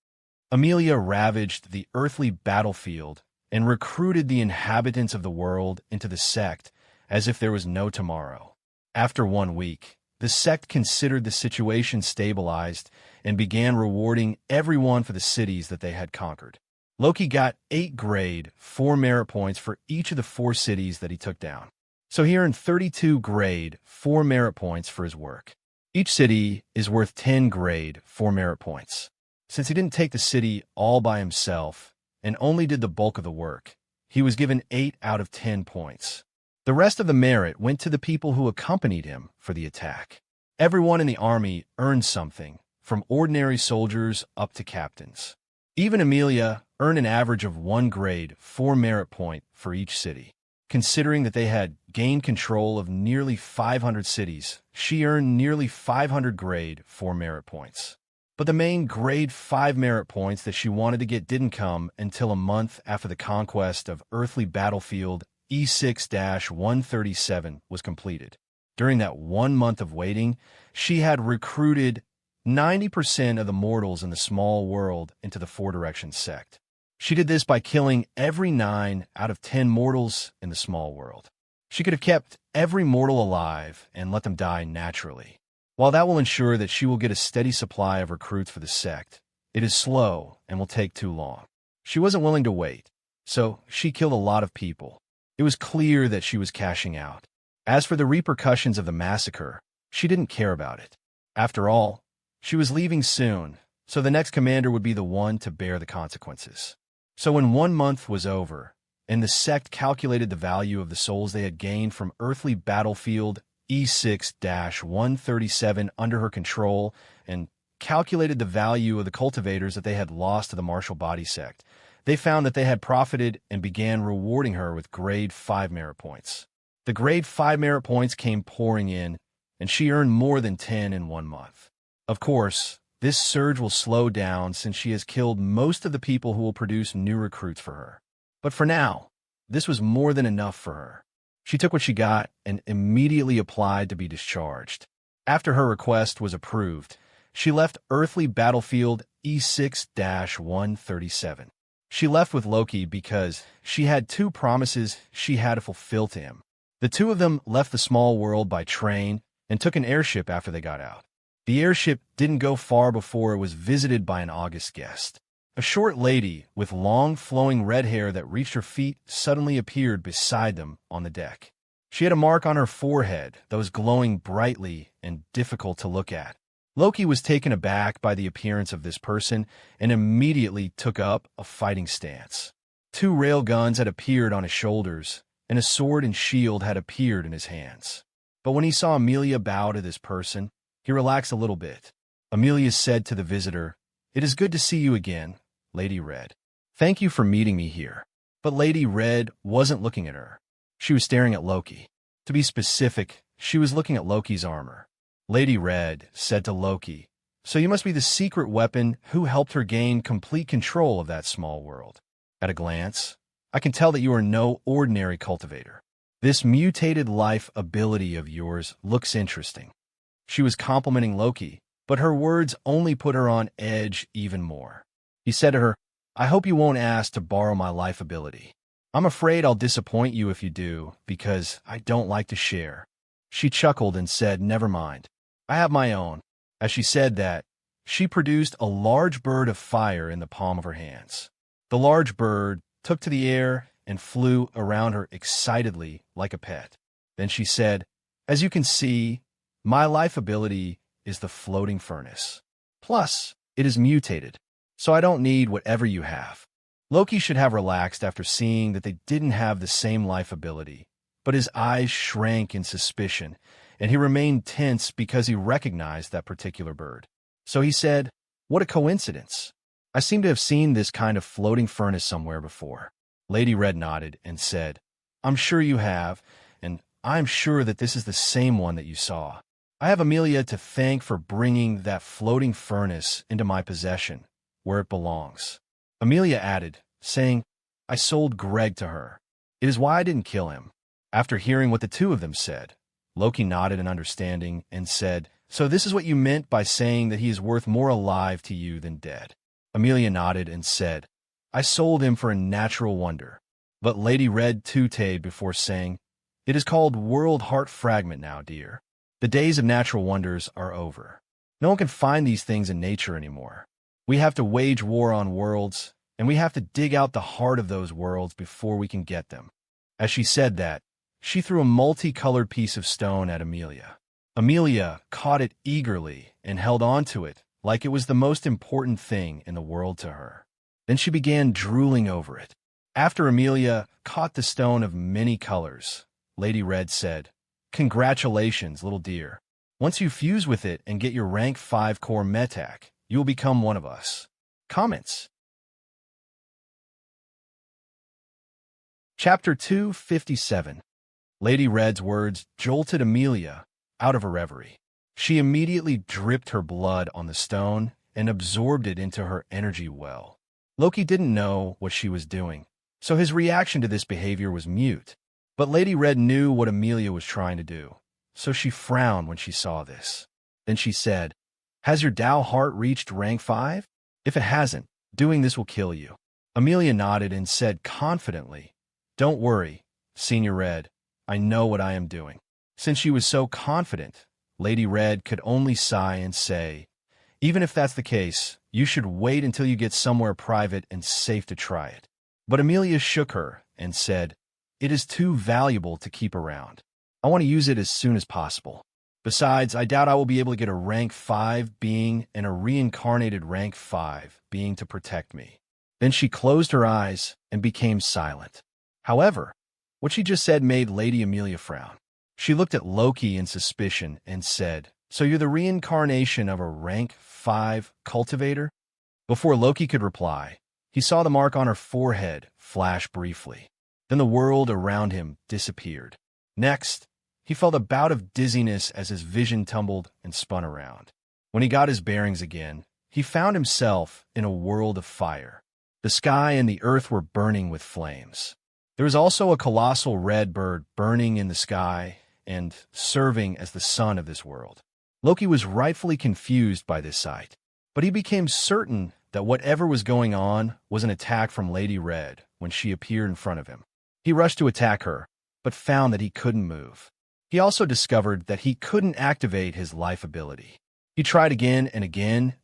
Amelia ravaged the earthly battlefield and recruited the inhabitants of the world into the sect as if there was no tomorrow. After 1 week, the sect considered the situation stabilized and began rewarding everyone for the cities that they had conquered. Loki got 8 grade 4 merit points for each of the 4 cities that he took down. So he earned 32 grade 4 merit points for his work. Each city is worth 10 grade 4 merit points. Since he didn't take the city all by himself and only did the bulk of the work, he was given 8 out of 10 points. The rest of the merit went to the people who accompanied him for the attack. Everyone in the army earned something, from ordinary soldiers up to captains. Even Amelia earned an average of 1 grade 4 merit point for each city. Considering that they had gained control of nearly 500 cities, she earned nearly 500 grade 4 merit points. But the main grade 5 merit points that she wanted to get didn't come until a month after the conquest of earthly battlefield E6-137 was completed. During that 1 month of waiting, she had recruited 90% of the mortals in the small world into the Four Directions sect. She did this by killing every 9 out of 10 mortals in the small world. She could have kept every mortal alive and let them die naturally. While that will ensure that she will get a steady supply of recruits for the sect, it is slow and will take too long. She wasn't willing to wait, so she killed a lot of people. It was clear that she was cashing out. As for the repercussions of the massacre, she didn't care about it. After all, she was leaving soon, so the next commander would be the one to bear the consequences. So when 1 month was over, and the sect calculated the value of the souls they had gained from earthly battlefield E6-137 under her control, and calculated the value of the cultivators that they had lost to the Martial Body sect, they found that they had profited and began rewarding her with grade 5 merit points. The grade 5 merit points came pouring in, and she earned more than 10 in 1 month. Of course, this surge will slow down since she has killed most of the people who will produce new recruits for her. But for now, this was more than enough for her. She took what she got and immediately applied to be discharged. After her request was approved, she left earthly battlefield E6-137. She left with Loki because she had 2 promises she had to fulfill to him. The 2 of them left the small world by train and took an airship after they got out. The airship didn't go far before it was visited by an august guest. A short lady with long, flowing red hair that reached her feet suddenly appeared beside them on the deck. She had a mark on her forehead that was glowing brightly and difficult to look at. Loki was taken aback by the appearance of this person and immediately took up a fighting stance. 2 rail guns had appeared on his shoulders, and a sword and shield had appeared in his hands. But when he saw Amelia bow to this person, he relaxed a little bit. Amelia said to the visitor, "It is good to see you again, Lady Red. Thank you for meeting me here." But Lady Red wasn't looking at her. She was staring at Loki. To be specific, she was looking at Loki's armor. Lady Red said to Loki, "So you must be the secret weapon who helped her gain complete control of that small world. At a glance, I can tell that you are no ordinary cultivator. This mutated life ability of yours looks interesting." She was complimenting Loki, but her words only put her on edge even more. He said to her, "I hope you won't ask to borrow my life ability. I'm afraid I'll disappoint you if you do, because I don't like to share." She chuckled and said, "Never mind. I have my own." As she said that, she produced a large bird of fire in the palm of her hands. The large bird took to the air and flew around her excitedly like a pet. Then she said, "As you can see, my life ability is the floating furnace. Plus, it is mutated, so I don't need whatever you have." Loki should have relaxed after seeing that they didn't have the same life ability, but his eyes shrank in suspicion, and he remained tense because he recognized that particular bird. So he said, "What a coincidence. I seem to have seen this kind of floating furnace somewhere before." Lady Red nodded and said, "I'm sure you have, and I'm sure that this is the same one that you saw. I have Amelia to thank for bringing that floating furnace into my possession, where it belongs." Amelia added, saying, "I sold Greg to her. It is why I didn't kill him." After hearing what the two of them said, Loki nodded in understanding and said, "So this is what you meant by saying that he is worth more alive to you than dead." Amelia nodded and said, "I sold him for a natural wonder." But Lady Red tooted before saying, "It is called World Heart Fragment now, dear. The days of natural wonders are over. No one can find these things in nature anymore. We have to wage war on worlds, and we have to dig out the heart of those worlds before we can get them." As she said that, she threw a multicolored piece of stone at Amelia. Amelia caught it eagerly and held on to it like it was the most important thing in the world to her. Then she began drooling over it. After Amelia caught the stone of many colors, Lady Red said, "Congratulations, little dear. Once you fuse with it and get your rank 5 core metac, you will become one of us." Comments. Chapter 257. Lady Red's words jolted Amelia out of her reverie. She immediately dripped her blood on the stone and absorbed it into her energy well. Loki didn't know what she was doing, so his reaction to this behavior was mute. But Lady Red knew what Amelia was trying to do, so she frowned when she saw this. Then she said, "Has your Tao heart reached rank 5? If it hasn't, doing this will kill you." Amelia nodded and said confidently, "Don't worry, Senior Red. I know what I am doing." Since she was so confident, Lady Red could only sigh and say, "Even if that's the case, you should wait until you get somewhere private and safe to try it." But Amelia shook her and said, "It is too valuable to keep around. I want to use it as soon as possible. Besides, I doubt I will be able to get a rank 5 being and a reincarnated rank 5 being to protect me." Then she closed her eyes and became silent. However, what she just said made Lady Amelia frown. She looked at Loki in suspicion and said, "So you're the reincarnation of a rank 5 cultivator?" Before Loki could reply, he saw the mark on her forehead flash briefly. Then the world around him disappeared. Next, he felt a bout of dizziness as his vision tumbled and spun around. When he got his bearings again, he found himself in a world of fire. The sky and the earth were burning with flames. There was also a colossal red bird burning in the sky and serving as the sun of this world. Loki was rightfully confused by this sight, but he became certain that whatever was going on was an attack from Lady Red when she appeared in front of him. He rushed to attack her, but found that he couldn't move. He also discovered that he couldn't activate his life ability. He tried again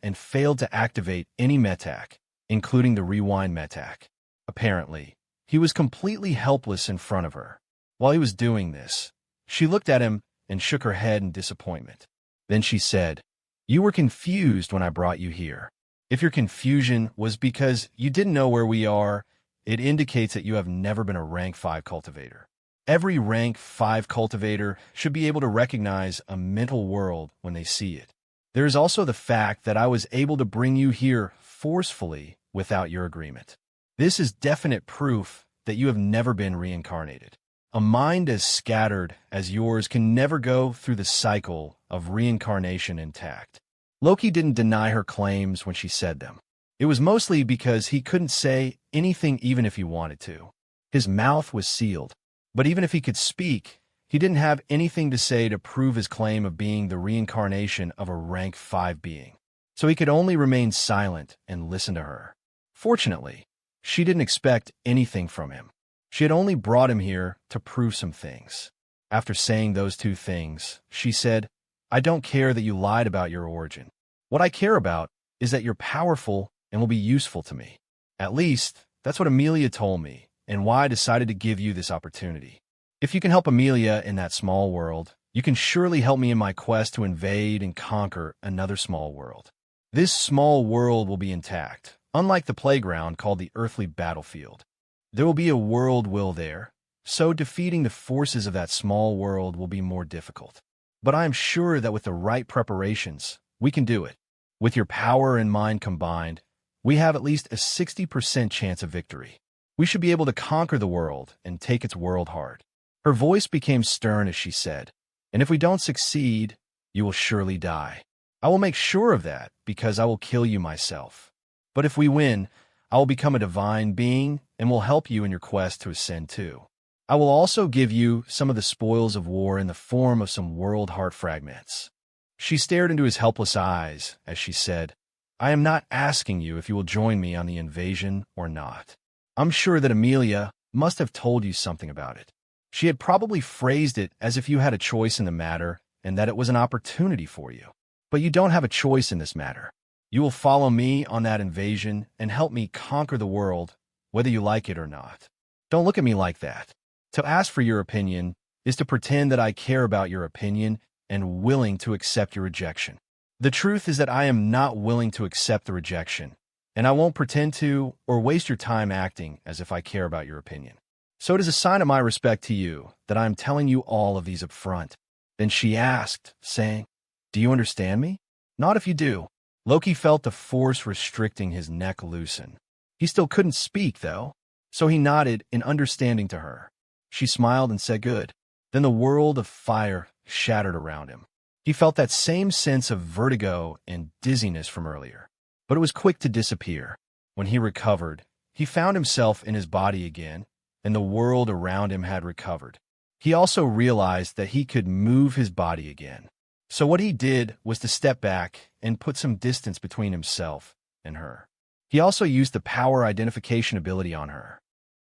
and failed to activate any metac, including the rewind metac. Apparently, he was completely helpless in front of her. While he was doing this, she looked at him and shook her head in disappointment. Then she said, "You were confused when I brought you here. If your confusion was because you didn't know where we are, it indicates that you have never been a rank 5 cultivator. Every rank 5 cultivator should be able to recognize a mental world when they see it. There is also the fact that I was able to bring you here forcefully without your agreement. This is definite proof that you have never been reincarnated. A mind as scattered as yours can never go through the cycle of reincarnation intact. Loki didn't deny her claims when she said them. It was mostly because he couldn't say anything even if he wanted to. His mouth was sealed. But even if he could speak, he didn't have anything to say to prove his claim of being the reincarnation of a rank 5 being. So he could only remain silent and listen to her. Fortunately, she didn't expect anything from him. She had only brought him here to prove some things. After saying those two things, she said, "I don't care that you lied about your origin. What I care about is that you're powerful and will be useful to me. At least, that's what Amelia told me, and why I decided to give you this opportunity. If you can help Amelia in that small world, you can surely help me in my quest to invade and conquer another small world. This small world will be intact, unlike the playground called the earthly battlefield. There will be a world will there, so defeating the forces of that small world will be more difficult. But I am sure that with the right preparations, we can do it. With your power and mind combined, we have at least a 60% chance of victory. We should be able to conquer the world and take its world heart." Her voice became stern as she said, "And if we don't succeed, you will surely die. I will make sure of that because I will kill you myself. But if we win, I will become a divine being and will help you in your quest to ascend too. I will also give you some of the spoils of war in the form of some world heart fragments." She stared into his helpless eyes as she said, "I am not asking you if you will join me on the invasion or not. I'm sure that Amelia must have told you something about it. She had probably phrased it as if you had a choice in the matter and that it was an opportunity for you. But you don't have a choice in this matter. You will follow me on that invasion and help me conquer the world, whether you like it or not. Don't look at me like that. To ask for your opinion is to pretend that I care about your opinion and willing to accept your rejection. The truth is that I am not willing to accept the rejection, and I won't pretend to or waste your time acting as if I care about your opinion. So it is a sign of my respect to you that I am telling you all of these up front." Then she asked, saying, "Do you understand me? Not if you do." Loki felt the force restricting his neck loosen. He still couldn't speak, though, so he nodded in understanding to her. She smiled and said, "Good." Then the world of fire shattered around him. He felt that same sense of vertigo and dizziness from earlier, but it was quick to disappear. When he recovered, he found himself in his body again, and the world around him had recovered. He also realized that he could move his body again. So what he did was to step back and put some distance between himself and her. He also used the power identification ability on her.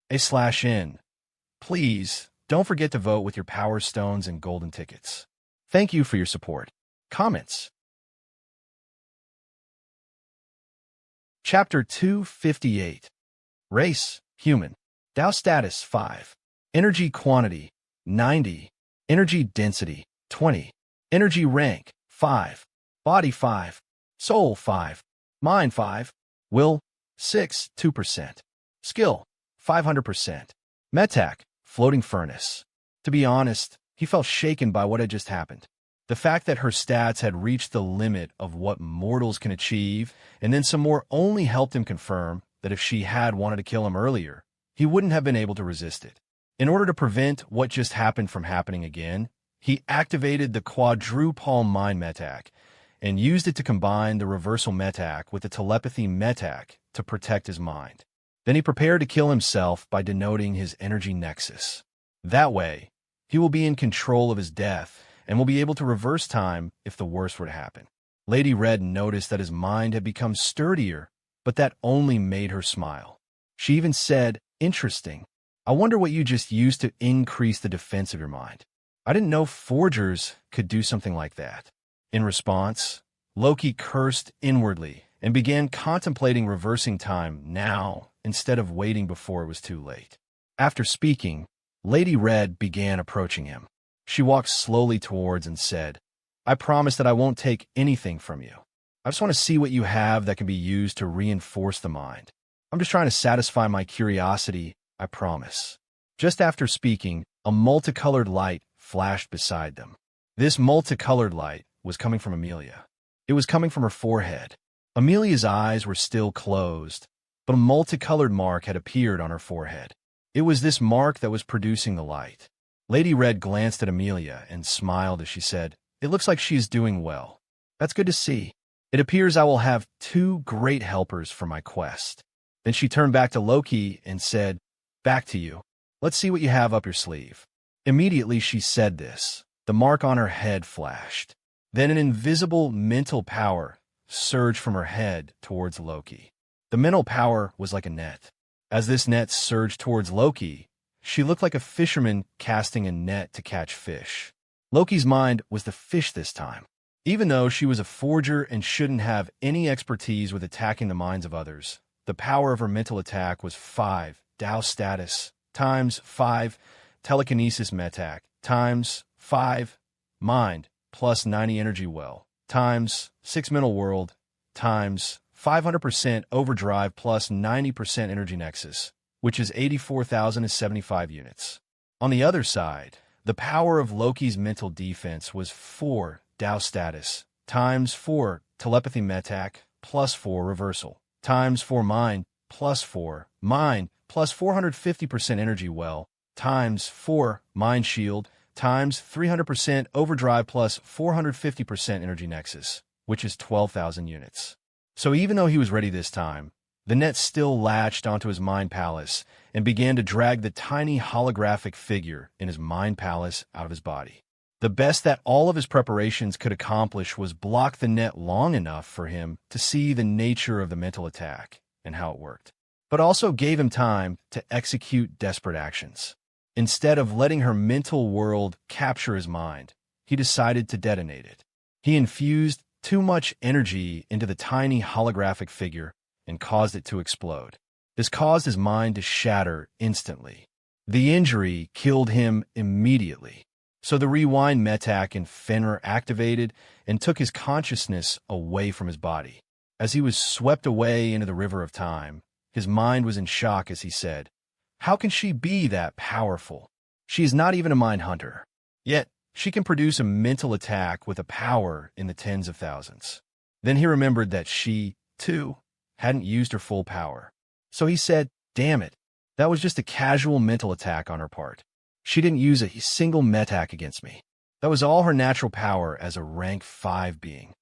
/N. Please, don't forget to vote with your power stones and golden tickets. Thank you for your support. Comments. Chapter 258. Race, human. Tao status, 5. Energy quantity, 90. Energy density, 20. Energy rank, 5. Body, 5. Soul, 5. Mind, 5. Will, 6, 2%. Skill, 500%. Metak, floating furnace. To be honest, he felt shaken by what had just happened. The fact that her stats had reached the limit of what mortals can achieve, and then some more, only helped him confirm that if she had wanted to kill him earlier, he wouldn't have been able to resist it. In order to prevent what just happened from happening again, he activated the quadrupole mind metak and used it to combine the reversal metak with the telepathy metak to protect his mind. Then he prepared to kill himself by denoting his energy nexus. That way, he will be in control of his death and will be able to reverse time if the worst were to happen. Lady Red noticed that his mind had become sturdier, but that only made her smile. She even said, "Interesting. I wonder what you just used to increase the defense of your mind. I didn't know forgers could do something like that." In response, Loki cursed inwardly and began contemplating reversing time now instead of waiting before it was too late. After speaking, Lady Red began approaching him. She walked slowly towards and said, "I promise that I won't take anything from you. I just want to see what you have that can be used to reinforce the mind. I'm just trying to satisfy my curiosity, I promise." Just after speaking, a multicolored light flashed beside them. This multicolored light was coming from Amelia. It was coming from her forehead. Amelia's eyes were still closed, but a multicolored mark had appeared on her forehead. It was this mark that was producing the light. Lady Red glanced at Amelia and smiled as she said, "It looks like she is doing well. That's good to see. It appears I will have 2 great helpers for my quest." Then she turned back to Loki and said, "Back to you. Let's see what you have up your sleeve." Immediately she said this, the mark on her head flashed. Then an invisible mental power surged from her head towards Loki. The mental power was like a net. As this net surged towards Loki, she looked like a fisherman casting a net to catch fish. Loki's mind was the fish this time. Even though she was a forger and shouldn't have any expertise with attacking the minds of others, the power of her mental attack was 5 Tao status times 5 telekinesis metac times 5 mind plus 90 energy well times 6 mental world times 500% overdrive plus 90% energy nexus, which is 84,075 units. On the other side, the power of Loki's mental defense was 4 Tao status times 4 telepathy metac plus 4 reversal times 4 mind plus 4 mind plus 450% energy well times 4 mind shield times 300% overdrive plus 450% energy nexus, which is 12,000 units. So even though he was ready this time, the net still latched onto his mind palace and began to drag the tiny holographic figure in his mind palace out of his body. The best that all of his preparations could accomplish was block the net long enough for him to see the nature of the mental attack and how it worked, but also gave him time to execute desperate actions. Instead of letting her mental world capture his mind, he decided to detonate it. He infused too much energy into the tiny holographic figure and caused it to explode. This caused his mind to shatter instantly. The injury killed him immediately. So the rewind metac and Fenrir activated and took his consciousness away from his body. As he was swept away into the river of time, his mind was in shock as he said, "How can she be that powerful? She is not even a mind hunter. Yet, she can produce a mental attack with a power in the tens of thousands." Then he remembered that she, too, hadn't used her full power. So he said, "Damn it, that was just a casual mental attack on her part. She didn't use a single metac against me. That was all her natural power as a rank 5 being.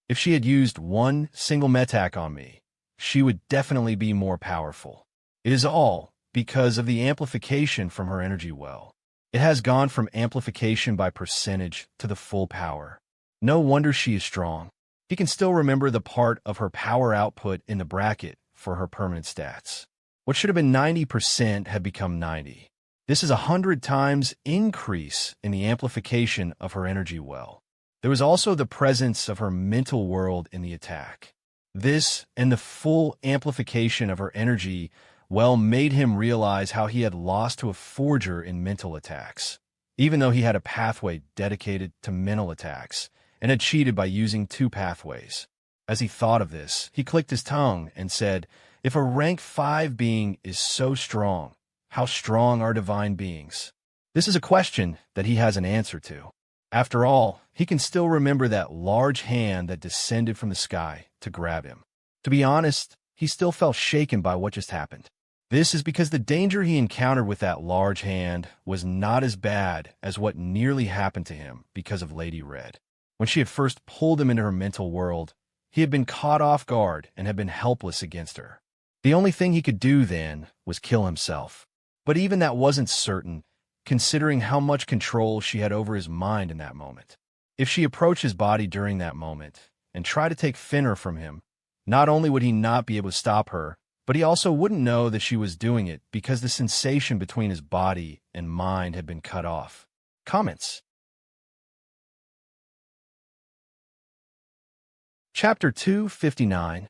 If she had used one single metac on me, she would definitely be more powerful. It is all because of the amplification from her energy well. It has gone from amplification by percentage to the full power. No wonder she is strong." He can still remember the part of her power output in the bracket for her permanent stats. What should have been 90% had become 90. This is 100 times increase in the amplification of her energy well. There was also the presence of her mental world in the attack. This and the full amplification of her energy well made him realize how he had lost to a forger in mental attacks, even though he had a pathway dedicated to mental attacks and had cheated by using 2 pathways. As he thought of this, he clicked his tongue and said, "If a rank 5 being is so strong, how strong are divine beings?" This is a question that he has an answer to. After all, he can still remember that large hand that descended from the sky to grab him. To be honest, he still felt shaken by what just happened. This is because the danger he encountered with that large hand was not as bad as what nearly happened to him because of Lady Red. When she had first pulled him into her mental world, he had been caught off guard and had been helpless against her. The only thing he could do then was kill himself. But even that wasn't certain, considering how much control she had over his mind in that moment. If she approached his body during that moment and tried to take Fenrir from him, not only would he not be able to stop her, but he also wouldn't know that she was doing it because the sensation between his body and mind had been cut off. Comments. Chapter 259.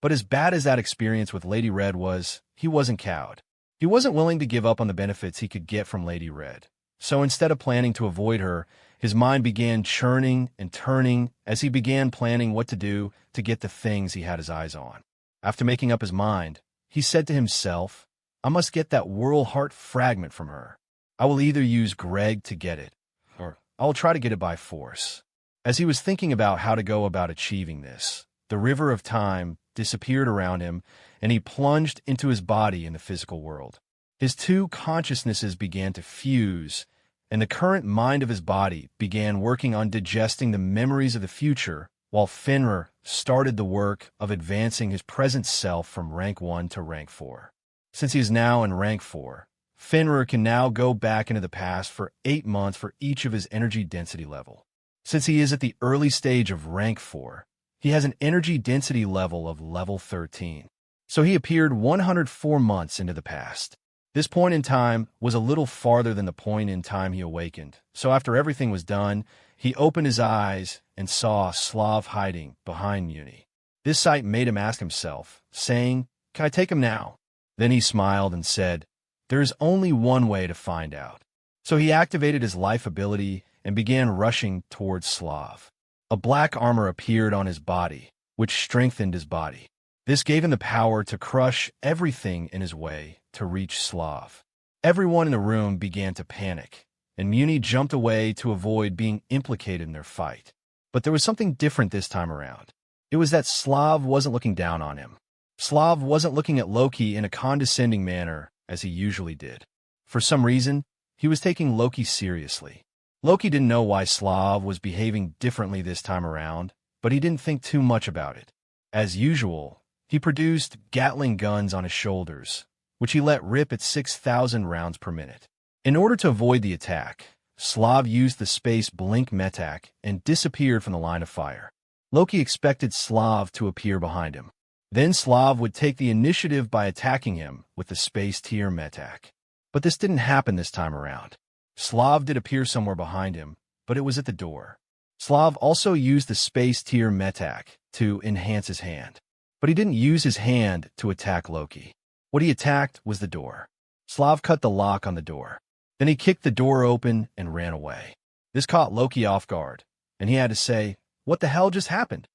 But as bad as that experience with Lady Red was, he wasn't cowed. He wasn't willing to give up on the benefits he could get from Lady Red. So instead of planning to avoid her, his mind began churning and turning as he began planning what to do to get the things he had his eyes on. After making up his mind, he said to himself, "I must get that Whirl Heart fragment from her. I will either use Greg to get it, or I will try to get it by force." As he was thinking about how to go about achieving this, the river of time disappeared around him, and he plunged into his body in the physical world. His two consciousnesses began to fuse, and the current mind of his body began working on digesting the memories of the future, while Fenrir started the work of advancing his present self from rank 1 to rank 4. Since he is now in rank 4, Fenrir can now go back into the past for 8 months for each of his energy density level. Since he is at the early stage of rank 4, he has an energy density level of level 13. So he appeared 104 months into the past. This point in time was a little farther than the point in time he awakened, so after everything was done, he opened his eyes and saw Slav hiding behind Muni. This sight made him ask himself, saying, "Can I take him now?" Then he smiled and said, "There is only one way to find out." So he activated his life ability and began rushing towards Slav. A black armor appeared on his body, which strengthened his body. This gave him the power to crush everything in his way to reach Slav. Everyone in the room began to panic, and Muni jumped away to avoid being implicated in their fight. But there was something different this time around. It was that Slav wasn't looking down on him. Slav wasn't looking at Loki in a condescending manner as he usually did. For some reason, he was taking Loki seriously. Loki didn't know why Slav was behaving differently this time around, but he didn't think too much about it. As usual, he produced Gatling guns on his shoulders, which he let rip at 6,000 rounds per minute. In order to avoid the attack, Slav used the space blink metak and disappeared from the line of fire. Loki expected Slav to appear behind him. Then Slav would take the initiative by attacking him with the space tier metak. But this didn't happen this time around. Slav did appear somewhere behind him, but it was at the door. Slav also used the space tier metak to enhance his hand. But he didn't use his hand to attack Loki. What he attacked was the door. Slav cut the lock on the door. Then he kicked the door open and ran away. This caught Loki off guard, and he had to say, "What the hell just happened?"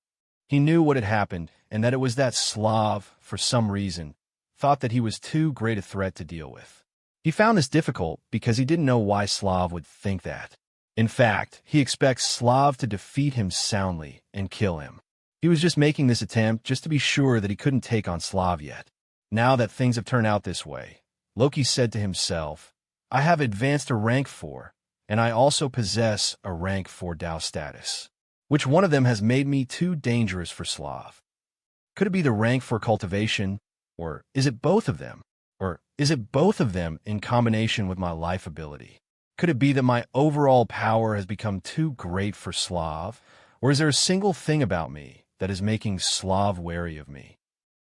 He knew what had happened, and that it was that Slav, for some reason, thought that he was too great a threat to deal with. He found this difficult because he didn't know why Slav would think that. In fact, he expects Slav to defeat him soundly and kill him. He was just making this attempt just to be sure that he couldn't take on Slav yet. Now that things have turned out this way, Loki said to himself, "I have advanced to rank 4, and I also possess a rank 4 Dao status. Which one of them has made me too dangerous for Slav? Could it be the rank 4 cultivation, or is it both of them? Or is it both of them in combination with my life ability? Could it be that my overall power has become too great for Slav, or is there a single thing about me that is making Slav wary of me?"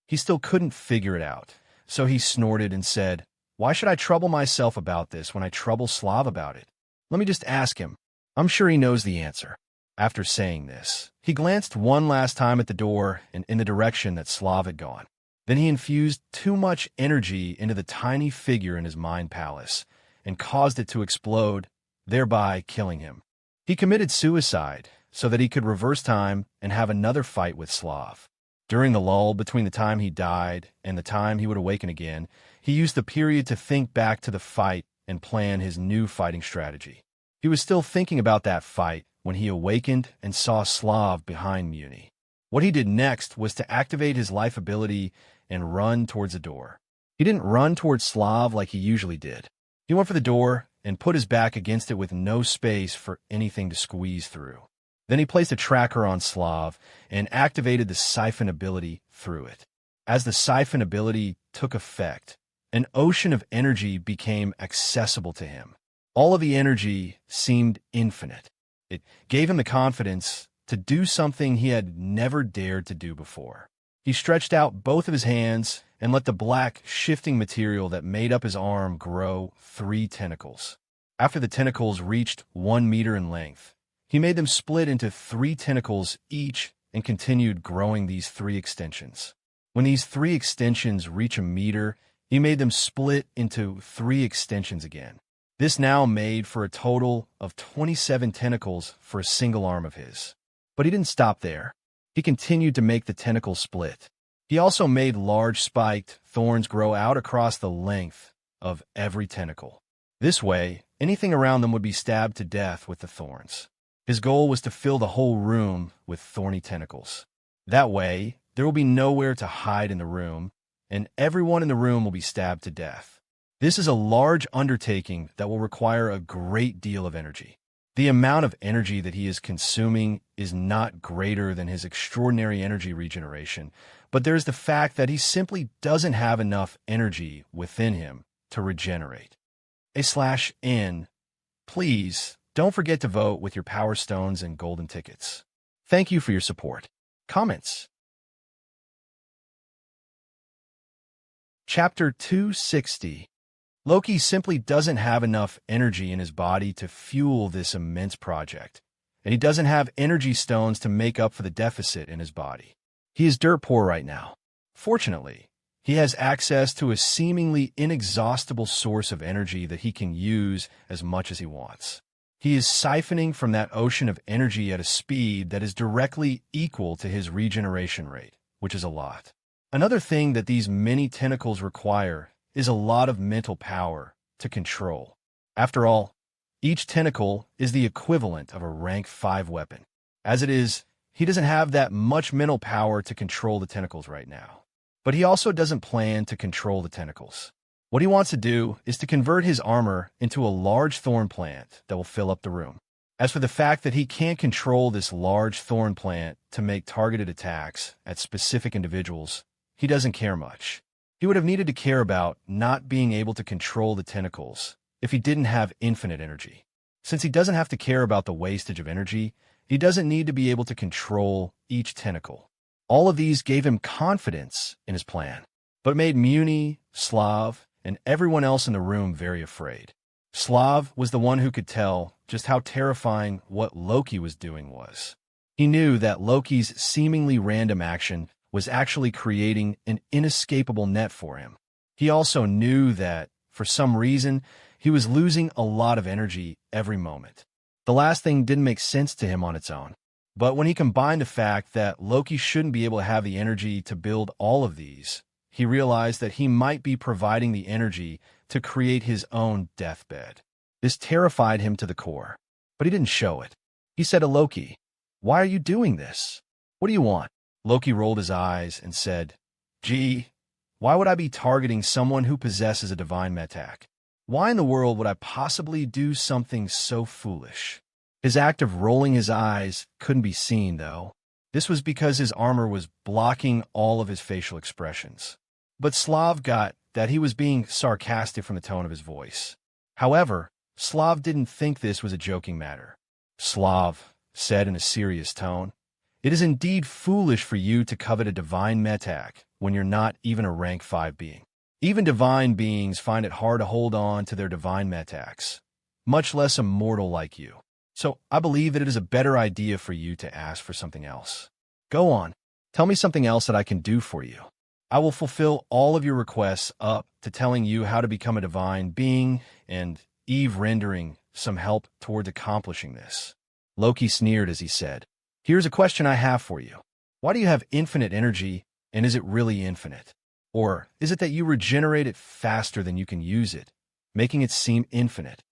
He still couldn't figure it out, so he snorted and said, "Why should I trouble myself about this when I trouble Slav about it? Let me just ask him. I'm sure he knows the answer." After saying this, he glanced one last time at the door and in the direction that Slav had gone. Then he infused too much energy into the tiny figure in his mind palace and caused it to explode, thereby killing him. He committed suicide so that he could reverse time and have another fight with Slav. During the lull between the time he died and the time he would awaken again, he used the period to think back to the fight and plan his new fighting strategy. He was still thinking about that fight when he awakened and saw Slav behind Muni. What he did next was to activate his life ability and run towards the door. He didn't run towards Slav like he usually did. He went for the door and put his back against it with no space for anything to squeeze through. Then he placed a tracker on Slav and activated the siphon ability through it. As the siphon ability took effect, an ocean of energy became accessible to him. All of the energy seemed infinite. It gave him the confidence to do something he had never dared to do before. He stretched out both of his hands and let the black, shifting material that made up his arm grow 3 tentacles. After the tentacles reached 1 meter in length, he made them split into 3 tentacles each and continued growing these 3 extensions. When these 3 extensions reach a meter, he made them split into 3 extensions again. This now made for a total of 27 tentacles for a single arm of his. But he didn't stop there. He continued to make the tentacles split. He also made large spiked thorns grow out across the length of every tentacle. This way, anything around them would be stabbed to death with the thorns. His goal was to fill the whole room with thorny tentacles. That way, there will be nowhere to hide in the room, and everyone in the room will be stabbed to death. This is a large undertaking that will require a great deal of energy. The amount of energy that he is consuming is not greater than his extraordinary energy regeneration, but there's the fact that he simply doesn't have enough energy within him to regenerate. /N. Please don't forget to vote with your Power Stones and Golden Tickets. Thank you for your support. Comments. Chapter 260. Loki simply doesn't have enough energy in his body to fuel this immense project, and he doesn't have energy stones to make up for the deficit in his body. He is dirt poor right now. Fortunately, he has access to a seemingly inexhaustible source of energy that he can use as much as he wants. He is siphoning from that ocean of energy at a speed that is directly equal to his regeneration rate, which is a lot. Another thing that these many tentacles require is a lot of mental power to control. After all, each tentacle is the equivalent of a rank 5 weapon. As it is, he doesn't have that much mental power to control the tentacles right now. But he also doesn't plan to control the tentacles. What he wants to do is to convert his armor into a large thorn plant that will fill up the room. As for the fact that he can't control this large thorn plant to make targeted attacks at specific individuals, he doesn't care much. He would have needed to care about not being able to control the tentacles if he didn't have infinite energy. Since he doesn't have to care about the wastage of energy, he doesn't need to be able to control each tentacle. All of these gave him confidence in his plan, but made Muni, Slav, and everyone else in the room very afraid. Slav was the one who could tell just how terrifying what Loki was doing was. He knew that Loki's seemingly random action was actually creating an inescapable net for him. He also knew that, for some reason, he was losing a lot of energy every moment. The last thing didn't make sense to him on its own. But when he combined the fact that Loki shouldn't be able to have the energy to build all of these, he realized that he might be providing the energy to create his own deathbed. This terrified him to the core, but he didn't show it. He said to Loki, "Why are you doing this? What do you want?" Loki rolled his eyes and said, "Gee, why would I be targeting someone who possesses a divine metak? Why in the world would I possibly do something so foolish?" His act of rolling his eyes couldn't be seen, though. This was because his armor was blocking all of his facial expressions. But Slav got that he was being sarcastic from the tone of his voice. However, Slav didn't think this was a joking matter. Slav said in a serious tone, "It is indeed foolish for you to covet a divine metak when you're not even a rank 5 being. Even divine beings find it hard to hold on to their divine metaks, much less a mortal like you. So I believe that it is a better idea for you to ask for something else. Go on, tell me something else that I can do for you. I will fulfill all of your requests up to telling you how to become a divine being and Eve rendering some help towards accomplishing this." Loki sneered as he said, "Here's a question I have for you. Why do you have infinite energy, and is it really infinite? Or is it that you regenerate it faster than you can use it, making it seem infinite?"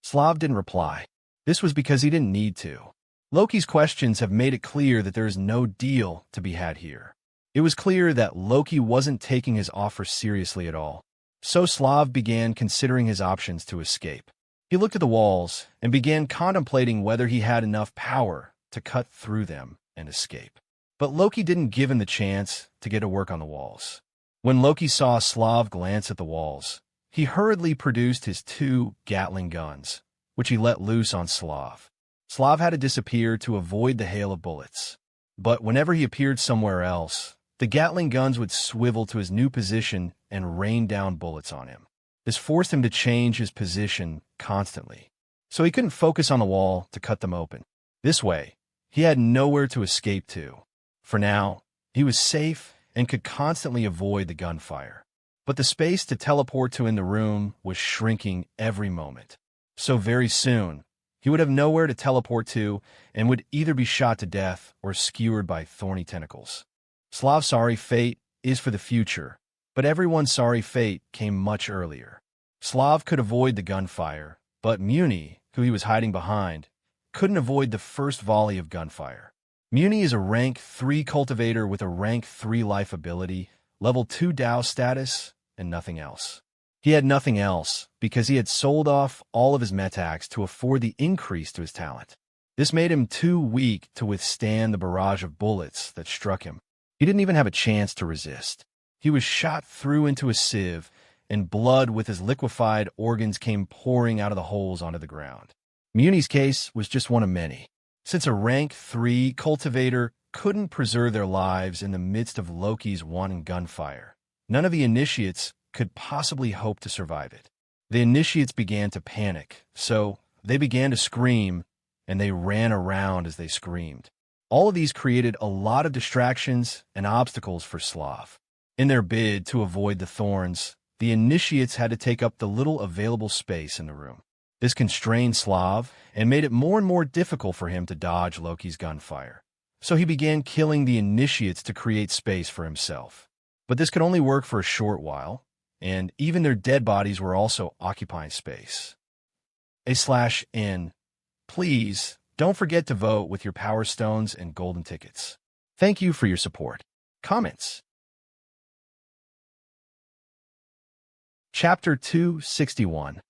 Slav didn't reply. This was because he didn't need to. Loki's questions have made it clear that there is no deal to be had here. It was clear that Loki wasn't taking his offer seriously at all. So Slav began considering his options to escape. He looked at the walls and began contemplating whether he had enough power to cut through them and escape. But Loki didn't give him the chance to get to work on the walls. When Loki saw Slav glance at the walls, he hurriedly produced his 2 Gatling guns, which he let loose on Slav. Slav had to disappear to avoid the hail of bullets. But whenever he appeared somewhere else, the Gatling guns would swivel to his new position and rain down bullets on him. This forced him to change his position constantly, so he couldn't focus on the wall to cut them open. This way, he had nowhere to escape to. For now, he was safe and could constantly avoid the gunfire. But the space to teleport to in the room was shrinking every moment. So very soon, he would have nowhere to teleport to and would either be shot to death or skewered by thorny tentacles. Slav's sorry fate is for the future, but everyone's sorry fate came much earlier. Slav could avoid the gunfire, but Muni, who he was hiding behind, couldn't avoid the first volley of gunfire. Muni is a rank 3 cultivator with a rank 3 life ability, level 2 Dao status, and nothing else. He had nothing else because he had sold off all of his metacs to afford the increase to his talent. This made him too weak to withstand the barrage of bullets that struck him. He didn't even have a chance to resist. He was shot through into a sieve, and blood with his liquefied organs came pouring out of the holes onto the ground. Muni's case was just one of many. Since a rank 3 cultivator couldn't preserve their lives in the midst of Loki's wanton gunfire, none of the initiates could possibly hope to survive it. The initiates began to panic, so they began to scream, and they ran around as they screamed. All of these created a lot of distractions and obstacles for Slav. In their bid to avoid the thorns, the initiates had to take up the little available space in the room. This constrained Slav and made it more and more difficult for him to dodge Loki's gunfire. So he began killing the initiates to create space for himself. But this could only work for a short while, and even their dead bodies were also occupying space. /N. Please, don't forget to vote with your Power Stones and Golden Tickets. Thank you for your support. Comments. Chapter 261.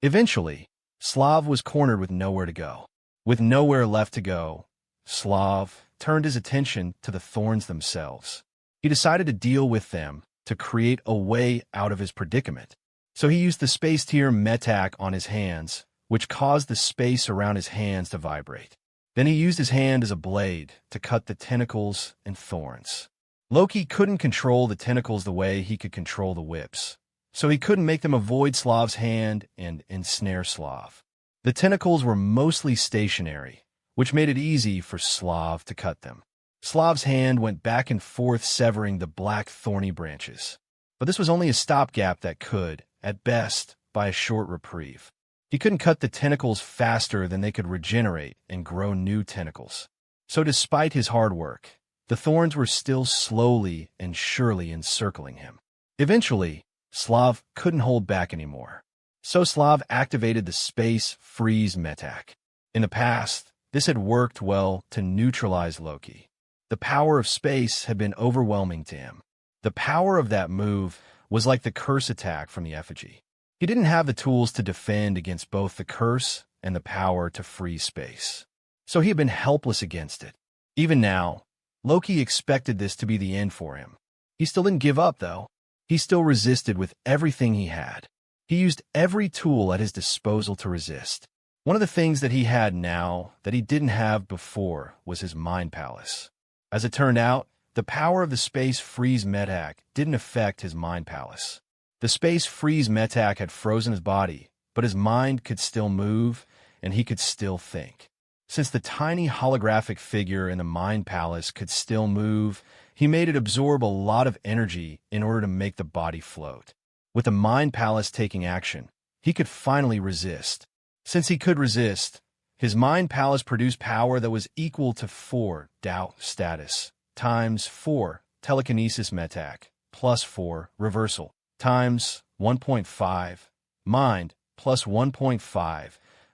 Eventually, Slav was cornered with nowhere to go. With nowhere left to go, Slav turned his attention to the thorns themselves. He decided to deal with them to create a way out of his predicament. So he used the space tier metac on his hands, which caused the space around his hands to vibrate. Then he used his hand as a blade to cut the tentacles and thorns. Loki couldn't control the tentacles the way he could control the whips, so he couldn't make them avoid Slav's hand and ensnare Slav. The tentacles were mostly stationary, which made it easy for Slav to cut them. Slav's hand went back and forth severing the black thorny branches. But this was only a stopgap that could, at best, buy a short reprieve. He couldn't cut the tentacles faster than they could regenerate and grow new tentacles. So despite his hard work, the thorns were still slowly and surely encircling him. Eventually, Slav couldn't hold back anymore. So Slav activated the space freeze metac. In the past, this had worked well to neutralize Loki. The power of space had been overwhelming to him. The power of that move was like the curse attack from the effigy. He didn't have the tools to defend against both the curse and the power to freeze space. So he had been helpless against it. Even now, Loki expected this to be the end for him. He still didn't give up, though. He still resisted with everything he had. He used every tool at his disposal to resist. One of the things that he had now that he didn't have before was his mind palace. As it turned out, the power of the space freeze metac didn't affect his mind palace. The space freeze metac had frozen his body, but his mind could still move, and he could still think. Since the tiny holographic figure in the mind palace could still move, he made it absorb a lot of energy in order to make the body float. With the mind palace taking action, he could finally resist. Since he could resist, his mind palace produced power that was equal to 4 Tao status times 4 telekinesis metac plus 4 reversal times 1.5 mind plus 1.5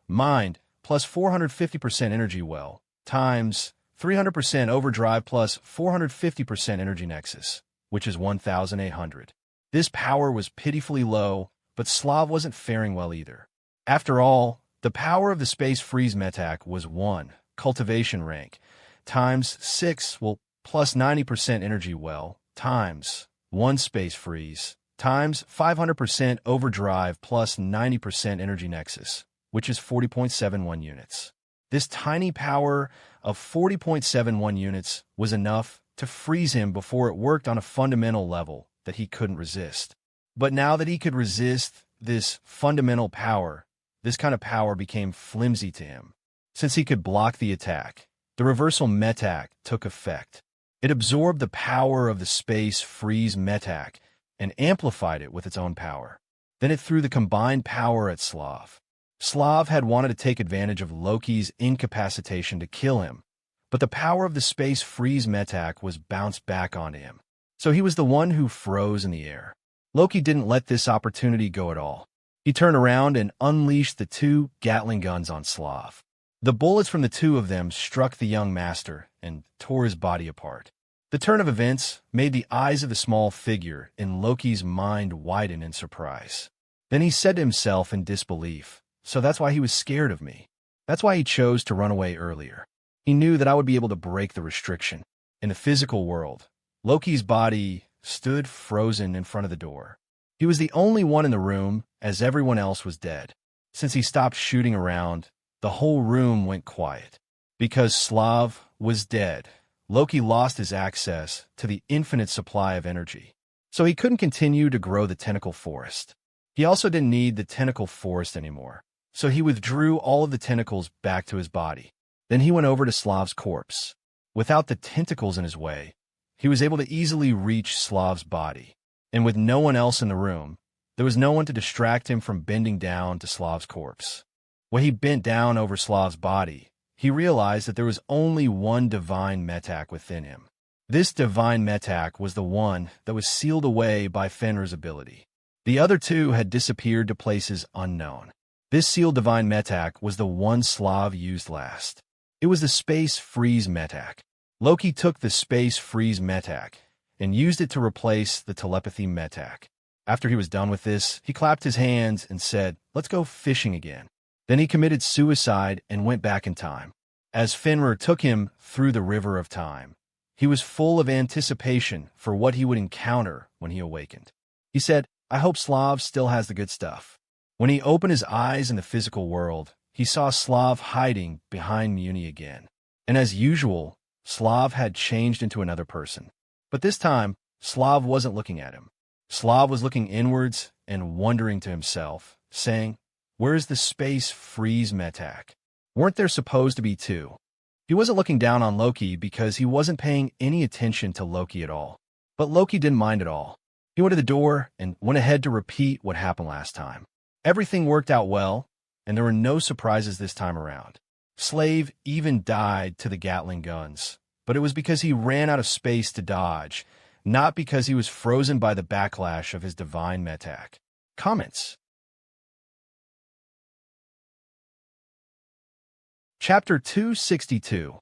mind plus 450% energy well times 300% overdrive plus 450% energy nexus, which is 1,800. This power was pitifully low, but Slav wasn't faring well either. After all, the power of the space freeze metac was 1 cultivation rank times 6 plus 90% energy well times 1 space freeze times 500% overdrive plus 90% energy nexus, which is 40.71 units. This tiny power of 40.71 units was enough to freeze him before it worked on a fundamental level that he couldn't resist. But now that he could resist this fundamental power, this kind of power became flimsy to him. Since he could block the attack, the reversal metac took effect. It absorbed the power of the space freeze metac and amplified it with its own power. Then it threw the combined power at Slav. Slav had wanted to take advantage of Loki's incapacitation to kill him, but the power of the space freeze metac was bounced back onto him. So he was the one who froze in the air. Loki didn't let this opportunity go at all. He turned around and unleashed the 2 Gatling guns on Slav. The bullets from the 2 of them struck the young master and tore his body apart. The turn of events made the eyes of the small figure in Loki's mind widen in surprise. Then he said to himself in disbelief, so that's why he was scared of me. That's why he chose to run away earlier. He knew that I would be able to break the restriction. In the physical world, Loki's body stood frozen in front of the door. He was the only one in the room, as everyone else was dead. Since he stopped shooting around, the whole room went quiet. Because Slav was dead, Loki lost his access to the infinite supply of energy. So he couldn't continue to grow the tentacle forest. He also didn't need the tentacle forest anymore. So he withdrew all of the tentacles back to his body. Then he went over to Slav's corpse. Without the tentacles in his way, he was able to easily reach Slav's body. And with no one else in the room, there was no one to distract him from bending down to Slav's corpse. When he bent down over Slav's body, he realized that there was only one divine metak within him. This divine metak was the one that was sealed away by Fenrir's ability. The other two had disappeared to places unknown. This sealed divine metak was the one Slav used last. It was the space freeze metak. Loki took the space freeze metak and used it to replace the telepathy metak. After he was done with this, he clapped his hands and said, "Let's go fishing again." Then he committed suicide and went back in time. As Fenrir took him through the river of time, he was full of anticipation for what he would encounter when he awakened. He said, "I hope Slav still has the good stuff." When he opened his eyes in the physical world, he saw Slav hiding behind Muni again. And as usual, Slav had changed into another person. But this time, Slav wasn't looking at him. Slav was looking inwards and wondering to himself, saying, "Where's the space freeze metak? Weren't there supposed to be two?" He wasn't looking down on Loki because he wasn't paying any attention to Loki at all. But Loki didn't mind at all. He went to the door and went ahead to repeat what happened last time. Everything worked out well, and there were no surprises this time around. Slave even died to the Gatling guns, but it was because he ran out of space to dodge, not because he was frozen by the backlash of his divine metak. Comments. Chapter 262.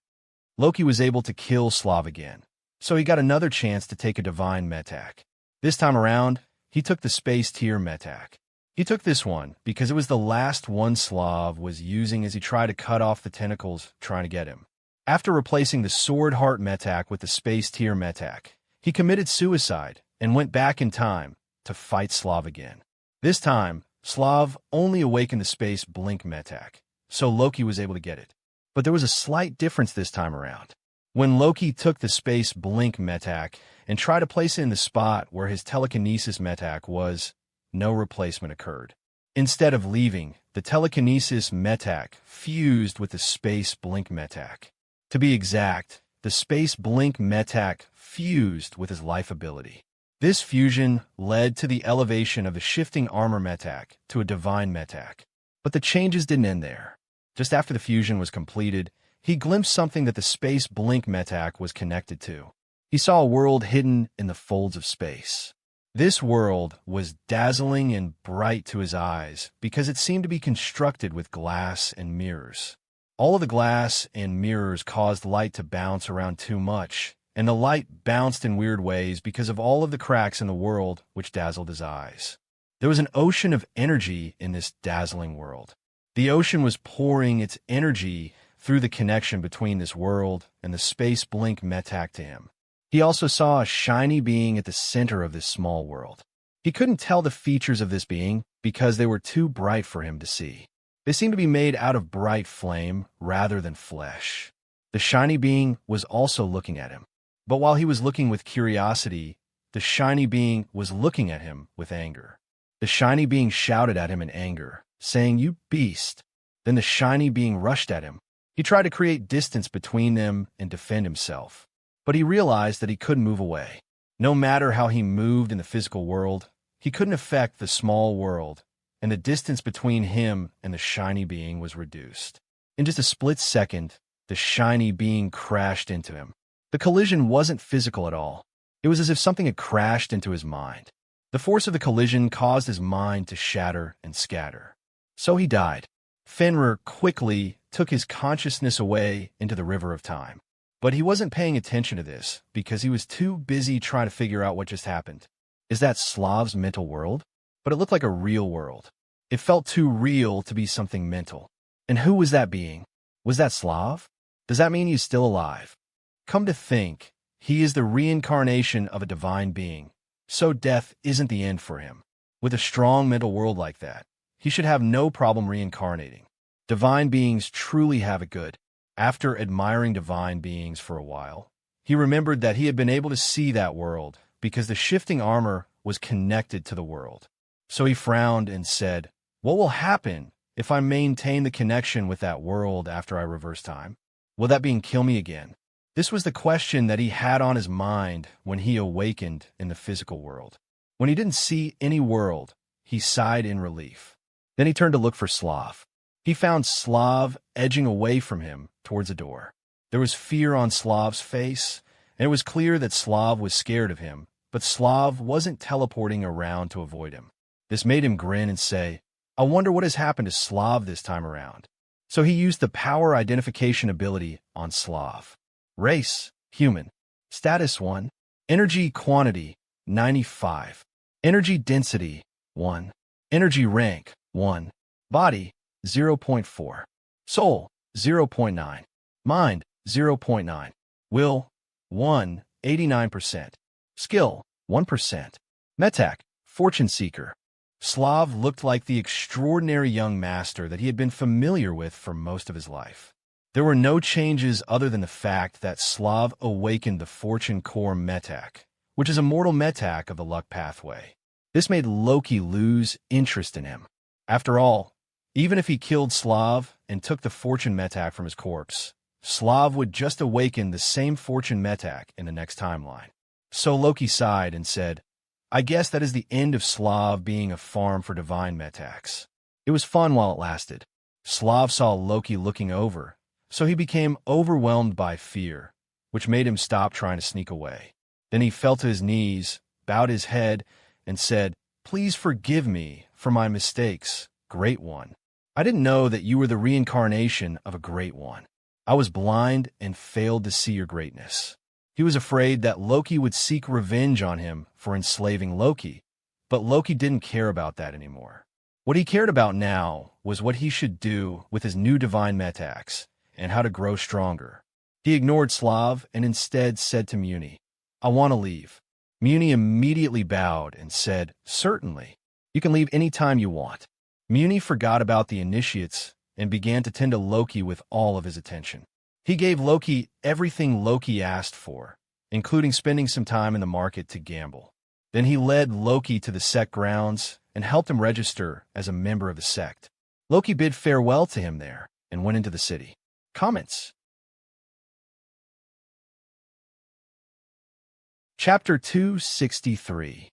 Loki was able to kill Slav again, so he got another chance to take a divine metak. This time around, he took the space tier metak. He took this one because it was the last one Slav was using as he tried to cut off the tentacles trying to get him. After replacing the sword heart metak with the space tier metak, he committed suicide and went back in time to fight Slav again. This time, Slav only awakened the space blink metak, so Loki was able to get it. But there was a slight difference this time around. When Loki took the space blink metak and tried to place it in the spot where his telekinesis metak was, no replacement occurred. Instead of leaving, the telekinesis metak fused with the space blink metak. To be exact, the space blink metak fused with his life ability. This fusion led to the elevation of the shifting armor metak to a divine metak. But the changes didn't end there. Just after the fusion was completed, he glimpsed something that the space blink metak was connected to. He saw a world hidden in the folds of space. This world was dazzling and bright to his eyes because it seemed to be constructed with glass and mirrors. All of the glass and mirrors caused light to bounce around too much, and the light bounced in weird ways because of all of the cracks in the world which dazzled his eyes. There was an ocean of energy in this dazzling world. The ocean was pouring its energy through the connection between this world and the space blink metak to him. He also saw a shiny being at the center of this small world. He couldn't tell the features of this being because they were too bright for him to see. They seemed to be made out of bright flame rather than flesh. The shiny being was also looking at him. But while he was looking with curiosity, the shiny being was looking at him with anger. The shiny being shouted at him in anger, saying, "You beast!" Then the shiny being rushed at him. He tried to create distance between them and defend himself. But he realized that he couldn't move away. No matter how he moved in the physical world, he couldn't affect the small world, and the distance between him and the shiny being was reduced. In just a split second, the shiny being crashed into him. The collision wasn't physical at all. It was as if something had crashed into his mind. The force of the collision caused his mind to shatter and scatter. So he died. Fenrir quickly took his consciousness away into the river of time. But he wasn't paying attention to this because he was too busy trying to figure out what just happened. Is that Slav's mental world? but it looked like a real world. It felt too real to be something mental. And who was that being? Was that Slav? Does that mean he's still alive? Come to think, he is the reincarnation of a divine being, so death isn't the end for him. With a strong mental world like that, he should have no problem reincarnating. Divine beings truly have it good. After admiring divine beings for a while, he remembered that he had been able to see that world because the shifting armor was connected to the world. So he frowned and said, "What will happen if I maintain the connection with that world after I reverse time? Will that being kill me again?" This was the question that he had on his mind when he awakened in the physical world. When he didn't see any world, he sighed in relief. Then he turned to look for Slav. He found Slav edging away from him towards a door. There was fear on Slav's face, and it was clear that Slav was scared of him, but Slav wasn't teleporting around to avoid him. This made him grin and say, "I wonder what has happened to Slav this time around." So he used the power identification ability on Slav. Race, human. Status 1. Energy quantity, 95. Energy density, 1. Energy rank, 1. Body, 0.4. Soul, 0.9. Mind, 0.9. Will, 1, 89%. Skill, 1%. Metak, Fortune Seeker. Slav looked like the extraordinary young master that he had been familiar with for most of his life. There were no changes other than the fact that Slav awakened the Fortune Core Metak, which is a mortal Metak of the luck pathway. This made Loki lose interest in him. After all, even if he killed Slav and took the Fortune Metak from his corpse, Slav would just awaken the same Fortune Metak in the next timeline. So Loki sighed and said, "I guess that is the end of Slav being a farm for divine Metaks." It was fun while it lasted. Slav saw Loki looking over, so he became overwhelmed by fear, which made him stop trying to sneak away. Then he fell to his knees, bowed his head, and said, "Please forgive me for my mistakes, Great One. I didn't know that you were the reincarnation of a Great One. I was blind and failed to see your greatness." He was afraid that Loki would seek revenge on him for enslaving Loki, but Loki didn't care about that anymore. What he cared about now was what he should do with his new divine Metaks and how to grow stronger. He ignored Slav and instead said to Muni, "I want to leave." Muni immediately bowed and said, "Certainly. You can leave any time you want." Muni forgot about the initiates and began to tend to Loki with all of his attention. He gave Loki everything Loki asked for, including spending some time in the market to gamble. Then he led Loki to the sect grounds and helped him register as a member of the sect. Loki bid farewell to him there and went into the city. Comments? Chapter 263.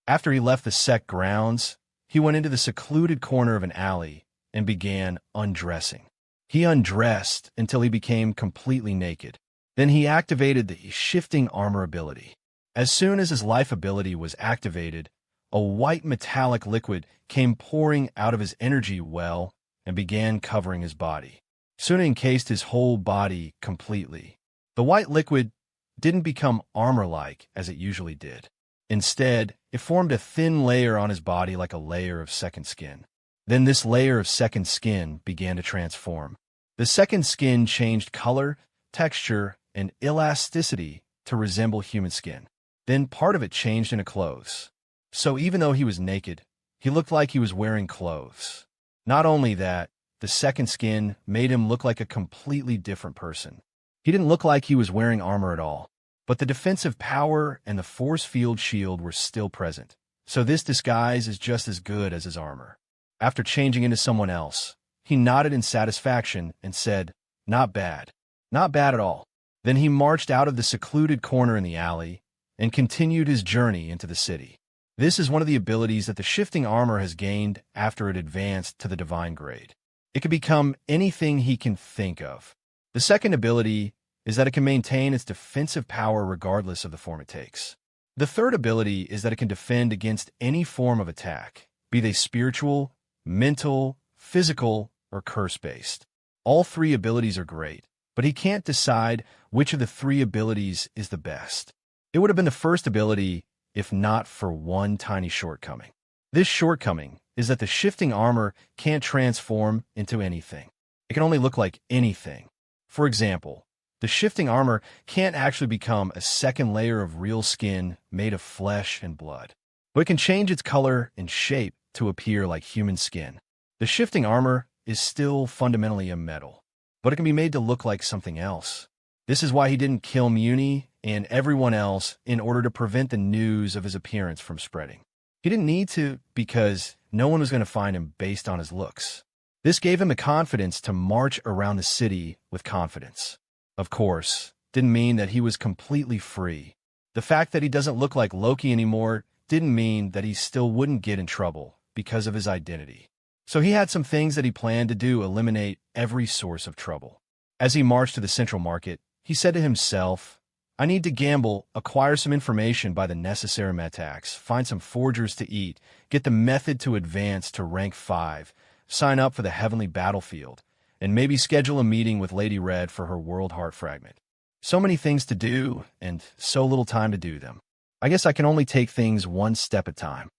After he left the sect grounds, he went into the secluded corner of an alley and began undressing. He undressed until he became completely naked. Then he activated the shifting armor ability. As soon as his life ability was activated, a white metallic liquid came pouring out of his energy well and began covering his body. Soon it encased his whole body completely. The white liquid didn't become armor-like as it usually did. Instead, it formed a thin layer on his body like a layer of second skin. Then this layer of second skin began to transform. The second skin changed color, texture, and elasticity to resemble human skin. Then part of it changed into clothes. So even though he was naked, he looked like he was wearing clothes. Not only that, the second skin made him look like a completely different person. He didn't look like he was wearing armor at all, but the defensive power and the force field shield were still present. So this disguise is just as good as his armor. After changing into someone else, he nodded in satisfaction and said, "Not bad. Not bad at all." Then he marched out of the secluded corner in the alley and continued his journey into the city. This is one of the abilities that the shifting armor has gained after it advanced to the divine grade. It can become anything he can think of. The second ability is that it can maintain its defensive power regardless of the form it takes. The third ability is that it can defend against any form of attack, be they spiritual, mental, physical, or curse-based. All three abilities are great, but he can't decide which of the three abilities is the best. It would have been the first ability if not for one tiny shortcoming. This shortcoming is that the shifting armor can't transform into anything. It can only look like anything. For example, the shifting armor can't actually become a second layer of real skin made of flesh and blood, but it can change its color and shape to appear like human skin. The shifting armor is still fundamentally a metal, but it can be made to look like something else. This is why he didn't kill Muni and everyone else in order to prevent the news of his appearance from spreading. He didn't need to because no one was going to find him based on his looks. This gave him the confidence to march around the city with confidence. Of course, didn't mean that he was completely free. The fact that he doesn't look like Loki anymore didn't mean that he still wouldn't get in trouble because of his identity. So he had some things that he planned to do eliminate every source of trouble. As he marched to the central market, he said to himself, I need to gamble, acquire some information by the necessary metacks, find some forgers to eat, get the method to advance to rank 5, sign up for the heavenly battlefield, and maybe schedule a meeting with Lady Red for her world heart fragment. So many things to do, and so little time to do them. I guess I can only take things one step at a time.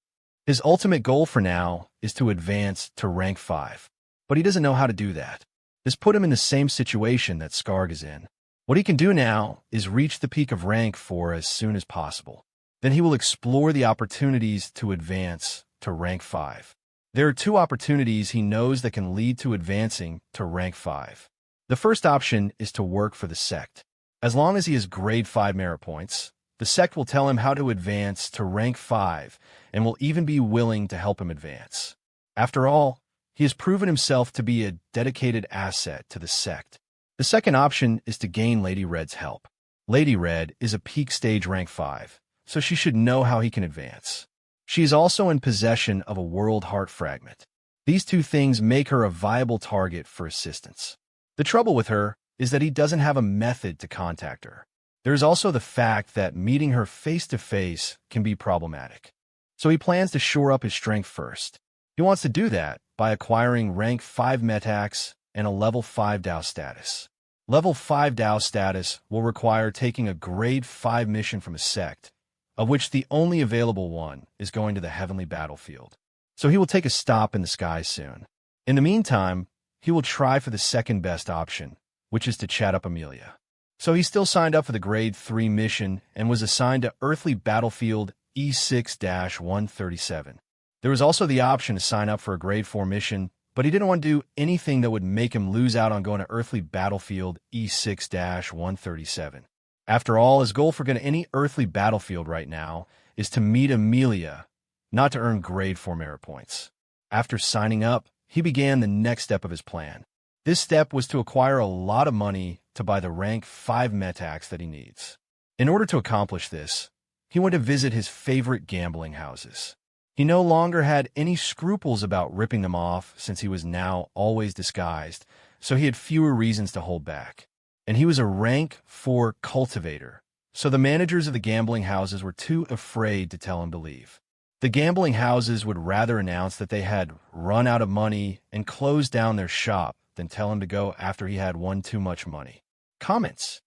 His ultimate goal for now is to advance to rank 5, but he doesn't know how to do that. This put him in the same situation that Skarg is in. What he can do now is reach the peak of rank 4 as soon as possible. Then he will explore the opportunities to advance to rank 5. There are 2 opportunities he knows that can lead to advancing to rank 5. The first option is to work for the sect. As long as he has grade 5 merit points, the sect will tell him how to advance to rank 5 and will even be willing to help him advance. After all, he has proven himself to be a dedicated asset to the sect. The second option is to gain Lady Red's help. Lady Red is a peak stage rank 5, so she should know how he can advance. She is also in possession of a world heart fragment. These 2 things make her a viable target for assistance. The trouble with her is that he doesn't have a method to contact her. There is also the fact that meeting her face-to-face can be problematic. So he plans to shore up his strength first. He wants to do that by acquiring rank 5 metacks and a level 5 DAO status. Level 5 DAO status will require taking a grade 5 mission from a sect, of which the only available one is going to the heavenly battlefield. So he will take a stop in the sky soon. In the meantime, he will try for the second best option, which is to chat up Amelia. So he still signed up for the grade 3 mission and was assigned to Earthly Battlefield E6-137. There was also the option to sign up for a grade 4 mission, but he didn't want to do anything that would make him lose out on going to Earthly Battlefield E6-137. After all, his goal for going to any Earthly Battlefield right now is to meet Amelia, not to earn grade 4 merit points. After signing up, he began the next step of his plan. This step was to acquire a lot of money to buy the rank 5 metacks that he needs. In order to accomplish this, he went to visit his favorite gambling houses. He no longer had any scruples about ripping them off since he was now always disguised, so he had fewer reasons to hold back. And he was a rank 4 cultivator, so the managers of the gambling houses were too afraid to tell him to leave. The gambling houses would rather announce that they had run out of money and closed down their shop than tell him to go after he had won too much money. Comments.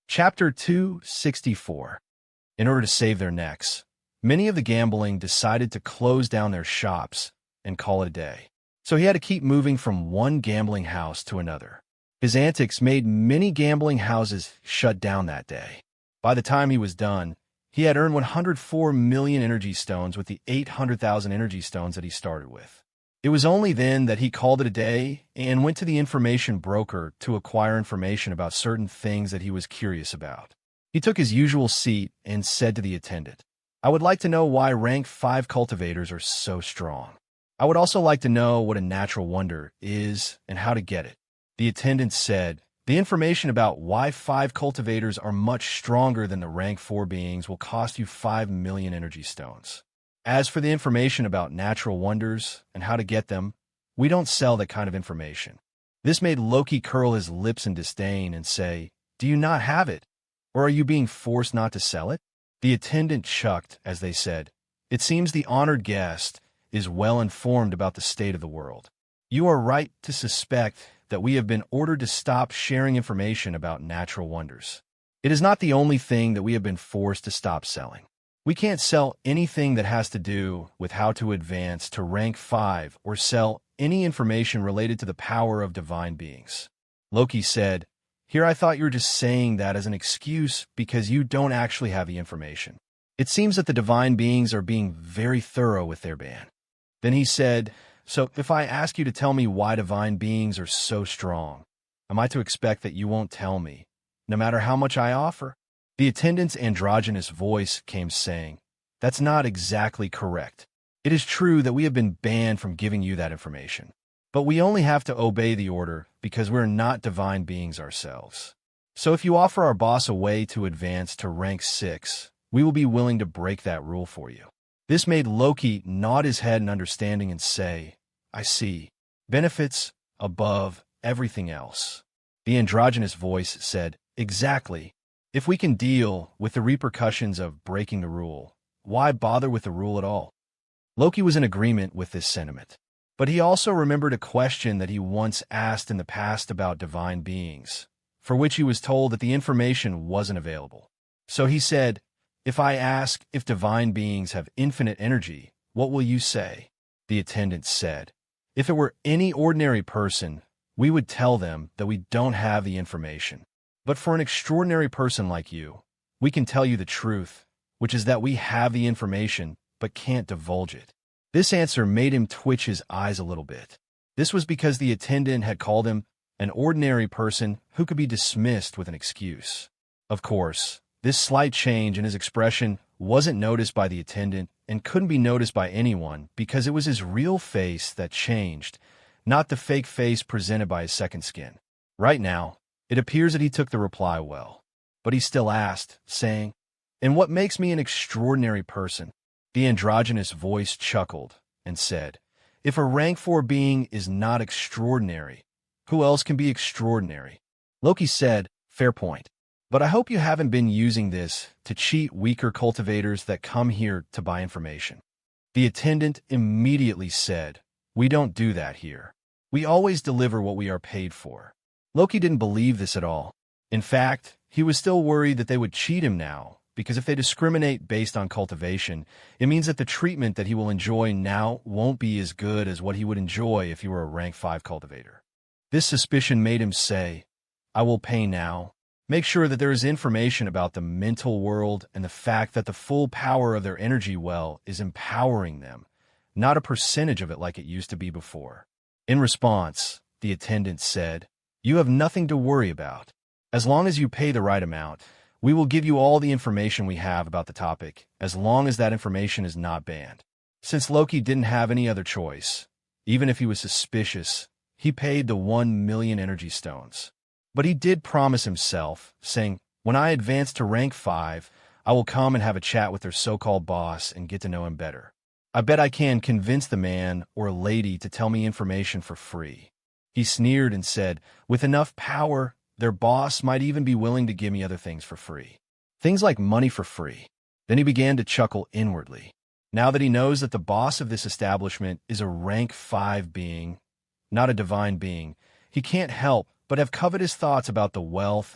Chapter 264. In order to save their necks, many of the gambling decided to close down their shops and call it a day. So he had to keep moving from one gambling house to another. His antics made many gambling houses shut down that day. By the time he was done, he had earned 104 million energy stones with the 800,000 energy stones that he started with. It was only then that he called it a day and went to the information broker to acquire information about certain things that he was curious about. He took his usual seat and said to the attendant, I would like to know why rank 5 cultivators are so strong. I would also like to know what a natural wonder is and how to get it. The attendant said, the information about why 5 cultivators are much stronger than the rank 4 beings will cost you 5 million energy stones. As for the information about natural wonders and how to get them, we don't sell that kind of information. This made Loki curl his lips in disdain and say, do you not have it? Or are you being forced not to sell it? The attendant chucked as they said, it seems the honored guest is well informed about the state of the world. You are right to suspect that we have been ordered to stop sharing information about natural wonders. It is not the only thing that we have been forced to stop selling. We can't sell anything that has to do with how to advance to rank 5 or sell any information related to the power of divine beings. Loki said, "Here I thought you were just saying that as an excuse because you don't actually have the information. It seems that the divine beings are being very thorough with their ban." Then he said, "So if I ask you to tell me why divine beings are so strong, am I to expect that you won't tell me, no matter how much I offer?" The attendant's androgynous voice came saying, "That's not exactly correct. It is true that we have been banned from giving you that information, but we only have to obey the order because we're not divine beings ourselves. So if you offer our boss a way to advance to rank 6, we will be willing to break that rule for you." This made Loki nod his head in understanding and say, "I see. Benefits above everything else." The androgynous voice said, "Exactly. If we can deal with the repercussions of breaking the rule, why bother with the rule at all?" Loki was in agreement with this sentiment, but he also remembered a question that he once asked in the past about divine beings, for which he was told that the information wasn't available. So he said, "If I ask if divine beings have infinite energy, what will you say?" The attendant said, "If it were any ordinary person, we would tell them that we don't have the information. But for an extraordinary person like you, we can tell you the truth, which is that we have the information but can't divulge it." This answer made him twitch his eyes a little bit. This was because the attendant had called him an ordinary person who could be dismissed with an excuse. Of course, this slight change in his expression wasn't noticed by the attendant and couldn't be noticed by anyone because it was his real face that changed, not the fake face presented by his second skin. Right now, it appears that he took the reply well, but he still asked, saying, "And what makes me an extraordinary person?" The androgynous voice chuckled and said, "If a rank 4 being is not extraordinary, who else can be extraordinary?" Loki said, "Fair point. But I hope you haven't been using this to cheat weaker cultivators that come here to buy information." The attendant immediately said, "We don't do that here. We always deliver what we are paid for." Loki didn't believe this at all. In fact, he was still worried that they would cheat him now, because if they discriminate based on cultivation, it means that the treatment that he will enjoy now won't be as good as what he would enjoy if he were a rank 5 cultivator. This suspicion made him say, "I will pay now. Make sure that there is information about the mental world and the fact that the full power of their energy well is empowering them, not a percentage of it like it used to be before." In response, the attendant said, "You have nothing to worry about. As long as you pay the right amount, we will give you all the information we have about the topic, as long as that information is not banned." Since Loki didn't have any other choice, even if he was suspicious, he paid the 1 million energy stones. But he did promise himself, saying, "When I advance to rank 5, I will come and have a chat with their so-called boss and get to know him better. I bet I can convince the man or lady to tell me information for free." He sneered and said, "With enough power, their boss might even be willing to give me other things for free. Things like money for free." Then he began to chuckle inwardly. Now that he knows that the boss of this establishment is a rank 5 being, not a divine being, he can't help but have covetous thoughts about the wealth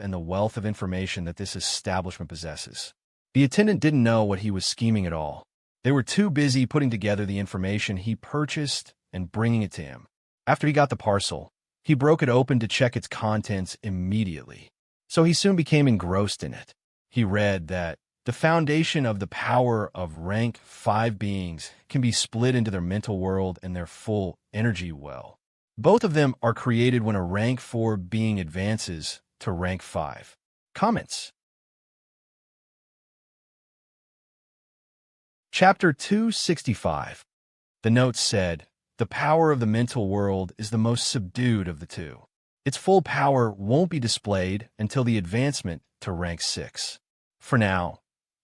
of information that this establishment possesses. The attendant didn't know what he was scheming at all. They were too busy putting together the information he purchased and bringing it to him. After he got the parcel, he broke it open to check its contents immediately. So he soon became engrossed in it. He read that the foundation of the power of rank 5 beings can be split into their mental world and their full energy well. Both of them are created when a rank 4 being advances to rank 5. Comments. Chapter 265. The note said, "The power of the mental world is the most subdued of the two. Its full power won't be displayed until the advancement to rank 6. For now,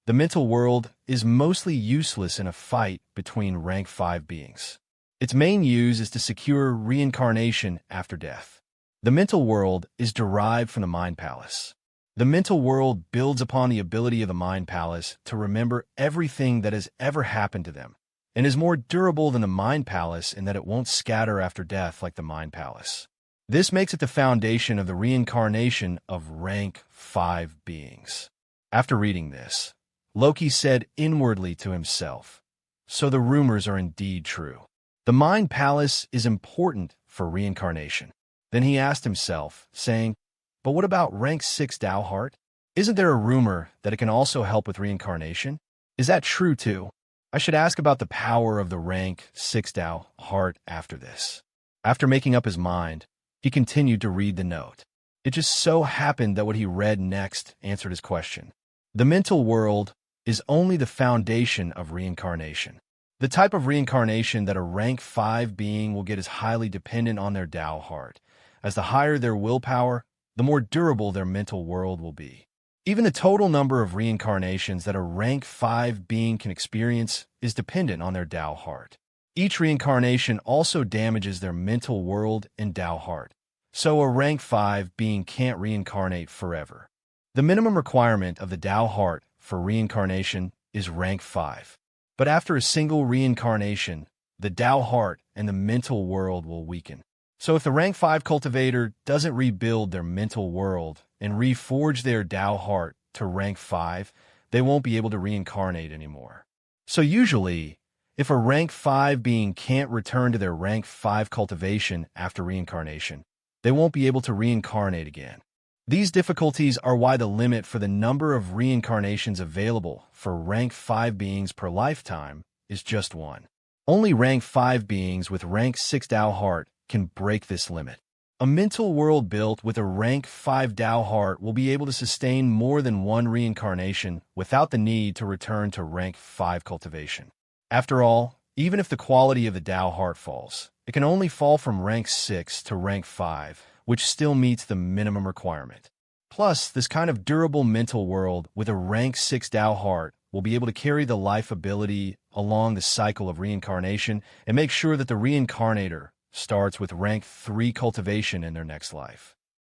the mental world is mostly useless in a fight between rank 5 beings. Its main use is to secure reincarnation after death. The mental world is derived from the mind palace. The mental world builds upon the ability of the mind palace to remember everything that has ever happened to them, and is more durable than the mind palace in that it won't scatter after death like the mind palace. This makes it the foundation of the reincarnation of rank 5 beings. After reading this, Loki said inwardly to himself, "So the rumors are indeed true. The Mind Palace is important for reincarnation." Then he asked himself, saying, "But what about rank 6 Tao Heart? Isn't there a rumor that it can also help with reincarnation? Is that true too? I should ask about the power of the rank 6 Tao Heart after this." After making up his mind, he continued to read the note. It just so happened that what he read next answered his question. The mental world is only the foundation of reincarnation. The type of reincarnation that a rank 5 being will get is highly dependent on their Tao heart. As the higher their willpower, the more durable their mental world will be. Even the total number of reincarnations that a rank 5 being can experience is dependent on their Tao heart. Each reincarnation also damages their mental world and Tao heart, so a rank 5 being can't reincarnate forever. The minimum requirement of the Tao heart for reincarnation is rank 5. But after a single reincarnation, the Tao heart and the mental world will weaken. So if the rank 5 cultivator doesn't rebuild their mental world and reforge their Tao heart to rank 5, they won't be able to reincarnate anymore. So usually, if a rank 5 being can't return to their rank 5 cultivation after reincarnation, they won't be able to reincarnate again. These difficulties are why the limit for the number of reincarnations available for rank 5 beings per lifetime is just 1. Only rank 5 beings with rank 6 Tao heart can break this limit. A mental world built with a rank 5 Tao heart will be able to sustain more than 1 reincarnation without the need to return to rank 5 cultivation. After all, even if the quality of the Tao heart falls, it can only fall from rank 6 to rank 5, which still meets the minimum requirement. Plus, this kind of durable mental world with a rank 6 Tao heart will be able to carry the life ability along the cycle of reincarnation and make sure that the reincarnator starts with rank 3 cultivation in their next life.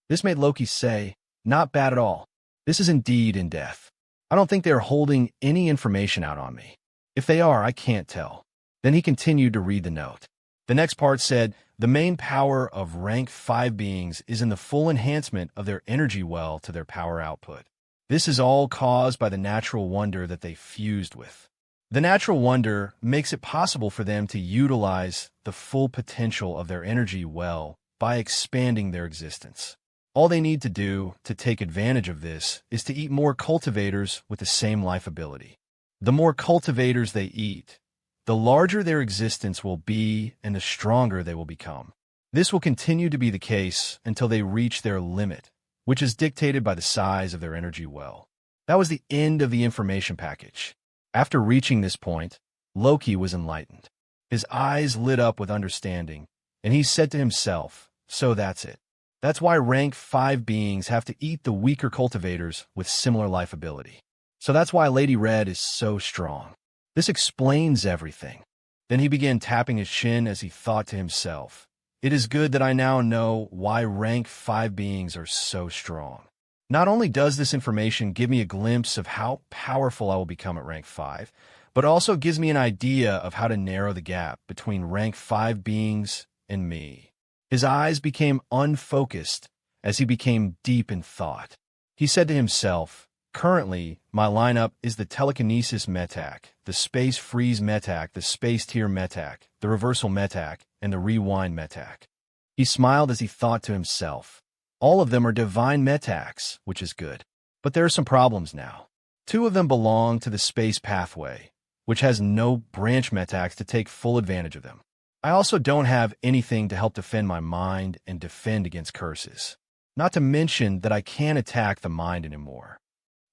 This made Loki say, "Not bad at all. This is indeed in depth. I don't think they are holding any information out on me. If they are, I can't tell." Then he continued to read the note. The next part said, "The main power of rank 5 beings is in the full enhancement of their energy well to their power output. This is all caused by the natural wonder that they fused with. The natural wonder makes it possible for them to utilize the full potential of their energy well by expanding their existence. All they need to do to take advantage of this is to eat more cultivators with the same life ability. The more cultivators they eat, the larger their existence will be and the stronger they will become. This will continue to be the case until they reach their limit, which is dictated by the size of their energy well." That was the end of the information package. After reaching this point, Loki was enlightened. His eyes lit up with understanding, and he said to himself, "So that's it. That's why rank 5 beings have to eat the weaker cultivators with similar life ability. So that's why Lady Red is so strong. This explains everything." Then he began tapping his chin as he thought to himself, "It is good that I now know why rank 5 beings are so strong. Not only does this information give me a glimpse of how powerful I will become at rank 5, but also gives me an idea of how to narrow the gap between rank 5 beings and me." His eyes became unfocused as he became deep in thought. He said to himself, "Currently, my lineup is the Telekinesis Metak, the Space Freeze Metak, the Space Tear Metak, the Reversal Metak, and the Rewind Metak." He smiled as he thought to himself, "All of them are divine Metaks, which is good. But there are some problems now. 2 of them belong to the Space Pathway, which has no branch Metaks to take full advantage of them. I also don't have anything to help defend my mind and defend against curses. Not to mention that I can't attack the mind anymore.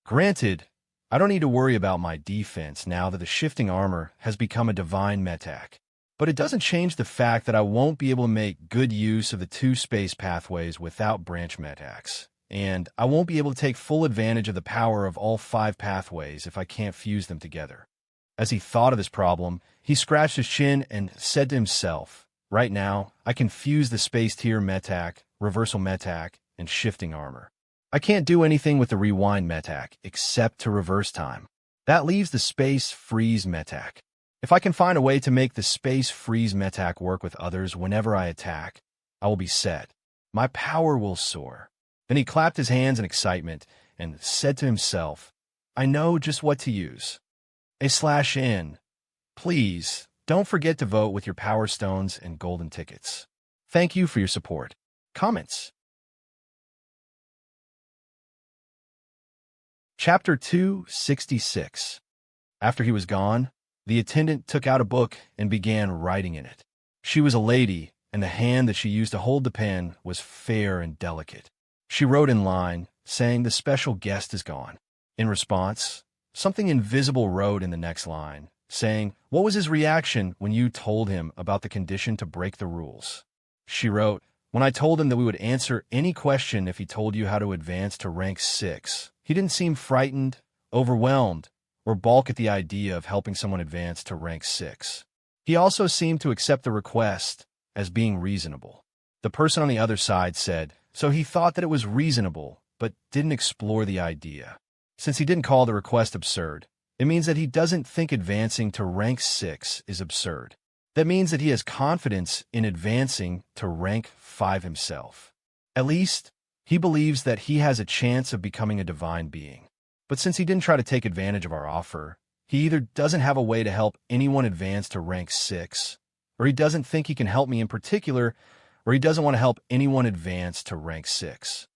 Granted, I don't need to worry about my defense now that the shifting armor has become a divine Metak. But it doesn't change the fact that I won't be able to make good use of the 2 space pathways without branch Metaks, and I won't be able to take full advantage of the power of all 5 pathways if I can't fuse them together." As he thought of this problem, he scratched his chin and said to himself, "Right now, I can fuse the Space Tier Metak, Reversal Metak, and Shifting Armor. I can't do anything with the Rewind Metak except to reverse time. That leaves the Space Freeze Metak. If I can find a way to make the Space Freeze Metak work with others whenever I attack, I will be set. My power will soar. Then he clapped his hands in excitement and said to himself, I know just what to use. /N. Please, don't forget to vote with your power stones and golden tickets. Thank you for your support. Comments. Chapter 266. After he was gone, the attendant took out a book and began writing in it. She was a lady, and the hand that she used to hold the pen was fair and delicate. She wrote in line, saying the special guest is gone. In response, something invisible wrote in the next line, saying, what was his reaction when you told him about the condition to break the rules? She wrote, when I told him that we would answer any question if he told you how to advance to rank 6, he didn't seem frightened, overwhelmed, or balk at the idea of helping someone advance to rank 6. He also seemed to accept the request as being reasonable. The person on the other side said, so he thought that it was reasonable, but didn't explore the idea. Since he didn't call the request absurd, it means that he doesn't think advancing to rank 6 is absurd. That means that he has confidence in advancing to rank 5 himself. At least, he believes that he has a chance of becoming a divine being. But since he didn't try to take advantage of our offer, he either doesn't have a way to help anyone advance to rank 6, or he doesn't think he can help me in particular, or he doesn't want to help anyone advance to rank 6.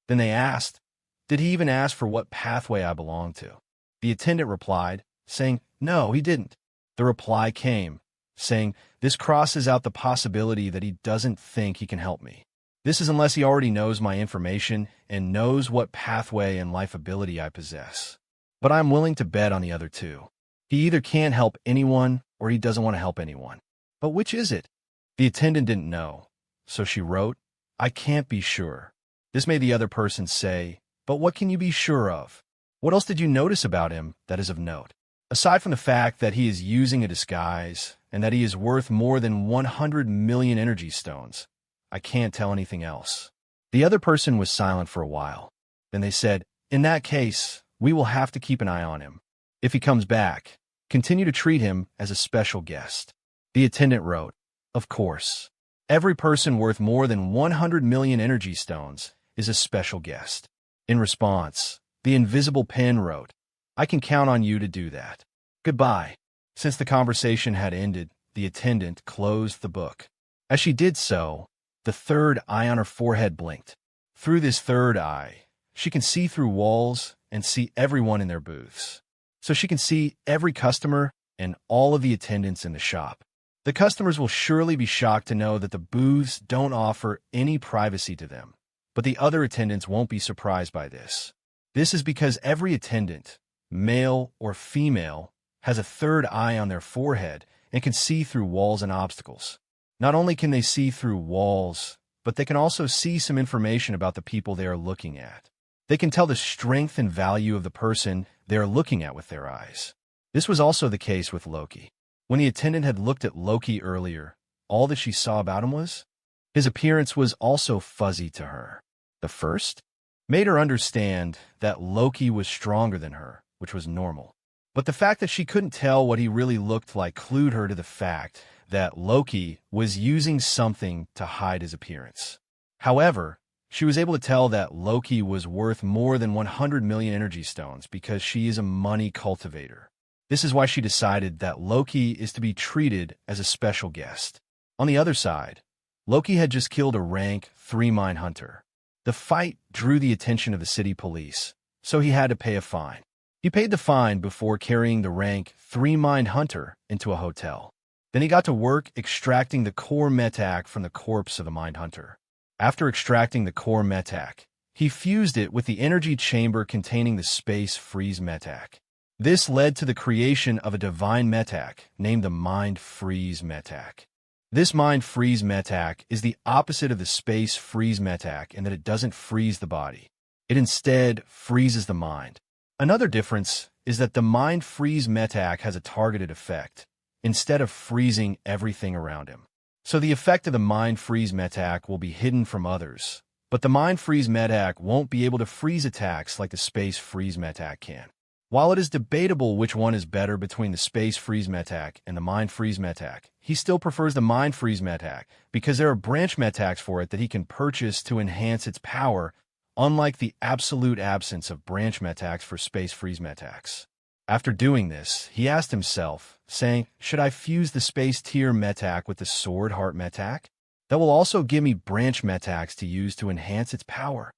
Then they asked, did he even ask for what pathway I belong to? The attendant replied, saying, no, he didn't. The reply came, saying, this crosses out the possibility that he doesn't think he can help me. This is unless he already knows my information and knows what pathway and life ability I possess. But I'm willing to bet on the other two. He either can't help anyone or he doesn't want to help anyone. But which is it? The attendant didn't know, so she wrote, I can't be sure. This made the other person say, but what can you be sure of? What else did you notice about him that is of note? Aside from the fact that he is using a disguise and that he is worth more than 100 million energy stones, I can't tell anything else. The other person was silent for a while. Then they said, in that case, we will have to keep an eye on him. If he comes back, continue to treat him as a special guest. The attendant wrote, of course. Every person worth more than 100 million energy stones is a special guest. In response, the invisible pen wrote, I can count on you to do that. Goodbye. Since the conversation had ended, the attendant closed the book. As she did so, the third eye on her forehead blinked. Through this third eye, she can see through walls and see everyone in their booths. So she can see every customer and all of the attendants in the shop. The customers will surely be shocked to know that the booths don't offer any privacy to them. But the other attendants won't be surprised by this. This is because every attendant, male or female, has a third eye on their forehead and can see through walls and obstacles. Not only can they see through walls, but they can also see some information about the people they are looking at. They can tell the strength and value of the person they are looking at with their eyes. This was also the case with Loki. When the attendant had looked at Loki earlier, all that she saw about him was his appearance was also fuzzy to her. The first made her understand that Loki was stronger than her, which was normal. But the fact that she couldn't tell what he really looked like clued her to the fact that Loki was using something to hide his appearance. However, she was able to tell that Loki was worth more than 100 million energy stones because she is a money cultivator. This is why she decided that Loki is to be treated as a special guest. On the other side, Loki had just killed a rank 3 mine hunter. The fight drew the attention of the city police, so he had to pay a fine. He paid the fine before carrying the rank 3 mine hunter into a hotel. Then he got to work extracting the core metak from the corpse of the mine hunter. After extracting the core metak, he fused it with the energy chamber containing the space freeze metak. This led to the creation of a divine metak named the mind freeze metak. This mind freeze metak is the opposite of the space freeze metak in that it doesn't freeze the body. It instead freezes the mind. Another difference is that the mind freeze metak has a targeted effect, instead of freezing everything around him. So the effect of the mind freeze metak will be hidden from others, but the mind freeze metak won't be able to freeze attacks like the space freeze metak can. While it is debatable which one is better between the Space Freeze Metac and the Mind Freeze Metac, he still prefers the Mind Freeze Metac because there are branch Metacs for it that he can purchase to enhance its power, unlike the absolute absence of branch Metacs for Space Freeze Metacs. After doing this, he asked himself, saying, should I fuse the Space Tier Metac with the Sword Heart Metac? That will also give me branch Metacs to use to enhance its power.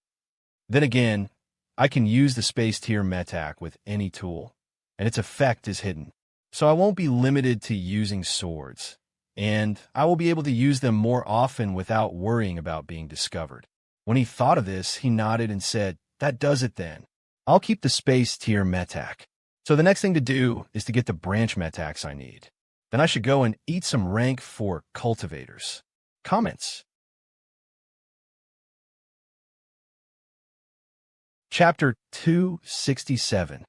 Then again, I can use the Space Tier Metac with any tool, and its effect is hidden. So I won't be limited to using swords, and I will be able to use them more often without worrying about being discovered. When he thought of this, he nodded and said, that does it then. I'll keep the Space Tier Metac. So the next thing to do is to get the branch Metacs I need. Then I should go and eat some rank 4 cultivators. Comments. Chapter 267.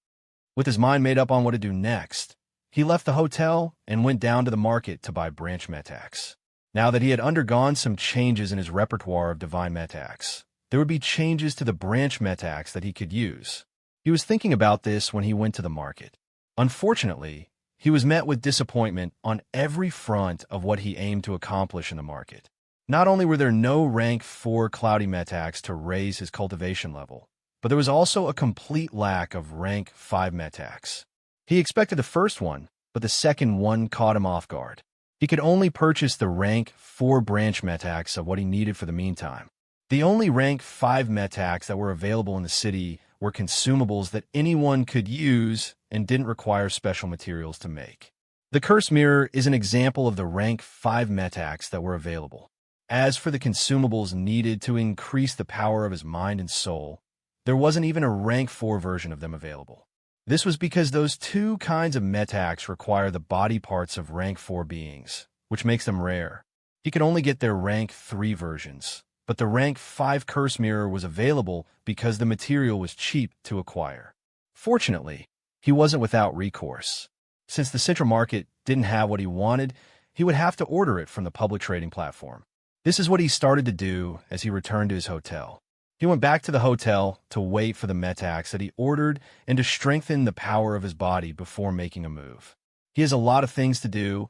With his mind made up on what to do next, he left the hotel and went down to the market to buy branch Metacs. Now that he had undergone some changes in his repertoire of divine Metacs, there would be changes to the branch Metacs that he could use. He was thinking about this when he went to the market. Unfortunately, he was met with disappointment on every front of what he aimed to accomplish in the market. Not only were there no rank 4 cloudy Metacs to raise his cultivation level, but there was also a complete lack of rank 5 Metacs. He expected the first one, but the second one caught him off guard. He could only purchase the rank 4 branch Metacs of what he needed for the meantime. The only rank 5 Metacs that were available in the city were consumables that anyone could use and didn't require special materials to make. The Curse Mirror is an example of the rank 5 Metacs that were available. As for the consumables needed to increase the power of his mind and soul, there wasn't even a rank 4 version of them available. This was because those two kinds of Metacs require the body parts of rank 4 beings, which makes them rare. He could only get their rank 3 versions, but the rank 5 Curse Mirror was available because the material was cheap to acquire. Fortunately, he wasn't without recourse. Since the Central Market didn't have what he wanted, he would have to order it from the public trading platform. This is what he started to do as he returned to his hotel. He went back to the hotel to wait for the Metacs that he ordered and to strengthen the power of his body before making a move. He has a lot of things to do,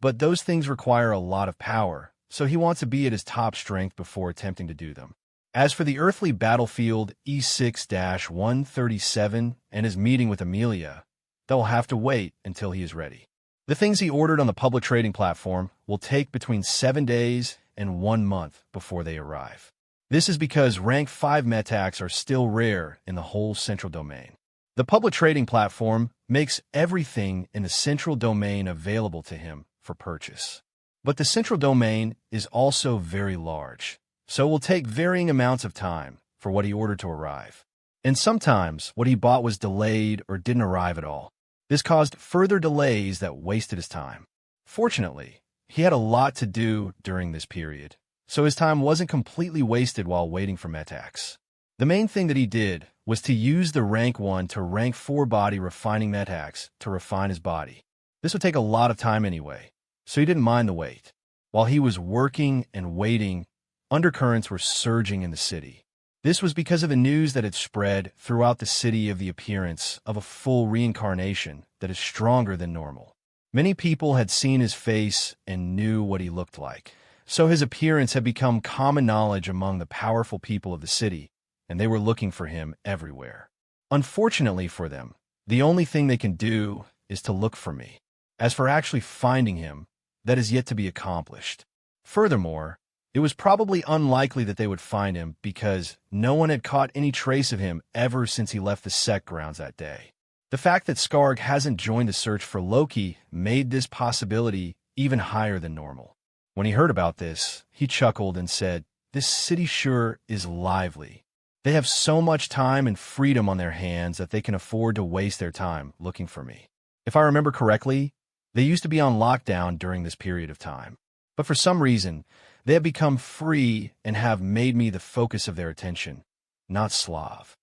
but those things require a lot of power, so he wants to be at his top strength before attempting to do them. As for the earthly battlefield E6-137 and his meeting with Amelia, they'll have to wait until he is ready. The things he ordered on the public trading platform will take between 7 days and 1 month before they arrive. This is because rank 5 Metacs are still rare in the whole central domain. The public trading platform makes everything in the central domain available to him for purchase. But the central domain is also very large, so it will take varying amounts of time for what he ordered to arrive. And sometimes what he bought was delayed or didn't arrive at all. This caused further delays that wasted his time. Fortunately, he had a lot to do during this period, so his time wasn't completely wasted while waiting for Metacs. The main thing that he did was to use the rank 1 to rank 4 body refining Metacs to refine his body. This would take a lot of time anyway, so he didn't mind the wait. While he was working and waiting, undercurrents were surging in the city. This was because of the news that had spread throughout the city of the appearance of a full reincarnation that is stronger than normal. Many people had seen his face and knew what he looked like. So his appearance had become common knowledge among the powerful people of the city, and they were looking for him everywhere. Unfortunately for them, the only thing they can do is to look for me. As for actually finding him, that is yet to be accomplished. Furthermore, it was probably unlikely that they would find him because no one had caught any trace of him ever since he left the sect grounds that day. The fact that Skarg hasn't joined the search for Loki made this possibility even higher than normal. When he heard about this, he chuckled and said, "This city sure is lively. They have so much time and freedom on their hands that they can afford to waste their time looking for me." If I remember correctly, they used to be on lockdown during this period of time. But for some reason, they have become free and have made me the focus of their attention, not Slav.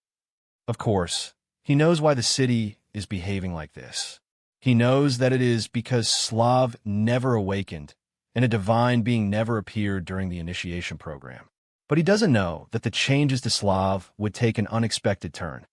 Of course, he knows why the city is behaving like this. He knows that it is because Slav never awakened and a divine being never appeared during the initiation program. But he doesn't know that the changes to Slav would take an unexpected turn.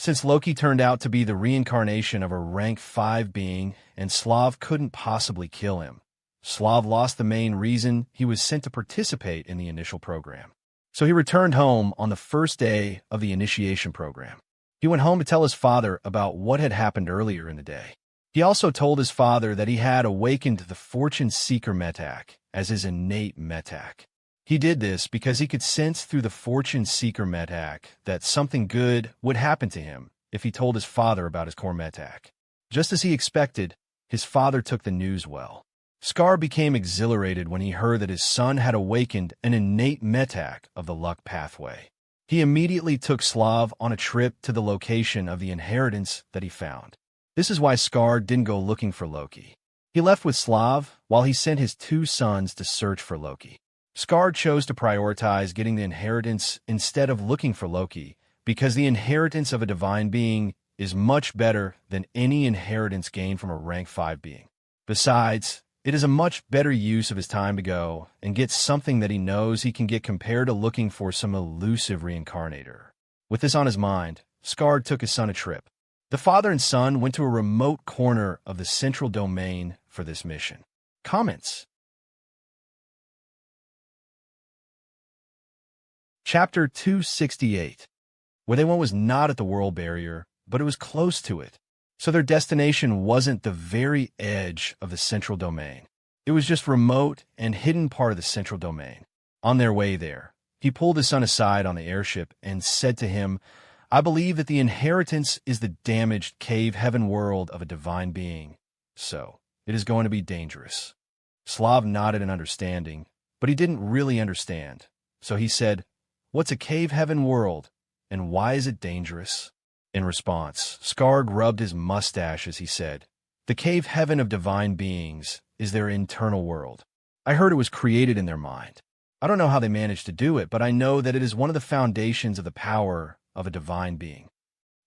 Since Loki turned out to be the reincarnation of a rank 5 being and Slav couldn't possibly kill him, Slav lost the main reason he was sent to participate in the initial program. So he returned home on the first day of the initiation program. He went home to tell his father about what had happened earlier in the day. He also told his father that he had awakened the Fortune Seeker Metak as his innate Metak. He did this because he could sense through the Fortune Seeker Metak that something good would happen to him if he told his father about his core Metak. Just as he expected, his father took the news well. Scar became exhilarated when he heard that his son had awakened an innate Metak of the luck pathway. He immediately took Slav on a trip to the location of the inheritance that he found. This is why Scar didn't go looking for Loki. He left with Slav while he sent his 2 sons to search for Loki. Scar chose to prioritize getting the inheritance instead of looking for Loki because the inheritance of a divine being is much better than any inheritance gained from a rank 5 being. Besides, it is a much better use of his time to go and get something that he knows he can get compared to looking for some elusive reincarnator. With this on his mind, Scar took his son a trip. The father and son went to a remote corner of the central domain for this mission. Comments? Chapter 268. Where they went was not at the world barrier, but it was close to it. So their destination wasn't the very edge of the central domain. It was just remote and hidden part of the central domain. On their way there, he pulled his son aside on the airship and said to him, "I believe that the inheritance is the damaged cave heaven world of a divine being, so it is going to be dangerous." Slav nodded in understanding, but he didn't really understand. So he said, "What's a cave heaven world, and why is it dangerous?" In response, Skarg rubbed his mustache as he said, "The cave heaven of divine beings is their internal world. I heard it was created in their mind. I don't know how they managed to do it, but I know that it is one of the foundations of the power of a divine being.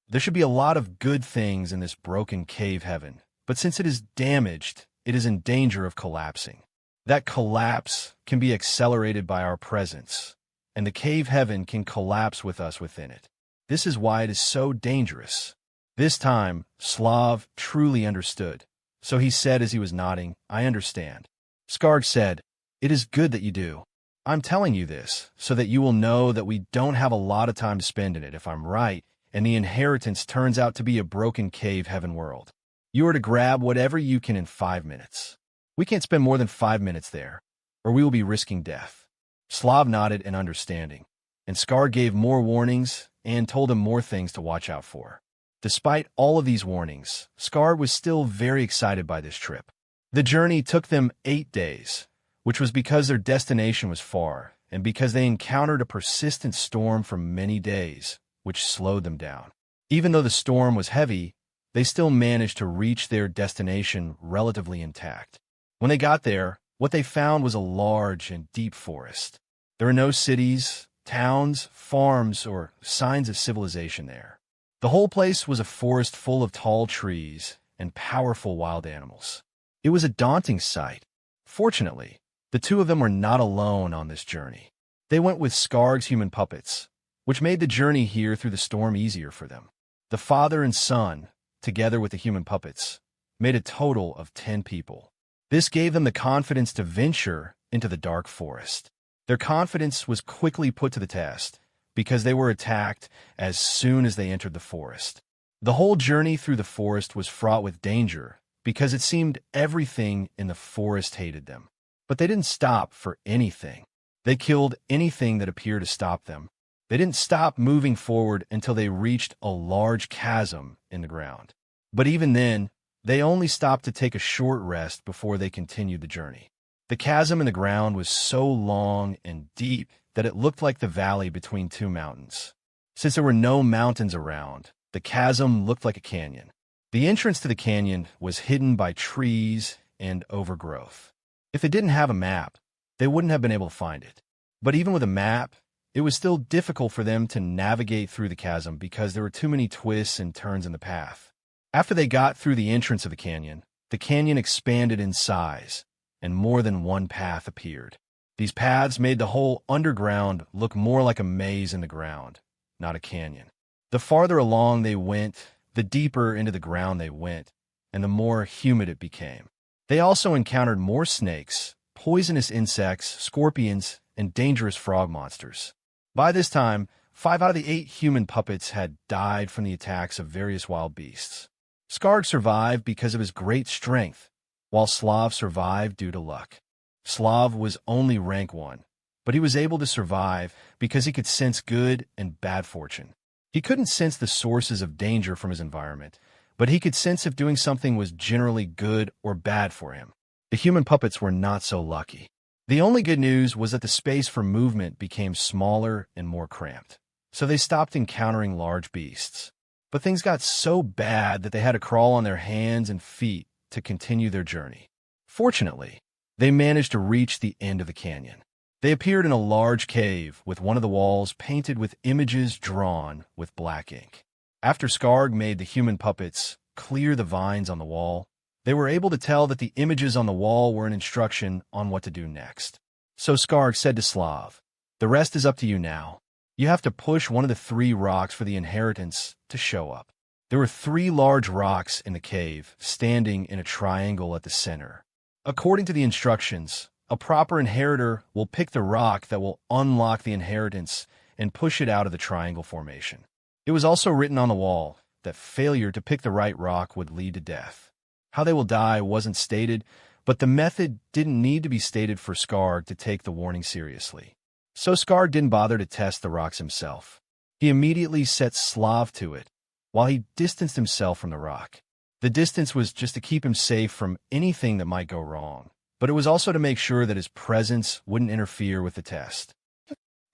There should be a lot of good things in this broken cave heaven, but since it is damaged, it is in danger of collapsing. That collapse can be accelerated by our presence, and the cave heaven can collapse with us within it. This is why it is so dangerous." This time, Slav truly understood. So he said as he was nodding, "I understand." Skarg said, "It is good that you do. I'm telling you this so that you will know that we don't have a lot of time to spend in it if I'm right, and the inheritance turns out to be a broken cave heaven world. You are to grab whatever you can in 5 minutes. We can't spend more than 5 minutes there, or we will be risking death." Slav nodded in understanding, and Skarg gave more warnings and told him more things to watch out for. Despite all of these warnings, Skarg was still very excited by this trip. The journey took them 8 days, which was because their destination was far, and because they encountered a persistent storm for many days, which slowed them down. Even though the storm was heavy, they still managed to reach their destination relatively intact. When they got there, what they found was a large and deep forest. There were no cities, towns, farms, or signs of civilization there. The whole place was a forest full of tall trees and powerful wild animals. It was a daunting sight. Fortunately, the 2 of them were not alone on this journey. They went with Skarg's human puppets, which made the journey here through the storm easier for them. The father and son, together with the human puppets, made a total of 10 people. This gave them the confidence to venture into the dark forest. Their confidence was quickly put to the test because they were attacked as soon as they entered the forest. The whole journey through the forest was fraught with danger because it seemed everything in the forest hated them. But they didn't stop for anything. They killed anything that appeared to stop them. They didn't stop moving forward until they reached a large chasm in the ground. But even then, they only stopped to take a short rest before they continued the journey. The chasm in the ground was so long and deep that it looked like the valley between 2 mountains. Since there were no mountains around, the chasm looked like a canyon. The entrance to the canyon was hidden by trees and overgrowth. If they didn't have a map, they wouldn't have been able to find it. But even with a map, it was still difficult for them to navigate through the chasm because there were too many twists and turns in the path. After they got through the entrance of the canyon expanded in size, and more than one path appeared. These paths made the whole underground look more like a maze in the ground, not a canyon. The farther along they went, the deeper into the ground they went, and the more humid it became. They also encountered more snakes, poisonous insects, scorpions, and dangerous frog monsters. By this time, 5 out of the 8 human puppets had died from the attacks of various wild beasts. Skarg survived because of his great strength, while Slav survived due to luck. Slav was only rank 1, but he was able to survive because he could sense good and bad fortune. He couldn't sense the sources of danger from his environment, but he could sense if doing something was generally good or bad for him. The human puppets were not so lucky. The only good news was that the space for movement became smaller and more cramped, so they stopped encountering large beasts. But things got so bad that they had to crawl on their hands and feet to continue their journey. Fortunately, they managed to reach the end of the canyon. They appeared in a large cave with one of the walls painted with images drawn with black ink. After Skarg made the human puppets clear the vines on the wall, they were able to tell that the images on the wall were an instruction on what to do next. So Skarg said to Slav, "The rest is up to you now. You have to push one of the 3 rocks for the inheritance to show up." There were 3 large rocks in the cave, standing in a triangle at the center. According to the instructions, a proper inheritor will pick the rock that will unlock the inheritance and push it out of the triangle formation. It was also written on the wall that failure to pick the right rock would lead to death. How they will die wasn't stated, but the method didn't need to be stated for Skarg to take the warning seriously. So Skarg didn't bother to test the rocks himself. He immediately set Slav to it, while he distanced himself from the rock. The distance was just to keep him safe from anything that might go wrong, but it was also to make sure that his presence wouldn't interfere with the test.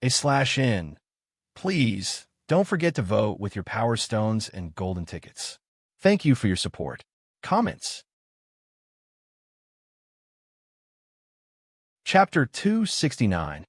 /N. Please, don't forget to vote with your power stones and golden tickets. Thank you for your support. Comments. Chapter 269.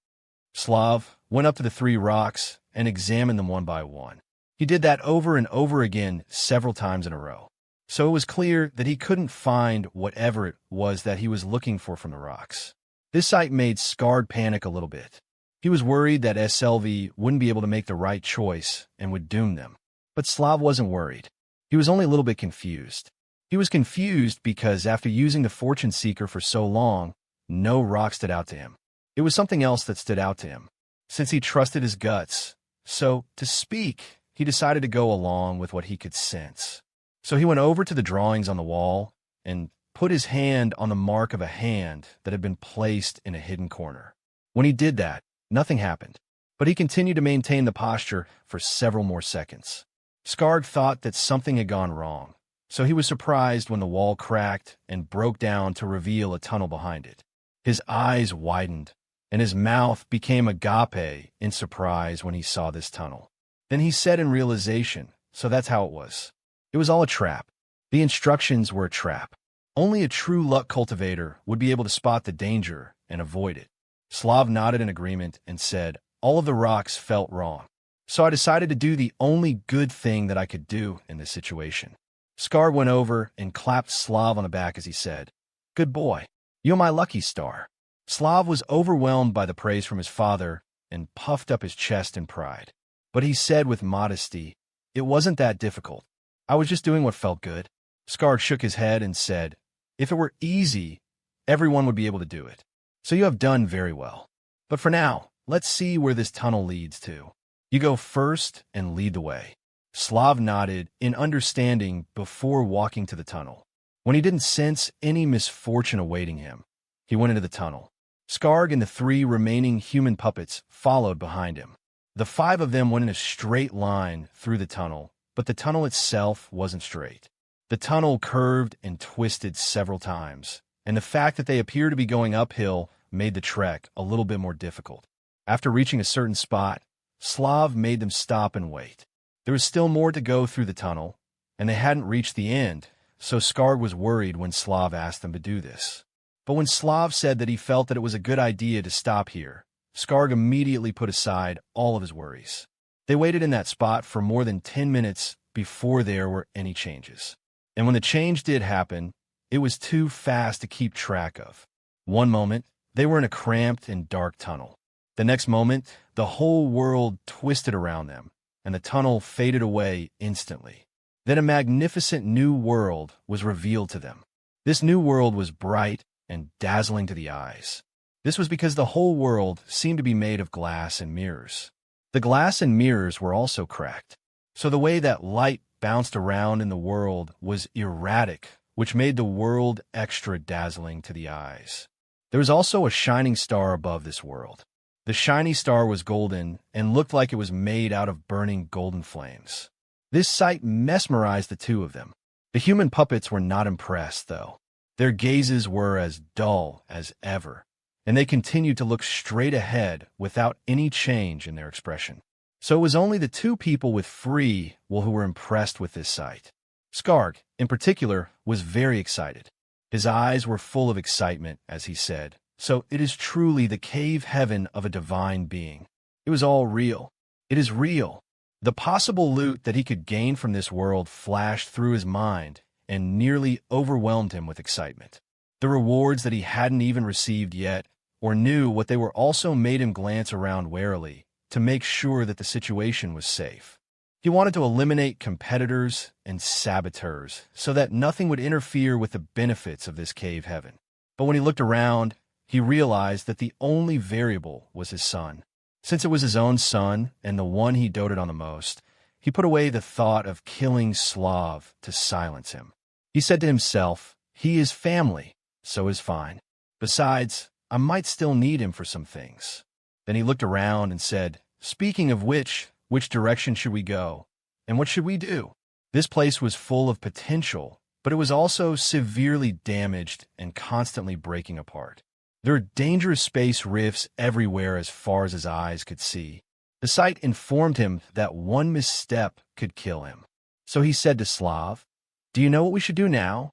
Slav went up to the 3 rocks and examined them one by one. He did that over and over again several times in a row. So it was clear that he couldn't find whatever it was that he was looking for from the rocks. This sight made Skarg panic a little bit. He was worried that SLV wouldn't be able to make the right choice and would doom them. But Slav wasn't worried. He was only a little bit confused. He was confused because after using the Fortune Seeker for so long, no rock stood out to him. It was something else that stood out to him, since he trusted his guts. So, to speak, he decided to go along with what he could sense. So he went over to the drawings on the wall and put his hand on the mark of a hand that had been placed in a hidden corner. When he did that, nothing happened, but he continued to maintain the posture for several more seconds. Skarg thought that something had gone wrong, so he was surprised when the wall cracked and broke down to reveal a tunnel behind it. His eyes widened, and his mouth became agape in surprise when he saw this tunnel. Then he said in realization, so that's how it was. It was all a trap. The instructions were a trap. Only a true luck cultivator would be able to spot the danger and avoid it. Slav nodded in agreement and said, all of the rocks felt wrong. So I decided to do the only good thing that I could do in this situation. Skarg went over and clapped Slav on the back as he said, "Good boy. You're my lucky star." Slav was overwhelmed by the praise from his father and puffed up his chest in pride. But he said with modesty, "It wasn't that difficult. I was just doing what felt good." Skarg shook his head and said, "If it were easy, everyone would be able to do it. So you have done very well. But for now, let's see where this tunnel leads to. You go first and lead the way." Slav nodded in understanding before walking to the tunnel. When he didn't sense any misfortune awaiting him, he went into the tunnel. Skarg and the 3 remaining human puppets followed behind him. The 5 of them went in a straight line through the tunnel, but the tunnel itself wasn't straight. The tunnel curved and twisted several times, and the fact that they appeared to be going uphill made the trek a little bit more difficult. After reaching a certain spot, Slav made them stop and wait. There was still more to go through the tunnel, and they hadn't reached the end, so Skarg was worried when Slav asked them to do this. But when Slav said that he felt that it was a good idea to stop here, Skarg immediately put aside all of his worries. They waited in that spot for more than 10 minutes before there were any changes. And when the change did happen, it was too fast to keep track of. One moment, they were in a cramped and dark tunnel. The next moment, the whole world twisted around them, and the tunnel faded away instantly. Then a magnificent new world was revealed to them. This new world was bright and dazzling to the eyes. This was because the whole world seemed to be made of glass and mirrors. The glass and mirrors were also cracked, so the way that light bounced around in the world was erratic, which made the world extra dazzling to the eyes. There was also a shining star above this world. The shiny star was golden and looked like it was made out of burning golden flames. This sight mesmerized the two of them. The human puppets were not impressed, though. Their gazes were as dull as ever, and they continued to look straight ahead without any change in their expression. So it was only the two people with free will who were impressed with this sight. Skarg, in particular, was very excited. His eyes were full of excitement as he said, "So it is truly the cave heaven of a divine being. It was all real. It is real." The possible loot that he could gain from this world flashed through his mind and nearly overwhelmed him with excitement. The rewards that he hadn't even received yet, or knew what they were, also made him glance around warily to make sure that the situation was safe. He wanted to eliminate competitors and saboteurs so that nothing would interfere with the benefits of this cave heaven. But when he looked around, he realized that the only variable was his son. Since it was his own son and the one he doted on the most, he put away the thought of killing Slav to silence him. He said to himself, "He is family, so is fine. Besides, I might still need him for some things." Then he looked around and said, "Speaking of which direction should we go? And what should we do?" This place was full of potential, but it was also severely damaged and constantly breaking apart. There were dangerous space rifts everywhere as far as his eyes could see. The sight informed him that one misstep could kill him. So he said to Slav, "Do you know what we should do now?"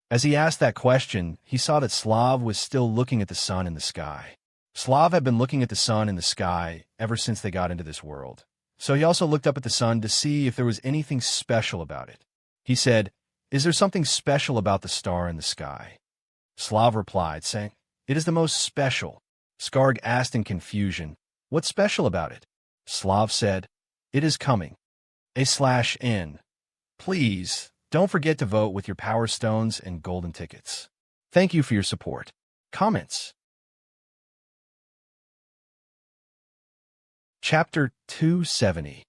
As he asked that question, he saw that Slav was still looking at the sun in the sky. Slav had been looking at the sun in the sky ever since they got into this world. So he also looked up at the sun to see if there was anything special about it. He said, "Is there something special about the star in the sky?" Slav replied, saying, "It is the most special." Skarg asked in confusion, "What's special about it?" Slav said, "It is coming. /N. Please, don't forget to vote with your power stones and golden tickets. Thank you for your support. Comments. Chapter 270.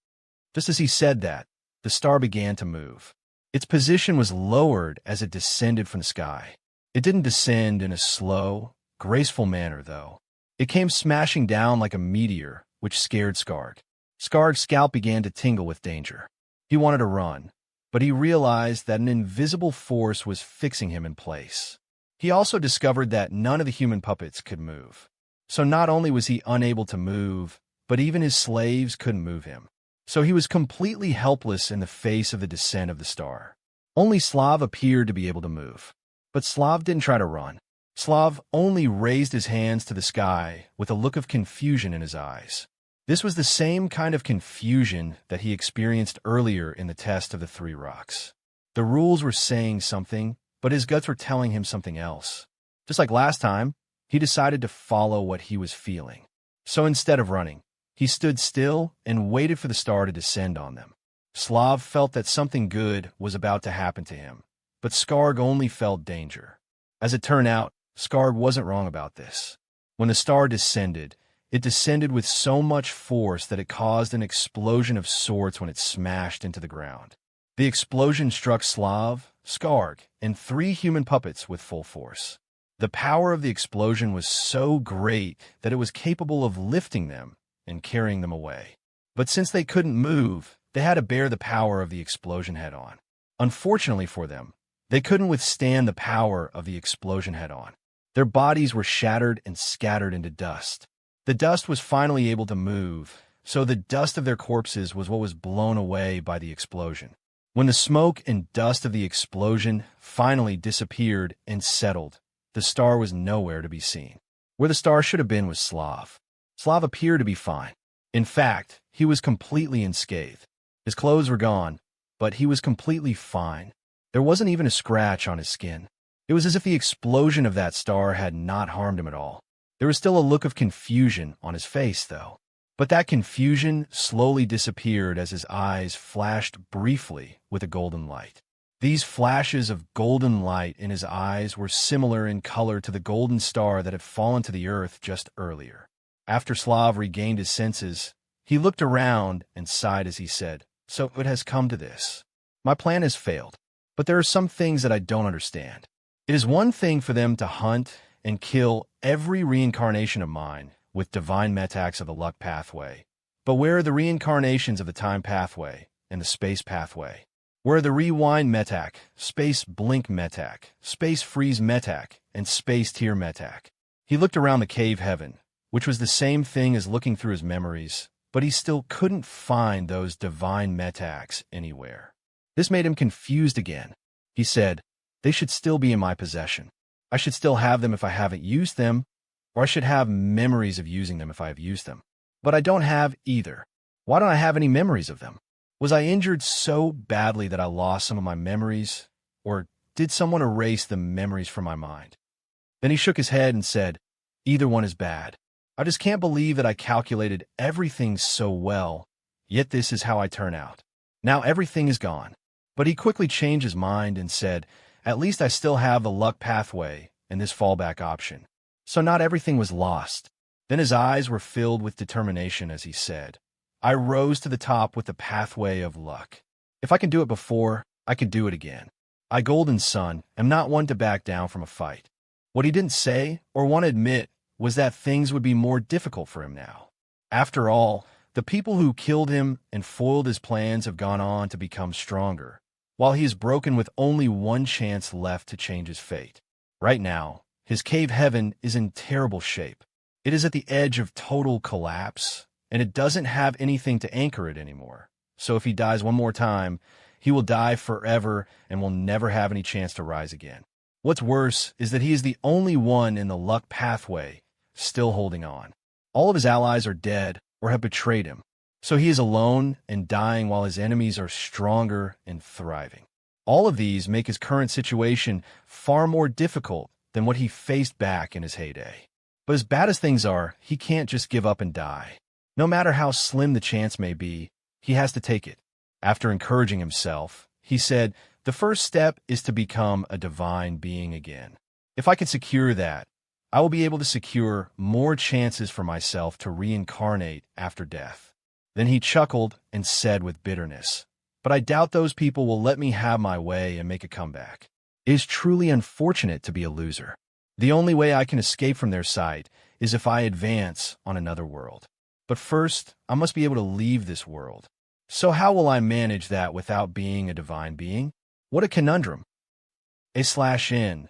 Just as he said that, the star began to move. Its position was lowered as it descended from the sky. It didn't descend in a slow, graceful manner, though. It came smashing down like a meteor, which scared Skarg. Skarg's scalp began to tingle with danger. He wanted to run, but he realized that an invisible force was fixing him in place. He also discovered that none of the human puppets could move. So not only was he unable to move, but even his slaves couldn't move him. So he was completely helpless in the face of the descent of the star. Only Slav appeared to be able to move. But Slav didn't try to run. Slav only raised his hands to the sky with a look of confusion in his eyes. This was the same kind of confusion that he experienced earlier in the test of the 3 rocks. The rules were saying something, but his guts were telling him something else. Just like last time, he decided to follow what he was feeling. So instead of running, he stood still and waited for the star to descend on them. Slav felt that something good was about to happen to him, but Skarg only felt danger. As it turned out, Skarg wasn't wrong about this. When the star descended, it descended with so much force that it caused an explosion of sorts when it smashed into the ground. The explosion struck Slav, Skarg, and 3 human puppets with full force. The power of the explosion was so great that it was capable of lifting them and carrying them away. But since they couldn't move, they had to bear the power of the explosion head-on. Unfortunately for them, they couldn't withstand the power of the explosion head-on. Their bodies were shattered and scattered into dust. The dust was finally able to move, so the dust of their corpses was what was blown away by the explosion. When the smoke and dust of the explosion finally disappeared and settled, the star was nowhere to be seen. Where the star should have been was Slav. Slav appeared to be fine. In fact, he was completely unscathed. His clothes were gone, but he was completely fine. There wasn't even a scratch on his skin. It was as if the explosion of that star had not harmed him at all. There was still a look of confusion on his face, though. But that confusion slowly disappeared as his eyes flashed briefly with a golden light. These flashes of golden light in his eyes were similar in color to the golden star that had fallen to the earth just earlier. After Slav regained his senses, he looked around and sighed as he said, "So it has come to this. My plan has failed, but there are some things that I don't understand. It is one thing for them to hunt and kill every reincarnation of mine with divine metacs of the luck pathway. But where are the reincarnations of the time pathway and the space pathway? Where are the rewind metac, space blink metac, space freeze metac, and space tear metac?" He looked around the cave heaven, which was the same thing as looking through his memories, but he still couldn't find those divine metacs anywhere. This made him confused again. He said, "They should still be in my possession. I should still have them if I haven't used them, or I should have memories of using them if I have used them. But I don't have either. Why don't I have any memories of them? Was I injured so badly that I lost some of my memories, or did someone erase the memories from my mind?" Then he shook his head and said, "Either one is bad. I just can't believe that I calculated everything so well, yet this is how I turn out. Now everything is gone." But he quickly changed his mind and said, "At least I still have the luck pathway and this fallback option. So not everything was lost." Then his eyes were filled with determination as he said, "I rose to the top with the pathway of luck. If I can do it before, I can do it again. I, Golden Sun, am not one to back down from a fight." What he didn't say or want to admit was that things would be more difficult for him now. After all, the people who killed him and foiled his plans have gone on to become stronger, while he is broken with only one chance left to change his fate. Right now, his cave heaven is in terrible shape. It is at the edge of total collapse, and it doesn't have anything to anchor it anymore. So if he dies one more time, he will die forever and will never have any chance to rise again. What's worse is that he is the only one in the luck pathway still holding on. All of his allies are dead or have betrayed him, so he is alone and dying while his enemies are stronger and thriving. All of these make his current situation far more difficult than what he faced back in his heyday. But as bad as things are, he can't just give up and die. No matter how slim the chance may be, he has to take it. After encouraging himself, he said, "The first step is to become a divine being again. If I can secure that, I will be able to secure more chances for myself to reincarnate after death." Then he chuckled and said with bitterness, "But I doubt those people will let me have my way and make a comeback. It is truly unfortunate to be a loser. The only way I can escape from their sight is if I advance on another world. But first, I must be able to leave this world. So how will I manage that without being a divine being? What a conundrum." /N.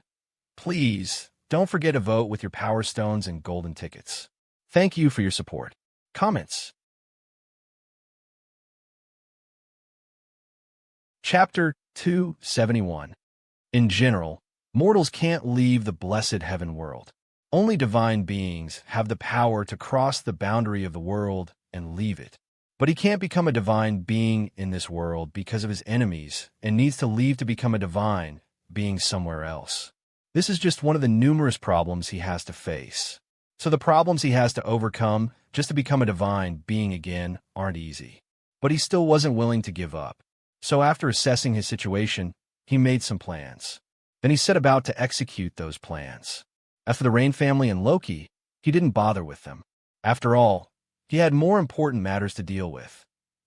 Please, don't forget to vote with your Power Stones and golden tickets. Thank you for your support. Comments. Chapter 271. In general, mortals can't leave the blessed heaven world. Only divine beings have the power to cross the boundary of the world and leave it. But he can't become a divine being in this world because of his enemies and needs to leave to become a divine being somewhere else. This is just one of the numerous problems he has to face. So the problems he has to overcome just to become a divine being again aren't easy. But he still wasn't willing to give up. So after assessing his situation, he made some plans. Then he set about to execute those plans. As for the Rain family and Loki, he didn't bother with them. After all, he had more important matters to deal with,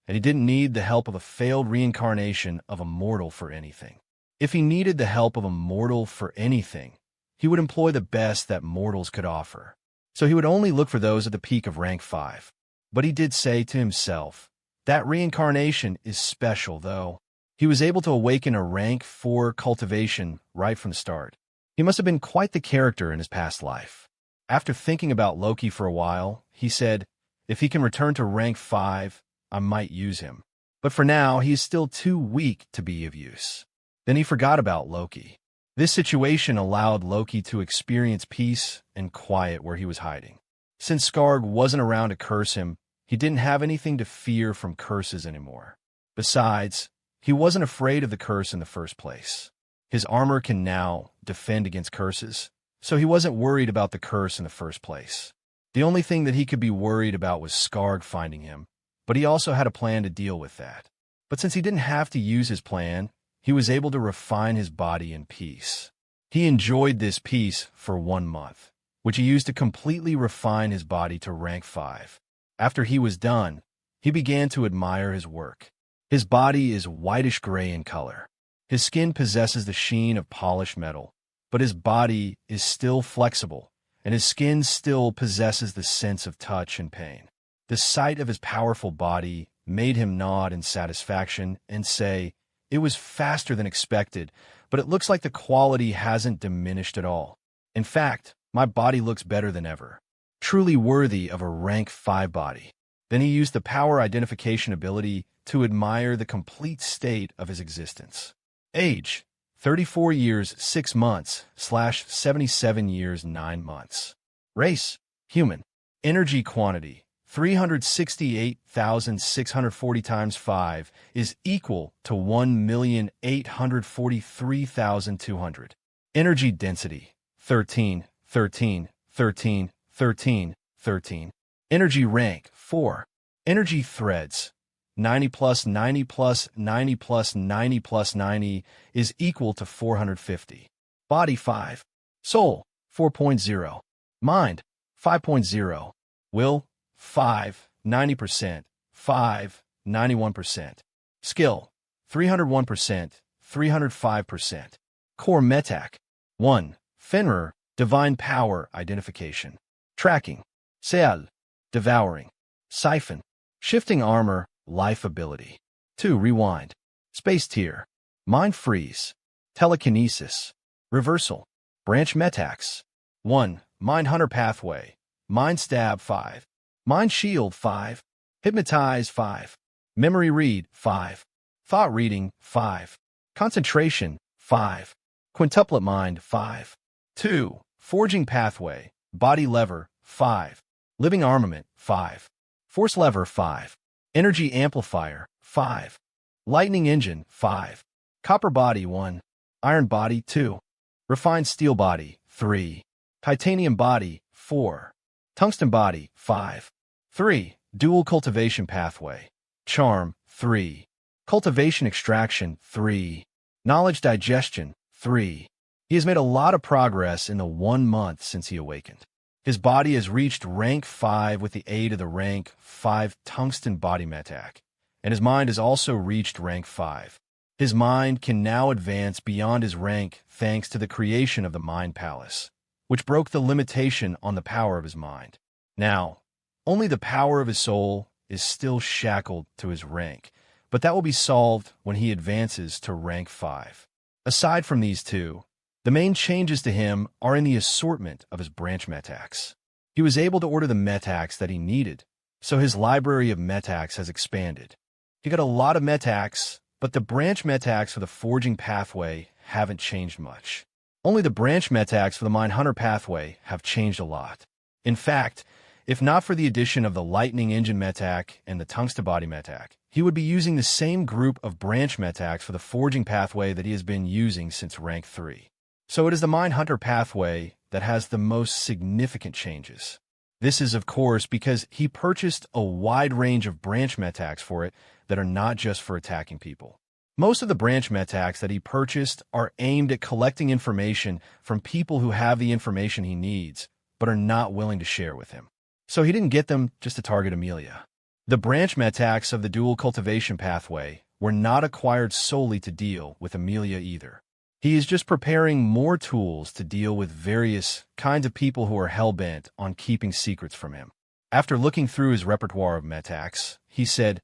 and he didn't need the help of a failed reincarnation of a mortal for anything. If he needed the help of a mortal for anything, he would employ the best that mortals could offer. So he would only look for those at the peak of rank 5. But he did say to himself, that reincarnation is special, though. He was able to awaken a rank 4 cultivation right from the start. He must have been quite the character in his past life. After thinking about Loki for a while, he said, if he can return to rank 5, I might use him. But for now, he is still too weak to be of use. Then he forgot about Loki. This situation allowed Loki to experience peace and quiet where he was hiding. Since Skarg wasn't around to curse him, he didn't have anything to fear from curses anymore. Besides, he wasn't afraid of the curse in the first place. His armor can now defend against curses, so he wasn't worried about the curse in the first place. The only thing that he could be worried about was Skarg finding him, but he also had a plan to deal with that. But since he didn't have to use his plan, he was able to refine his body in peace. He enjoyed this peace for 1 month, which he used to completely refine his body to rank 5. After he was done, he began to admire his work. His body is whitish-gray in color. His skin possesses the sheen of polished metal, but his body is still flexible, and his skin still possesses the sense of touch and pain. The sight of his powerful body made him nod in satisfaction and say, "It was faster than expected, but it looks like the quality hasn't diminished at all. In fact, my body looks better than ever. Truly worthy of a rank 5 body." Then he used the power identification ability to admire the complete state of his existence. Age: 34 years 6 months / 77 years 9 months. Race: human. Energy quantity: 368,640 times 5 is equal to 1,843,200. Energy density: 13, 13, 13, 13, 13. Energy rank: 4. Energy threads: 90 plus 90 plus 90 plus 90 plus 90 is equal to 450. Body: 5. Soul: 4.0. Mind: 5.0. Will: 5, 90%, 5, 91%. Skill: 301%, 305%. Core Metak: 1. Fenrir, Divine Power Identification. Tracking: Seal, Devouring. Siphon: Shifting Armor, Life Ability. 2. Rewind. Space Tier: Mind Freeze. Telekinesis. Reversal. Branch Metaks: 1. Mind Hunter Pathway. Mind Stab 5. Mind Shield 5. Hypnotize 5. Memory Read 5. Thought Reading 5. Concentration 5. Quintuplet Mind 5. 2. Forging Pathway. Body Lever 5. Living Armament 5. Force Lever 5. Energy Amplifier 5. Lightning Engine 5. Copper Body 1. Iron Body 2. Refined Steel Body 3. Titanium Body 4. Tungsten Body 5. 3. Dual Cultivation Pathway. Charm 3. Cultivation Extraction 3. Knowledge Digestion 3. He has made a lot of progress in the 1 month since he awakened. His body has reached rank 5 with the aid of the rank 5 Tungsten Body Metak, and his mind has also reached rank 5. His mind can now advance beyond his rank thanks to the creation of the Mind Palace, which broke the limitation on the power of his mind. Now, only the power of his soul is still shackled to his rank, but that will be solved when he advances to rank 5. Aside from these two, the main changes to him are in the assortment of his branch Metaks. He was able to order the Metaks that he needed, so his library of Metaks has expanded. He got a lot of Metaks, but the branch Metaks for the Forging Pathway haven't changed much. Only the branch Metaks for the Mind Hunter Pathway have changed a lot. In fact, if not for the addition of the Lightning Engine Metak and the Tungsten Body Metak, he would be using the same group of branch Metaks for the Forging Pathway that he has been using since rank 3. So it is the Mind Hunter Pathway that has the most significant changes. This is, of course, because he purchased a wide range of branch Metaks for it that are not just for attacking people. Most of the branch Metaks that he purchased are aimed at collecting information from people who have the information he needs, but are not willing to share with him. So he didn't get them just to target Amelia. The branch Metaks of the Dual Cultivation Pathway were not acquired solely to deal with Amelia either. He is just preparing more tools to deal with various kinds of people who are hell-bent on keeping secrets from him. After looking through his repertoire of Metaks, he said,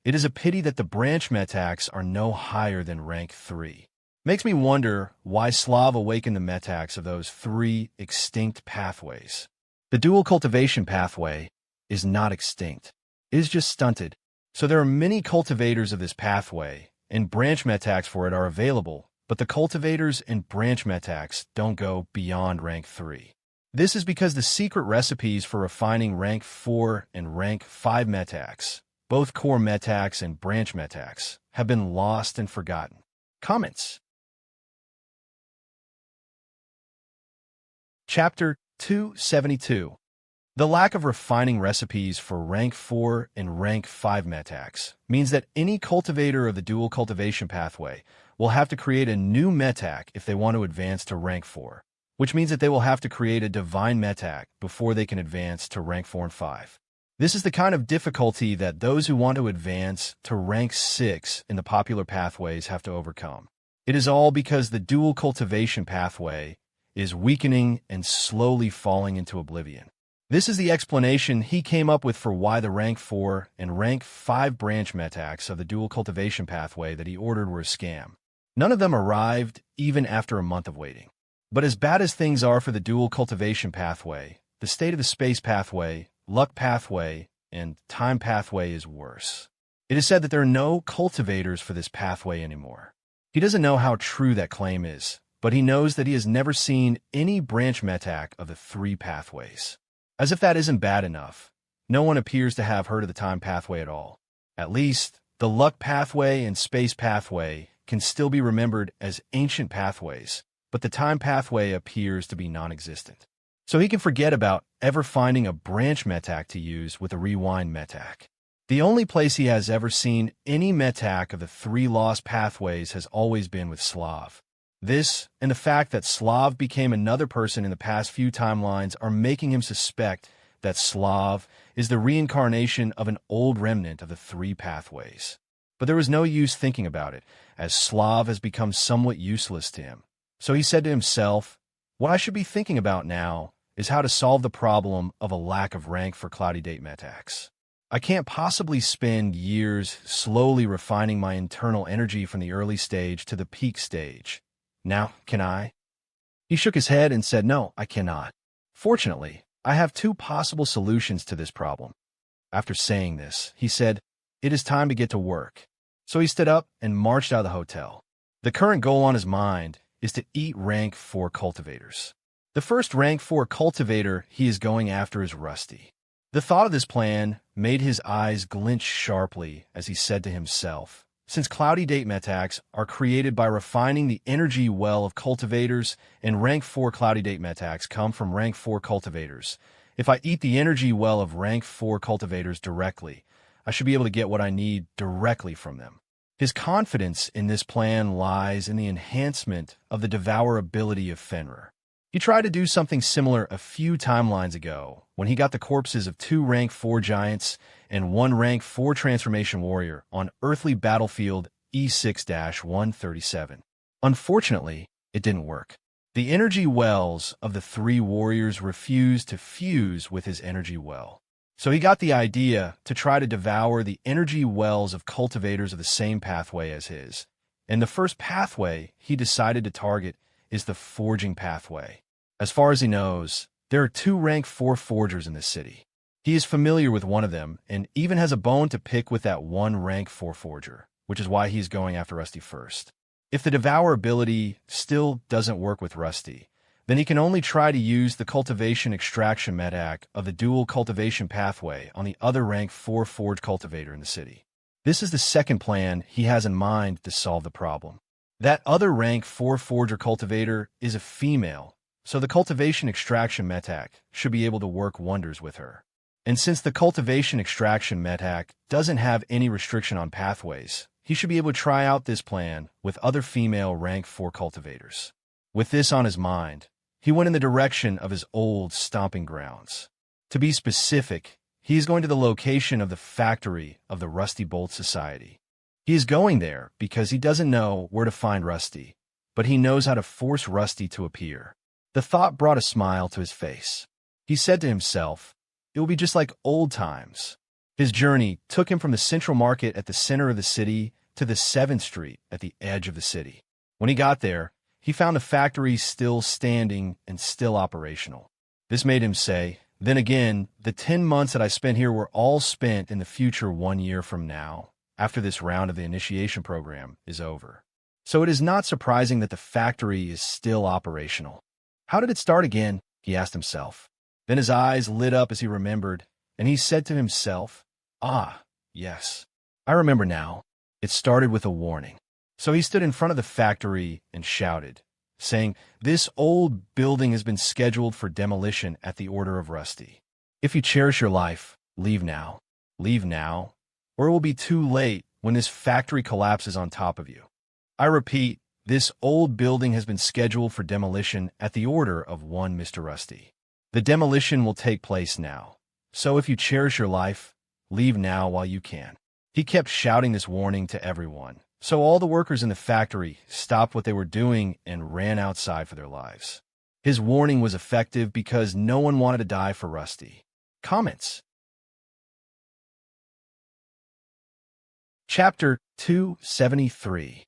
"It is a pity that the branch Metaks are no higher than rank 3. Makes me wonder why Slav awakened the Metaks of those 3 extinct pathways. The Dual Cultivation Pathway is not extinct. It is just stunted. So there are many cultivators of this pathway, and branch Metaks for it are available, but the cultivators and branch Metaks don't go beyond rank 3. This is because the secret recipes for refining rank 4 and rank 5 Metaks, both core Metaks and branch Metaks, have been lost and forgotten." Comments. Chapter 272. The lack of refining recipes for rank 4 and rank 5 metacs means that any cultivator of the dual cultivation pathway will have to create a new metac if they want to advance to rank 4, which means that they will have to create a divine metac before they can advance to rank 4 and 5. This is the kind of difficulty that those who want to advance to rank 6 in the popular pathways have to overcome. It is all because the dual cultivation pathway is weakening and slowly falling into oblivion. This is the explanation he came up with for why the rank 4 and rank 5 branch metacs of the dual cultivation pathway that he ordered were a scam. None of them arrived even after a month of waiting. But as bad as things are for the dual cultivation pathway, the state of the space pathway, luck pathway, and time pathway is worse. It is said that there are no cultivators for this pathway anymore. He doesn't know how true that claim is, but he knows that he has never seen any branch metac of the 3 pathways. As if that isn't bad enough, no one appears to have heard of the time pathway at all. At least, the luck pathway and space pathway can still be remembered as ancient pathways, but the time pathway appears to be non-existent. So he can forget about ever finding a branch metac to use with a rewind metac. The only place he has ever seen any metac of the 3 lost pathways has always been with Slav. This, and the fact that Slav became another person in the past few timelines, are making him suspect that Slav is the reincarnation of an old remnant of the 3 pathways. But there was no use thinking about it, as Slav has become somewhat useless to him. So he said to himself, what I should be thinking about now is how to solve the problem of a lack of rank for cloudy date metacs. I can't possibly spend years slowly refining my internal energy from the early stage to the peak stage. Now, can I? He shook his head and said, no, I cannot. Fortunately, I have 2 possible solutions to this problem. After saying this, he said, it is time to get to work. So he stood up and marched out of the hotel. The current goal on his mind is to eat rank 4 cultivators. The first rank 4 cultivator he is going after is Rusty. The thought of this plan made his eyes glint sharply as he said to himself, since cloudy date metacs are created by refining the energy well of cultivators, and rank 4 cloudy date metacs come from rank 4 cultivators, if I eat the energy well of rank 4 cultivators directly, I should be able to get what I need directly from them. His confidence in this plan lies in the enhancement of the devourability of Fenrir. He tried to do something similar a few timelines ago when he got the corpses of 2 rank 4 giants and 1 rank 4 transformation warrior on earthly battlefield E6-137. Unfortunately, it didn't work. The energy wells of the 3 warriors refused to fuse with his energy well. So he got the idea to try to devour the energy wells of cultivators of the same pathway as his. And the first pathway he decided to target is the forging pathway. As far as he knows, there are 2 rank 4 forgers in this city. He is familiar with one of them and even has a bone to pick with that 1 rank 4 forger, which is why he is going after Rusty first. If the devour ability still doesn't work with Rusty, then he can only try to use the cultivation extraction metac of the dual cultivation pathway on the other rank 4 forge cultivator in the city. This is the second plan he has in mind to solve the problem. That other rank 4 forger cultivator is a female, so the cultivation extraction metac should be able to work wonders with her. And since the cultivation extraction metac doesn't have any restriction on pathways, he should be able to try out this plan with other female rank 4 cultivators. With this on his mind, he went in the direction of his old stomping grounds. To be specific, he is going to the location of the factory of the Rusty Bolt Society. He is going there because he doesn't know where to find Rusty, but he knows how to force Rusty to appear. The thought brought a smile to his face. He said to himself, it will be just like old times. His journey took him from the central market at the center of the city to the 7th Street at the edge of the city. When he got there, he found the factory still standing and still operational. This made him say, then again, the 10 months that I spent here were all spent in the future 1 year from now, after this round of the initiation program is over. So it is not surprising that the factory is still operational. How did it start again? He asked himself. Then his eyes lit up as he remembered, and he said to himself, ah, yes, I remember now. It started with a warning. So he stood in front of the factory and shouted, saying, this old building has been scheduled for demolition at the order of Rusty. If you cherish your life, leave now. Leave now, or it will be too late when this factory collapses on top of you. I repeat, this old building has been scheduled for demolition at the order of one Mr. Rusty. The demolition will take place now. So if you cherish your life, leave now while you can. He kept shouting this warning to everyone. So all the workers in the factory stopped what they were doing and ran outside for their lives. His warning was effective because no one wanted to die for Rusty. Comments. Chapter 273.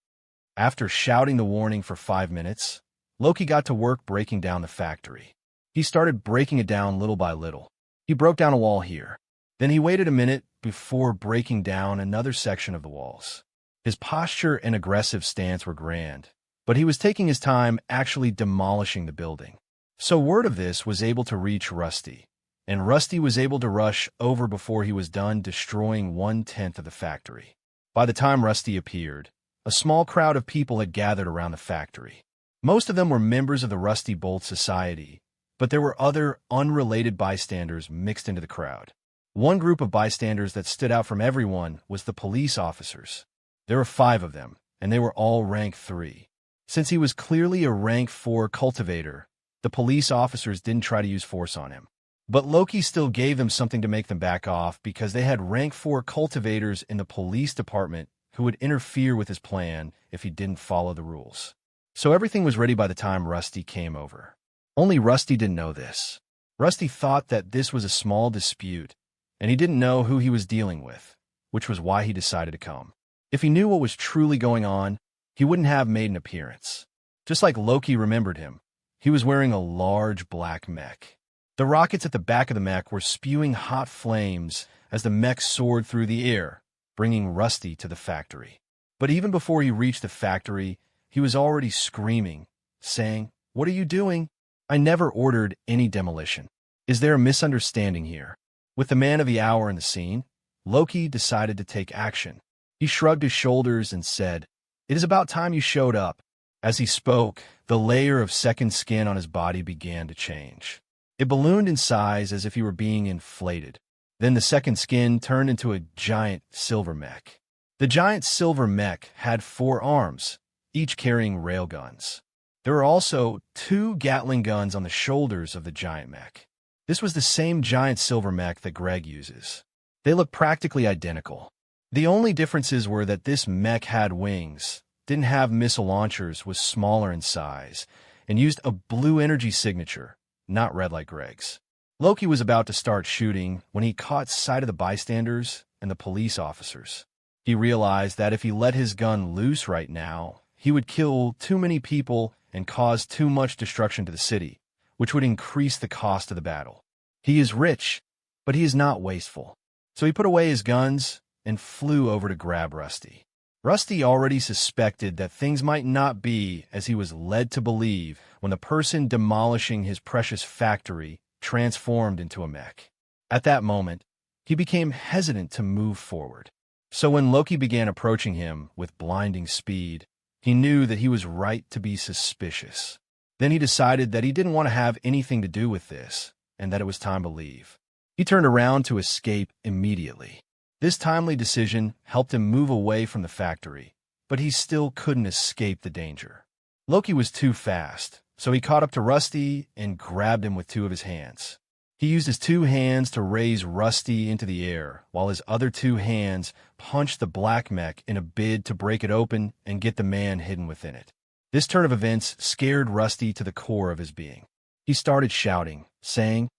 After shouting the warning for 5 minutes, Loki got to work breaking down the factory. He started breaking it down little by little. He broke down a wall here. Then he waited a minute before breaking down another section of the walls. His posture and aggressive stance were grand, but he was taking his time actually demolishing the building. So word of this was able to reach Rusty, and Rusty was able to rush over before he was done destroying 1/10 of the factory. By the time Rusty appeared, a small crowd of people had gathered around the factory. Most of them were members of the Rusty Bolt Society, but there were other unrelated bystanders mixed into the crowd. One group of bystanders that stood out from everyone was the police officers. There were 5 of them, and they were all rank 3. Since he was clearly a rank 4 cultivator, the police officers didn't try to use force on him. But Loki still gave them something to make them back off because they had rank 4 cultivators in the police department who would interfere with his plan if he didn't follow the rules. So everything was ready by the time Rusty came over. Only Rusty didn't know this. Rusty thought that this was a small dispute, and he didn't know who he was dealing with, which was why he decided to come. If he knew what was truly going on, he wouldn't have made an appearance. Just like Loki remembered him, he was wearing a large black mech. The rockets at the back of the mech were spewing hot flames as the mech soared through the air, bringing Rusty to the factory. But even before he reached the factory, he was already screaming, saying, "What are you doing? I never ordered any demolition. Is there a misunderstanding here?" With the man of the hour in the scene, Loki decided to take action. He shrugged his shoulders and said, "It is about time you showed up." As he spoke, the layer of second skin on his body began to change. It ballooned in size as if he were being inflated. Then the second skin turned into a giant silver mech. The giant silver mech had 4 arms, each carrying railguns. There were also 2 Gatling guns on the shoulders of the giant mech. This was the same giant silver mech that Greg uses. They looked practically identical. The only differences were that this mech had wings, didn't have missile launchers, was smaller in size, and used a blue energy signature, not red like Greg's. Loki was about to start shooting when he caught sight of the bystanders and the police officers. He realized that if he let his gun loose right now, he would kill too many people and cause too much destruction to the city, which would increase the cost of the battle. He is rich, but he is not wasteful. So he put away his guns and flew over to grab Rusty. Rusty already suspected that things might not be as he was led to believe when the person demolishing his precious factory transformed into a mech. At that moment, he became hesitant to move forward. So when Loki began approaching him with blinding speed, he knew that he was right to be suspicious. Then he decided that he didn't want to have anything to do with this, and that it was time to leave. He turned around to escape immediately. This timely decision helped him move away from the factory, but he still couldn't escape the danger. Loki was too fast, so he caught up to Rusty and grabbed him with 2 of his hands. He used his 2 hands to raise Rusty into the air, while his other 2 hands punched the black mech in a bid to break it open and get the man hidden within it. This turn of events scared Rusty to the core of his being. He started shouting, saying,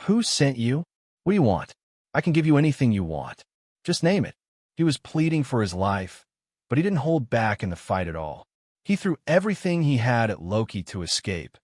"Who sent you? What do you want? I can give you anything you want. Just name it." He was pleading for his life, but he didn't hold back in the fight at all. He threw everything he had at Loki to escape,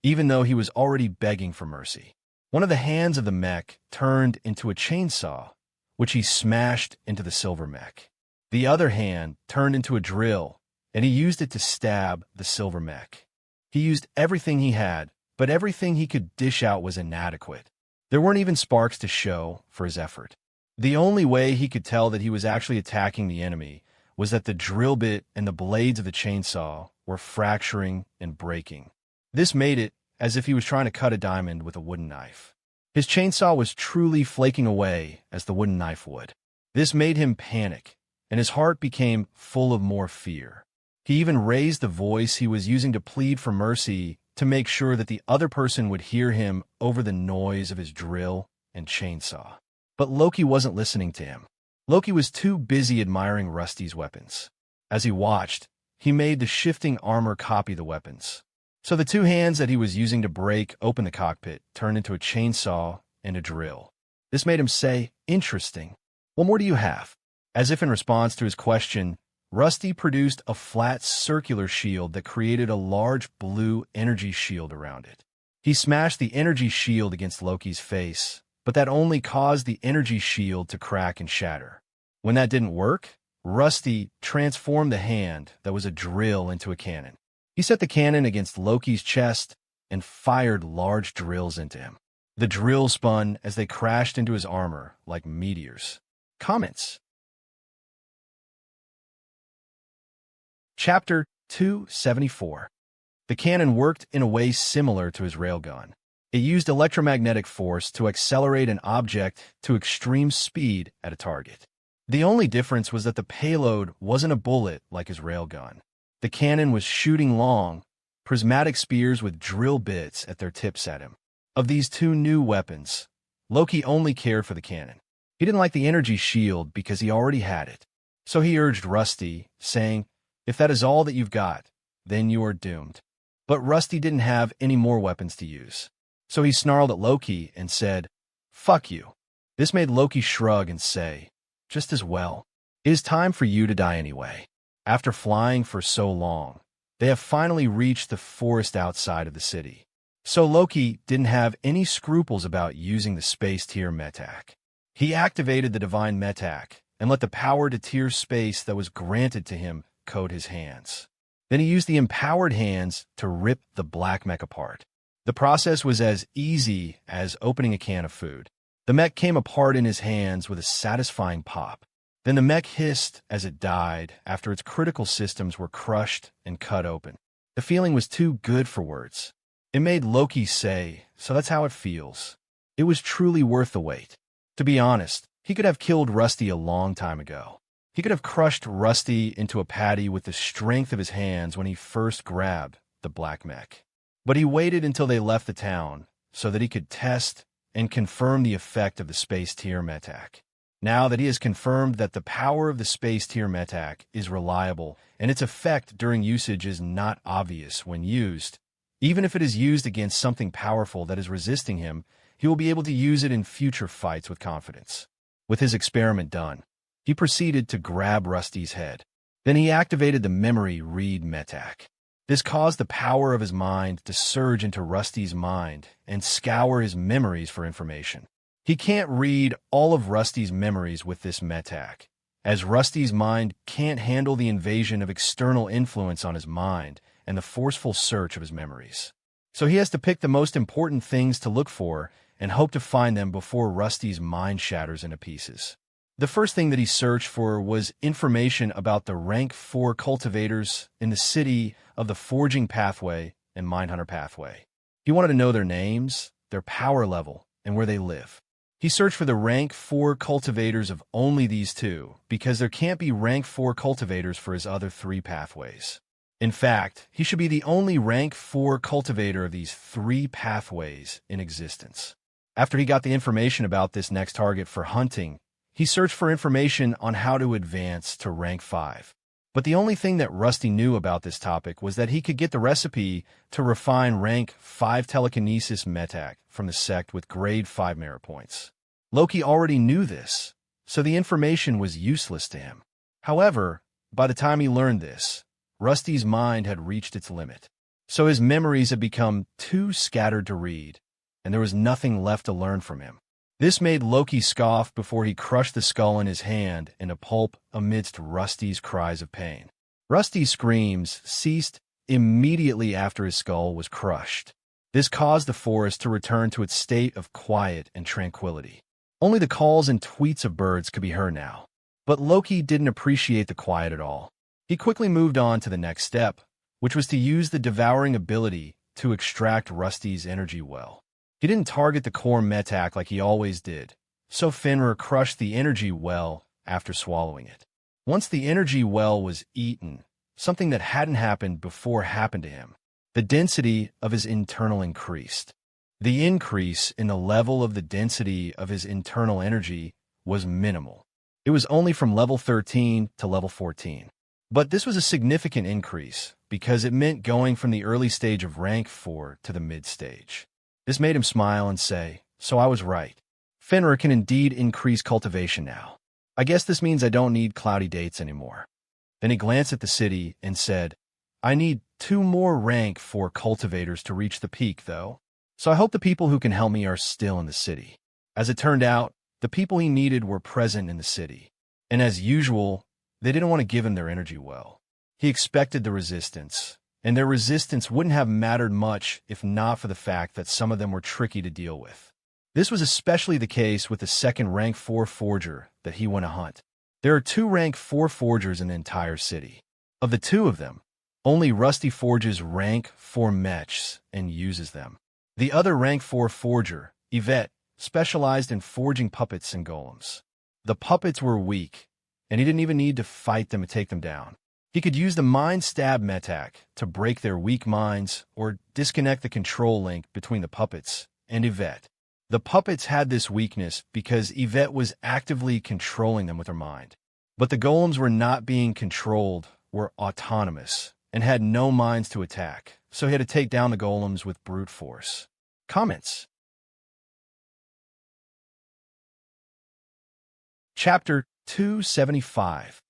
even though he was already begging for mercy. One of the hands of the mech turned into a chainsaw, which he smashed into the silver mech. The other hand turned into a drill, and he used it to stab the silver mech. He used everything he had, but everything he could dish out was inadequate. There weren't even sparks to show for his effort. The only way he could tell that he was actually attacking the enemy was that the drill bit and the blades of the chainsaw were fracturing and breaking. This made it as if he was trying to cut a diamond with a wooden knife. His chainsaw was truly flaking away as the wooden knife would. This made him panic, and his heart became full of more fear. He even raised the voice he was using to plead for mercy to make sure that the other person would hear him over the noise of his drill and chainsaw. But Loki wasn't listening to him. Loki was too busy admiring Rusty's weapons. As he watched, he made the shifting armor copy the weapons. So the two hands that he was using to break open the cockpit turned into a chainsaw and a drill. This made him say, "Interesting. What more do you have?" As if in response to his question, Rusty produced a flat circular shield that created a large blue energy shield around it. He smashed the energy shield against Loki's face, but that only caused the energy shield to crack and shatter. When that didn't work, Rusty transformed the hand that was a drill into a cannon. He set the cannon against Loki's chest and fired large drills into him. The drills spun as they crashed into his armor like meteors. Comments. Chapter 274. The cannon worked in a way similar to his railgun. It used electromagnetic force to accelerate an object to extreme speed at a target. The only difference was that the payload wasn't a bullet like his railgun. The cannon was shooting long, prismatic spears with drill bits at their tips at him. Of these two new weapons, Loki only cared for the cannon. He didn't like the energy shield because he already had it. So he urged Rusty, saying, "If that is all that you've got, then you are doomed." But Rusty didn't have any more weapons to use. So he snarled at Loki and said, "Fuck you." This made Loki shrug and say, "Just as well. It is time for you to die anyway." After flying for so long, they have finally reached the forest outside of the city. So Loki didn't have any scruples about using the space tier metak. He activated the divine metak and let the power to tier space that was granted to him coat his hands. Then he used the empowered hands to rip the black mech apart. The process was as easy as opening a can of food. The mech came apart in his hands with a satisfying pop. Then the mech hissed as it died after its critical systems were crushed and cut open. The feeling was too good for words. It made Loki say, "So that's how it feels." It was truly worth the wait. To be honest, he could have killed Rusty a long time ago. He could have crushed Rusty into a patty with the strength of his hands when he first grabbed the black mech. But he waited until they left the town so that he could test and confirm the effect of the space tier metak. Now that he has confirmed that the power of the space tier metak is reliable and its effect during usage is not obvious when used, even if it is used against something powerful that is resisting him, he will be able to use it in future fights with confidence. With his experiment done, he proceeded to grab Rusty's head. Then he activated the memory read metak. This caused the power of his mind to surge into Rusty's mind and scour his memories for information. He can't read all of Rusty's memories with this metak, as Rusty's mind can't handle the invasion of external influence on his mind and the forceful search of his memories. So he has to pick the most important things to look for and hope to find them before Rusty's mind shatters into pieces. The first thing that he searched for was information about the rank 4 cultivators in the city of the Forging Pathway and Mindhunter Pathway. He wanted to know their names, their power level, and where they live. He searched for the rank 4 cultivators of only these two, because there can't be rank 4 cultivators for his other 3 pathways. In fact, he should be the only rank 4 cultivator of these 3 pathways in existence. After he got the information about this next target for hunting, he searched for information on how to advance to rank 5. But the only thing that Rusty knew about this topic was that he could get the recipe to refine rank 5 telekinesis metak from the sect with grade 5 merit points. Loki already knew this, so the information was useless to him. However, by the time he learned this, Rusty's mind had reached its limit. So his memories had become too scattered to read, and there was nothing left to learn from him. This made Loki scoff before he crushed the skull in his hand in a pulp amidst Rusty's cries of pain. Rusty's screams ceased immediately after his skull was crushed. This caused the forest to return to its state of quiet and tranquility. Only the calls and tweets of birds could be heard now. But Loki didn't appreciate the quiet at all. He quickly moved on to the next step, which was to use the devouring ability to extract Rusty's energy well. He didn't target the core metak like he always did, so Fenrir crushed the energy well after swallowing it. Once the energy well was eaten, something that hadn't happened before happened to him. The density of his internal increased. The increase in the level of the density of his internal energy was minimal. It was only from level 13 to level 14. But this was a significant increase because it meant going from the early stage of rank 4 to the mid stage. This made him smile and say, "So I was right. Fenrir can indeed increase cultivation now. I guess this means I don't need cloudy dates anymore." Then he glanced at the city and said, "I need 2 more rank 4 cultivators to reach the peak, though. So I hope the people who can help me are still in the city." As it turned out, the people he needed were present in the city. And as usual, they didn't want to give him their energy well. He expected the resistance, and their resistance wouldn't have mattered much if not for the fact that some of them were tricky to deal with. This was especially the case with the second rank 4 forger that he went to hunt. There are 2 rank 4 forgers in the entire city. Of the 2 of them, only Rusty forges rank 4 mechs and uses them. The other rank 4 forger, EATER, specialized in forging puppets and golems. The puppets were weak, and he didn't even need to fight them to take them down. He could use the mind stab metak to break their weak minds or disconnect the control link between the puppets and EATER. The puppets had this weakness because EATER was actively controlling them with her mind. But the golems were not being controlled, were autonomous, and had no minds to attack, so he had to take down the golems with brute force. Comments. Chapter 275.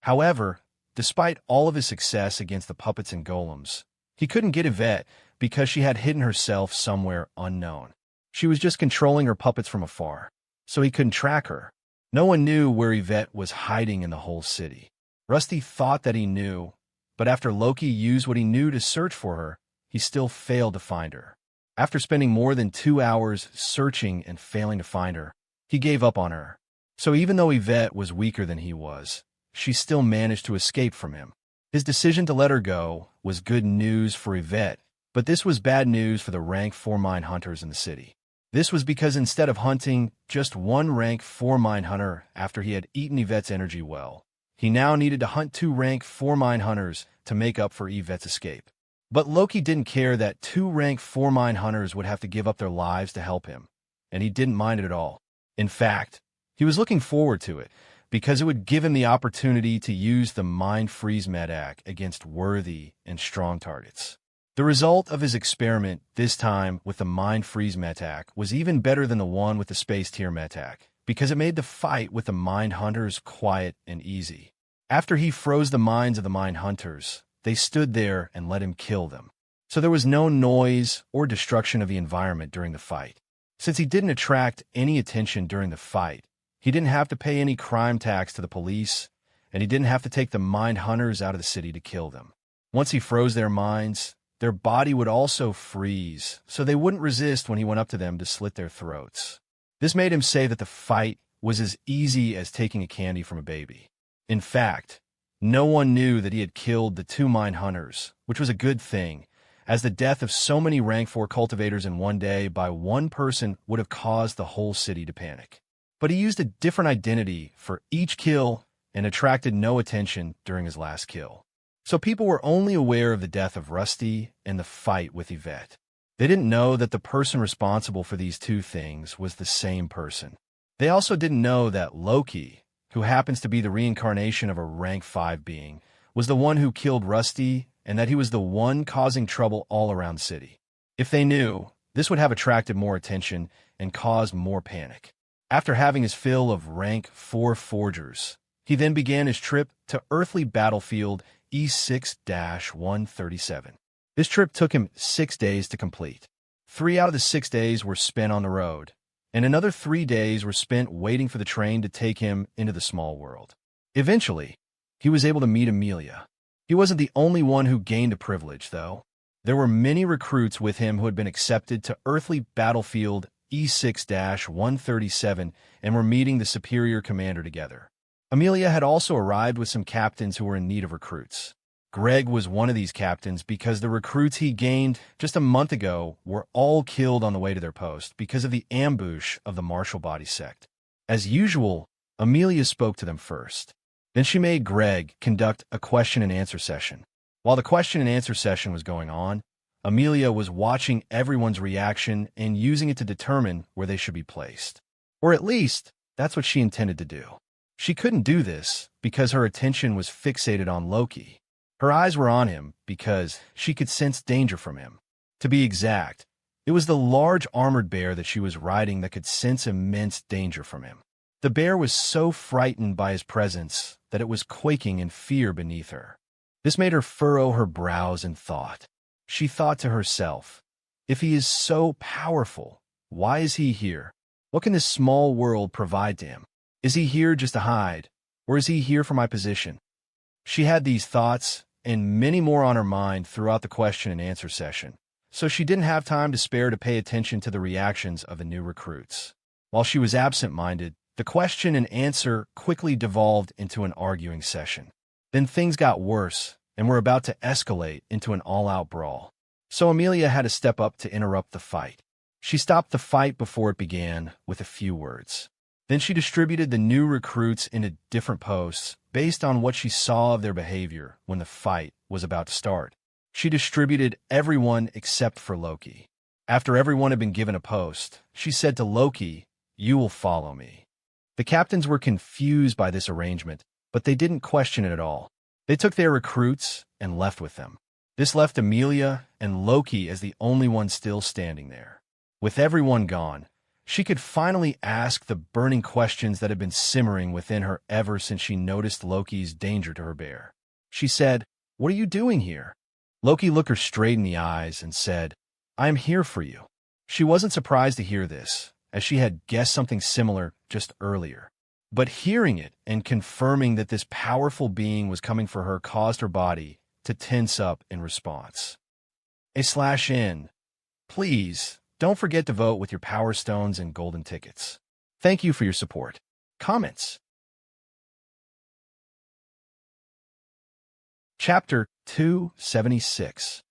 However, despite all of his success against the puppets and golems, he couldn't get EATER because she had hidden herself somewhere unknown. She was just controlling her puppets from afar, so he couldn't track her. No one knew where EATER was hiding in the whole city. Rusty thought that he knew, but after Loki used what he knew to search for her, he still failed to find her. After spending more than 2 hours searching and failing to find her, he gave up on her. So even though EATER was weaker than he was, she still managed to escape from him. His decision to let her go was good news for EATER, but this was bad news for the rank 4 mine hunters in the city. This was because instead of hunting just 1 rank 4 mine hunter after he had eaten EATER's energy well, he now needed to hunt 2 rank 4 mine hunters to make up for EATER's escape. But Loki didn't care that 2 rank 4 mine hunters would have to give up their lives to help him, and he didn't mind it at all. In fact, he was looking forward to it, because it would give him the opportunity to use the Mind Freeze medak against worthy and strong targets. The result of his experiment, this time with the Mind Freeze metak, was even better than the one with the Space Tier metak, because it made the fight with the Mind Hunters quiet and easy. After he froze the minds of the Mind Hunters, they stood there and let him kill them. So there was no noise or destruction of the environment during the fight. Since he didn't attract any attention during the fight, he didn't have to pay any crime tax to the police, and he didn't have to take the Mind Hunters out of the city to kill them. Once he froze their minds, their body would also freeze, so they wouldn't resist when he went up to them to slit their throats. This made him say that the fight was as easy as taking a candy from a baby. In fact, no one knew that he had killed the 2 Mind Hunters, which was a good thing, as the death of so many rank 4 cultivators in one day by one person would have caused the whole city to panic. But he used a different identity for each kill and attracted no attention during his last kill. So people were only aware of the death of Rusty and the fight with EATER. They didn't know that the person responsible for these 2 things was the same person. They also didn't know that Loki, who happens to be the reincarnation of a rank 5 being, was the one who killed Rusty and that he was the one causing trouble all around the city. If they knew, this would have attracted more attention and caused more panic. After having his fill of rank 4 forgers, he then began his trip to Earthly Battlefield E6-137. This trip took him 6 days to complete. 3 out of the 6 days were spent on the road, and another 3 days were spent waiting for the train to take him into the small world. Eventually, he was able to meet Amelia. He wasn't the only one who gained a privilege, though. There were many recruits with him who had been accepted to Earthly Battlefield E6-137 and were meeting the superior commander together. Amelia had also arrived with some captains who were in need of recruits. Greg was one of these captains because the recruits he gained just a month ago were all killed on the way to their post because of the ambush of the Marshall Body sect. As usual, Amelia spoke to them first. Then she made Greg conduct a question-and-answer session. While the question-and-answer session was going on, Amelia was watching everyone's reaction and using it to determine where they should be placed. Or at least, that's what she intended to do. She couldn't do this because her attention was fixated on Loki. Her eyes were on him because she could sense danger from him. To be exact, it was the large armored bear that she was riding that could sense immense danger from him. The bear was so frightened by his presence that it was quaking in fear beneath her. This made her furrow her brows in thought. She thought to herself, if he is so powerful, why is he here? What can this small world provide to him? Is he here just to hide, or is he here for my position? She had these thoughts and many more on her mind throughout the question-and-answer session, so she didn't have time to spare to pay attention to the reactions of the new recruits. While she was absent-minded, the question-and-answer quickly devolved into an arguing session. Then things got worse and were about to escalate into an all-out brawl. So Amelia had to step up to interrupt the fight. She stopped the fight before it began with a few words. Then she distributed the new recruits into different posts based on what she saw of their behavior when the fight was about to start. She distributed everyone except for Loki. After everyone had been given a post, she said to Loki, "You will follow me." The captains were confused by this arrangement, but they didn't question it at all. They took their recruits and left with them. This left Amelia and Loki as the only ones still standing there. With everyone gone, she could finally ask the burning questions that had been simmering within her ever since she noticed Loki's danger to her bear. She said, "What are you doing here?" Loki looked her straight in the eyes and said, "I am here for you." She wasn't surprised to hear this, as she had guessed something similar just earlier. But hearing it and confirming that this powerful being was coming for her caused her body to tense up in response. /N. Please, don't forget to vote with your Power Stones and Golden Tickets. Thank you for your support. Comments. Chapter 276.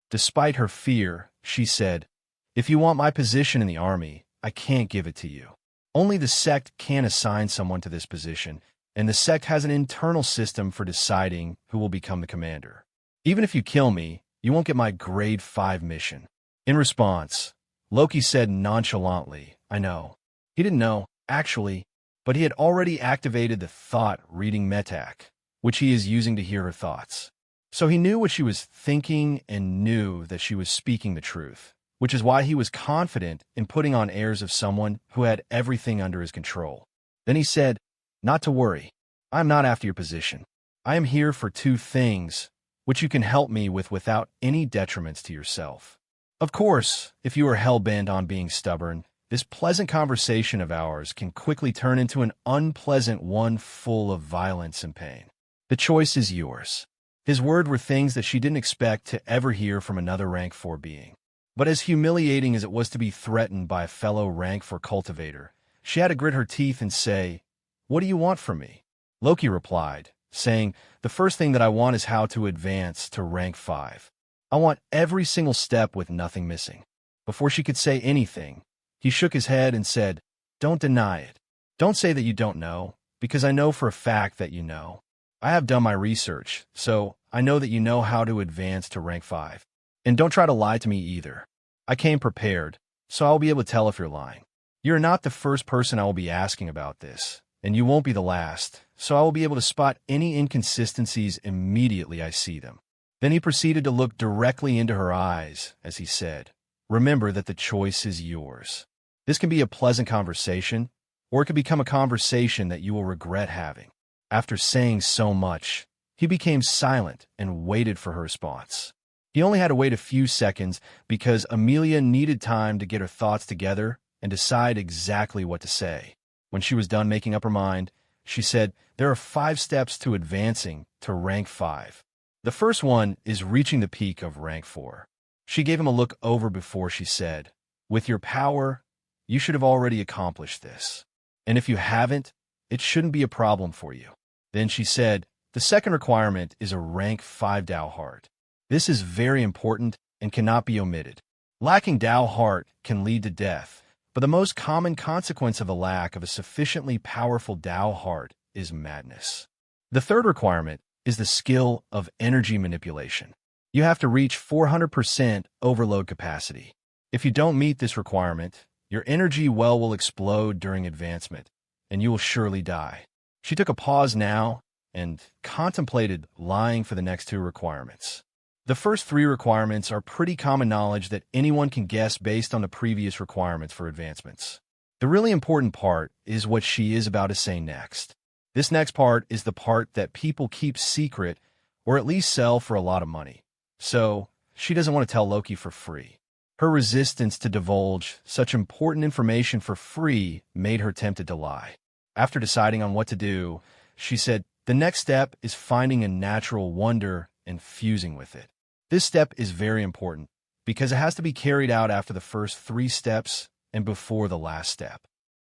Despite her fear, she said, "If you want my position in the army, I can't give it to you. Only the sect can assign someone to this position, and the sect has an internal system for deciding who will become the commander. Even if you kill me, you won't get my grade 5 mission." In response, Loki said nonchalantly, "I know." He didn't know, actually, but he had already activated the thought-reading metak, which he is using to hear her thoughts. So he knew what she was thinking and knew that she was speaking the truth, which is why he was confident in putting on airs of someone who had everything under his control. Then he said, "Not to worry. I am not after your position. I am here for 2 things, which you can help me with without any detriments to yourself. Of course, if you are hell-bent on being stubborn, this pleasant conversation of ours can quickly turn into an unpleasant one full of violence and pain. The choice is yours." His words were things that she didn't expect to ever hear from another rank 4 being. But as humiliating as it was to be threatened by a fellow rank 4 cultivator, she had to grit her teeth and say, "What do you want from me?" Loki replied, saying, "The first thing that I want is how to advance to rank 5. I want every single step with nothing missing." Before she could say anything, he shook his head and said, "Don't deny it. Don't say that you don't know, because I know for a fact that you know. I have done my research, so I know that you know how to advance to rank 5. And don't try to lie to me either. I came prepared, so I'll be able to tell if you're lying. You're not the first person I will be asking about this, and you won't be the last, so I will be able to spot any inconsistencies immediately I see them." Then he proceeded to look directly into her eyes as he said, "Remember that the choice is yours. This can be a pleasant conversation, or it could become a conversation that you will regret having." After saying so much, he became silent and waited for her response. He only had to wait a few seconds because Amelia needed time to get her thoughts together and decide exactly what to say. When she was done making up her mind, she said, "There are 5 steps to advancing to rank 5. The first one is reaching the peak of rank 4. She gave him a look over before she said, "With your power, you should have already accomplished this. And if you haven't, it shouldn't be a problem for you." Then she said, The second requirement is a rank 5 Dao heart. This is very important and cannot be omitted. Lacking Dao heart can lead to death, but the most common consequence of a lack of a sufficiently powerful Dao heart is madness. The third requirement is the skill of energy manipulation. You have to reach 400% overload capacity. If you don't meet this requirement, your energy well will explode during advancement, and you will surely die. She took a pause now and contemplated lying for the next two requirements. The first three requirements are pretty common knowledge that anyone can guess based on the previous requirements for advancements. The really important part is what she is about to say next. This next part is the part that people keep secret or at least sell for a lot of money. So, she doesn't want to tell Loki for free. Her resistance to divulge such important information for free made her tempted to lie. After deciding on what to do, she said, the next step is finding a natural wonder and fusing with it. This step is very important because it has to be carried out after the first three steps and before the last step.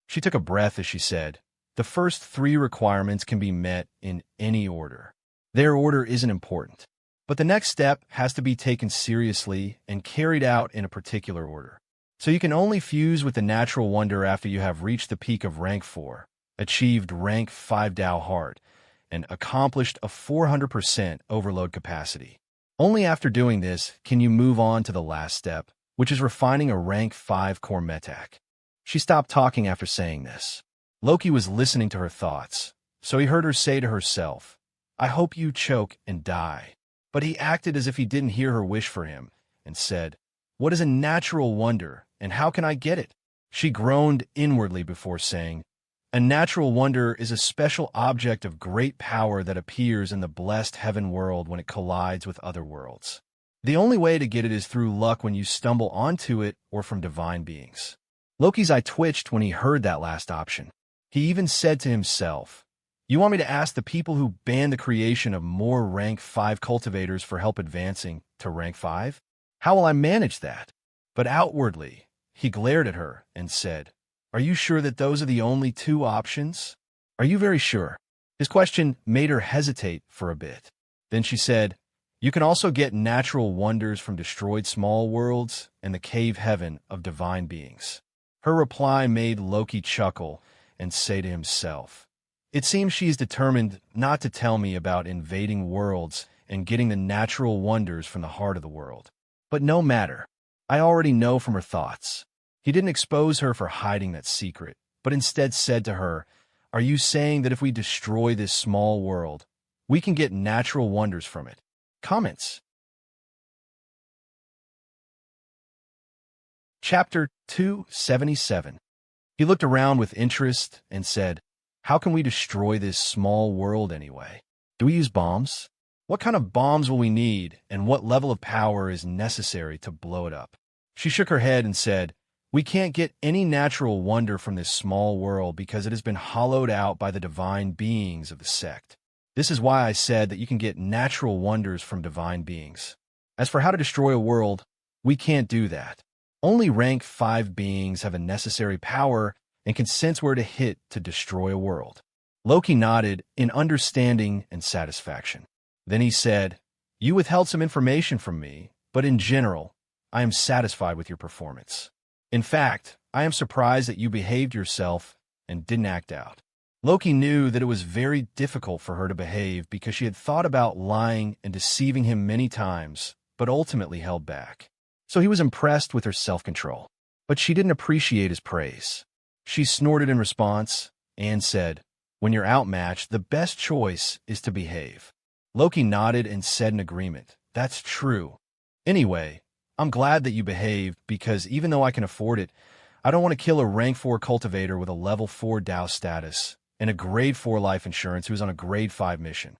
She took a breath as she said, the first three requirements can be met in any order. Their order isn't important, but the next step has to be taken seriously and carried out in a particular order. So you can only fuse with the natural wonder after you have reached the peak of rank 4, achieved rank 5 Dao heart, and accomplished a 400% overload capacity. Only after doing this can you move on to the last step, which is refining a rank 5 core metak. She stopped talking after saying this. Loki was listening to her thoughts, so he heard her say to herself, I hope you choke and die. But he acted as if he didn't hear her wish for him and said, what is a natural wonder, and how can I get it? She groaned inwardly before saying, a natural wonder is a special object of great power that appears in the blessed heaven world when it collides with other worlds. The only way to get it is through luck when you stumble onto it or from divine beings. Loki's eye twitched when he heard that last option. He even said to himself, you want me to ask the people who banned the creation of more rank 5 cultivators for help advancing to rank 5? How will I manage that? But outwardly, he glared at her and said, are you sure that those are the only two options? Are you very sure? His question made her hesitate for a bit. Then she said, you can also get natural wonders from destroyed small worlds and the cave heaven of divine beings. Her reply made Loki chuckle and say to himself, it seems she is determined not to tell me about invading worlds and getting the natural wonders from the heart of the world. But no matter. I already know from her thoughts. He didn't expose her for hiding that secret, but instead said to her, are you saying that if we destroy this small world, we can get natural wonders from it? Comments. Chapter 277. He looked around with interest and said, how can we destroy this small world anyway? Do we use bombs? What kind of bombs will we need, and what level of power is necessary to blow it up? She shook her head and said, we can't get any natural wonder from this small world because it has been hollowed out by the divine beings of the sect. This is why I said that you can get natural wonders from divine beings. As for how to destroy a world, we can't do that. Only rank 5 beings have a necessary power and can sense where to hit to destroy a world. Loki nodded in understanding and satisfaction. Then he said, you withheld some information from me, but in general, I am satisfied with your performance. In fact, I am surprised that you behaved yourself and didn't act out. Loki knew that it was very difficult for her to behave because she had thought about lying and deceiving him many times, but ultimately held back. So he was impressed with her self-control. But she didn't appreciate his praise. She snorted in response and said, when you're outmatched, the best choice is to behave. Loki nodded and said in agreement, that's true. Anyway, I'm glad that you behaved because even though I can afford it, I don't want to kill a rank 4 cultivator with a level 4 Dao status and a grade 4 life insurance who's on a grade 5 mission.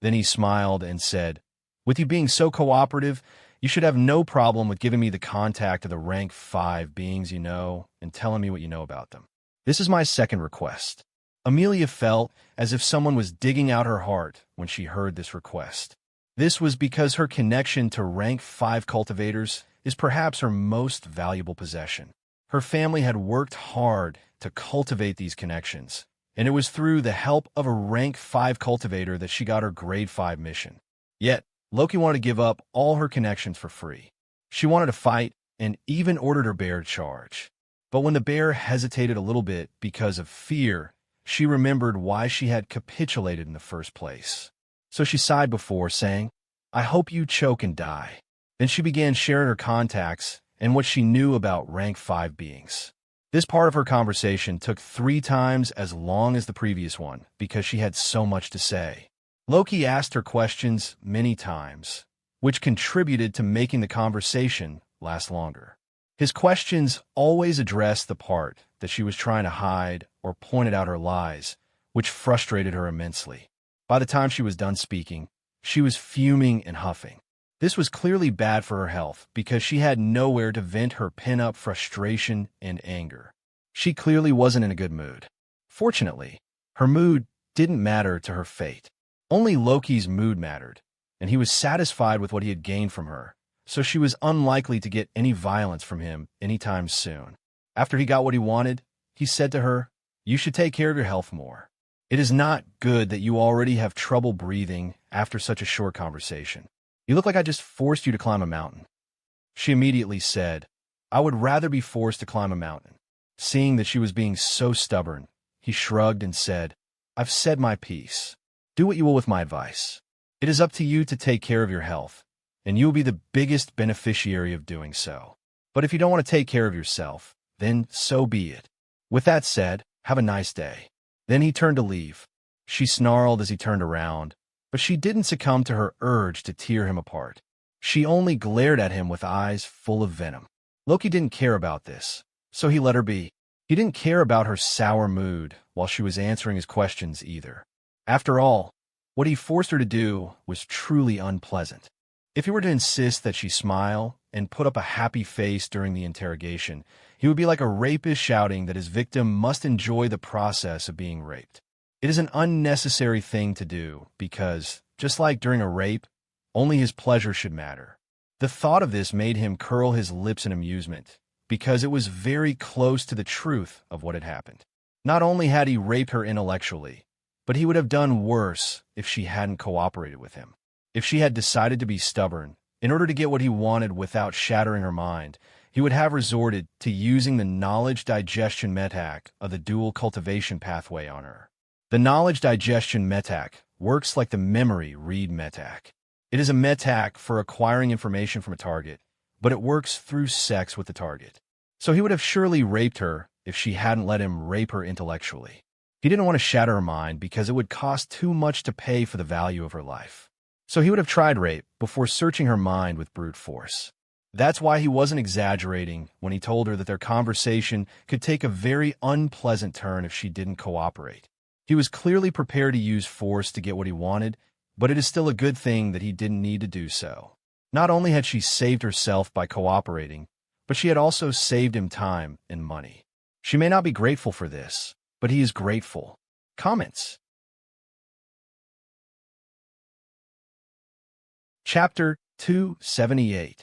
Then he smiled and said, with you being so cooperative, you should have no problem with giving me the contact of the rank 5 beings you know and telling me what you know about them. This is my second request. Amelia felt as if someone was digging out her heart when she heard this request. This was because her connection to rank 5 cultivators is perhaps her most valuable possession. Her family had worked hard to cultivate these connections, and it was through the help of a rank 5 cultivator that she got her grade 5 mission. Yet, Loki wanted to give up all her connections for free. She wanted to fight and even ordered her bear to charge. But when the bear hesitated a little bit because of fear, she remembered why she had capitulated in the first place. So she sighed before saying, "I hope you choke and die." Then she began sharing her contacts and what she knew about rank 5 beings. This part of her conversation took 3 times as long as the previous one because she had so much to say. Loki asked her questions many times, which contributed to making the conversation last longer. His questions always addressed the part that she was trying to hide or pointed out her lies, which frustrated her immensely. By the time she was done speaking, she was fuming and huffing. This was clearly bad for her health because she had nowhere to vent her pent-up frustration and anger. She clearly wasn't in a good mood. Fortunately, her mood didn't matter to her fate. Only Loki's mood mattered, and he was satisfied with what he had gained from her, so she was unlikely to get any violence from him anytime soon. After he got what he wanted, he said to her, "You should take care of your health more. It is not good that you already have trouble breathing after such a short conversation. You look like I just forced you to climb a mountain." She immediately said, "I would rather be forced to climb a mountain." Seeing that she was being so stubborn, he shrugged and said, "I've said my piece. Do what you will with my advice. It is up to you to take care of your health, and you will be the biggest beneficiary of doing so. But if you don't want to take care of yourself, then so be it. With that said, have a nice day." Then he turned to leave. She snarled as he turned around, but she didn't succumb to her urge to tear him apart. She only glared at him with eyes full of venom. Loki didn't care about this, so he let her be. He didn't care about her sour mood while she was answering his questions either. After all, what he forced her to do was truly unpleasant. If he were to insist that she smile and put up a happy face during the interrogation, he would be like a rapist shouting that his victim must enjoy the process of being raped. It is an unnecessary thing to do because, just like during a rape, only his pleasure should matter. The thought of this made him curl his lips in amusement because it was very close to the truth of what had happened. Not only had he raped her intellectually, but he would have done worse if she hadn't cooperated with him. If she had decided to be stubborn, in order to get what he wanted without shattering her mind, he would have resorted to using the knowledge digestion metac of the dual cultivation pathway on her. The knowledge digestion metac works like the memory read metac. It is a metac for acquiring information from a target, but it works through sex with the target. So he would have surely raped her if she hadn't let him rape her intellectually. He didn't want to shatter her mind because it would cost too much to pay for the value of her life. So he would have tried rape before searching her mind with brute force. That's why he wasn't exaggerating when he told her that their conversation could take a very unpleasant turn if she didn't cooperate. He was clearly prepared to use force to get what he wanted, but it is still a good thing that he didn't need to do so. Not only had she saved herself by cooperating, but she had also saved him time and money. She may not be grateful for this, but he is grateful. Comments. Chapter 278.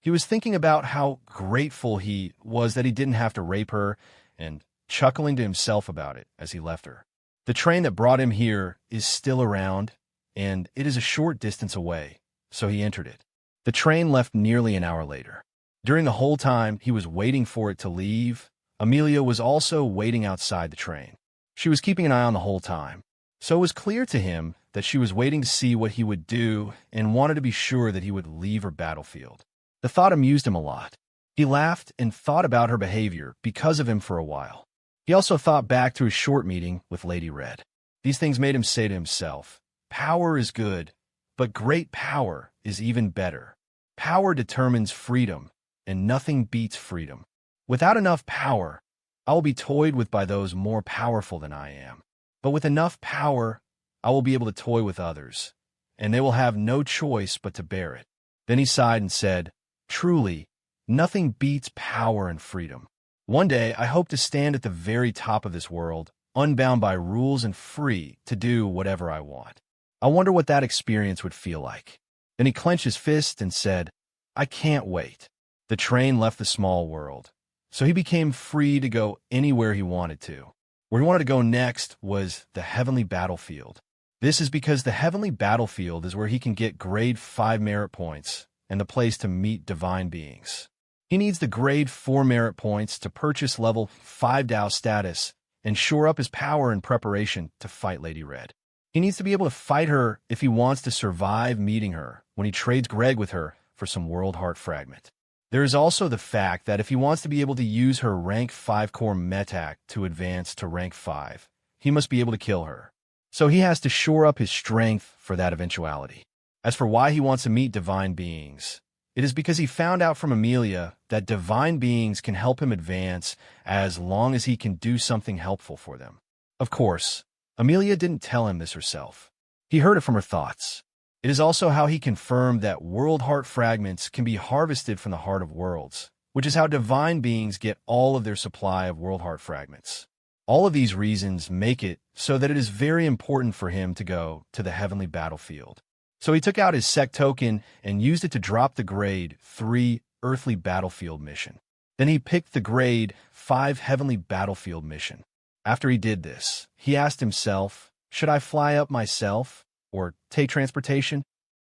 He was thinking about how grateful he was that he didn't have to rape her and chuckling to himself about it as he left her. The train that brought him here is still around, and it is a short distance away, so he entered it. The train left nearly an hour later. During the whole time he was waiting for it to leave, Amelia was also waiting outside the train. She was keeping an eye on the whole time, so it was clear to him that she was waiting to see what he would do and wanted to be sure that he would leave her battlefield. The thought amused him a lot. He laughed and thought about her behavior because of him for a while. He also thought back to his short meeting with Lady Red. These things made him say to himself, "Power is good, but great power is even better. Power determines freedom, and nothing beats freedom. Without enough power, I will be toyed with by those more powerful than I am. But with enough power, I will be able to toy with others, and they will have no choice but to bear it." Then he sighed and said, "Truly, nothing beats power and freedom. One day I hope to stand at the very top of this world, unbound by rules and free to do whatever I want. I wonder what that experience would feel like." Then he clenched his fist and said, "I can't wait." The train left the small world, so he became free to go anywhere he wanted to. Where he wanted to go next was the heavenly battlefield. This is because the heavenly battlefield is where he can get grade 5 merit points and the place to meet divine beings. He needs the grade 4 merit points to purchase level 5 Dao status and shore up his power in preparation to fight Lady Red. He needs to be able to fight her if he wants to survive meeting her when he trades Greg with her for some World Heart Fragment. There is also the fact that if he wants to be able to use her rank 5 core metac to advance to rank 5, he must be able to kill her. So he has to shore up his strength for that eventuality. As for why he wants to meet divine beings, it is because he found out from Amelia that divine beings can help him advance as long as he can do something helpful for them. Of course, Amelia didn't tell him this herself. He heard it from her thoughts. It is also how he confirmed that World Heart Fragments can be harvested from the Heart of Worlds, which is how divine beings get all of their supply of World Heart Fragments. All of these reasons make it so that it is very important for him to go to the heavenly battlefield. So he took out his sect token and used it to drop the grade 3 earthly battlefield mission. Then he picked the grade 5 heavenly battlefield mission. After he did this, he asked himself, should I fly up myself or take transportation?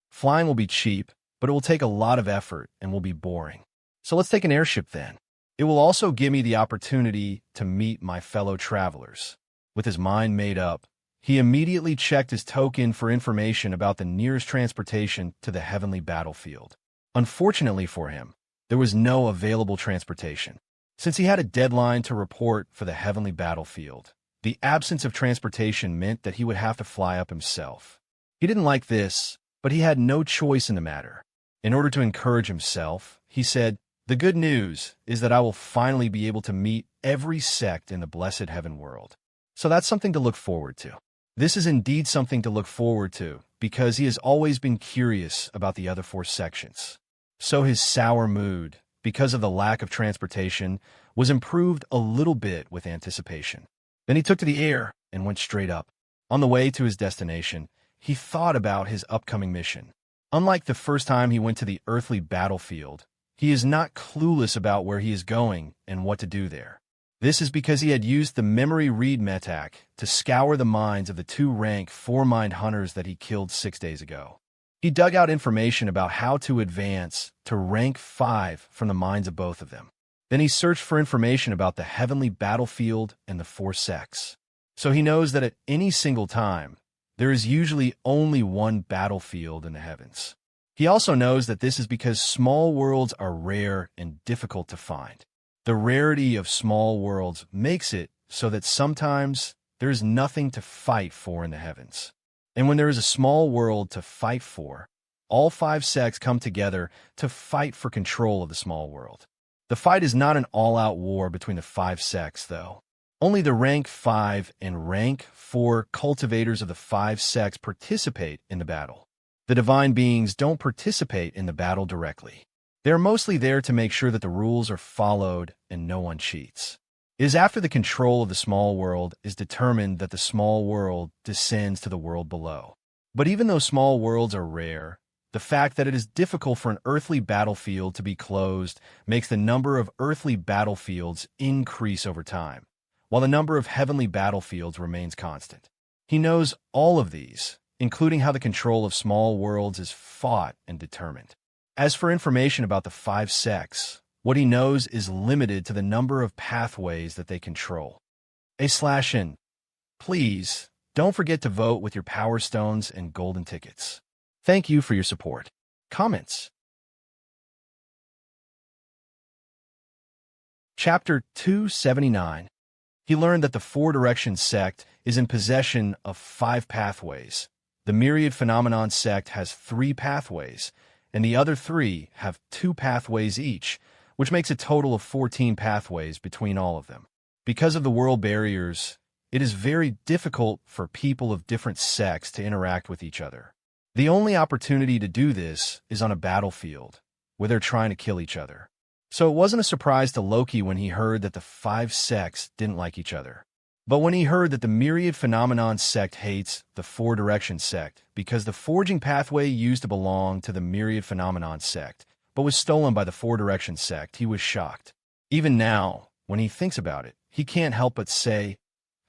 Flying will be cheap, but it will take a lot of effort and will be boring. So let's take an airship then. It will also give me the opportunity to meet my fellow travelers. With his mind made up, he immediately checked his token for information about the nearest transportation to the heavenly battlefield. Unfortunately for him, there was no available transportation. Since he had a deadline to report for the heavenly battlefield, the absence of transportation meant that he would have to fly up himself. He didn't like this, but he had no choice in the matter. In order to encourage himself, he said, "The good news is that I will finally be able to meet every sect in the blessed heaven world. So that's something to look forward to." This is indeed something to look forward to, because he has always been curious about the other 4 sections. So his sour mood, because of the lack of transportation, was improved a little bit with anticipation. Then he took to the air and went straight up. On the way to his destination, he thought about his upcoming mission. Unlike the first time he went to the earthly battlefield, he is not clueless about where he is going and what to do there. This is because he had used the memory read metac to scour the minds of the 2 rank 4 mind hunters that he killed 6 days ago. He dug out information about how to advance to rank 5 from the minds of both of them. Then he searched for information about the heavenly battlefield and the 4 sects. So he knows that at any single time, there is usually only one battlefield in the heavens. He also knows that this is because small worlds are rare and difficult to find. The rarity of small worlds makes it so that sometimes there is nothing to fight for in the heavens. And when there is a small world to fight for, all 5 sects come together to fight for control of the small world. The fight is not an all-out war between the 5 sects, though. Only the rank 5 and rank 4 cultivators of the 5 sects participate in the battle. The divine beings don't participate in the battle directly. They are mostly there to make sure that the rules are followed and no one cheats. It is after the control of the small world is determined that the small world descends to the world below. But even though small worlds are rare, the fact that it is difficult for an earthly battlefield to be closed makes the number of earthly battlefields increase over time, while the number of heavenly battlefields remains constant. He knows all of these, including how the control of small worlds is fought and determined. As for information about the 5 sects, what he knows is limited to the number of pathways that they control. /N. Please, don't forget to vote with your Power Stones and Golden Tickets. Thank you for your support. Comments. Chapter 279. He learned that the 4 Direction sect is in possession of 5 pathways. The Myriad Phenomenon sect has 3 pathways, and the other 3 have 2 pathways each, which makes a total of 14 pathways between all of them. Because of the world barriers, it is very difficult for people of different sects to interact with each other. The only opportunity to do this is on a battlefield, where they're trying to kill each other. So it wasn't a surprise to Loki when he heard that the 5 sects didn't like each other. But when he heard that the Myriad Phenomenon sect hates the 4 Direction sect because the forging pathway used to belong to the Myriad Phenomenon sect, but was stolen by the 4 Direction sect, he was shocked. Even now, when he thinks about it, he can't help but say,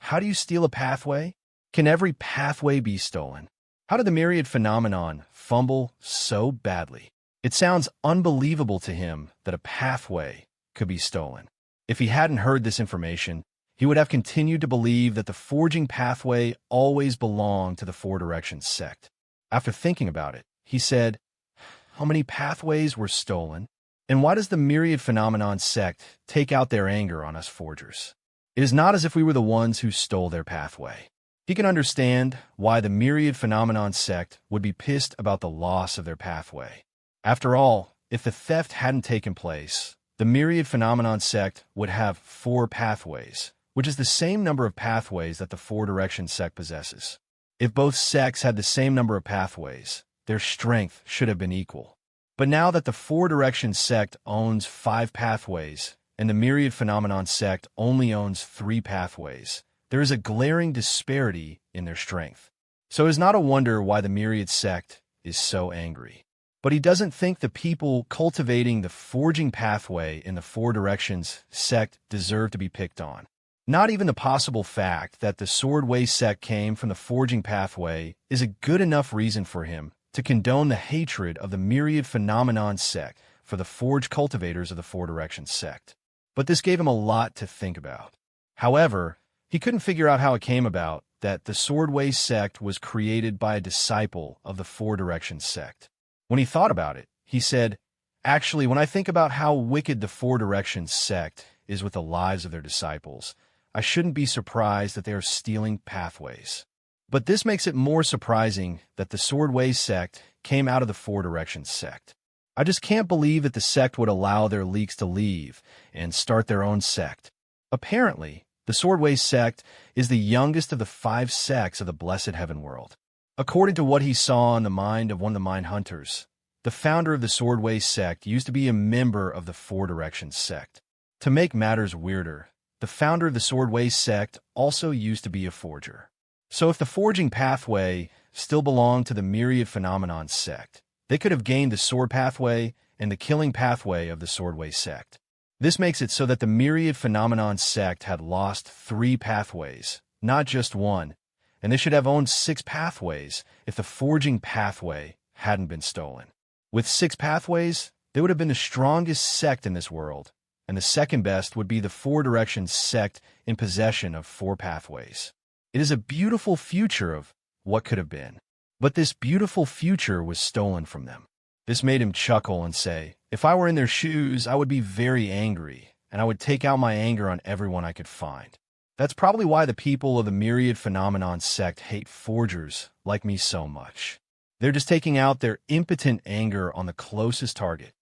How do you steal a pathway? Can every pathway be stolen? How did the myriad phenomenon fumble so badly? It sounds unbelievable to him that a pathway could be stolen. If he hadn't heard this information, he would have continued to believe that the forging pathway always belonged to the Four Directions sect. After thinking about it, he said, how many pathways were stolen? And why does the myriad phenomenon sect take out their anger on us forgers? It is not as if we were the ones who stole their pathway. He can understand why the myriad phenomenon sect would be pissed about the loss of their pathway. After all, if the theft hadn't taken place, the myriad phenomenon sect would have 4 pathways, which is the same number of pathways that the Four Directions sect possesses. If both sects had the same number of pathways, their strength should have been equal. But now that the Four Directions sect owns 5 pathways, and the myriad phenomenon sect only owns 3 pathways, there is a glaring disparity in their strength. So it is not a wonder why the myriad sect is so angry. But he doesn't think the people cultivating the forging pathway in the Four Directions sect deserve to be picked on. Not even the possible fact that the Swordway sect came from the forging pathway is a good enough reason for him to condone the hatred of the myriad phenomenon sect for the forge cultivators of the Four Directions sect. But this gave him a lot to think about. However, he couldn't figure out how it came about that the Swordway sect was created by a disciple of the Four Directions sect. When he thought about it, he said, actually, when I think about how wicked the Four Directions sect is with the lives of their disciples, I shouldn't be surprised that they are stealing pathways. But this makes it more surprising that the Swordway sect came out of the Four Directions sect. I just can't believe that the sect would allow their leaks to leave and start their own sect. Apparently, the Swordway sect is the youngest of the 5 sects of the Blessed Heaven World. According to what he saw in the mind of one of the Mind Hunters, the founder of the Swordway sect used to be a member of the Four Directions sect. To make matters weirder, the founder of the Swordway sect also used to be a forger. So if the forging pathway still belonged to the myriad phenomenon sect, they could have gained the sword pathway and the killing pathway of the Swordway sect. This makes it so that the myriad phenomenon sect had lost 3 pathways, not just 1, and they should have owned 6 pathways if the forging pathway hadn't been stolen. With 6 pathways, they would have been the strongest sect in this world, and the second best would be the Four Directions sect in possession of 4 pathways. It is a beautiful future of what could have been, but this beautiful future was stolen from them. This made him chuckle and say, if I were in their shoes, I would be very angry, and I would take out my anger on everyone I could find. That's probably why the people of the myriad phenomenon sect hate forgers like me so much. They're just taking out their impotent anger on the closest target.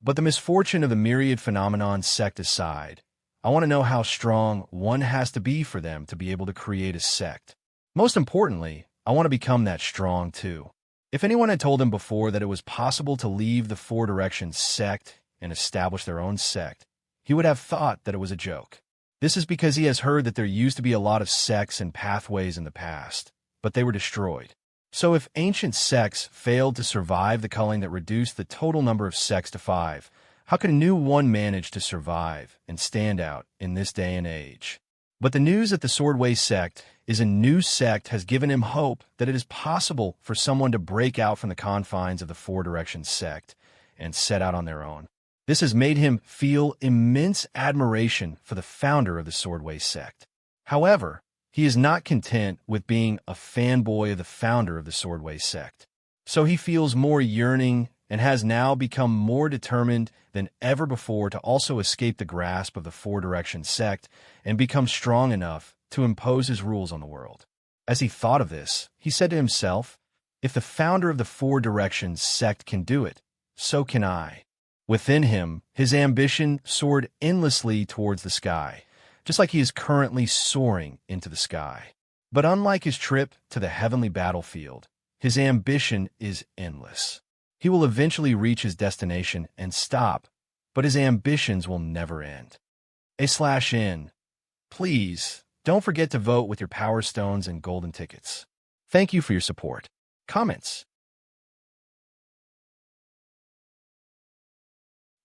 But the misfortune of the myriad phenomenon sect aside, I want to know how strong one has to be for them to be able to create a sect. Most importantly, I want to become that strong too. If anyone had told him before that it was possible to leave the Four Directions sect and establish their own sect, he would have thought that it was a joke. This is because he has heard that there used to be a lot of sects and pathways in the past, but they were destroyed. So if ancient sects failed to survive the culling that reduced the total number of sects to 5, how could a new one manage to survive and stand out in this day and age? But the news that the Swordway sect is a new sect has given him hope that it is possible for someone to break out from the confines of the Four Directions sect and set out on their own. This has made him feel immense admiration for the founder of the Swordway sect. However, he is not content with being a fanboy of the founder of the Swordway sect. So he feels more yearning and has now become more determined than ever before to also escape the grasp of the Four Directions sect and become strong enough to impose his rules on the world. As he thought of this, he said to himself, if the founder of the Four Directions sect can do it, so can I. Within him, his ambition soared endlessly towards the sky, just like he is currently soaring into the sky. But unlike his trip to the heavenly battlefield, his ambition is endless. He will eventually reach his destination and stop, but his ambitions will never end. /N. Please, don't forget to vote with your Power Stones and Golden Tickets. Thank you for your support. Comments.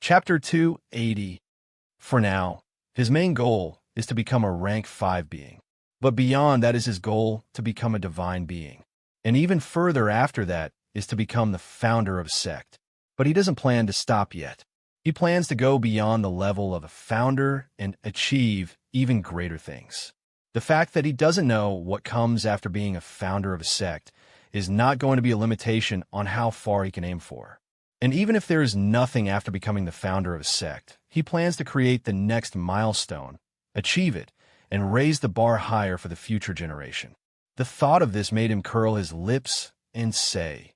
Chapter 280. For now, his main goal is to become a rank 5 being. But beyond that is his goal to become a divine being. And even further after that is to become the founder of a sect. But he doesn't plan to stop yet. He plans to go beyond the level of a founder and achieve even greater things. The fact that he doesn't know what comes after being a founder of a sect is not going to be a limitation on how far he can aim for. And even if there is nothing after becoming the founder of a sect, he plans to create the next milestone, achieve it, and raise the bar higher for the future generation. The thought of this made him curl his lips and say,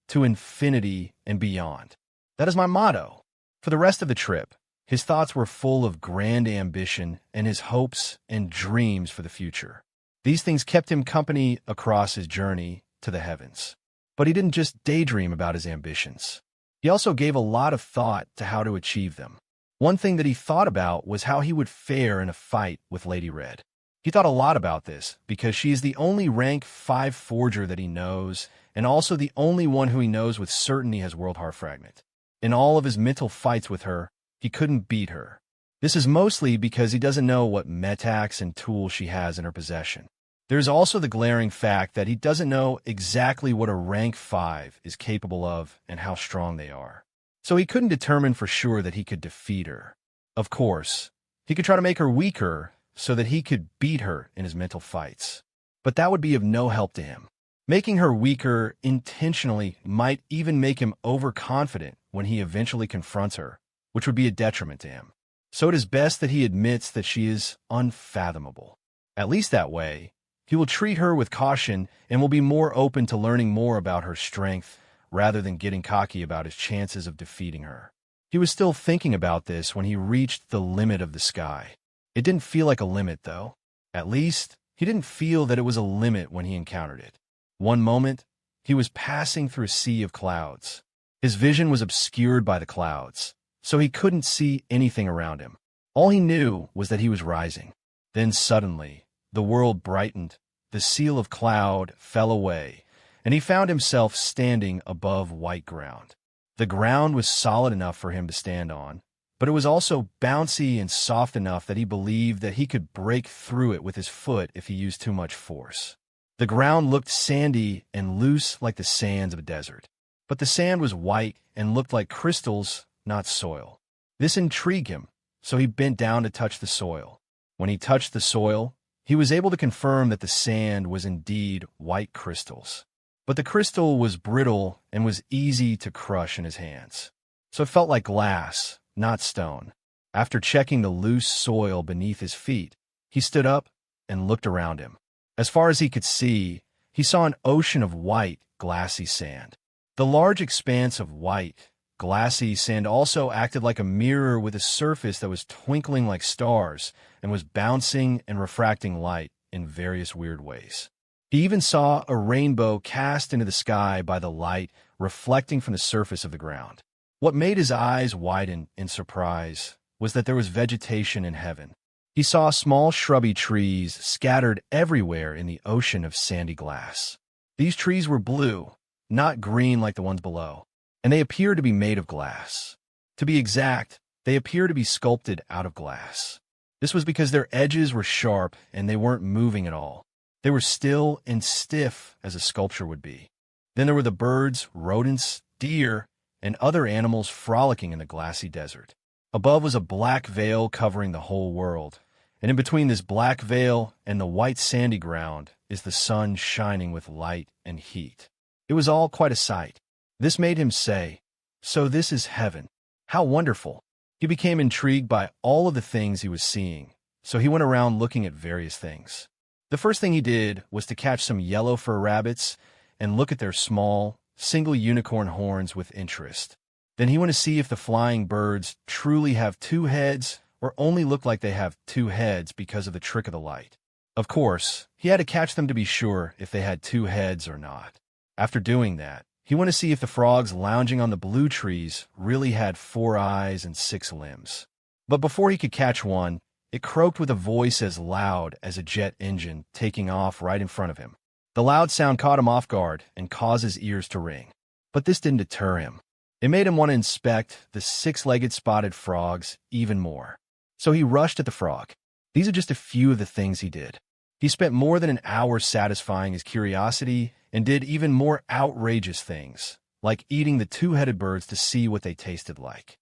"To infinity and beyond." That is my motto. For the rest of the trip, his thoughts were full of grand ambition and his hopes and dreams for the future. These things kept him company across his journey to the heavens. But he didn't just daydream about his ambitions. He also gave a lot of thought to how to achieve them. One thing that he thought about was how he would fare in a fight with Lady Red. He thought a lot about this because she is the only rank 5 forger that he knows, and also the only one who he knows with certainty has World Heart Fragment. In all of his mental fights with her, he couldn't beat her. This is mostly because he doesn't know what metax and tools she has in her possession. There's also the glaring fact that he doesn't know exactly what a rank 5 is capable of and how strong they are. So he couldn't determine for sure that he could defeat her. Of course, he could try to make her weaker so that he could beat her in his mental fights. But that would be of no help to him. Making her weaker intentionally might even make him overconfident when he eventually confronts her, which would be a detriment to him. So it is best that he admits that she is unfathomable. At least that way, he will treat her with caution and will be more open to learning more about her strength rather than getting cocky about his chances of defeating her. He was still thinking about this when he reached the limit of the sky. It didn't feel like a limit, though. At least, he didn't feel that it was a limit when he encountered it. One moment, he was passing through a sea of clouds. His vision was obscured by the clouds, so he couldn't see anything around him. All he knew was that he was rising. Then suddenly, the world brightened, the seal of cloud fell away, and he found himself standing above white ground. The ground was solid enough for him to stand on, but it was also bouncy and soft enough that he believed that he could break through it with his foot if he used too much force. The ground looked sandy and loose like the sands of a desert, but the sand was white and looked like crystals, not soil. This intrigued him, so he bent down to touch the soil. When he touched the soil, he was able to confirm that the sand was indeed white crystals. But the crystal was brittle and was easy to crush in his hands. So it felt like glass, not stone. After checking the loose soil beneath his feet, he stood up and looked around him. As far as he could see, he saw an ocean of white, glassy sand. The large expanse of white, glassy sand also acted like a mirror with a surface that was twinkling like stars and was bouncing and refracting light in various weird ways. He even saw a rainbow cast into the sky by the light reflecting from the surface of the ground. What made his eyes widen in surprise was that there was vegetation in heaven. He saw small shrubby trees scattered everywhere in the ocean of sandy glass. These trees were blue, not green like the ones below, and they appeared to be made of glass. To be exact, they appeared to be sculpted out of glass. This was because their edges were sharp and they weren't moving at all. They were still and stiff as a sculpture would be. Then there were the birds, rodents, deer, and other animals frolicking in the glassy desert. Above was a black veil covering the whole world, and in between this black veil and the white sandy ground is the sun shining with light and heat. It was all quite a sight. This made him say, "So this is heaven. How wonderful." He became intrigued by all of the things he was seeing, so he went around looking at various things. The first thing he did was to catch some yellow fur rabbits and look at their small, single unicorn horns with interest. Then he went to see if the flying birds truly have 2 heads or only look like they have 2 heads because of the trick of the light. Of course, he had to catch them to be sure if they had 2 heads or not. After doing that, he went to see if the frogs lounging on the blue trees really had 4 eyes and 6 limbs. But before he could catch one, it croaked with a voice as loud as a jet engine taking off right in front of him. The loud sound caught him off guard and caused his ears to ring. But this didn't deter him. It made him want to inspect the 6-legged spotted frogs even more. So he rushed at the frog. These are just a few of the things he did. He spent more than an hour satisfying his curiosity and did even more outrageous things, like eating the two-headed birds to see what they tasted like.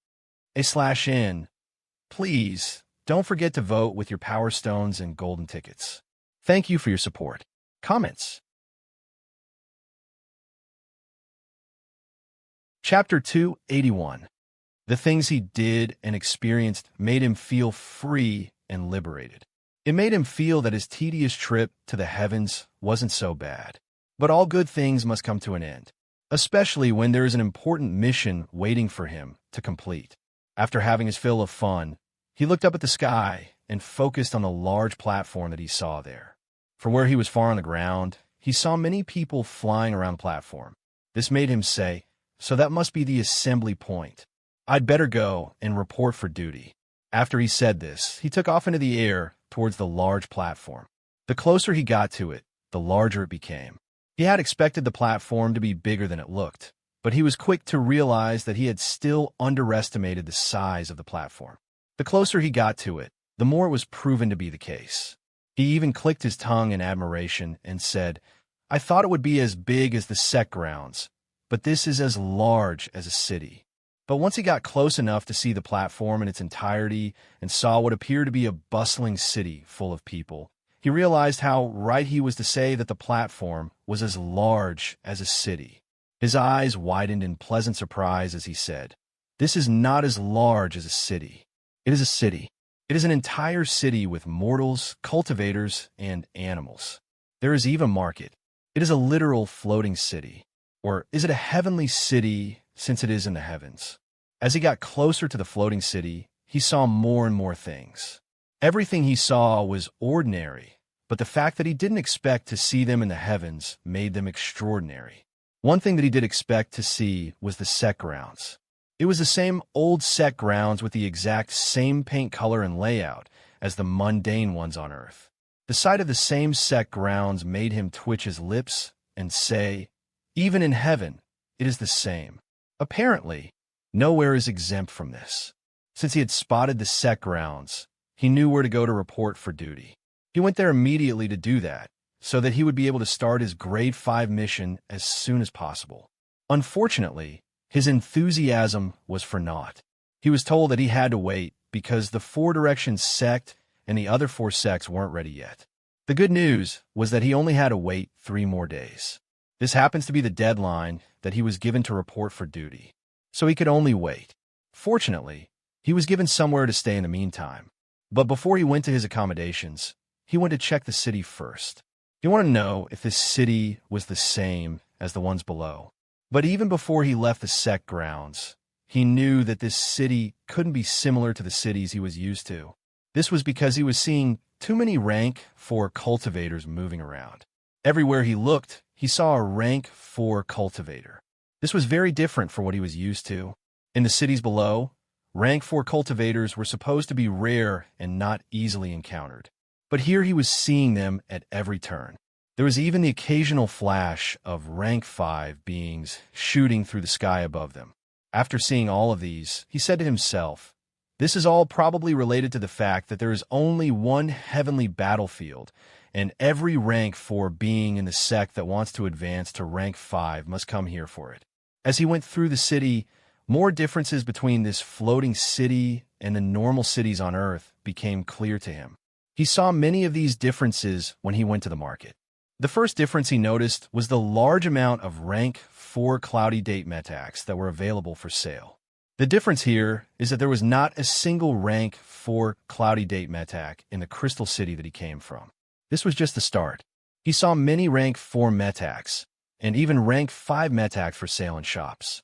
/N. Please, don't forget to vote with your Power Stones and Golden Tickets. Thank you for your support. Comments. Chapter 281. The things he did and experienced made him feel free and liberated. It made him feel that his tedious trip to the heavens wasn't so bad. But all good things must come to an end, especially when there is an important mission waiting for him to complete. After having his fill of fun, he looked up at the sky and focused on the large platform that he saw there. From where he was far on the ground, he saw many people flying around the platform. This made him say, "So that must be the assembly point. I'd better go and report for duty." After he said this, he took off into the air towards the large platform. The closer he got to it, the larger it became. He had expected the platform to be bigger than it looked, but he was quick to realize that he had still underestimated the size of the platform. The closer he got to it, the more it was proven to be the case. He even clicked his tongue in admiration and said, "I thought it would be as big as the sect grounds, but this is as large as a city." But once he got close enough to see the platform in its entirety and saw what appeared to be a bustling city full of people, he realized how right he was to say that the platform was as large as a city. His eyes widened in pleasant surprise as he said, "This is not as large as a city. It is a city. It is an entire city with mortals, cultivators, and animals. There is even a market. It is a literal floating city. Or is it a heavenly city since it is in the heavens?" As he got closer to the floating city, he saw more and more things. Everything he saw was ordinary, but the fact that he didn't expect to see them in the heavens made them extraordinary. One thing that he did expect to see was the sect grounds. It was the same old sect grounds with the exact same paint color and layout as the mundane ones on Earth. The sight of the same sect grounds made him twitch his lips and say, "Even in heaven, it is the same." Apparently, nowhere is exempt from this. Since he had spotted the sect grounds, he knew where to go to report for duty. He went there immediately to do that, so that he would be able to start his Grade 5 mission as soon as possible. Unfortunately, his enthusiasm was for naught. He was told that he had to wait because the 4 Directions sect and the other 4 sects weren't ready yet. The good news was that he only had to wait 3 more days. This happens to be the deadline that he was given to report for duty, so he could only wait. Fortunately, he was given somewhere to stay in the meantime. But before he went to his accommodations, he went to check the city first. He wanted to know if this city was the same as the ones below. But even before he left the sect grounds, he knew that this city couldn't be similar to the cities he was used to. This was because he was seeing too many rank 4 cultivators moving around. Everywhere he looked, he saw a rank 4 cultivator. This was very different from what he was used to. In the cities below, rank 4 cultivators were supposed to be rare and not easily encountered. But here he was seeing them at every turn. There was even the occasional flash of rank 5 beings shooting through the sky above them. After seeing all of these, he said to himself, "This is all probably related to the fact that there is only one heavenly battlefield, and every rank 4 being in the sect that wants to advance to rank 5 must come here for it." As he went through the city, more differences between this floating city and the normal cities on Earth became clear to him. He saw many of these differences when he went to the market. The first difference he noticed was the large amount of rank 4 cloudy date metacs that were available for sale. The difference here is that there was not a single rank 4 cloudy date metac in the crystal city that he came from. This was just the start. He saw many rank 4 metacs, and even rank 5 metacs for sale in shops.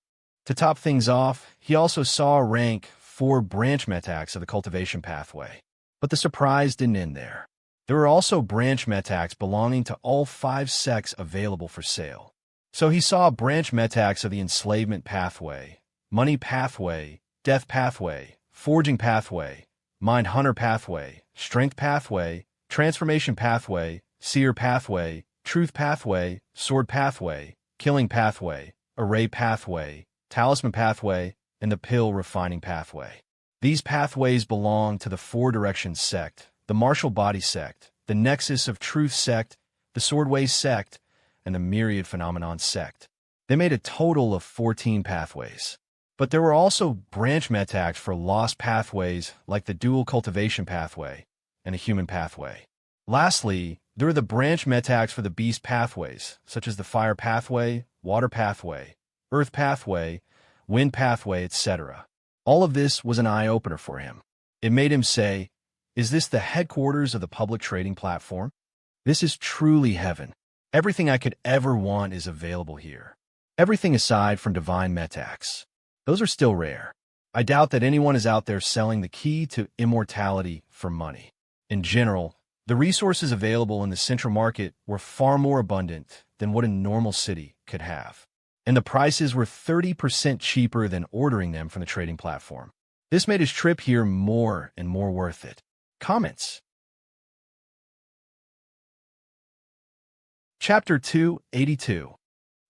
To top things off, he also saw rank 4 branch metacs of the cultivation pathway. But the surprise didn't end there. There were also branch metacs belonging to all 5 sects available for sale. So he saw branch metacs of the enslavement pathway, money pathway, death pathway, forging pathway, mind hunter pathway, strength pathway, transformation pathway, seer pathway, truth pathway, sword pathway, killing pathway, array pathway, talisman pathway, and the pill refining pathway. These pathways belong to the 4 Directions sect, the martial body sect, the Nexus of Truth sect, the Swordway sect, and the Myriad Phenomenon sect. They made a total of 14 pathways. But there were also branch metacts for lost pathways like the dual cultivation pathway and a human pathway. Lastly, there are the branch metacts for the beast pathways, such as the fire pathway, water pathway, earth pathway, wind pathway, etc. All of this was an eye-opener for him. It made him say, "Is this the headquarters of the public trading platform? This is truly heaven. Everything I could ever want is available here. Everything aside from divine metacts. Those are still rare. I doubt that anyone is out there selling the key to immortality for money. In general, the resources available in the central market were far more abundant than what a normal city could have. And the prices were 30% cheaper than ordering them from the trading platform. This made his trip here more and more worth it." Comments. Chapter 282.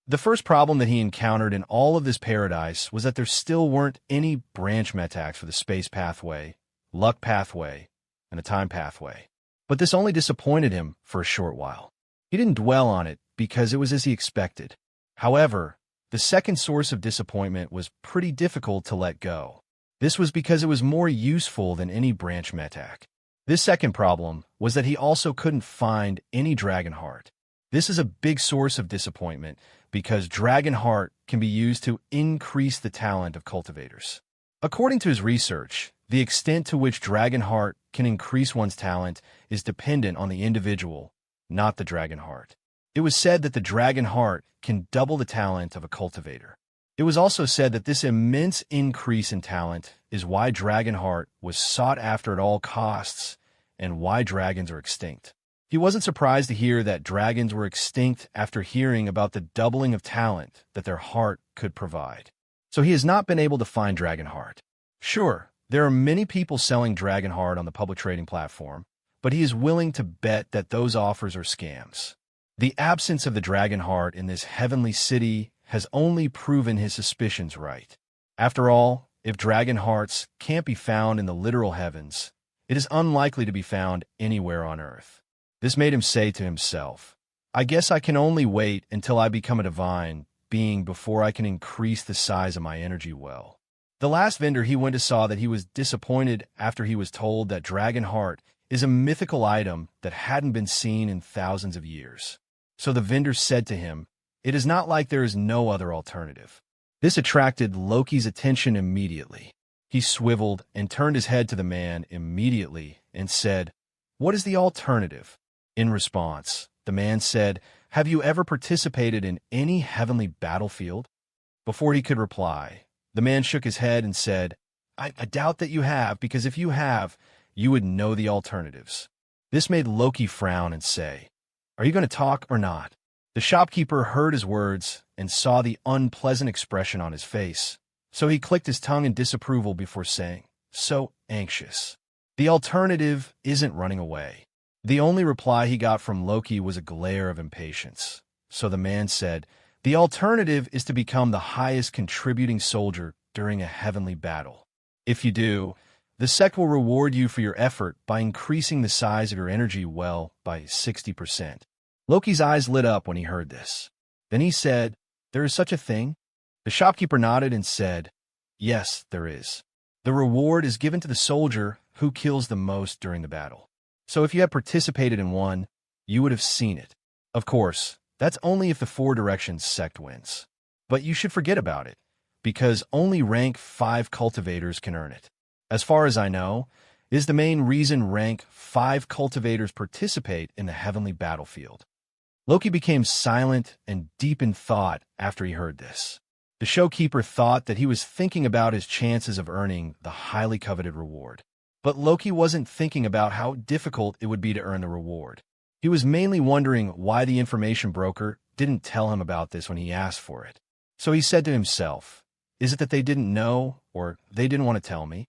The first problem that he encountered in all of this paradise was that there still weren't any branch metacts for the space pathway, luck pathway, and the time pathway. But this only disappointed him for a short while. He didn't dwell on it because it was as he expected. However, the second source of disappointment was pretty difficult to let go. This was because it was more useful than any branch metac. This second problem was that he also couldn't find any Dragon Heart. This is a big source of disappointment because Dragon Heart can be used to increase the talent of cultivators. According to his research, the extent to which Dragon Heart can increase one's talent is dependent on the individual, not the Dragon Heart. It was said that the Dragon Heart can double the talent of a cultivator. It was also said that this immense increase in talent is why Dragon Heart was sought after at all costs and why dragons are extinct. He wasn't surprised to hear that dragons were extinct after hearing about the doubling of talent that their heart could provide. So he has not been able to find Dragon Heart. Sure, there are many people selling Dragon Heart on the public trading platform, but he is willing to bet that those offers are scams. The absence of the Dragon Heart in this heavenly city has only proven his suspicions right. After all, if Dragon Hearts can't be found in the literal heavens, it is unlikely to be found anywhere on Earth. This made him say to himself, "I guess I can only wait until I become a divine being before I can increase the size of my energy well." The last vendor he went to saw that he was disappointed after he was told that Dragon Heart is a mythical item that hadn't been seen in thousands of years. So the vendor said to him, "It is not like there is no other alternative." This attracted Loki's attention immediately. He swiveled and turned his head to the man immediately and said, "What is the alternative?" In response, the man said, "Have you ever participated in any heavenly battlefield?" Before he could reply, the man shook his head and said, I doubt that you have, because if you have, you would know the alternatives." This made Loki frown and say, "Are you going to talk or not?" The shopkeeper heard his words and saw the unpleasant expression on his face, so he clicked his tongue in disapproval before saying, "So anxious. The alternative isn't running away." The only reply he got from Loki was a glare of impatience. So the man said, "The alternative is to become the highest contributing soldier during a heavenly battle. If you do, the sect will reward you for your effort by increasing the size of your energy well by 60%. Loki's eyes lit up when he heard this. Then he said, "There is such a thing?" The shopkeeper nodded and said, "Yes, there is. The reward is given to the soldier who kills the most during the battle. So if you had participated in one, you would have seen it. Of course, that's only if the Four Directions sect wins. But you should forget about it, because only rank 5 cultivators can earn it. As far as I know, it is the main reason rank 5 cultivators participate in the heavenly battlefield." Loki became silent and deep in thought after he heard this. The showkeeper thought that he was thinking about his chances of earning the highly coveted reward. But Loki wasn't thinking about how difficult it would be to earn the reward. He was mainly wondering why the information broker didn't tell him about this when he asked for it. So he said to himself, "Is it that they didn't know, or they didn't want to tell me?"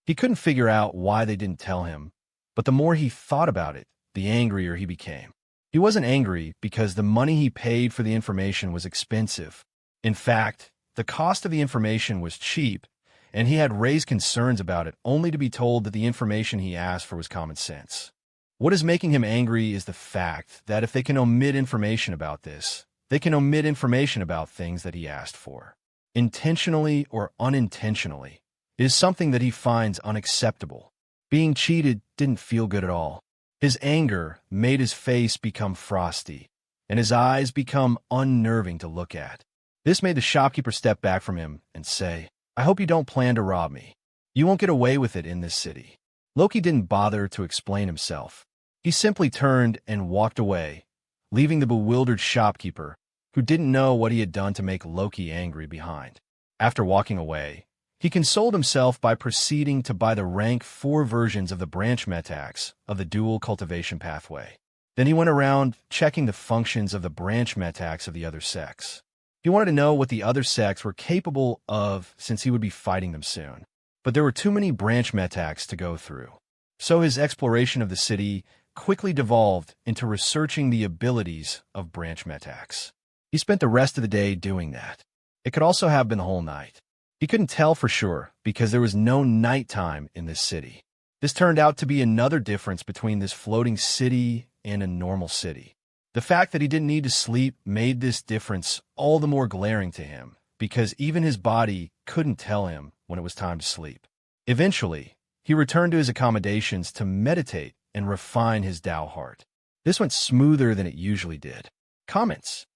He couldn't figure out why they didn't tell him, but the more he thought about it, the angrier he became. He wasn't angry because the money he paid for the information was expensive. In fact, the cost of the information was cheap, and he had raised concerns about it only to be told that the information he asked for was common sense. What is making him angry is the fact that if they can omit information about this, they can omit information about things that he asked for. Intentionally or unintentionally, it is something that he finds unacceptable. Being cheated didn't feel good at all. His anger made his face become frosty, and his eyes become unnerving to look at. This made the shopkeeper step back from him and say, "I hope you don't plan to rob me. You won't get away with it in this city." Loki didn't bother to explain himself. He simply turned and walked away, leaving the bewildered shopkeeper, who didn't know what he had done to make Loki angry, behind. After walking away, he consoled himself by proceeding to buy the rank 4 versions of the branch metax of the dual cultivation pathway. Then he went around checking the functions of the branch metax of the other sects. He wanted to know what the other sects were capable of since he would be fighting them soon. But there were too many branch metax to go through. So his exploration of the city quickly devolved into researching the abilities of branch metax. He spent the rest of the day doing that. It could also have been the whole night. He couldn't tell for sure because there was no nighttime in this city. This turned out to be another difference between this floating city and a normal city. The fact that he didn't need to sleep made this difference all the more glaring to him because even his body couldn't tell him when it was time to sleep. Eventually, he returned to his accommodations to meditate and refine his Tao heart. This went smoother than it usually did. Comments.